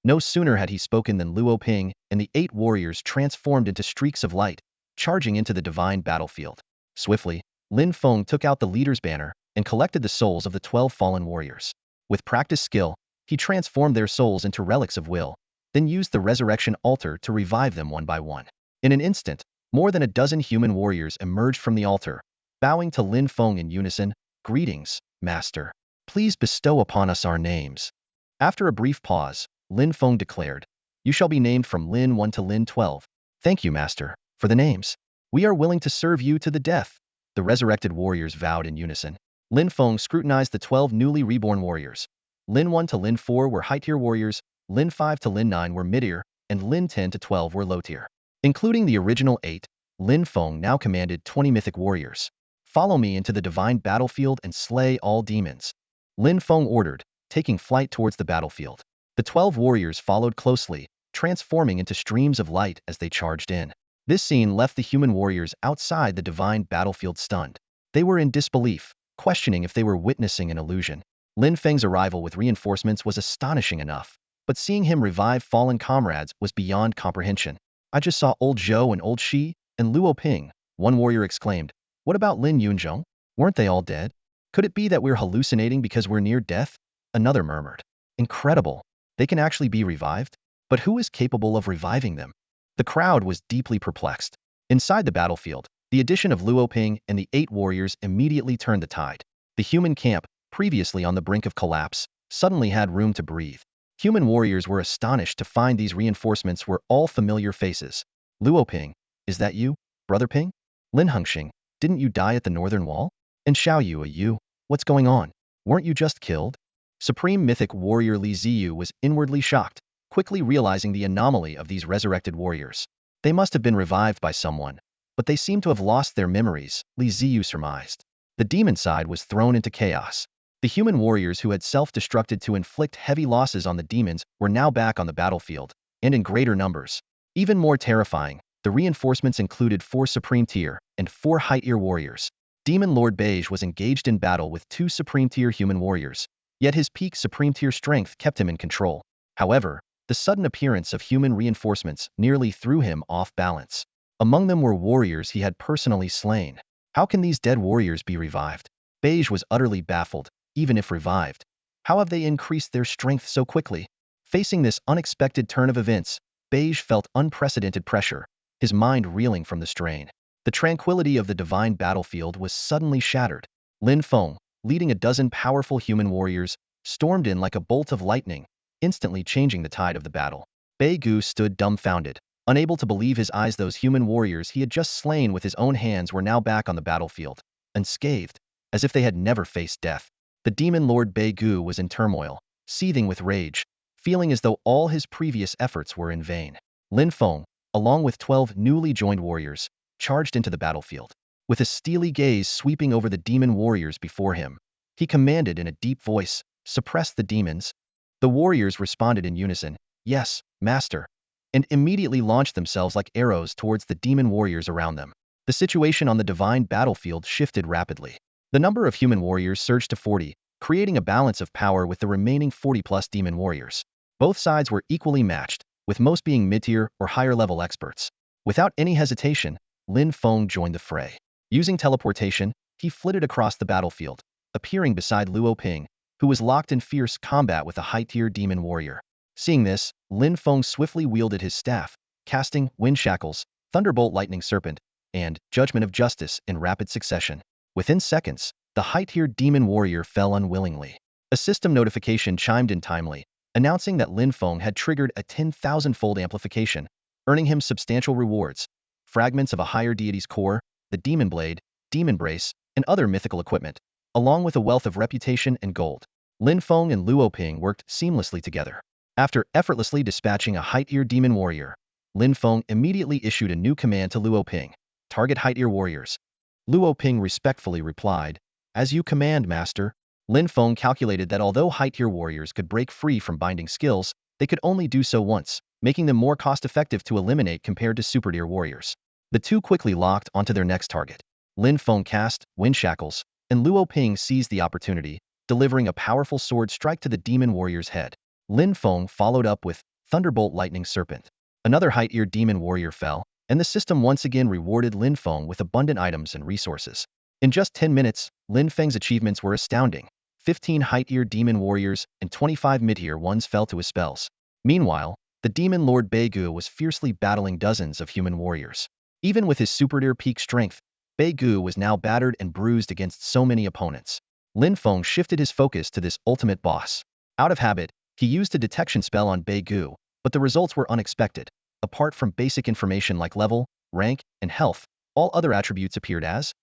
No sooner had he spoken than Luo Ping and the 8 warriors transformed into streaks of light, charging into the divine battlefield. Swiftly, Lin Feng took out the leader's banner and collected the souls of the 12 fallen warriors. With practiced skill, he transformed their souls into relics of will, then used the resurrection altar to revive them one by one. In an instant, more than a dozen human warriors emerged from the altar, bowing to Lin Feng in unison, "Greetings, Master. Please bestow upon us our names." After a brief pause, Lin Feng declared, "You shall be named from Lin 1 to Lin 12. "Thank you, Master, for the names. We are willing to serve you to the death," the resurrected warriors vowed in unison. Lin Feng scrutinized the 12 newly reborn warriors. Lin 1 to Lin 4 were high-tier warriors, Lin 5 to Lin 9 were mid-tier, and Lin 10 to 12 were low-tier. Including the original 8, Lin Feng now commanded 20 mythic warriors. "Follow me into the divine battlefield and slay all demons," Lin Feng ordered, taking flight towards the battlefield. The 12 warriors followed closely, transforming into streams of light as they charged in. This scene left the human warriors outside the divine battlefield stunned. They were in disbelief, questioning if they were witnessing an illusion. Lin Feng's arrival with reinforcements was astonishing enough, but seeing him revive fallen comrades was beyond comprehension. "I just saw old Zhou and old Shi, and Luo Ping," one warrior exclaimed. "What about Lin Yunzhong? Weren't they all dead? Could it be that we're hallucinating because we're near death?" Another murmured. "Incredible. They can actually be revived? But who is capable of reviving them?" The crowd was deeply perplexed. Inside the battlefield, the addition of Luo Ping and the 8 warriors immediately turned the tide. The human camp, previously on the brink of collapse, suddenly had room to breathe. Human warriors were astonished to find these reinforcements were all familiar faces. "Luo Ping, is that you, Brother Ping? Lin Hengxing, didn't you die at the northern wall? And Xiao Yu, what's going on? Weren't you just killed?" Supreme Mythic Warrior Li Ziyu was inwardly shocked, quickly realizing the anomaly of these resurrected warriors. They must have been revived by someone, but they seem to have lost their memories, Li Ziyu surmised. The demon side was thrown into chaos. The human warriors who had self-destructed to inflict heavy losses on the demons were now back on the battlefield, and in greater numbers. Even more terrifying, the reinforcements included 4 Supreme Tier and 4 High-Tier warriors. Demon Lord Beige was engaged in battle with 2 Supreme Tier human warriors, yet his peak Supreme Tier strength kept him in control. However, the sudden appearance of human reinforcements nearly threw him off balance. Among them were warriors he had personally slain. How can these dead warriors be revived? Beige was utterly baffled. Even if revived, how have they increased their strength so quickly? Facing this unexpected turn of events, Beige felt unprecedented pressure, his mind reeling from the strain. The tranquility of the divine battlefield was suddenly shattered. Lin Feng, leading a dozen powerful human warriors, stormed in like a bolt of lightning, instantly changing the tide of the battle. Bei Gu stood dumbfounded, unable to believe his eyes. Those human warriors he had just slain with his own hands were now back on the battlefield, unscathed, as if they had never faced death. The demon lord Bei Gu was in turmoil, seething with rage, feeling as though all his previous efforts were in vain. Lin Fong, along with 12 newly joined warriors, charged into the battlefield. With a steely gaze sweeping over the demon warriors before him, he commanded in a deep voice, "Suppress the demons." The warriors responded in unison, "Yes, master," and immediately launched themselves like arrows towards the demon warriors around them. The situation on the divine battlefield shifted rapidly. The number of human warriors surged to 40, creating a balance of power with the remaining 40-plus demon warriors. Both sides were equally matched, with most being mid-tier or higher-level experts. Without any hesitation, Lin Fong joined the fray. Using teleportation, he flitted across the battlefield, appearing beside Luo Ping, who was locked in fierce combat with a high-tier demon warrior. Seeing this, Lin Fong swiftly wielded his staff, casting Wind Shackles, Thunderbolt Lightning Serpent, and Judgment of Justice in rapid succession. Within seconds, the high-tier demon warrior fell unwillingly. A system notification chimed in timely, announcing that Lin Fong had triggered a 10,000-fold amplification, earning him substantial rewards: fragments of a higher deity's core, the demon blade, demon brace, and other mythical equipment, along with a wealth of reputation and gold. Lin Fong and Luo Ping worked seamlessly together. After effortlessly dispatching a high-tier demon warrior, Lin Fong immediately issued a new command to Luo Ping: "Target high-tier warriors." Luo Ping respectfully replied, "As you command, master." Lin Fong calculated that although high-tier warriors could break free from binding skills, they could only do so once, making them more cost-effective to eliminate compared to super-tier warriors. The two quickly locked onto their next target. Lin Fong cast Wind Shackles, and Luo Ping seized the opportunity, delivering a powerful sword strike to the demon warrior's head. Lin Fong followed up with Thunderbolt Lightning Serpent. Another high-tier demon warrior fell, and the system once again rewarded Lin Fong with abundant items and resources. In just 10 minutes, Lin Feng's achievements were astounding. 15 high-tier demon warriors and 25 mid-tier ones fell to his spells. Meanwhile, the demon lord Bei Gu was fiercely battling dozens of human warriors. Even with his super-tier peak strength, Bei Gu was now battered and bruised against so many opponents. Lin Fong shifted his focus to this ultimate boss. Out of habit, he used a detection spell on Bei Gu, but the results were unexpected. Apart from basic information like level, rank, and health, all other attributes appeared as.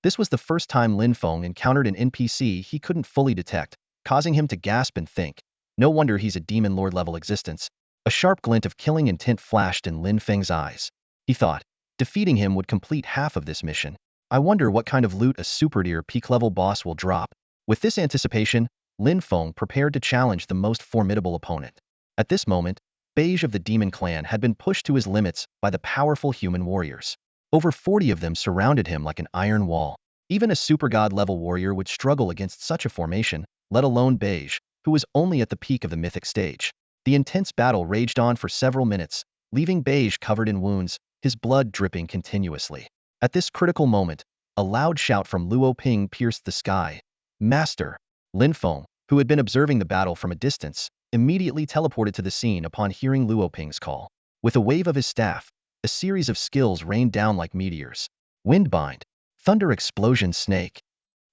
This was the first time Lin Fong encountered an NPC he couldn't fully detect, causing him to gasp and think, "No wonder he's a demon lord-level existence." A sharp glint of killing intent flashed in Lin Feng's eyes. He thought, defeating him would complete half of this mission. I wonder what kind of loot a super-tier peak-level boss will drop. With this anticipation, Lin Fong prepared to challenge the most formidable opponent. At this moment, Beige of the Demon Clan had been pushed to his limits by the powerful human warriors. Over 40 of them surrounded him like an iron wall. Even a super god-level warrior would struggle against such a formation, let alone Beige, who was only at the peak of the mythic stage. The intense battle raged on for several minutes, leaving Beige covered in wounds, his blood dripping continuously. At this critical moment, a loud shout from Luo Ping pierced the sky. "Master!" Lin Fong, who had been observing the battle from a distance, immediately teleported to the scene upon hearing Luo Ping's call. With a wave of his staff, a series of skills rained down like meteors. Windbind, Thunder Explosion Snake.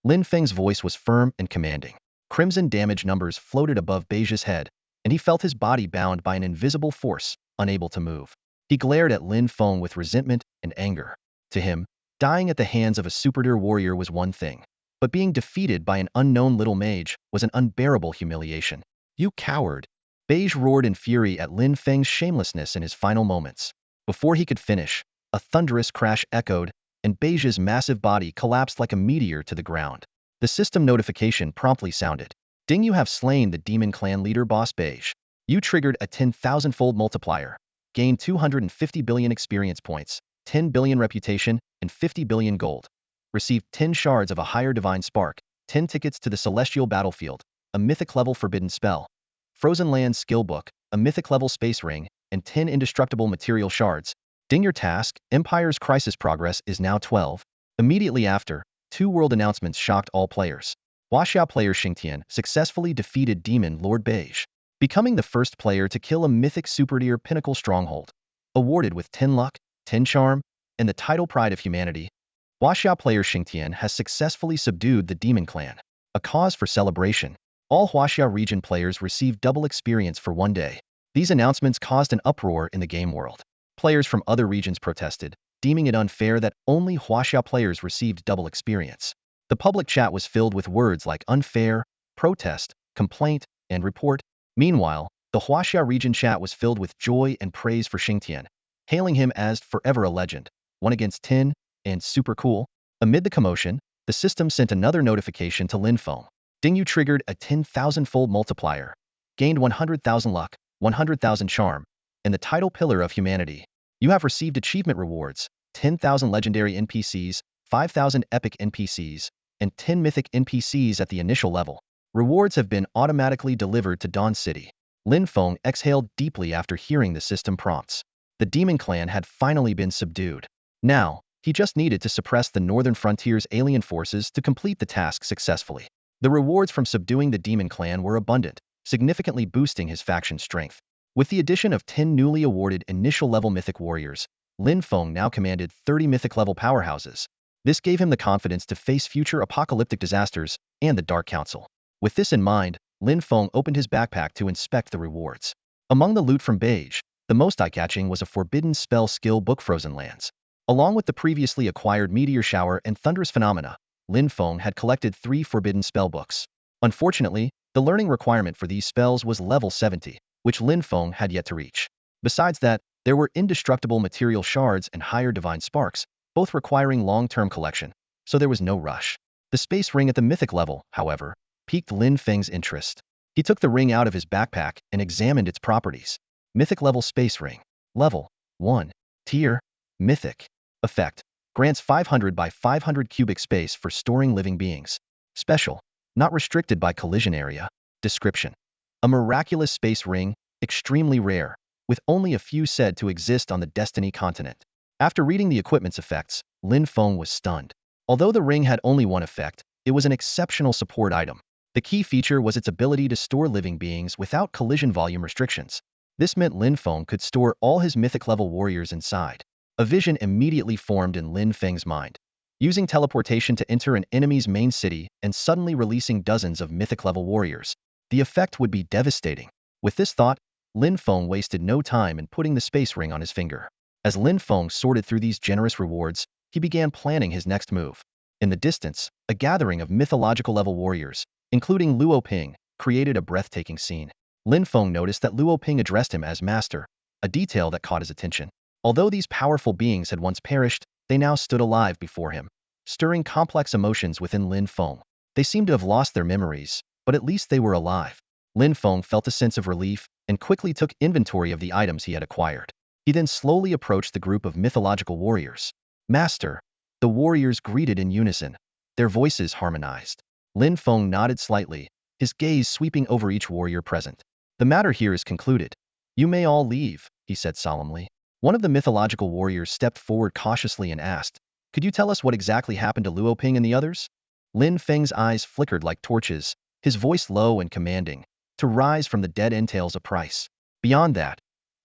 Lin Feng's voice was firm and commanding. Crimson damage numbers floated above Beige's head, and he felt his body bound by an invisible force, unable to move. He glared at Lin Fong with resentment and anger. To him, dying at the hands of a super-tier warrior was one thing, but being defeated by an unknown little mage was an unbearable humiliation. "You coward!" Beige roared in fury at Lin Feng's shamelessness in his final moments. Before he could finish, a thunderous crash echoed, and Beige's massive body collapsed like a meteor to the ground. The system notification promptly sounded. "Ding, you have slain the Demon Clan leader boss Beige. You triggered a 10,000-fold multiplier, gained 250 billion experience points, 10 billion reputation, and 50 billion gold. Received 10 shards of a higher divine spark, 10 tickets to the celestial battlefield, a mythic-level forbidden spell, Frozen Land skill book, a mythic-level space ring, and 10 indestructible material shards. Ding, your task, Empire's crisis progress is now 12. Immediately after, 2 world announcements shocked all players. Huaxia player Xingtian successfully defeated Demon Lord Beige, becoming the first player to kill a mythic super-tier pinnacle stronghold. Awarded with 10 luck, 10 charm, and the title Pride of Humanity, Huaxia player Xingtian has successfully subdued the Demon Clan. A cause for celebration. All Huaxia region players received double experience for one day. These announcements caused an uproar in the game world. Players from other regions protested, deeming it unfair that only Huaxia players received double experience. The public chat was filled with words like unfair, protest, complaint, and report. Meanwhile, the Huaxia region chat was filled with joy and praise for Xingtian, hailing him as forever a legend, 1 against 10, and super cool. Amid the commotion, the system sent another notification to Lin Fong. Dingyu triggered a 10,000-fold multiplier, gained 100,000 luck, 100,000 charm, and the title Pillar of Humanity. You have received achievement rewards, 10,000 legendary NPCs, 5,000 epic NPCs, and 10 mythic NPCs at the initial level. Rewards have been automatically delivered to Dawn City. Lin Fong exhaled deeply after hearing the system prompts. The demon clan had finally been subdued. Now, he just needed to suppress the northern frontier's alien forces to complete the task successfully. The rewards from subduing the demon clan were abundant, significantly boosting his faction's strength. With the addition of 10 newly awarded initial-level mythic warriors, Lin Fong now commanded 30 mythic-level powerhouses. This gave him the confidence to face future apocalyptic disasters and the Dark Council. With this in mind, Lin Fong opened his backpack to inspect the rewards. Among the loot from Beige, the most eye-catching was a forbidden spell skill book Frozen Lands. Along with the previously acquired Meteor Shower and Thunderous Phenomena, Lin Fong had collected 3 forbidden spell books. Unfortunately, the learning requirement for these spells was level 70, which Lin Fong had yet to reach. Besides that, there were indestructible material shards and higher divine sparks, both requiring long-term collection, so there was no rush. The space ring at the mythic level, however, piqued Lin Feng's interest. He took the ring out of his backpack and examined its properties. Mythic level space ring. Level 1. Tier. Mythic. Effect. Grants 500 by 500 cubic space for storing living beings. Special. Not restricted by collision area. Description. A miraculous space ring, extremely rare, with only a few said to exist on the Destiny continent. After reading the equipment's effects, Lin Fong was stunned. Although the ring had only one effect, it was an exceptional support item. The key feature was its ability to store living beings without collision volume restrictions. This meant Lin Fong could store all his mythic-level warriors inside. A vision immediately formed in Lin Feng's mind. Using teleportation to enter an enemy's main city and suddenly releasing dozens of mythic-level warriors. The effect would be devastating. With this thought, Lin Fong wasted no time in putting the space ring on his finger. As Lin Fong sorted through these generous rewards, he began planning his next move. In the distance, a gathering of mythological-level warriors, including Luo Ping, created a breathtaking scene. Lin Fong noticed that Luo Ping addressed him as master, a detail that caught his attention. Although these powerful beings had once perished, they now stood alive before him, stirring complex emotions within Lin Fong. They seemed to have lost their memories, but at least they were alive. Lin Fong felt a sense of relief and quickly took inventory of the items he had acquired. He then slowly approached the group of mythological warriors. Master. The warriors greeted in unison. Their voices harmonized. Lin Fong nodded slightly, his gaze sweeping over each warrior present. The matter here is concluded. You may all leave, he said solemnly. One of the mythological warriors stepped forward cautiously and asked, could you tell us what exactly happened to Luo Ping and the others? Lin Feng's eyes flickered like torches, his voice low and commanding. To rise from the dead entails a price. Beyond that,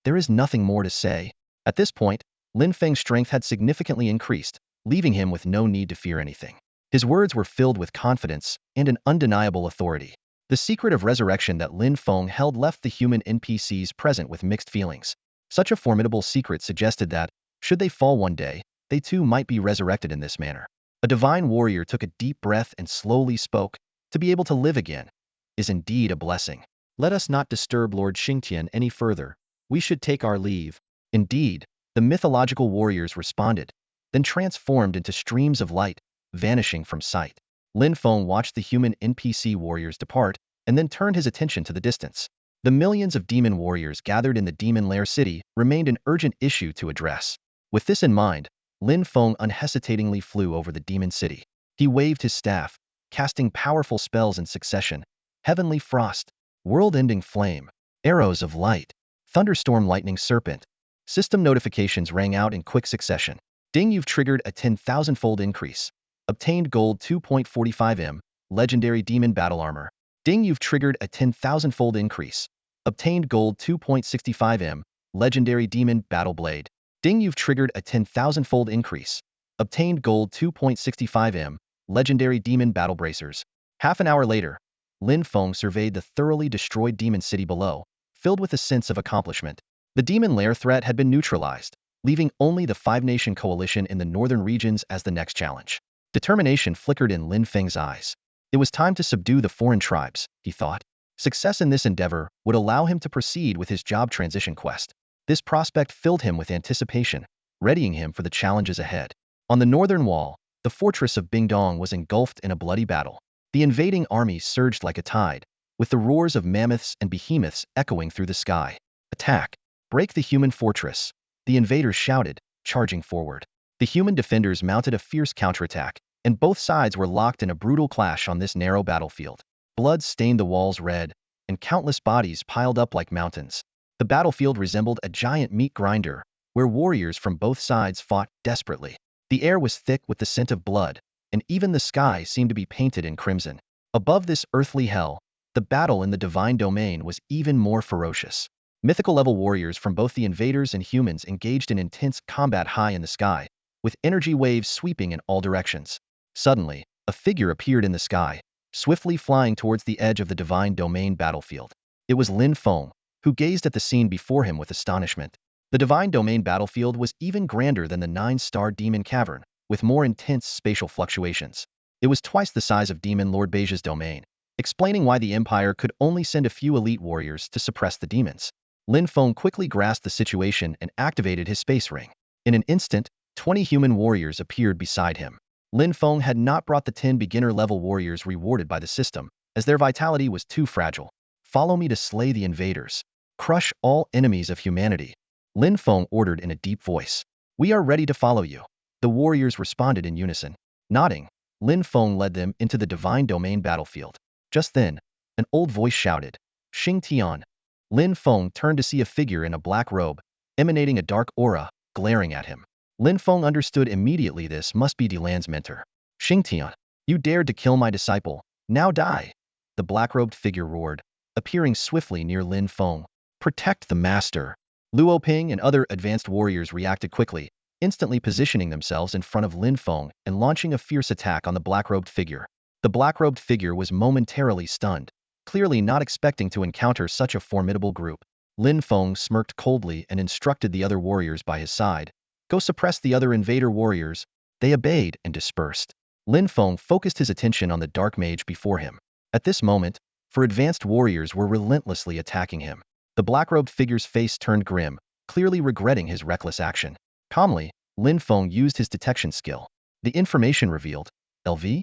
there is nothing more to say. At this point, Lin Feng's strength had significantly increased, leaving him with no need to fear anything. His words were filled with confidence and an undeniable authority. The secret of resurrection that Lin Fong held left the human NPCs present with mixed feelings. Such a formidable secret suggested that, should they fall one day, they too might be resurrected in this manner. A divine warrior took a deep breath and slowly spoke. To be able to live again is indeed a blessing. Let us not disturb Lord Xingtian any further. We should take our leave. Indeed, the mythological warriors responded, then transformed into streams of light, vanishing from sight. Lin Fong watched the human NPC warriors depart, and then turned his attention to the distance. The millions of demon warriors gathered in the Demon Lair city remained an urgent issue to address. With this in mind, Lin Fong unhesitatingly flew over the demon city. He waved his staff, casting powerful spells in succession. Heavenly Frost, World-Ending Flame, Arrows of Light, Thunderstorm Lightning Serpent. System notifications rang out in quick succession. Ding, you've triggered a 10,000-fold increase. Obtained gold 2.45 M, Legendary Demon Battle Armor. Ding, you've triggered a 10,000-fold increase. Obtained gold 2.65 M, Legendary Demon Battle Blade. Ding, you've triggered a 10,000-fold increase. Obtained gold 2.65 M, Legendary Demon Battle Bracers. Half an hour later, Lin Fong surveyed the thoroughly destroyed demon city below, filled with a sense of accomplishment. The demon lair threat had been neutralized, leaving only the five-nation coalition in the northern regions as the next challenge. Determination flickered in Lin Feng's eyes. It was time to subdue the foreign tribes, he thought. Success in this endeavor would allow him to proceed with his job transition quest. This prospect filled him with anticipation, readying him for the challenges ahead. On the northern wall, the fortress of Bingdong was engulfed in a bloody battle. The invading army surged like a tide, with the roars of mammoths and behemoths echoing through the sky. Attack! Break the human fortress! The invaders shouted, charging forward. The human defenders mounted a fierce counterattack, and both sides were locked in a brutal clash on this narrow battlefield. Blood stained the walls red, and countless bodies piled up like mountains. The battlefield resembled a giant meat grinder, where warriors from both sides fought desperately. The air was thick with the scent of blood, and even the sky seemed to be painted in crimson. Above this earthly hell, the battle in the divine domain was even more ferocious. Mythical-level warriors from both the invaders and humans engaged in intense combat high in the sky, with energy waves sweeping in all directions. Suddenly, a figure appeared in the sky, swiftly flying towards the edge of the divine domain battlefield. It was Lin Fong, who gazed at the scene before him with astonishment. The divine domain battlefield was even grander than the 9-star demon cavern, with more intense spatial fluctuations. It was twice the size of Demon Lord Beige's domain, explaining why the Empire could only send a few elite warriors to suppress the demons. Lin Fong quickly grasped the situation and activated his space ring. In an instant, 20 human warriors appeared beside him. Lin Fong had not brought the 10 beginner-level warriors rewarded by the system, as their vitality was too fragile. Follow me to slay the invaders. Crush all enemies of humanity. Lin Fong ordered in a deep voice. We are ready to follow you. The warriors responded in unison. Nodding, Lin Fong led them into the divine domain battlefield. Just then, an old voice shouted, Xing Tian. Lin Fong turned to see a figure in a black robe, emanating a dark aura, glaring at him. Lin Fong understood immediately this must be Dilan's mentor. Xing Tian, you dared to kill my disciple, now die. The black-robed figure roared, appearing swiftly near Lin Fong. Protect the master. Luo Ping and other advanced warriors reacted quickly, instantly positioning themselves in front of Lin Fong and launching a fierce attack on the black-robed figure. The black-robed figure was momentarily stunned, clearly not expecting to encounter such a formidable group. Lin Fong smirked coldly and instructed the other warriors by his side. Go suppress the other invader warriors. They obeyed and dispersed. Lin Fong focused his attention on the dark mage before him. At this moment, advanced warriors were relentlessly attacking him. The black-robed figure's face turned grim, clearly regretting his reckless action. Calmly, Lin Fong used his detection skill. The information revealed, LV?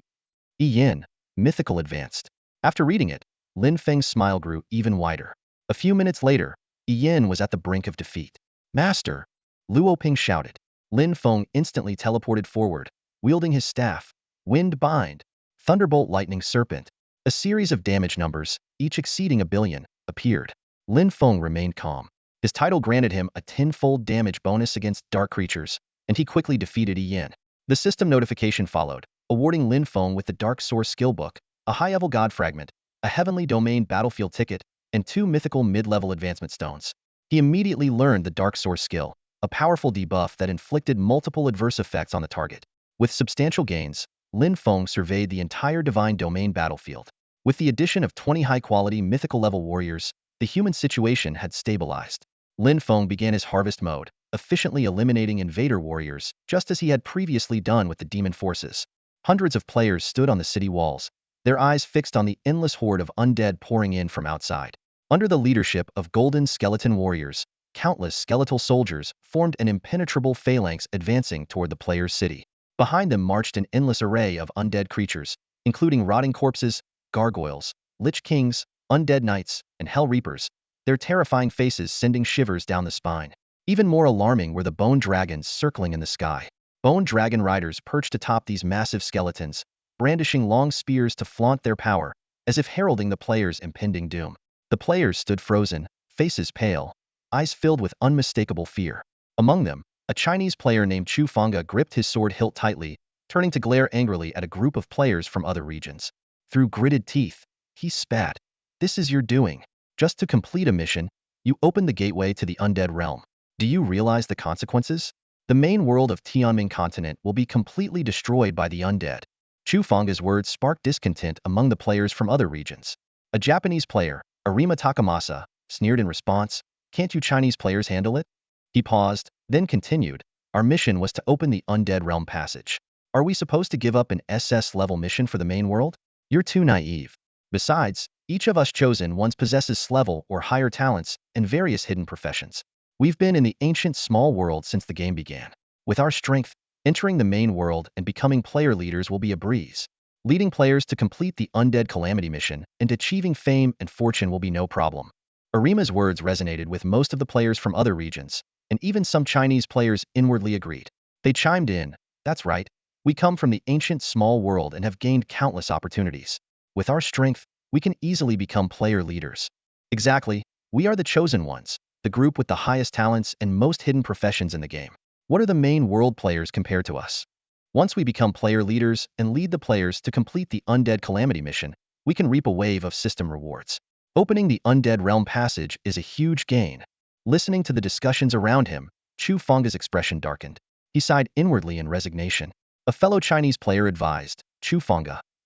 Yin, mythical advanced. After reading it, Lin Feng's smile grew even wider. A few minutes later, Yin was at the brink of defeat. Master! Luo Ping shouted. Lin Fong instantly teleported forward, wielding his staff, Wind Bind, Thunderbolt Lightning Serpent. A series of damage numbers, each exceeding 1 billion, appeared. Lin Fong remained calm. His title granted him a 10-fold damage bonus against dark creatures, and he quickly defeated Yin. The system notification followed, awarding Lin Fong with the Dark Source skill book, a high-level god fragment, a heavenly domain battlefield ticket, and 2 mythical mid-level advancement stones. He immediately learned the Dark Source skill, a powerful debuff that inflicted multiple adverse effects on the target. With substantial gains, Lin Fong surveyed the entire divine domain battlefield. With the addition of 20 high-quality mythical-level warriors, the human situation had stabilized. Lin Fong began his harvest mode, efficiently eliminating invader warriors, just as he had previously done with the demon forces. Hundreds of players stood on the city walls, their eyes fixed on the endless horde of undead pouring in from outside. Under the leadership of golden skeleton warriors, countless skeletal soldiers formed an impenetrable phalanx advancing toward the players' city. Behind them marched an endless array of undead creatures, including rotting corpses, gargoyles, lich kings, undead knights, and hell reapers, their terrifying faces sending shivers down the spine. Even more alarming were the bone dragons circling in the sky. Bone dragon riders perched atop these massive skeletons, brandishing long spears to flaunt their power, as if heralding the players' impending doom. The players stood frozen, faces pale, eyes filled with unmistakable fear. Among them, a Chinese player named Chu Fanga gripped his sword hilt tightly, turning to glare angrily at a group of players from other regions. Through gritted teeth, he spat. This is your doing. Just to complete a mission, you opened the gateway to the undead realm. Do you realize the consequences? The main world of Tianming continent will be completely destroyed by the undead. Chu Fanga's words sparked discontent among the players from other regions. A Japanese player, Arima Takamasa, sneered in response, "Can't you Chinese players handle it?" He paused, then continued, "Our mission was to open the Undead Realm passage. Are we supposed to give up an SS-level mission for the main world? You're too naive. Besides, each of us chosen ones possesses S-level or higher talents and various hidden professions. We've been in the ancient small world since the game began. With our strength, entering the main world and becoming player leaders will be a breeze. Leading players to complete the Undead Calamity mission and achieving fame and fortune will be no problem." Arima's words resonated with most of the players from other regions, and even some Chinese players inwardly agreed. They chimed in, "That's right. We come from the ancient small world and have gained countless opportunities. With our strength, we can easily become player leaders." Exactly. We are the chosen ones, the group with the highest talents and most hidden professions in the game. What are the main world players compared to us? Once we become player leaders and lead the players to complete the Undead Calamity mission, we can reap a wave of system rewards. Opening the Undead Realm passage is a huge gain. Listening to the discussions around him, Chu Feng's expression darkened. He sighed inwardly in resignation. A fellow Chinese player advised, "Chu Feng,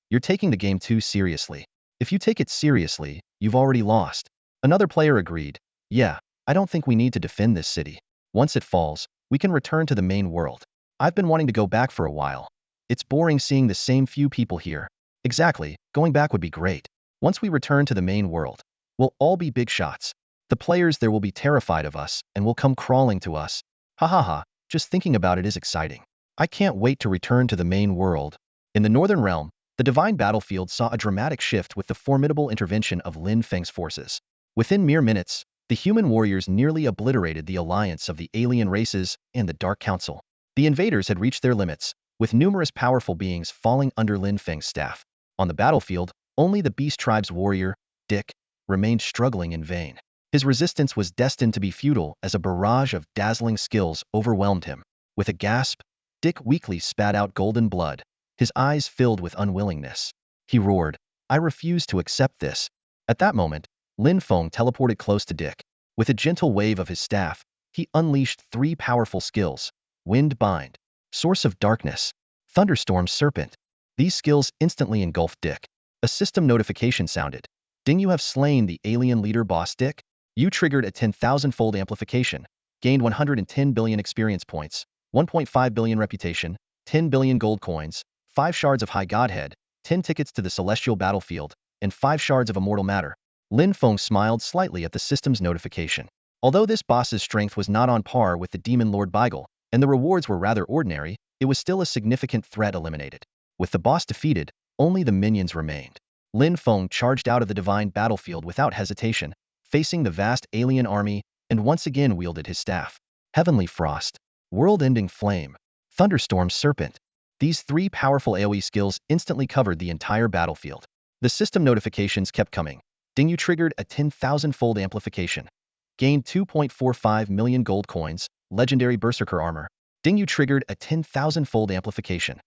you're taking the game too seriously. If you take it seriously, you've already lost." Another player agreed, "Yeah, I don't think we need to defend this city. Once it falls, we can return to the main world. I've been wanting to go back for a while. It's boring seeing the same few people here." Exactly, going back would be great. Once we return to the main world, we'll all be big shots. The players there will be terrified of us and will come crawling to us. Ha ha ha, just thinking about it is exciting. I can't wait to return to the main world. In the Northern Realm, the Divine Battlefield saw a dramatic shift with the formidable intervention of Lin Feng's forces. Within mere minutes, the human warriors nearly obliterated the alliance of the alien races and the Dark Council. The invaders had reached their limits, with numerous powerful beings falling under Lin Feng's staff. On the battlefield, only the Beast Tribe's warrior, Dick, remained struggling in vain. His resistance was destined to be futile as a barrage of dazzling skills overwhelmed him. With a gasp, Dick weakly spat out golden blood, his eyes filled with unwillingness. He roared, "I refuse to accept this." At that moment, Lin Fong teleported close to Dick. With a gentle wave of his staff, he unleashed 3 powerful skills: Wind Bind, Source of Darkness, Thunderstorm Serpent. These skills instantly engulfed Dick. A system notification sounded. "Ding, you have slain the alien leader boss Dick. You triggered a 10,000-fold amplification, gained 110 billion experience points, 1.5 billion reputation, 10 billion gold coins, 5 shards of High Godhead, 10 tickets to the Celestial Battlefield, and 5 shards of Immortal Matter." Lin Feng smiled slightly at the system's notification. Although this boss's strength was not on par with the Demon Lord Beigel, and the rewards were rather ordinary, it was still a significant threat eliminated. With the boss defeated, only the minions remained. Lin Feng charged out of the Divine Battlefield without hesitation, facing the vast alien army, and once again wielded his staff. Heavenly Frost, World-Ending Flame, Thunderstorm Serpent. These 3 powerful AoE skills instantly covered the entire battlefield. The system notifications kept coming. "Ding, you triggered a 10,000-fold amplification. Gained 2.45 million gold coins, Legendary Berserker Armor. Ding, you triggered a 10,000-fold amplification.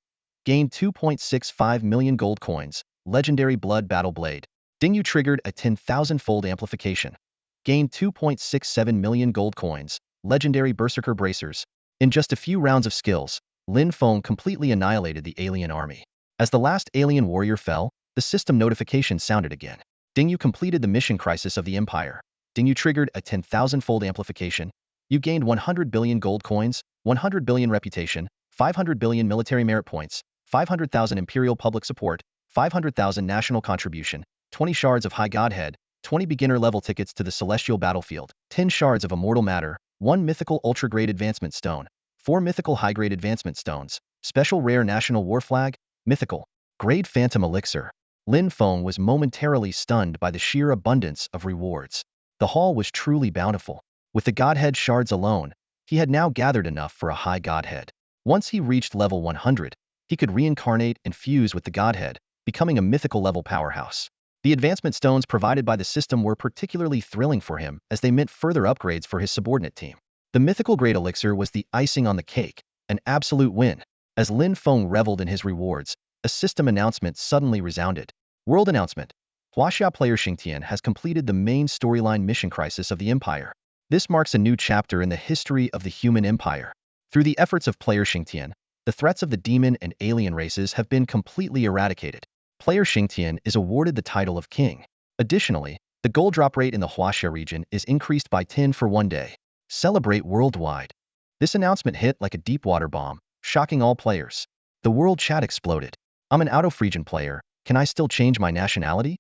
Gained 2.65 million gold coins, Legendary Blood Battle Blade. Ding, you triggered a 10,000-fold amplification. Gained 2.67 million gold coins, Legendary Berserker Bracers." In just a few rounds of skills, Lin Feng completely annihilated the alien army. As the last alien warrior fell, the system notification sounded again. "Ding, you completed the mission crisis of the Empire. Ding, you triggered a 10,000-fold amplification. You gained 100 billion gold coins, 100 billion reputation, 500 billion military merit points, 500,000 imperial public support, 500,000 national contribution, 20 shards of High Godhead, 20 beginner level tickets to the Celestial Battlefield, 10 shards of Immortal Matter, 1 mythical ultra grade advancement stone, 4 mythical high grade advancement stones, special rare national war flag, mythical grade phantom elixir." Lin Feng was momentarily stunned by the sheer abundance of rewards. The haul was truly bountiful. With the Godhead shards alone, he had now gathered enough for a High Godhead. Once he reached level 100, he could reincarnate and fuse with the Godhead, becoming a mythical level powerhouse. The advancement stones provided by the system were particularly thrilling for him as they meant further upgrades for his subordinate team. The Mythical Grade elixir was the icing on the cake, an absolute win. As Lin Feng reveled in his rewards, a system announcement suddenly resounded. World announcement. Huaxia player Xingtian has completed the main storyline mission crisis of the Empire. This marks a new chapter in the history of the human empire. Through the efforts of player Xingtian, the threats of the demon and alien races have been completely eradicated. Player Xingtian is awarded the title of king. Additionally, the gold drop rate in the Huaxia region is increased by 10 for 1 day. Celebrate worldwide. This announcement hit like a deep water bomb, shocking all players. The world chat exploded. I'm an out-of-region player. Can I still change my nationality?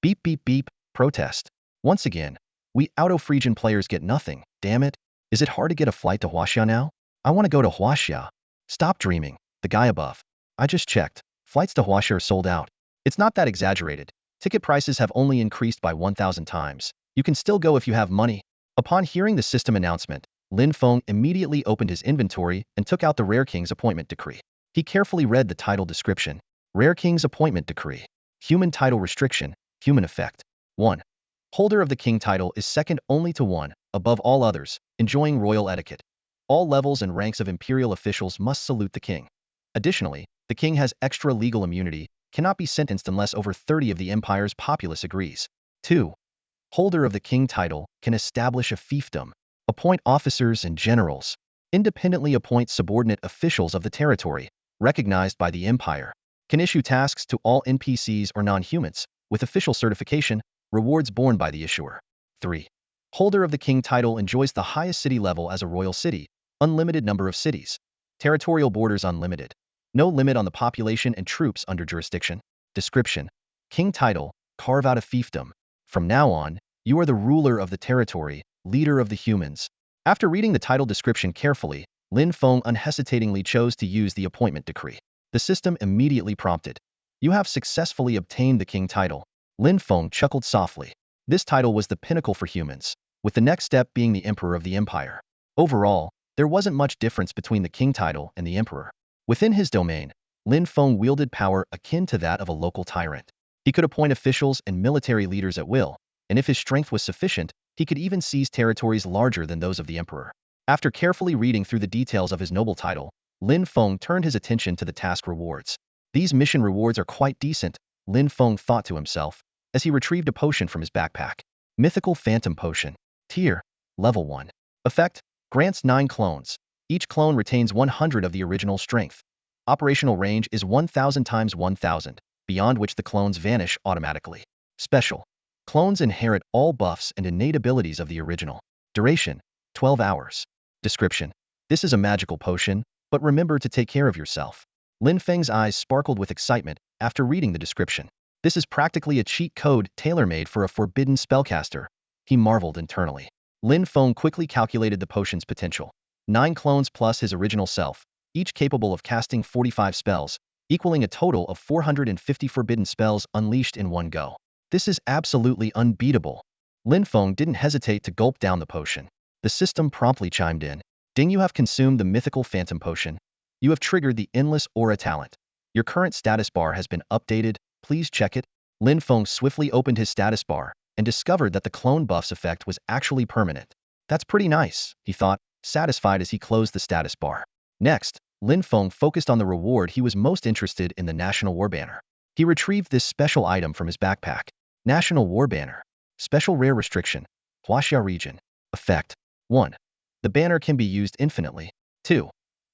Beep beep beep, protest. Once again, we out-of-region players get nothing, damn it. Is it hard to get a flight to Huaxia now? I want to go to Huaxia. Stop dreaming, the guy above. I just checked. Flights to Huaxia are sold out. It's not that exaggerated. Ticket prices have only increased by 1,000 times. You can still go if you have money. Upon hearing the system announcement, Lin Fong immediately opened his inventory and took out the Rare King's Appointment Decree. He carefully read the title description. Rare King's Appointment Decree. Human title restriction. Human effect. 1. Holder of the king title is second only to 1, above all others, enjoying royal etiquette. All levels and ranks of imperial officials must salute the king. Additionally, the king has extra legal immunity, cannot be sentenced unless over 30 of the empire's populace agrees. 2. Holder of the king title can establish a fiefdom, appoint officers and generals, independently appoint subordinate officials of the territory, recognized by the empire, can issue tasks to all NPCs or non-humans, with official certification, rewards borne by the issuer. 3. Holder of the king title enjoys the highest city level as a royal city, unlimited number of cities, territorial borders unlimited, no limit on the population and troops under jurisdiction. Description. King title, carve out a fiefdom. From now on, you are the ruler of the territory, leader of the humans. After reading the title description carefully, Lin Fong unhesitatingly chose to use the appointment decree. The system immediately prompted, "You have successfully obtained the king title." Lin Fong chuckled softly. This title was the pinnacle for humans, with the next step being the emperor of the empire. Overall, there wasn't much difference between the king title and the emperor. Within his domain, Lin Fong wielded power akin to that of a local tyrant. He could appoint officials and military leaders at will, and if his strength was sufficient, he could even seize territories larger than those of the emperor. After carefully reading through the details of his noble title, Lin Fong turned his attention to the task rewards. These mission rewards are quite decent, Lin Fong thought to himself, as he retrieved a potion from his backpack. Mythical Phantom Potion. Tier. Level 1. Effect. Grants 9 clones. Each clone retains 100 of the original strength. Operational range is 1000 times 1000, beyond which the clones vanish automatically. Special. Clones inherit all buffs and innate abilities of the original. Duration. 12 hours. Description. This is a magical potion, but remember to take care of yourself. Lin Feng's eyes sparkled with excitement after reading the description. This is practically a cheat code tailor-made for a forbidden spellcaster. He marveled internally. Lin Feng quickly calculated the potion's potential. 9 clones plus his original self, each capable of casting 45 spells, equaling a total of 450 forbidden spells unleashed in one go. This is absolutely unbeatable. Lin Feng didn't hesitate to gulp down the potion. The system promptly chimed in. Ding, you have consumed the mythical phantom potion. You have triggered the endless aura talent. Your current status bar has been updated. Please check it. Lin Feng swiftly opened his status bar and discovered that the clone buffs effect was actually permanent. That's pretty nice, he thought, satisfied as he closed the status bar. Next, Lin Feng focused on the reward he was most interested in, the National War Banner. He retrieved this special item from his backpack. National War Banner. Special rare restriction. Huaxia region. Effect. 1. The banner can be used infinitely. 2.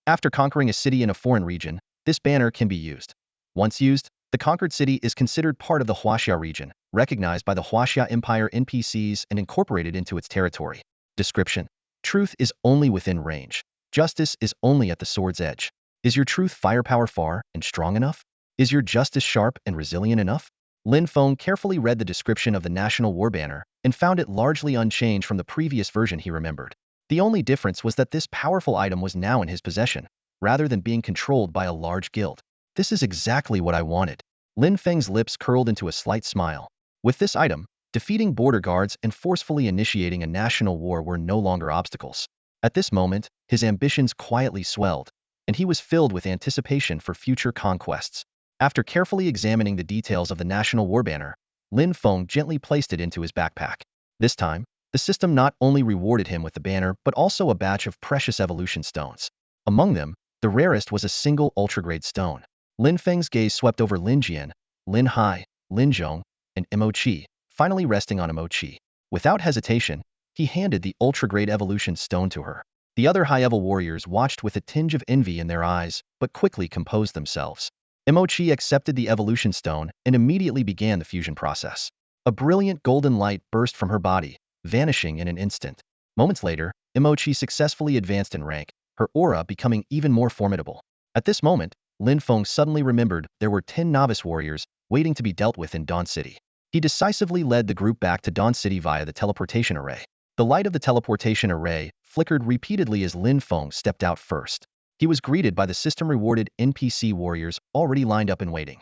After conquering a city in a foreign region, this banner can be used. Once used, the conquered city is considered part of the Huaxia region, recognized by the Huaxia Empire NPCs and incorporated into its territory. Description. Truth is only within range. Justice is only at the sword's edge. Is your truth firepower far and strong enough? Is your justice sharp and resilient enough? Lin Feng carefully read the description of the National War Banner and found it largely unchanged from the previous version he remembered. The only difference was that this powerful item was now in his possession, rather than being controlled by a large guild. This is exactly what I wanted. Lin Feng's lips curled into a slight smile. With this item, defeating border guards and forcefully initiating a national war were no longer obstacles. At this moment, his ambitions quietly swelled, and he was filled with anticipation for future conquests. After carefully examining the details of the National War Banner, Lin Feng gently placed it into his backpack. This time, the system not only rewarded him with the banner but also a batch of precious evolution stones. Among them, the rarest was a single ultra-grade stone. Lin Feng's gaze swept over Lin Jian, Lin Hai, Lin Zhong, and Mo Qi, finally resting on Mo Qi. Without hesitation, he handed the ultra-grade evolution stone to her. The other high-level warriors watched with a tinge of envy in their eyes, but quickly composed themselves. Mo Qi accepted the evolution stone and immediately began the fusion process. A brilliant golden light burst from her body, vanishing in an instant. Moments later, Imochi successfully advanced in rank, her aura becoming even more formidable. At this moment, Lin Fong suddenly remembered there were 10 novice warriors waiting to be dealt with in Dawn City. He decisively led the group back to Dawn City via the teleportation array. The light of the teleportation array flickered repeatedly as Lin Fong stepped out first. He was greeted by the system-rewarded NPC warriors already lined up and waiting.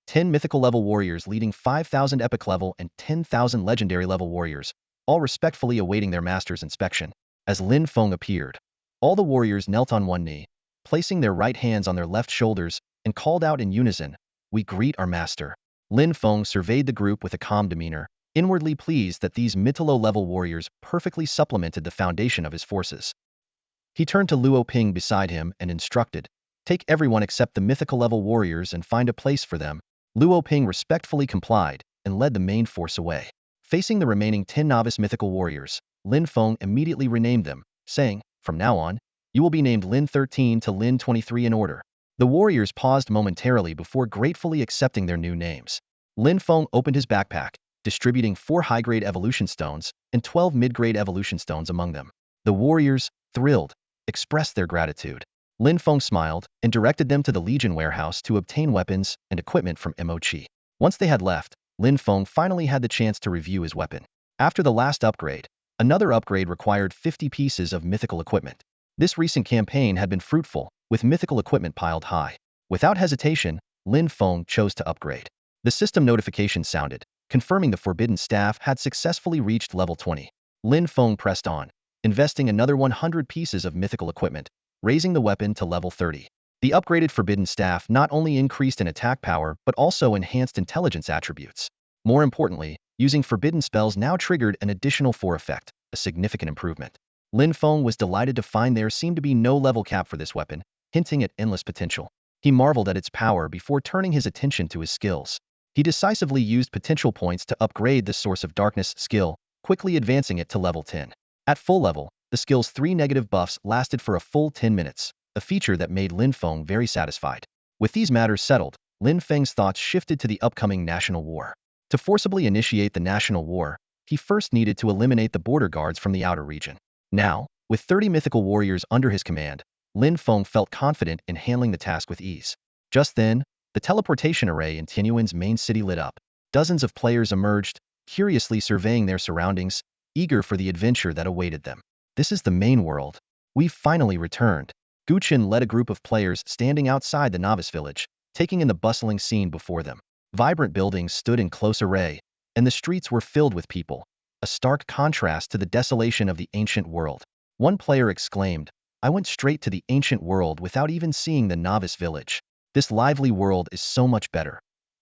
10 mythical level warriors leading 5,000 epic level and 10,000 legendary level warriors, all respectfully awaiting their master's inspection. As Lin Fong appeared, all the warriors knelt on one knee, placing their right hands on their left shoulders, and called out in unison, "We greet our master." Lin Fong surveyed the group with a calm demeanor, inwardly pleased that these mytholo-level warriors perfectly supplemented the foundation of his forces. He turned to Luo Ping beside him and instructed, "Take everyone except the mythical-level warriors and find a place for them." Luo Ping respectfully complied and led the main force away. Facing the remaining 10 novice mythical warriors, Lin Fong immediately renamed them, saying, "From now on, you will be named Lin 13 to Lin 23 in order." The warriors paused momentarily before gratefully accepting their new names. Lin Fong opened his backpack, distributing 4 high-grade evolution stones and 12 mid-grade evolution stones among them. The warriors, thrilled, expressed their gratitude. Lin Fong smiled and directed them to the Legion warehouse to obtain weapons and equipment from Imochi. Once they had left, Lin Fong finally had the chance to review his weapon. After the last upgrade, another upgrade required 50 pieces of mythical equipment. This recent campaign had been fruitful, with mythical equipment piled high. Without hesitation, Lin Fong chose to upgrade. The system notification sounded, confirming the Forbidden Staff had successfully reached level 20. Lin Fong pressed on, investing another 100 pieces of mythical equipment, raising the weapon to level 30. The upgraded Forbidden Staff not only increased in attack power but also enhanced intelligence attributes. More importantly, using forbidden spells now triggered an additional 4 effect, a significant improvement. Lin Fong was delighted to find there seemed to be no level cap for this weapon, hinting at endless potential. He marveled at its power before turning his attention to his skills. He decisively used potential points to upgrade the Source of Darkness skill, quickly advancing it to level 10. At full level, the skill's 3 negative buffs lasted for a full 10 minutes, a feature that made Lin Fong very satisfied. With these matters settled, Lin Feng's thoughts shifted to the upcoming national war. To forcibly initiate the national war, he first needed to eliminate the border guards from the outer region. Now, with 30 mythical warriors under his command, Lin Fong felt confident in handling the task with ease. Just then, the teleportation array in Tianyuan's main city lit up. Dozens of players emerged, curiously surveying their surroundings, eager for the adventure that awaited them. "This is the main world. We've finally returned." Guchen led a group of players standing outside the novice village, taking in the bustling scene before them. Vibrant buildings stood in close array, and the streets were filled with people, a stark contrast to the desolation of the ancient world. One player exclaimed, "I went straight to the ancient world without even seeing the novice village. This lively world is so much better."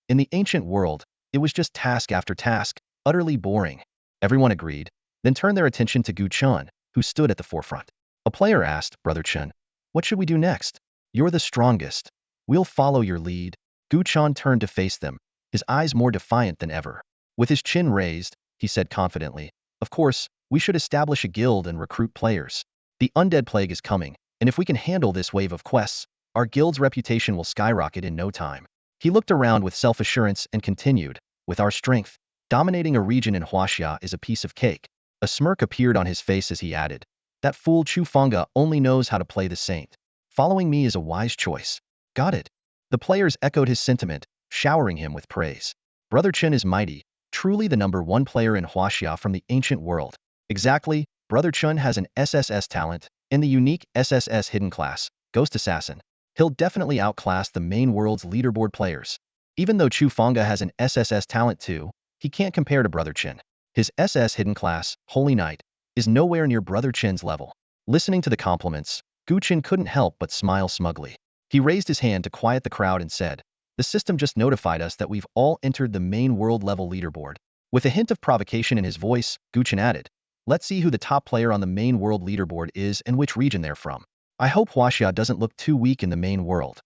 In the ancient world, it was just task after task, utterly boring. Everyone agreed, then turned their attention to Gu Chun, who stood at the forefront. A player asked, "Brother Chun, what should we do next? You're the strongest. We'll follow your lead." Gu Chun turned to face them, his eyes more defiant than ever. With his chin raised, he said confidently, "Of course, we should establish a guild and recruit players. The undead plague is coming, and if we can handle this wave of quests, our guild's reputation will skyrocket in no time." He looked around with self-assurance and continued, "With our strength, dominating a region in Huaxia is a piece of cake." A smirk appeared on his face as he added, "That fool Chu Fanga only knows how to play the saint. Following me is a wise choice." "Got it." The players echoed his sentiment, showering him with praise. Brother Chen is mighty, truly the #1 player in Huaxia from the ancient world. Exactly, Brother Chen has an SSS talent, and the unique SSS hidden class, Ghost Assassin. He'll definitely outclass the main world's leaderboard players. Even though Chu Fanga has an SSS talent too, he can't compare to Brother Chen. His SS hidden class, Holy Knight, is nowhere near Brother Chen's level. Listening to the compliments, Gu Chen couldn't help but smile smugly. He raised his hand to quiet the crowd and said, "The system just notified us that we've all entered the main world level leaderboard." With a hint of provocation in his voice, Gu Chen added, "Let's see who the top player on the main world leaderboard is and which region they're from. I hope Huaxia doesn't look too weak in the main world.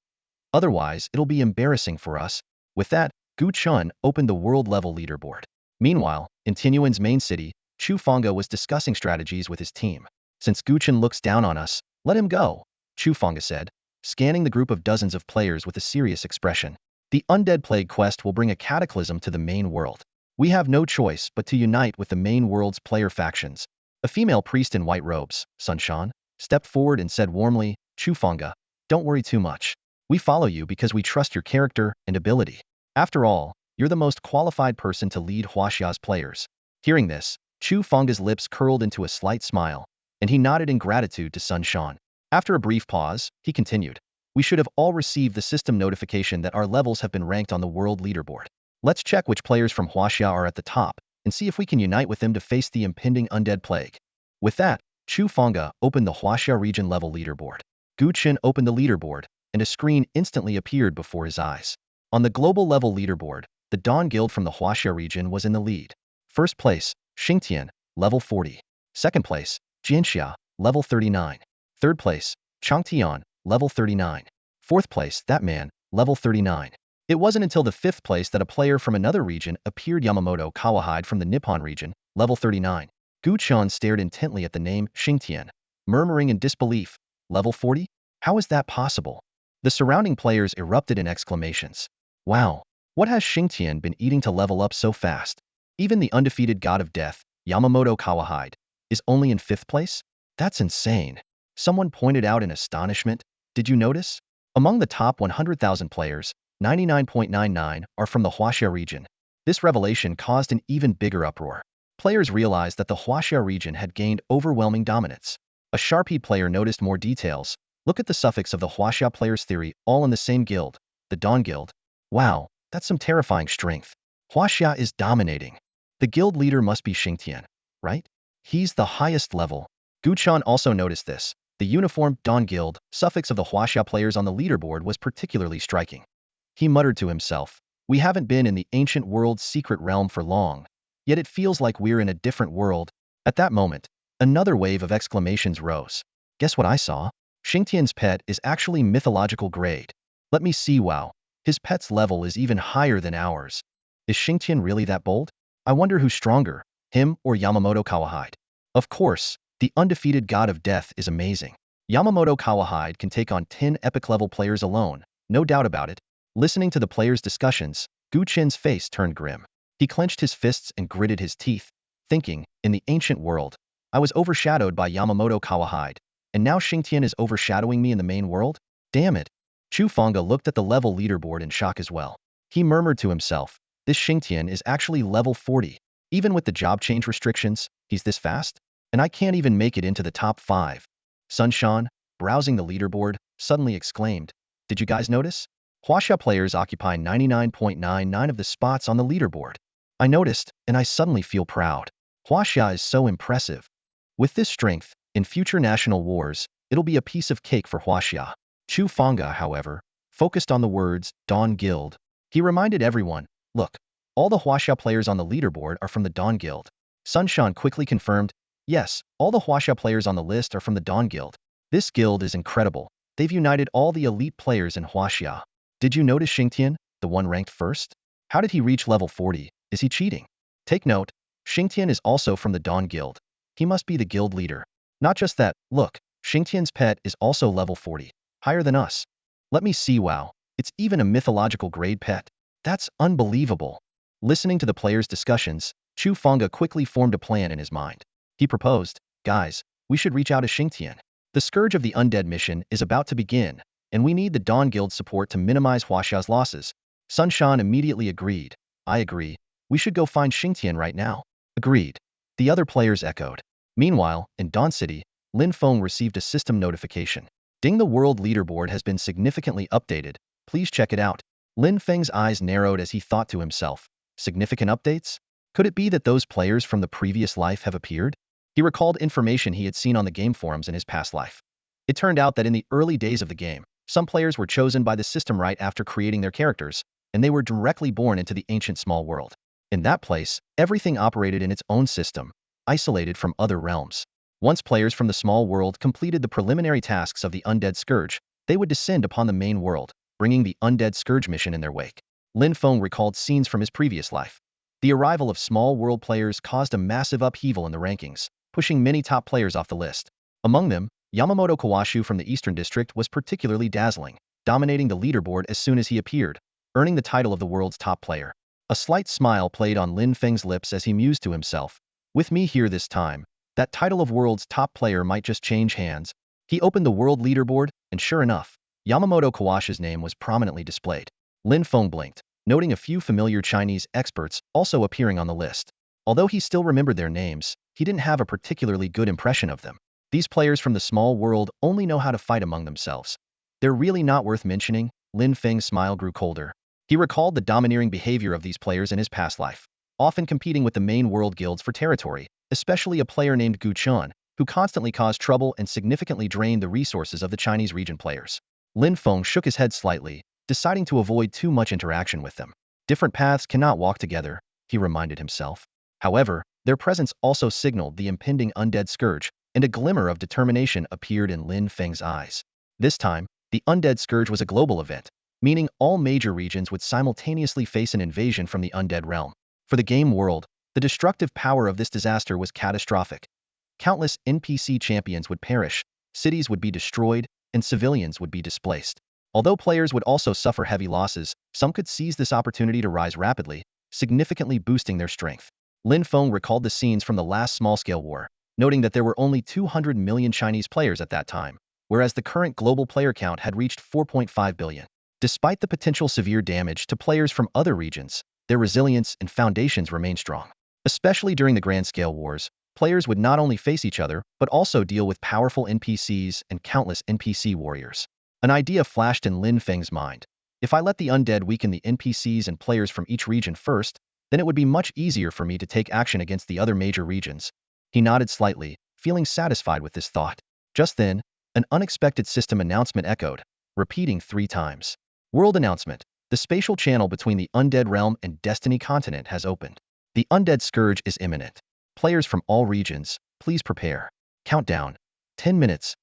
Otherwise, it'll be embarrassing for us." With that, Gu Chun opened the world level leaderboard. Meanwhile, in Tianyuan's main city, Chu Fanga was discussing strategies with his team. "Since Gu Chun looks down on us, let him go," Chu Fanga said, scanning the group of dozens of players with a serious expression. "The undead plague quest will bring a cataclysm to the main world. We have no choice but to unite with the main world's player factions. A female priest in white robes, Sunshan, stepped forward and said warmly, Chufonga, don't worry too much. We follow you because we trust your character and ability. After all, you're the most qualified person to lead Huaxia's players. Hearing this, Chufonga's lips curled into a slight smile, and he nodded in gratitude to Sunshan. After a brief pause, he continued, we should have all received the system notification that our levels have been ranked on the world leaderboard. Let's check which players from Huaxia are at the top, and see if we can unite with them to face the impending undead plague. With that, Chufonga opened the Huaxia region level leaderboard. Gu Qin opened the leaderboard, and a screen instantly appeared before his eyes. On the global level leaderboard, the Dawn Guild from the Huaxia region was in the lead. First place, Xingtian, level 40. Second place, Jianxia, level 39. Third place, Changtian, level 39. Fourth place, that man, level 39. It wasn't until the fifth place that a player from another region appeared. Yamamoto Kawahide from the Nippon region, level 39. Gu Chan stared intently at the name Xingtian, murmuring in disbelief, level 40? How is that possible? The surrounding players erupted in exclamations. Wow, what has Xingtian been eating to level up so fast? Even the undefeated god of death, Yamamoto Kawahide, is only in fifth place? That's insane. Someone pointed out in astonishment. Did you notice? Among the top 100,000 players, 99.99 are from the Huaxia region. This revelation caused an even bigger uproar. Players realized that the Huaxia region had gained overwhelming dominance. A Sharpie player noticed more details. Look at the suffix of the Huaxia players' theory, all in the same guild, the Dawn Guild. Wow, that's some terrifying strength. Huaxia is dominating. The guild leader must be Xingtian, right? He's the highest level. Guchan also noticed this. The uniform Dawn Guild suffix of the Huaxia players on the leaderboard was particularly striking. He muttered to himself, we haven't been in the ancient world's secret realm for long, yet it feels like we're in a different world. At that moment, another wave of exclamations rose. Guess what I saw? Xingtian's pet is actually mythological grade. Let me see. Wow, his pet's level is even higher than ours. Is Xingtian really that bold? I wonder who's stronger, him or Yamamoto Kawahide. Of course, the undefeated god of death is amazing. Yamamoto Kawahide can take on 10 epic level players alone, no doubt about it. Listening to the players' discussions, Gu Qin's face turned grim. He clenched his fists and gritted his teeth, thinking, in the ancient world, I was overshadowed by Yamamoto Kawahide, and now Xingtian is overshadowing me in the main world? Damn it. Chufonga looked at the level leaderboard in shock as well. He murmured to himself, this Xingtian is actually level 40. Even with the job change restrictions, he's this fast? And I can't even make it into the top 5. Sunshan, browsing the leaderboard, suddenly exclaimed, did you guys notice? Huaxia players occupy 99.99 of the spots on the leaderboard. I noticed, and I suddenly feel proud. Huaxia is so impressive. With this strength, in future national wars, it'll be a piece of cake for Huaxia. Chufonga, however, focused on the words, Dawn Guild. He reminded everyone, look, all the Huaxia players on the leaderboard are from the Dawn Guild. Sunshan quickly confirmed, yes, all the Huaxia players on the list are from the Dawn Guild. This guild is incredible. They've united all the elite players in Huaxia. Did you notice Xingtian, the one ranked first? How did he reach level 40? Is he cheating? Take note, Xingtian is also from the Dawn Guild. He must be the guild leader. Not just that, look, Xingtian's pet is also level 40, higher than us. Let me see. Wow, it's even a mythological grade pet. That's unbelievable. Listening to the players' discussions, Chufonga quickly formed a plan in his mind. He proposed, guys, we should reach out to Xingtian. The Scourge of the Undead mission is about to begin, and we need the Dawn Guild support to minimize Huaxia's losses. Sunshan immediately agreed. I agree. We should go find Xingtian right now. Agreed. The other players echoed. Meanwhile, in Dawn City, Lin Fong received a system notification. Ding, the world leaderboard has been significantly updated. Please check it out. Lin Feng's eyes narrowed as he thought to himself. Significant updates? Could it be that those players from the previous life have appeared? He recalled information he had seen on the game forums in his past life. It turned out that in the early days of the game, some players were chosen by the system right after creating their characters, and they were directly born into the ancient small world. In that place, everything operated in its own system, isolated from other realms. Once players from the small world completed the preliminary tasks of the Undead Scourge, they would descend upon the main world, bringing the Undead Scourge mission in their wake. Lin Fong recalled scenes from his previous life. The arrival of small world players caused a massive upheaval in the rankings, pushing many top players off the list. Among them, Yamamoto Kawashu from the Eastern District was particularly dazzling, dominating the leaderboard as soon as he appeared, earning the title of the world's top player. A slight smile played on Lin Feng's lips as he mused to himself. With me here this time, that title of world's top player might just change hands. He opened the world leaderboard, and sure enough, Yamamoto Kawashi's name was prominently displayed. Lin Feng blinked, noting a few familiar Chinese experts also appearing on the list. Although he still remembered their names, he didn't have a particularly good impression of them. These players from the small world only know how to fight among themselves. They're really not worth mentioning. Lin Feng's smile grew colder. He recalled the domineering behavior of these players in his past life, often competing with the main world guilds for territory, especially a player named Gu Chun, who constantly caused trouble and significantly drained the resources of the Chinese region players. Lin Feng shook his head slightly, deciding to avoid too much interaction with them. Different paths cannot walk together, he reminded himself. However, their presence also signaled the impending undead scourge, and a glimmer of determination appeared in Lin Feng's eyes. This time, the undead scourge was a global event, meaning all major regions would simultaneously face an invasion from the undead realm. For the game world, the destructive power of this disaster was catastrophic. Countless NPC champions would perish, cities would be destroyed, and civilians would be displaced. Although players would also suffer heavy losses, some could seize this opportunity to rise rapidly, significantly boosting their strength. Lin Feng recalled the scenes from the last small-scale war, noting that there were only 200 million Chinese players at that time, whereas the current global player count had reached 4.5 billion. Despite the potential severe damage to players from other regions, their resilience and foundations remained strong. Especially during the grand-scale wars, players would not only face each other, but also deal with powerful NPCs and countless NPC warriors. An idea flashed in Lin Feng's mind. If I let the undead weaken the NPCs and players from each region first, then it would be much easier for me to take action against the other major regions. He nodded slightly, feeling satisfied with this thought. Just then, an unexpected system announcement echoed, repeating 3 times. World announcement. The spatial channel between the undead realm and Destiny continent has opened. The undead scourge is imminent. Players from all regions, please prepare. Countdown. 10 minutes.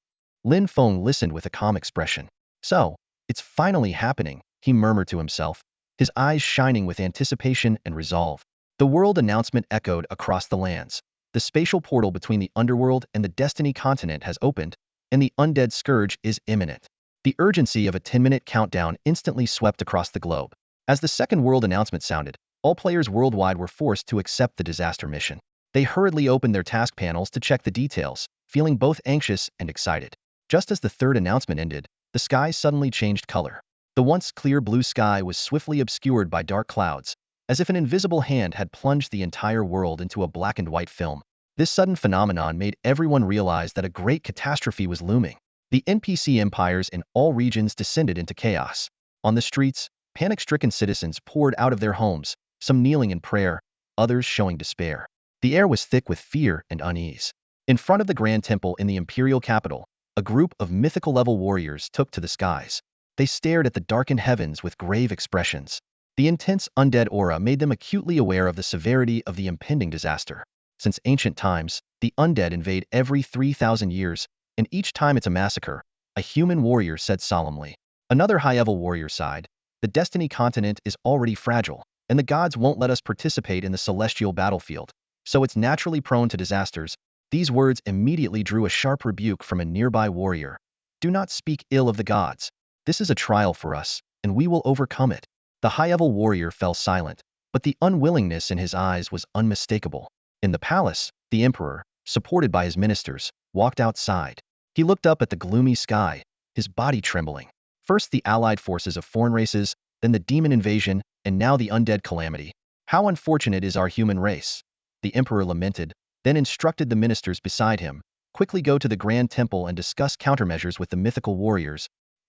Lin Feng listened with a calm expression. So, it's finally happening, he murmured to himself, his eyes shining with anticipation and resolve. The world announcement echoed across the lands. The spatial portal between the underworld and the Destiny continent has opened, and the undead scourge is imminent. The urgency of a 10-minute countdown instantly swept across the globe. As the second world announcement sounded, all players worldwide were forced to accept the disaster mission. They hurriedly opened their task panels to check the details, feeling both anxious and excited. Just as the third announcement ended, the sky suddenly changed color. The once clear blue sky was swiftly obscured by dark clouds, as if an invisible hand had plunged the entire world into a black and white film. This sudden phenomenon made everyone realize that a great catastrophe was looming. The NPC empires in all regions descended into chaos. On the streets, panic-stricken citizens poured out of their homes, some kneeling in prayer, others showing despair. The air was thick with fear and unease. In front of the Grand Temple in the imperial capital, a group of mythical-level warriors took to the skies. They stared at the darkened heavens with grave expressions. The intense undead aura made them acutely aware of the severity of the impending disaster. Since ancient times, the undead invade every 3,000 years, and each time it's a massacre, a human warrior said solemnly. Another high-level warrior sighed. The Destiny continent is already fragile, and the gods won't let us participate in the celestial battlefield, so it's naturally prone to disasters. These words immediately drew a sharp rebuke from a nearby warrior. Do not speak ill of the gods. This is a trial for us, and we will overcome it. The high-level warrior fell silent, but the unwillingness in his eyes was unmistakable. In the palace, the emperor, supported by his ministers, walked outside. He looked up at the gloomy sky, his body trembling. First the allied forces of foreign races, then the demon invasion, and now the undead calamity. How unfortunate is our human race. The emperor lamented, then instructed the ministers beside him, quickly go to the Grand Temple and discuss countermeasures with the mythical warriors.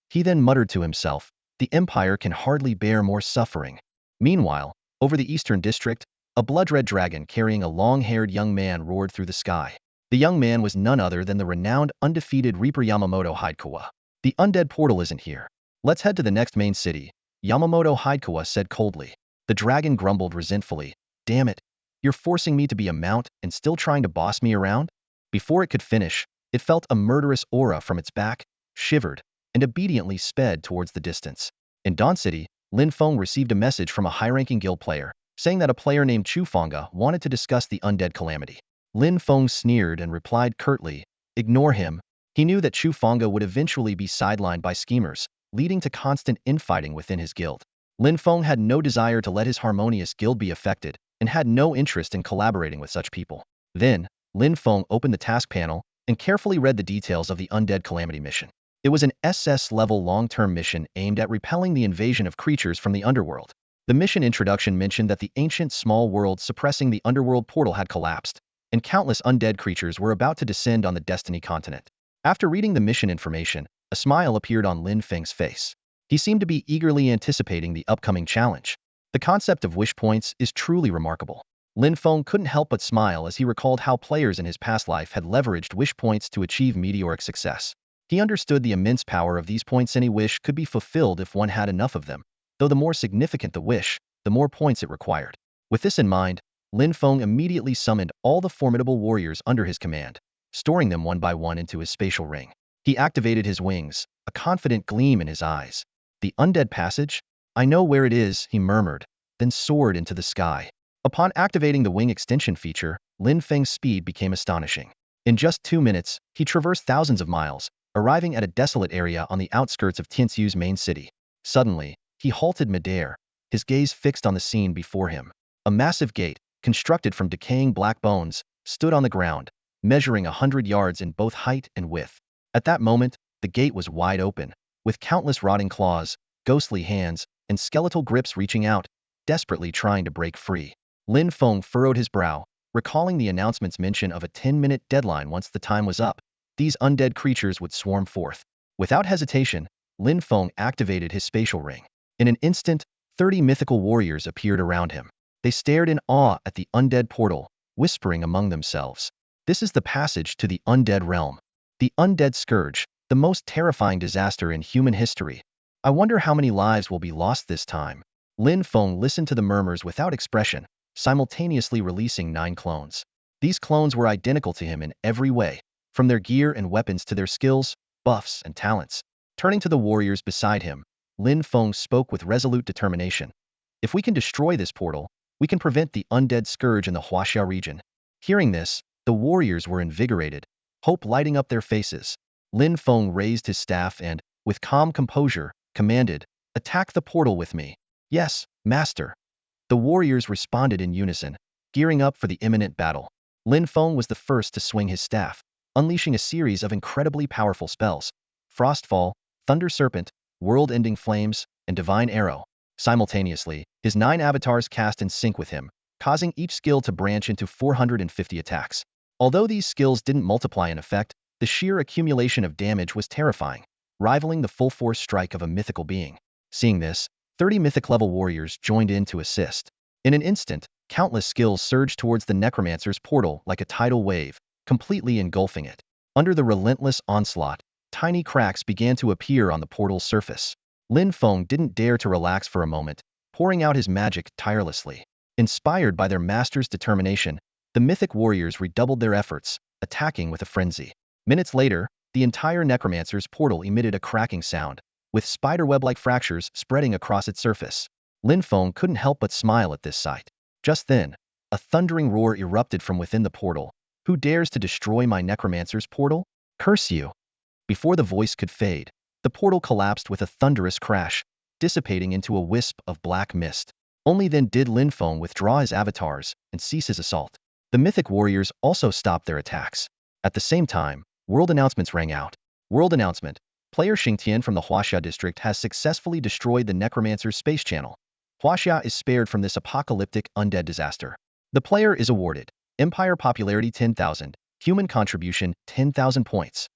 He then muttered to himself, the empire can hardly bear more suffering. Meanwhile, over the eastern district, a blood-red dragon carrying a long-haired young man roared through the sky. The young man was none other than the renowned undefeated Reaper Yamamoto Hidekawa. The undead portal isn't here. Let's head to the next main city, Yamamoto Hidekawa said coldly. The dragon grumbled resentfully. Damn it. You're forcing me to be a mount and still trying to boss me around? Before it could finish, it felt a murderous aura from its back, shivered, and obediently sped towards the distance. In Dawn City, Lin Fong received a message from a high-ranking guild player, saying that a player named Chu Fonga wanted to discuss the undead calamity. Lin Fong sneered and replied curtly, ignore him. He knew that Chu Fonga would eventually be sidelined by schemers, leading to constant infighting within his guild. Lin Fong had no desire to let his harmonious guild be affected, and had no interest in collaborating with such people. Then, Lin Fong opened the task panel and carefully read the details of the Undead Calamity mission. It was an SS-level long-term mission aimed at repelling the invasion of creatures from the underworld. The mission introduction mentioned that the ancient small world suppressing the underworld portal had collapsed, and countless undead creatures were about to descend on the Destiny continent. After reading the mission information, a smile appeared on Lin Feng's face. He seemed to be eagerly anticipating the upcoming challenge. The concept of wish points is truly remarkable. Lin Fong couldn't help but smile as he recalled how players in his past life had leveraged wish points to achieve meteoric success. He understood the immense power of these points. Any wish could be fulfilled if one had enough of them, though the more significant the wish, the more points it required. With this in mind, Lin Fong immediately summoned all the formidable warriors under his command, storing them one by one into his spatial ring. He activated his wings, a confident gleam in his eyes. The undead passage? I know where it is, he murmured, then soared into the sky. Upon activating the wing extension feature, Lin Feng's speed became astonishing. In just 2 minutes, he traversed thousands of miles, arriving at a desolate area on the outskirts of Tianxiu's main city. Suddenly, he halted midair, his gaze fixed on the scene before him. A massive gate, constructed from decaying black bones, stood on the ground, measuring 100 yards in both height and width. At that moment, the gate was wide open, with countless rotting claws, ghostly hands, and skeletal grips reaching out, desperately trying to break free. Lin Fong furrowed his brow, recalling the announcement's mention of a 10-minute deadline. Once the time was up, these undead creatures would swarm forth. Without hesitation, Lin Fong activated his spatial ring. In an instant, 30 mythical warriors appeared around him. They stared in awe at the undead portal, whispering among themselves. This is the passage to the undead realm. The undead scourge, the most terrifying disaster in human history. I wonder how many lives will be lost this time. Lin Fong listened to the murmurs without expression, simultaneously releasing 9 clones. These clones were identical to him in every way, from their gear and weapons to their skills, buffs, and talents. Turning to the warriors beside him, Lin Fong spoke with resolute determination. If we can destroy this portal, we can prevent the undead scourge in the Huaxia region. Hearing this, the warriors were invigorated, hope lighting up their faces. Lin Fong raised his staff and, with calm composure, commanded, "Attack the portal with me." "Yes, master." The warriors responded in unison, gearing up for the imminent battle. Lin Fong was the first to swing his staff, unleashing a series of incredibly powerful spells: Frostfall, Thunder Serpent, World-Ending Flames, and Divine Arrow. Simultaneously, his 9 avatars cast in sync with him, causing each skill to branch into 450 attacks. Although these skills didn't multiply in effect, the sheer accumulation of damage was terrifying, rivaling the full-force strike of a mythical being. Seeing this, 30 mythic-level warriors joined in to assist. In an instant, countless skills surged towards the Necromancer's portal like a tidal wave, completely engulfing it. Under the relentless onslaught, tiny cracks began to appear on the portal's surface. Lin Fong didn't dare to relax for a moment, pouring out his magic tirelessly. Inspired by their master's determination, the mythic warriors redoubled their efforts, attacking with a frenzy. Minutes later, the entire Necromancer's portal emitted a cracking sound, with spiderweb-like fractures spreading across its surface. Lin Fong couldn't help but smile at this sight. Just then, a thundering roar erupted from within the portal. "Who dares to destroy my Necromancer's portal? Curse you!" Before the voice could fade, the portal collapsed with a thunderous crash, dissipating into a wisp of black mist. Only then did Lin Fong withdraw his avatars and cease his assault. The mythic warriors also stopped their attacks. At the same time, world announcements rang out. World announcement: player Xingtian from the Huaxia district has successfully destroyed the Necromancer's space channel. Huaxia is spared from this apocalyptic undead disaster. The player is awarded Empire Popularity 10,000, Human Contribution 10,000 points.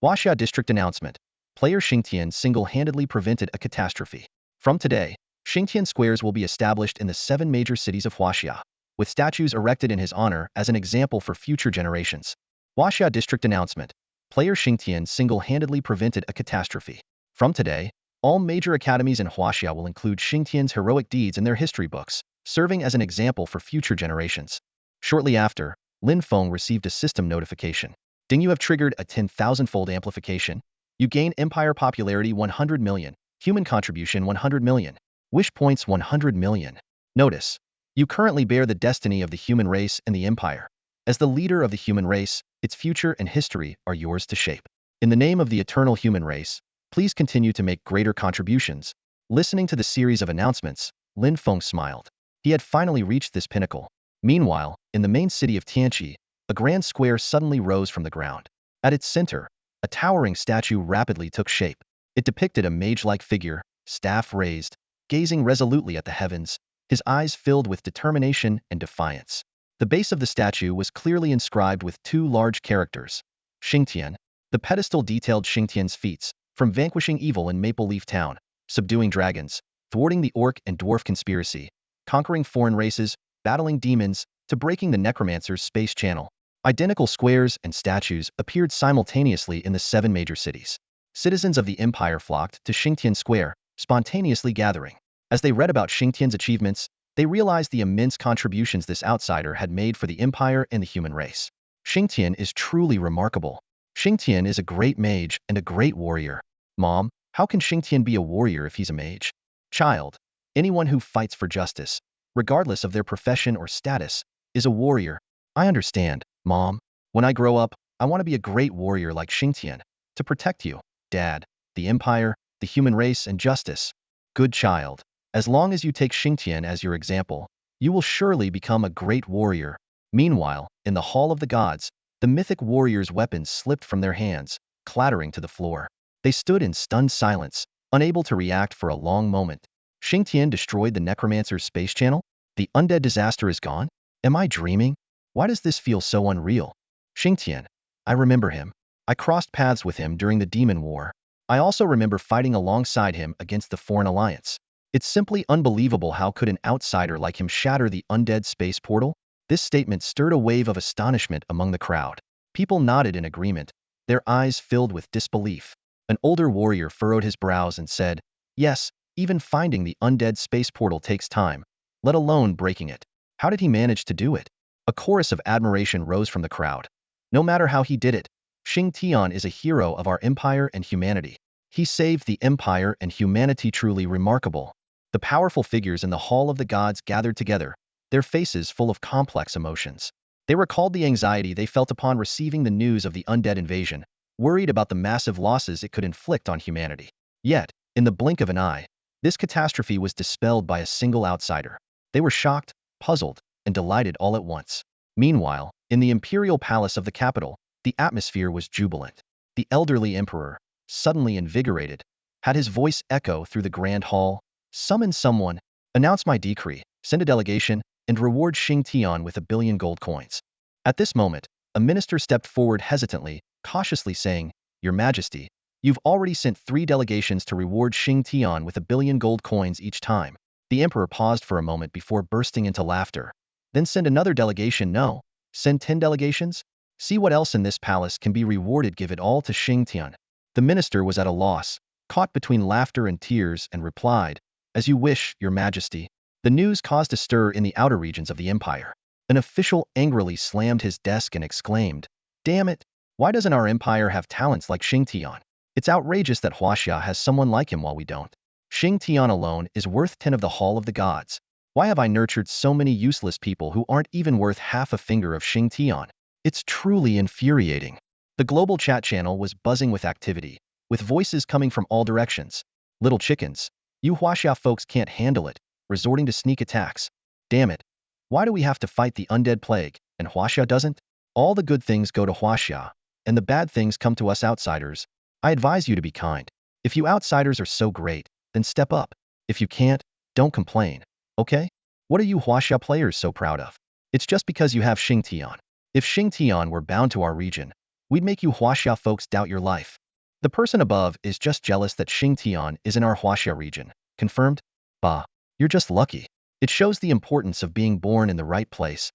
Huaxia district announcement: player Xingtian single-handedly prevented a catastrophe. From today, Xingtian squares will be established in the 7 major cities of Huaxia, with statues erected in his honor as an example for future generations. Huaxia district announcement: player Xingtian single-handedly prevented a catastrophe. From today, all major academies in Huaxia will include Xingtian's heroic deeds in their history books, serving as an example for future generations. Shortly after, Lin Fong received a system notification. "Ding, you have triggered a 10,000-fold amplification. You gain Empire Popularity 100 million, Human Contribution 100 million, Wish Points 100 million. Notice: you currently bear the destiny of the human race and the Empire. As the leader of the human race, its future and history are yours to shape. In the name of the eternal human race, please continue to make greater contributions. Listening to the series of announcements, Lin Fong smiled. He had finally reached this pinnacle. Meanwhile, in the main city of Tianqi, a grand square suddenly rose from the ground. At its center, a towering statue rapidly took shape. It depicted a mage-like figure, staff raised, gazing resolutely at the heavens, his eyes filled with determination and defiance. The base of the statue was clearly inscribed with two large characters. Xingtian. The pedestal detailed Xingtian's feats, from vanquishing evil in Maple Leaf Town, subduing dragons, thwarting the orc and dwarf conspiracy, conquering foreign races, battling demons, to breaking the Necromancer's space channel. Identical squares and statues appeared simultaneously in the 7 major cities. Citizens of the Empire flocked to Xingtian Square, spontaneously gathering. As they read about Xingtian's achievements, they realized the immense contributions this outsider had made for the Empire and the human race. Xingtian is truly remarkable. Xingtian is a great mage and a great warrior. Mom, how can Xingtian be a warrior if he's a mage? Child, anyone who fights for justice, regardless of their profession or status, is a warrior. I understand, Mom. When I grow up, I want to be a great warrior like Xingtian, to protect you, Dad, the Empire, the human race, and justice. Good child. As long as you take Xingtian as your example, you will surely become a great warrior. Meanwhile, in the Hall of the Gods, the mythic warriors' weapons slipped from their hands, clattering to the floor. They stood in stunned silence, unable to react for a long moment. Xingtian destroyed the Necromancer's space channel? The undead disaster is gone? Am I dreaming? Why does this feel so unreal? Xingtian. I remember him. I crossed paths with him during the Demon War. I also remember fighting alongside him against the Foreign Alliance. It's simply unbelievable how could an outsider like him shatter the undead space portal? This statement stirred a wave of astonishment among the crowd. People nodded in agreement, their eyes filled with disbelief. An older warrior furrowed his brows and said, yes, even finding the undead space portal takes time, let alone breaking it. How did he manage to do it? A chorus of admiration rose from the crowd. No matter how he did it, Xingtian is a hero of our empire and humanity. He saved the empire and humanity, truly remarkable. The powerful figures in the Hall of the Gods gathered together, their faces full of complex emotions. They recalled the anxiety they felt upon receiving the news of the undead invasion, worried about the massive losses it could inflict on humanity. Yet, in the blink of an eye, this catastrophe was dispelled by a single outsider. They were shocked, puzzled, and delighted all at once. Meanwhile, in the imperial palace of the capital, the atmosphere was jubilant. The elderly emperor, suddenly invigorated, had his voice echo through the grand hall. Summon someone, announce my decree, send a delegation, and reward Xingtian with 1 billion gold coins. At this moment, a minister stepped forward hesitantly, cautiously saying, Your Majesty, you've already sent 3 delegations to reward Xingtian with 1 billion gold coins each time. The emperor paused for a moment before bursting into laughter. Then send another delegation. No, send 10 delegations? See what else in this palace can be rewarded. Give it all to Xingtian. The minister was at a loss, caught between laughter and tears, and replied, As you wish, Your Majesty. The news caused a stir in the outer regions of the empire. An official angrily slammed his desk and exclaimed, Damn it! Why doesn't our empire have talents like Xingtian? It's outrageous that Huaxia has someone like him while we don't. Xingtian alone is worth 10 of the Hall of the Gods. Why have I nurtured so many useless people who aren't even worth half a finger of Xingtian? It's truly infuriating. The global chat channel was buzzing with activity, with voices coming from all directions. Little chickens, you Huaxia folks can't handle it, resorting to sneak attacks. Damn it. Why do we have to fight the undead plague, and Huaxia doesn't? All the good things go to Huaxia, and the bad things come to us outsiders. I advise you to be kind. If you outsiders are so great, then step up. If you can't, don't complain. Okay? What are you Huaxia players so proud of? It's just because you have Xingtian. If Xingtian were bound to our region, we'd make you Huaxia folks doubt your life. The person above is just jealous that Xingtian is in our Huaxia region. Confirmed? Bah, you're just lucky. It shows the importance of being born in the right place.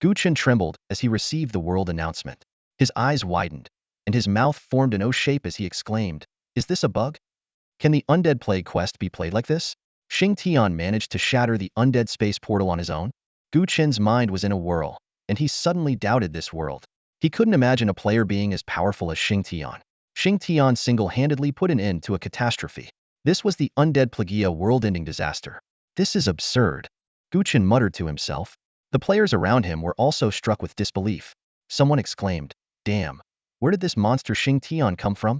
Gu Chen trembled as he received the world announcement. His eyes widened, and his mouth formed an O shape as he exclaimed, Is this a bug? Can the undead plague quest be played like this? Xingtian managed to shatter the undead space portal on his own? Gu Chen's mind was in a whirl, and he suddenly doubted this world. He couldn't imagine a player being as powerful as Xingtian. Xingtian single-handedly put an end to a catastrophe. This was the undead Plagia world-ending disaster. This is absurd. Gu Chen muttered to himself. The players around him were also struck with disbelief. Someone exclaimed, Damn, where did this monster Xingtian come from?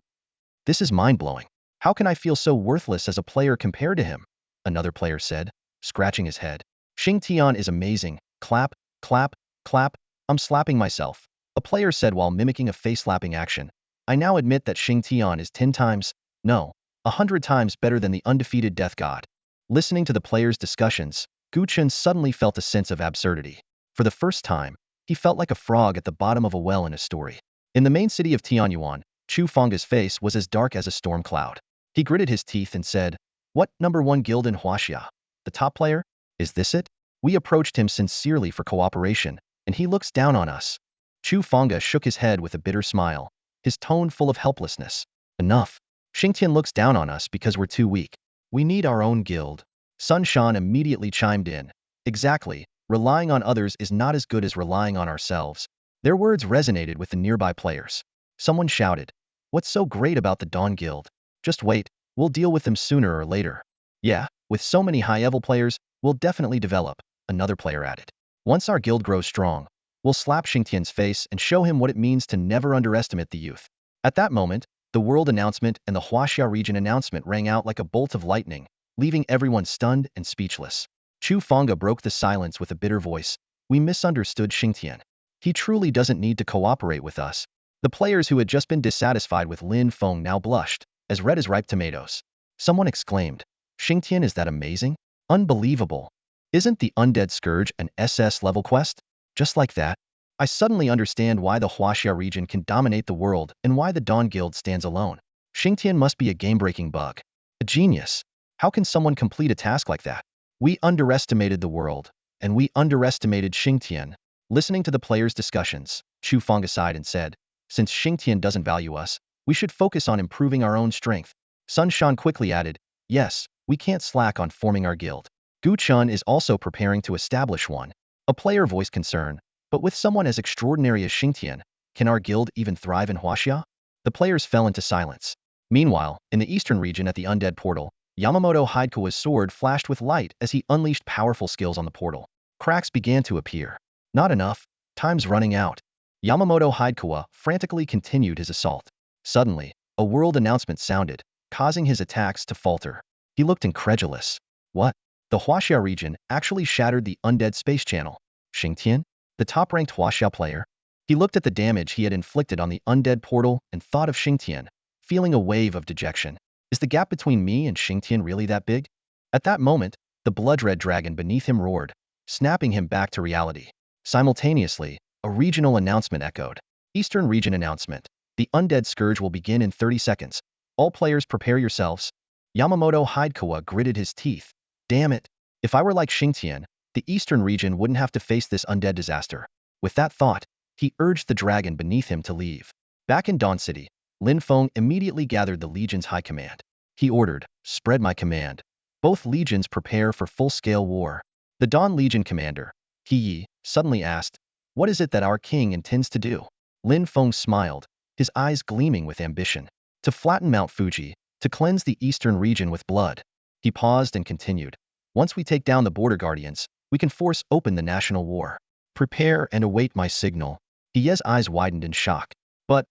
This is mind-blowing. How can I feel so worthless as a player compared to him? Another player said, scratching his head. Xing Tian is amazing. Clap, clap, clap. I'm slapping myself. A player said while mimicking a face-slapping action. I now admit that Xing Tian is 10 times, no, 100 times better than the undefeated death god. Listening to the players' discussions, Gu Chen suddenly felt a sense of absurdity. For the first time, he felt like a frog at the bottom of a well in a story. In the main city of Tianyuan, Chu Feng's face was as dark as a storm cloud. He gritted his teeth and said, "What, #1 guild in Huaxia? The top player? Is this it? We approached him sincerely for cooperation, and he looks down on us." Chu Feng shook his head with a bitter smile, his tone full of helplessness. "Enough. Xingtian looks down on us because we're too weak. We need our own guild." Sun Shan immediately chimed in. "Exactly. Relying on others is not as good as relying on ourselves." Their words resonated with the nearby players. Someone shouted, "What's so great about the Dawn Guild? Just wait, we'll deal with them sooner or later." "Yeah, with so many high-level players, we'll definitely develop," another player added. "Once our guild grows strong, we'll slap Xingtian's face and show him what it means to never underestimate the youth." At that moment, the world announcement and the Huaxia region announcement rang out like a bolt of lightning, leaving everyone stunned and speechless. Chu Fengge broke the silence with a bitter voice. "We misunderstood Xingtian. He truly doesn't need to cooperate with us." The players who had just been dissatisfied with Lin Feng now blushed, as red as ripe tomatoes. Someone exclaimed, "Xingtian is that amazing? Unbelievable. Isn't the Undead Scourge an SS level quest?" Just like that, I suddenly understand why the Huaxia region can dominate the world and why the Dawn Guild stands alone. Xingtian must be a game-breaking bug. A genius. How can someone complete a task like that? We underestimated the world, and we underestimated Xingtian. Listening to the players' discussions, Chu Feng sighed and said, "Since Xingtian doesn't value us, we should focus on improving our own strength." Sun Shan quickly added, "Yes, we can't slack on forming our guild." Gu Chun is also preparing to establish one. A player voiced concern, "But with someone as extraordinary as Xingtian, can our guild even thrive in Huaxia?" The players fell into silence. Meanwhile, in the eastern region at the Undead Portal, Yamamoto Hidekawa's sword flashed with light as he unleashed powerful skills on the portal. Cracks began to appear. Not enough. Time's running out. Yamamoto Hidekawa frantically continued his assault. Suddenly, a world announcement sounded, causing his attacks to falter. He looked incredulous. What? The Huaxia region actually shattered the undead space channel. Xingtian? The top-ranked Huaxia player? He looked at the damage he had inflicted on the undead portal and thought of Xingtian, feeling a wave of dejection. Is the gap between me and Xingtian really that big? At that moment, the blood-red dragon beneath him roared, snapping him back to reality. Simultaneously, a regional announcement echoed. Eastern Region announcement. The Undead Scourge will begin in 30 seconds. All players prepare yourselves. Yamamoto Hidekawa gritted his teeth. Damn it. If I were like Xingtian, the Eastern Region wouldn't have to face this undead disaster. With that thought, he urged the dragon beneath him to leave. Back in Dawn City, Lin Fong immediately gathered the Legion's high command. He ordered, "Spread my command. Both legions prepare for full-scale war." The Dawn Legion commander, He Yi, suddenly asked, "What is it that our king intends to do?" Lin Fong smiled, his eyes gleaming with ambition. "To flatten Mount Fuji, to cleanse the eastern region with blood." He paused and continued, "Once we take down the border guardians, we can force open the national war. Prepare and await my signal." He Yi's eyes widened in shock. But,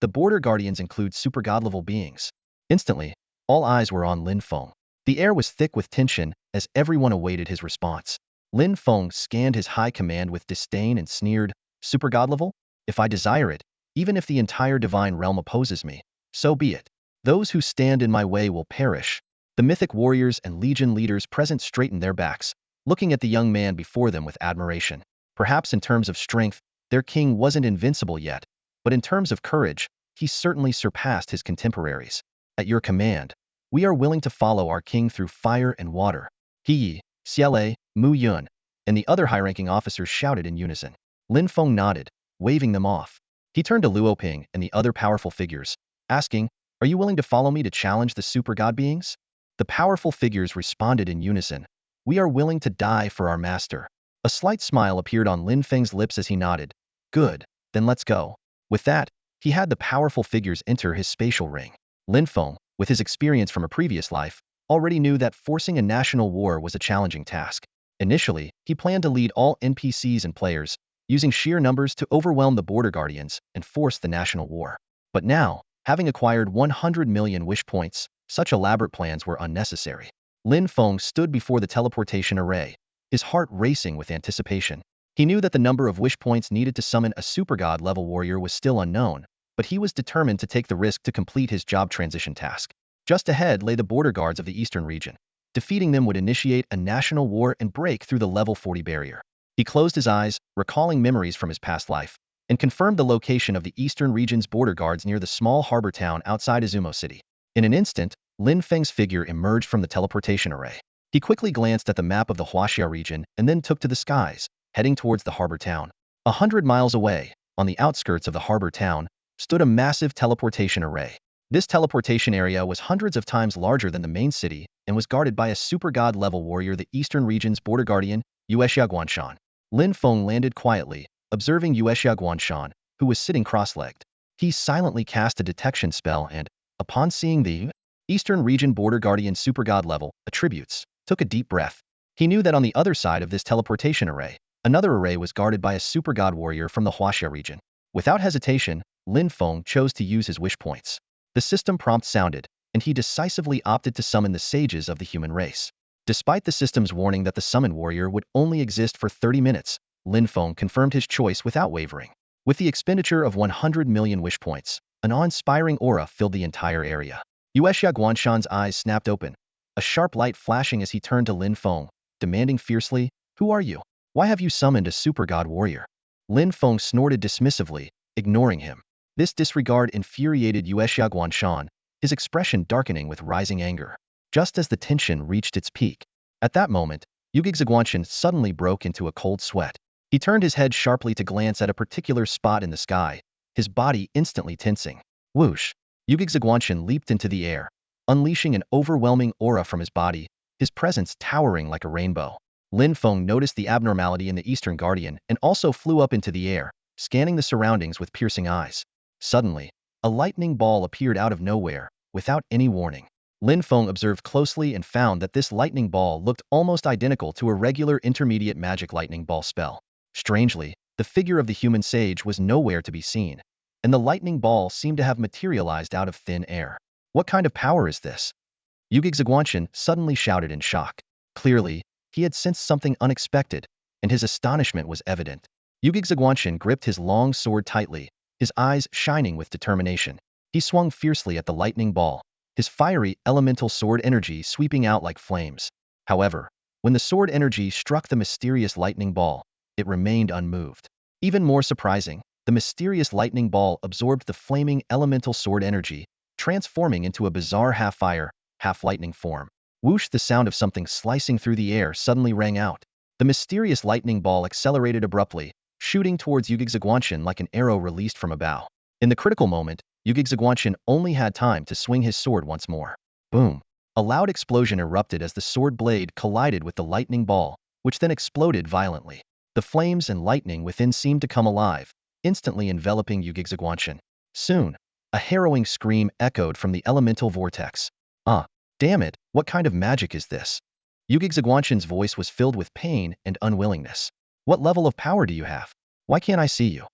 the border guardians include super god-level beings." Instantly, all eyes were on Lin Fong. The air was thick with tension as everyone awaited his response. Lin Fong scanned his high command with disdain and sneered, "Super god level? If I desire it, even if the entire divine realm opposes me, so be it. Those who stand in my way will perish." The mythic warriors and legion leaders present straightened their backs, looking at the young man before them with admiration. Perhaps in terms of strength, their king wasn't invincible yet, but in terms of courage, he certainly surpassed his contemporaries. "At your command, we are willing to follow our king through fire and water." He Yi, Xiale, Mu Yun, and the other high-ranking officers shouted in unison. Lin Feng nodded, waving them off. He turned to Luo Ping and the other powerful figures, asking, "Are you willing to follow me to challenge the super god beings?" The powerful figures responded in unison, "We are willing to die for our master." A slight smile appeared on Lin Feng's lips as he nodded. "Good, then let's go." With that, he had the powerful figures enter his spatial ring. Lin Feng, with his experience from a previous life, already knew that forcing a national war was a challenging task. Initially, he planned to lead all NPCs and players, using sheer numbers to overwhelm the border guardians and force the national war. But now, Having acquired 100 million wish points, such elaborate plans were unnecessary. Lin Fong stood before the teleportation array, his heart racing with anticipation. He knew that the number of wish points needed to summon a super-god-level warrior was still unknown, but he was determined to take the risk to complete his job transition task. Just ahead lay the border guards of the eastern region. Defeating them would initiate a national war and break through the level 40 barrier. He closed his eyes, recalling memories from his past life, and confirmed the location of the eastern region's border guards near the small harbor town outside Izumo City. In an instant, Lin Feng's figure emerged from the teleportation array. He quickly glanced at the map of the Huaxia region and then took to the skies, heading towards the harbor town. 100 miles away, on the outskirts of the harbor town, stood a massive teleportation array. This teleportation area was hundreds of times larger than the main city and was guarded by a super god-level warrior, the eastern region's border guardian, Yuexia Guanshan. Lin Feng landed quietly, observing Yuexia Guanshan, who was sitting cross-legged. He silently cast a detection spell and, upon seeing the eastern region border guardian super god level attributes, took a deep breath. He knew that on the other side of this teleportation array, another array was guarded by a super god warrior from the Huaxia region. Without hesitation, Lin Feng chose to use his wish points. The system prompt sounded, and he decisively opted to summon the sages of the human race. Despite the system's warning that the summoned warrior would only exist for 30 minutes, Lin Feng confirmed his choice without wavering. With the expenditure of 100 million wish points, an awe-inspiring aura filled the entire area. Yuexia Guanshan's eyes snapped open, a sharp light flashing as he turned to Lin Feng, demanding fiercely, "Who are you? Why have you summoned a super god warrior?" Lin Feng snorted dismissively, ignoring him. This disregard infuriated Yuexia Guanshan, his expression darkening with rising anger. Just as the tension reached its peak, at that moment, Yuexia Guanshan suddenly broke into a cold sweat. He turned his head sharply to glance at a particular spot in the sky, his body instantly tensing. Whoosh! Yuexia Guanshan leaped into the air, unleashing an overwhelming aura from his body, his presence towering like a rainbow. Lin Feng noticed the abnormality in the Eastern Guardian and also flew up into the air, scanning the surroundings with piercing eyes. Suddenly, a lightning ball appeared out of nowhere, without any warning. Lin Feng observed closely and found that this lightning ball looked almost identical to a regular intermediate magic lightning ball spell. Strangely, the figure of the human sage was nowhere to be seen, and the lightning ball seemed to have materialized out of thin air. What kind of power is this? Yuexia Guanshan suddenly shouted in shock. Clearly, he had sensed something unexpected, and his astonishment was evident. Yuexia Guanshan gripped his long sword tightly, his eyes shining with determination. He swung fiercely at the lightning ball, his fiery, elemental sword energy sweeping out like flames. However, when the sword energy struck the mysterious lightning ball, it remained unmoved. Even more surprising, the mysterious lightning ball absorbed the flaming elemental sword energy, transforming into a bizarre half-fire, half-lightning form. Whoosh! The sound of something slicing through the air suddenly rang out. The mysterious lightning ball accelerated abruptly, shooting towards Yuexia Guanshan like an arrow released from a bow. In the critical moment, Yuexia Guanshan only had time to swing his sword once more. Boom! A loud explosion erupted as the sword blade collided with the lightning ball, which then exploded violently. The flames and lightning within seemed to come alive, instantly enveloping Yuexia Guanshan. Soon, a harrowing scream echoed from the elemental vortex. Damn it, what kind of magic is this? Yuexia Guanshan's voice was filled with pain and unwillingness. What level of power do you have? Why can't I see you?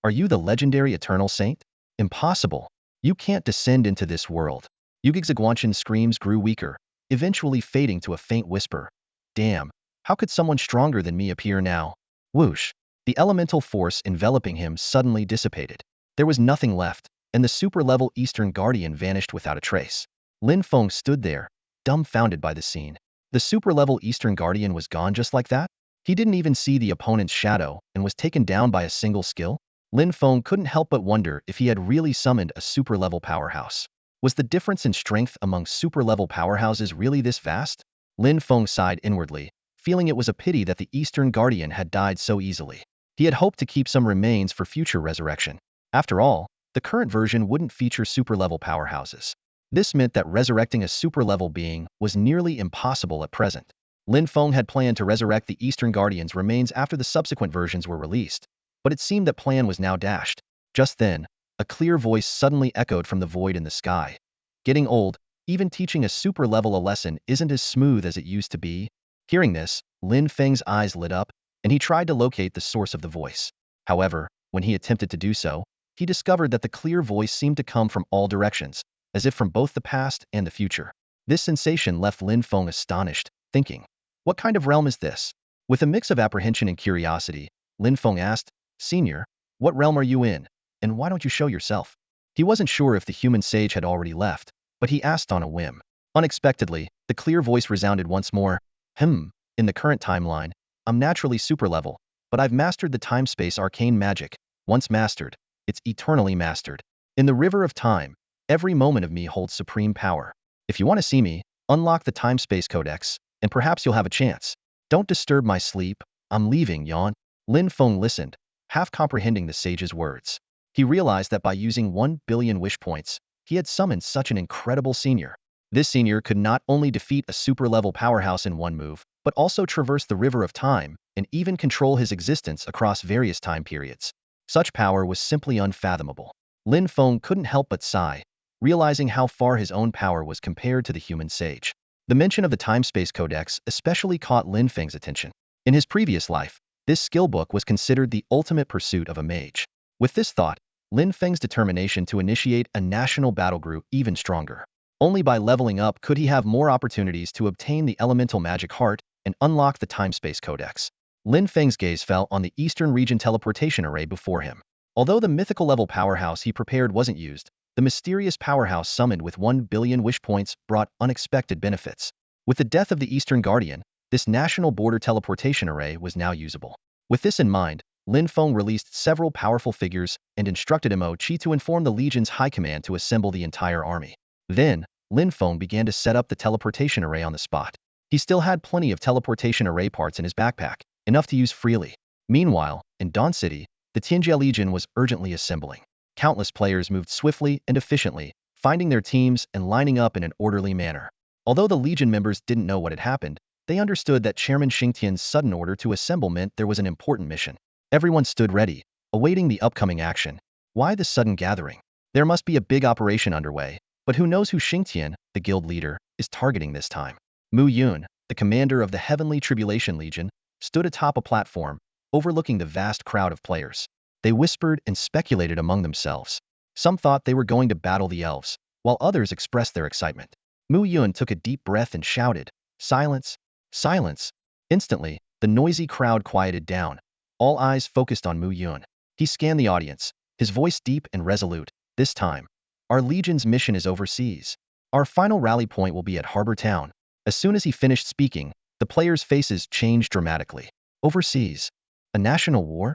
Are you the legendary Eternal Saint? Impossible. You can't descend into this world. Yuexia Guanshan's screams grew weaker, eventually fading to a faint whisper. Damn, how could someone stronger than me appear now? Whoosh! The elemental force enveloping him suddenly dissipated. There was nothing left, and the super-level Eastern Guardian vanished without a trace. Lin Feng stood there, dumbfounded by the scene. The super-level Eastern Guardian was gone just like that? He didn't even see the opponent's shadow and was taken down by a single skill? Lin Feng couldn't help but wonder if he had really summoned a super-level powerhouse. Was the difference in strength among super-level powerhouses really this vast? Lin Feng sighed inwardly, feeling it was a pity that the Eastern Guardian had died so easily. He had hoped to keep some remains for future resurrection. After all, the current version wouldn't feature super-level powerhouses. This meant that resurrecting a super-level being was nearly impossible at present. Lin Feng had planned to resurrect the Eastern Guardian's remains after the subsequent versions were released, but it seemed that plan was now dashed. Just then, a clear voice suddenly echoed from the void in the sky. Getting old, even teaching a super-level a lesson isn't as smooth as it used to be. Hearing this, Lin Feng's eyes lit up, and he tried to locate the source of the voice. However, when he attempted to do so, he discovered that the clear voice seemed to come from all directions, as if from both the past and the future. This sensation left Lin Fong astonished, thinking, "What kind of realm is this?" With a mix of apprehension and curiosity, Lin Fong asked, "Senior, what realm are you in, and why don't you show yourself?" He wasn't sure if the human sage had already left, but he asked on a whim. Unexpectedly, the clear voice resounded once more. In the current timeline, I'm naturally super level, but I've mastered the time-space arcane magic. Once mastered, it's eternally mastered. In the river of time, every moment of me holds supreme power. If you want to see me, unlock the time-space codex, and perhaps you'll have a chance. Don't disturb my sleep, I'm leaving, yawn. Lin Feng listened, half comprehending the sage's words. He realized that by using 1 billion wish points, he had summoned such an incredible senior. This senior could not only defeat a super-level powerhouse in one move, but also traverse the river of time and even control his existence across various time periods. Such power was simply unfathomable. Lin Feng couldn't help but sigh, realizing how far his own power was compared to the human sage. The mention of the time-space codex especially caught Lin Feng's attention. In his previous life, this skill book was considered the ultimate pursuit of a mage. With this thought, Lin Feng's determination to initiate a national battle grew even stronger. Only by leveling up could he have more opportunities to obtain the elemental magic heart and unlock the time-space codex. Lin Feng's gaze fell on the Eastern region teleportation array before him. Although the mythical level powerhouse he prepared wasn't used, the mysterious powerhouse summoned with 1 billion wish points brought unexpected benefits. With the death of the Eastern Guardian, this national border teleportation array was now usable. With this in mind, Lin Feng released several powerful figures and instructed Mo Chi to inform the Legion's high command to assemble the entire army. Then, Lin Feng began to set up the teleportation array on the spot. He still had plenty of teleportation array parts in his backpack, enough to use freely. Meanwhile, in Dawn City, the Tianjia Legion was urgently assembling. Countless players moved swiftly and efficiently, finding their teams and lining up in an orderly manner. Although the Legion members didn't know what had happened, they understood that Chairman Xingtian's sudden order to assemble meant there was an important mission. Everyone stood ready, awaiting the upcoming action. Why this sudden gathering? There must be a big operation underway, but who knows who Xingtian, the guild leader, is targeting this time. Mu Yun, the commander of the Heavenly Tribulation Legion, stood atop a platform, overlooking the vast crowd of players. They whispered and speculated among themselves. Some thought they were going to battle the elves, while others expressed their excitement. Mu Yun took a deep breath and shouted, "Silence! Silence!" Instantly, the noisy crowd quieted down. All eyes focused on Mu Yun. He scanned the audience, his voice deep and resolute. "This time, our Legion's mission is overseas. Our final rally point will be at Harbor Town." As soon as he finished speaking, the players' faces changed dramatically. Overseas? A national war?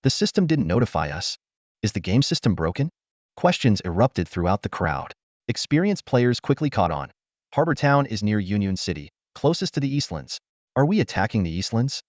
The system didn't notify us. Is the game system broken? Questions erupted throughout the crowd. Experienced players quickly caught on. Harbor Town is near Union City, closest to the Eastlands. Are we attacking the Eastlands?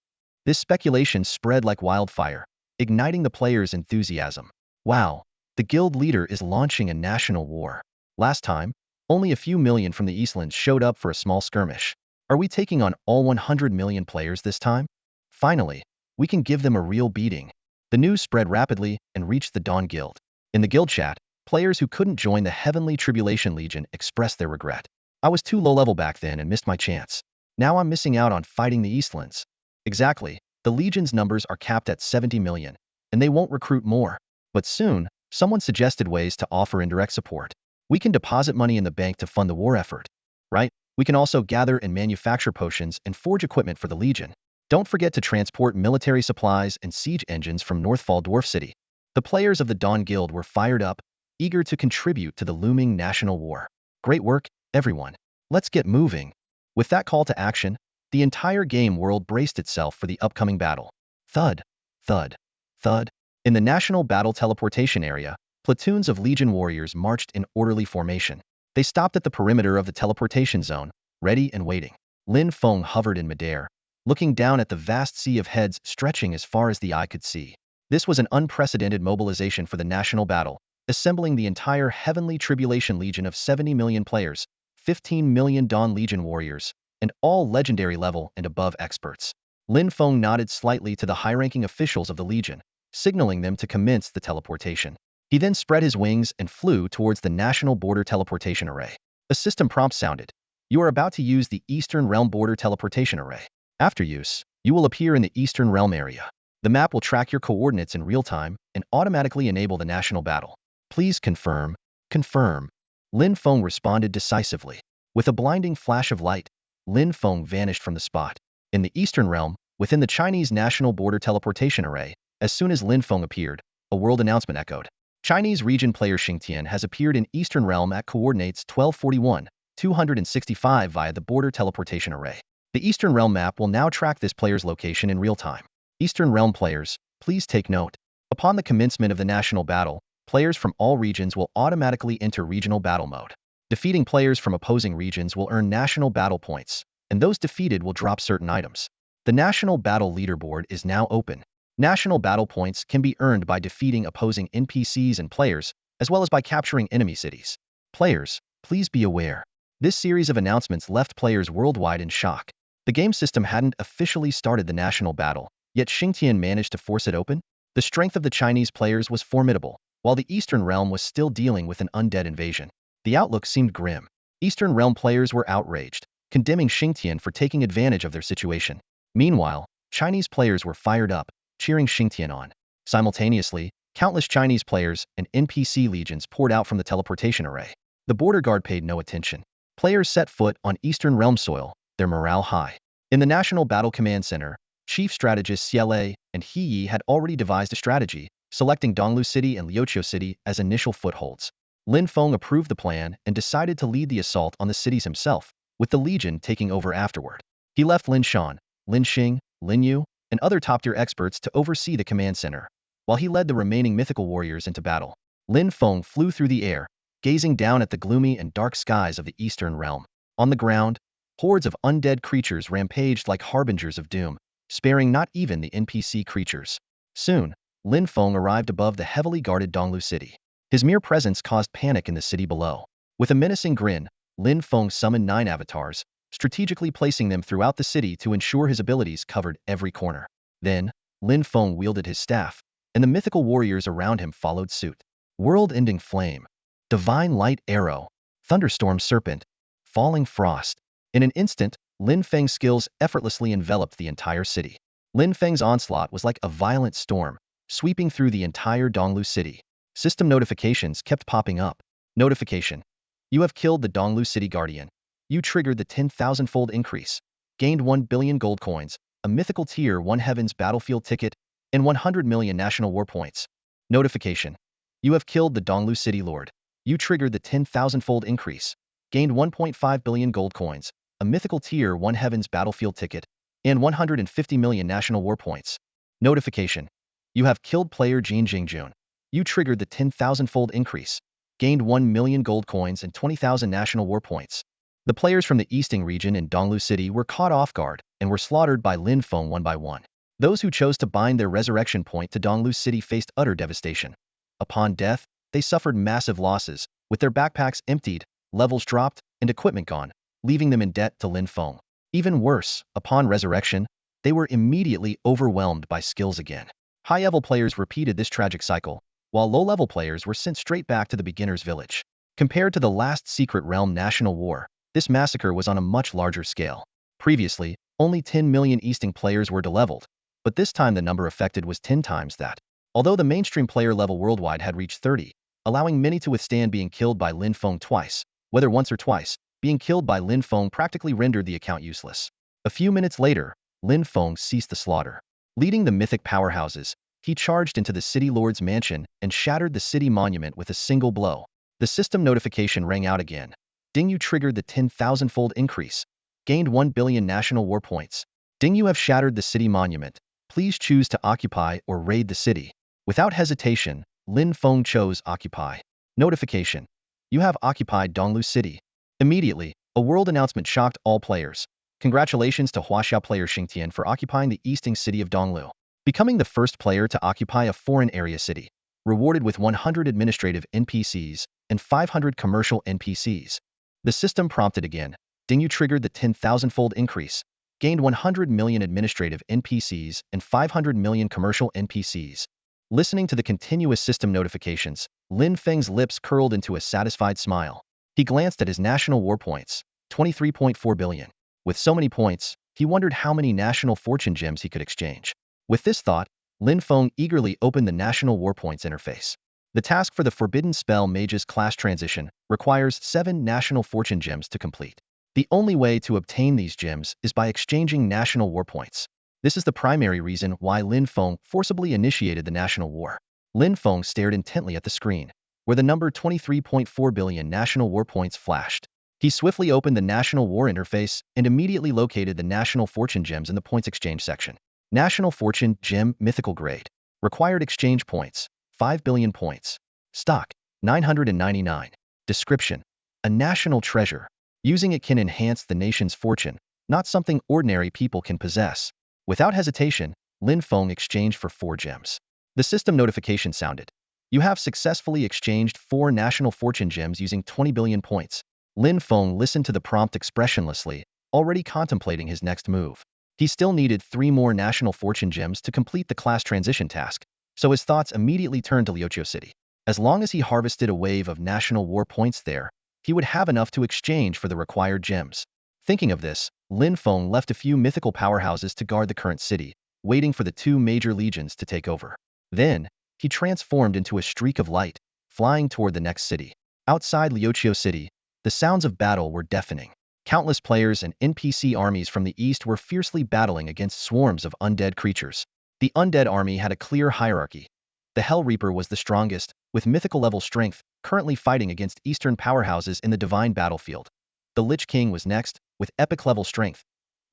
This speculation spread like wildfire, igniting the players' enthusiasm. Wow, the guild leader is launching a national war. Last time, only a few million from the Eastlands showed up for a small skirmish. Are we taking on all 100 million players this time? Finally, we can give them a real beating. The news spread rapidly and reached the Dawn Guild. In the guild chat, players who couldn't join the Heavenly Tribulation Legion expressed their regret. "I was too low level back then and missed my chance. Now I'm missing out on fighting the Eastlands." Exactly, the Legion's numbers are capped at 70 million, and they won't recruit more. But soon, someone suggested ways to offer indirect support. We can deposit money in the bank to fund the war effort, right? We can also gather and manufacture potions and forge equipment for the Legion. Don't forget to transport military supplies and siege engines from Northfall Dwarf City. The players of the Dawn Guild were fired up, eager to contribute to the looming national war. Great work, everyone. Let's get moving. With that call to action, the entire game world braced itself for the upcoming battle. Thud, thud, thud. In the national battle teleportation area, platoons of Legion warriors marched in orderly formation. They stopped at the perimeter of the teleportation zone, ready and waiting. Lin Feng hovered in midair, looking down at the vast sea of heads stretching as far as the eye could see. This was an unprecedented mobilization for the national battle, assembling the entire Heavenly Tribulation Legion of 70 million players, 15 million Dawn Legion warriors, and all legendary level and above experts. Lin Feng nodded slightly to the high-ranking officials of the Legion, signaling them to commence the teleportation. He then spread his wings and flew towards the National Border Teleportation Array. A system prompt sounded. "You are about to use the Eastern Realm Border Teleportation Array. After use, you will appear in the Eastern Realm area. The map will track your coordinates in real time and automatically enable the national battle. Please confirm. Confirm. Lin Fong responded decisively. With a blinding flash of light, Lin Fong vanished from the spot. In the Eastern Realm, within the Chinese National Border Teleportation Array, as soon as Lin Fong appeared, a world announcement echoed. Chinese region player Xingtian has appeared in Eastern Realm at coordinates 1241, 265 via the Border Teleportation Array. The Eastern Realm map will now track this player's location in real time. Eastern Realm players, please take note. Upon the commencement of the national battle, players from all regions will automatically enter regional battle mode. Defeating players from opposing regions will earn national battle points, and those defeated will drop certain items. The national battle leaderboard is now open. National battle points can be earned by defeating opposing NPCs and players, as well as by capturing enemy cities. Players, please be aware. This series of announcements left players worldwide in shock. The game system hadn't officially started the national battle, yet Xingtian managed to force it open. The strength of the Chinese players was formidable, while the Eastern Realm was still dealing with an undead invasion. The outlook seemed grim. Eastern Realm players were outraged, condemning Xingtian for taking advantage of their situation. Meanwhile, Chinese players were fired up, cheering Xingtian on. Simultaneously, countless Chinese players and NPC legions poured out from the teleportation array. The border guard paid no attention. Players set foot on Eastern Realm soil, their morale high. In the National Battle Command Center, chief strategists Xiele and He Yi had already devised a strategy, selecting Donglu City and Liuqiu City as initial footholds. Lin Fong approved the plan and decided to lead the assault on the cities himself, with the Legion taking over afterward. He left Lin Shan, Lin Xing, Lin Yu, and other top-tier experts to oversee the command center, while he led the remaining mythical warriors into battle. Lin Fong flew through the air, gazing down at the gloomy and dark skies of the Eastern Realm. On the ground, hordes of undead creatures rampaged like harbingers of doom, sparing not even the NPC creatures. Soon, Lin Fong arrived above the heavily guarded Donglu City. His mere presence caused panic in the city below. With a menacing grin, Lin Fong summoned 9 avatars, strategically placing them throughout the city to ensure his abilities covered every corner. Then, Lin Fong wielded his staff, and the mythical warriors around him followed suit. World-ending flame, divine light arrow, thunderstorm serpent, falling frost. In an instant, Lin Feng's skills effortlessly enveloped the entire city. Lin Feng's onslaught was like a violent storm, sweeping through the entire Donglu City. System notifications kept popping up. Notification: you have killed the Donglu City Guardian. You triggered the 10,000-fold increase, gained 1 billion gold coins, a mythical tier 1 heavens battlefield ticket, and 100 million national war points. Notification: you have killed the Donglu City Lord. You triggered the 10,000-fold increase, gained 1.5 billion gold coins, a mythical tier 1 heavens battlefield ticket, and 150 million national war points. Notification: you have killed player Jin Jingjun. You triggered the 10,000-fold increase, gained 1 million gold coins and 20,000 national war points. The players from the Easting region in Donglu City were caught off guard and were slaughtered by Lin Feng one by one. Those who chose to bind their resurrection point to Donglu City faced utter devastation. Upon death, they suffered massive losses, with their backpacks emptied, levels dropped, and equipment gone, leaving them in debt to Lin Feng. Even worse, upon resurrection, they were immediately overwhelmed by skills again. High-level players repeated this tragic cycle, while low-level players were sent straight back to the beginner's village. Compared to the last Secret Realm national war, this massacre was on a much larger scale. Previously, only 10 million Easting players were deleveled, but this time the number affected was 10 times that. Although the mainstream player level worldwide had reached 30, allowing many to withstand being killed by Lin Feng twice, whether once or twice, being killed by Lin Feng practically rendered the account useless. A few minutes later, Lin Feng ceased the slaughter. Leading the mythic powerhouses, he charged into the city lord's mansion and shattered the city monument with a single blow. The system notification rang out again. Ding, you triggered the 10,000-fold increase, gained 1 billion national war points. Ding, you have shattered the city monument. Please choose to occupy or raid the city. Without hesitation, Lin Feng chose occupy. Notification: you have occupied Donglu City. Immediately, a world announcement shocked all players. Congratulations to Huaxia player Xingtian for occupying the eastern city of Donglu, becoming the first player to occupy a foreign area city, rewarded with 100 administrative NPCs and 500 commercial NPCs. The system prompted again. Ding, you triggered the 10,000-fold increase, gained 100 million administrative NPCs and 500 million commercial NPCs. Listening to the continuous system notifications, Lin Feng's lips curled into a satisfied smile. He glanced at his national war points, 23.4 billion. With so many points, he wondered how many national fortune gems he could exchange. With this thought, Lin Fong eagerly opened the National Warpoints interface. The task for the Forbidden Spell Mage's class transition requires 7 National Fortune Gems to complete. The only way to obtain these gems is by exchanging National Warpoints. This is the primary reason why Lin Fong forcibly initiated the National War. Lin Fong stared intently at the screen, where the number 23.4 billion National Warpoints flashed. He swiftly opened the National War interface and immediately located the National Fortune Gems in the Points Exchange section. National Fortune Gem Mythical Grade. Required exchange points, 5 billion points. Stock, 999. Description: a national treasure. Using it can enhance the nation's fortune, not something ordinary people can possess. Without hesitation, Lin Fong exchanged for 4 gems. The system notification sounded. You have successfully exchanged 4 National Fortune Gems using 20 billion points. Lin Fong listened to the prompt expressionlessly, already contemplating his next move. He still needed 3 more National Fortune Gems to complete the class transition task, so his thoughts immediately turned to Liuqiu City. As long as he harvested a wave of National War points there, he would have enough to exchange for the required gems. Thinking of this, Lin Fong left a few mythical powerhouses to guard the current city, waiting for the 2 major legions to take over. Then, he transformed into a streak of light, flying toward the next city. Outside Liuqiu City, the sounds of battle were deafening. Countless players and NPC armies from the east were fiercely battling against swarms of undead creatures. The undead army had a clear hierarchy. The Hell Reaper was the strongest, with mythical level strength, currently fighting against eastern powerhouses in the divine battlefield. The Lich King was next, with epic level strength.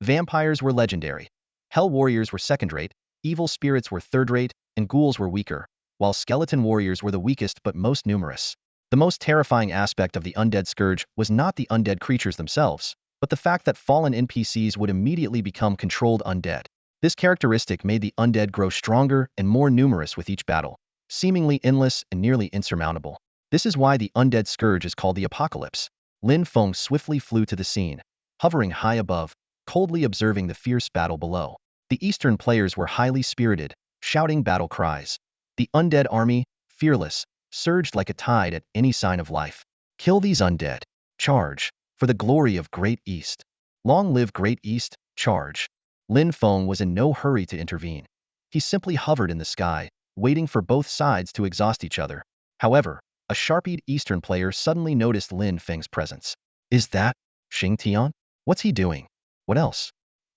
Vampires were legendary. Hell Warriors were second-rate, evil spirits were third-rate, and ghouls were weaker, while skeleton warriors were the weakest but most numerous. The most terrifying aspect of the undead scourge was not the undead creatures themselves, but the fact that fallen NPCs would immediately become controlled undead. This characteristic made the undead grow stronger and more numerous with each battle, seemingly endless and nearly insurmountable. This is why the undead scourge is called the Apocalypse. Lin Fong swiftly flew to the scene, hovering high above, coldly observing the fierce battle below. The eastern players were highly spirited, shouting battle cries. The undead army, fearless, surged like a tide at any sign of life. Kill these undead. Charge. For the glory of Great East. Long live Great East, charge. Lin Fong was in no hurry to intervene. He simply hovered in the sky, waiting for both sides to exhaust each other. However, a sharp-eyed eastern player suddenly noticed Lin Feng's presence. Is that Xing Tian? What's he doing? What else?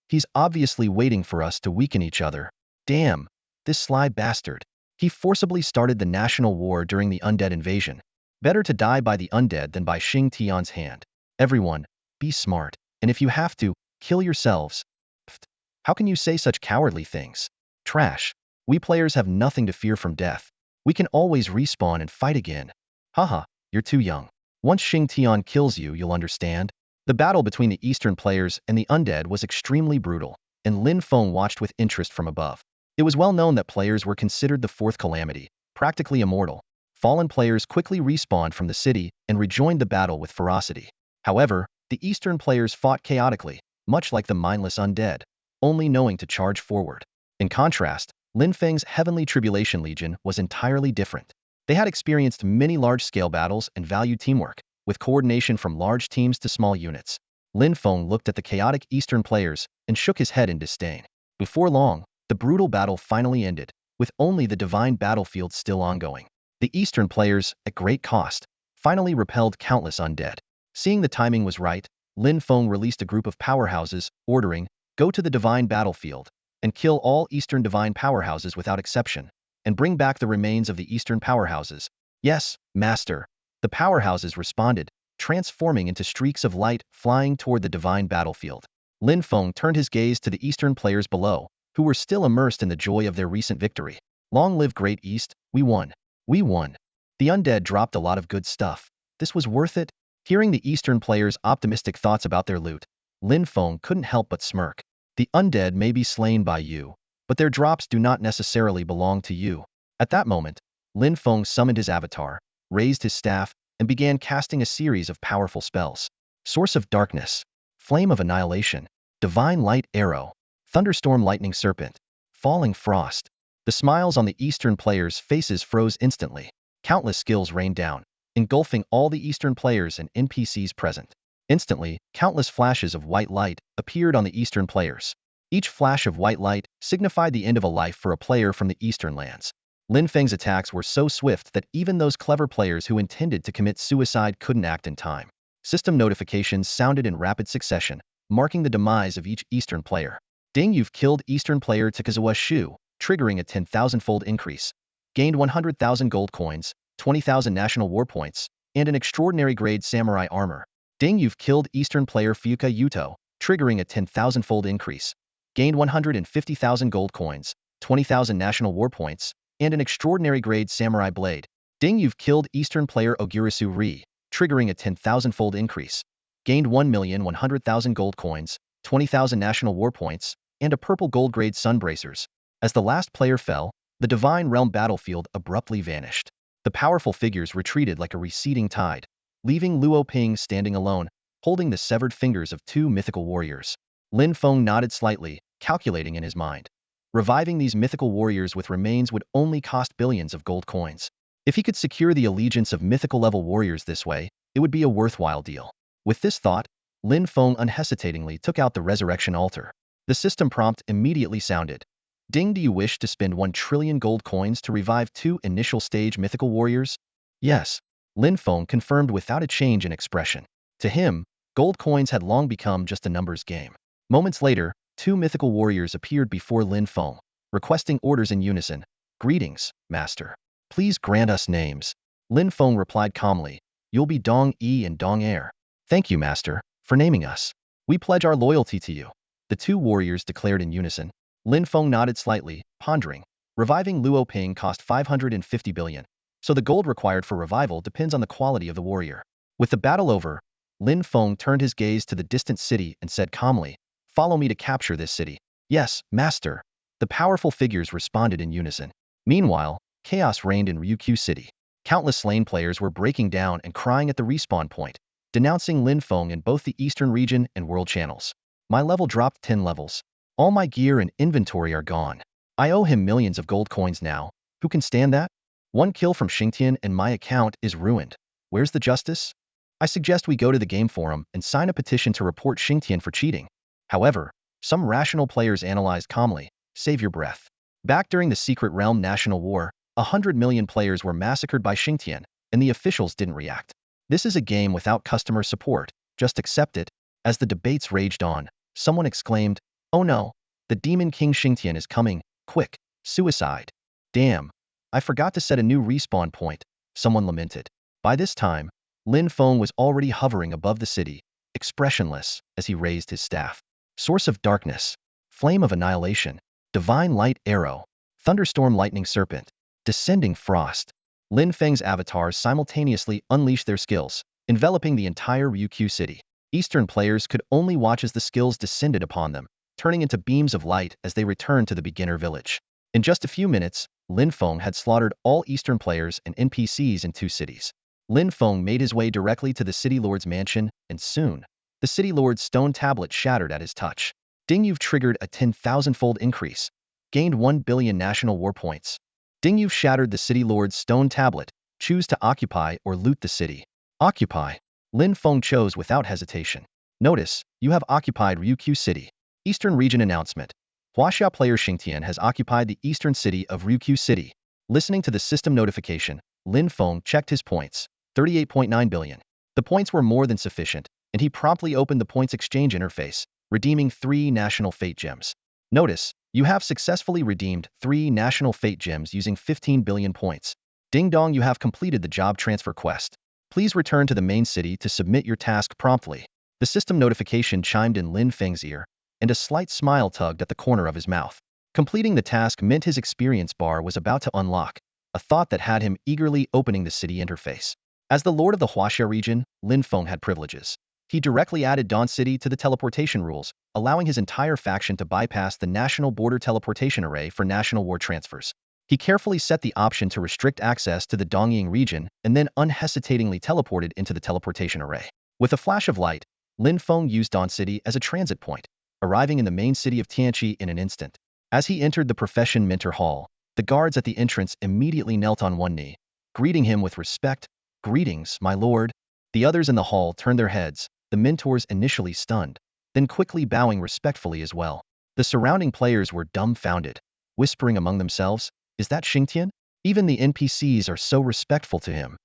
He's obviously waiting for us to weaken each other. Damn, this sly bastard. He forcibly started the national war during the undead invasion. Better to die by the undead than by Xing Tian's hand. Everyone, be smart, and if you have to, kill yourselves. Pfft. How can you say such cowardly things? Trash. We players have nothing to fear from death. We can always respawn and fight again. Haha, you're too young. Once Xing Tian kills you, you'll understand. The battle between the eastern players and the undead was extremely brutal, and Lin Fong watched with interest from above. It was well known that players were considered the fourth calamity, practically immortal. Fallen players quickly respawned from the city and rejoined the battle with ferocity. However, the eastern players fought chaotically, much like the mindless undead, only knowing to charge forward. In contrast, Lin Feng's Heavenly Tribulation Legion was entirely different. They had experienced many large-scale battles and valued teamwork, with coordination from large teams to small units. Lin Fong looked at the chaotic eastern players and shook his head in disdain. Before long, the brutal battle finally ended, with only the divine battlefield still ongoing. The eastern players, at great cost, finally repelled countless undead. Seeing the timing was right, Lin Fong released a group of powerhouses, ordering, "Go to the divine battlefield, and kill all eastern divine powerhouses without exception, and bring back the remains of the eastern powerhouses." "Yes, master." The powerhouses responded, transforming into streaks of light flying toward the divine battlefield. Lin Fong turned his gaze to the eastern players below, who were still immersed in the joy of their recent victory. Long live Great East, we won. We won. The undead dropped a lot of good stuff. This was worth it. Hearing the eastern players' optimistic thoughts about their loot, Lin Fong couldn't help but smirk. The undead may be slain by you, but their drops do not necessarily belong to you. At that moment, Lin Fong summoned his avatar, raised his staff, and began casting a series of powerful spells. Source of Darkness, Flame of Annihilation, Divine Light Arrow, Thunderstorm Lightning Serpent, Falling Frost. The smiles on the eastern players' faces froze instantly. Countless skills rained down, engulfing all the eastern players and NPCs present. Instantly, countless flashes of white light appeared on the eastern players. Each flash of white light signified the end of a life for a player from the eastern lands. Lin Feng's attacks were so swift that even those clever players who intended to commit suicide couldn't act in time. System notifications sounded in rapid succession, marking the demise of each eastern player. Ding, you've killed eastern player Takazawa Shu, triggering a 10,000-fold increase. Gained 100,000 gold coins, 20,000 national war points, and an extraordinary grade samurai armor. Ding, you've killed eastern player Fuka Yuto, triggering a 10,000-fold increase. Gained 150,000 gold coins, 20,000 national war points, and an extraordinary grade samurai blade. Ding, you've killed eastern player Ogirisu Ri, triggering a 10,000-fold increase. Gained 1,100,000 gold coins, 20,000 national war points, and a purple gold grade sun bracers. As the last player fell, the Divine Realm battlefield abruptly vanished. The powerful figures retreated like a receding tide, leaving Luo Ping standing alone, holding the severed fingers of two mythical warriors. Lin Fong nodded slightly, calculating in his mind. Reviving these mythical warriors with remains would only cost billions of gold coins. If he could secure the allegiance of mythical-level warriors this way, it would be a worthwhile deal. With this thought, Lin Fong unhesitatingly took out the resurrection altar. The system prompt immediately sounded. Ding, do you wish to spend 1 trillion gold coins to revive 2 initial stage mythical warriors? Yes. Lin Fong confirmed without a change in expression. To him, gold coins had long become just a numbers game. Moments later, 2 mythical warriors appeared before Lin Fong, requesting orders in unison. Greetings, Master. Please grant us names. Lin Fong replied calmly. You'll be Dong Yi and Dong Air. Thank you, Master, for naming us. We pledge our loyalty to you. The 2 warriors declared in unison. Lin Fong nodded slightly, pondering. Reviving Luo Ping cost 550 billion, so the gold required for revival depends on the quality of the warrior. With the battle over, Lin Fong turned his gaze to the distant city and said calmly, follow me to capture this city. Yes, Master. The powerful figures responded in unison. Meanwhile, chaos reigned in Ryukyu City. Countless slain players were breaking down and crying at the respawn point, denouncing Lin Fong in both the Eastern region and world channels. My level dropped 10 levels. All my gear and inventory are gone. I owe him millions of gold coins now. Who can stand that? 1 kill from Xingtian and my account is ruined. Where's the justice? I suggest we go to the game forum and sign a petition to report Xingtian for cheating. However, some rational players analyzed calmly. Save your breath. Back during the Secret Realm National War, 100 million players were massacred by Xingtian, and the officials didn't react. This is a game without customer support. Just accept it. As the debates raged on, someone exclaimed, oh no, the Demon King Xingtian is coming, quick, suicide. Damn, I forgot to set a new respawn point, someone lamented. By this time, Lin Fong was already hovering above the city, expressionless as he raised his staff. Source of darkness, flame of annihilation, divine light arrow, thunderstorm lightning serpent, descending frost. Lin Feng's avatars simultaneously unleashed their skills, enveloping the entire Ryukyu city. Eastern players could only watch as the skills descended upon them, turning into beams of light as they returned to the beginner village. In just a few minutes, Lin Fong had slaughtered all Eastern players and NPCs in 2 cities. Lin Fong made his way directly to the City Lord's mansion, and soon, the City Lord's stone tablet shattered at his touch. Ding, you've triggered a 10,000-fold increase. Gained 1 billion national war points. Ding, you've shattered the City Lord's stone tablet. Choose to occupy or loot the city. Occupy. Lin Fong chose without hesitation. Notice, you have occupied Ryukyu City. Eastern Region announcement. Huaxia player Xingtian has occupied the eastern city of Ryukyu City. Listening to the system notification, Lin Fong checked his points. 38.9 billion. The points were more than sufficient, and he promptly opened the points exchange interface, redeeming 3 national fate gems. Notice, you have successfully redeemed 3 national fate gems using 15 billion points. Ding dong, you have completed the job transfer quest. Please return to the main city to submit your task promptly. The system notification chimed in Lin Feng's ear, and a slight smile tugged at the corner of his mouth. Completing the task meant his experience bar was about to unlock, a thought that had him eagerly opening the city interface. As the lord of the Huaxia region, Lin Feng had privileges. He directly added Dawn City to the teleportation rules, allowing his entire faction to bypass the national border teleportation array for national war transfers. He carefully set the option to restrict access to the Dongying region and then unhesitatingly teleported into the teleportation array. With a flash of light, Lin Feng used Dawn City as a transit point, arriving in the main city of Tianqi in an instant. As he entered the Profession Mentor Hall, the guards at the entrance immediately knelt on one knee, greeting him with respect. Greetings, my lord. The others in the hall turned their heads, the mentors initially stunned, then quickly bowing respectfully as well. The surrounding players were dumbfounded, whispering among themselves, "Is that Xingtian? Even the NPCs are so respectful to him.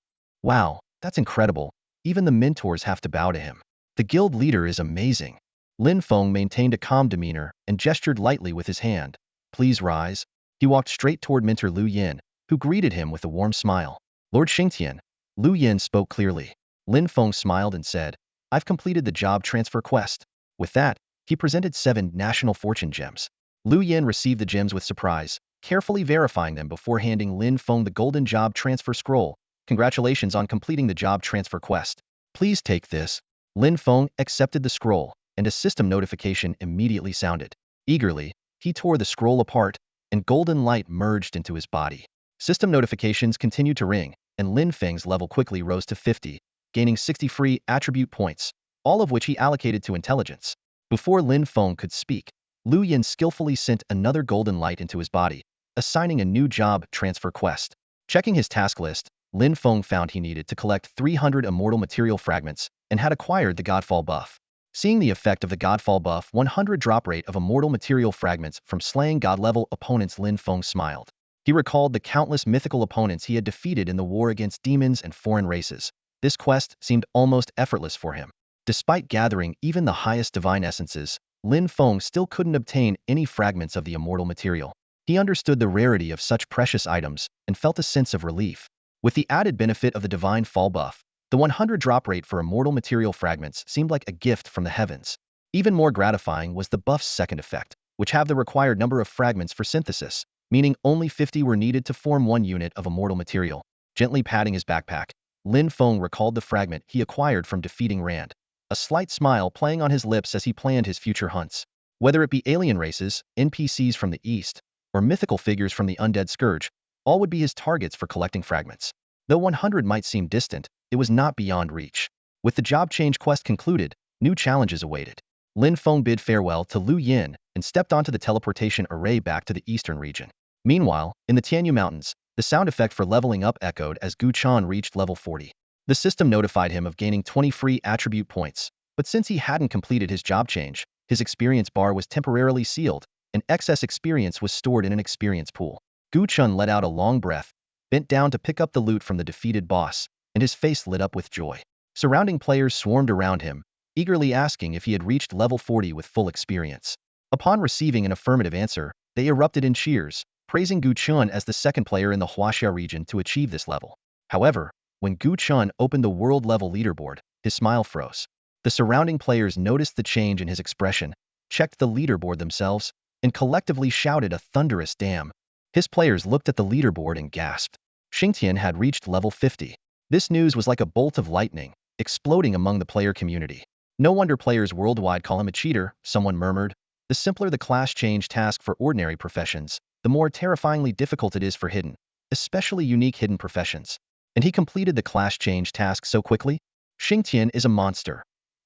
Wow, that's incredible. Even the mentors have to bow to him. The guild leader is amazing." Lin Fong maintained a calm demeanor and gestured lightly with his hand. "Please rise." He walked straight toward Mentor Lu Yin, who greeted him with a warm smile. "Lord Xingtian." Lu Yin spoke clearly. Lin Fong smiled and said, "I've completed the job transfer quest." With that, he presented 7 national fortune gems. Lu Yin received the gems with surprise, carefully verifying them before handing Lin Fong the golden job transfer scroll. "Congratulations on completing the job transfer quest. Please take this." Lin Fong accepted the scroll, and a system notification immediately sounded. Eagerly, he tore the scroll apart, and golden light merged into his body. System notifications continued to ring, and Lin Feng's level quickly rose to 50, gaining 60 free attribute points, all of which he allocated to intelligence. Before Lin Fong could speak, Lu Yin skillfully sent another golden light into his body, assigning a new job transfer quest. Checking his task list, Lin Fong found he needed to collect 300 immortal material fragments and had acquired the Godfall buff. Seeing the effect of the Godfall buff 100 drop rate of immortal material fragments from slaying god-level opponents, Lin Fong smiled. He recalled the countless mythical opponents he had defeated in the war against demons and foreign races. This quest seemed almost effortless for him. Despite gathering even the highest divine essences, Lin Fong still couldn't obtain any fragments of the immortal material. He understood the rarity of such precious items and felt a sense of relief. With the added benefit of the divine fall buff, the 100 drop rate for immortal material fragments seemed like a gift from the heavens. Even more gratifying was the buff's second effect, which have the required number of fragments for synthesis, meaning only 50 were needed to form 1 unit of immortal material. Gently patting his backpack, Lin Fong recalled the fragment he acquired from defeating Rand, a slight smile playing on his lips as he planned his future hunts. Whether it be alien races, NPCs from the east, or mythical figures from the undead scourge, all would be his targets for collecting fragments. Though 100 might seem distant, it was not beyond reach. With the job change quest concluded, new challenges awaited. Lin Fong bid farewell to Lu Yin and stepped onto the teleportation array back to the eastern region. Meanwhile, in the Tianyu Mountains, the sound effect for leveling up echoed as Gu Chan reached level 40. The system notified him of gaining 20 free attribute points, but since he hadn't completed his job change, his experience bar was temporarily sealed, and excess experience was stored in an experience pool. Gu Chun let out a long breath, bent down to pick up the loot from the defeated boss, and his face lit up with joy. Surrounding players swarmed around him, eagerly asking if he had reached level 40 with full experience. Upon receiving an affirmative answer, they erupted in cheers, praising Gu Chun as the second player in the Huaxia region to achieve this level. However, when Gu Chun opened the world-level leaderboard, his smile froze. The surrounding players noticed the change in his expression, checked the leaderboard themselves, and collectively shouted a thunderous damn. His players looked at the leaderboard and gasped. Xingtian had reached level 50. This news was like a bolt of lightning, exploding among the player community. "No wonder players worldwide call him a cheater," someone murmured. "The simpler the class change task for ordinary professions, the more terrifyingly difficult it is for hidden, especially unique hidden professions. And he completed the class change task so quickly? Xingtian is a monster."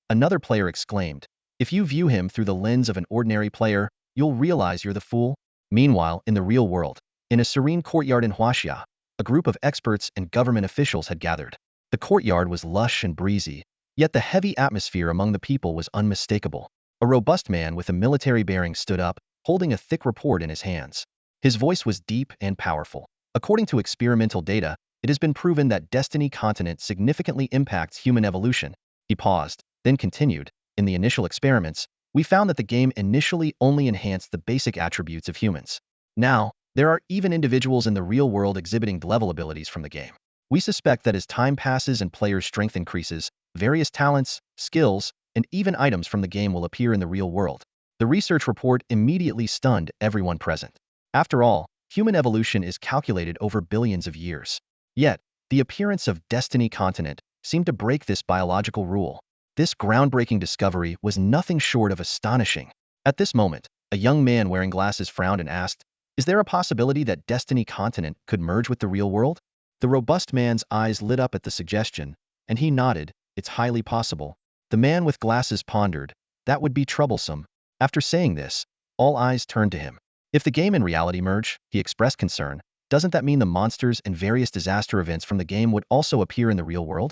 Another player exclaimed. "If you view him through the lens of an ordinary player, you'll realize you're the fool." Meanwhile, in the real world, in a serene courtyard in Huaxia, a group of experts and government officials had gathered. The courtyard was lush and breezy, yet the heavy atmosphere among the people was unmistakable. A robust man with a military bearing stood up, holding a thick report in his hands. His voice was deep and powerful. "According to experimental data, it has been proven that Destiny Continent significantly impacts human evolution." He paused, then continued. "In the initial experiments, we found that the game initially only enhanced the basic attributes of humans. Now, there are even individuals in the real world exhibiting level abilities from the game. We suspect that as time passes and players' strength increases, various talents, skills, and even items from the game will appear in the real world." The research report immediately stunned everyone present. After all, human evolution is calculated over billions of years. Yet, the appearance of Destiny Continent seemed to break this biological rule. This groundbreaking discovery was nothing short of astonishing. At this moment, a young man wearing glasses frowned and asked, "Is there a possibility that Destiny Continent could merge with the real world?" The robust man's eyes lit up at the suggestion, and he nodded. "It's highly possible." The man with glasses pondered. "That would be troublesome." After saying this, all eyes turned to him. "If the game and reality merge," he expressed concern, "doesn't that mean the monsters and various disaster events from the game would also appear in the real world?"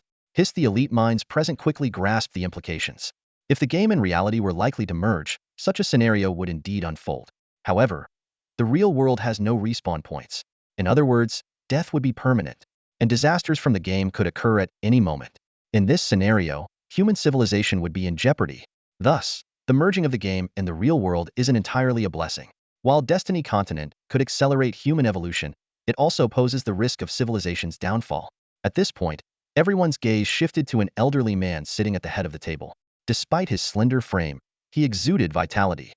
The elite minds present quickly grasped the implications. If the game and reality were likely to merge, such a scenario would indeed unfold. However, the real world has no respawn points. In other words, death would be permanent, and disasters from the game could occur at any moment. In this scenario, human civilization would be in jeopardy. Thus, the merging of the game and the real world isn't entirely a blessing. While Destiny Continent could accelerate human evolution, it also poses the risk of civilization's downfall. At this point, everyone's gaze shifted to an elderly man sitting at the head of the table. Despite his slender frame, he exuded vitality.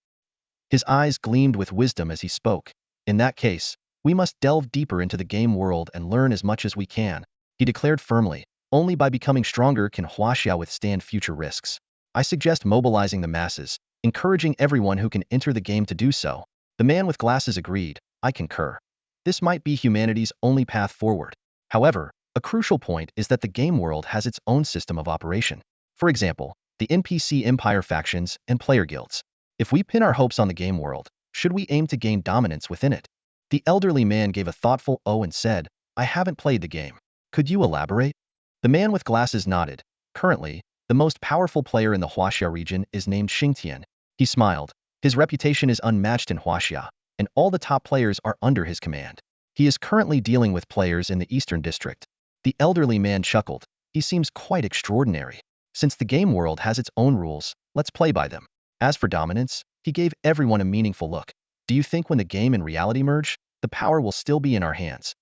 His eyes gleamed with wisdom as he spoke. In that case, we must delve deeper into the game world and learn as much as we can, he declared firmly. Only by becoming stronger can Huaxia withstand future risks. I suggest mobilizing the masses, encouraging everyone who can enter the game to do so. The man with glasses agreed. I concur. This might be humanity's only path forward. However, a crucial point is that the game world has its own system of operation. For example, the NPC empire factions and player guilds. If we pin our hopes on the game world, should we aim to gain dominance within it? The elderly man gave a thoughtful "oh" and said, I haven't played the game. Could you elaborate? The man with glasses nodded. Currently, the most powerful player in the Huaxia region is named Xingtian. He smiled. His reputation is unmatched in Huaxia, and all the top players are under his command. He is currently dealing with players in the Eastern District. The elderly man chuckled. He seems quite extraordinary. Since the game world has its own rules, let's play by them. As for dominance, he gave everyone a meaningful look. Do you think when the game and reality merge, the power will still be in our hands?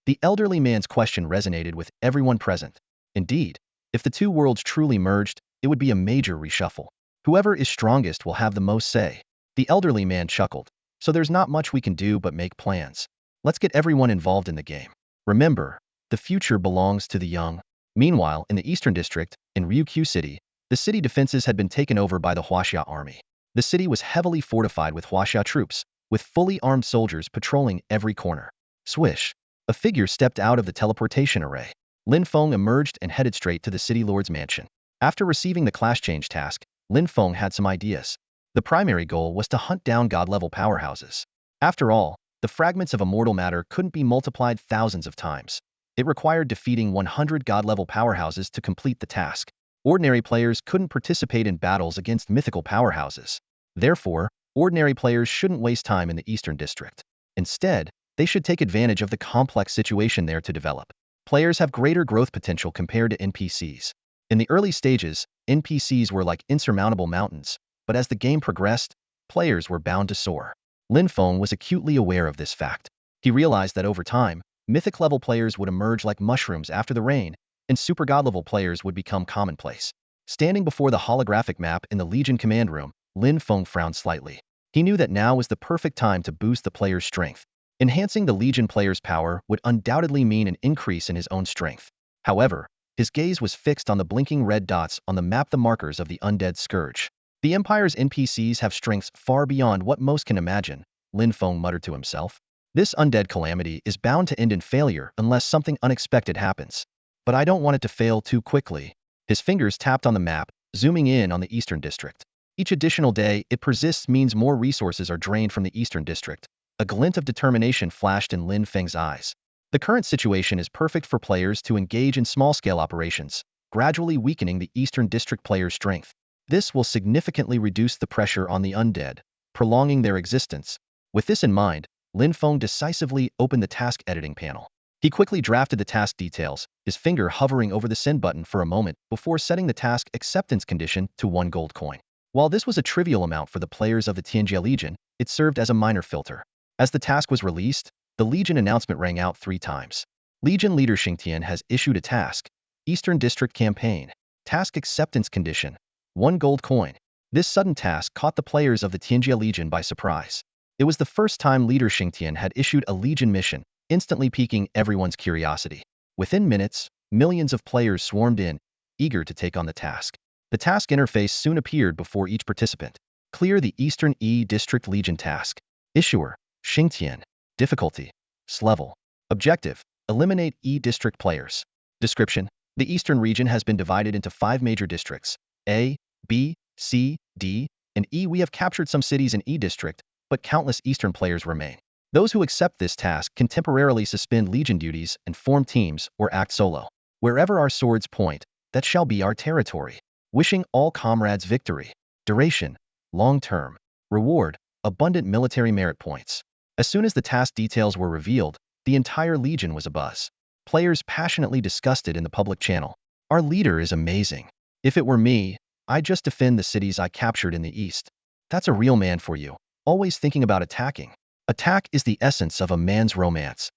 The elderly man's question resonated with everyone present. Indeed, if the two worlds truly merged, it would be a major reshuffle. Whoever is strongest will have the most say. The elderly man chuckled. So there's not much we can do but make plans. Let's get everyone involved in the game. Remember, the future belongs to the young. Meanwhile, in the Eastern District, in Ryukyu City, the city defenses had been taken over by the Huaxia army. The city was heavily fortified with Huaxia troops, with fully armed soldiers patrolling every corner. Swish! A figure stepped out of the teleportation array. Lin Fong emerged and headed straight to the city lord's mansion. After receiving the class change task, Lin Fong had some ideas. The primary goal was to hunt down god-level powerhouses. After all, the fragments of immortal matter couldn't be multiplied thousands of times. It required defeating 100 god-level powerhouses to complete the task. Ordinary players couldn't participate in battles against mythical powerhouses. Therefore, ordinary players shouldn't waste time in the Eastern District. Instead, they should take advantage of the complex situation there to develop. Players have greater growth potential compared to NPCs. In the early stages, NPCs were like insurmountable mountains, but as the game progressed, players were bound to soar. Lin Fong was acutely aware of this fact. He realized that over time, mythic-level players would emerge like mushrooms after the rain, and super god-level players would become commonplace. Standing before the holographic map in the Legion command room, Lin Fong frowned slightly. He knew that now was the perfect time to boost the player's strength. Enhancing the Legion player's power would undoubtedly mean an increase in his own strength. However, his gaze was fixed on the blinking red dots on the map, the markers of the undead scourge. The Empire's NPCs have strengths far beyond what most can imagine, Lin Fong muttered to himself. This undead calamity is bound to end in failure unless something unexpected happens. But I don't want it to fail too quickly. His fingers tapped on the map, zooming in on the Eastern District. Each additional day it persists means more resources are drained from the Eastern District. A glint of determination flashed in Lin Feng's eyes. The current situation is perfect for players to engage in small-scale operations, gradually weakening the Eastern District player's strength. This will significantly reduce the pressure on the undead, prolonging their existence. With this in mind, Lin Feng decisively opened the task editing panel. He quickly drafted the task details, his finger hovering over the send button for a moment before setting the task acceptance condition to 1 gold coin. While this was a trivial amount for the players of the Tianjia Legion, it served as a minor filter. As the task was released, the Legion announcement rang out 3 times. Legion leader Xingtian has issued a task. Eastern District Campaign. Task acceptance condition. 1 gold coin. This sudden task caught the players of the Tianjia Legion by surprise. It was the first time leader Xingtian had issued a Legion mission, instantly piquing everyone's curiosity. Within minutes, millions of players swarmed in, eager to take on the task. The task interface soon appeared before each participant. Clear the Eastern E District Legion task. Issuer, Xingtian. Difficulty, S-level. Objective, eliminate E District players. Description, the Eastern region has been divided into 5 major districts, A, B, C, D, and E. We have captured some cities in E District, but countless Eastern players remain. Those who accept this task can temporarily suspend Legion duties and form teams or act solo. Wherever our swords point, that shall be our territory. Wishing all comrades victory. Duration, long term. Reward: abundant military merit points. As soon as the task details were revealed, the entire legion was abuzz. Players passionately discussed it in the public channel. Our leader is amazing. If it were me, I'd just defend the cities I captured in the east. That's a real man for you, always thinking about attacking. Attack is the essence of a man's romance.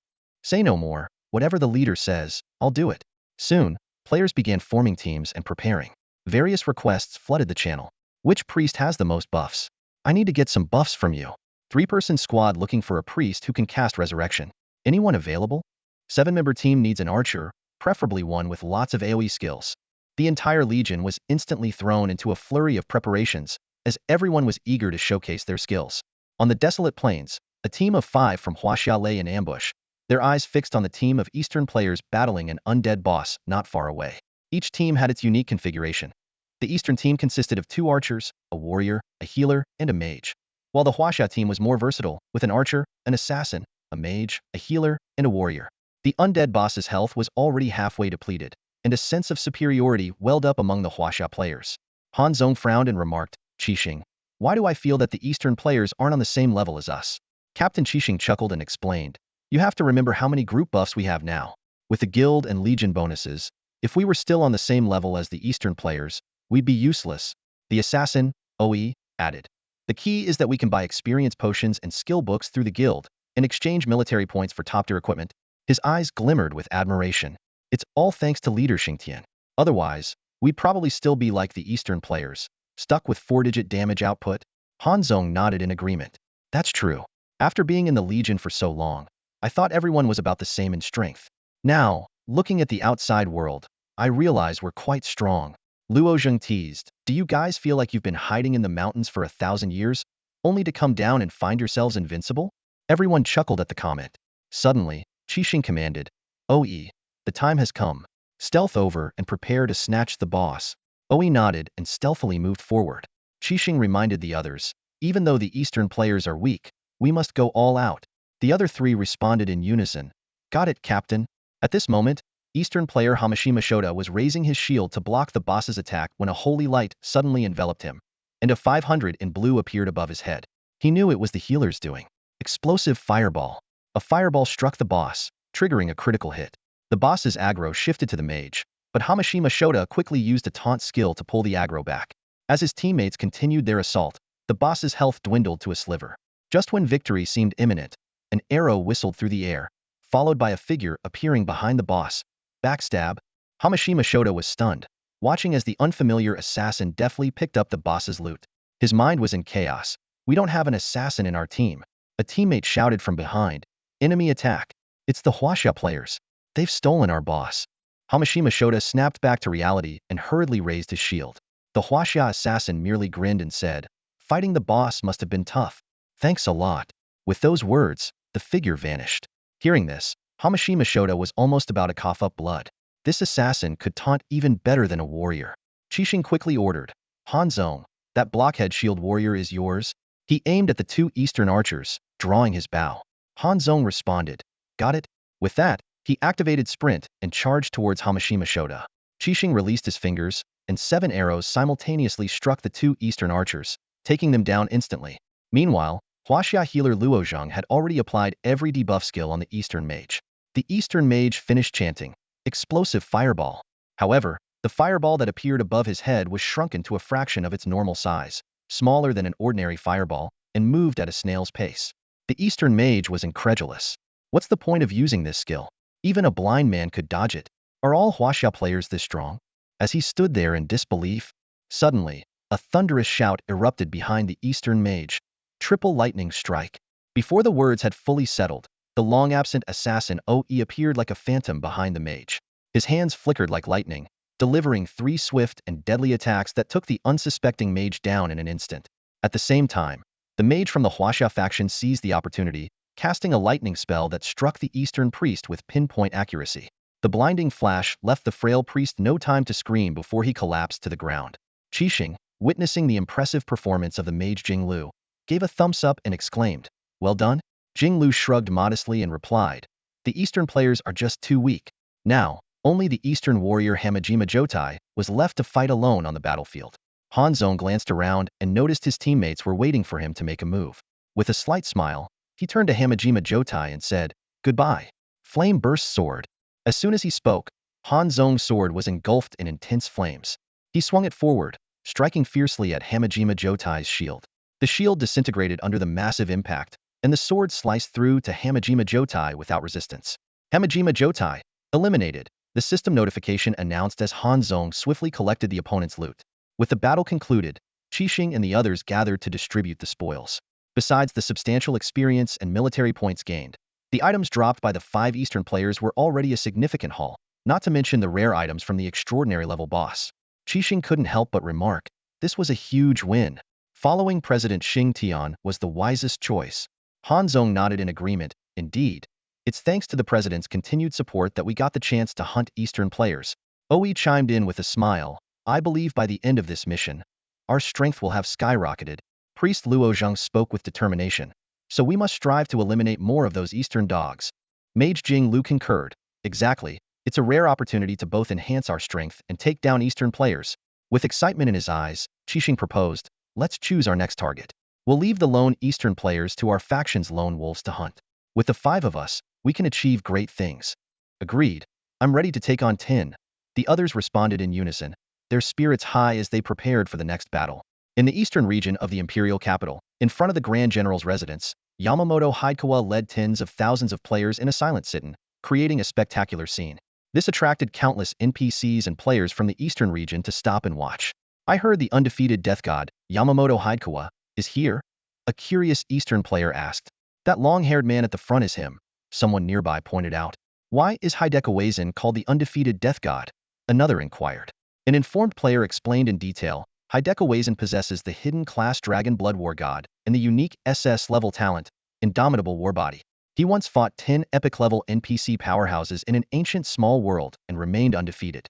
Say no more, whatever the leader says, I'll do it. Soon, players began forming teams and preparing. Various requests flooded the channel. Which priest has the most buffs? I need to get some buffs from you. 3-person squad looking for a priest who can cast resurrection. Anyone available? 7-member team needs an archer, preferably one with lots of AoE skills. The entire legion was instantly thrown into a flurry of preparations, as everyone was eager to showcase their skills. On the desolate plains, a team of 5 from Huaxia lay in ambush, their eyes fixed on the team of Eastern players battling an undead boss not far away. Each team had its unique configuration. The Eastern team consisted of 2 archers, a warrior, a healer, and a mage, while the Huaxia team was more versatile, with an archer, an assassin, a mage, a healer, and a warrior. The undead boss's health was already halfway depleted, and a sense of superiority welled up among the Huaxia players. Han Zong frowned and remarked, Qixing, why do I feel that the Eastern players aren't on the same level as us? Captain Qixing chuckled and explained, you have to remember how many group buffs we have now. With the guild and legion bonuses, if we were still on the same level as the Eastern players, we'd be useless. The assassin, OE, added. The key is that we can buy experience potions and skill books through the guild, and exchange military points for top-tier equipment. His eyes glimmered with admiration. It's all thanks to leader Xingtian. Otherwise, we'd probably still be like the Eastern players, stuck with 4-digit damage output. Han Zong nodded in agreement. That's true. After being in the Legion for so long, I thought everyone was about the same in strength. Now, looking at the outside world, I realize we're quite strong. Luo Zheng teased, do you guys feel like you've been hiding in the mountains for 1,000 years, only to come down and find yourselves invincible? Everyone chuckled at the comment. Suddenly, Qixing commanded, OE, the time has come. Stealth over and prepare to snatch the boss. OE nodded and stealthily moved forward. Qixing reminded the others, even though the Eastern players are weak, we must go all out. The other 3 responded in unison. Got it, Captain. At this moment, Eastern player Hamashima Shota was raising his shield to block the boss's attack when a holy light suddenly enveloped him, and a 500 in blue appeared above his head. He knew it was the healer's doing. Explosive fireball. A fireball struck the boss, triggering a critical hit. The boss's aggro shifted to the mage, but Hamashima Shota quickly used a taunt skill to pull the aggro back. As his teammates continued their assault, the boss's health dwindled to a sliver. Just when victory seemed imminent, an arrow whistled through the air, followed by a figure appearing behind the boss. Backstab. Hamashima Shota was stunned, watching as the unfamiliar assassin deftly picked up the boss's loot. His mind was in chaos. We don't have an assassin in our team. A teammate shouted from behind. Enemy attack. It's the Huaxia players. They've stolen our boss. Hamashima Shota snapped back to reality and hurriedly raised his shield. The Huaxia assassin merely grinned and said, fighting the boss must have been tough. Thanks a lot. With those words, the figure vanished. Hearing this, Hamashima Shota was almost about to cough up blood. This assassin could taunt even better than a warrior. Qixing quickly ordered, Han Zong, that blockhead shield warrior is yours? He aimed at the 2 Eastern archers, drawing his bow. Han Zong responded, got it? With that, he activated sprint and charged towards Hamashima Shota. Qixing released his fingers, and 7 arrows simultaneously struck the 2 Eastern archers, taking them down instantly. Meanwhile, Huaxia healer Luo Zheng had already applied every debuff skill on the Eastern mage. The Eastern mage finished chanting, explosive fireball. However, the fireball that appeared above his head was shrunken to a fraction of its normal size, smaller than an ordinary fireball, and moved at a snail's pace. The Eastern mage was incredulous. What's the point of using this skill? Even a blind man could dodge it. Are all Huaxia players this strong? As he stood there in disbelief, suddenly, a thunderous shout erupted behind the Eastern mage. Triple lightning strike. Before the words had fully settled, the long-absent assassin OE appeared like a phantom behind the mage. His hands flickered like lightning, delivering 3 swift and deadly attacks that took the unsuspecting mage down in an instant. At the same time, the mage from the Huaxia faction seized the opportunity, casting a lightning spell that struck the Eastern priest with pinpoint accuracy. The blinding flash left the frail priest no time to scream before he collapsed to the ground. Qixing, witnessing the impressive performance of the mage Jinglu, gave a thumbs up and exclaimed, well done? Jinglu shrugged modestly and replied, the Eastern players are just too weak. Now, only the Eastern warrior Hamajima Jotai was left to fight alone on the battlefield. Han Zong glanced around and noticed his teammates were waiting for him to make a move. With a slight smile, he turned to Hamajima Jotai and said, "Goodbye." Flame burst sword. As soon as he spoke, Han Zong's sword was engulfed in intense flames. He swung it forward, striking fiercely at Hamajima Jotai's shield. The shield disintegrated under the massive impact, and the sword sliced through to Hamajima Jotai without resistance. Hamajima Jotai, eliminated, the system notification announced as Han Zong swiftly collected the opponent's loot. With the battle concluded, Qixing and the others gathered to distribute the spoils. Besides the substantial experience and military points gained, the items dropped by the 5 Eastern players were already a significant haul, not to mention the rare items from the extraordinary level boss. Qixing couldn't help but remark, this was a huge win. Following President Xing Tian was the wisest choice. Han Zong nodded in agreement. Indeed, it's thanks to the president's continued support that we got the chance to hunt Eastern players. Oe chimed in with a smile. I believe by the end of this mission, our strength will have skyrocketed. Priest Luo Zhang spoke with determination. So we must strive to eliminate more of those Eastern dogs. Mage Jing Lu concurred. Exactly. It's a rare opportunity to both enhance our strength and take down Eastern players. With excitement in his eyes, Qixing proposed, let's choose our next target. We'll leave the lone Eastern players to our faction's lone wolves to hunt. With the 5 of us, we can achieve great things. Agreed. I'm ready to take on 10. The others responded in unison, their spirits high as they prepared for the next battle. In the eastern region of the imperial capital, in front of the Grand General's residence, Yamamoto Haikawa led tens of thousands of players in a silent sit-in, creating a spectacular scene. This attracted countless NPCs and players from the eastern region to stop and watch. I heard the undefeated death god, Yamamoto Haikawa, is here? A curious eastern player asked. That long-haired man at the front is him, someone nearby pointed out. Why is Hideka Wazin called the undefeated death god? Another inquired. An informed player explained in detail, Hideka Wazin possesses the hidden class Dragon Blood War God and the unique SS level talent, Indomitable Warbody. He once fought 10 epic-level NPC powerhouses in an ancient small world and remained undefeated.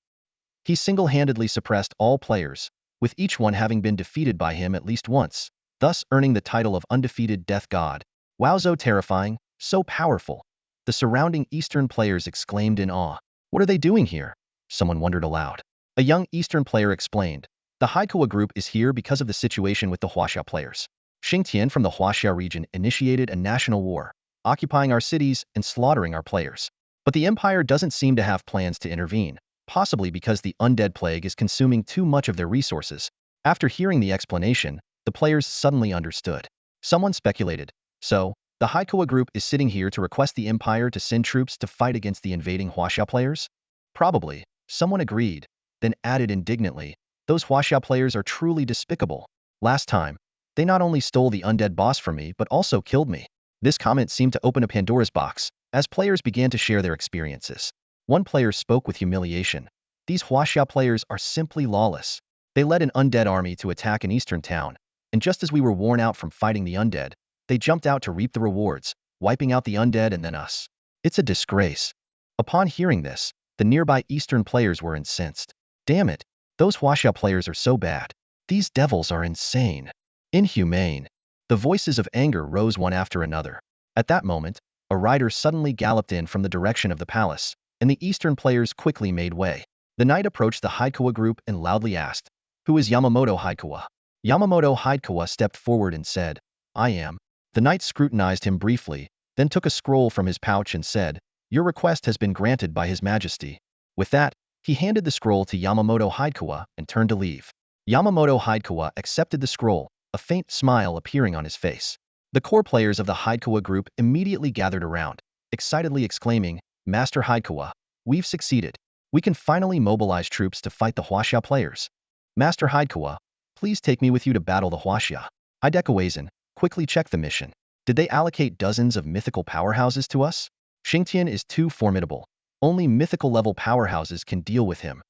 He single-handedly suppressed all players, with each one having been defeated by him at least once, thus earning the title of Undefeated Death God. Wow, so terrifying, so powerful. The surrounding Eastern players exclaimed in awe. What are they doing here? Someone wondered aloud. A young Eastern player explained. The Haikawa group is here because of the situation with the Huaxia players. Xing Tian from the Huaxia region initiated a national war, occupying our cities and slaughtering our players. But the Empire doesn't seem to have plans to intervene, possibly because the undead plague is consuming too much of their resources. After hearing the explanation, the players suddenly understood. Someone speculated. So, the Haikawa group is sitting here to request the Empire to send troops to fight against the invading Huaxia players? Probably. Someone agreed, then added indignantly, those Huaxia players are truly despicable. Last time, they not only stole the undead boss from me but also killed me. This comment seemed to open a Pandora's box, as players began to share their experiences. One player spoke with humiliation. These Huaxia players are simply lawless. They led an undead army to attack an eastern town, and just as we were worn out from fighting the undead, they jumped out to reap the rewards, wiping out the undead and then us. It's a disgrace. Upon hearing this, the nearby Eastern players were incensed. Damn it, those Huaxia players are so bad. These devils are insane. Inhumane. The voices of anger rose one after another. At that moment, a rider suddenly galloped in from the direction of the palace, and the Eastern players quickly made way. The knight approached the Haikawa group and loudly asked, "Who is Yamamoto Haikawa?" Yamamoto Haikawa stepped forward and said, "I am." The knight scrutinized him briefly, then took a scroll from his pouch and said, "Your request has been granted by His Majesty." With that, he handed the scroll to Yamamoto Haikawa and turned to leave. Yamamoto Haikawa accepted the scroll, a faint smile appearing on his face. The core players of the Haikawa group immediately gathered around, excitedly exclaiming, "Master Haikawa, we've succeeded. We can finally mobilize troops to fight the Huaxia players. Master Haikawa, please take me with you to battle the Huaxia." Hideka Wazin, quickly check the mission. Did they allocate dozens of mythical powerhouses to us? Xingtian is too formidable. Only mythical-level powerhouses can deal with him.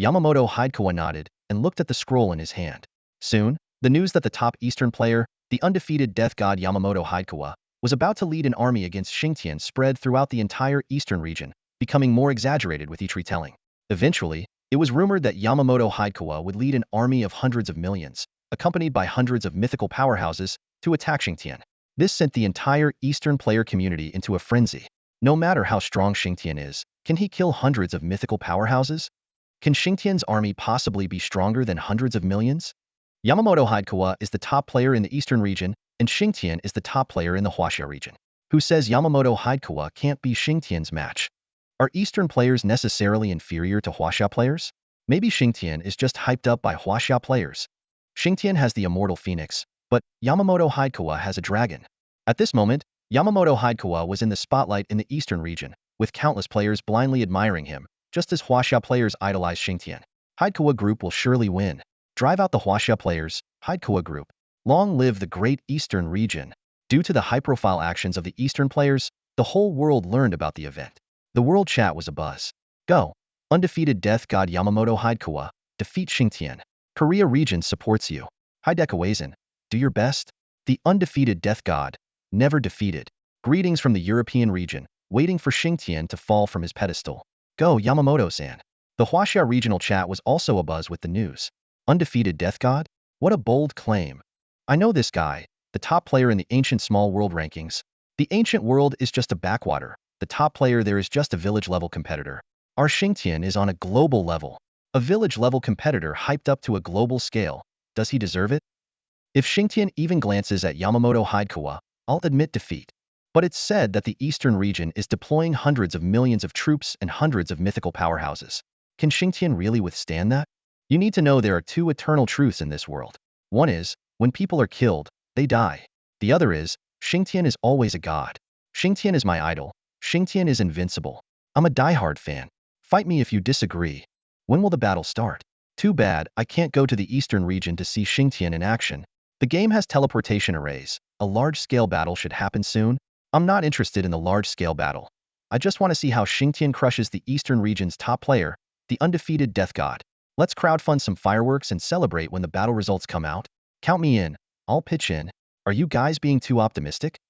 Yamamoto Haikawa nodded and looked at the scroll in his hand. Soon, the news that the top Eastern player, the undefeated death god Yamamoto Haikawa, was about to lead an army against Xingtian spread throughout the entire Eastern region, becoming more exaggerated with each retelling. Eventually, it was rumored that Yamamoto Haikawa would lead an army of hundreds of millions, accompanied by hundreds of mythical powerhouses, to attack Xingtian. This sent the entire Eastern player community into a frenzy. No matter how strong Xingtian is, can he kill hundreds of mythical powerhouses? Can Xingtian's army possibly be stronger than hundreds of millions? Yamamoto Hidekawa is the top player in the Eastern region, and Xingtian is the top player in the Huaxia region. Who says Yamamoto Hidekawa can't be Xingtian's match? Are Eastern players necessarily inferior to Huaxia players? Maybe Xingtian is just hyped up by Huaxia players. Xingtian has the immortal phoenix, but Yamamoto Hidekawa has a dragon. At this moment, Yamamoto Hidekawa was in the spotlight in the Eastern region, with countless players blindly admiring him, just as Huaxia players idolize Xingtian. Hidekawa Group will surely win. Drive out the Huaxia players, Hidekawa Group. Long live the great Eastern region. Due to the high-profile actions of the Eastern players, the whole world learned about the event. The world chat was abuzz. Go! Undefeated Death God Yamamoto Hidekawa, defeat Xingtian. Korea region supports you. Hidekawazen, do your best. The undefeated Death God, never defeated. Greetings from the European region, waiting for Xingtian to fall from his pedestal. Go Yamamoto-san. The Huaxia regional chat was also abuzz with the news. Undefeated Death God? What a bold claim. I know this guy, the top player in the ancient small world rankings. The ancient world is just a backwater. The top player there is just a village-level competitor. Our Xingtian is on a global level. A village-level competitor hyped up to a global scale. Does he deserve it? If Xingtian even glances at Yamamoto Hidekawa, I'll admit defeat. But it's said that the Eastern region is deploying hundreds of millions of troops and hundreds of mythical powerhouses. Can Xingtian really withstand that? You need to know there are two eternal truths in this world. One is, when people are killed, they die. The other is, Xingtian is always a god. Xingtian is my idol. Xingtian is invincible. I'm a diehard fan. Fight me if you disagree. When will the battle start? Too bad, I can't go to the Eastern region to see Xingtian in action. The game has teleportation arrays. A large-scale battle should happen soon. I'm not interested in the large-scale battle. I just want to see how Xingtian crushes the Eastern region's top player, the undefeated Death God. Let's crowdfund some fireworks and celebrate when the battle results come out. Count me in. I'll pitch in. Are you guys being too optimistic?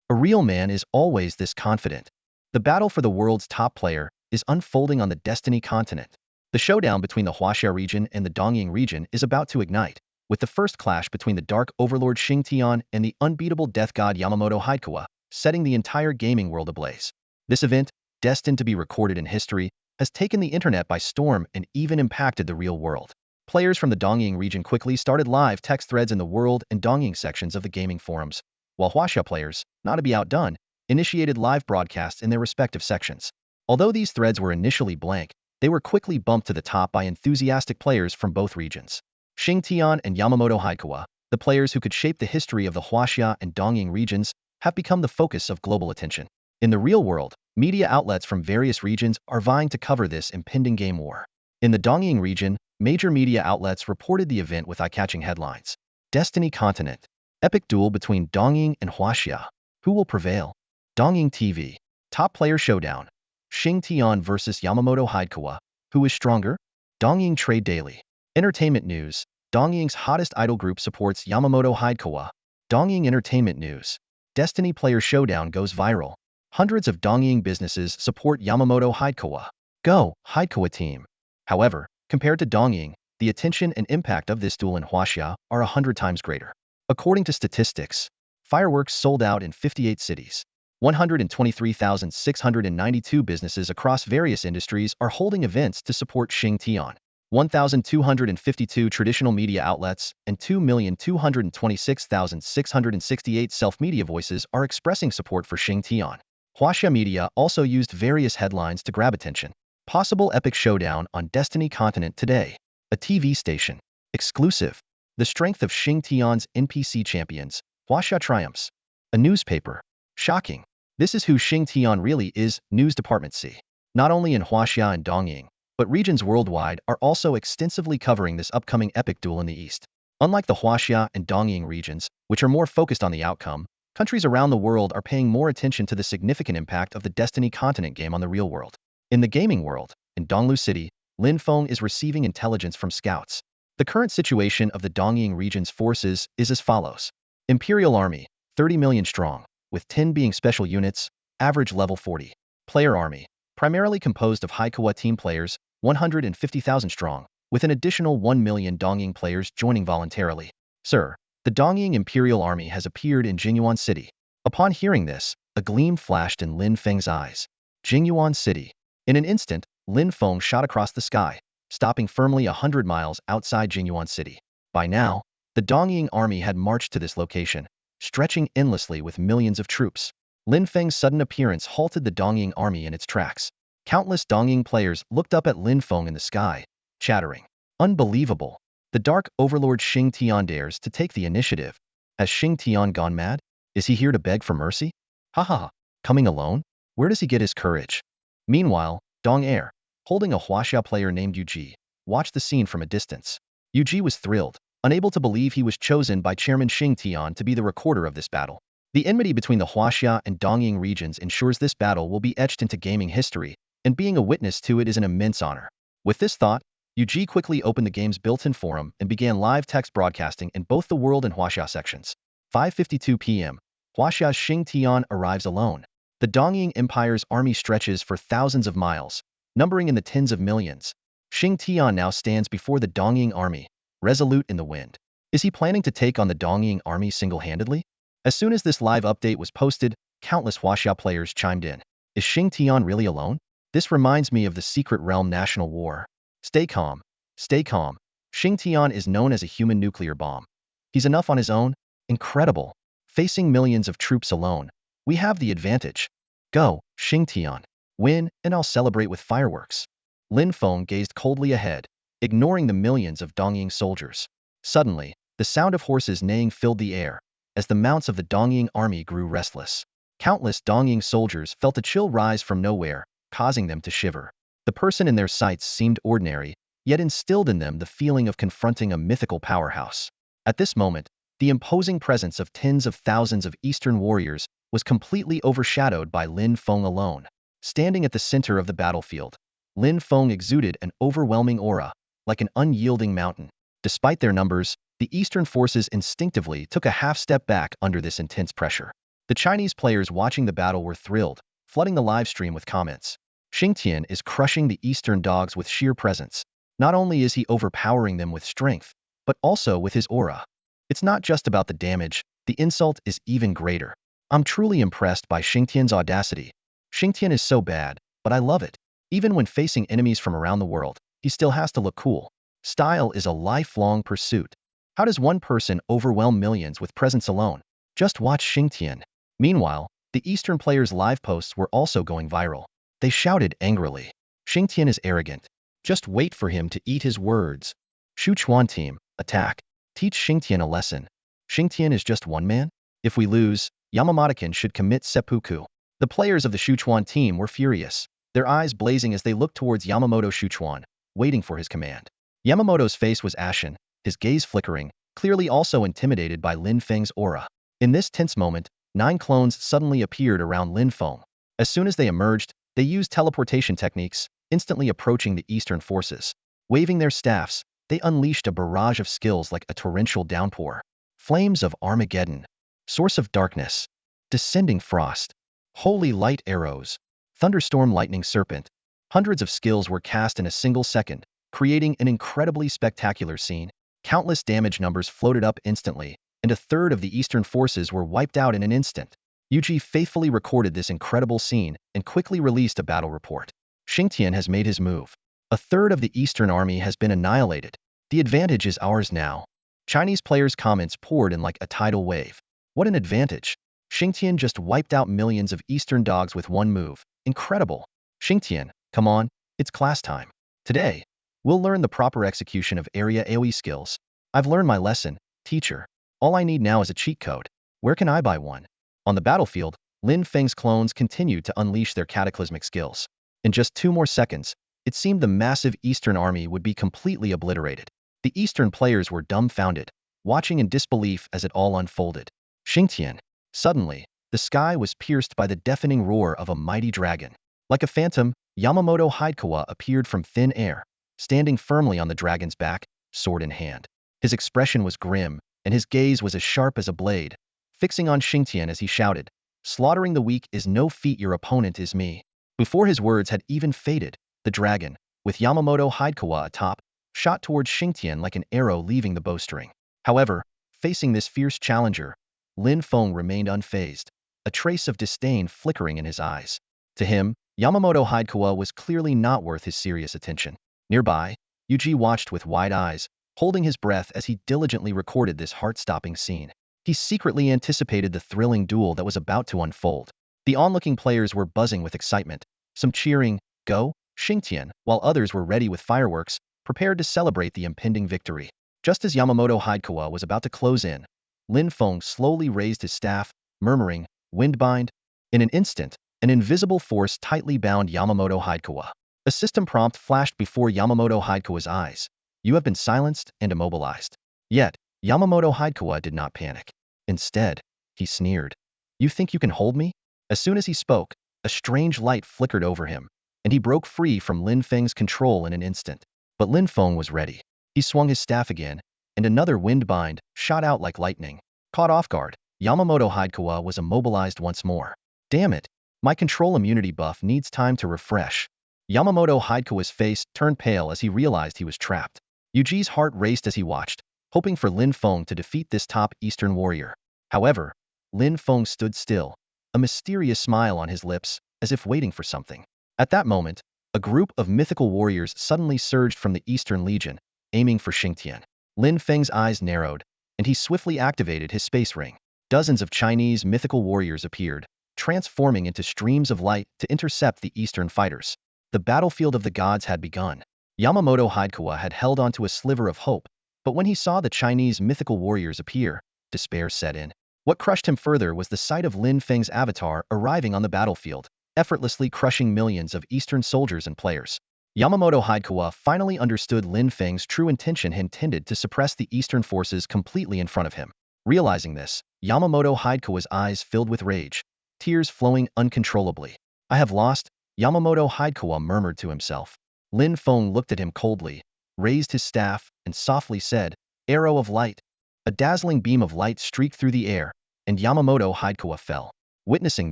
A real man is always this confident. The battle for the world's top player is unfolding on the Destiny continent. The showdown between the Huaxia region and the Dongying region is about to ignite, with the first clash between the Dark Overlord Xingtian and the unbeatable Death God Yamamoto Hidekawa, setting the entire gaming world ablaze. This event, destined to be recorded in history, has taken the internet by storm and even impacted the real world. Players from the Dongying region quickly started live text threads in the world and Dongying sections of the gaming forums, while Huaxia players, not to be outdone, initiated live broadcasts in their respective sections. Although these threads were initially blank, they were quickly bumped to the top by enthusiastic players from both regions. Xingtian and Yamamoto Hidekawa, the players who could shape the history of the Huaxia and Dongying regions, have become the focus of global attention. In the real world, media outlets from various regions are vying to cover this impending game war. In the Dongying region, major media outlets reported the event with eye-catching headlines. Destiny Continent. Epic duel between Dongying and Huaxia. Who will prevail? Dongying TV. Top player showdown. Xingtian vs Yamamoto Hidekawa. Who is stronger? Dongying Trade Daily. Entertainment news. Dongying's hottest idol group supports Yamamoto Hidekawa. Dongying Entertainment news. Destiny player showdown goes viral. Hundreds of Dongying businesses support Yamamoto Hidekawa. Go, Hidekawa team. However, compared to Dongying, the attention and impact of this duel in Huaxia are 100 times greater. According to statistics, fireworks sold out in 58 cities. 123,692 businesses across various industries are holding events to support Xingtian. 1,252 traditional media outlets and 2,226,668 self-media voices are expressing support for Xingtian. Huaxia media also used various headlines to grab attention. Possible epic showdown on Destiny Continent today. A TV station. Exclusive. The strength of Xingtian's NPC champions. Huaxia triumphs. A newspaper. Shocking. This is who Xingtian really is, News Department C. Not only in Huaxia and Dongying, but regions worldwide are also extensively covering this upcoming epic duel in the East. Unlike the Huaxia and Dongying regions, which are more focused on the outcome, countries around the world are paying more attention to the significant impact of the Destiny Continent game on the real world. In the gaming world, in Donglu City, Lin Feng is receiving intelligence from scouts. The current situation of the Dongying region's forces is as follows. Imperial Army, 30 million strong, with 10 being special units, average level 40. Player Army, primarily composed of Hidekawa team players, 150,000 strong, with an additional 1 million Dongying players joining voluntarily. Sir, the Dongying Imperial Army has appeared in Jingyuan City. Upon hearing this, a gleam flashed in Lin Feng's eyes. Jingyuan City. In an instant, Lin Feng shot across the sky, stopping firmly 100 miles outside Jingyuan City. By now, The Dongying army had marched to this location, stretching endlessly with millions of troops. Lin Feng's sudden appearance halted the Dongying army in its tracks. Countless Dongying players looked up at Lin Feng in the sky, chattering. Unbelievable. The Dark Overlord Xing Tian dares to take the initiative. Has Xing Tian gone mad? Is he here to beg for mercy? Ha ha ha. Coming alone? Where does he get his courage? Meanwhile, Dong Er, holding a Huaxia player named Yuji, watched the scene from a distance. Yuji was thrilled, unable to believe he was chosen by Chairman Xing Tian to be the recorder of this battle. The enmity between the Huaxia and Dongying regions ensures this battle will be etched into gaming history, and being a witness to it is an immense honor. With this thought, Yuji quickly opened the game's built-in forum and began live text broadcasting in both the World and Huaxia sections. 5:52 p.m. Huaxia's Xing Tian arrives alone. The Dongying Empire's army stretches for thousands of miles, numbering in the tens of millions. Xing Tian now stands before the Dongying army, resolute in the wind. Is he planning to take on the Dongying army single-handedly? As soon as this live update was posted, countless Huaxia players chimed in. Is Xing Tian really alone? This reminds me of the Secret Realm National War. Stay calm. Stay calm. Xing Tian is known as a human nuclear bomb. He's enough on his own? Incredible. Facing millions of troops alone, we have the advantage. Go, Xing Tian. Win, and I'll celebrate with fireworks. Lin Fong gazed coldly ahead, ignoring the millions of Dongying soldiers. Suddenly, the sound of horses neighing filled the air, as the mounts of the Dongying army grew restless. Countless Dongying soldiers felt a chill rise from nowhere, causing them to shiver. The person in their sights seemed ordinary, yet instilled in them the feeling of confronting a mythical powerhouse. At this moment, the imposing presence of tens of thousands of Eastern warriors was completely overshadowed by Lin Feng alone. Standing at the center of the battlefield, Lin Feng exuded an overwhelming aura, like an unyielding mountain. Despite their numbers, the Eastern forces instinctively took a half-step back under this intense pressure. The Chinese players watching the battle were thrilled, flooding the livestream with comments. Xing Tian is crushing the Eastern dogs with sheer presence. Not only is he overpowering them with strength, but also with his aura. It's not just about the damage, the insult is even greater. I'm truly impressed by Xing Tian's audacity. Xing Tian is so bad, but I love it. Even when facing enemies from around the world, he still has to look cool. Style is a lifelong pursuit. How does one person overwhelm millions with presence alone? Just watch Xing Tian. Meanwhile, the Eastern players' live posts were also going viral. They shouted angrily. Xing Tian is arrogant. Just wait for him to eat his words. Shuchuan team, attack. Teach Xing Tian a lesson. Xing Tian is just one man? If we lose, Yamamoto-kun should commit seppuku. The players of the Shuchuan team were furious, their eyes blazing as they looked towards Yamamoto Shuchuan, waiting for his command. Yamamoto's face was ashen, his gaze flickering, clearly also intimidated by Lin Feng's aura. In this tense moment, 9 clones suddenly appeared around Lin Feng. As soon as they emerged, they used teleportation techniques, instantly approaching the Eastern forces. Waving their staffs, they unleashed a barrage of skills like a torrential downpour. Flames of Armageddon. Source of darkness. Descending frost. Holy light arrows. Thunderstorm lightning serpent. Hundreds of skills were cast in a single second, creating an incredibly spectacular scene. Countless damage numbers floated up instantly, and a third of the Eastern forces were wiped out in an instant. Yuji faithfully recorded this incredible scene and quickly released a battle report. Xing Tian has made his move. A third of the Eastern army has been annihilated. The advantage is ours now. Chinese players' comments poured in like a tidal wave. What an advantage. Xing Tian just wiped out millions of Eastern dogs with one move. Incredible. Xing Tian, come on, it's class time. Today, we'll learn the proper execution of area AoE skills. I've learned my lesson, teacher. All I need now is a cheat code. Where can I buy one? On the battlefield, Lin Feng's clones continued to unleash their cataclysmic skills. In just 2 more seconds, it seemed the massive Eastern army would be completely obliterated. The Eastern players were dumbfounded, watching in disbelief as it all unfolded. Xing Tian. Suddenly, the sky was pierced by the deafening roar of a mighty dragon. Like a phantom, Yamamoto Hidekawa appeared from thin air, standing firmly on the dragon's back, sword in hand. His expression was grim, and his gaze was as sharp as a blade, fixing on Xing Tian as he shouted, "Slaughtering the weak is no feat, your opponent is me." Before his words had even faded, the dragon, with Yamamoto Hidekawa atop, shot towards Xing Tian like an arrow leaving the bowstring. However, facing this fierce challenger, Lin Feng remained unfazed, a trace of disdain flickering in his eyes. To him, Yamamoto Hidekawa was clearly not worth his serious attention. Nearby, Yuji watched with wide eyes, holding his breath as he diligently recorded this heart-stopping scene. He secretly anticipated the thrilling duel that was about to unfold. The onlooking players were buzzing with excitement, some cheering, "Go, Xingtian," while others were ready with fireworks, prepared to celebrate the impending victory. Just as Yamamoto Hidekawa was about to close in, Lin Feng slowly raised his staff, murmuring, "Windbind." In an instant, an invisible force tightly bound Yamamoto Hidekawa. A system prompt flashed before Yamamoto Hidekawa's eyes. "You have been silenced and immobilized." Yet, Yamamoto Hidekawa did not panic. Instead, he sneered. "You think you can hold me?" As soon as he spoke, a strange light flickered over him, and he broke free from Lin Feng's control in an instant. But Lin Feng was ready. He swung his staff again, and another windbind shot out like lightning. Caught off guard, Yamamoto Hidekawa was immobilized once more. "Damn it! My control immunity buff needs time to refresh." Yamamoto Hidekawa's face turned pale as he realized he was trapped. Yuji's heart raced as he watched, hoping for Lin Feng to defeat this top Eastern warrior. However, Lin Feng stood still, a mysterious smile on his lips, as if waiting for something. At that moment, a group of mythical warriors suddenly surged from the Eastern Legion, aiming for Xingtian. Lin Feng's eyes narrowed, and he swiftly activated his space ring. Dozens of Chinese mythical warriors appeared, transforming into streams of light to intercept the Eastern fighters. The battlefield of the gods had begun. Yamamoto Hidekawa had held onto a sliver of hope, but when he saw the Chinese mythical warriors appear, despair set in. What crushed him further was the sight of Lin Feng's avatar arriving on the battlefield, effortlessly crushing millions of Eastern soldiers and players. Yamamoto Hidekawa finally understood Lin Feng's true intention intended to suppress the Eastern forces completely in front of him. Realizing this, Yamamoto Hidekawa's eyes filled with rage, tears flowing uncontrollably. "I have lost," Yamamoto Hidekawa murmured to himself. Lin Feng looked at him coldly, raised his staff, and softly said, "Arrow of light." A dazzling beam of light streaked through the air, and Yamamoto Hidekawa fell. Witnessing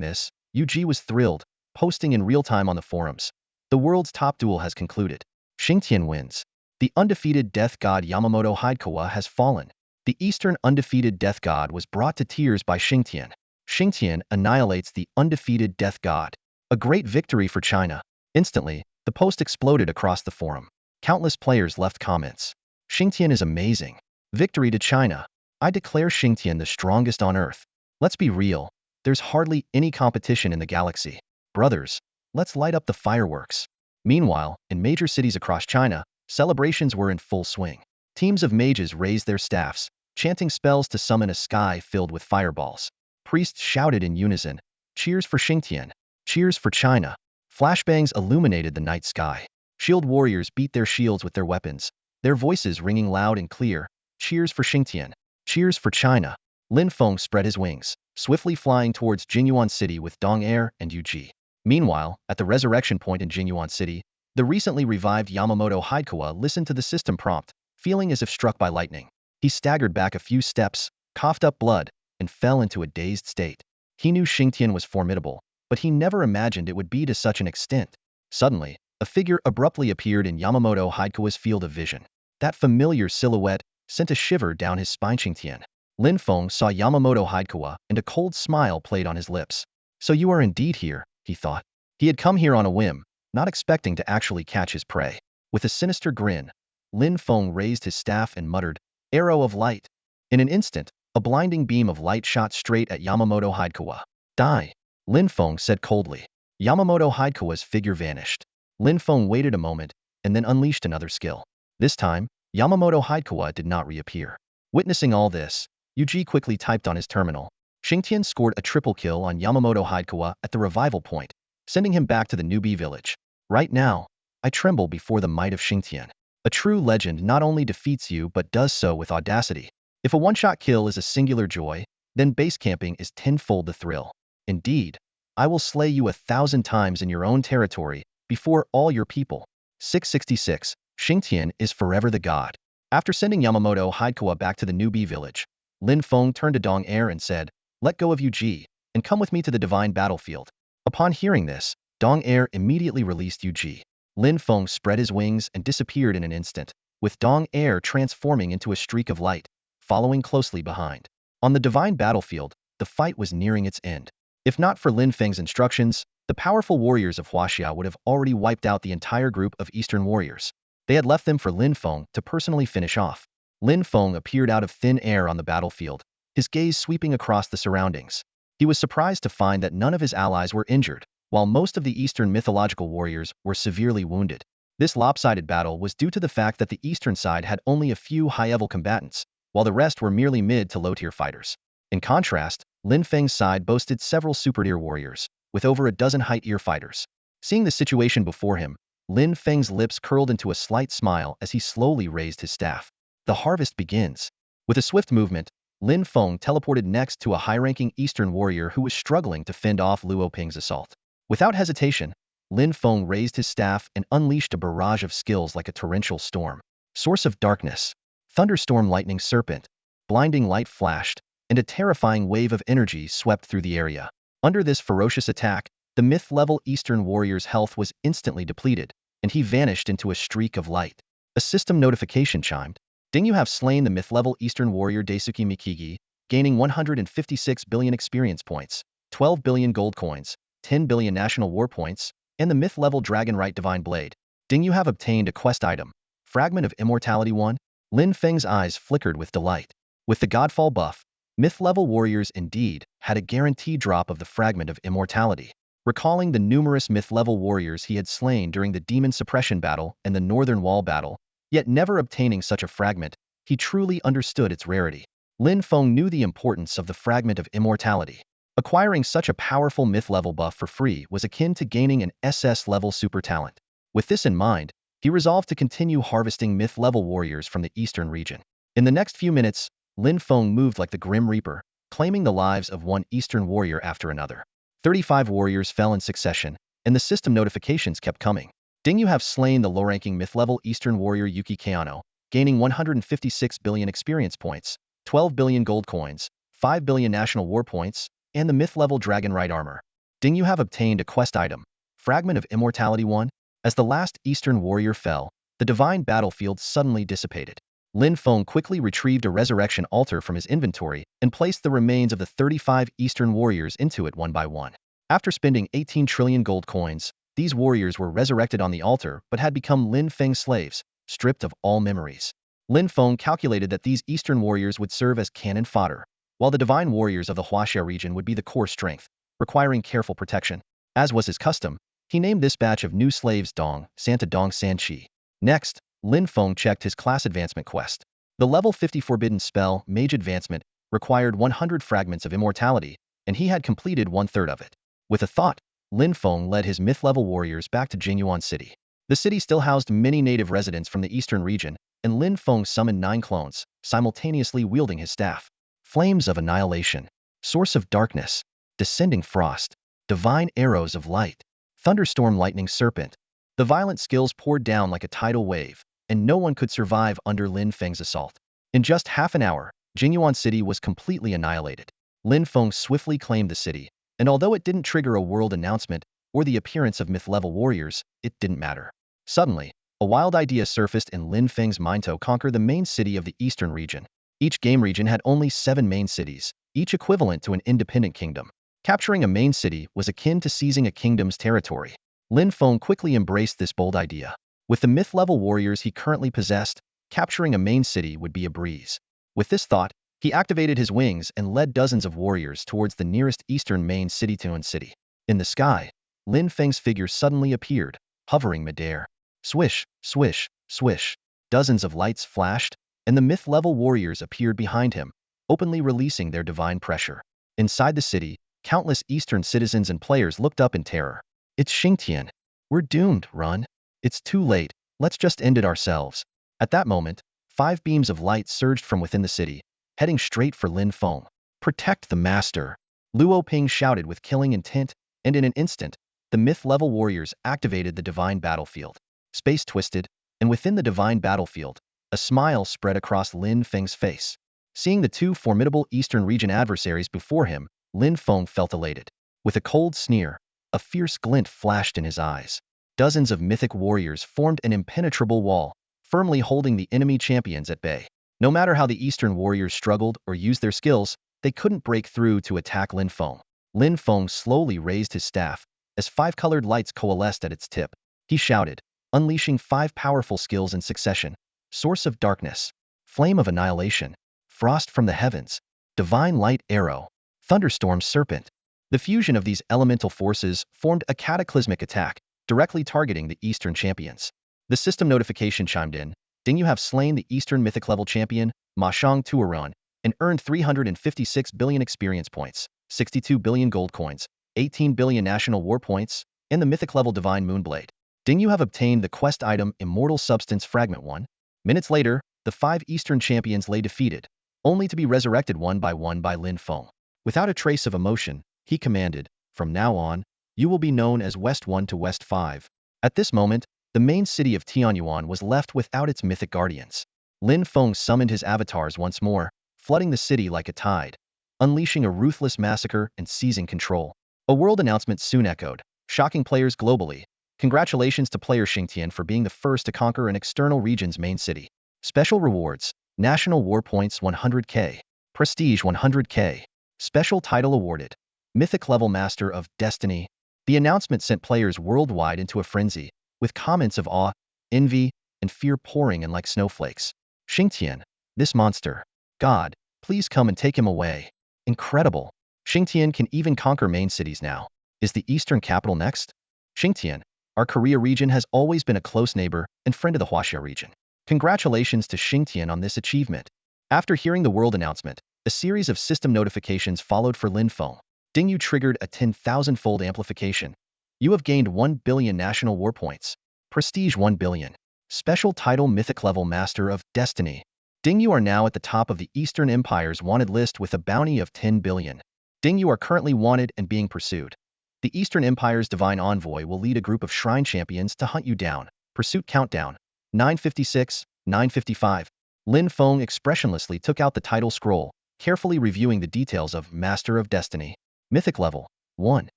this, Yuji was thrilled, posting in real time on the forums. "The world's top duel has concluded. Xingtian wins. The undefeated death god Yamamoto Hidekawa has fallen." The Eastern undefeated death god was brought to tears by Xingtian. Xingtian annihilates the undefeated death god. A great victory for China. Instantly, the post exploded across the forum. Countless players left comments. "Xingtian is amazing. Victory to China. I declare Xingtian the strongest on Earth. Let's be real. There's hardly any competition in the galaxy. Brothers, let's light up the fireworks." Meanwhile, in major cities across China, celebrations were in full swing. Teams of mages raised their staffs, chanting spells to summon a sky filled with fireballs. Priests shouted in unison, "Cheers for Xingtian! Cheers for China!" Flashbangs illuminated the night sky. Shield warriors beat their shields with their weapons, their voices ringing loud and clear, "Cheers for Xingtian! Cheers for China!" Lin Feng spread his wings, swiftly flying towards Jinyuan City with Dong Er and Yuji. Meanwhile, at the resurrection point in Jinyuan City, the recently revived Yamamoto Hidekawa listened to the system prompt, feeling as if struck by lightning. He staggered back a few steps, coughed up blood, and fell into a dazed state. He knew Xingtian was formidable, but he never imagined it would be to such an extent. Suddenly, a figure abruptly appeared in Yamamoto Hidekawa's field of vision. That familiar silhouette sent a shiver down his spine. Xingtian. Lin Feng saw Yamamoto Hidekawa, and a cold smile played on his lips. "So you are indeed here," he thought. He had come here on a whim, not expecting to actually catch his prey. With a sinister grin, Lin Feng raised his staff and muttered, "Arrow of light." In an instant, a blinding beam of light shot straight at Yamamoto Hidekawa. "Die," Lin Feng said coldly. Yamamoto Hidekawa's figure vanished. Lin Feng waited a moment, and then unleashed another skill. This time, Yamamoto Hidekawa did not reappear. Witnessing all this, Yuji quickly typed on his terminal. Xingtian scored a triple kill on Yamamoto Hidekawa at the revival point, sending him back to the newbie village. Right now, I tremble before the might of Xingtian. A true legend not only defeats you but does so with audacity. If a one-shot kill is a singular joy, then base camping is tenfold the thrill. Indeed, I will slay you 1,000 times in your own territory, before all your people. 666. Xingtian is forever the god. After sending Yamamoto Hidekawa back to the newbie village, Lin Feng turned to Dong Er and said, "Let go of Yuji, and come with me to the divine battlefield." Upon hearing this, Dong Er immediately released Yuji. Lin Feng spread his wings and disappeared in an instant, with Dong Er transforming into a streak of light, following closely behind. On the divine battlefield, the fight was nearing its end. If not for Lin Feng's instructions, the powerful warriors of Huaxia would have already wiped out the entire group of Eastern warriors. They had left them for Lin Feng to personally finish off. Lin Fong appeared out of thin air on the battlefield, his gaze sweeping across the surroundings. He was surprised to find that none of his allies were injured, while most of the Eastern mythological warriors were severely wounded. This lopsided battle was due to the fact that the Eastern side had only a few high-level combatants, while the rest were merely mid to low-tier fighters. In contrast, Lin Feng's side boasted several super-tier warriors, with over a dozen high-tier fighters. Seeing the situation before him, Lin Feng's lips curled into a slight smile as he slowly raised his staff. The harvest begins. With a swift movement, Lin Fong teleported next to a high-ranking Eastern warrior who was struggling to fend off Luo Ping's assault. Without hesitation, Lin Fong raised his staff and unleashed a barrage of skills like a torrential storm. Source of darkness, thunderstorm lightning serpent, blinding light flashed, and a terrifying wave of energy swept through the area. Under this ferocious attack, the myth-level Eastern warrior's health was instantly depleted, and he vanished into a streak of light. A system notification chimed. Ding, you have slain the myth-level Eastern warrior Daisuke Mikigi, gaining 156 billion experience points, 12 billion gold coins, 10 billion national war points, and the myth-level dragon right divine blade. Ding, you have obtained a quest item, Fragment of Immortality 1. Lin Feng's eyes flickered with delight. With the Godfall buff, myth-level warriors indeed had a guaranteed drop of the Fragment of Immortality. Recalling the numerous myth-level warriors he had slain during the Demon Suppression battle and the Northern Wall battle, yet never obtaining such a fragment, he truly understood its rarity. Lin Fong knew the importance of the Fragment of Immortality. Acquiring such a powerful myth-level buff for free was akin to gaining an SS-level super talent. With this in mind, he resolved to continue harvesting myth-level warriors from the Eastern region. In the next few minutes, Lin Fong moved like the Grim Reaper, claiming the lives of one Eastern warrior after another. 35 warriors fell in succession, and the system notifications kept coming. Ding, you have slain the low-ranking myth-level Eastern warrior Yuki Kayano, gaining 156 billion experience points, 12 billion gold coins, 5 billion national war points, and the myth-level dragon right armor. Ding, you have obtained a quest item, Fragment of Immortality 1. As the last Eastern warrior fell, the divine battlefield suddenly dissipated. Lin Fong quickly retrieved a resurrection altar from his inventory and placed the remains of the 35 Eastern warriors into it one by one. After spending 18 trillion gold coins, these warriors were resurrected on the altar but had become Lin Feng's slaves, stripped of all memories. Lin Fong calculated that these Eastern warriors would serve as cannon fodder, while the divine warriors of the Huaxia region would be the core strength, requiring careful protection. As was his custom, he named this batch of new slaves Dong, Santa Dong Sanchi. Next, Lin Fong checked his class advancement quest. The level 50 forbidden spell, Mage Advancement, required 100 fragments of immortality, and he had completed 1/3 of it. With a thought, Lin Fong led his myth-level warriors back to Jinyuan City. The city still housed many native residents from the eastern region, and Lin Fong summoned 9 clones, simultaneously wielding his staff. Flames of Annihilation, Source of Darkness, Descending Frost, Divine Arrows of Light, Thunderstorm Lightning Serpent. The violent skills poured down like a tidal wave, and no one could survive under Lin Feng's assault. In just half an hour, Jinyuan City was completely annihilated. Lin Feng swiftly claimed the city, and although it didn't trigger a world announcement or the appearance of myth-level warriors, it didn't matter. Suddenly, a wild idea surfaced in Lin Feng's mind to conquer the main city of the eastern region. Each game region had only 7 main cities, each equivalent to an independent kingdom. Capturing a main city was akin to seizing a kingdom's territory. Lin Feng quickly embraced this bold idea. With the myth-level warriors he currently possessed, capturing a main city would be a breeze. With this thought, he activated his wings and led dozens of warriors towards the nearest eastern main city, Tuan City. In the sky, Lin Feng's figure suddenly appeared, hovering midair. Swish, swish, swish. Dozens of lights flashed, and the myth-level warriors appeared behind him, openly releasing their divine pressure. Inside the city, countless eastern citizens and players looked up in terror. It's Xingtian. We're doomed, run. It's too late, let's just end it ourselves. At that moment, 5 beams of light surged from within the city, heading straight for Lin Fong. Protect the master! Luo Ping shouted with killing intent, and in an instant, the myth-level warriors activated the divine battlefield. Space twisted, and within the divine battlefield, a smile spread across Lin Feng's face. Seeing the 2 formidable eastern region adversaries before him, Lin Fong felt elated. With a cold sneer, a fierce glint flashed in his eyes. Dozens of mythic warriors formed an impenetrable wall, firmly holding the enemy champions at bay. No matter how the Eastern warriors struggled or used their skills, they couldn't break through to attack Lin Fong. Lin Fong slowly raised his staff, as 5 colored lights coalesced at its tip. He shouted, unleashing 5 powerful skills in succession. Source of Darkness, flame of annihilation, frost from the heavens, divine light arrow, thunderstorm serpent. The fusion of these elemental forces formed a cataclysmic attack, directly targeting the Eastern champions. The system notification chimed in. Ding, you have slain the Eastern Mythic level champion, Ma Shang Tuaran, and earned 356 billion experience points, 62 billion gold coins, 18 billion national war points, and the Mythic level Divine Moonblade. Ding, you have obtained the quest item Immortal Substance Fragment 1. Minutes later, the 5 Eastern champions lay defeated, only to be resurrected one by Lin Fong. Without a trace of emotion, he commanded, "From now on, you will be known as West 1 to West 5. At this moment, the main city of Tianyuan was left without its mythic guardians. Lin Fong summoned his avatars once more, flooding the city like a tide, unleashing a ruthless massacre and seizing control. A world announcement soon echoed, shocking players globally. Congratulations to player Xingtian for being the first to conquer an external region's main city. Special rewards, National War Points 100k, Prestige 100k, Special Title awarded, Mythic Level Master of Destiny. The announcement sent players worldwide into a frenzy, with comments of awe, envy, and fear pouring in like snowflakes. Xingtian, this monster. God, please come and take him away. Incredible. Xingtian can even conquer main cities now. Is the Eastern capital next? Xingtian, our Korea region has always been a close neighbor and friend of the Huaxia region. Congratulations to Xingtian on this achievement. After hearing the world announcement, a series of system notifications followed for Lin Fong. Ding, you triggered a 10,000-fold amplification. You have gained 1 billion national war points. Prestige 1 billion. Special title Mythic Level Master of Destiny. Ding, you are now at the top of the Eastern Empire's wanted list with a bounty of 10 billion. Ding, you are currently wanted and being pursued. The Eastern Empire's Divine Envoy will lead a group of Shrine Champions to hunt you down. Pursuit countdown. 956, 955. Lin Fong expressionlessly took out the title scroll, carefully reviewing the details of Master of Destiny. Mythic Level 1.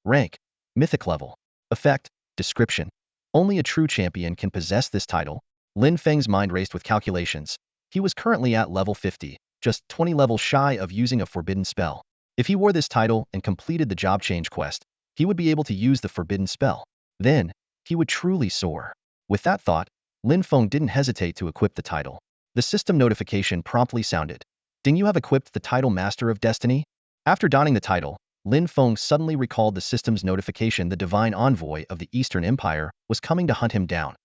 Rank. Mythic Level. Effect. Description. Only a true champion can possess this title. Lin Feng's mind raced with calculations. He was currently at level 50, just 20 levels shy of using a forbidden spell. If he wore this title and completed the job change quest, he would be able to use the forbidden spell. Then, he would truly soar. With that thought, Lin Feng didn't hesitate to equip the title. The system notification promptly sounded. Ding, you have equipped the title Master of Destiny? After donning the title, Lin Feng suddenly recalled the system's notification the Divine Envoy of the Eastern Empire was coming to hunt him down.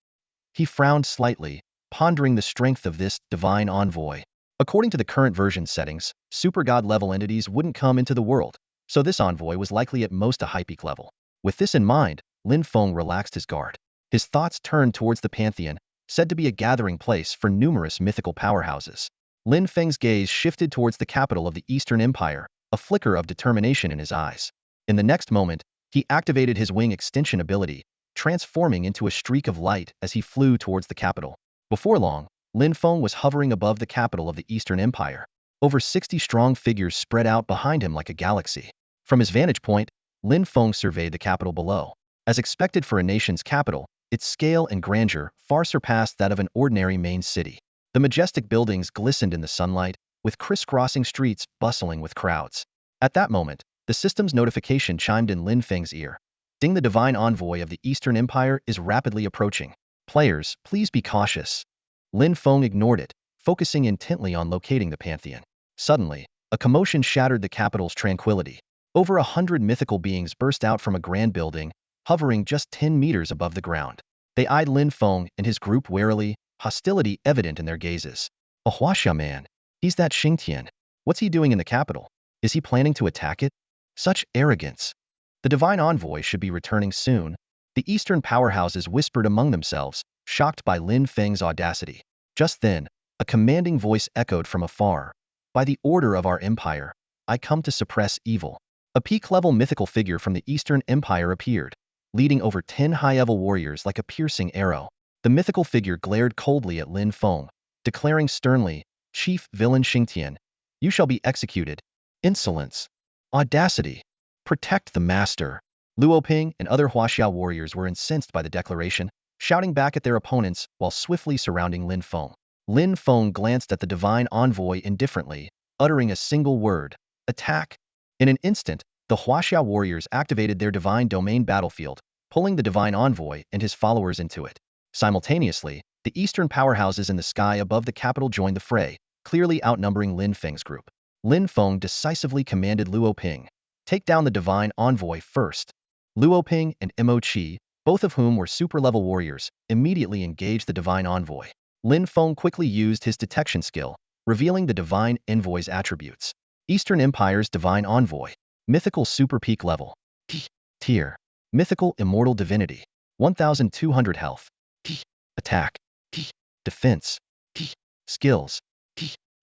He frowned slightly, pondering the strength of this Divine Envoy. According to the current version settings, super god level entities wouldn't come into the world, so this envoy was likely at most a high peak level. With this in mind, Lin Feng relaxed his guard. His thoughts turned towards the Pantheon, said to be a gathering place for numerous mythical powerhouses. Lin Feng's gaze shifted towards the capital of the Eastern Empire, a flicker of determination in his eyes. In the next moment, he activated his wing extension ability, transforming into a streak of light as he flew towards the capital. Before long, Lin Feng was hovering above the capital of the Eastern Empire. Over 60 strong figures spread out behind him like a galaxy. From his vantage point, Lin Feng surveyed the capital below. As expected for a nation's capital, its scale and grandeur far surpassed that of an ordinary main city. The majestic buildings glistened in the sunlight, with crisscrossing streets bustling with crowds. At that moment, the system's notification chimed in Lin Feng's ear. Ding, the Divine Envoy of the Eastern Empire is rapidly approaching. Players, please be cautious. Lin Feng ignored it, focusing intently on locating the Pantheon. Suddenly, a commotion shattered the capital's tranquility. Over 100 mythical beings burst out from a grand building, hovering just 10 meters above the ground. They eyed Lin Feng and his group warily, hostility evident in their gazes. A Huaxia man. He's that Xingtian. What's he doing in the capital? Is he planning to attack it? Such arrogance. The Divine Envoy should be returning soon. The Eastern powerhouses whispered among themselves, shocked by Lin Feng's audacity. Just then, a commanding voice echoed from afar. By the order of our empire, I come to suppress evil. A peak-level mythical figure from the Eastern Empire appeared, leading over 10 high-level warriors like a piercing arrow. The mythical figure glared coldly at Lin Feng, declaring sternly, "Chief villain Xingtian, you shall be executed." Insolence. Audacity. Protect the master. Luoping and other Huaxia warriors were incensed by the declaration, shouting back at their opponents while swiftly surrounding Lin Feng. Lin Feng glanced at the Divine Envoy indifferently, uttering a single word, "Attack." In an instant, the Huaxia warriors activated their divine domain battlefield, pulling the Divine Envoy and his followers into it. Simultaneously, The eastern powerhouses in the sky above the capital joined the fray, clearly outnumbering Lin Feng's group. Lin Feng decisively commanded Luo Ping, "Take down the divine envoy first." Luo Ping and Mo Qi, both of whom were super-level warriors, immediately engaged the divine envoy. Lin Feng quickly used his detection skill, revealing the divine envoy's attributes. Eastern Empire's divine envoy. Mythical super peak level. Tier. Mythical immortal divinity. 1200 health. Attack. Defense. Skills.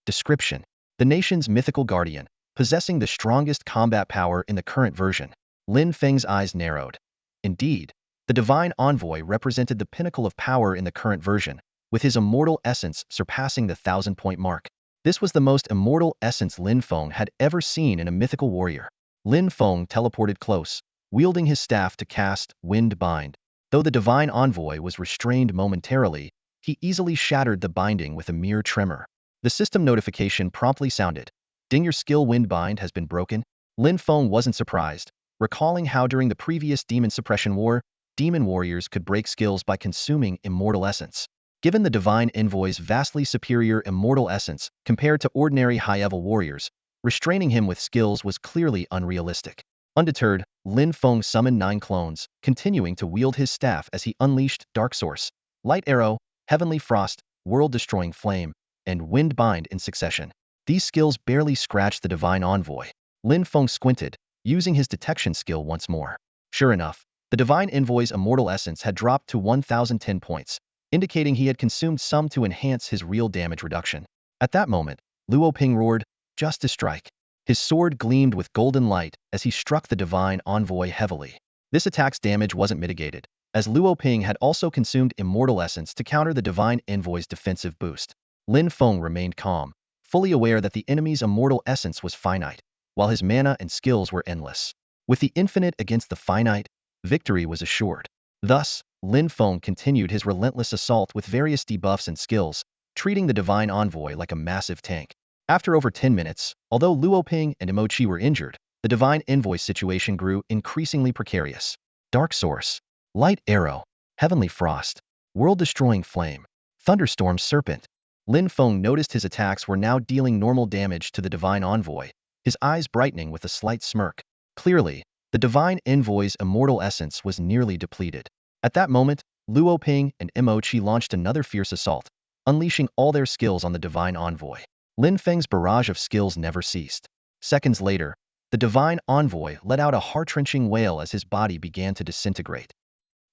Description. The nation's mythical guardian, possessing the strongest combat power in the current version. Lin Feng's eyes narrowed. Indeed, the divine envoy represented the pinnacle of power in the current version, with his immortal essence surpassing the 1,000-point mark. This was the most immortal essence Lin Feng had ever seen in a mythical warrior. Lin Feng teleported close, wielding his staff to cast Wind Bind. Though the divine envoy was restrained momentarily, he easily shattered the binding with a mere tremor. The system notification promptly sounded. "Ding, your skill Wind Bind has been broken." Lin Feng wasn't surprised, recalling how during the previous Demon Suppression War, demon warriors could break skills by consuming immortal essence. Given the divine envoy's vastly superior immortal essence compared to ordinary high-level warriors, restraining him with skills was clearly unrealistic. Undeterred, Lin Feng summoned 9 clones, continuing to wield his staff as he unleashed Dark Source, Light Arrow, Heavenly Frost, World-Destroying Flame, and Wind Bind in succession. These skills barely scratched the divine envoy. Lin Feng squinted, using his detection skill once more. Sure enough, the divine envoy's immortal essence had dropped to 1,010 points, indicating he had consumed some to enhance his real damage reduction. At that moment, Luo Ping roared, "Justice Strike." His sword gleamed with golden light as he struck the divine envoy heavily. This attack's damage wasn't mitigated, as Luo Ping had also consumed immortal essence to counter the divine envoy's defensive boost. Lin Feng remained calm, fully aware that the enemy's immortal essence was finite, while his mana and skills were endless. With the infinite against the finite, victory was assured. Thus, Lin Feng continued his relentless assault with various debuffs and skills, treating the divine envoy like a massive tank. After over 10 minutes, although Luo Ping and Mo Qi were injured, the divine envoy's situation grew increasingly precarious. Dark Source, Light Arrow, Heavenly Frost, World-Destroying Flame, Thunderstorm Serpent. Lin Feng noticed his attacks were now dealing normal damage to the divine envoy, his eyes brightening with a slight smirk. Clearly, the divine envoy's immortal essence was nearly depleted. At that moment, Luo Ping and Mo Qi launched another fierce assault, unleashing all their skills on the divine envoy. Lin Feng's barrage of skills never ceased. Seconds later, the divine envoy let out a heart-wrenching wail as his body began to disintegrate.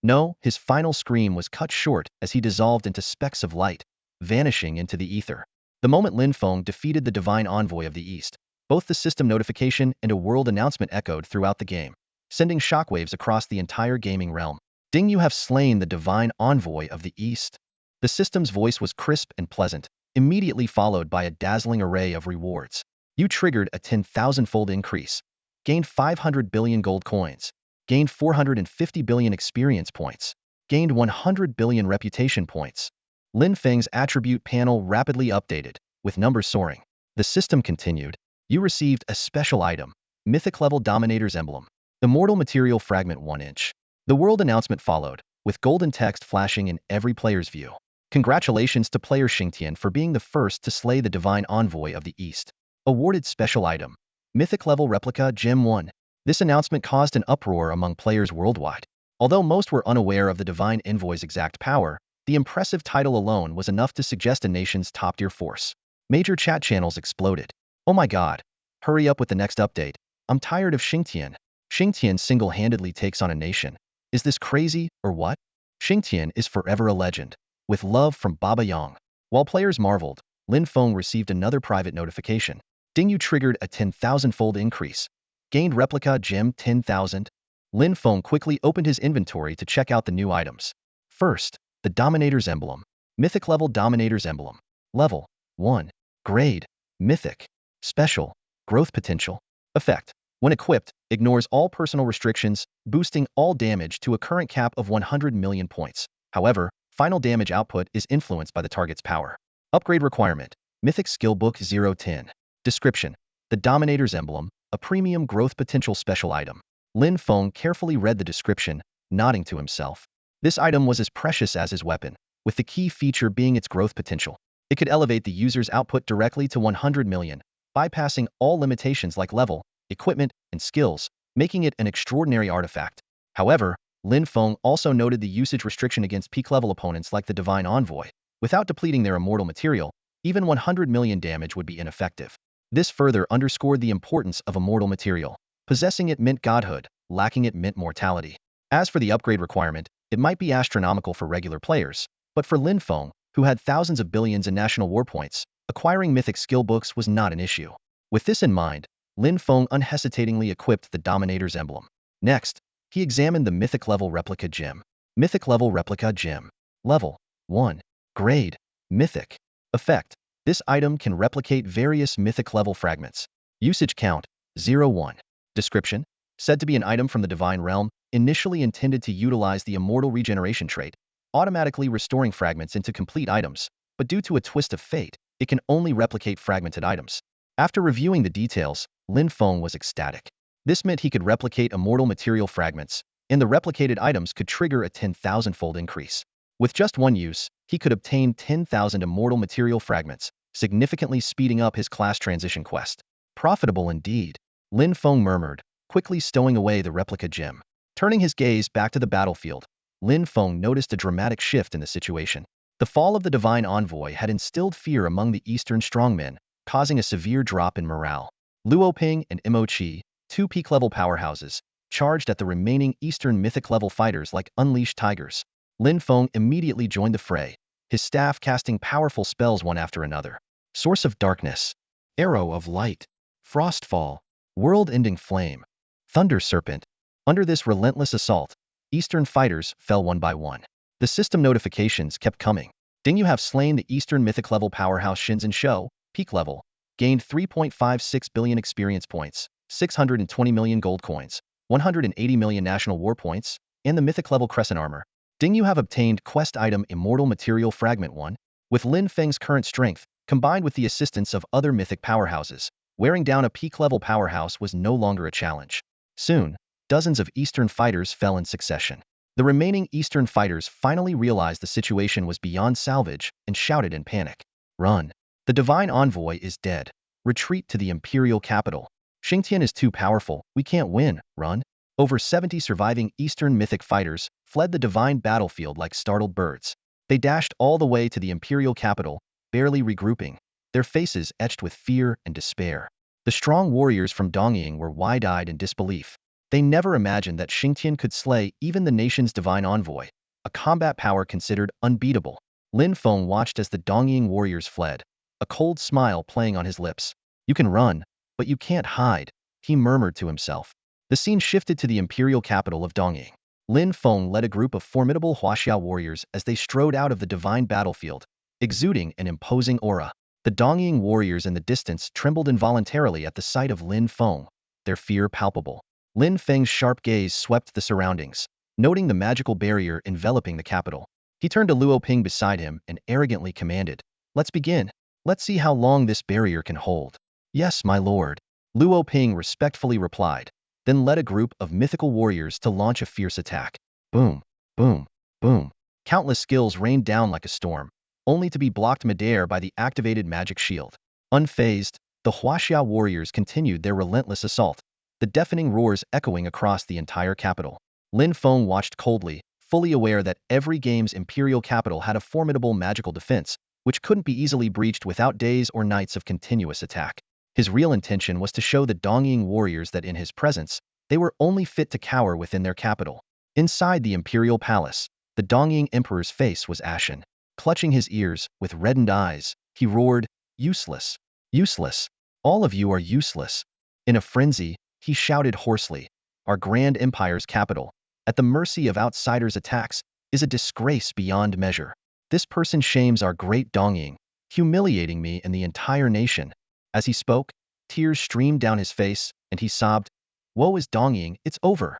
No, his final scream was cut short as he dissolved into specks of light, vanishing into the ether. The moment Lin Feng defeated the divine envoy of the East, both the system notification and a world announcement echoed throughout the game, sending shockwaves across the entire gaming realm. "Ding, you have slain the divine envoy of the East." The system's voice was crisp and pleasant, immediately followed by a dazzling array of rewards. You triggered a 10,000-fold increase, gained 500 billion gold coins, gained 450 billion experience points, gained 100 billion reputation points. Lin Feng's attribute panel rapidly updated, with numbers soaring. The system continued. You received a special item, Mythic Level Dominator's Emblem, Immortal Material Fragment 1 inch. The world announcement followed, with golden text flashing in every player's view. Congratulations to player Xingtian for being the first to slay the divine envoy of the East. Awarded special item, Mythic Level Replica Gem 1. This announcement caused an uproar among players worldwide. Although most were unaware of the divine envoy's exact power, the impressive title alone was enough to suggest a nation's top-tier force. Major chat channels exploded. "Oh my god. Hurry up with the next update. I'm tired of Xingtian. Xingtian single-handedly takes on a nation. Is this crazy, or what? Xingtian is forever a legend. With love from Baba Yang." While players marveled, Lin Feng received another private notification. "Ding, you triggered a 10,000-fold increase. Gained replica gem 10,000. Lin Feng quickly opened his inventory to check out the new items. First, the Dominator's Emblem. Mythic Level Dominator's Emblem. Level 1. Grade. Mythic. Special. Growth Potential. Effect. When equipped, ignores all personal restrictions, boosting all damage to a current cap of 100 million points. However, final damage output is influenced by the target's power. Upgrade requirement. Mythic Skill Book 010. Description. The Dominator's Emblem, a premium growth potential special item. Lin Feng carefully read the description, nodding to himself. This item was as precious as his weapon, with the key feature being its growth potential. It could elevate the user's output directly to 100 million, bypassing all limitations like level, equipment, and skills, making it an extraordinary artifact. However, Lin Feng also noted the usage restriction against peak-level opponents like the Divine Envoy. Without depleting their immortal material, even 100 million damage would be ineffective. This further underscored the importance of immortal material. Possessing it meant godhood, lacking it meant mortality. As for the upgrade requirement, it might be astronomical for regular players, but for Lin Feng, who had thousands of billions in national war points, acquiring mythic skill books was not an issue. With this in mind, Lin Feng unhesitatingly equipped the Dominator's emblem. Next, he examined the Mythic Level Replica Gem. Mythic Level Replica Gem. Level 1. Grade. Mythic. Effect. This item can replicate various Mythic level fragments. Usage count 0-1. Description. Said to be an item from the Divine Realm, initially intended to utilize the Immortal Regeneration trait, automatically restoring fragments into complete items, but due to a twist of fate, it can only replicate fragmented items. After reviewing the details, Lin Fong was ecstatic. This meant he could replicate immortal material fragments, and the replicated items could trigger a 10,000-fold increase. With just one use, he could obtain 10,000 immortal material fragments, significantly speeding up his class transition quest. Profitable indeed, Lin Fong murmured, quickly stowing away the replica gem. Turning his gaze back to the battlefield, Lin Fong noticed a dramatic shift in the situation. The fall of the Divine Envoy had instilled fear among the Eastern strongmen, causing a severe drop in morale. Luo Ping and Imo Qi, two peak-level powerhouses, charged at the remaining Eastern mythic-level fighters like unleashed tigers. Lin Fong immediately joined the fray, his staff casting powerful spells one after another. Source of Darkness, Arrow of Light, Frostfall, World-Ending Flame, Thunder Serpent. Under this relentless assault, Eastern fighters fell one by one. The system notifications kept coming. Ding, you have slain the Eastern mythic-level powerhouse Shinzen Shou, peak level, gained 3.56 billion experience points, 620 million gold coins, 180 million national war points, and the mythic-level crescent armor. Ding, you have obtained quest item Immortal Material Fragment 1. With Lin Feng's current strength, combined with the assistance of other mythic powerhouses, wearing down a peak-level powerhouse was no longer a challenge. Soon, dozens of Eastern fighters fell in succession. The remaining Eastern fighters finally realized the situation was beyond salvage and shouted in panic. Run! The Divine Envoy is dead. Retreat to the Imperial capital. Xingtian is too powerful, we can't win, run! Over 70 surviving Eastern mythic fighters fled the divine battlefield like startled birds. They dashed all the way to the Imperial capital, barely regrouping, their faces etched with fear and despair. The strong warriors from Dongying were wide-eyed in disbelief. They never imagined that Xingtian could slay even the nation's divine envoy, a combat power considered unbeatable. Lin Feng watched as the Dongying warriors fled, a cold smile playing on his lips. You can run, but you can't hide, he murmured to himself. The scene shifted to the imperial capital of Dongying. Lin Feng led a group of formidable Huaxia warriors as they strode out of the divine battlefield, exuding an imposing aura. The Dongying warriors in the distance trembled involuntarily at the sight of Lin Feng, their fear palpable. Lin Feng's sharp gaze swept the surroundings, noting the magical barrier enveloping the capital. He turned to Luo Ping beside him and arrogantly commanded, "Let's begin. Let's see how long this barrier can hold." "Yes, my lord," Luo Ping respectfully replied, then led a group of mythical warriors to launch a fierce attack. Boom, boom, boom. Countless skills rained down like a storm, only to be blocked midair by the activated magic shield. Unfazed, the Huaxia warriors continued their relentless assault, the deafening roars echoing across the entire capital. Lin Feng watched coldly, fully aware that every game's imperial capital had a formidable magical defense, which couldn't be easily breached without days or nights of continuous attack. His real intention was to show the Dongying warriors that in his presence, they were only fit to cower within their capital. Inside the imperial palace, the Dongying emperor's face was ashen. Clutching his ears, with reddened eyes, he roared, "Useless! Useless! All of you are useless!" In a frenzy, he shouted hoarsely, "Our grand empire's capital, at the mercy of outsiders' attacks, is a disgrace beyond measure. This person shames our great Dongying, humiliating me and the entire nation." As he spoke, tears streamed down his face, and he sobbed, "Woe is Dongying, it's over."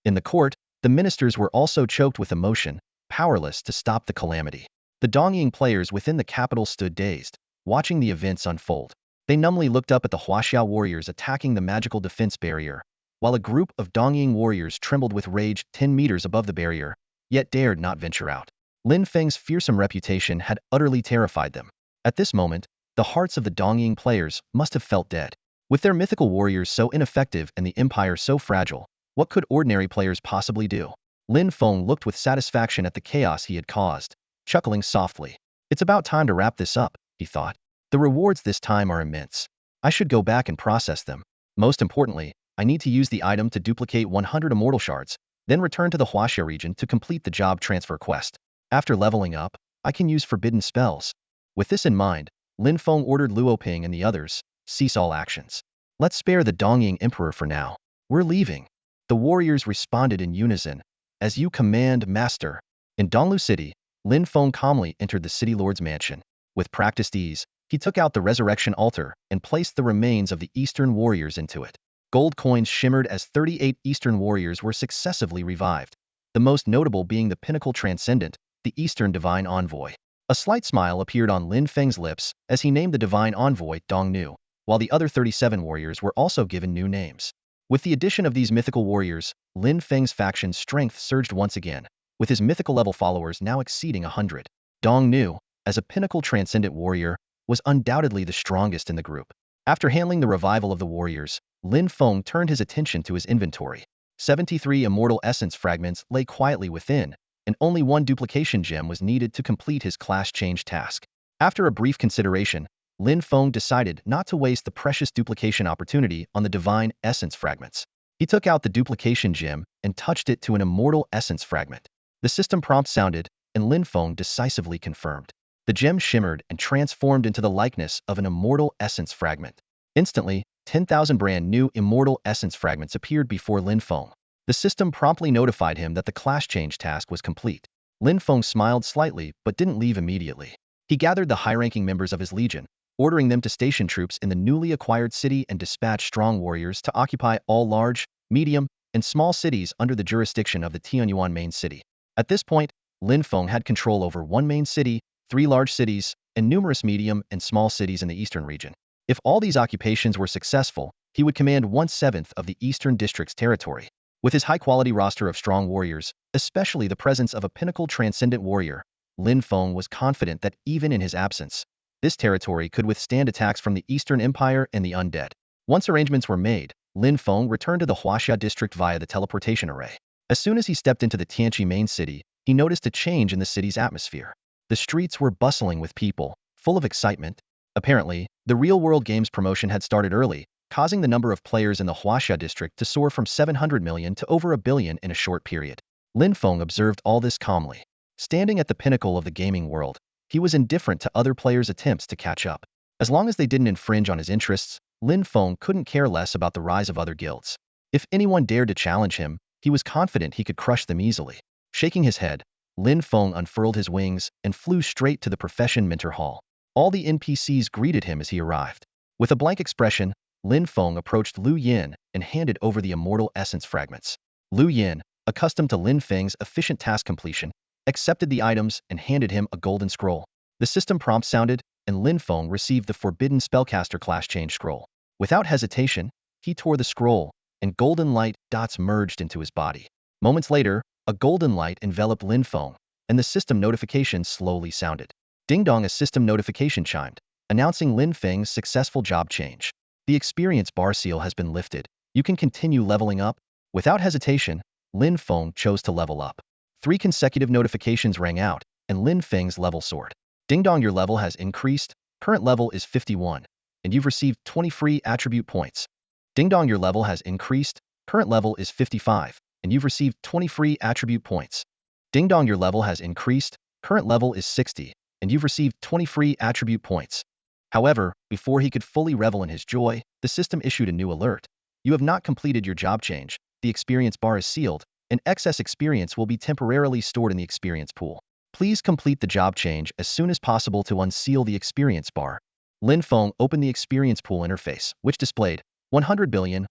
In the court, the ministers were also choked with emotion, powerless to stop the calamity. The Dongying players within the capital stood dazed, watching the events unfold. They numbly looked up at the Huaxia warriors attacking the magical defense barrier, while a group of Dongying warriors trembled with rage 10 meters above the barrier, yet dared not venture out. Lin Feng's fearsome reputation had utterly terrified them. At this moment, the hearts of the Dongying players must have felt dead. With their mythical warriors so ineffective and the empire so fragile, what could ordinary players possibly do? Lin Fong looked with satisfaction at the chaos he had caused, chuckling softly. It's about time to wrap this up, he thought. The rewards this time are immense. I should go back and process them. Most importantly, I need to use the item to duplicate 100 immortal shards, then return to the Huaxia region to complete the job transfer quest. After leveling up, I can use forbidden spells. With this in mind, Lin Fong ordered Luo Ping and the others, cease all actions. Let's spare the Dongying Emperor for now. We're leaving. The warriors responded in unison. As you command, master. In Donglu City, Lin Fong calmly entered the city lord's mansion. With practiced ease, he took out the resurrection altar and placed the remains of the Eastern warriors into it. Gold coins shimmered as 38 Eastern warriors were successively revived, the most notable being the pinnacle transcendent, the Eastern Divine Envoy. A slight smile appeared on Lin Feng's lips as he named the Divine Envoy Dong Nu, while the other 37 warriors were also given new names. With the addition of these mythical warriors, Lin Feng's faction's strength surged once again, with his mythical level followers now exceeding 100. Dong Nu, as a pinnacle transcendent warrior, was undoubtedly the strongest in the group. After handling the revival of the warriors, Lin Feng turned his attention to his inventory. 73 immortal essence fragments lay quietly within, and only one duplication gem was needed to complete his class change task. After a brief consideration, Lin Feng decided not to waste the precious duplication opportunity on the divine essence fragments. He took out the duplication gem and touched it to an immortal essence fragment. The system prompt sounded, and Lin Feng decisively confirmed. The gem shimmered and transformed into the likeness of an immortal essence fragment. Instantly, 10,000 brand new immortal essence fragments appeared before Lin Feng. The system promptly notified him that the class change task was complete. Lin Feng smiled slightly but didn't leave immediately. He gathered the high-ranking members of his legion, ordering them to station troops in the newly acquired city and dispatch strong warriors to occupy all large, medium, and small cities under the jurisdiction of the Tianyuan main city. At this point, Lin Feng had control over one main city, 3 large cities, and numerous medium and small cities in the eastern region. If all these occupations were successful, he would command 1/7 of the eastern district's territory. With his high-quality roster of strong warriors, especially the presence of a pinnacle transcendent warrior, Lin Feng was confident that even in his absence, this territory could withstand attacks from the Eastern Empire and the undead. Once arrangements were made, Lin Feng returned to the Huaxia district via the teleportation array. As soon as he stepped into the Tianqi main city, he noticed a change in the city's atmosphere. The streets were bustling with people, full of excitement. Apparently, the real-world games promotion had started early, causing the number of players in the Huaxia district to soar from 700 million to over 1 billion in a short period. Lin Feng observed all this calmly. Standing at the pinnacle of the gaming world, he was indifferent to other players' attempts to catch up. As long as they didn't infringe on his interests, Lin Feng couldn't care less about the rise of other guilds. If anyone dared to challenge him, he was confident he could crush them easily. Shaking his head, Lin Feng unfurled his wings and flew straight to the Profession Mentor Hall. All the NPCs greeted him as he arrived. With a blank expression, Lin Feng approached Lu Yin and handed over the immortal essence fragments. Lu Yin, accustomed to Lin Feng's efficient task completion, accepted the items and handed him a golden scroll. The system prompt sounded, and Lin Feng received the Forbidden Spellcaster class change scroll. Without hesitation, he tore the scroll, and golden light dots merged into his body. Moments later, a golden light enveloped Lin Feng, and the system notification slowly sounded. Ding dong, a system notification chimed, announcing Lin Feng's successful job change. The experience bar seal has been lifted. You can continue leveling up. Without hesitation, Lin Feng chose to level up. 3 consecutive notifications rang out, and Lin Feng's level soared. Ding dong, your level has increased. Current level is 51, and you've received 20 free attribute points. Ding dong, your level has increased. Current level is 55, and you've received 20 free attribute points. Ding dong, your level has increased. Current level is 60, and you've received 20 free attribute points. However, before he could fully revel in his joy, the system issued a new alert. You have not completed your job change. The experience bar is sealed, and excess experience will be temporarily stored in the experience pool. Please complete the job change as soon as possible to unseal the experience bar. Lin Feng opened the experience pool interface, which displayed 100 billion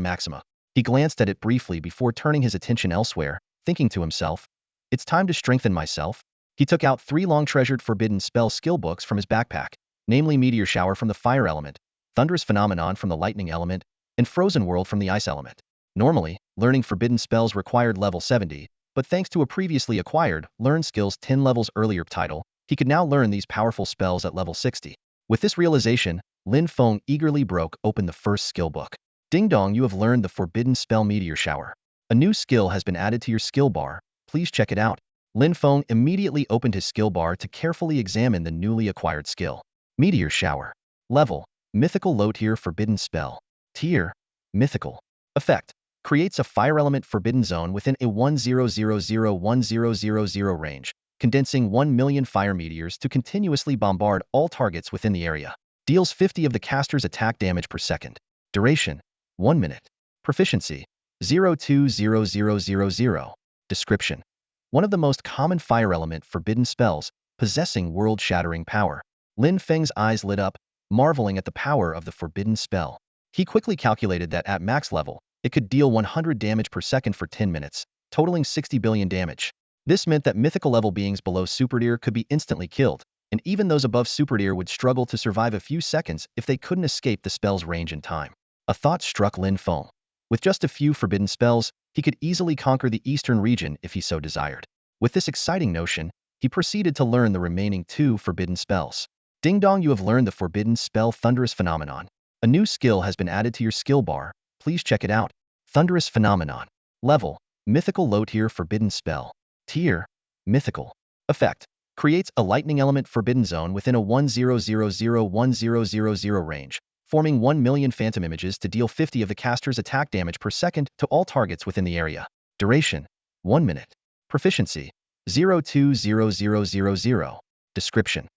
maxima. He glanced at it briefly before turning his attention elsewhere, thinking to himself, it's time to strengthen myself. He took out 3 long-treasured forbidden spell skill books from his backpack, namely Meteor Shower from the Fire element, Thunderous Phenomenon from the Lightning element, and Frozen World from the Ice element. Normally, learning forbidden spells required level 70, but thanks to a previously acquired Learn Skills 10 levels earlier title, he could now learn these powerful spells at level 60. With this realization, Lin Fong eagerly broke open the first skill book. Ding dong, you have learned the forbidden spell Meteor Shower. A new skill has been added to your skill bar. Please check it out. Lin Fong immediately opened his skill bar to carefully examine the newly acquired skill. Meteor Shower. Level: Mythical Low-tier Forbidden Spell. Tier: Mythical. Effect: creates a fire element forbidden zone within a 1000-1000 range, condensing 1 million fire meteors to continuously bombard all targets within the area. Deals 50 of the caster's attack damage per second. Duration: 1 minute. Proficiency: 020000. Description: one of the most common fire element forbidden spells, possessing world-shattering power. Lin Feng's eyes lit up, marveling at the power of the forbidden spell. He quickly calculated that at max level, it could deal 100 damage per second for 10 minutes, totaling 60 billion damage. This meant that mythical level beings below super tier could be instantly killed, and even those above super tier would struggle to survive a few seconds if they couldn't escape the spell's range in time. A thought struck Lin Fong. With just a few forbidden spells, he could easily conquer the eastern region if he so desired. With this exciting notion, he proceeded to learn the remaining 2 forbidden spells. Ding dong, you have learned the forbidden spell Thunderous Phenomenon. A new skill has been added to your skill bar. Please check it out. Thunderous Phenomenon. Level: Mythical Low-tier Forbidden Spell. Tier: Mythical. Effect: creates a lightning element forbidden zone within a 1000-1000 range, forming 1 million phantom images to deal 50 of the caster's attack damage per second to all targets within the area. Duration: 1 minute. Proficiency: 020000. Description: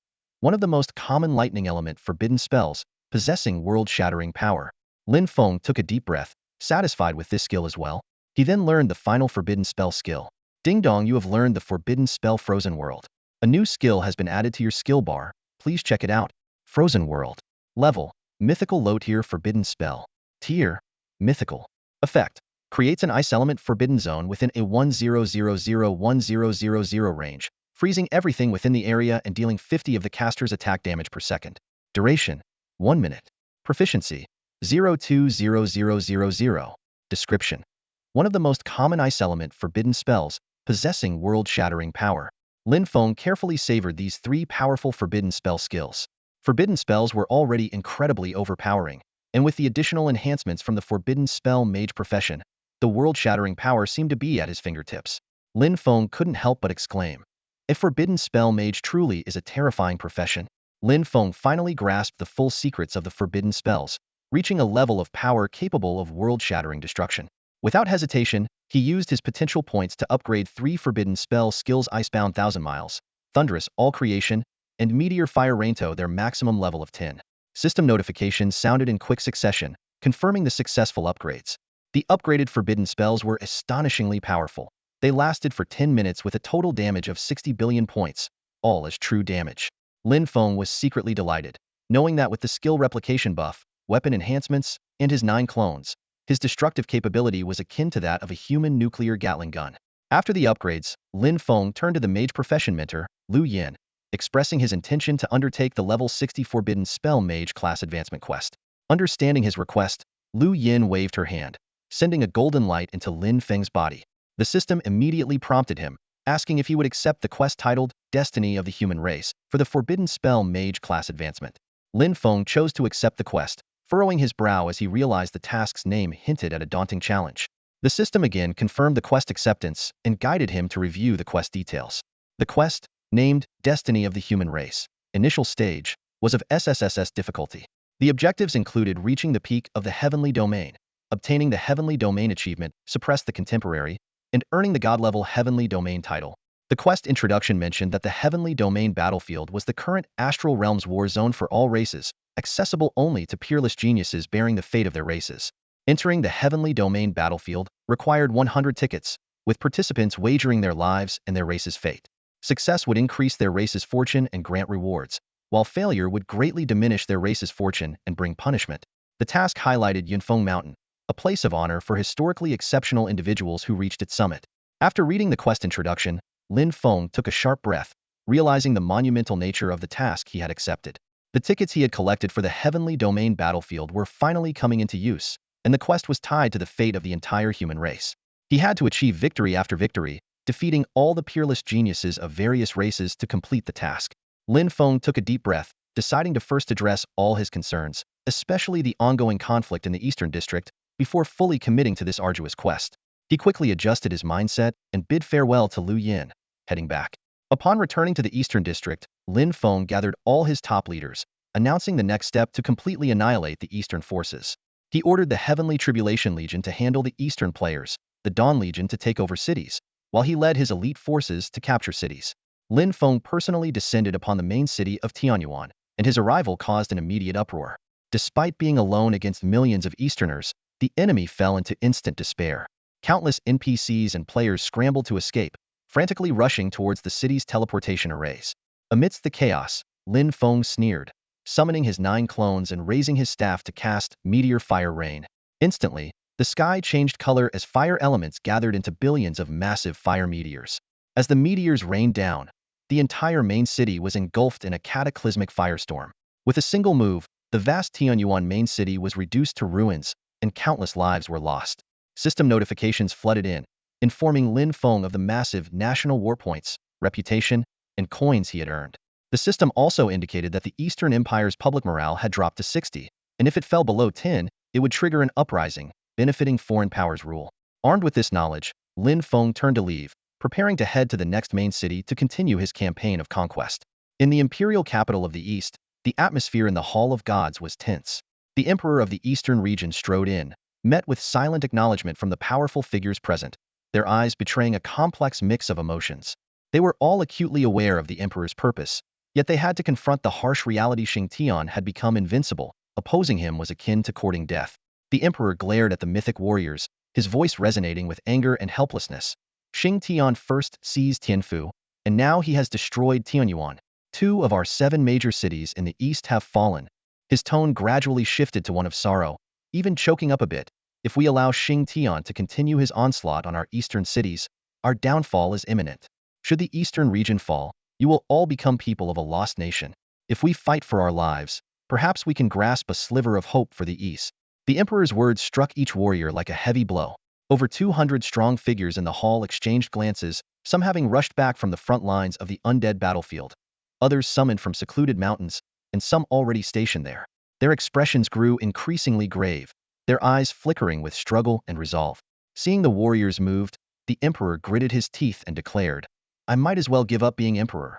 one of the most common lightning element forbidden spells, possessing world-shattering power. Lin Fong took a deep breath, satisfied with this skill as well. He then learned the final forbidden spell skill. Ding dong, you have learned the forbidden spell Frozen World. A new skill has been added to your skill bar. Please check it out. Frozen World. Level: Mythical Low-tier Forbidden Spell. Tier: Mythical. Effect: creates an ice element forbidden zone within a 1000-1000 range, freezing everything within the area and dealing 50 of the caster's attack damage per second. Duration: 1 minute. Proficiency: 020000. Description: one of the most common ice element forbidden spells, possessing world-shattering power. Lin Fong carefully savored these 3 powerful forbidden spell skills. Forbidden spells were already incredibly overpowering, and with the additional enhancements from the forbidden spell mage profession, the world-shattering power seemed to be at his fingertips. Lin Fong couldn't help but exclaim, "A forbidden spell mage truly is a terrifying profession." Lin Fong finally grasped the full secrets of the forbidden spells, reaching a level of power capable of world-shattering destruction. Without hesitation, he used his potential points to upgrade 3 forbidden spell skills: Icebound 1000 Miles, Thunderous All Creation, and Meteor Fire Rain to their maximum level of 10. System notifications sounded in quick succession, confirming the successful upgrades. The upgraded forbidden spells were astonishingly powerful. They lasted for 10 minutes with a total damage of 60 billion points, all as true damage. Lin Fong was secretly delighted, knowing that with the skill replication buff, weapon enhancements, and his 9 clones, his destructive capability was akin to that of a human nuclear Gatling gun. After the upgrades, Lin Fong turned to the mage profession mentor, Liu Yin, expressing his intention to undertake the level 60 forbidden spell mage class advancement quest. Understanding his request, Liu Yin waved her hand, sending a golden light into Lin Feng's body. The system immediately prompted him, asking if he would accept the quest titled Destiny of the Human Race for the forbidden spell mage class advancement. Lin Feng chose to accept the quest, furrowing his brow as he realized the task's name hinted at a daunting challenge. The system again confirmed the quest acceptance and guided him to review the quest details. The quest, named Destiny of the Human Race, initial stage, was of SSS difficulty. The objectives included reaching the peak of the Heavenly Domain, obtaining the Heavenly Domain achievement, Suppress the Contemporary, and earning the God-level Heavenly Domain title. The quest introduction mentioned that the Heavenly Domain battlefield was the current Astral Realms war zone for all races, accessible only to peerless geniuses bearing the fate of their races. Entering the Heavenly Domain battlefield required 100 tickets, with participants wagering their lives and their race's fate. Success would increase their race's fortune and grant rewards, while failure would greatly diminish their race's fortune and bring punishment. The task highlighted Yunfeng Mountain, a place of honor for historically exceptional individuals who reached its summit. After reading the quest introduction, Lin Fong took a sharp breath, realizing the monumental nature of the task he had accepted. The tickets he had collected for the Heavenly Domain battlefield were finally coming into use, and the quest was tied to the fate of the entire human race. He had to achieve victory after victory, defeating all the peerless geniuses of various races to complete the task. Lin Fong took a deep breath, deciding to first address all his concerns, especially the ongoing conflict in the Eastern District, before fully committing to this arduous quest. He quickly adjusted his mindset and bid farewell to Liu Yin, heading back. Upon returning to the Eastern District, Lin Fong gathered all his top leaders, announcing the next step to completely annihilate the Eastern forces. He ordered the Heavenly Tribulation Legion to handle the Eastern players, the Dawn Legion to take over cities, while he led his elite forces to capture cities. Lin Fong personally descended upon the main city of Tianyuan, and his arrival caused an immediate uproar. Despite being alone against millions of Easterners, the enemy fell into instant despair. Countless NPCs and players scrambled to escape, frantically rushing towards the city's teleportation arrays. Amidst the chaos, Lin Fong sneered, summoning his 9 clones and raising his staff to cast Meteor Fire Rain. Instantly, the sky changed color as fire elements gathered into billions of massive fire meteors. As the meteors rained down, the entire main city was engulfed in a cataclysmic firestorm. With a single move, the vast Tianyuan main city was reduced to ruins, and countless lives were lost. System notifications flooded in, informing Lin Fong of the massive national war points, reputation, and coins he had earned. The system also indicated that the Eastern Empire's public morale had dropped to 60, and if it fell below 10, it would trigger an uprising, benefiting foreign powers' rule. Armed with this knowledge, Lin Fong turned to leave, preparing to head to the next main city to continue his campaign of conquest. In the imperial capital of the East, the atmosphere in the Hall of Gods was tense. The Emperor of the Eastern region strode in, met with silent acknowledgement from the powerful figures present, their eyes betraying a complex mix of emotions. They were all acutely aware of the Emperor's purpose, yet they had to confront the harsh reality Xing Tian had become invincible. Opposing him was akin to courting death. The Emperor glared at the mythic warriors, his voice resonating with anger and helplessness. Xing Tian first seized Tianfu, and now he has destroyed Tianyuan. 2 of our 7 major cities in the east have fallen. His tone gradually shifted to one of sorrow, even choking up a bit. If we allow Xing Tian to continue his onslaught on our eastern cities, our downfall is imminent. Should the eastern region fall, you will all become people of a lost nation. If we fight for our lives, perhaps we can grasp a sliver of hope for the east. The Emperor's words struck each warrior like a heavy blow. Over 200 strong figures in the hall exchanged glances, some having rushed back from the front lines of the undead battlefield, others summoned from secluded mountains, and some already stationed there. Their expressions grew increasingly grave, their eyes flickering with struggle and resolve. Seeing the warriors moved, the Emperor gritted his teeth and declared, "I might as well give up being Emperor.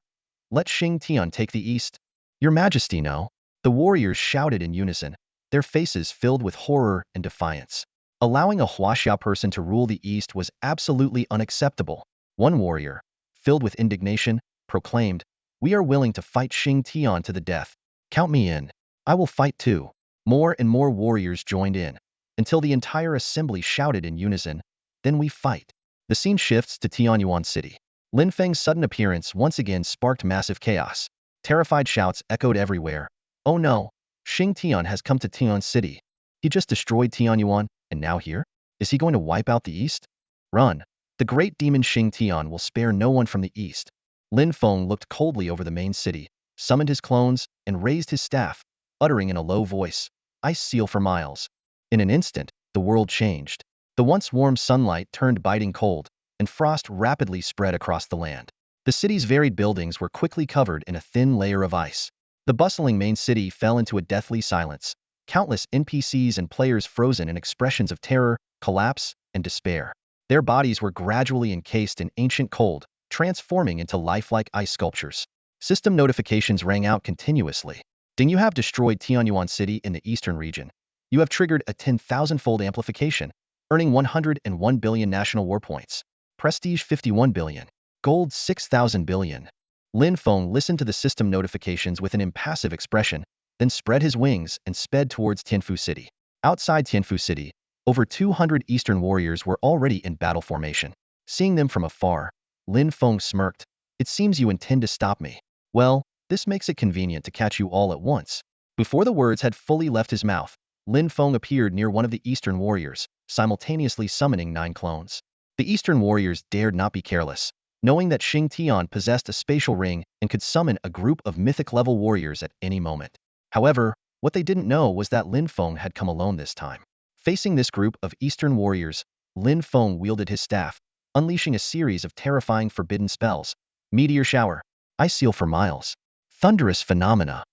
Let Xing Tian take the east." "Your Majesty, no." The warriors shouted in unison, their faces filled with horror and defiance. Allowing a Huaxia person to rule the east was absolutely unacceptable. One warrior, filled with indignation, proclaimed, "We are willing to fight Xing Tian to the death. Count me in. I will fight too." More and more warriors joined in, until the entire assembly shouted in unison, "Then we fight." The scene shifts to Tianyuan City. Lin Feng's sudden appearance once again sparked massive chaos. Terrified shouts echoed everywhere. "Oh no! Xing Tian has come to Tianyuan City. He just destroyed Tianyuan, and now here? Is he going to wipe out the east? Run! The great demon Xing Tian will spare no one from the east." Lin Fong looked coldly over the main city, summoned his clones, and raised his staff, uttering in a low voice, "Ice seal for miles." In an instant, the world changed. The once warm sunlight turned biting cold, and frost rapidly spread across the land. The city's varied buildings were quickly covered in a thin layer of ice. The bustling main city fell into a deathly silence, countless NPCs and players frozen in expressions of terror, collapse, and despair. Their bodies were gradually encased in ancient cold, transforming into lifelike ice sculptures. System notifications rang out continuously. "Ding, you have destroyed Tianyuan City in the eastern region. You have triggered a 10,000-fold amplification, earning 101 billion national war points. Prestige 51 billion. Gold 6,000 billion. Lin Fong listened to the system notifications with an impassive expression, then spread his wings and sped towards Tianfu City. Outside Tianfu City, over 200 Eastern warriors were already in battle formation. Seeing them from afar, Lin Fong smirked. "It seems you intend to stop me. Well, this makes it convenient to catch you all at once." Before the words had fully left his mouth, Lin Fong appeared near one of the Eastern warriors, simultaneously summoning 9 clones. The Eastern warriors dared not be careless, knowing that Xing Tian possessed a spatial ring and could summon a group of mythic-level warriors at any moment. However, what they didn't know was that Lin Fong had come alone this time. Facing this group of Eastern warriors, Lin Fong wielded his staff, unleashing a series of terrifying forbidden spells. Meteor shower, ice seal for miles, thunderous phenomena.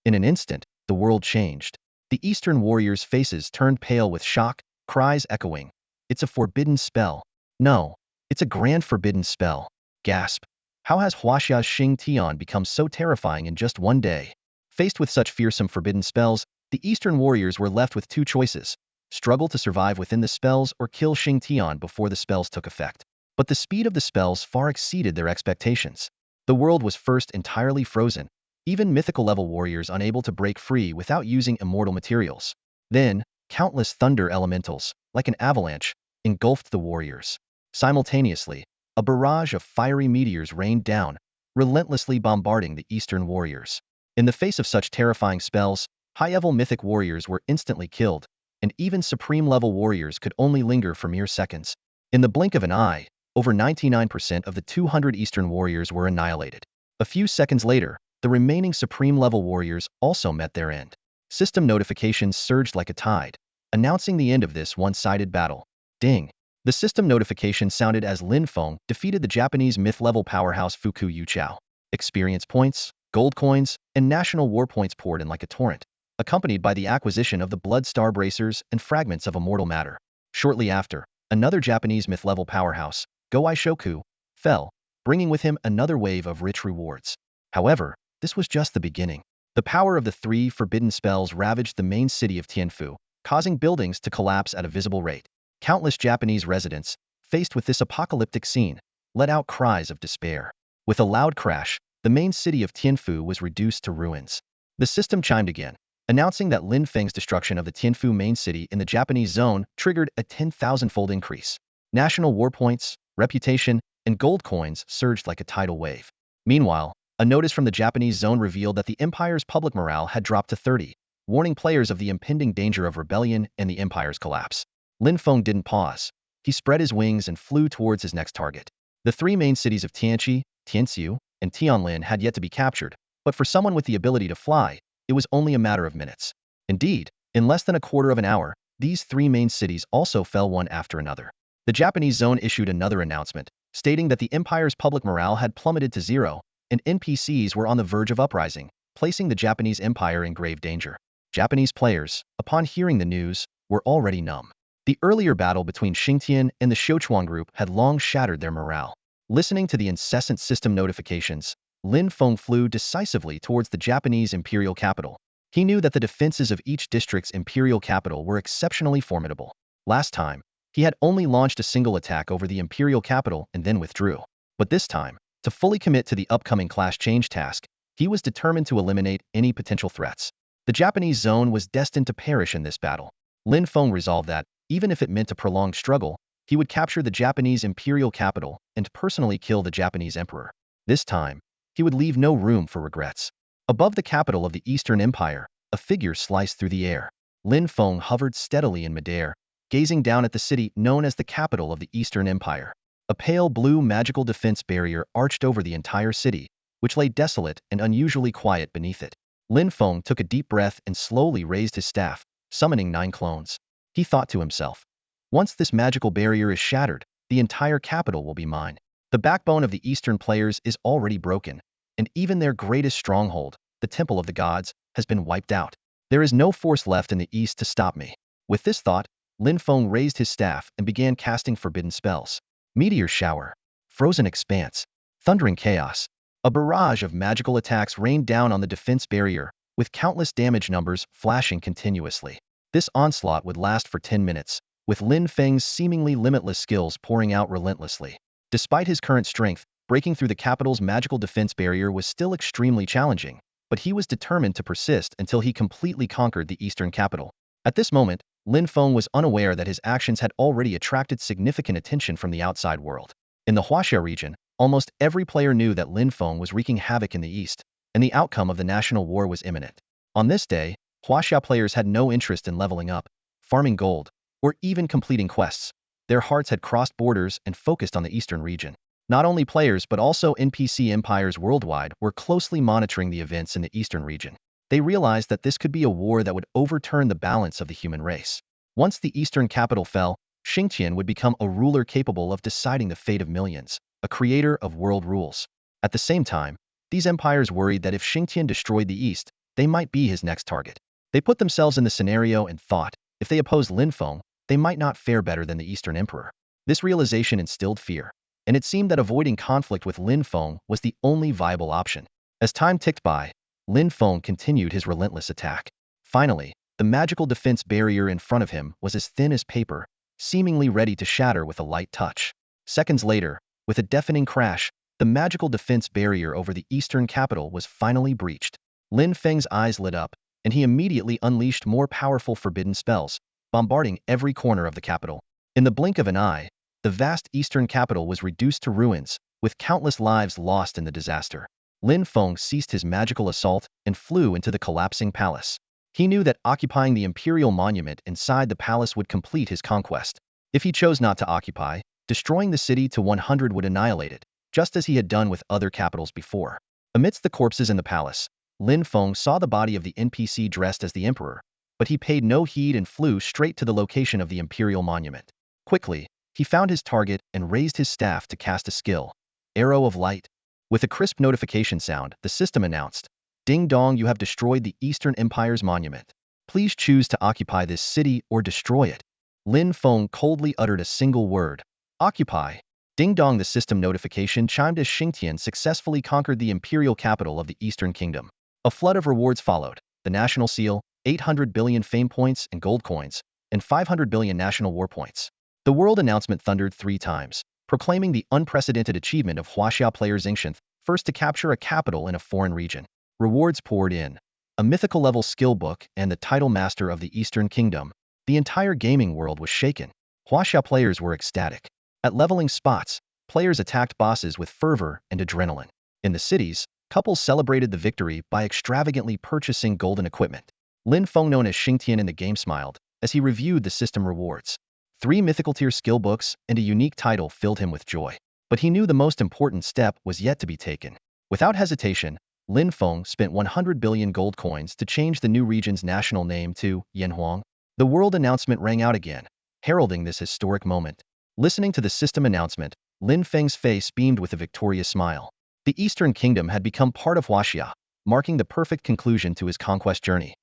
In an instant, the world changed. The Eastern warriors' faces turned pale with shock, cries echoing. It's a forbidden spell. No, it's a grand forbidden spell. Gasp. How has Huaxia's Xing Tian become so terrifying in just one day? Faced with such fearsome forbidden spells, the Eastern warriors were left with two choices: struggle to survive within the spells or kill Xing Tian before the spells took effect. But the speed of the spells far exceeded their expectations. The world was first entirely frozen, even mythical-level warriors unable to break free without using immortal materials. Then, countless thunder elementals, like an avalanche, engulfed the warriors. Simultaneously, a barrage of fiery meteors rained down, relentlessly bombarding the Eastern warriors. In the face of such terrifying spells, high-level mythic warriors were instantly killed, and even supreme-level warriors could only linger for mere seconds. In the blink of an eye, over 99% of the 200 Eastern warriors were annihilated. A few seconds later, the remaining supreme-level warriors also met their end. System notifications surged like a tide, announcing the end of this one-sided battle. Ding! The system notification sounded as Lin Fong defeated the Japanese myth-level powerhouse Fuku Yuchao. Experience points, gold coins, and national war points poured in like a torrent, accompanied by the acquisition of the Blood Star Bracers and fragments of immortal matter. Shortly after, another Japanese myth-level powerhouse, Goai Shoku, fell, bringing with him another wave of rich rewards. However, this was just the beginning. The power of the three forbidden spells ravaged the main city of Tianfu, causing buildings to collapse at a visible rate. Countless Japanese residents, faced with this apocalyptic scene, let out cries of despair. With a loud crash, the main city of Tianfu was reduced to ruins. The system chimed again, announcing that Lin Feng's destruction of the Tianfu main city in the Japanese zone triggered a 10,000-fold increase. National war points, reputation, and gold coins surged like a tidal wave. Meanwhile, a notice from the Japanese zone revealed that the Empire's public morale had dropped to 30, warning players of the impending danger of rebellion and the Empire's collapse. Lin Feng didn't pause. He spread his wings and flew towards his next target. The three main cities of Tianqi, Tianxiu, and Tianlin had yet to be captured, but for someone with the ability to fly, it was only a matter of minutes. Indeed, in less than a quarter of an hour, these three main cities also fell one after another. The Japanese zone issued another announcement, stating that the Empire's public morale had plummeted to zero, and NPCs were on the verge of uprising, placing the Japanese Empire in grave danger. Japanese players, upon hearing the news, were already numb. The earlier battle between Xingtian and the Xiuquan group had long shattered their morale. Listening to the incessant system notifications, Lin Feng flew decisively towards the Japanese imperial capital. He knew that the defenses of each district's imperial capital were exceptionally formidable. Last time, he had only launched a single attack over the imperial capital and then withdrew. But this time, to fully commit to the upcoming class change task, he was determined to eliminate any potential threats. The Japanese zone was destined to perish in this battle. Lin Feng resolved that, even if it meant a prolonged struggle, he would capture the Japanese imperial capital and personally kill the Japanese emperor. This time, he would leave no room for regrets. Above the capital of the Eastern Empire, a figure sliced through the air. Lin Feng hovered steadily in midair, gazing down at the city known as the capital of the Eastern Empire. A pale blue magical defense barrier arched over the entire city, which lay desolate and unusually quiet beneath it. Lin Feng took a deep breath and slowly raised his staff, summoning 9 clones. He thought to himself, once this magical barrier is shattered, the entire capital will be mine. The backbone of the Eastern players is already broken, and even their greatest stronghold, the Temple of the Gods, has been wiped out. There is no force left in the East to stop me. With this thought, Lin Feng raised his staff and began casting forbidden spells. Meteor shower, frozen expanse, thundering chaos. A barrage of magical attacks rained down on the defense barrier, with countless damage numbers flashing continuously. This onslaught would last for 10 minutes, with Lin Feng's seemingly limitless skills pouring out relentlessly. Despite his current strength, breaking through the capital's magical defense barrier was still extremely challenging, but he was determined to persist until he completely conquered the Eastern capital. At this moment, Lin Feng was unaware that his actions had already attracted significant attention from the outside world. In the Huaxia region, almost every player knew that Lin Feng was wreaking havoc in the East, and the outcome of the national war was imminent. On this day, Huaxia players had no interest in leveling up, farming gold, or even completing quests. Their hearts had crossed borders and focused on the Eastern region. Not only players but also NPC empires worldwide were closely monitoring the events in the Eastern region. They realized that this could be a war that would overturn the balance of the human race. Once the Eastern capital fell, Xingqian would become a ruler capable of deciding the fate of millions, a creator of world rules. At the same time, these empires worried that if Xingqian destroyed the East, they might be his next target. They put themselves in the scenario and thought, if they opposed Lin Feng, they might not fare better than the Eastern Emperor. This realization instilled fear, and it seemed that avoiding conflict with Lin Feng was the only viable option. As time ticked by, Lin Feng continued his relentless attack. Finally, the magical defense barrier in front of him was as thin as paper, seemingly ready to shatter with a light touch. Seconds later, with a deafening crash, the magical defense barrier over the eastern capital was finally breached. Lin Feng's eyes lit up, and he immediately unleashed more powerful forbidden spells, bombarding every corner of the capital. In the blink of an eye, the vast eastern capital was reduced to ruins, with countless lives lost in the disaster. Lin Feng ceased his magical assault and flew into the collapsing palace. He knew that occupying the imperial monument inside the palace would complete his conquest. If he chose not to occupy, destroying the city to 100 would annihilate it, just as he had done with other capitals before. Amidst the corpses in the palace, Lin Feng saw the body of the NPC dressed as the emperor, but he paid no heed and flew straight to the location of the imperial monument. Quickly, he found his target and raised his staff to cast a skill, Arrow of Light. With a crisp notification sound, the system announced, "Ding dong, you have destroyed the Eastern Empire's monument. Please choose to occupy this city or destroy it." Lin Feng coldly uttered a single word, "Occupy." Ding dong, the system notification chimed as Xingqian successfully conquered the imperial capital of the Eastern Kingdom. A flood of rewards followed: the national seal, 800 billion fame points and gold coins, and 500 billion national war points. The world announcement thundered 3 times, proclaiming the unprecedented achievement of Huaxia player Xingqian, first to capture a capital in a foreign region. Rewards poured in: a mythical level skill book and the title master of the Eastern Kingdom. The entire gaming world was shaken. Huaxia players were ecstatic. At leveling spots, players attacked bosses with fervor and adrenaline. In the cities, couples celebrated the victory by extravagantly purchasing golden equipment. Lin Feng, known as Xingqian in the game, smiled as he reviewed the system rewards. 3 mythical tier skill books and a unique title filled him with joy. But he knew the most important step was yet to be taken. Without hesitation, Lin Feng spent 100 billion gold coins to change the new region's national name to Yanhuang. The world announcement rang out again, heralding this historic moment. Listening to the system announcement, Lin Feng's face beamed with a victorious smile. The Eastern Kingdom had become part of Huaxia, marking the perfect conclusion to his conquest journey.